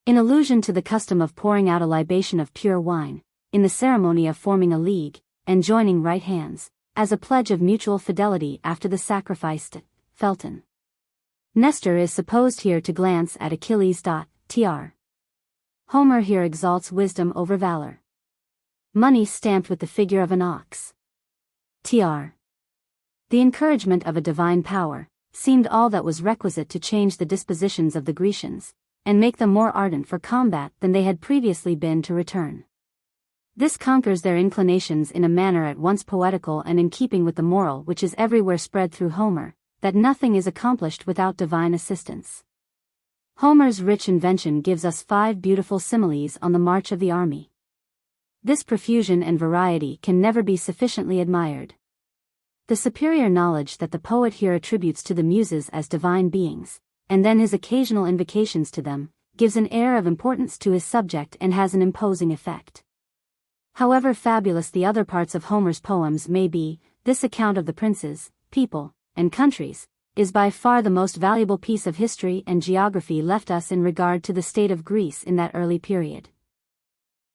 In allusion to the custom of pouring out a libation of pure wine, in the ceremony of forming a league, and joining right hands, as a pledge of mutual fidelity after the sacrifice. Felton. Nestor is supposed here to glance at Achilles. Tr. Homer here exalts wisdom over valor. Money stamped with the figure of an ox. Tr. The encouragement of a divine power seemed all that was requisite to change the dispositions of the Grecians, and make them more ardent for combat than they had previously been to return. This conquers their inclinations in a manner at once poetical and in keeping with the moral which is everywhere spread through Homer, that nothing is accomplished without divine assistance. Homer's rich invention gives us 5 beautiful similes on the march of the army. This profusion and variety can never be sufficiently admired. The superior knowledge that the poet here attributes to the Muses as divine beings, and then his occasional invocations to them, gives an air of importance to his subject and has an imposing effect. However fabulous the other parts of Homer's poems may be, this account of the princes, people, and countries is by far the most valuable piece of history and geography left us in regard to the state of Greece in that early period.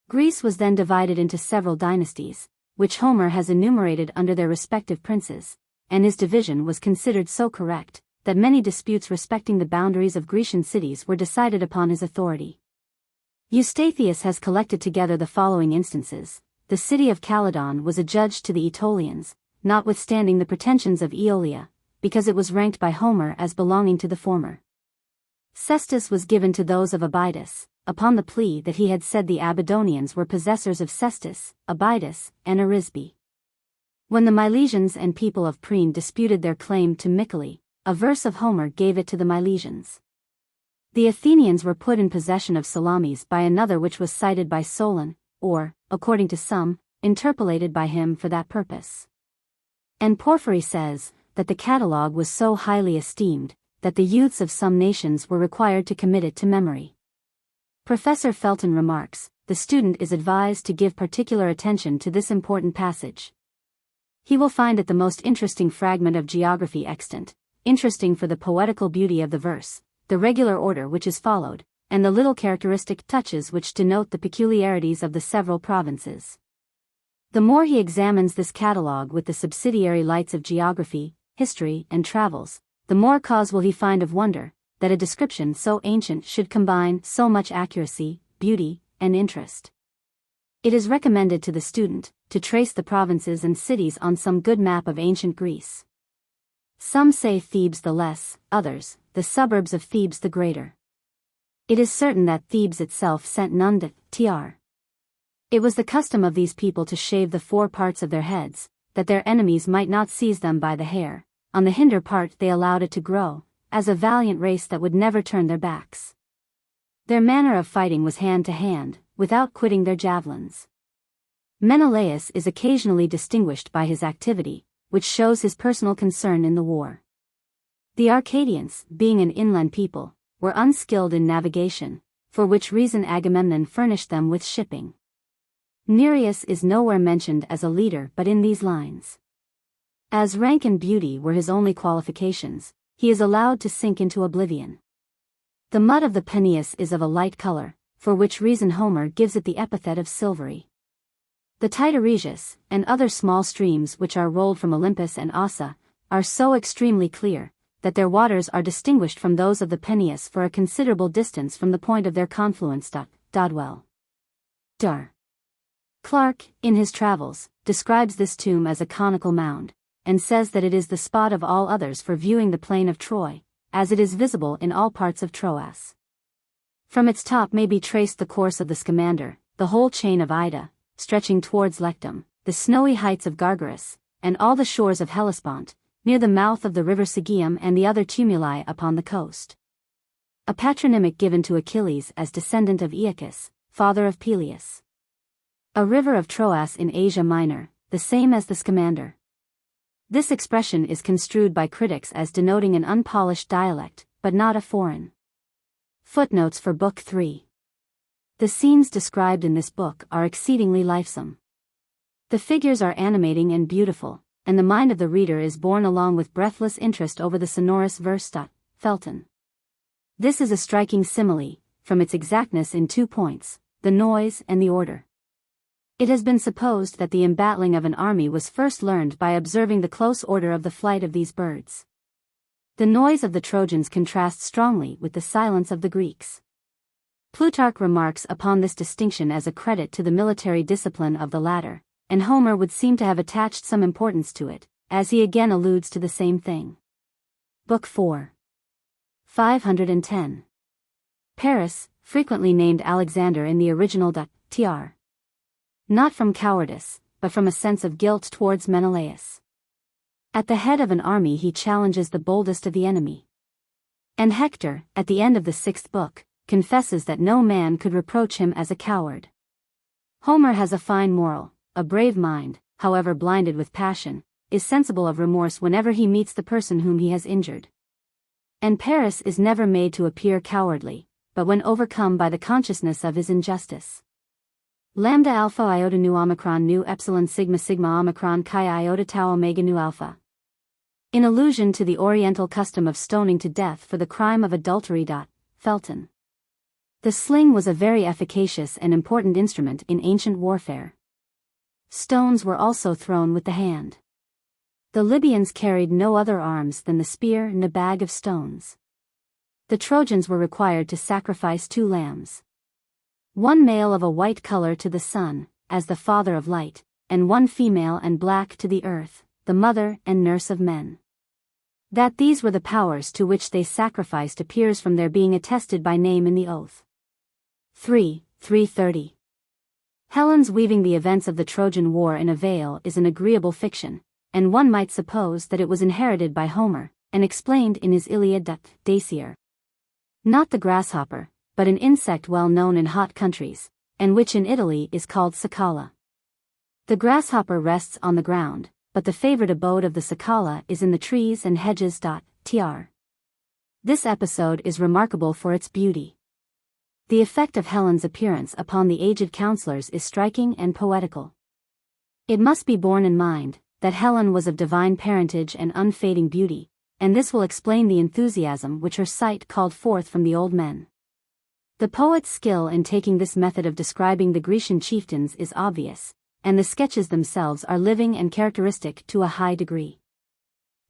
Greece was then divided into several dynasties, which Homer has enumerated under their respective princes, and his division was considered so correct, that many disputes respecting the boundaries of Grecian cities were decided upon his authority. Eustathius has collected together the following instances. The city of Calydon was adjudged to the Aetolians, notwithstanding the pretensions of Aeolia, because it was ranked by Homer as belonging to the former. Cestus was given to those of Abydos, upon the plea that he had said the Abydonians were possessors of Cestus, Abydos, and Arisbe. When the Milesians and people of Priene disputed their claim to Mycale, a verse of Homer gave it to the Milesians. The Athenians were put in possession of Salamis by another which was cited by Solon, or, according to some, interpolated by him for that purpose. And Porphyry says, that the catalogue was so highly esteemed, that the youths of some nations were required to commit it to memory. Professor Felton remarks, the student is advised to give particular attention to this important passage. He will find it the most interesting fragment of geography extant, interesting for the poetical beauty of the verse, the regular order which is followed, and the little characteristic touches which denote the peculiarities of the several provinces. The more he examines this catalogue with the subsidiary lights of geography, history, and travels, the more cause will he find of wonder, that a description so ancient should combine so much accuracy, beauty, and interest. It is recommended to the student to trace the provinces and cities on some good map of ancient Greece. Some say Thebes the less, others, the suburbs of Thebes the greater. It is certain that Thebes itself sent none to Tr. It was the custom of these people to shave the 4 parts of their heads, that their enemies might not seize them by the hair. On the hinder part they allowed it to grow, as a valiant race that would never turn their backs. Their manner of fighting was hand to hand, without quitting their javelins. Menelaus is occasionally distinguished by his activity, which shows his personal concern in the war. The Arcadians, being an inland people, were unskilled in navigation, for which reason Agamemnon furnished them with shipping. Nereus is nowhere mentioned as a leader but in these lines. As rank and beauty were his only qualifications, he is allowed to sink into oblivion. The mud of the Peneus is of a light color, for which reason Homer gives it the epithet of silvery. The Titaresius, and other small streams which are rolled from Olympus and Ossa, are so extremely clear, that their waters are distinguished from those of the Peneus for a considerable distance from the point of their confluence. Dodwell. Dar. Clark, in his travels, describes this tomb as a conical mound, and says that it is the spot of all others for viewing the plain of Troy, as it is visible in all parts of Troas. From its top may be traced the course of the Scamander, the whole chain of Ida, stretching towards Lectum, the snowy heights of Gargarus, and all the shores of Hellespont, near the mouth of the river Sigeum and the other tumuli upon the coast. A patronymic given to Achilles as descendant of Aeacus, father of Peleus. A river of Troas in Asia Minor, the same as the Scamander. This expression is construed by critics as denoting an unpolished dialect, but not a foreign. Footnotes for Book 3. The scenes described in this book are exceedingly lifesome. The figures are animating and beautiful, and the mind of the reader is borne along with breathless interest over the sonorous verse. Felton. This is a striking simile, from its exactness in 2 points, the noise and the order. It has been supposed that the embattling of an army was first learned by observing the close order of the flight of these birds. The noise of the Trojans contrasts strongly with the silence of the Greeks. Plutarch remarks upon this distinction as a credit to the military discipline of the latter, and Homer would seem to have attached some importance to it, as he again alludes to the same thing. Book 4. 510. Paris, frequently named Alexander in the original tr. Not from cowardice, but from a sense of guilt towards Menelaus. At the head of an army he challenges the boldest of the enemy. And Hector, at the end of the 6th book, confesses that no man could reproach him as a coward. Homer has a fine moral. A brave mind, however blinded with passion, is sensible of remorse whenever he meets the person whom he has injured. And Paris is never made to appear cowardly, but when overcome by the consciousness of his injustice. Lambda alpha iota nu omicron nu epsilon sigma sigma omicron chi iota tau omega nu alpha. In allusion to the Oriental custom of stoning to death for the crime of adultery. Felton. The sling was a very efficacious and important instrument in ancient warfare. Stones were also thrown with the hand. The Libyans carried no other arms than the spear and a bag of stones. The Trojans were required to sacrifice 2 lambs. One male of a white color to the sun, as the father of light, and one female and black to the earth, the mother and nurse of men. That these were the powers to which they sacrificed appears from their being attested by name in the oath. 3:330. Helen's weaving the events of the Trojan War in a veil is an agreeable fiction, and one might suppose that it was inherited by Homer, and explained in his Iliad. Dacier. Not the grasshopper, but an insect well known in hot countries, and which in Italy is called cicala. The grasshopper rests on the ground, but the favorite abode of the cicala is in the trees and hedges. Tr. This episode is remarkable for its beauty. The effect of Helen's appearance upon the aged counselors is striking and poetical. It must be borne in mind that Helen was of divine parentage and unfading beauty, and this will explain the enthusiasm which her sight called forth from the old men. The poet's skill in taking this method of describing the Grecian chieftains is obvious, and the sketches themselves are living and characteristic to a high degree.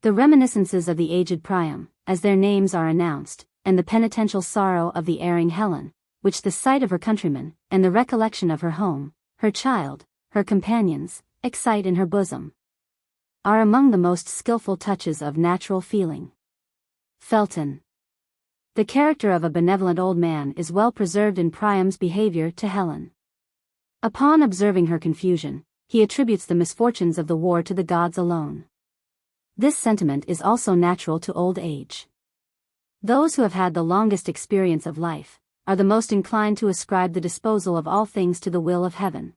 The reminiscences of the aged Priam, as their names are announced, and the penitential sorrow of the erring Helen, which the sight of her countrymen, and the recollection of her home, her child, her companions, excite in her bosom, are among the most skillful touches of natural feeling. Felton. The character of a benevolent old man is well preserved in Priam's behavior to Helen. Upon observing her confusion, he attributes the misfortunes of the war to the gods alone. This sentiment is also natural to old age. Those who have had the longest experience of life are the most inclined to ascribe the disposal of all things to the will of heaven.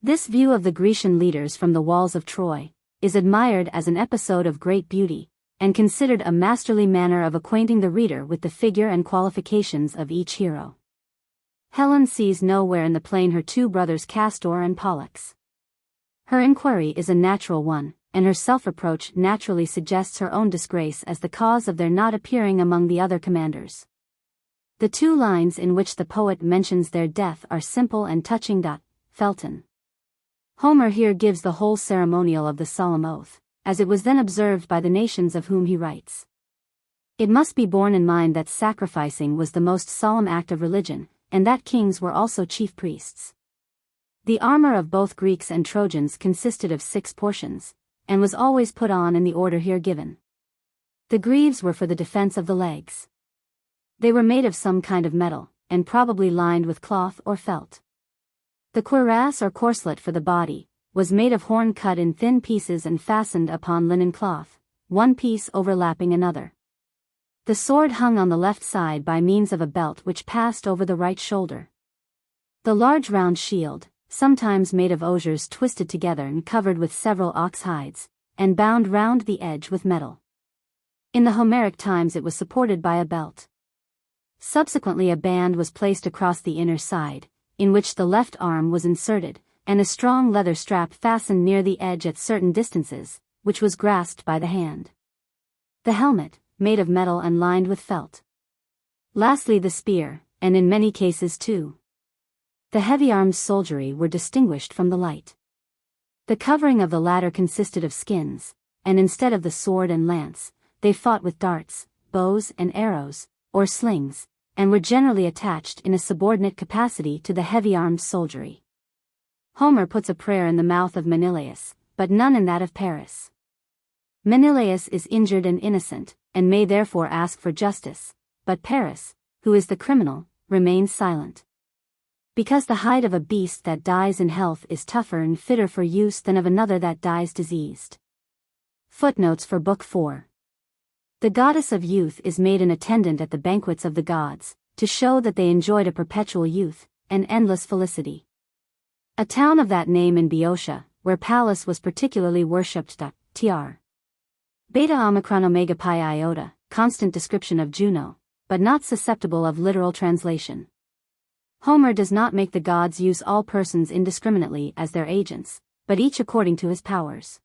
This view of the Grecian leaders from the walls of Troy is admired as an episode of great beauty, and considered a masterly manner of acquainting the reader with the figure and qualifications of each hero. Helen sees nowhere in the plain her two brothers Castor and Pollux. Her inquiry is a natural one, and her self-reproach naturally suggests her own disgrace as the cause of their not appearing among the other commanders. The two lines in which the poet mentions their death are simple and touching. Felton. Homer here gives the whole ceremonial of the solemn oath, as it was then observed by the nations of whom he writes. It must be borne in mind that sacrificing was the most solemn act of religion, and that kings were also chief priests. The armor of both Greeks and Trojans consisted of 6 portions, and was always put on in the order here given. The greaves were for the defense of the legs. They were made of some kind of metal, and probably lined with cloth or felt. The cuirass or corselet for the body was made of horn cut in thin pieces and fastened upon linen cloth, one piece overlapping another. The sword hung on the left side by means of a belt which passed over the right shoulder. The large round shield, sometimes made of osiers twisted together and covered with several ox hides, and bound round the edge with metal. In the Homeric times it was supported by a belt. Subsequently a band was placed across the inner side, in which the left arm was inserted, and a strong leather strap fastened near the edge at certain distances, which was grasped by the hand. The helmet, made of metal and lined with felt. Lastly the spear, and in many cases too. The heavy-armed soldiery were distinguished from the light. The covering of the latter consisted of skins, and instead of the sword and lance, they fought with darts, bows and arrows, or slings, and were generally attached in a subordinate capacity to the heavy-armed soldiery. Homer puts a prayer in the mouth of Menelaus, but none in that of Paris. Menelaus is injured and innocent, and may therefore ask for justice, but Paris, who is the criminal, remains silent. Because the hide of a beast that dies in health is tougher and fitter for use than of another that dies diseased. Footnotes for Book 4. The goddess of youth is made an attendant at the banquets of the gods, to show that they enjoyed a perpetual youth, and endless felicity. A town of that name in Boeotia, where Pallas was particularly worshipped. Tr. Beta Omicron Omega Pi Iota, constant description of Juno, but not susceptible of literal translation. Homer does not make the gods use all persons indiscriminately as their agents, but each according to his powers.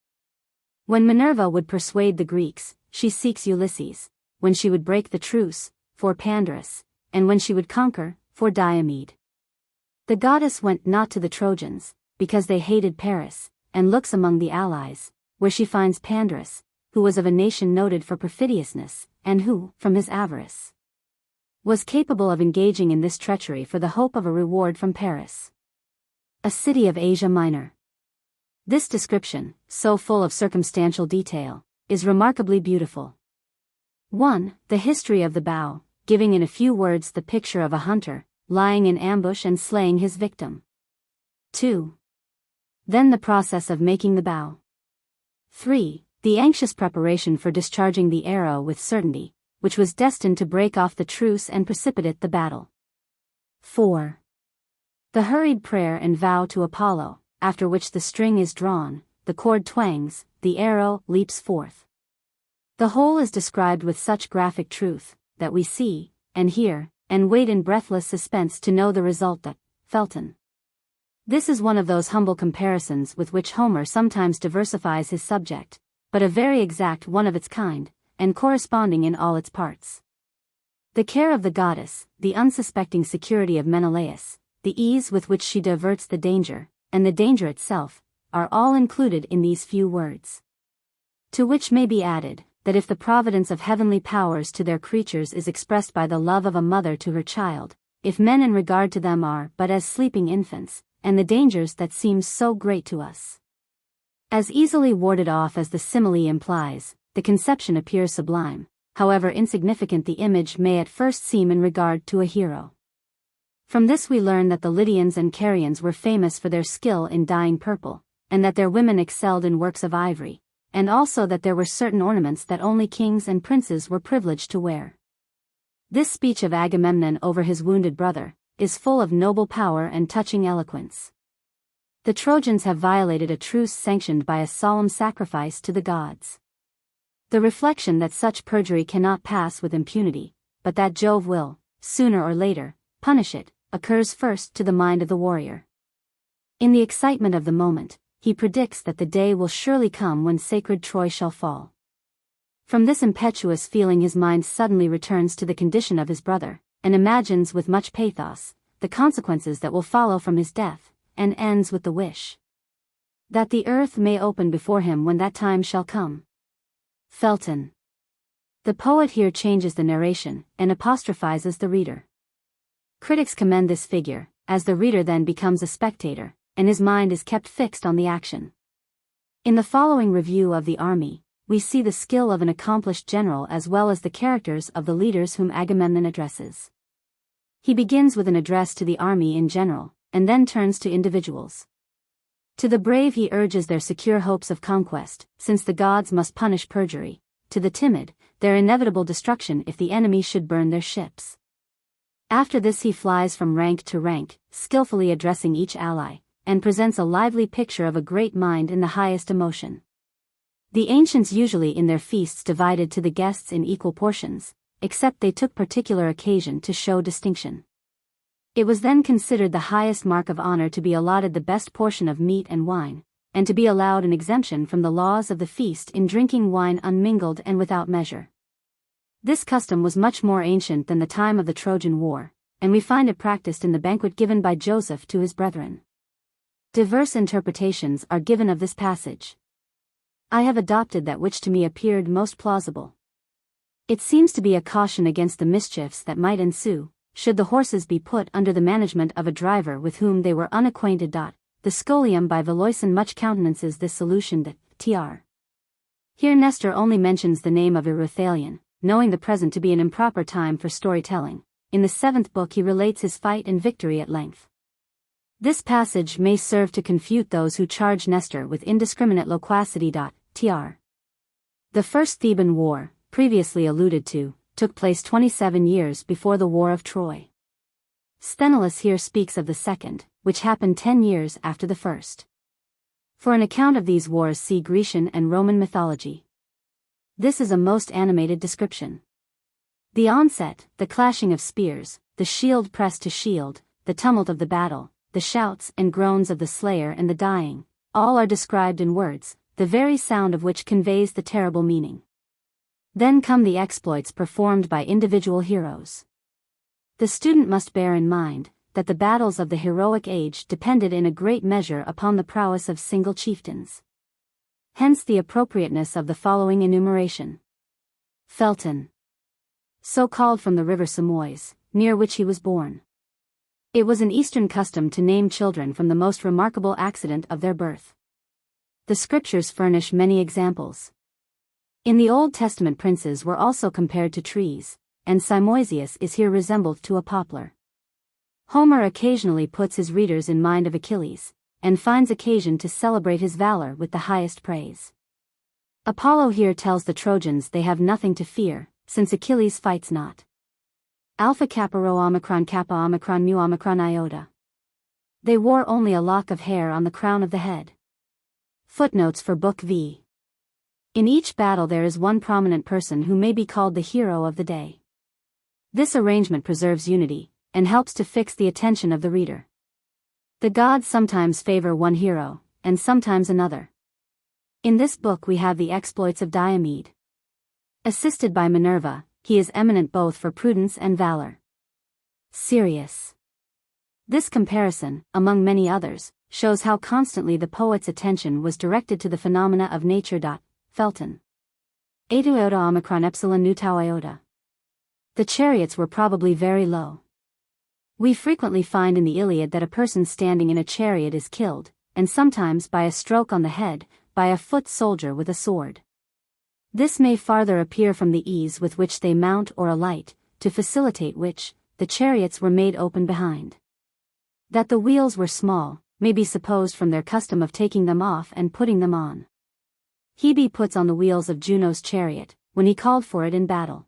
When Minerva would persuade the Greeks, she seeks Ulysses; when she would break the truce, for Pandarus; and when she would conquer, for Diomed. The goddess went not to the Trojans, because they hated Paris, and looks among the allies, where she finds Pandarus, who was of a nation noted for perfidiousness, and who, from his avarice, was capable of engaging in this treachery for the hope of a reward from Paris, a city of Asia Minor. This description, so full of circumstantial detail, is remarkably beautiful. 1. The history of the bow, giving in a few words the picture of a hunter, lying in ambush and slaying his victim. 2. Then the process of making the bow. 3. The anxious preparation for discharging the arrow with certainty, which was destined to break off the truce and precipitate the battle. 4. The hurried prayer and vow to Apollo, after which the string is drawn, the cord twangs, the arrow leaps forth. The whole is described with such graphic truth, that we see, and hear, and wait in breathless suspense to know the result. Felton. This is one of those humble comparisons with which Homer sometimes diversifies his subject, but a very exact one of its kind, and corresponding in all its parts. The care of the goddess, the unsuspecting security of Menelaus, the ease with which she diverts the danger, and the danger itself, are all included in these few words. To which may be added, that if the providence of heavenly powers to their creatures is expressed by the love of a mother to her child, if men in regard to them are but as sleeping infants, and the dangers that seem so great to us as easily warded off as the simile implies, the conception appears sublime, however insignificant the image may at first seem in regard to a hero. From this we learn that the Lydians and Carians were famous for their skill in dyeing purple, and that their women excelled in works of ivory, and also that there were certain ornaments that only kings and princes were privileged to wear. This speech of Agamemnon over his wounded brother is full of noble power and touching eloquence. The Trojans have violated a truce sanctioned by a solemn sacrifice to the gods. The reflection that such perjury cannot pass with impunity, but that Jove will, sooner or later, punish it, occurs first to the mind of the warrior. In the excitement of the moment, he predicts that the day will surely come when sacred Troy shall fall. From this impetuous feeling his mind suddenly returns to the condition of his brother, and imagines with much pathos the consequences that will follow from his death, and ends with the wish that the earth may open before him when that time shall come. Felton. The poet here changes the narration, and apostrophizes the reader. Critics commend this figure, as the reader then becomes a spectator, and his mind is kept fixed on the action. In the following review of the army, we see the skill of an accomplished general as well as the characters of the leaders whom Agamemnon addresses. He begins with an address to the army in general, and then turns to individuals. To the brave he urges their secure hopes of conquest, since the gods must punish perjury; to the timid, their inevitable destruction if the enemy should burn their ships. After this he flies from rank to rank, skillfully addressing each ally, and presents a lively picture of a great mind in the highest emotion. The ancients usually in their feasts divided to the guests in equal portions, except they took particular occasion to show distinction. It was then considered the highest mark of honor to be allotted the best portion of meat and wine, and to be allowed an exemption from the laws of the feast in drinking wine unmingled and without measure. This custom was much more ancient than the time of the Trojan War, and we find it practiced in the banquet given by Joseph to his brethren. Diverse interpretations are given of this passage. I have adopted that which to me appeared most plausible. It seems to be a caution against the mischiefs that might ensue, should the horses be put under the management of a driver with whom they were unacquainted. The Scholium by Valoisen much countenances this solution. Tr. Here Nestor only mentions the name of Ereuthalion, knowing the present to be an improper time for storytelling. In the 7th book he relates his fight and victory at length. This passage may serve to confute those who charge Nestor with indiscriminate loquacity. Tr. The First Theban War, previously alluded to, took place 27 years before the War of Troy. Sthenelus here speaks of the second, which happened 10 years after the first. For an account of these wars see Grecian and Roman mythology. This is a most animated description. The onset, the clashing of spears, the shield pressed to shield, the tumult of the battle, the shouts and groans of the slayer and the dying, all are described in words, the very sound of which conveys the terrible meaning. Then come the exploits performed by individual heroes. The student must bear in mind that the battles of the heroic age depended in a great measure upon the prowess of single chieftains. Hence the appropriateness of the following enumeration. Felton. So called from the river Simois, near which he was born. It was an Eastern custom to name children from the most remarkable accident of their birth. The scriptures furnish many examples. In the Old Testament princes were also compared to trees, and Simoisius is here resembled to a poplar. Homer occasionally puts his readers in mind of Achilles, and finds occasion to celebrate his valor with the highest praise. Apollo here tells the Trojans they have nothing to fear, since Achilles fights not. Alpha Kappa Rho Omicron Kappa Omicron Mu Omicron Iota. They wore only a lock of hair on the crown of the head. Footnotes for Book V. In each battle there is one prominent person who may be called the hero of the day. This arrangement preserves unity, and helps to fix the attention of the reader. The gods sometimes favor one hero, and sometimes another. In this book we have the exploits of Diomed. Assisted by Minerva, he is eminent both for prudence and valor. Sirius. This comparison, among many others, shows how constantly the poet's attention was directed to the phenomena of nature. Felton. Etu iota omicron epsilon nu tau iota. The chariots were probably very low. We frequently find in the Iliad that a person standing in a chariot is killed, and sometimes by a stroke on the head, by a foot soldier with a sword. This may farther appear from the ease with which they mount or alight, to facilitate which, the chariots were made open behind. That the wheels were small, may be supposed from their custom of taking them off and putting them on. Hebe puts on the wheels of Juno's chariot, when he called for it in battle.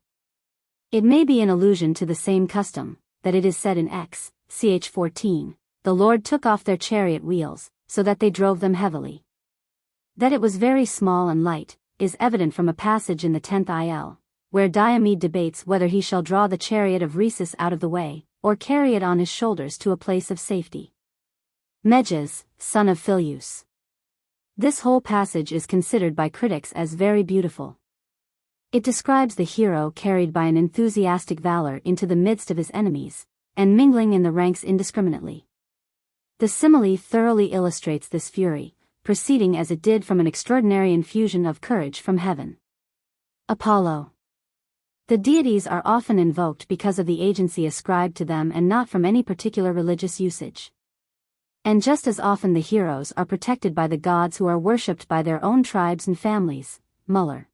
It may be in allusion to the same custom, that it is said in ch. 14, the Lord took off their chariot wheels, so that they drove them heavily. That it was very small and light, is evident from a passage in the 10th Il, where Diomed debates whether he shall draw the chariot of Rhesus out of the way, or carry it on his shoulders to a place of safety. Meges, son of Phyleus. This whole passage is considered by critics as very beautiful. It describes the hero carried by an enthusiastic valor into the midst of his enemies, and mingling in the ranks indiscriminately. The simile thoroughly illustrates this fury, proceeding as it did from an extraordinary infusion of courage from heaven. Apollo. The deities are often invoked because of the agency ascribed to them and not from any particular religious usage. And just as often the heroes are protected by the gods who are worshipped by their own tribes and families. Muller.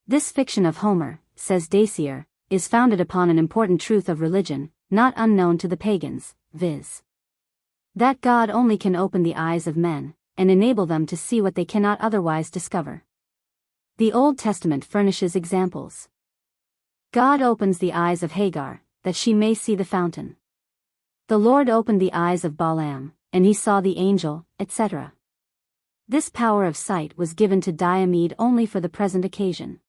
This fiction of Homer, says Dacier, is founded upon an important truth of religion, not unknown to the pagans, viz. that God only can open the eyes of men, and enable them to see what they cannot otherwise discover. The Old Testament furnishes examples. God opens the eyes of Hagar, that she may see the fountain. The Lord opened the eyes of Balaam, and he saw the angel, etc. This power of sight was given to Diomed only for the present occasion.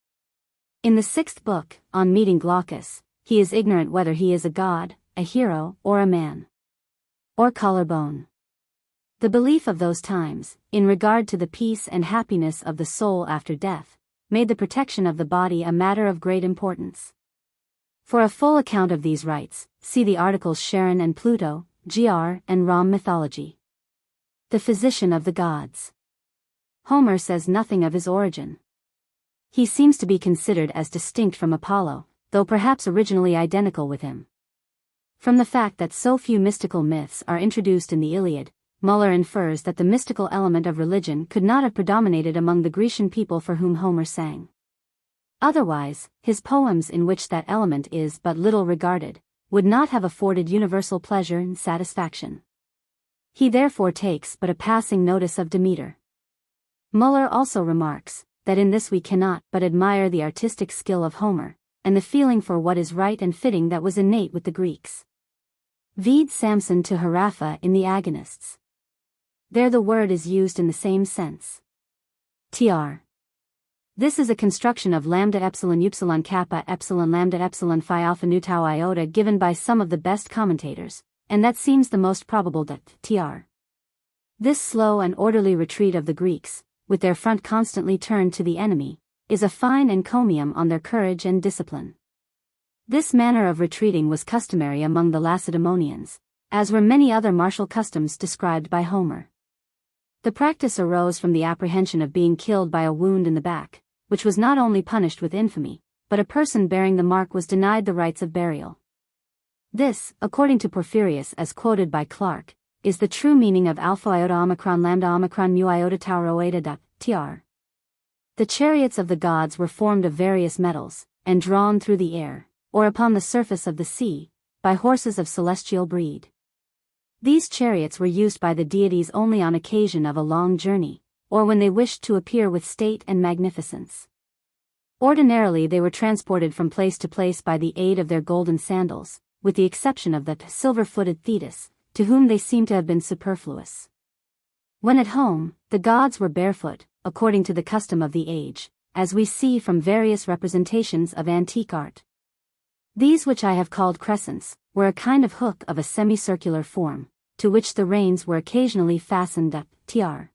In the 6th book, on meeting Glaucus, he is ignorant whether he is a god, a hero, or a man. Or collarbone. The belief of those times, in regard to the peace and happiness of the soul after death, made the protection of the body a matter of great importance. For a full account of these rites, see the articles Charon and Pluto, GR and Rom mythology. The physician of the gods. Homer says nothing of his origin. He seems to be considered as distinct from Apollo, though perhaps originally identical with him. From the fact that so few mystical myths are introduced in the Iliad, Muller infers that the mystical element of religion could not have predominated among the Grecian people for whom Homer sang. Otherwise, his poems in which that element is but little regarded, would not have afforded universal pleasure and satisfaction. He therefore takes but a passing notice of Demeter. Muller also remarks, that in this we cannot but admire the artistic skill of Homer, and the feeling for what is right and fitting that was innate with the Greeks. Vide Samson to Harapha in the Agonists. There the word is used in the same sense. Tr. This is a construction of lambda epsilon upsilon kappa epsilon lambda epsilon phi alpha nu tau iota given by some of the best commentators, and that seems the most probable that Tr. This slow and orderly retreat of the Greeks, with their front constantly turned to the enemy, is a fine encomium on their courage and discipline. This manner of retreating was customary among the Lacedaemonians, as were many other martial customs described by Homer. The practice arose from the apprehension of being killed by a wound in the back, which was not only punished with infamy, but a person bearing the mark was denied the rites of burial. This, according to Porphyrius as quoted by Clarke, is the true meaning of alpha iota omicron lambda omicron mu iota tau rho eta tr. The chariots of the gods were formed of various metals, and drawn through the air, or upon the surface of the sea, by horses of celestial breed. These chariots were used by the deities only on occasion of a long journey, or when they wished to appear with state and magnificence. Ordinarily they were transported from place to place by the aid of their golden sandals, with the exception of the silver-footed Thetis, to whom they seem to have been superfluous. When at home, the gods were barefoot, according to the custom of the age, as we see from various representations of antique art. These which I have called crescents, were a kind of hook of a semicircular form, to which the reins were occasionally fastened up, tr.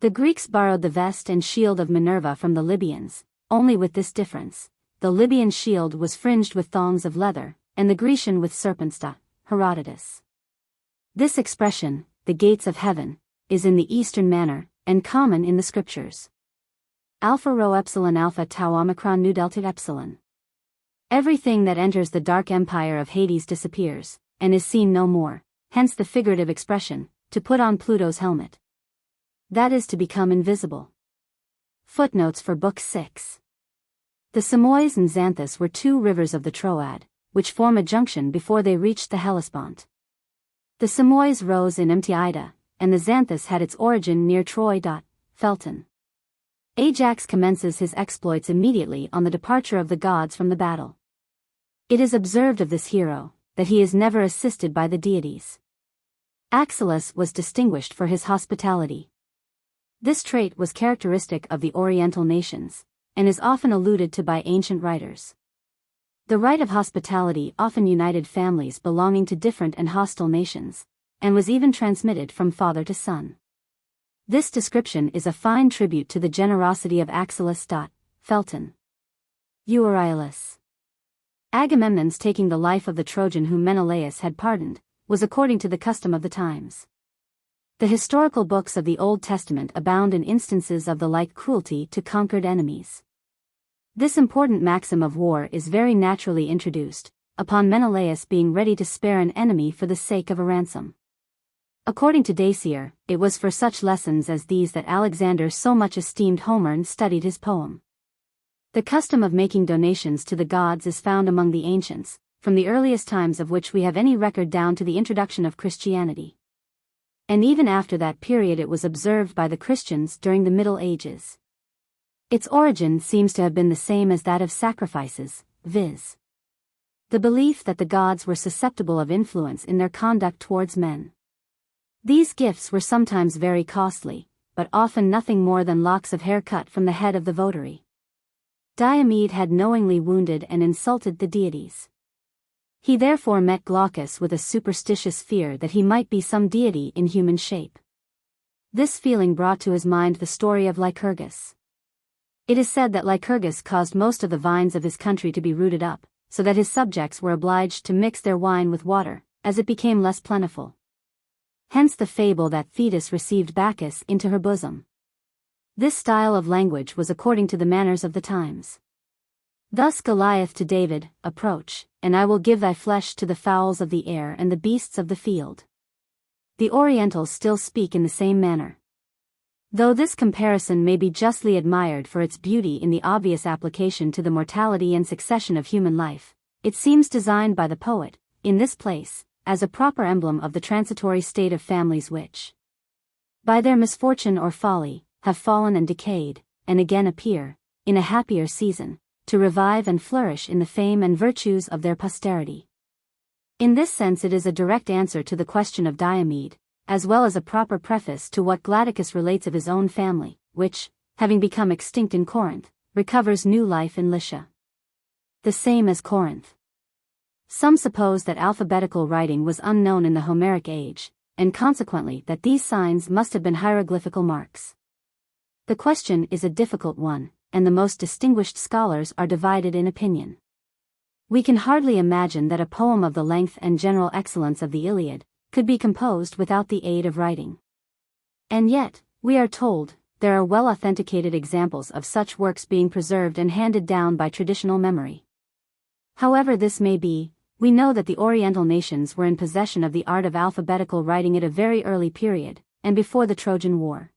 The Greeks borrowed the vest and shield of Minerva from the Libyans, only with this difference: the Libyan shield was fringed with thongs of leather, and the Grecian with serpents. Herodotus. This expression, the gates of heaven, is in the Eastern manner, and common in the scriptures. Alpha rho epsilon alpha tau omicron nu delta epsilon. Everything that enters the dark empire of Hades disappears, and is seen no more, hence the figurative expression, to put on Pluto's helmet. That is to become invisible. Footnotes for Book 6. The Simois and Xanthus were two rivers of the Troad, which form a junction before they reached the Hellespont. The Simois rose in Ida, and the Xanthus had its origin near Troy. Felton. Ajax commences his exploits immediately on the departure of the gods from the battle. It is observed of this hero, that he is never assisted by the deities. Axylus was distinguished for his hospitality. This trait was characteristic of the Oriental nations, and is often alluded to by ancient writers. The rite of hospitality often united families belonging to different and hostile nations, and was even transmitted from father to son. This description is a fine tribute to the generosity of Axylus. Felton. Euryalus. Agamemnon's taking the life of the Trojan whom Menelaus had pardoned, was according to the custom of the times. The historical books of the Old Testament abound in instances of the like cruelty to conquered enemies. This important maxim of war is very naturally introduced, upon Menelaus being ready to spare an enemy for the sake of a ransom. According to Dacier, it was for such lessons as these that Alexander so much esteemed Homer and studied his poem. The custom of making donations to the gods is found among the ancients, from the earliest times of which we have any record down to the introduction of Christianity. And even after that period it was observed by the Christians during the Middle Ages. Its origin seems to have been the same as that of sacrifices, viz. the belief that the gods were susceptible of influence in their conduct towards men. These gifts were sometimes very costly, but often nothing more than locks of hair cut from the head of the votary. Diomed had knowingly wounded and insulted the deities. He therefore met Glaucus with a superstitious fear that he might be some deity in human shape. This feeling brought to his mind the story of Lycurgus. It is said that Lycurgus caused most of the vines of his country to be rooted up, so that his subjects were obliged to mix their wine with water, as it became less plentiful. Hence the fable that Thetis received Bacchus into her bosom. This style of language was according to the manners of the times. Thus Goliath to David, approach, and I will give thy flesh to the fowls of the air and the beasts of the field. The Orientals still speak in the same manner. Though this comparison may be justly admired for its beauty in the obvious application to the mortality and succession of human life, it seems designed by the poet, in this place, as a proper emblem of the transitory state of families which, by their misfortune or folly, have fallen and decayed, and again appear, in a happier season, to revive and flourish in the fame and virtues of their posterity. In this sense it is a direct answer to the question of Diomed, as well as a proper preface to what Gladicus relates of his own family, which, having become extinct in Corinth, recovers new life in Lycia. The same as Corinth. Some suppose that alphabetical writing was unknown in the Homeric age, and consequently that these signs must have been hieroglyphical marks. The question is a difficult one, and the most distinguished scholars are divided in opinion. We can hardly imagine that a poem of the length and general excellence of the Iliad could be composed without the aid of writing. And yet, we are told, there are well-authenticated examples of such works being preserved and handed down by traditional memory. However this may be, we know that the Oriental nations were in possession of the art of alphabetical writing at a very early period, and before the Trojan War.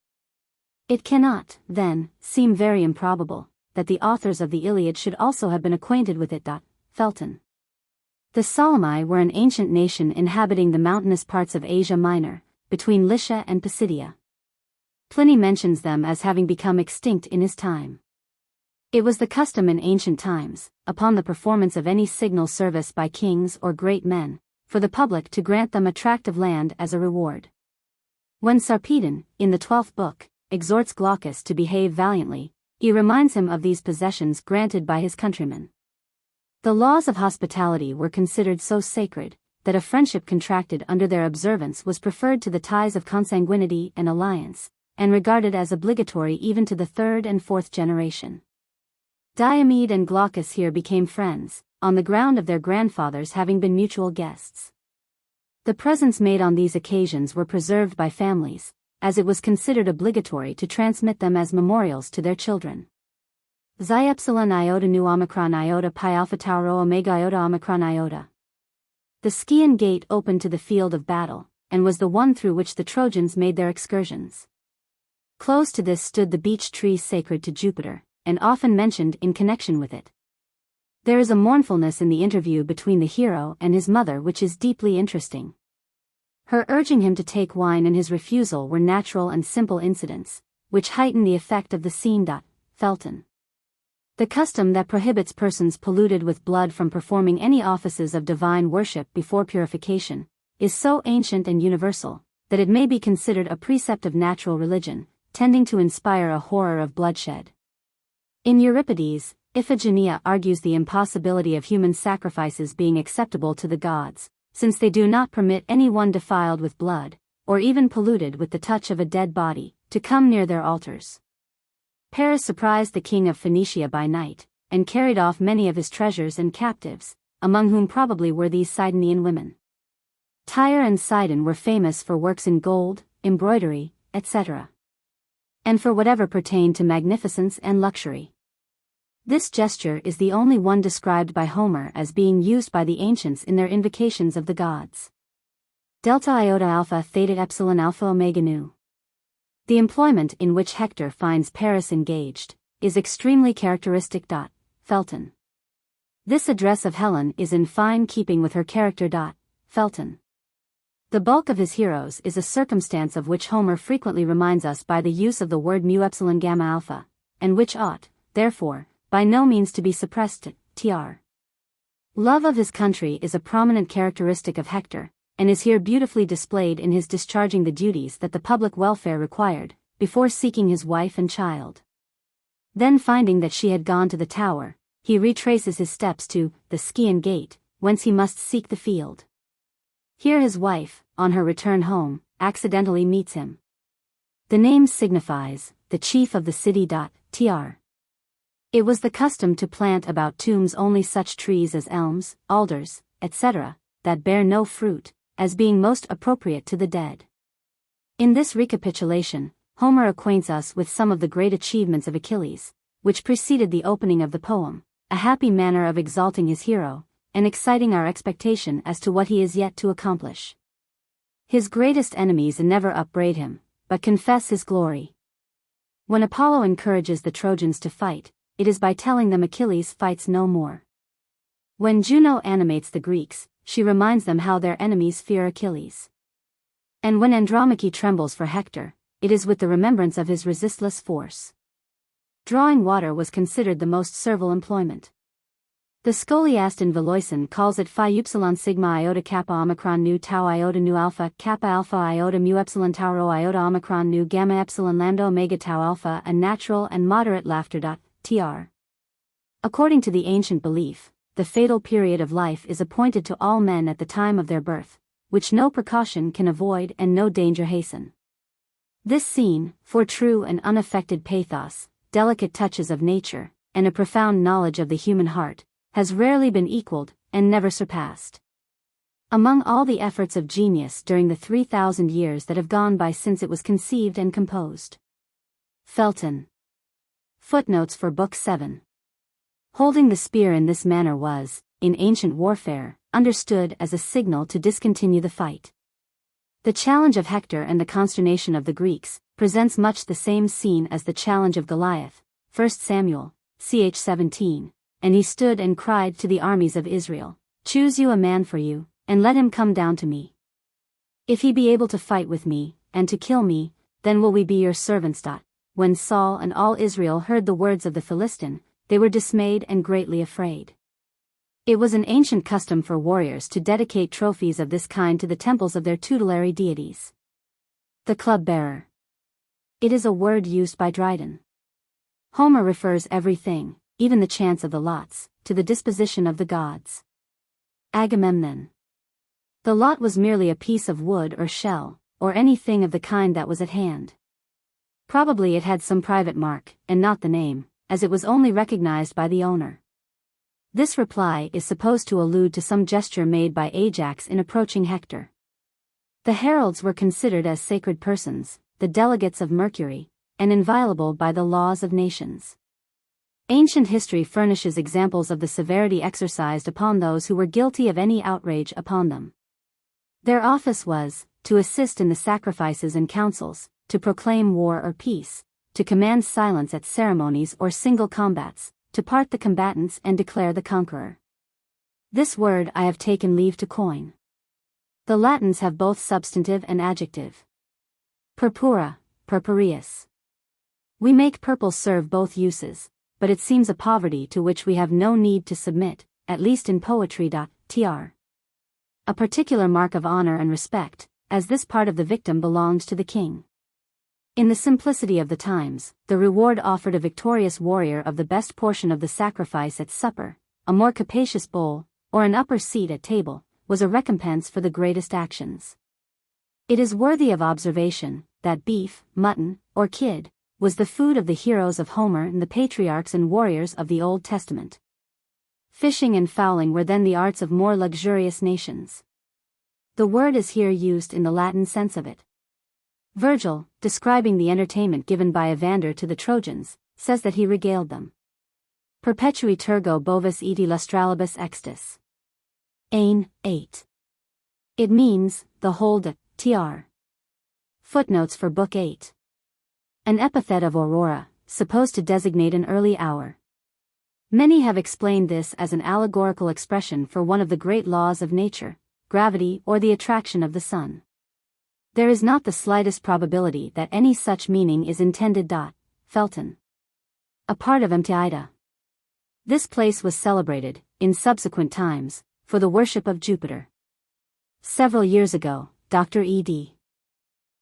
It cannot, then, seem very improbable, that the authors of the Iliad should also have been acquainted with it. Felton. The Solymi were an ancient nation inhabiting the mountainous parts of Asia Minor, between Lycia and Pisidia. Pliny mentions them as having become extinct in his time. It was the custom in ancient times, upon the performance of any signal service by kings or great men, for the public to grant them a tract of land as a reward. When Sarpedon, in the 12th book, exhorts Glaucus to behave valiantly, he reminds him of these possessions granted by his countrymen. The laws of hospitality were considered so sacred, that a friendship contracted under their observance was preferred to the ties of consanguinity and alliance, and regarded as obligatory even to the third and fourth generation. Diomed and Glaucus here became friends, on the ground of their grandfathers having been mutual guests. The presents made on these occasions were preserved by families, as it was considered obligatory to transmit them as memorials to their children. Xi epsilon iota nu omicron iota pi alpha tau rho omega iota omicron iota. The Scaean gate opened to the field of battle, and was the one through which the Trojans made their excursions. Close to this stood the beech tree sacred to Jupiter, and often mentioned in connection with it. There is a mournfulness in the interview between the hero and his mother which is deeply interesting. Her urging him to take wine and his refusal were natural and simple incidents, which heighten the effect of the scene. Felton. The custom that prohibits persons polluted with blood from performing any offices of divine worship before purification, is so ancient and universal, that it may be considered a precept of natural religion, tending to inspire a horror of bloodshed. In Euripides, Iphigenia argues the impossibility of human sacrifices being acceptable to the gods, since they do not permit anyone defiled with blood, or even polluted with the touch of a dead body, to come near their altars. Paris surprised the king of Phoenicia by night, and carried off many of his treasures and captives, among whom probably were these Sidonian women. Tyre and Sidon were famous for works in gold, embroidery, etc. and for whatever pertained to magnificence and luxury. This gesture is the only one described by Homer as being used by the ancients in their invocations of the gods. Delta iota alpha theta epsilon alpha omega nu. The employment in which Hector finds Paris engaged is extremely characteristic. Felton. This address of Helen is in fine keeping with her character. Felton. The bulk of his heroes is a circumstance of which Homer frequently reminds us by the use of the word mu epsilon gamma alpha, and which ought, therefore, by no means to be suppressed. Tr. Love of his country is a prominent characteristic of Hector, and is here beautifully displayed in his discharging the duties that the public welfare required, before seeking his wife and child. Then finding that she had gone to the tower, he retraces his steps to the Scaean gate, whence he must seek the field. Here his wife, on her return home, accidentally meets him. The name signifies, the chief of the city. Tr. It was the custom to plant about tombs only such trees as elms, alders, etc., that bear no fruit, as being most appropriate to the dead. In this recapitulation, Homer acquaints us with some of the great achievements of Achilles, which preceded the opening of the poem, a happy manner of exalting his hero, and exciting our expectation as to what he is yet to accomplish. His greatest enemies never upbraid him, but confess his glory. When Apollo encourages the Trojans to fight, it is by telling them Achilles fights no more. When Juno animates the Greeks, she reminds them how their enemies fear Achilles. And when Andromache trembles for Hector, it is with the remembrance of his resistless force. Drawing water was considered the most servile employment. The scholiast in Veloison calls it phi upsilon sigma iota kappa omicron nu tau iota nu alpha kappa alpha iota mu epsilon tau rho iota omicron nu gamma epsilon lambda omega tau alpha, a natural and moderate laughter. Tr. According to the ancient belief, the fatal period of life is appointed to all men at the time of their birth, which no precaution can avoid and no danger hasten. This scene, for true and unaffected pathos, delicate touches of nature, and a profound knowledge of the human heart, has rarely been equaled, and never surpassed. Among all the efforts of genius during the 3,000 years that have gone by since it was conceived and composed. Felton. Footnotes for Book 7. Holding the spear in this manner was, in ancient warfare, understood as a signal to discontinue the fight. The challenge of Hector and the consternation of the Greeks presents much the same scene as the challenge of Goliath, 1 Samuel, ch. 17. And he stood and cried to the armies of Israel, "Choose you a man for you, and let him come down to me. If he be able to fight with me, and to kill me, then will we be your servants." When Saul and all Israel heard the words of the Philistine, they were dismayed and greatly afraid. It was an ancient custom for warriors to dedicate trophies of this kind to the temples of their tutelary deities. The club-bearer. It is a word used by Dryden. Homer refers everything, even the chance of the lots, to the disposition of the gods. Agamemnon. The lot was merely a piece of wood or shell, or anything of the kind that was at hand. Probably it had some private mark, and not the name, as it was only recognized by the owner. This reply is supposed to allude to some gesture made by Ajax in approaching Hector. The heralds were considered as sacred persons, the delegates of Mercury, and inviolable by the laws of nations. Ancient history furnishes examples of the severity exercised upon those who were guilty of any outrage upon them. Their office was, to assist in the sacrifices and councils, to proclaim war or peace, to command silence at ceremonies or single combats, to part the combatants and declare the conqueror. This word I have taken leave to coin. The Latins have both substantive and adjective. Purpura, purpureus. We make purple serve both uses, but it seems a poverty to which we have no need to submit, at least in poetry. Tr. A particular mark of honor and respect, as this part of the victim belongs to the king. In the simplicity of the times, the reward offered a victorious warrior of the best portion of the sacrifice at supper, a more capacious bowl, or an upper seat at table, was a recompense for the greatest actions. It is worthy of observation that beef, mutton, or kid, was the food of the heroes of Homer and the patriarchs and warriors of the Old Testament. Fishing and fowling were then the arts of more luxurious nations. The word is here used in the Latin sense of it. Virgil, describing the entertainment given by Evander to the Trojans, says that he regaled them. Perpetui tergo bovis eti lustralibus extus. Ain, 8. It means, the whole tr. Footnotes for Book 8. An epithet of aurora, supposed to designate an early hour. Many have explained this as an allegorical expression for one of the great laws of nature, gravity or the attraction of the sun. There is not the slightest probability that any such meaning is intended. Felton. A part of Ilíada. This place was celebrated, in subsequent times, for the worship of Jupiter. Several years ago, Dr. E.D.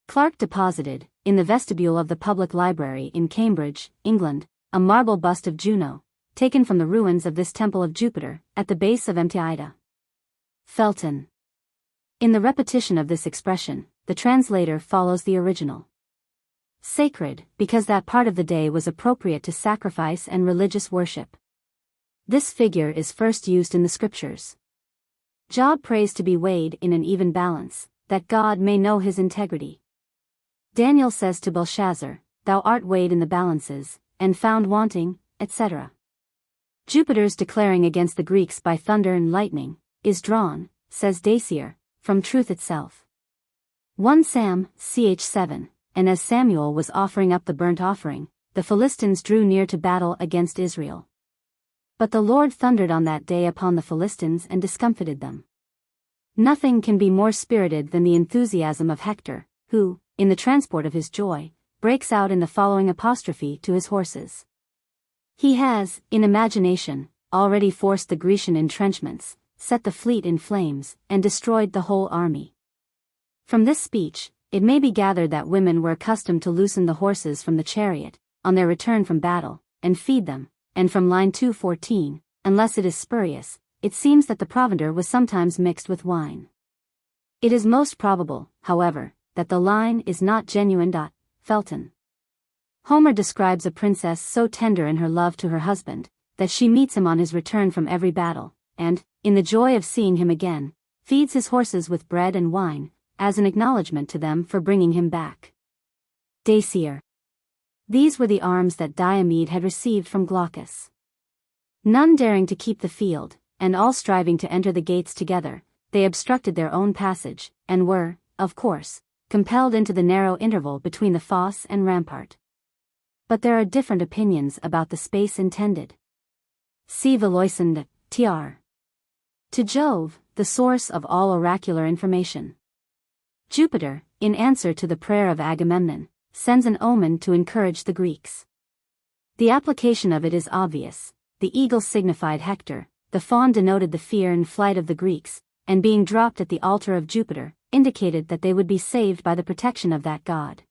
Clark deposited, in the vestibule of the Public Library in Cambridge, England, a marble bust of Juno, taken from the ruins of this temple of Jupiter, at the base of Ilíada. Felton. In the repetition of this expression, the translator follows the original. Sacred, because that part of the day was appropriate to sacrifice and religious worship. This figure is first used in the scriptures. Job prays to be weighed in an even balance, that God may know his integrity. Daniel says to Belshazzar, "Thou art weighed in the balances, and found wanting," etc. Jupiter's declaring against the Greeks by thunder and lightning, is drawn, says Dacier, from truth itself. 1 Sam, ch. 7, and as Samuel was offering up the burnt offering, the Philistines drew near to battle against Israel. But the Lord thundered on that day upon the Philistines and discomfited them. Nothing can be more spirited than the enthusiasm of Hector, who, in the transport of his joy, breaks out in the following apostrophe to his horses. He has, in imagination, already forced the Grecian entrenchments, set the fleet in flames, and destroyed the whole army. From this speech, it may be gathered that women were accustomed to loosen the horses from the chariot, on their return from battle, and feed them, and from line 214, unless it is spurious, it seems that the provender was sometimes mixed with wine. It is most probable, however, that the line is not genuine. Felton. Homer describes a princess so tender in her love to her husband, that she meets him on his return from every battle, and, in the joy of seeing him again, feeds his horses with bread and wine, as an acknowledgment to them for bringing him back. Dacier. These were the arms that Diomed had received from Glaucus. None daring to keep the field, and all striving to enter the gates together, they obstructed their own passage, and were, of course, compelled into the narrow interval between the fosse and rampart. But there are different opinions about the space intended. See Valoisand, tr. To Jove, the source of all oracular information. Jupiter, in answer to the prayer of Agamemnon, sends an omen to encourage the Greeks. The application of it is obvious. The eagle signified Hector, the fawn denoted the fear and flight of the Greeks, and being dropped at the altar of Jupiter, indicated that they would be saved by the protection of that god.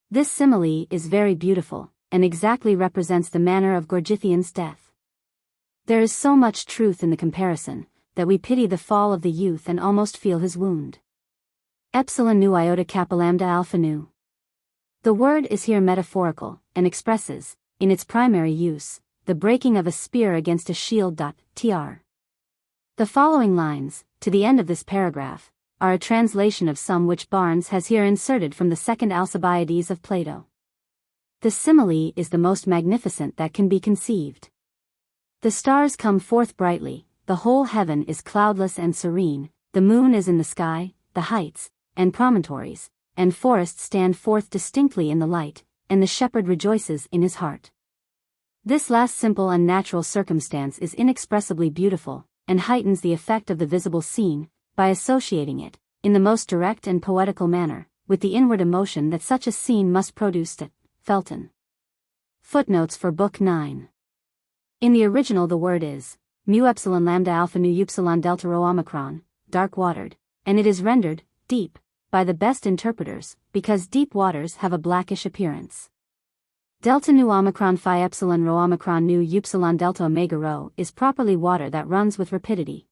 This simile is very beautiful, and exactly represents the manner of Gorgythian's death. There is so much truth in the comparison, that we pity the fall of the youth and almost feel his wound. Epsilon nu iota kappa lambda alpha nu. The word is here metaphorical, and expresses, in its primary use, the breaking of a spear against a shield. Tr. The following lines, to the end of this paragraph, are a translation of some which Barnes has here inserted from the second Alcibiades of Plato. The simile is the most magnificent that can be conceived. The stars come forth brightly, the whole heaven is cloudless and serene, the moon is in the sky, the heights, and promontories, and forests stand forth distinctly in the light, and the shepherd rejoices in his heart. This last simple and natural circumstance is inexpressibly beautiful, and heightens the effect of the visible scene, by associating it, in the most direct and poetical manner, with the inward emotion that such a scene must produce. Felton. Footnotes for Book 9. In the original the word is, mu epsilon lambda alpha nu upsilon delta rho omicron, dark-watered, and it is rendered, deep, by the best interpreters, because deep waters have a blackish appearance. Delta nu omicron phi epsilon rho omicron nu upsilon delta omega rho is properly water that runs with rapidity.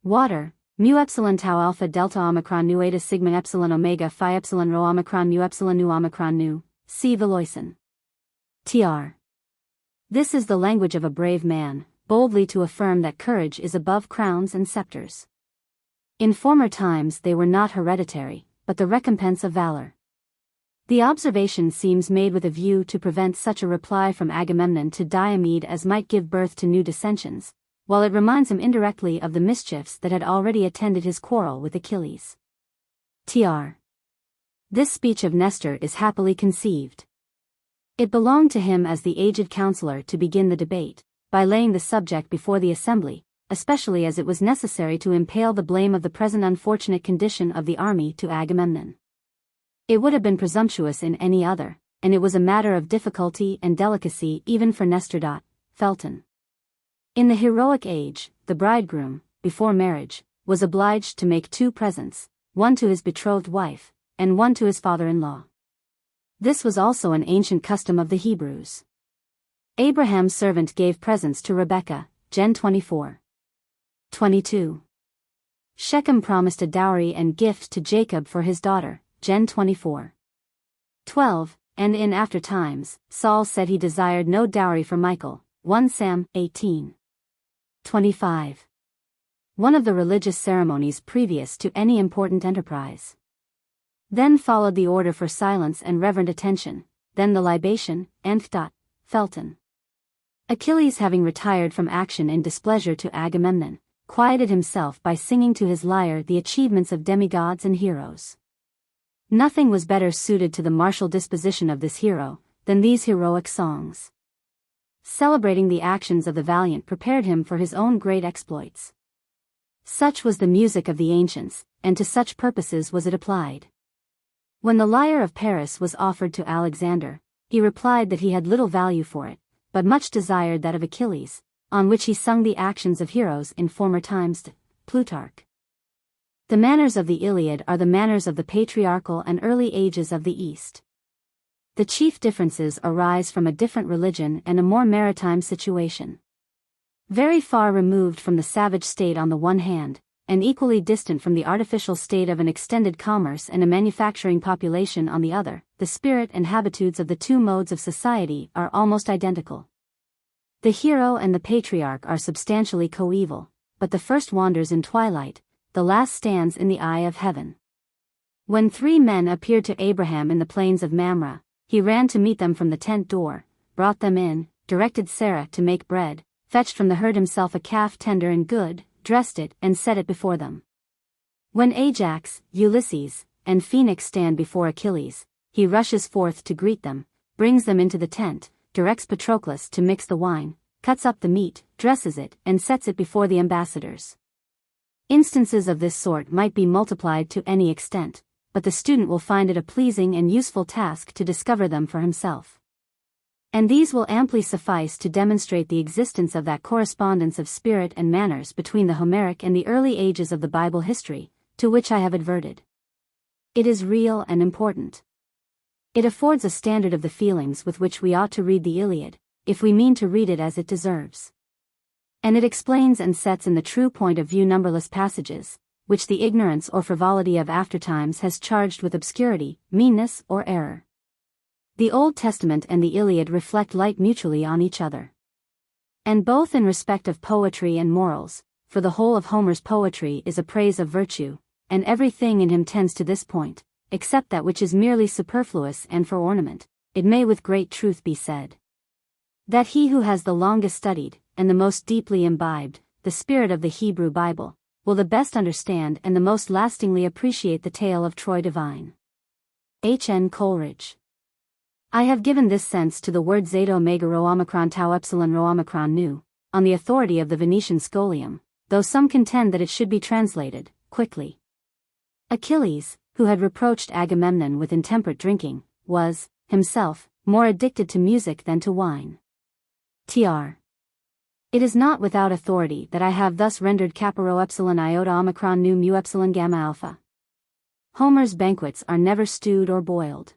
Water, mu epsilon tau alpha delta omicron nu eta sigma epsilon omega phi epsilon rho omicron mu epsilon nu omicron nu, see Veloisen. Tr. This is the language of a brave man, boldly to affirm that courage is above crowns and scepters. In former times they were not hereditary, but the recompense of valor. The observation seems made with a view to prevent such a reply from Agamemnon to Diomed as might give birth to new dissensions, while it reminds him indirectly of the mischiefs that had already attended his quarrel with Achilles. Tr. This speech of Nestor is happily conceived. It belonged to him as the aged counselor to begin the debate, by laying the subject before the assembly, especially as it was necessary to impale the blame of the present unfortunate condition of the army to Agamemnon. It would have been presumptuous in any other, and it was a matter of difficulty and delicacy even for Nestor. Felton. In the heroic age, the bridegroom, before marriage, was obliged to make 2 presents, one to his betrothed wife, and one to his father-in-law. This was also an ancient custom of the Hebrews. Abraham's servant gave presents to Rebekah, Gen 24. 22. Shechem promised a dowry and gift to Jacob for his daughter, Gen 24. 12, and in after times, Saul said he desired no dowry for Michal, 1 Sam 18. 25. One of the religious ceremonies previous to any important enterprise. Then followed the order for silence and reverent attention, then the libation, and Felton. Achilles, having retired from action in displeasure to Agamemnon, quieted himself by singing to his lyre the achievements of demigods and heroes. Nothing was better suited to the martial disposition of this hero than these heroic songs. Celebrating the actions of the valiant prepared him for his own great exploits. Such was the music of the ancients, and to such purposes was it applied. When the lyre of Paris was offered to Alexander, he replied that he had little value for it, but much desired that of Achilles, on which he sung the actions of heroes in former times. Plutarch. The manners of the Iliad are the manners of the patriarchal and early ages of the East. The chief differences arise from a different religion and a more maritime situation. Very far removed from the savage state on the one hand, and equally distant from the artificial state of an extended commerce and a manufacturing population on the other, the spirit and habitudes of the 2 modes of society are almost identical. The hero and the patriarch are substantially coeval, but the first wanders in twilight, the last stands in the eye of heaven. When 3 men appeared to Abraham in the plains of Mamre, he ran to meet them from the tent door, brought them in, directed Sarah to make bread, fetched from the herd himself a calf tender and good, dressed it and set it before them. When Ajax, Ulysses, and Phoenix stand before Achilles, he rushes forth to greet them, brings them into the tent, directs Patroclus to mix the wine, cuts up the meat, dresses it, and sets it before the ambassadors. Instances of this sort might be multiplied to any extent, but the student will find it a pleasing and useful task to discover them for himself. And these will amply suffice to demonstrate the existence of that correspondence of spirit and manners between the Homeric and the early ages of the Bible history, to which I have adverted. It is real and important. It affords a standard of the feelings with which we ought to read the Iliad, if we mean to read it as it deserves. And it explains and sets in the true point of view numberless passages, which the ignorance or frivolity of aftertimes has charged with obscurity, meanness, or error. The Old Testament and the Iliad reflect light mutually on each other. And both in respect of poetry and morals, for the whole of Homer's poetry is a praise of virtue, and everything in him tends to this point, except that which is merely superfluous and for ornament, it may with great truth be said that he who has the longest studied, and the most deeply imbibed, the spirit of the Hebrew Bible, will the best understand and the most lastingly appreciate the tale of Troy divine. H. N. Coleridge. I have given this sense to the word zeta omega rho omicron tau epsilon rho omicron nu, on the authority of the Venetian scholium, though some contend that it should be translated, quickly. Achilles, who had reproached Agamemnon with intemperate drinking, was, himself, more addicted to music than to wine. Tr. It is not without authority that I have thus rendered kappa rho epsilon iota omicron nu mu epsilon gamma alpha. Homer's banquets are never stewed or boiled.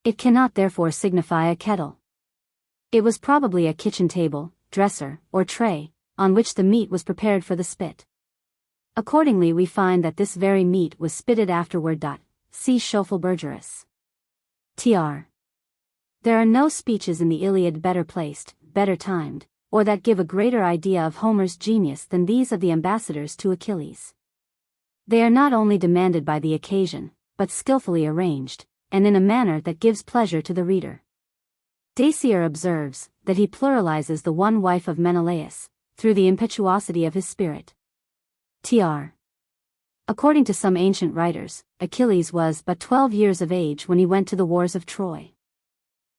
It cannot therefore signify a kettle. It was probably a kitchen table, dresser, or tray, on which the meat was prepared for the spit. Accordingly we find that this very meat was spitted afterward. See Schoefel-Bergerus. Tr. There are no speeches in the Iliad better placed, better timed, or that give a greater idea of Homer's genius than these of the ambassadors to Achilles. They are not only demanded by the occasion, but skillfully arranged, and in a manner that gives pleasure to the reader. Dacier observes that he pluralizes the one wife of Menelaus, through the impetuosity of his spirit. Tr. According to some ancient writers, Achilles was but 12 years of age when he went to the wars of Troy.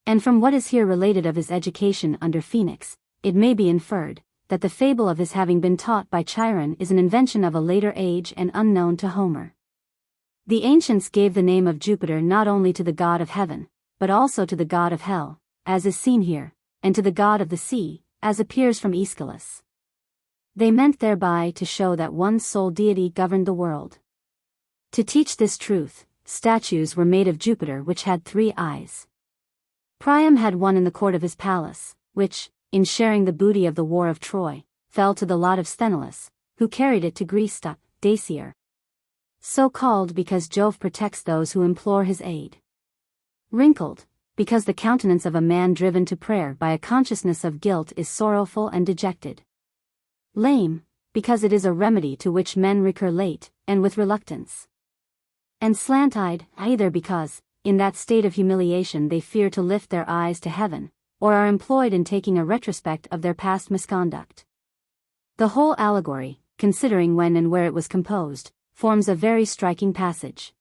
And from what is here related of his education under Phoenix, it may be inferred that the fable of his having been taught by Chiron is an invention of a later age and unknown to Homer. The ancients gave the name of Jupiter not only to the god of heaven, but also to the god of hell, as is seen here, and to the god of the sea, as appears from Aeschylus. They meant thereby to show that one sole deity governed the world. To teach this truth, statues were made of Jupiter which had 3 eyes. Priam had one in the court of his palace, which, in sharing the booty of the war of Troy, fell to the lot of Sthenelus, who carried it to Greece. Dacier. So called because Jove protects those who implore his aid. Wrinkled, because the countenance of a man driven to prayer by a consciousness of guilt is sorrowful and dejected. Lame, because it is a remedy to which men recur late, and with reluctance. And slant-eyed, either because, in that state of humiliation they fear to lift their eyes to heaven, or are employed in taking a retrospect of their past misconduct. The whole allegory, considering when and where it was composed, forms a very striking passage.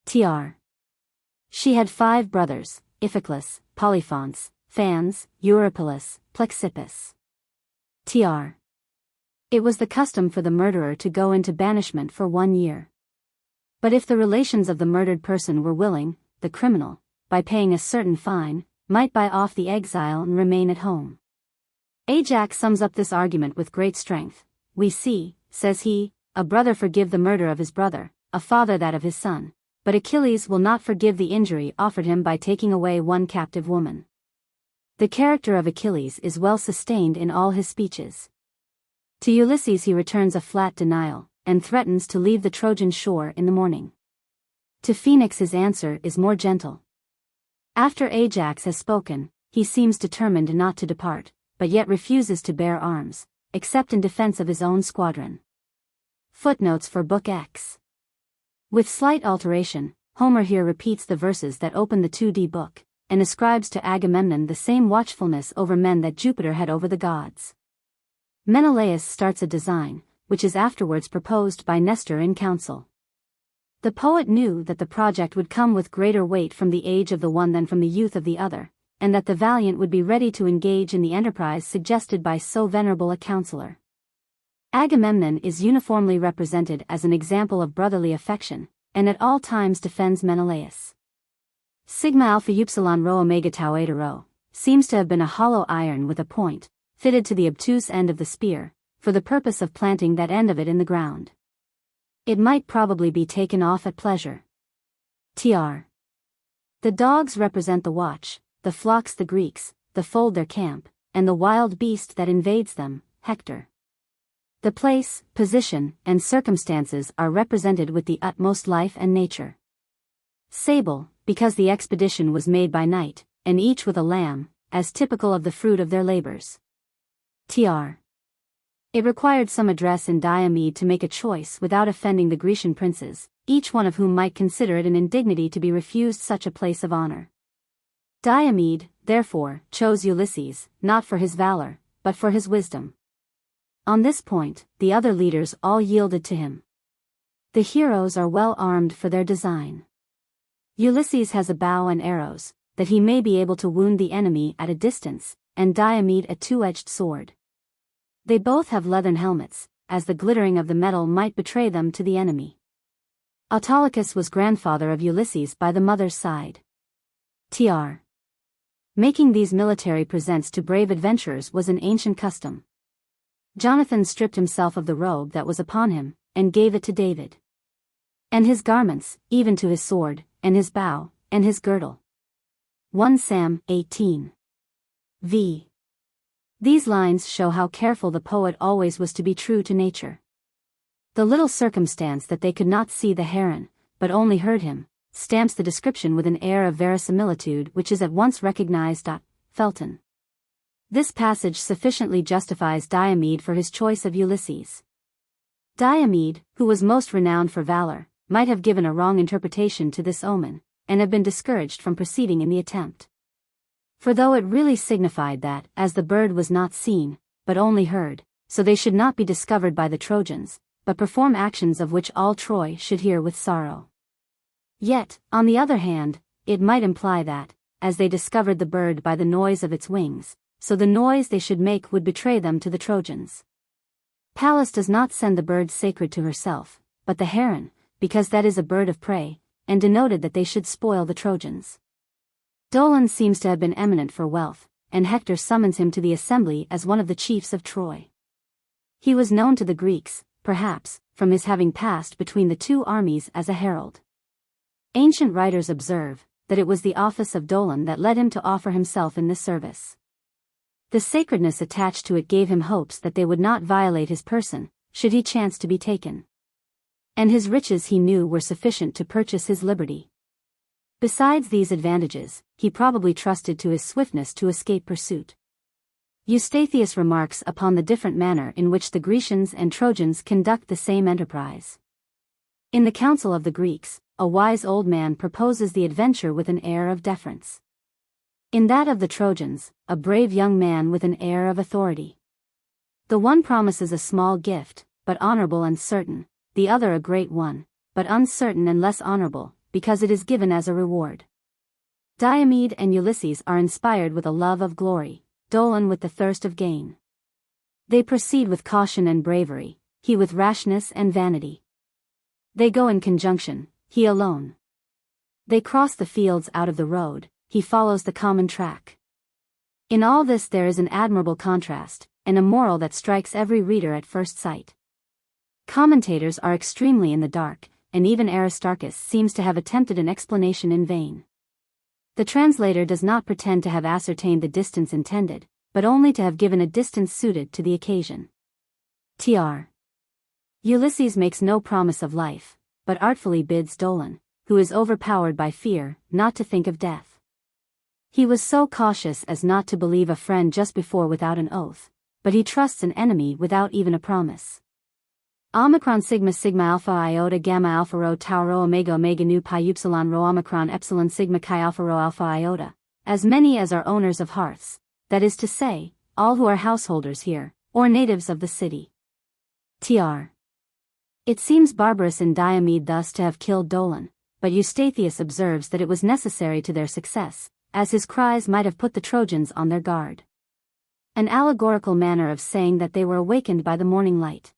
Tr. She had 5 brothers, Iphiclus, Polyphontes, Phans, Eurypylus, Plexippus. Tr. It was the custom for the murderer to go into banishment for 1 year. But if the relations of the murdered person were willing, the criminal, by paying a certain fine, might buy off the exile and remain at home. Ajax sums up this argument with great strength. We see, says he, a brother forgive the murder of his brother, a father that of his son, but Achilles will not forgive the injury offered him by taking away one captive woman. The character of Achilles is well sustained in all his speeches. To Ulysses he returns a flat denial, and threatens to leave the Trojan shore in the morning. To Phoenix his answer is more gentle. After Ajax has spoken, he seems determined not to depart, but yet refuses to bear arms, except in defense of his own squadron. Footnotes for Book X. With slight alteration, Homer here repeats the verses that open the 2D book, and ascribes to Agamemnon the same watchfulness over men that Jupiter had over the gods. Menelaus starts a design, which is afterwards proposed by Nestor in council. The poet knew that the project would come with greater weight from the age of the one than from the youth of the other, and that the valiant would be ready to engage in the enterprise suggested by so venerable a counselor. Agamemnon is uniformly represented as an example of brotherly affection, and at all times defends Menelaus. Sigma Alpha Upsilon Rho Omega Tau Eta Rho seems to have been a hollow iron with a point, fitted to the obtuse end of the spear, for the purpose of planting that end of it in the ground. It might probably be taken off at pleasure. Tr. The dogs represent the watch, the flocks the Greeks, the fold their camp, and the wild beast that invades them, Hector. The place, position, and circumstances are represented with the utmost life and nature. Sable, because the expedition was made by night, and each with a lamb, as typical of the fruit of their labors. Tr. It required some address in Diomed to make a choice without offending the Grecian princes, each one of whom might consider it an indignity to be refused such a place of honor. Diomed, therefore, chose Ulysses, not for his valor, but for his wisdom. On this point, the other leaders all yielded to him. The heroes are well armed for their design. Ulysses has a bow and arrows, that he may be able to wound the enemy at a distance, and Diomed a two-edged sword. They both have leathern helmets, as the glittering of the metal might betray them to the enemy. Autolycus was grandfather of Ulysses by the mother's side. Tr. Making these military presents to brave adventurers was an ancient custom. Jonathan stripped himself of the robe that was upon him, and gave it to David. And his garments, even to his sword, and his bow, and his girdle. 1 Sam 18. v. These lines show how careful the poet always was to be true to nature. The little circumstance that they could not see the heron, but only heard him, stamps the description with an air of verisimilitude which is at once recognized. Felton. This passage sufficiently justifies Diomede for his choice of Ulysses. Diomede, who was most renowned for valor, might have given a wrong interpretation to this omen, and have been discouraged from proceeding in the attempt. For though it really signified that, as the bird was not seen, but only heard, so they should not be discovered by the Trojans, but perform actions of which all Troy should hear with sorrow. Yet, on the other hand, it might imply that, as they discovered the bird by the noise of its wings, so the noise they should make would betray them to the Trojans. Pallas does not send the bird sacred to herself, but the heron, because that is a bird of prey, and denoted that they should spoil the Trojans. Dolon seems to have been eminent for wealth, and Hector summons him to the assembly as one of the chiefs of Troy. He was known to the Greeks, perhaps, from his having passed between the two armies as a herald. Ancient writers observe that it was the office of Dolon that led him to offer himself in this service. The sacredness attached to it gave him hopes that they would not violate his person, should he chance to be taken. And his riches he knew were sufficient to purchase his liberty. Besides these advantages, he probably trusted to his swiftness to escape pursuit. Eustathius remarks upon the different manner in which the Grecians and Trojans conduct the same enterprise. In the council of the Greeks, a wise old man proposes the adventure with an air of deference. In that of the Trojans, a brave young man with an air of authority. The one promises a small gift, but honorable and certain, the other a great one, but uncertain and less honorable, because it is given as a reward. Diomede and Ulysses are inspired with a love of glory, Dolon with the thirst of gain. They proceed with caution and bravery, he with rashness and vanity. They go in conjunction, he alone. They cross the fields out of the road, he follows the common track. In all this there is an admirable contrast, and a moral that strikes every reader at first sight. Commentators are extremely in the dark, and even Aristarchus seems to have attempted an explanation in vain. The translator does not pretend to have ascertained the distance intended, but only to have given a distance suited to the occasion. Tr. Ulysses makes no promise of life, but artfully bids Dolon, who is overpowered by fear, not to think of death. He was so cautious as not to believe a friend just before without an oath, but he trusts an enemy without even a promise. Omicron sigma sigma alpha iota gamma alpha rho tau rho omega omega nu pi upsilon rho omicron epsilon sigma chi alpha rho alpha iota, as many as are owners of hearths, that is to say, all who are householders here, or natives of the city. Tr. It seems barbarous in Diomede thus to have killed Dolon, but Eustathius observes that it was necessary to their success, as his cries might have put the Trojans on their guard. An allegorical manner of saying that they were awakened by the morning light.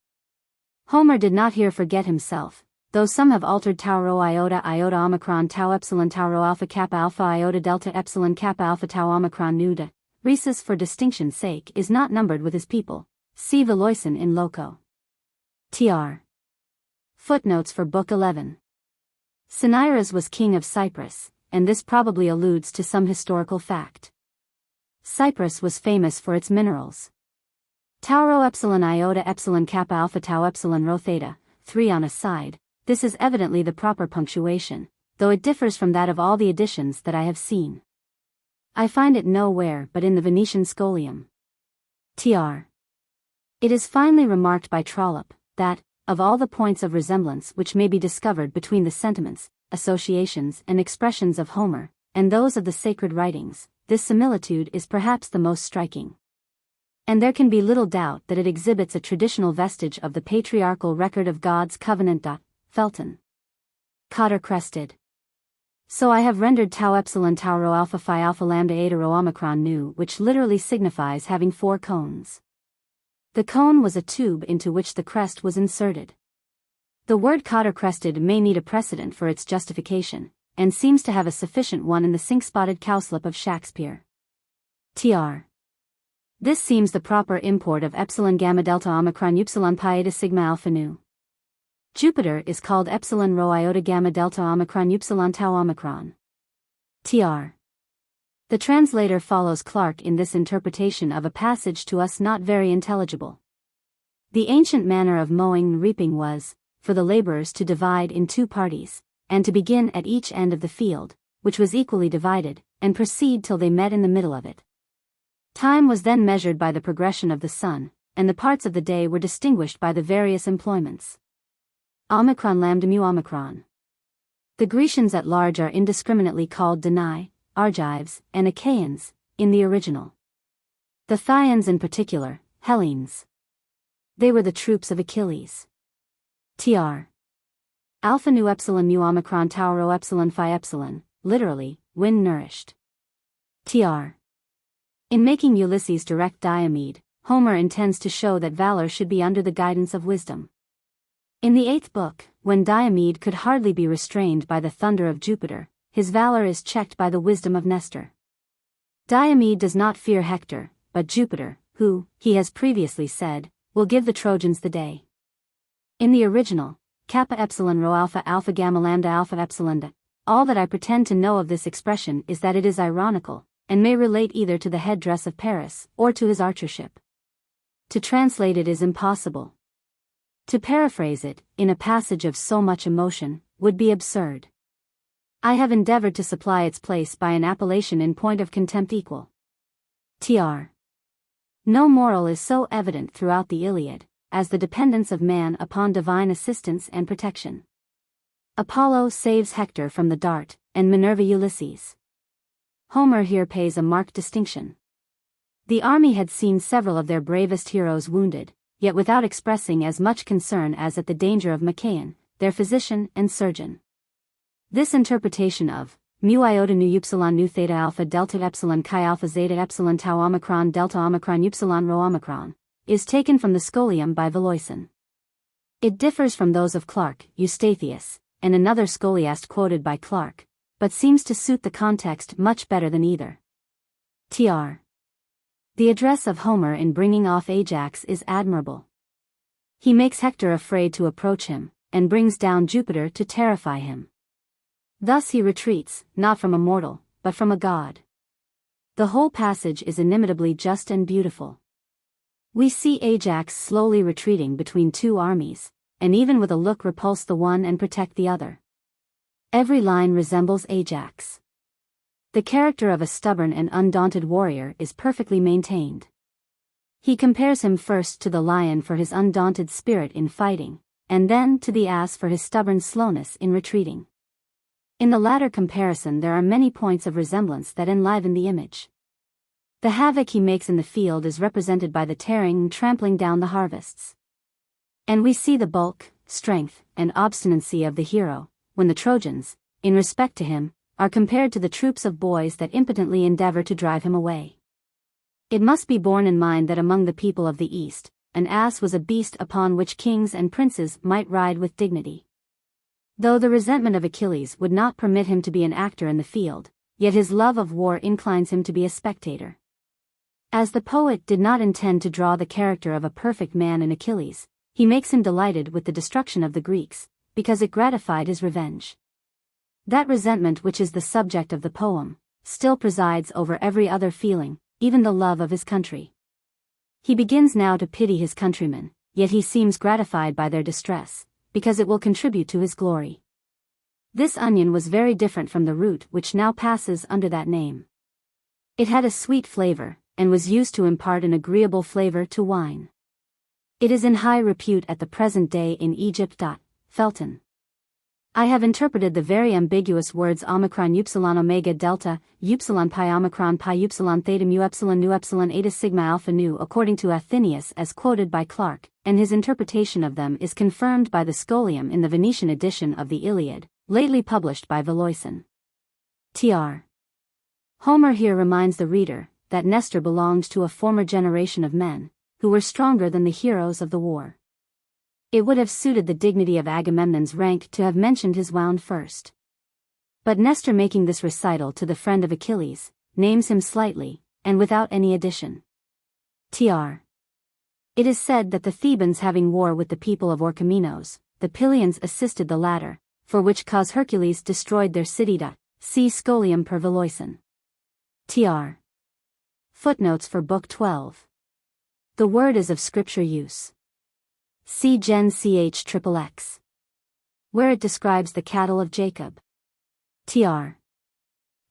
Homer did not here forget himself, though some have altered tau rho iota iota omicron tau epsilon tau rho alpha kappa alpha iota delta epsilon kappa alpha tau omicron nu de. Rhesus for distinction's sake is not numbered with his people. See Veloison in loco. Tr. Footnotes for Book 11. Cinyras was king of Cyprus, and this probably alludes to some historical fact. Cyprus was famous for its minerals. Tau rho epsilon iota epsilon kappa alpha tau epsilon rho theta, 3 on a side, this is evidently the proper punctuation, though it differs from that of all the editions that I have seen. I find it nowhere but in the Venetian scholium. Tr. It is finely remarked by Trollope, that, of all the points of resemblance which may be discovered between the sentiments, associations and expressions of Homer, and those of the sacred writings, this similitude is perhaps the most striking. And there can be little doubt that it exhibits a traditional vestige of the patriarchal record of God's covenant. Felton. Cotter crested. So I have rendered tau epsilon tau rho alpha phi alpha lambda eta rho omicron nu, which literally signifies having 4 cones. The cone was a tube into which the crest was inserted. The word cotter crested may need a precedent for its justification, and seems to have a sufficient one in the sink-spotted cowslip of Shakespeare. Tr. This seems the proper import of epsilon gamma delta omicron upsilon pi eta sigma alpha nu. Jupiter is called epsilon rho iota gamma delta omicron upsilon tau omicron. Tr. The translator follows Clarke in this interpretation of a passage to us not very intelligible. The ancient manner of mowing and reaping was, for the laborers to divide in two parties, and to begin at each end of the field, which was equally divided, and proceed till they met in the middle of it. Time was then measured by the progression of the sun, and the parts of the day were distinguished by the various employments. Omicron lambda mu omicron. The Grecians at large are indiscriminately called Danai, Argives, and Achaeans, in the original. The Thyians in particular, Hellenes. They were the troops of Achilles. Tr. Alpha nu epsilon mu omicron tau rho epsilon phi epsilon, literally, wind nourished. Tr. In making Ulysses direct Diomed, Homer intends to show that valor should be under the guidance of wisdom. In the 8th book, when Diomed could hardly be restrained by the thunder of Jupiter, his valor is checked by the wisdom of Nestor. Diomed does not fear Hector, but Jupiter, who, he has previously said, will give the Trojans the day. In the original, kappa epsilon rho alpha gamma lambda alpha epsilon. All that I pretend to know of this expression is that it is ironical, and may relate either to the headdress of Paris or to his archership. To translate it is impossible. To paraphrase it, in a passage of so much emotion, would be absurd. I have endeavored to supply its place by an appellation in point of contempt equal. Tr. No moral is so evident throughout the Iliad, as the dependence of man upon divine assistance and protection. Apollo saves Hector from the dart, and Minerva Ulysses. Homer here pays a marked distinction. The army had seen several of their bravest heroes wounded, yet without expressing as much concern as at the danger of Machaon, their physician and surgeon. This interpretation of mu iota nu upsilon nu theta alpha delta epsilon chi alpha zeta epsilon tau omicron delta omicron upsilon rho omicron is taken from the Scholium by Voloisin. It differs from those of Clarke, Eustathius, and another scholiast quoted by Clarke, but seems to suit the context much better than either. Tr. The address of Homer in bringing off Ajax is admirable. He makes Hector afraid to approach him, and brings down Jupiter to terrify him. Thus he retreats, not from a mortal, but from a god. The whole passage is inimitably just and beautiful. We see Ajax slowly retreating between two armies, and even with a look repulse the one and protect the other. Every line resembles Ajax. The character of a stubborn and undaunted warrior is perfectly maintained. He compares him first to the lion for his undaunted spirit in fighting, and then to the ass for his stubborn slowness in retreating. In the latter comparison there are many points of resemblance that enliven the image. The havoc he makes in the field is represented by the tearing and trampling down the harvests. And we see the bulk, strength, and obstinacy of the hero, when the Trojans, in respect to him, are compared to the troops of boys that impotently endeavor to drive him away. It must be borne in mind that among the people of the East, an ass was a beast upon which kings and princes might ride with dignity. Though the resentment of Achilles would not permit him to be an actor in the field, yet his love of war inclines him to be a spectator. As the poet did not intend to draw the character of a perfect man in Achilles, he makes him delighted with the destruction of the Greeks, because it gratified his revenge. That resentment which is the subject of the poem, still presides over every other feeling, even the love of his country. He begins now to pity his countrymen, yet he seems gratified by their distress, because it will contribute to his glory. This onion was very different from the root which now passes under that name. It had a sweet flavor, and was used to impart an agreeable flavor to wine. It is in high repute at the present day in Egypt. Felton. I have interpreted the very ambiguous words omicron upsilon omega delta, upsilon pi omicron pi upsilon theta mu epsilon nu epsilon eta sigma alpha nu according to Athenaeus as quoted by Clarke, and his interpretation of them is confirmed by the Scholium in the Venetian edition of the Iliad, lately published by Voloisin. Tr. Homer here reminds the reader that Nestor belonged to a former generation of men, who were stronger than the heroes of the war. It would have suited the dignity of Agamemnon's rank to have mentioned his wound first. But Nestor, making this recital to the friend of Achilles, names him slightly, and without any addition. Tr. It is said that the Thebans, having war with the people of Orchomenos, the Pylians assisted the latter, for which cause Hercules destroyed their city. See Scholium per Veloison. Tr. Footnotes for Book 12. The word is of scripture use. See Gen CHXXX, where it describes the cattle of Jacob. Tr.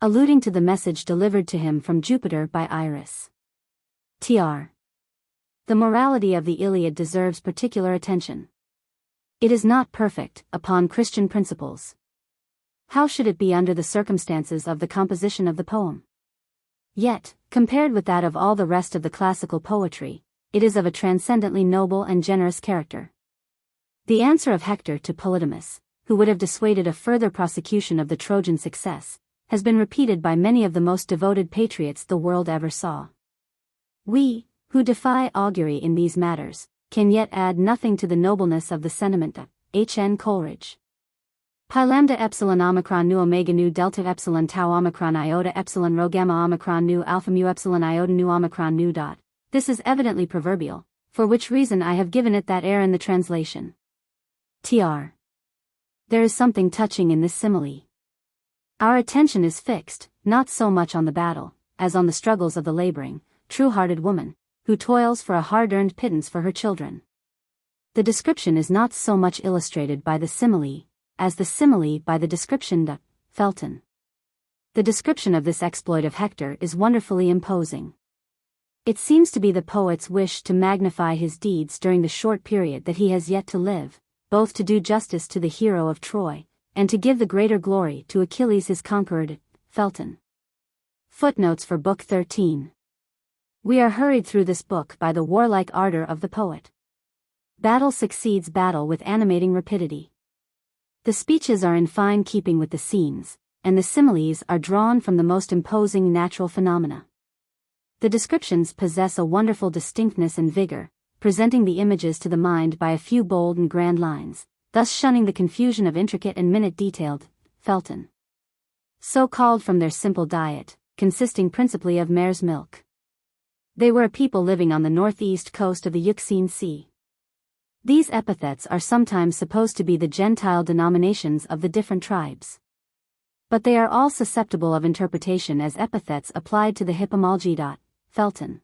Alluding to the message delivered to him from Jupiter by Iris. Tr. The morality of the Iliad deserves particular attention. It is not perfect, upon Christian principles. How should it be under the circumstances of the composition of the poem? Yet, compared with that of all the rest of the classical poetry, it is of a transcendently noble and generous character. The answer of Hector to Polydamas, who would have dissuaded a further prosecution of the Trojan success, has been repeated by many of the most devoted patriots the world ever saw. We, who defy augury in these matters, can yet add nothing to the nobleness of the sentiment. H.N. Coleridge. Pi lambda epsilon omicron nu omega nu delta epsilon tau omicron iota epsilon rho gamma omicron nu alpha mu epsilon iota nu omicron nu dot. This is evidently proverbial, for which reason I have given it that air in the translation. Tr. There is something touching in this simile. Our attention is fixed, not so much on the battle, as on the struggles of the laboring, true-hearted woman, who toils for a hard-earned pittance for her children. The description is not so much illustrated by the simile, as the simile by the description. Felton. The description of this exploit of Hector is wonderfully imposing. It seems to be the poet's wish to magnify his deeds during the short period that he has yet to live, both to do justice to the hero of Troy, and to give the greater glory to Achilles his conqueror. Felton. Footnotes for Book 13. We are hurried through this book by the warlike ardor of the poet. Battle succeeds battle with animating rapidity. The speeches are in fine keeping with the scenes, and the similes are drawn from the most imposing natural phenomena. The descriptions possess a wonderful distinctness and vigor, presenting the images to the mind by a few bold and grand lines, thus shunning the confusion of intricate and minute-detailed. Felton. So called from their simple diet, consisting principally of mare's milk. They were a people living on the northeast coast of the Euxine Sea. These epithets are sometimes supposed to be the Gentile denominations of the different tribes. But they are all susceptible of interpretation as epithets applied to the Hippomolgi. Felton.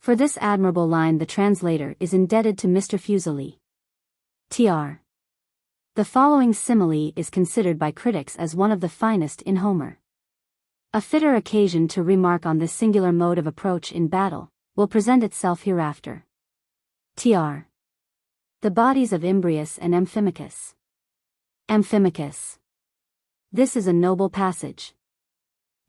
For this admirable line the translator is indebted to Mr. Fuseli. Tr. The following simile is considered by critics as one of the finest in Homer. A fitter occasion to remark on this singular mode of approach in battle will present itself hereafter. Tr. The bodies of Imbrius and Amphimachus. Amphimachus. This is a noble passage.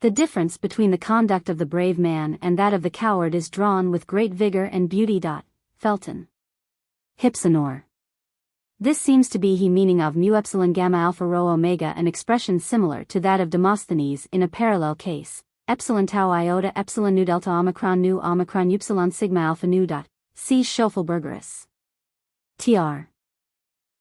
The difference between the conduct of the brave man and that of the coward is drawn with great vigor and beauty. Felton. Hypsenor. This seems to be he meaning of mu epsilon gamma alpha rho omega, an expression similar to that of Demosthenes in a parallel case, epsilon tau iota epsilon nu delta omicron upsilon sigma alpha nu. See Schoeffelbergerus. Tr.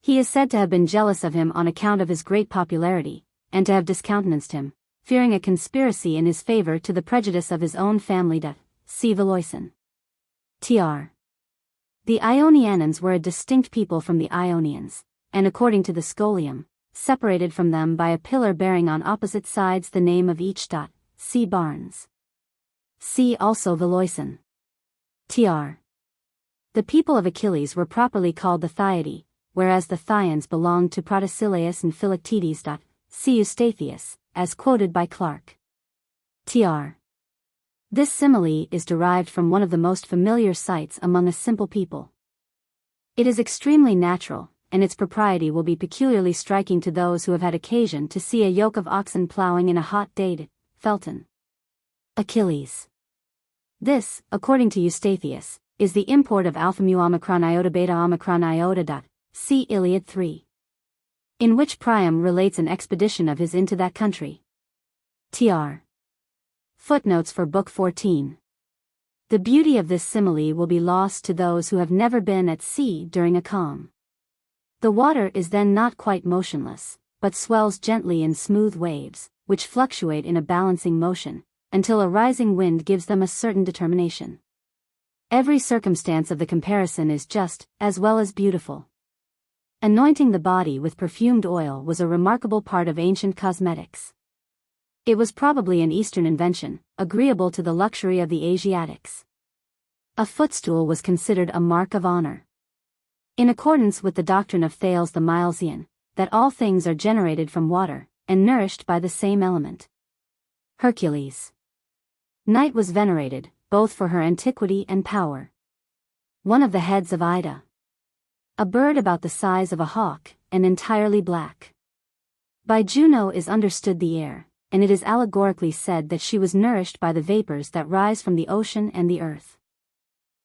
He is said to have been jealous of him on account of his great popularity, and to have discountenanced him, fearing a conspiracy in his favor to the prejudice of his own family. See Veloison. Tr. The Ionians were a distinct people from the Ionians, and according to the Scholium, separated from them by a pillar bearing on opposite sides the name of each. See Barnes. See also Veloison. Tr. The people of Achilles were properly called the Thyidae, whereas the Thyians belonged to Protesilaus and Philoctetes. See Eustathius, as quoted by Clark. Tr. This simile is derived from one of the most familiar sights among a simple people. It is extremely natural, and its propriety will be peculiarly striking to those who have had occasion to see a yoke of oxen plowing in a hot day. Felton. Achilles. This, according to Eustathius, is the import of alpha mu omicron iota beta omicron iota. See Iliad 3. In which Priam relates an expedition of his into that country. Tr. Footnotes for Book 14. The beauty of this simile will be lost to those who have never been at sea during a calm. The water is then not quite motionless, but swells gently in smooth waves, which fluctuate in a balancing motion, until a rising wind gives them a certain determination. Every circumstance of the comparison is just, as well as beautiful. Anointing the body with perfumed oil was a remarkable part of ancient cosmetics. It was probably an Eastern invention, agreeable to the luxury of the Asiatics. A footstool was considered a mark of honor. In accordance with the doctrine of Thales the Milesian, that all things are generated from water, and nourished by the same element. Hercules. Night was venerated, both for her antiquity and power. One of the heads of Ida. A bird about the size of a hawk, and entirely black. By Juno is understood the air, and it is allegorically said that she was nourished by the vapors that rise from the ocean and the earth.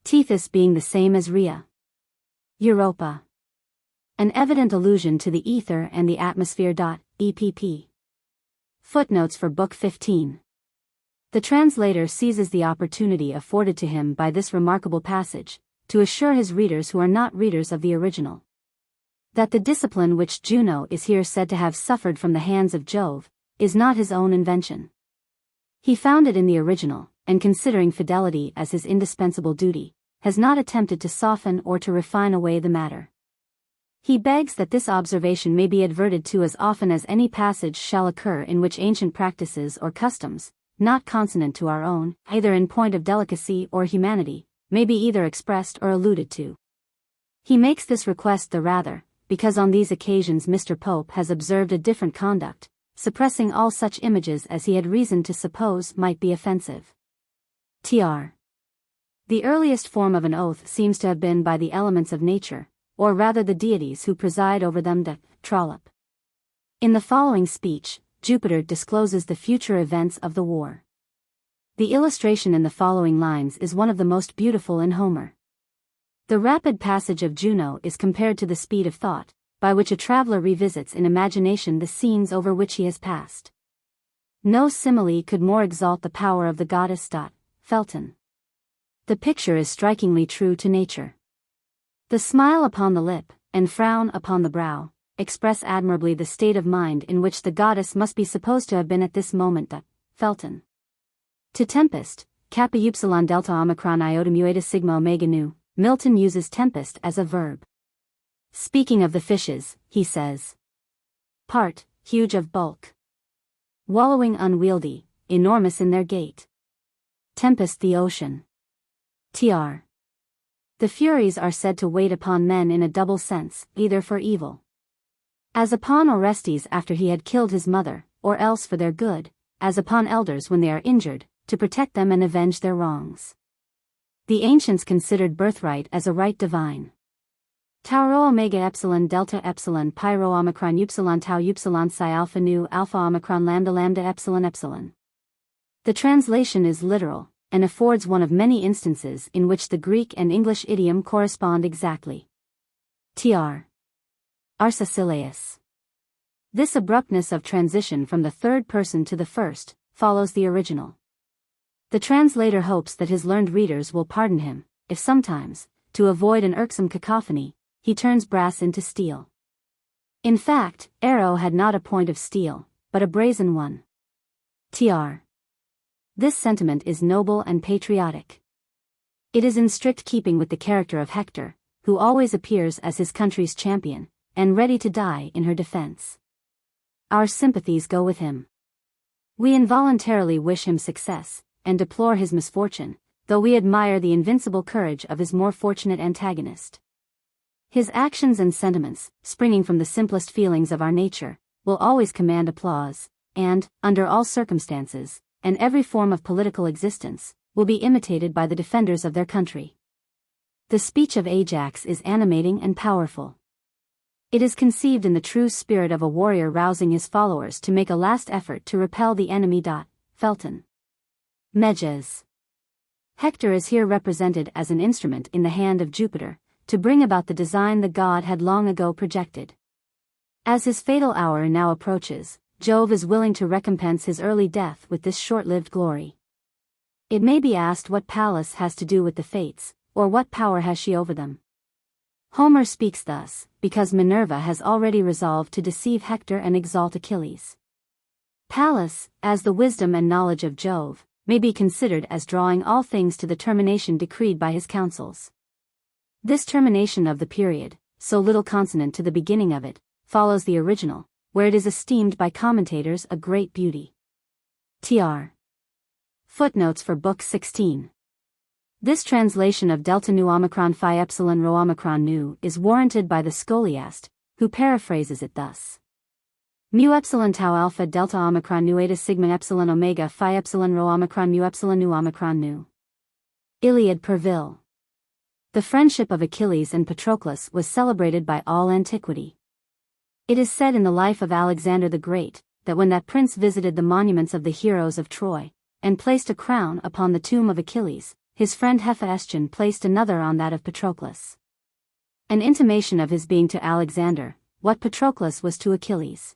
Tethys being the same as Rhea. Europa. An evident allusion to the ether and the atmosphere. EPP. Footnotes for Book 15. The translator seizes the opportunity afforded to him by this remarkable passage, to assure his readers who are not readers of the original, that the discipline which Juno is here said to have suffered from the hands of Jove, is not his own invention. He found it in the original, and considering fidelity as his indispensable duty, has not attempted to soften or to refine away the matter. He begs that this observation may be adverted to as often as any passage shall occur in which ancient practices or customs, not consonant to our own, either in point of delicacy or humanity, may be either expressed or alluded to. He makes this request the rather, because on these occasions Mr. Pope has observed a different conduct, suppressing all such images as he had reason to suppose might be offensive. Tr. The earliest form of an oath seems to have been by the elements of nature, or rather the deities who preside over them. Trollope. In the following speech, Jupiter discloses the future events of the war. The illustration in the following lines is one of the most beautiful in Homer. The rapid passage of Juno is compared to the speed of thought, by which a traveler revisits in imagination the scenes over which he has passed. No simile could more exalt the power of the goddess. Felton. The picture is strikingly true to nature. The smile upon the lip, and frown upon the brow, express admirably the state of mind in which the goddess must be supposed to have been at this moment. Felton. To tempest, kappa upsilon delta omicron iota mu eta sigma omega nu, Milton uses tempest as a verb. Speaking of the fishes, he says, Part, huge of bulk. Wallowing unwieldy, enormous in their gait. Tempest the ocean. Tr. The Furies are said to wait upon men in a double sense, either for evil, as upon Orestes after he had killed his mother, or else for their good, as upon elders when they are injured, to protect them and avenge their wrongs. The ancients considered birthright as a right divine. Tau omega epsilon delta epsilon pyro omicron upsilon tau upsilon psi alpha nu alpha omicron lambda lambda epsilon epsilon. The translation is literal, and affords one of many instances in which the Greek and English idiom correspond exactly. Tr. Arcesilaus. This abruptness of transition from the third person to the first follows the original. The translator hopes that his learned readers will pardon him, if sometimes, to avoid an irksome cacophony, he turns brass into steel. In fact, arrow had not a point of steel, but a brazen one. Tr. This sentiment is noble and patriotic. It is in strict keeping with the character of Hector, who always appears as his country's champion, and ready to die in her defense. Our sympathies go with him. We involuntarily wish him success, and deplore his misfortune, though we admire the invincible courage of his more fortunate antagonist. His actions and sentiments, springing from the simplest feelings of our nature, will always command applause, and, under all circumstances, and every form of political existence, will be imitated by the defenders of their country. The speech of Ajax is animating and powerful. It is conceived in the true spirit of a warrior rousing his followers to make a last effort to repel the enemy. Felton. Meges. Hector is here represented as an instrument in the hand of Jupiter, to bring about the design the god had long ago projected. As his fatal hour now approaches, Jove is willing to recompense his early death with this short-lived glory. It may be asked what Pallas has to do with the fates, or what power has she over them. Homer speaks thus, because Minerva has already resolved to deceive Hector and exalt Achilles. Pallas, as the wisdom and knowledge of Jove, may be considered as drawing all things to the termination decreed by his counsels. This termination of the period, so little consonant to the beginning of it, follows the original, where it is esteemed by commentators a great beauty. Tr. Footnotes for Book 16. This translation of delta nu omicron phi epsilon rho omicron nu is warranted by the scholiast, who paraphrases it thus. Mu epsilon tau alpha delta omicron nu eta sigma epsilon omega phi epsilon rho omicron mu epsilon nu omicron nu. Iliad per Vil. The friendship of Achilles and Patroclus was celebrated by all antiquity. It is said in the life of Alexander the Great, that when that prince visited the monuments of the heroes of Troy, and placed a crown upon the tomb of Achilles, his friend Hephaestion placed another on that of Patroclus. An intimation of his being to Alexander, what Patroclus was to Achilles.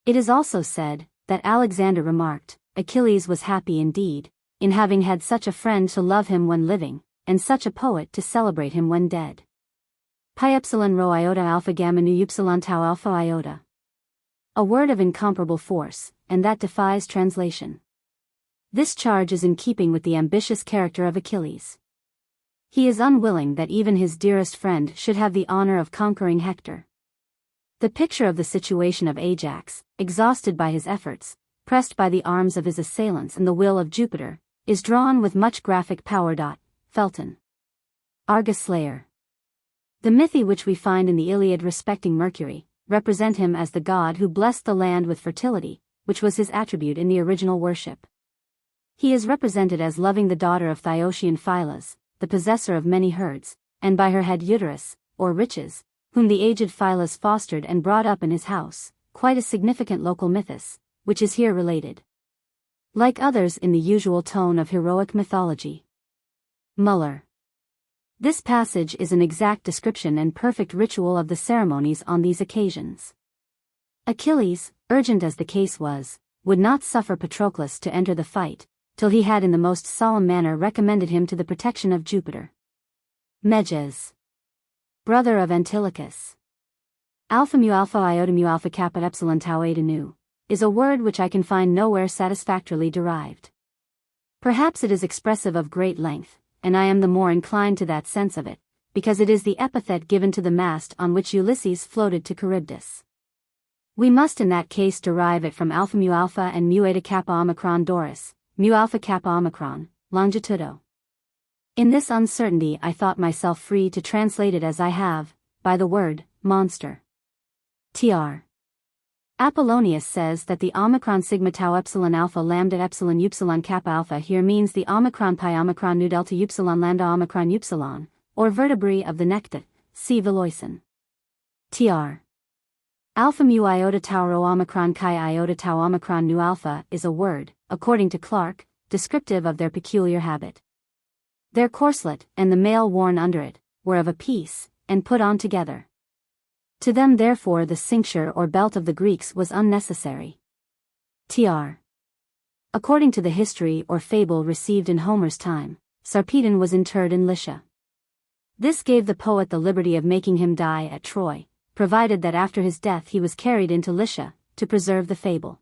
It is also said, that Alexander remarked, Achilles was happy indeed, in having had such a friend to love him when living, and such a poet to celebrate him when dead. Pi epsilon rho iota alpha gamma nu upsilon tau alpha iota. A word of incomparable force, and that defies translation. This charge is in keeping with the ambitious character of Achilles. He is unwilling that even his dearest friend should have the honor of conquering Hector. The picture of the situation of Ajax, exhausted by his efforts, pressed by the arms of his assailants and the will of Jupiter, is drawn with much graphic power. Felton. Argus Slayer. The mythi which we find in the Iliad respecting Mercury, represent him as the god who blessed the land with fertility, which was his attribute in the original worship. He is represented as loving the daughter of Thiotian Phylas, the possessor of many herds, and by her head uterus, or riches, whom the aged Phylas fostered and brought up in his house, quite a significant local mythos, which is here related. Like others in the usual tone of heroic mythology. Muller. This passage is an exact description and perfect ritual of the ceremonies on these occasions. Achilles, urgent as the case was, would not suffer Patroclus to enter the fight, till he had in the most solemn manner recommended him to the protection of Jupiter. Meges. Brother of Antilochus. Alpha mu alpha iota mu alpha kappa epsilon tau eta nu, is a word which I can find nowhere satisfactorily derived. Perhaps it is expressive of great length, and I am the more inclined to that sense of it, because it is the epithet given to the mast on which Ulysses floated to Charybdis. We must in that case derive it from alpha mu alpha and mu eta kappa omicron doris, mu alpha kappa omicron, longitudo. In this uncertainty I thought myself free to translate it as I have, by the word, monster. Tr. Apollonius says that the omicron sigma tau epsilon alpha lambda epsilon upsilon kappa alpha here means the omicron pi omicron nu delta upsilon lambda omicron upsilon, or vertebrae of the necta, see Veloisen. Tr. Alpha mu iota tau rho omicron chi iota tau omicron nu alpha is a word, according to Clark, descriptive of their peculiar habit. Their corselet, and the mail worn under it, were of a piece, and put on together. To them therefore the cincture or belt of the Greeks was unnecessary. Tr. According to the history or fable received in Homer's time, Sarpedon was interred in Lycia. This gave the poet the liberty of making him die at Troy, provided that after his death he was carried into Lycia, to preserve the fable.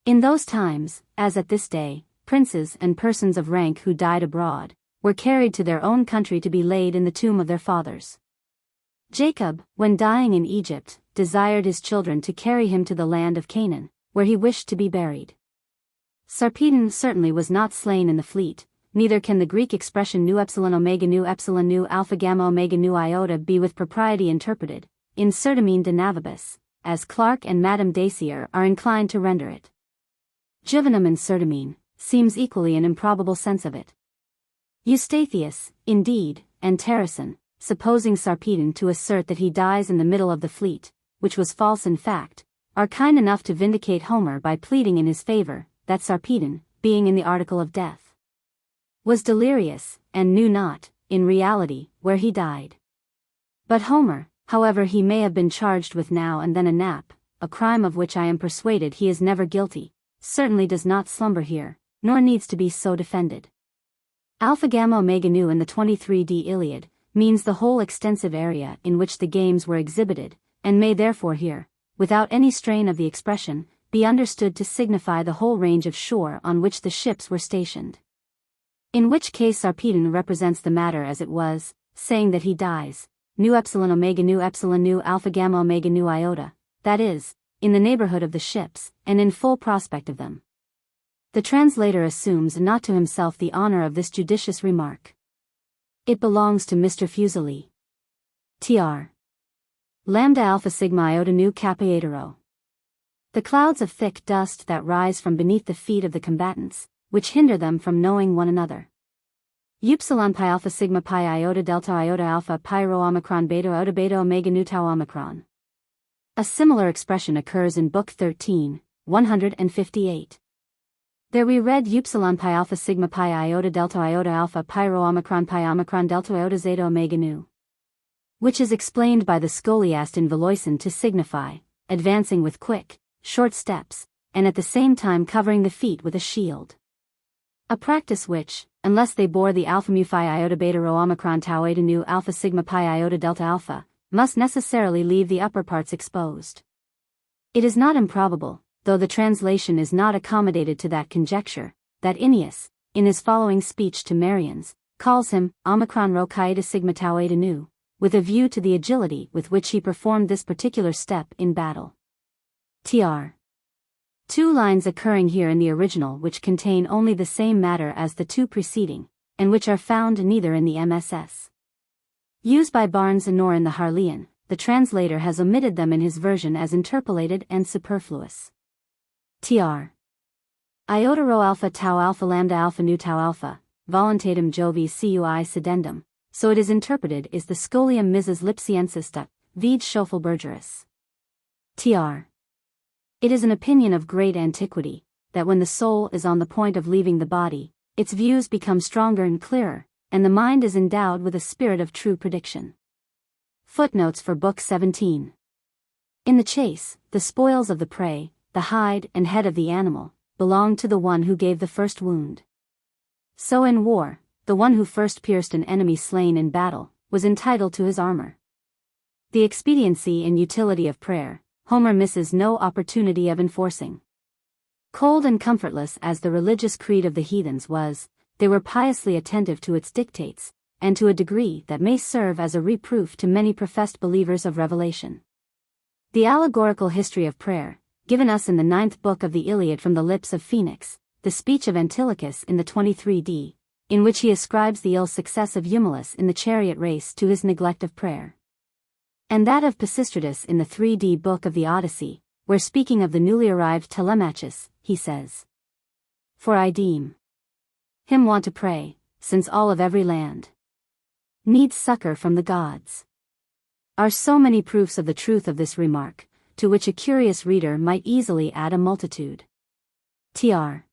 In those times, as at this day, princes and persons of rank who died abroad, were carried to their own country to be laid in the tomb of their fathers. Jacob, when dying in Egypt, desired his children to carry him to the land of Canaan, where he wished to be buried. Sarpedon certainly was not slain in the fleet, neither can the Greek expression nu epsilon nu alpha gamma omega nu iota be with propriety interpreted, in certamine de navibus, as Clark and Madame Dacier are inclined to render it. Juvenum in certamine, seems equally an improbable sense of it. Eustathius, indeed, and Terracin, supposing Sarpedon to assert that he dies in the middle of the fleet, which was false in fact, are kind enough to vindicate Homer by pleading in his favor, that Sarpedon, being in the article of death, was delirious, and knew not, in reality, where he died. But Homer, however he may have been charged with now and then a nap, a crime of which I am persuaded he is never guilty, certainly does not slumber here, nor needs to be so defended. Alpha gamma omega nu in the 23d Iliad, means the whole extensive area in which the games were exhibited, and may therefore here, without any strain of the expression, be understood to signify the whole range of shore on which the ships were stationed. In which case Sarpedon represents the matter as it was, saying that he dies, nu epsilon nu alpha gamma omega nu iota, that is, in the neighborhood of the ships, and in full prospect of them. The translator assumes not to himself the honor of this judicious remark. It belongs to Mr. Fuseli. Tr. Lambda alpha sigma iota nu kappa eta rho. The clouds of thick dust that rise from beneath the feet of the combatants, which hinder them from knowing one another. Upsilon pi alpha sigma pi iota delta iota alpha pi rho omicron beta omega nu tau omicron. A similar expression occurs in Book 13, 158. There we read upsilon pi alpha sigma pi iota alpha pi rho omicron delta iota zeta omega nu, which is explained by the scholiast in Veloisen to signify advancing with quick, short steps, and at the same time covering the feet with a shield. A practice which, unless they bore the alpha mu phi iota beta rho omicron tau eta nu alpha sigma pi iota delta alpha, must necessarily leave the upper parts exposed. It is not improbable, though the translation is not accommodated to that conjecture, that Ennius, in his following speech to Marians, calls him omicron rho chi eta sigma tau eta nu, with a view to the agility with which he performed this particular step in battle. Tr. Two lines occurring here in the original which contain only the same matter as the two preceding, and which are found neither in the MSS. Used by Barnes nor in the Harleian, the translator has omitted them in his version as interpolated and superfluous. Tr. Iota rho alpha tau alpha lambda alpha nu tau alpha, voluntatem Jovi cui sedendum, so it is interpreted is the scholium Mrs. Lipsiensis duc, vide Schoeffelbergerus. Tr. It is an opinion of great antiquity, that when the soul is on the point of leaving the body, its views become stronger and clearer, and the mind is endowed with a spirit of true prediction. Footnotes for Book 17. In the chase, the spoils of the prey, the hide and head of the animal, belong to the one who gave the first wound. So in war, the one who first pierced an enemy slain in battle, was entitled to his armor. The expediency and utility of prayer, Homer misses no opportunity of enforcing. Cold and comfortless as the religious creed of the heathens was, they were piously attentive to its dictates, and to a degree that may serve as a reproof to many professed believers of revelation. The allegorical history of prayer, given us in the 9th book of the Iliad from the lips of Phoenix, the speech of Antilochus in the 23d, in which he ascribes the ill success of Eumelus in the chariot race to his neglect of prayer. And that of Pisistratus in the 3d book of the Odyssey, where speaking of the newly arrived Telemachus, he says, "For I deem him want to pray, since all of every land needs succor from the gods," are so many proofs of the truth of this remark, to which a curious reader might easily add a multitude. Tr.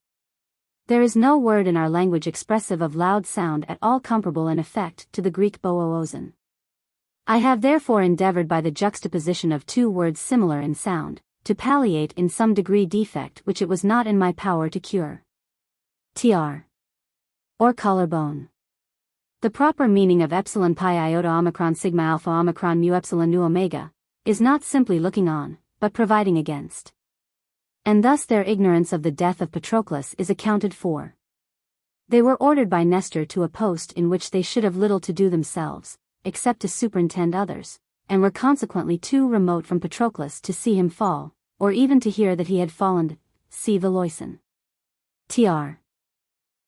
There is no word in our language expressive of loud sound at all comparable in effect to the Greek booozen. I have therefore endeavored by the juxtaposition of two words similar in sound, to palliate in some degree defect which it was not in my power to cure. Tr. Or collarbone. The proper meaning of epsilon pi iota omicron sigma alpha omicron mu epsilon nu omega, is not simply looking on, but providing against. And thus their ignorance of the death of Patroclus is accounted for. They were ordered by Nestor to a post in which they should have little to do themselves, except to superintend others, and were consequently too remote from Patroclus to see him fall, or even to hear that he had fallen. See Veloisen. Tr.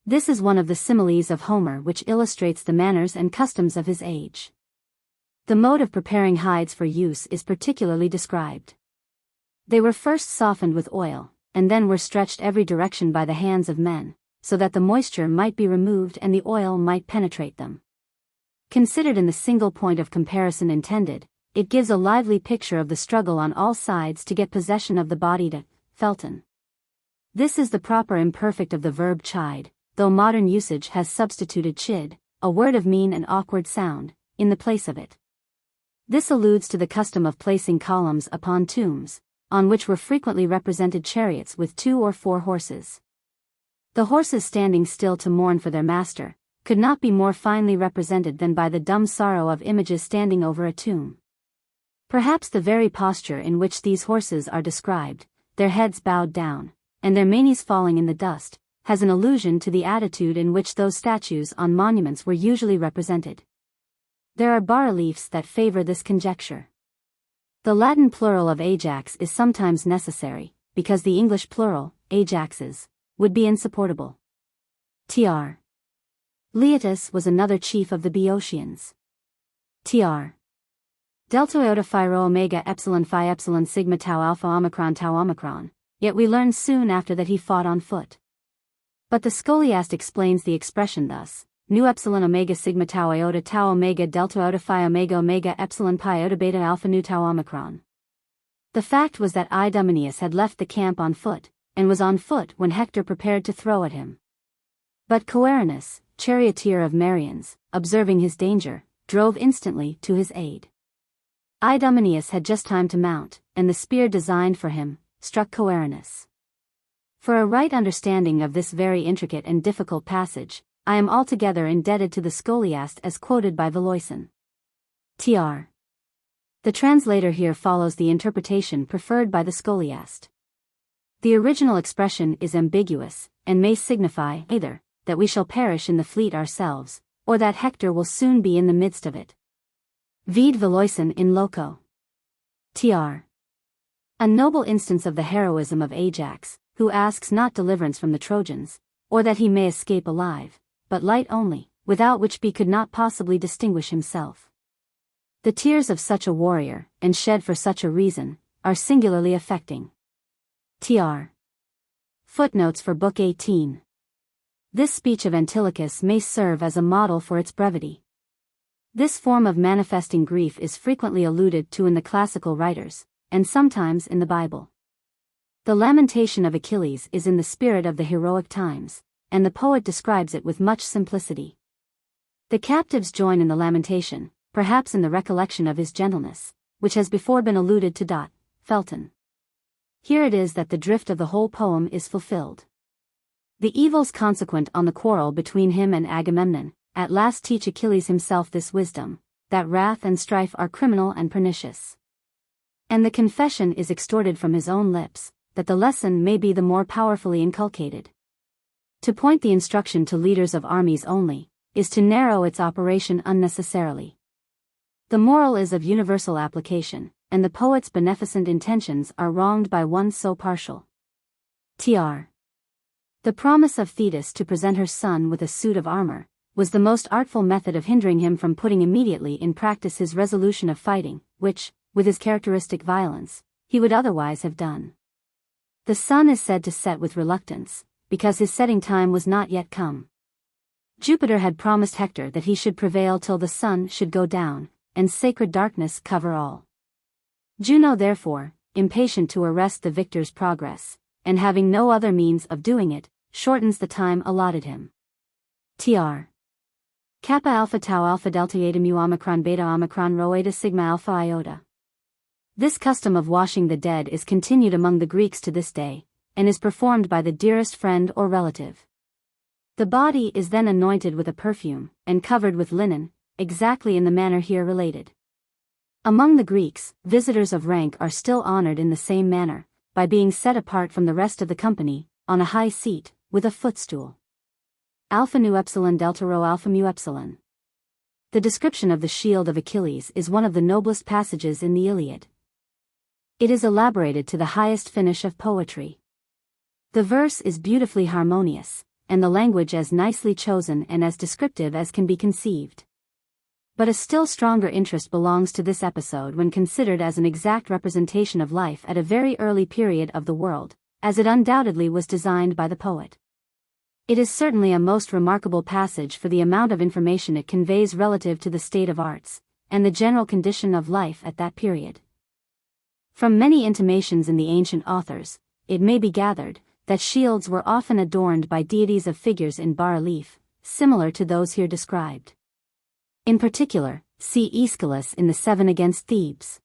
This is one of the similes of Homer which illustrates the manners and customs of his age. The mode of preparing hides for use is particularly described. They were first softened with oil, and then were stretched every direction by the hands of men, so that the moisture might be removed and the oil might penetrate them. Considered in the single point of comparison intended, it gives a lively picture of the struggle on all sides to get possession of the body to felton. This is the proper imperfect of the verb chide, though modern usage has substituted chid, a word of mean and awkward sound, in the place of it. This alludes to the custom of placing columns upon tombs, on which were frequently represented chariots with 2 or 4 horses. The horses standing still to mourn for their master, could not be more finely represented than by the dumb sorrow of images standing over a tomb. Perhaps the very posture in which these horses are described, their heads bowed down, and their manes falling in the dust, has an allusion to the attitude in which those statues on monuments were usually represented. There are bas-reliefs that favor this conjecture. The Latin plural of Ajax is sometimes necessary, because the English plural, Ajaxes, would be insupportable. Tr. Leotus was another chief of the Boeotians. Tr. Delta iota phi rho omega epsilon phi epsilon sigma tau alpha tau omicron, yet we learn soon after that he fought on foot. But the scholiast explains the expression thus: nu epsilon omega sigma tau iota tau omega delta iota phi omega omega epsilon pi iota beta alpha nu tau omicron. The fact was that Idomeneus had left the camp on foot, and was on foot when Hector prepared to throw at him. But Coerinus, charioteer of Marians, observing his danger, drove instantly to his aid. Idomeneus had just time to mount, and the spear designed for him struck Coerinus. For a right understanding of this very intricate and difficult passage, I am altogether indebted to the scholiast as quoted by Valoisan. Tr. The translator here follows the interpretation preferred by the scholiast. The original expression is ambiguous, and may signify either that we shall perish in the fleet ourselves, or that Hector will soon be in the midst of it. Vide Valoisan in loco. Tr. A noble instance of the heroism of Ajax, who asks not deliverance from the Trojans, or that he may escape alive, but light only, without which he could not possibly distinguish himself. The tears of such a warrior, and shed for such a reason, are singularly affecting. Tr. Footnotes for Book 18. This speech of Antilochus may serve as a model for its brevity. This form of manifesting grief is frequently alluded to in the classical writers, and sometimes in the Bible. The lamentation of Achilles is in the spirit of the heroic times, and the poet describes it with much simplicity. The captives join in the lamentation, perhaps in the recollection of his gentleness, which has before been alluded to. Felton. Here it is that the drift of the whole poem is fulfilled. The evils consequent on the quarrel between him and Agamemnon at last teach Achilles himself this wisdom, that wrath and strife are criminal and pernicious. And the confession is extorted from his own lips, that the lesson may be the more powerfully inculcated. To point the instruction to leaders of armies only, is to narrow its operation unnecessarily. The moral is of universal application, and the poet's beneficent intentions are wronged by one so partial. Tr. The promise of Thetis to present her son with a suit of armor was the most artful method of hindering him from putting immediately in practice his resolution of fighting, which, with his characteristic violence, he would otherwise have done. The sun is said to set with reluctance, because his setting time was not yet come. Jupiter had promised Hector that he should prevail till the sun should go down, and sacred darkness cover all. Juno therefore, impatient to arrest the victor's progress, and having no other means of doing it, shortens the time allotted him. Tr. Kappa alpha tau alpha delta eta mu omicron beta omicron rho eta sigma alpha iota. This custom of washing the dead is continued among the Greeks to this day, and is performed by the dearest friend or relative. The body is then anointed with a perfume, and covered with linen, exactly in the manner here related. Among the Greeks, visitors of rank are still honored in the same manner, by being set apart from the rest of the company, on a high seat, with a footstool. Alpha nu epsilon delta rho alpha mu epsilon. The description of the shield of Achilles is one of the noblest passages in the Iliad. It is elaborated to the highest finish of poetry. The verse is beautifully harmonious, and the language as nicely chosen and as descriptive as can be conceived. But a still stronger interest belongs to this episode when considered as an exact representation of life at a very early period of the world, as it undoubtedly was designed by the poet. It is certainly a most remarkable passage for the amount of information it conveys relative to the state of arts, and the general condition of life at that period. From many intimations in the ancient authors, it may be gathered that shields were often adorned by deities of figures in bas-relief, similar to those here described. In particular, see Aeschylus in the Seven Against Thebes.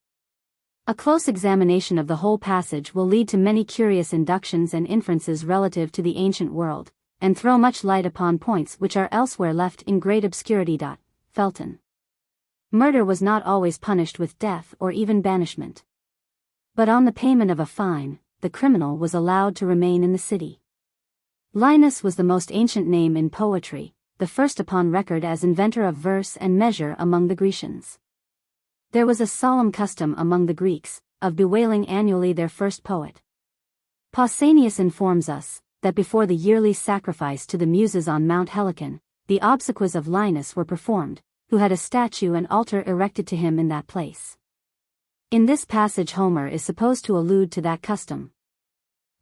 A close examination of the whole passage will lead to many curious inductions and inferences relative to the ancient world, and throw much light upon points which are elsewhere left in great obscurity. Felton. Murder was not always punished with death or even banishment. But on the payment of a fine, the criminal was allowed to remain in the city. Linus was the most ancient name in poetry, the first upon record as inventor of verse and measure among the Grecians. There was a solemn custom among the Greeks, of bewailing annually their first poet. Pausanias informs us, that before the yearly sacrifice to the Muses on Mount Helicon, the obsequies of Linus were performed, who had a statue and altar erected to him in that place. In this passage Homer is supposed to allude to that custom.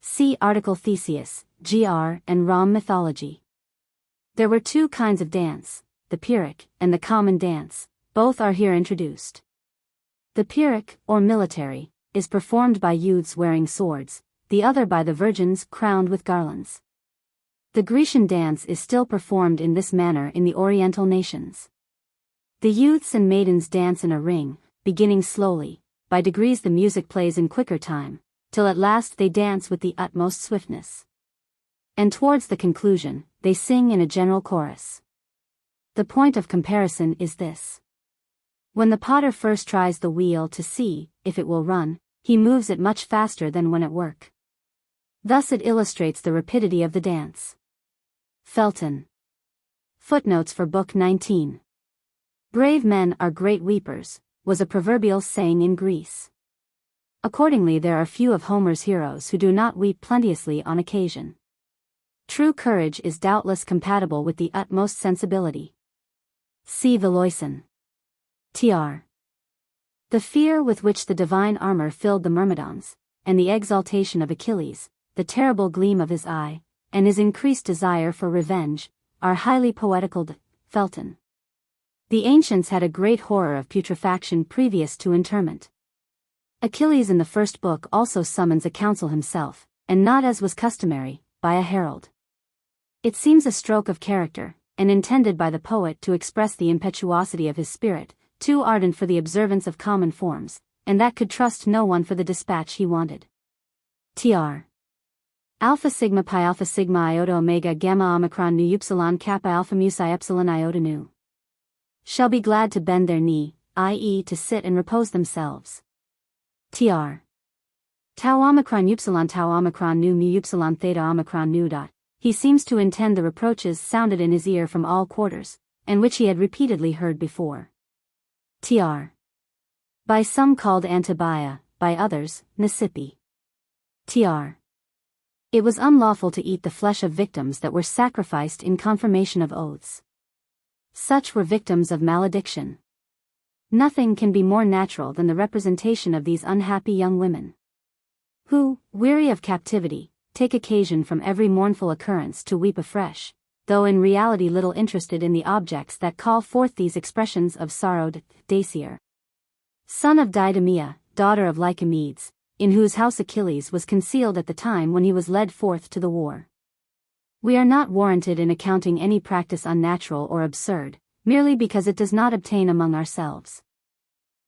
See article Theseus, Gr. and Rom mythology. There were two kinds of dance, the Pyrrhic and the common dance, both are here introduced. The Pyrrhic, or military, is performed by youths wearing swords, the other by the virgins crowned with garlands. The Grecian dance is still performed in this manner in the Oriental nations. The youths and maidens dance in a ring, beginning slowly, by degrees the music plays in quicker time, till at last they dance with the utmost swiftness. And towards the conclusion, they sing in a general chorus. The point of comparison is this. When the potter first tries the wheel to see if it will run, he moves it much faster than when at work. Thus it illustrates the rapidity of the dance. Felton. Footnotes for Book 19. Brave men are great weepers, was a proverbial saying in Greece. Accordingly there are few of Homer's heroes who do not weep plenteously on occasion. True courage is doubtless compatible with the utmost sensibility. See Veloison. Tr. The fear with which the divine armor filled the Myrmidons, and the exaltation of Achilles, the terrible gleam of his eye, and his increased desire for revenge, are highly poetical. Felton. The ancients had a great horror of putrefaction previous to interment. Achilles in the first book also summons a council himself, and not as was customary, by a herald. It seems a stroke of character, and intended by the poet to express the impetuosity of his spirit, too ardent for the observance of common forms, and that could trust no one for the dispatch he wanted. Tr. Alpha sigma pi alpha sigma iota omega gamma omicron nu upsilon kappa alpha mu psi epsilon iota nu. Shall be glad to bend their knee, i.e. to sit and repose themselves. Tr. Tau omicron upsilon tau omicron nu mu upsilon theta omicron nu dot. He seems to intend the reproaches sounded in his ear from all quarters, and which he had repeatedly heard before. Tr. By some called Antibia, by others, Nisipi. Tr. It was unlawful to eat the flesh of victims that were sacrificed in confirmation of oaths. Such were victims of malediction. Nothing can be more natural than the representation of these unhappy young women, who, weary of captivity, take occasion from every mournful occurrence to weep afresh, though in reality little interested in the objects that call forth these expressions of sorrow. Dacier, son of Didymaea, daughter of Lycomedes, in whose house Achilles was concealed at the time when he was led forth to the war. We are not warranted in accounting any practice unnatural or absurd, merely because it does not obtain among ourselves.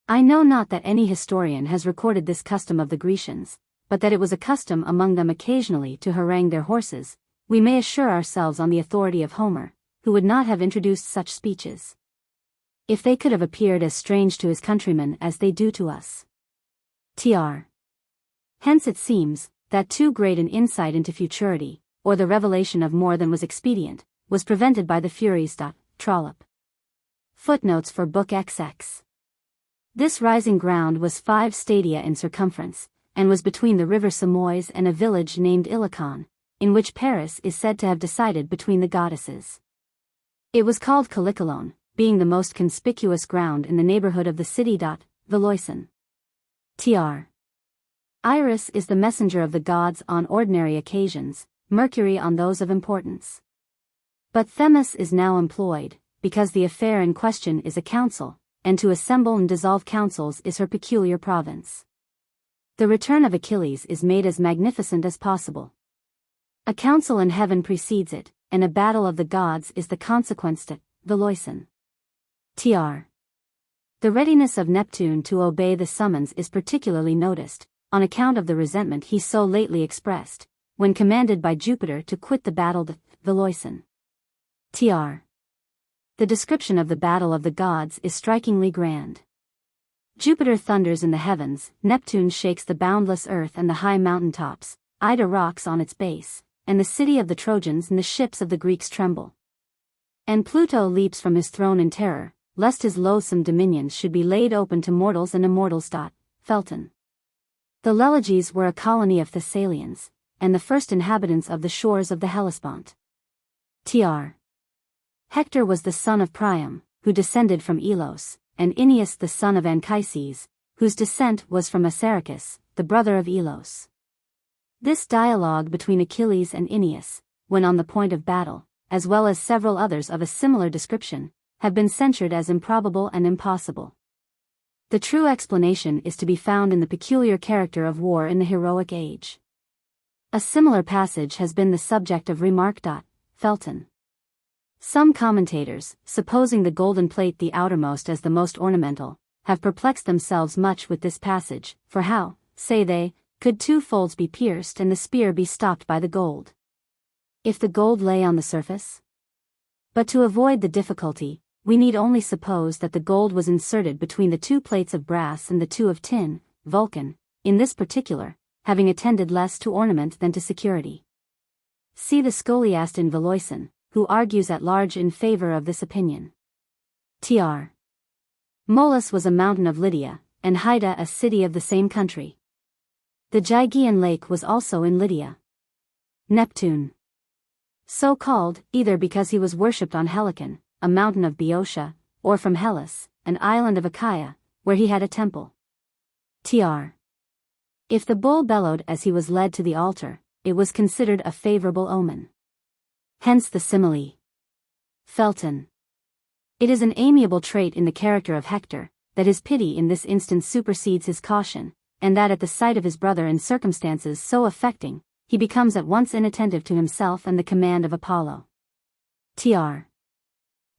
I know not that any historian has recorded this custom of the Grecians, but that it was a custom among them occasionally to harangue their horses, we may assure ourselves on the authority of Homer, who would not have introduced such speeches if they could have appeared as strange to his countrymen as they do to us. Tr. Hence it seems, that too great an insight into futurity, or the revelation of more than was expedient, was prevented by the Furies. Trollope. Footnotes for Book XX. This rising ground was 5 stadia in circumference, and was between the river Simois and a village named Ilicon, in which Paris is said to have decided between the goddesses. It was called Calicolone, being the most conspicuous ground in the neighborhood of the city. Veloison. Tr. Iris is the messenger of the gods on ordinary occasions, Mercury on those of importance. But Themis is now employed, because the affair in question is a council, and to assemble and dissolve councils is her peculiar province. The return of Achilles is made as magnificent as possible. A council in heaven precedes it, and a battle of the gods is the consequence. Veloison. Tr. The readiness of Neptune to obey the summons is particularly noticed, on account of the resentment he so lately expressed, when commanded by Jupiter to quit the battle. Veloison. Tr. The description of the battle of the gods is strikingly grand. Jupiter thunders in the heavens, Neptune shakes the boundless earth and the high mountain tops, Ida rocks on its base, and the city of the Trojans and the ships of the Greeks tremble. And Pluto leaps from his throne in terror, lest his loathsome dominions should be laid open to mortals and immortals. Felton. The Leleges were a colony of Thessalians, and the first inhabitants of the shores of the Hellespont. Tr. Hector was the son of Priam, who descended from Elos, and Aeneas the son of Anchises, whose descent was from Assaracus, the brother of Elos. This dialogue between Achilles and Aeneas, when on the point of battle, as well as several others of a similar description, have been censured as improbable and impossible. The true explanation is to be found in the peculiar character of war in the heroic age. A similar passage has been the subject of remark. Felton. Some commentators, supposing the golden plate the outermost as the most ornamental, have perplexed themselves much with this passage, for how, say they, could two folds be pierced and the spear be stopped by the gold, if the gold lay on the surface? But to avoid the difficulty, we need only suppose that the gold was inserted between the two plates of brass and the two of tin, Vulcan, in this particular, having attended less to ornament than to security. See the scholiast in Valoisen, who argues at large in favor of this opinion. Tr. Molus was a mountain of Lydia, and Hyda a city of the same country. The Gygaean lake was also in Lydia. Neptune. So called, either because he was worshipped on Helicon, a mountain of Boeotia, or from Hellas, an island of Achaia, where he had a temple. Tr. If the bull bellowed as he was led to the altar, it was considered a favorable omen. Hence the simile. Felton. It is an amiable trait in the character of Hector, that his pity in this instance supersedes his caution, and that at the sight of his brother in circumstances so affecting, he becomes at once inattentive to himself and the command of Apollo. Tr.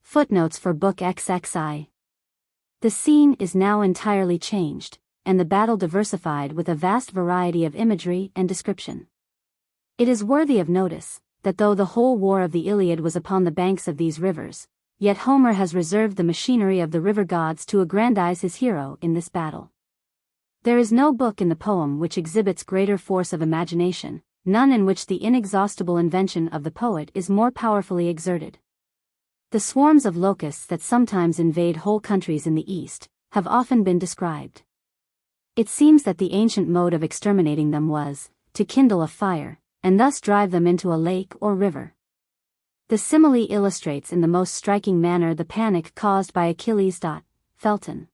Footnotes for Book XXI. The scene is now entirely changed, and the battle diversified with a vast variety of imagery and description. It is worthy of notice, that though the whole war of the Iliad was upon the banks of these rivers, yet Homer has reserved the machinery of the river gods to aggrandize his hero in this battle. There is no book in the poem which exhibits greater force of imagination, none in which the inexhaustible invention of the poet is more powerfully exerted. The swarms of locusts that sometimes invade whole countries in the East, have often been described. It seems that the ancient mode of exterminating them was, to kindle a fire, and thus drive them into a lake or river. The simile illustrates in the most striking manner the panic caused by Achilles. Felton.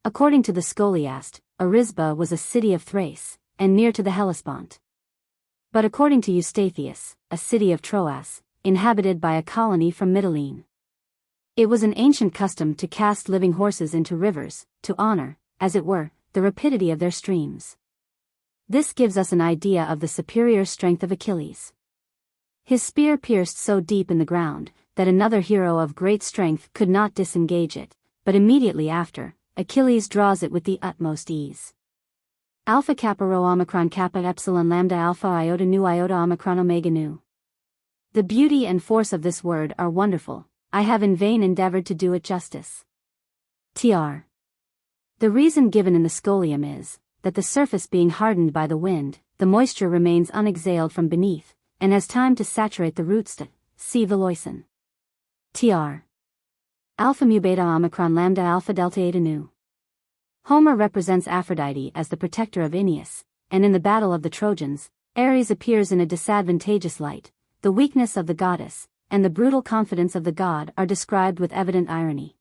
According to the scholiast, Arisba was a city of Thrace, and near to the Hellespont. But according to Eustathius, a city of Troas, inhabited by a colony from Mytilene. It was an ancient custom to cast living horses into rivers, to honor, as it were, the rapidity of their streams. This gives us an idea of the superior strength of Achilles. His spear pierced so deep in the ground, that another hero of great strength could not disengage it, but immediately after, Achilles draws it with the utmost ease. Alpha kappa rho omicron kappa epsilon lambda alpha iota nu iota omicron omega nu. The beauty and force of this word are wonderful, I have in vain endeavored to do it justice. Tr. The reason given in the scholium is, that the surface being hardened by the wind, the moisture remains unexhaled from beneath, and has time to saturate the roots. See Valoisen. Tr. Alpha mu beta omicron lambda alpha delta eta nu. Homer represents Aphrodite as the protector of Aeneas, and in the battle of the Trojans, Ares appears in a disadvantageous light. The weakness of the goddess, and the brutal confidence of the god are described with evident irony.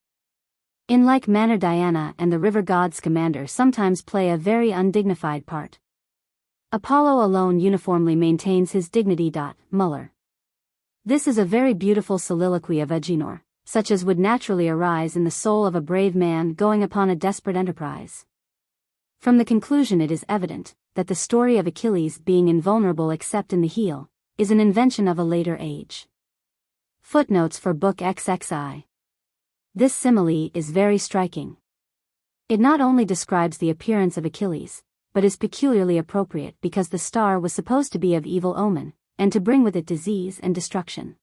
In like manner Diana and the river god Scamander sometimes play a very undignified part. Apollo alone uniformly maintains his dignity. Muller. This is a very beautiful soliloquy of Agenor, such as would naturally arise in the soul of a brave man going upon a desperate enterprise. From the conclusion it is evident, that the story of Achilles being invulnerable except in the heel, is an invention of a later age. Footnotes for Book XXI. This simile is very striking. It not only describes the appearance of Achilles, but is peculiarly appropriate because the star was supposed to be of evil omen, and to bring with it disease and destruction.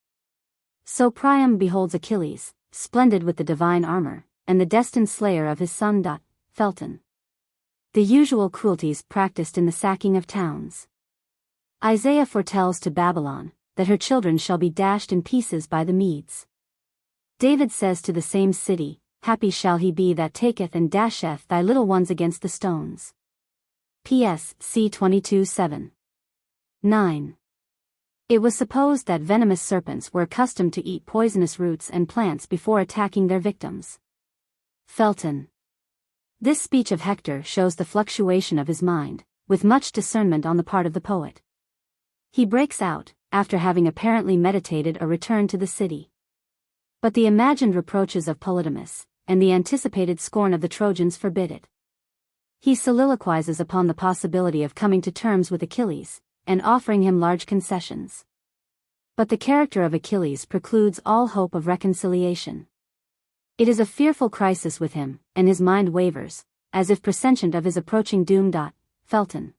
So Priam beholds Achilles, splendid with the divine armor, and the destined slayer of his son. Felton. The usual cruelties practiced in the sacking of towns. Isaiah foretells to Babylon, that her children shall be dashed in pieces by the Medes. David says to the same city, Happy shall he be that taketh and dasheth thy little ones against the stones. P.S. C. 22:7. 9. It was supposed that venomous serpents were accustomed to eat poisonous roots and plants before attacking their victims. Felton. This speech of Hector shows the fluctuation of his mind, with much discernment on the part of the poet. He breaks out, after having apparently meditated a return to the city. But the imagined reproaches of Polydamas, and the anticipated scorn of the Trojans forbid it. He soliloquizes upon the possibility of coming to terms with Achilles, and offering him large concessions. But the character of Achilles precludes all hope of reconciliation. It is a fearful crisis with him, and his mind wavers, as if presentient of his approaching doom. Felton.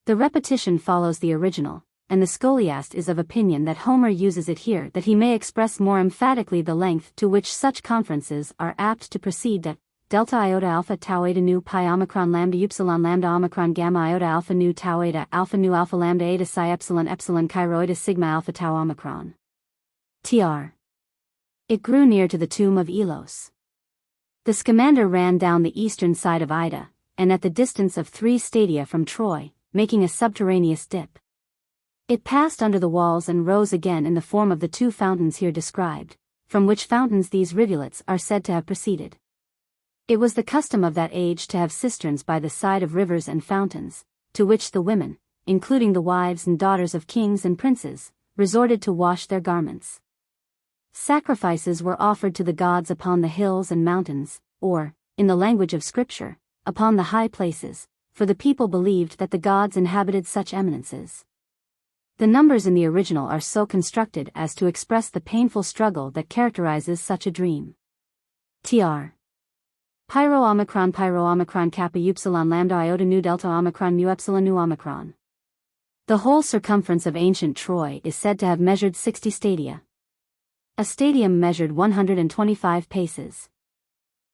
The repetition follows the original, and the scholiast is of opinion that Homer uses it here that he may express more emphatically the length to which such conferences are apt to proceed. Delta iota alpha tau eta nu pi omicron lambda upsilon lambda omicron gamma iota alpha nu tau eta alpha nu alpha lambda eta psi epsilon epsilon chi eta sigma alpha tau omicron. Tr. It grew near to the tomb of Elos. The scamander ran down the eastern side of Ida, and at the distance of 3 stadia from Troy, making a subterraneous dip. It passed under the walls and rose again in the form of the 2 fountains here described, from which fountains these rivulets are said to have proceeded. It was the custom of that age to have cisterns by the side of rivers and fountains, to which the women, including the wives and daughters of kings and princes, resorted to wash their garments. Sacrifices were offered to the gods upon the hills and mountains, or, in the language of Scripture, upon the high places, for the people believed that the gods inhabited such eminences. The numbers in the original are so constructed as to express the painful struggle that characterizes such a dream. Tr. Pyro omicron kappa upsilon lambda iota nu delta omicron mu epsilon nu omicron. The whole circumference of ancient Troy is said to have measured 60 stadia. A stadium measured 125 paces.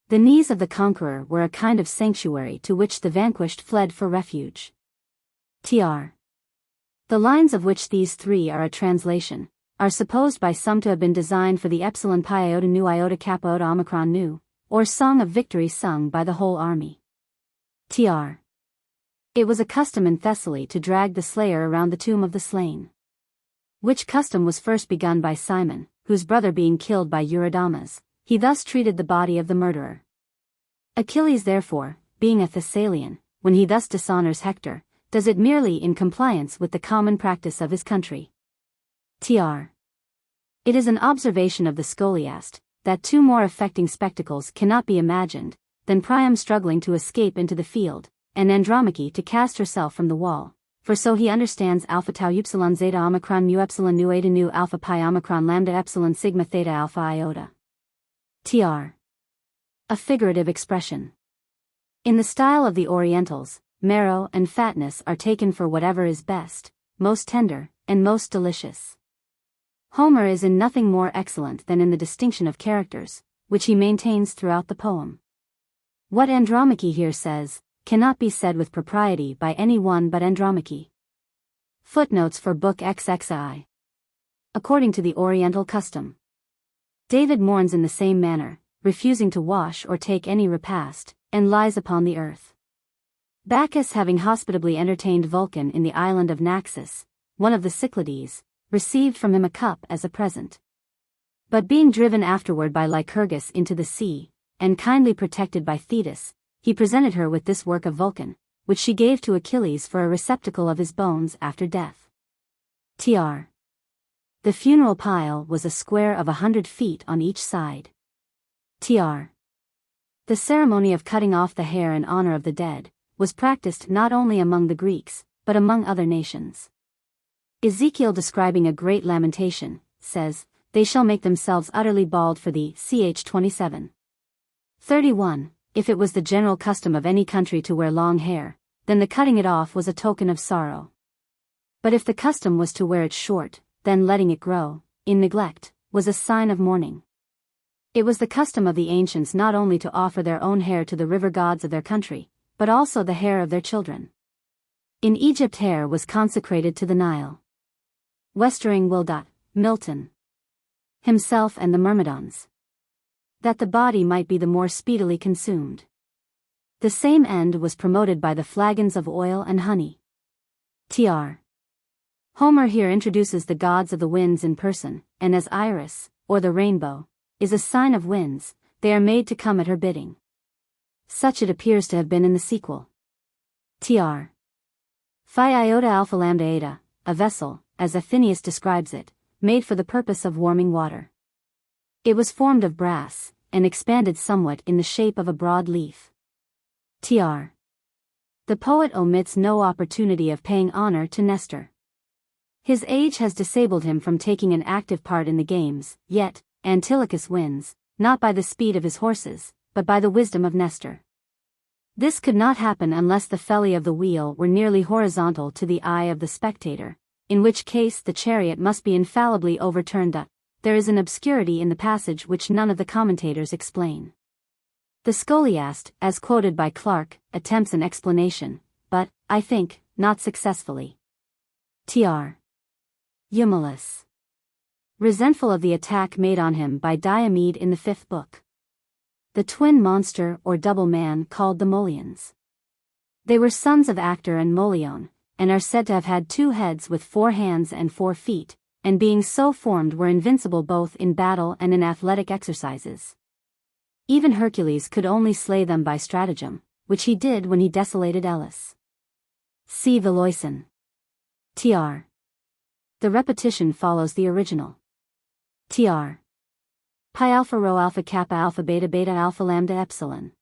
The knees of the conqueror were a kind of sanctuary to which the vanquished fled for refuge. Tr. The lines of which these 3 are a translation, are supposed by some to have been designed for the epsilon pi iota nu iota kappa iota omicron nu, or song of victory sung by the whole army. Tr. It was a custom in Thessaly to drag the slayer around the tomb of the slain. Which custom was first begun by Simon, whose brother being killed by Eurydamas, he thus treated the body of the murderer. Achilles therefore, being a Thessalian, when he thus dishonors Hector, does it merely in compliance with the common practice of his country. Tr. It is an observation of the scholiast, that 2 more affecting spectacles cannot be imagined, than Priam struggling to escape into the field, and Andromache to cast herself from the wall, for so he understands alpha tau upsilon zeta omicron mu epsilon nu eta nu alpha pi omicron lambda epsilon sigma theta alpha iota. Tr. A figurative expression. In the style of the Orientals, marrow and fatness are taken for whatever is best, most tender, and most delicious. Homer is in nothing more excellent than in the distinction of characters, which he maintains throughout the poem. What Andromache here says, cannot be said with propriety by any one but Andromache. Footnotes for Book XXI. According to the Oriental custom, David mourns in the same manner, refusing to wash or take any repast, and lies upon the earth. Bacchus having hospitably entertained Vulcan in the island of Naxos, one of the Cyclades, received from him a cup as a present. But being driven afterward by Lycurgus into the sea, and kindly protected by Thetis, he presented her with this work of Vulcan, which she gave to Achilles for a receptacle of his bones after death. Tr. The funeral pile was a square of 100 feet on each side. Tr. The ceremony of cutting off the hair in honor of the dead was practiced not only among the Greeks, but among other nations. Ezekiel, describing a great lamentation, says, "They shall make themselves utterly bald for thee." Ch. 27. 31. If it was the general custom of any country to wear long hair, then the cutting it off was a token of sorrow. But if the custom was to wear it short, then letting it grow, in neglect, was a sign of mourning. It was the custom of the ancients not only to offer their own hair to the river gods of their country, but also the hair of their children. In Egypt hair was consecrated to the Nile. Westering Will. Milton. Himself and the Myrmidons. that the body might be the more speedily consumed. The same end was promoted by the flagons of oil and honey. Tr. Homer here introduces the gods of the winds in person, and as Iris, or the rainbow, is a sign of winds, they are made to come at her bidding. Such it appears to have been in the sequel. Tr. Phi iota alpha lambda eta, a vessel, as Athenaeus describes it, made for the purpose of warming water. It was formed of brass, and expanded somewhat in the shape of a broad leaf. Tr. The poet omits no opportunity of paying honor to Nestor. His age has disabled him from taking an active part in the games, yet, Antilochus wins, not by the speed of his horses, but by the wisdom of Nestor. This could not happen unless the felly of the wheel were nearly horizontal to the eye of the spectator, in which case the chariot must be infallibly overturned. There is an obscurity in the passage which none of the commentators explain. The scholiast, as quoted by Clarke, attempts an explanation, but, I think, not successfully. Tr. Eumelus. Resentful of the attack made on him by Diomed in the 5th book. The twin monster or double man called the Molians. They were sons of Actor and Molion, and are said to have had 2 heads with 4 hands and 4 feet, and being so formed were invincible both in battle and in athletic exercises. Even Hercules could only slay them by stratagem, which he did when he desolated Elis. See Veloison. Tr. The repetition follows the original. Tr. Pi alpha rho alpha kappa alpha beta beta alpha lambda epsilon.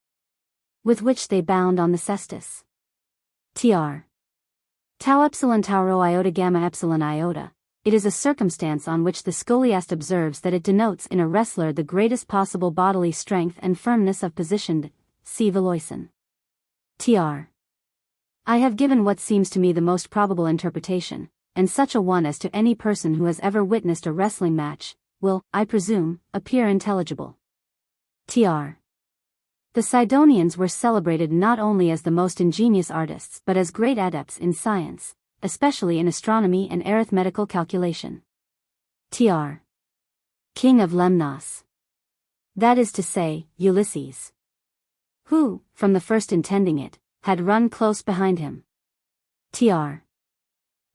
With which they bound on the cestus. Tr. Tau epsilon tau rho iota gamma epsilon iota. It is a circumstance on which the scholiast observes that it denotes in a wrestler the greatest possible bodily strength and firmness of position. See Veloison. Tr. I have given what seems to me the most probable interpretation, and such a one as to any person who has ever witnessed a wrestling match, will, I presume, appear intelligible. Tr. The Sidonians were celebrated not only as the most ingenious artists but as great adepts in science, especially in astronomy and arithmetical calculation. Tr. King of Lemnos. That is to say, Ulysses. Who, from the first intending it, had run close behind him. Tr.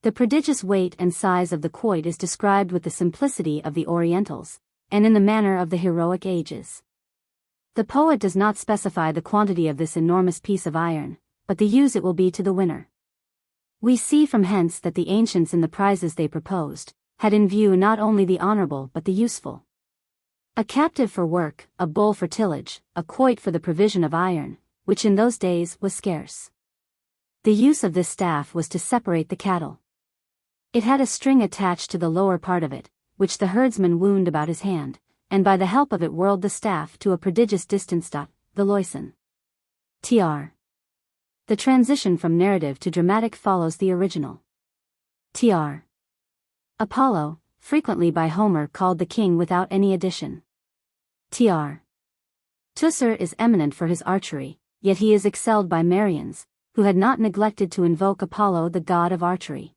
The prodigious weight and size of the quoit is described with the simplicity of the Orientals, and in the manner of the heroic ages. The poet does not specify the quantity of this enormous piece of iron, but the use it will be to the winner. We see from hence that the ancients in the prizes they proposed, had in view not only the honorable but the useful. A captive for work, a bull for tillage, a quoit for the provision of iron, which in those days was scarce. The use of this staff was to separate the cattle. It had a string attached to the lower part of it, which the herdsman wound about his hand, and by the help of it whirled the staff to a prodigious distance. Veloison. Tr. The transition from narrative to dramatic follows the original. Tr. Apollo, frequently by Homer called the king without any addition. Tr. Teucer is eminent for his archery, yet he is excelled by Marians, who had not neglected to invoke Apollo the god of archery.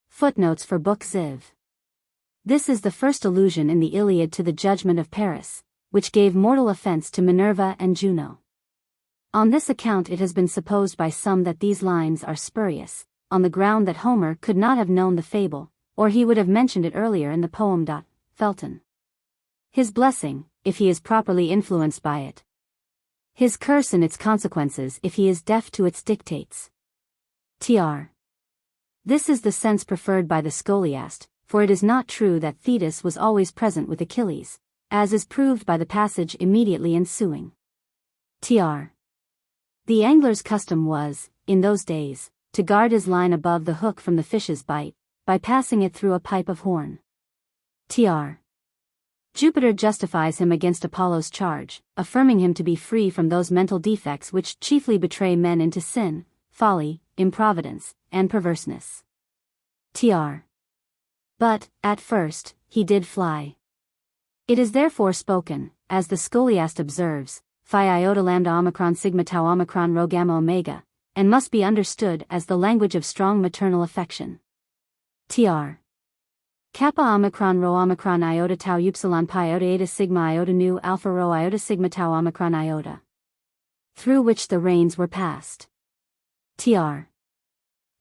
Footnotes for Book Ziv. This is the first allusion in the Iliad to the judgment of Paris, which gave mortal offense to Minerva and Juno. On this account it has been supposed by some that these lines are spurious, on the ground that Homer could not have known the fable, or he would have mentioned it earlier in the poem. Felton. His blessing, if he is properly influenced by it. His curse and its consequences if he is deaf to its dictates. Tr. This is the sense preferred by the scholiast, for it is not true that Thetis was always present with Achilles, as is proved by the passage immediately ensuing. Tr. The angler's custom was, in those days, to guard his line above the hook from the fish's bite, by passing it through a pipe of horn. Tr. Jupiter justifies him against Apollo's charge, affirming him to be free from those mental defects which chiefly betray men into sin, folly, improvidence, and perverseness. Tr. But, at first, he did fly. It is therefore spoken, as the scholiast observes, phi iota lambda omicron sigma tau omicron rho gamma omega, and must be understood as the language of strong maternal affection. Tr. Kappa omicron rho omicron iota tau upsilon pi iota eta sigma iota nu alpha rho iota sigma tau omicron iota. Through which the reins were passed. Tr.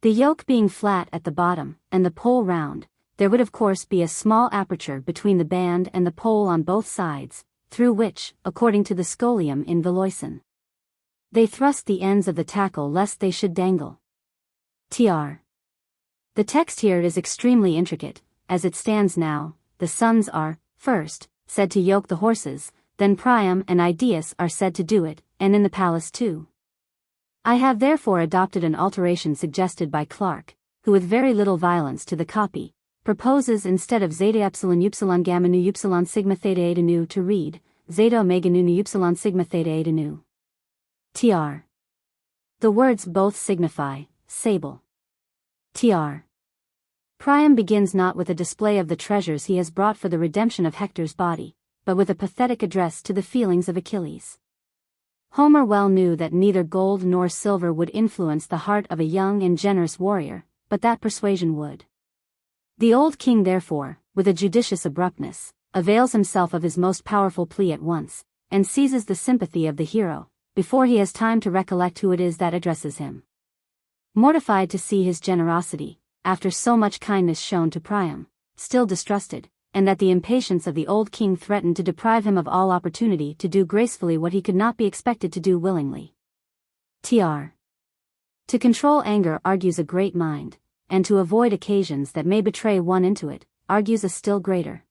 The yoke being flat at the bottom, and the pole round, there would of course be a small aperture between the band and the pole on both sides, through which, according to the scholium in Veloisen, they thrust the ends of the tackle lest they should dangle. Tr. The text here is extremely intricate. As it stands now, the sons are, first, said to yoke the horses, then Priam and Idaeus are said to do it, and in the palace too. I have therefore adopted an alteration suggested by Clarke, who with very little violence to the copy, proposes instead of zeta epsilon upsilon gamma nu upsilon sigma theta eta nu to read, zeta omega nu nu upsilon sigma theta eta nu. Tr. The words both signify, sable. Tr. Priam begins not with a display of the treasures he has brought for the redemption of Hector's body, but with a pathetic address to the feelings of Achilles. Homer well knew that neither gold nor silver would influence the heart of a young and generous warrior, but that persuasion would. The old king therefore, with a judicious abruptness, avails himself of his most powerful plea at once, and seizes the sympathy of the hero, before he has time to recollect who it is that addresses him. Mortified to see his generosity, after so much kindness shown to Priam, still distrusted, and that the impatience of the old king threatened to deprive him of all opportunity to do gracefully what he could not be expected to do willingly. Tr. To control anger argues a great mind, and to avoid occasions that may betray one into it, argues a still greater.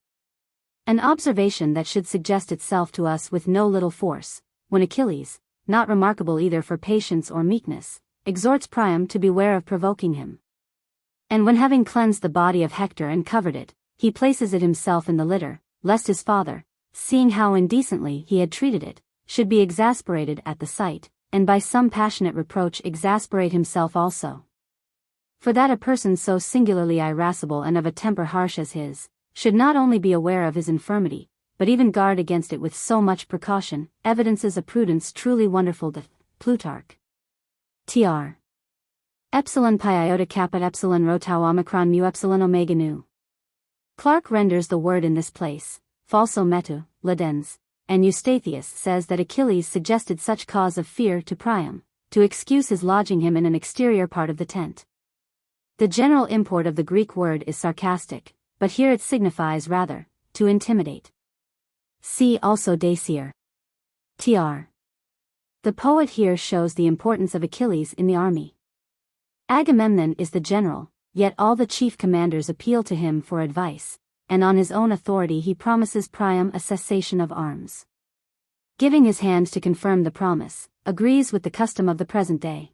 An observation that should suggest itself to us with no little force, when Achilles, not remarkable either for patience or meekness, exhorts Priam to beware of provoking him. And when having cleansed the body of Hector and covered it, he places it himself in the litter, lest his father, seeing how indecently he had treated it, should be exasperated at the sight, and by some passionate reproach exasperate himself also. For that a person so singularly irascible and of a temper harsh as his, should not only be aware of his infirmity, but even guard against it with so much precaution, evidences a prudence truly wonderful. Plutarch. Tr. Epsilon pi iota kappa epsilon rho tau omicron mu epsilon omega nu. Clarke renders the word in this place, falso metu, ladens, and Eustathius says that Achilles suggested such cause of fear to Priam, to excuse his lodging him in an exterior part of the tent. The general import of the Greek word is sarcastic, but here it signifies rather, to intimidate. See also Dacier. Tr. The poet here shows the importance of Achilles in the army. Agamemnon is the general, yet all the chief commanders appeal to him for advice, and on his own authority he promises Priam a cessation of arms. Giving his hand to confirm the promise, agrees with the custom of the present day.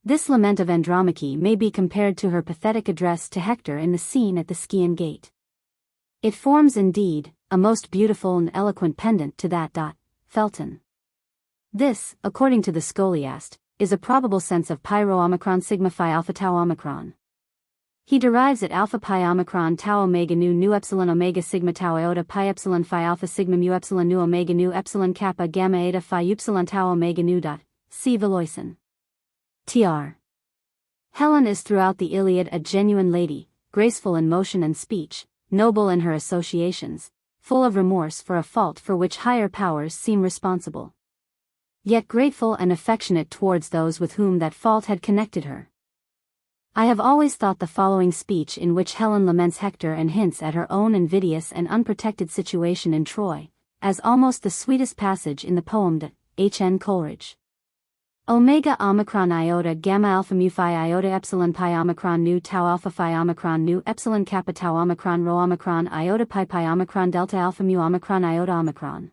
This lament of Andromache may be compared to her pathetic address to Hector in the scene at the Scaean gate. It forms indeed, a most beautiful and eloquent pendant to that. Felton. This, according to the scholiast, is a probable sense of pi rho omicron sigma phi alpha tau omicron. He derives at alpha pi omicron tau omega nu epsilon omega sigma tau iota pi epsilon phi alpha sigma mu epsilon nu omega nu epsilon kappa gamma eta phi upsilon tau omega nu. See Veloisen. Tr. Helen is throughout the Iliad a genuine lady, graceful in motion and speech, noble in her associations, full of remorse for a fault for which higher powers seem responsible, yet grateful and affectionate towards those with whom that fault had connected her. I have always thought the following speech, in which Helen laments Hector and hints at her own invidious and unprotected situation in Troy, as almost the sweetest passage in the poem. H.N. Coleridge. Omega omicron iota gamma alpha mu phi iota epsilon pi omicron nu tau alpha phi omicron nu epsilon kappa tau omicron rho omicron iota pi omicron delta alpha mu omicron iota omicron.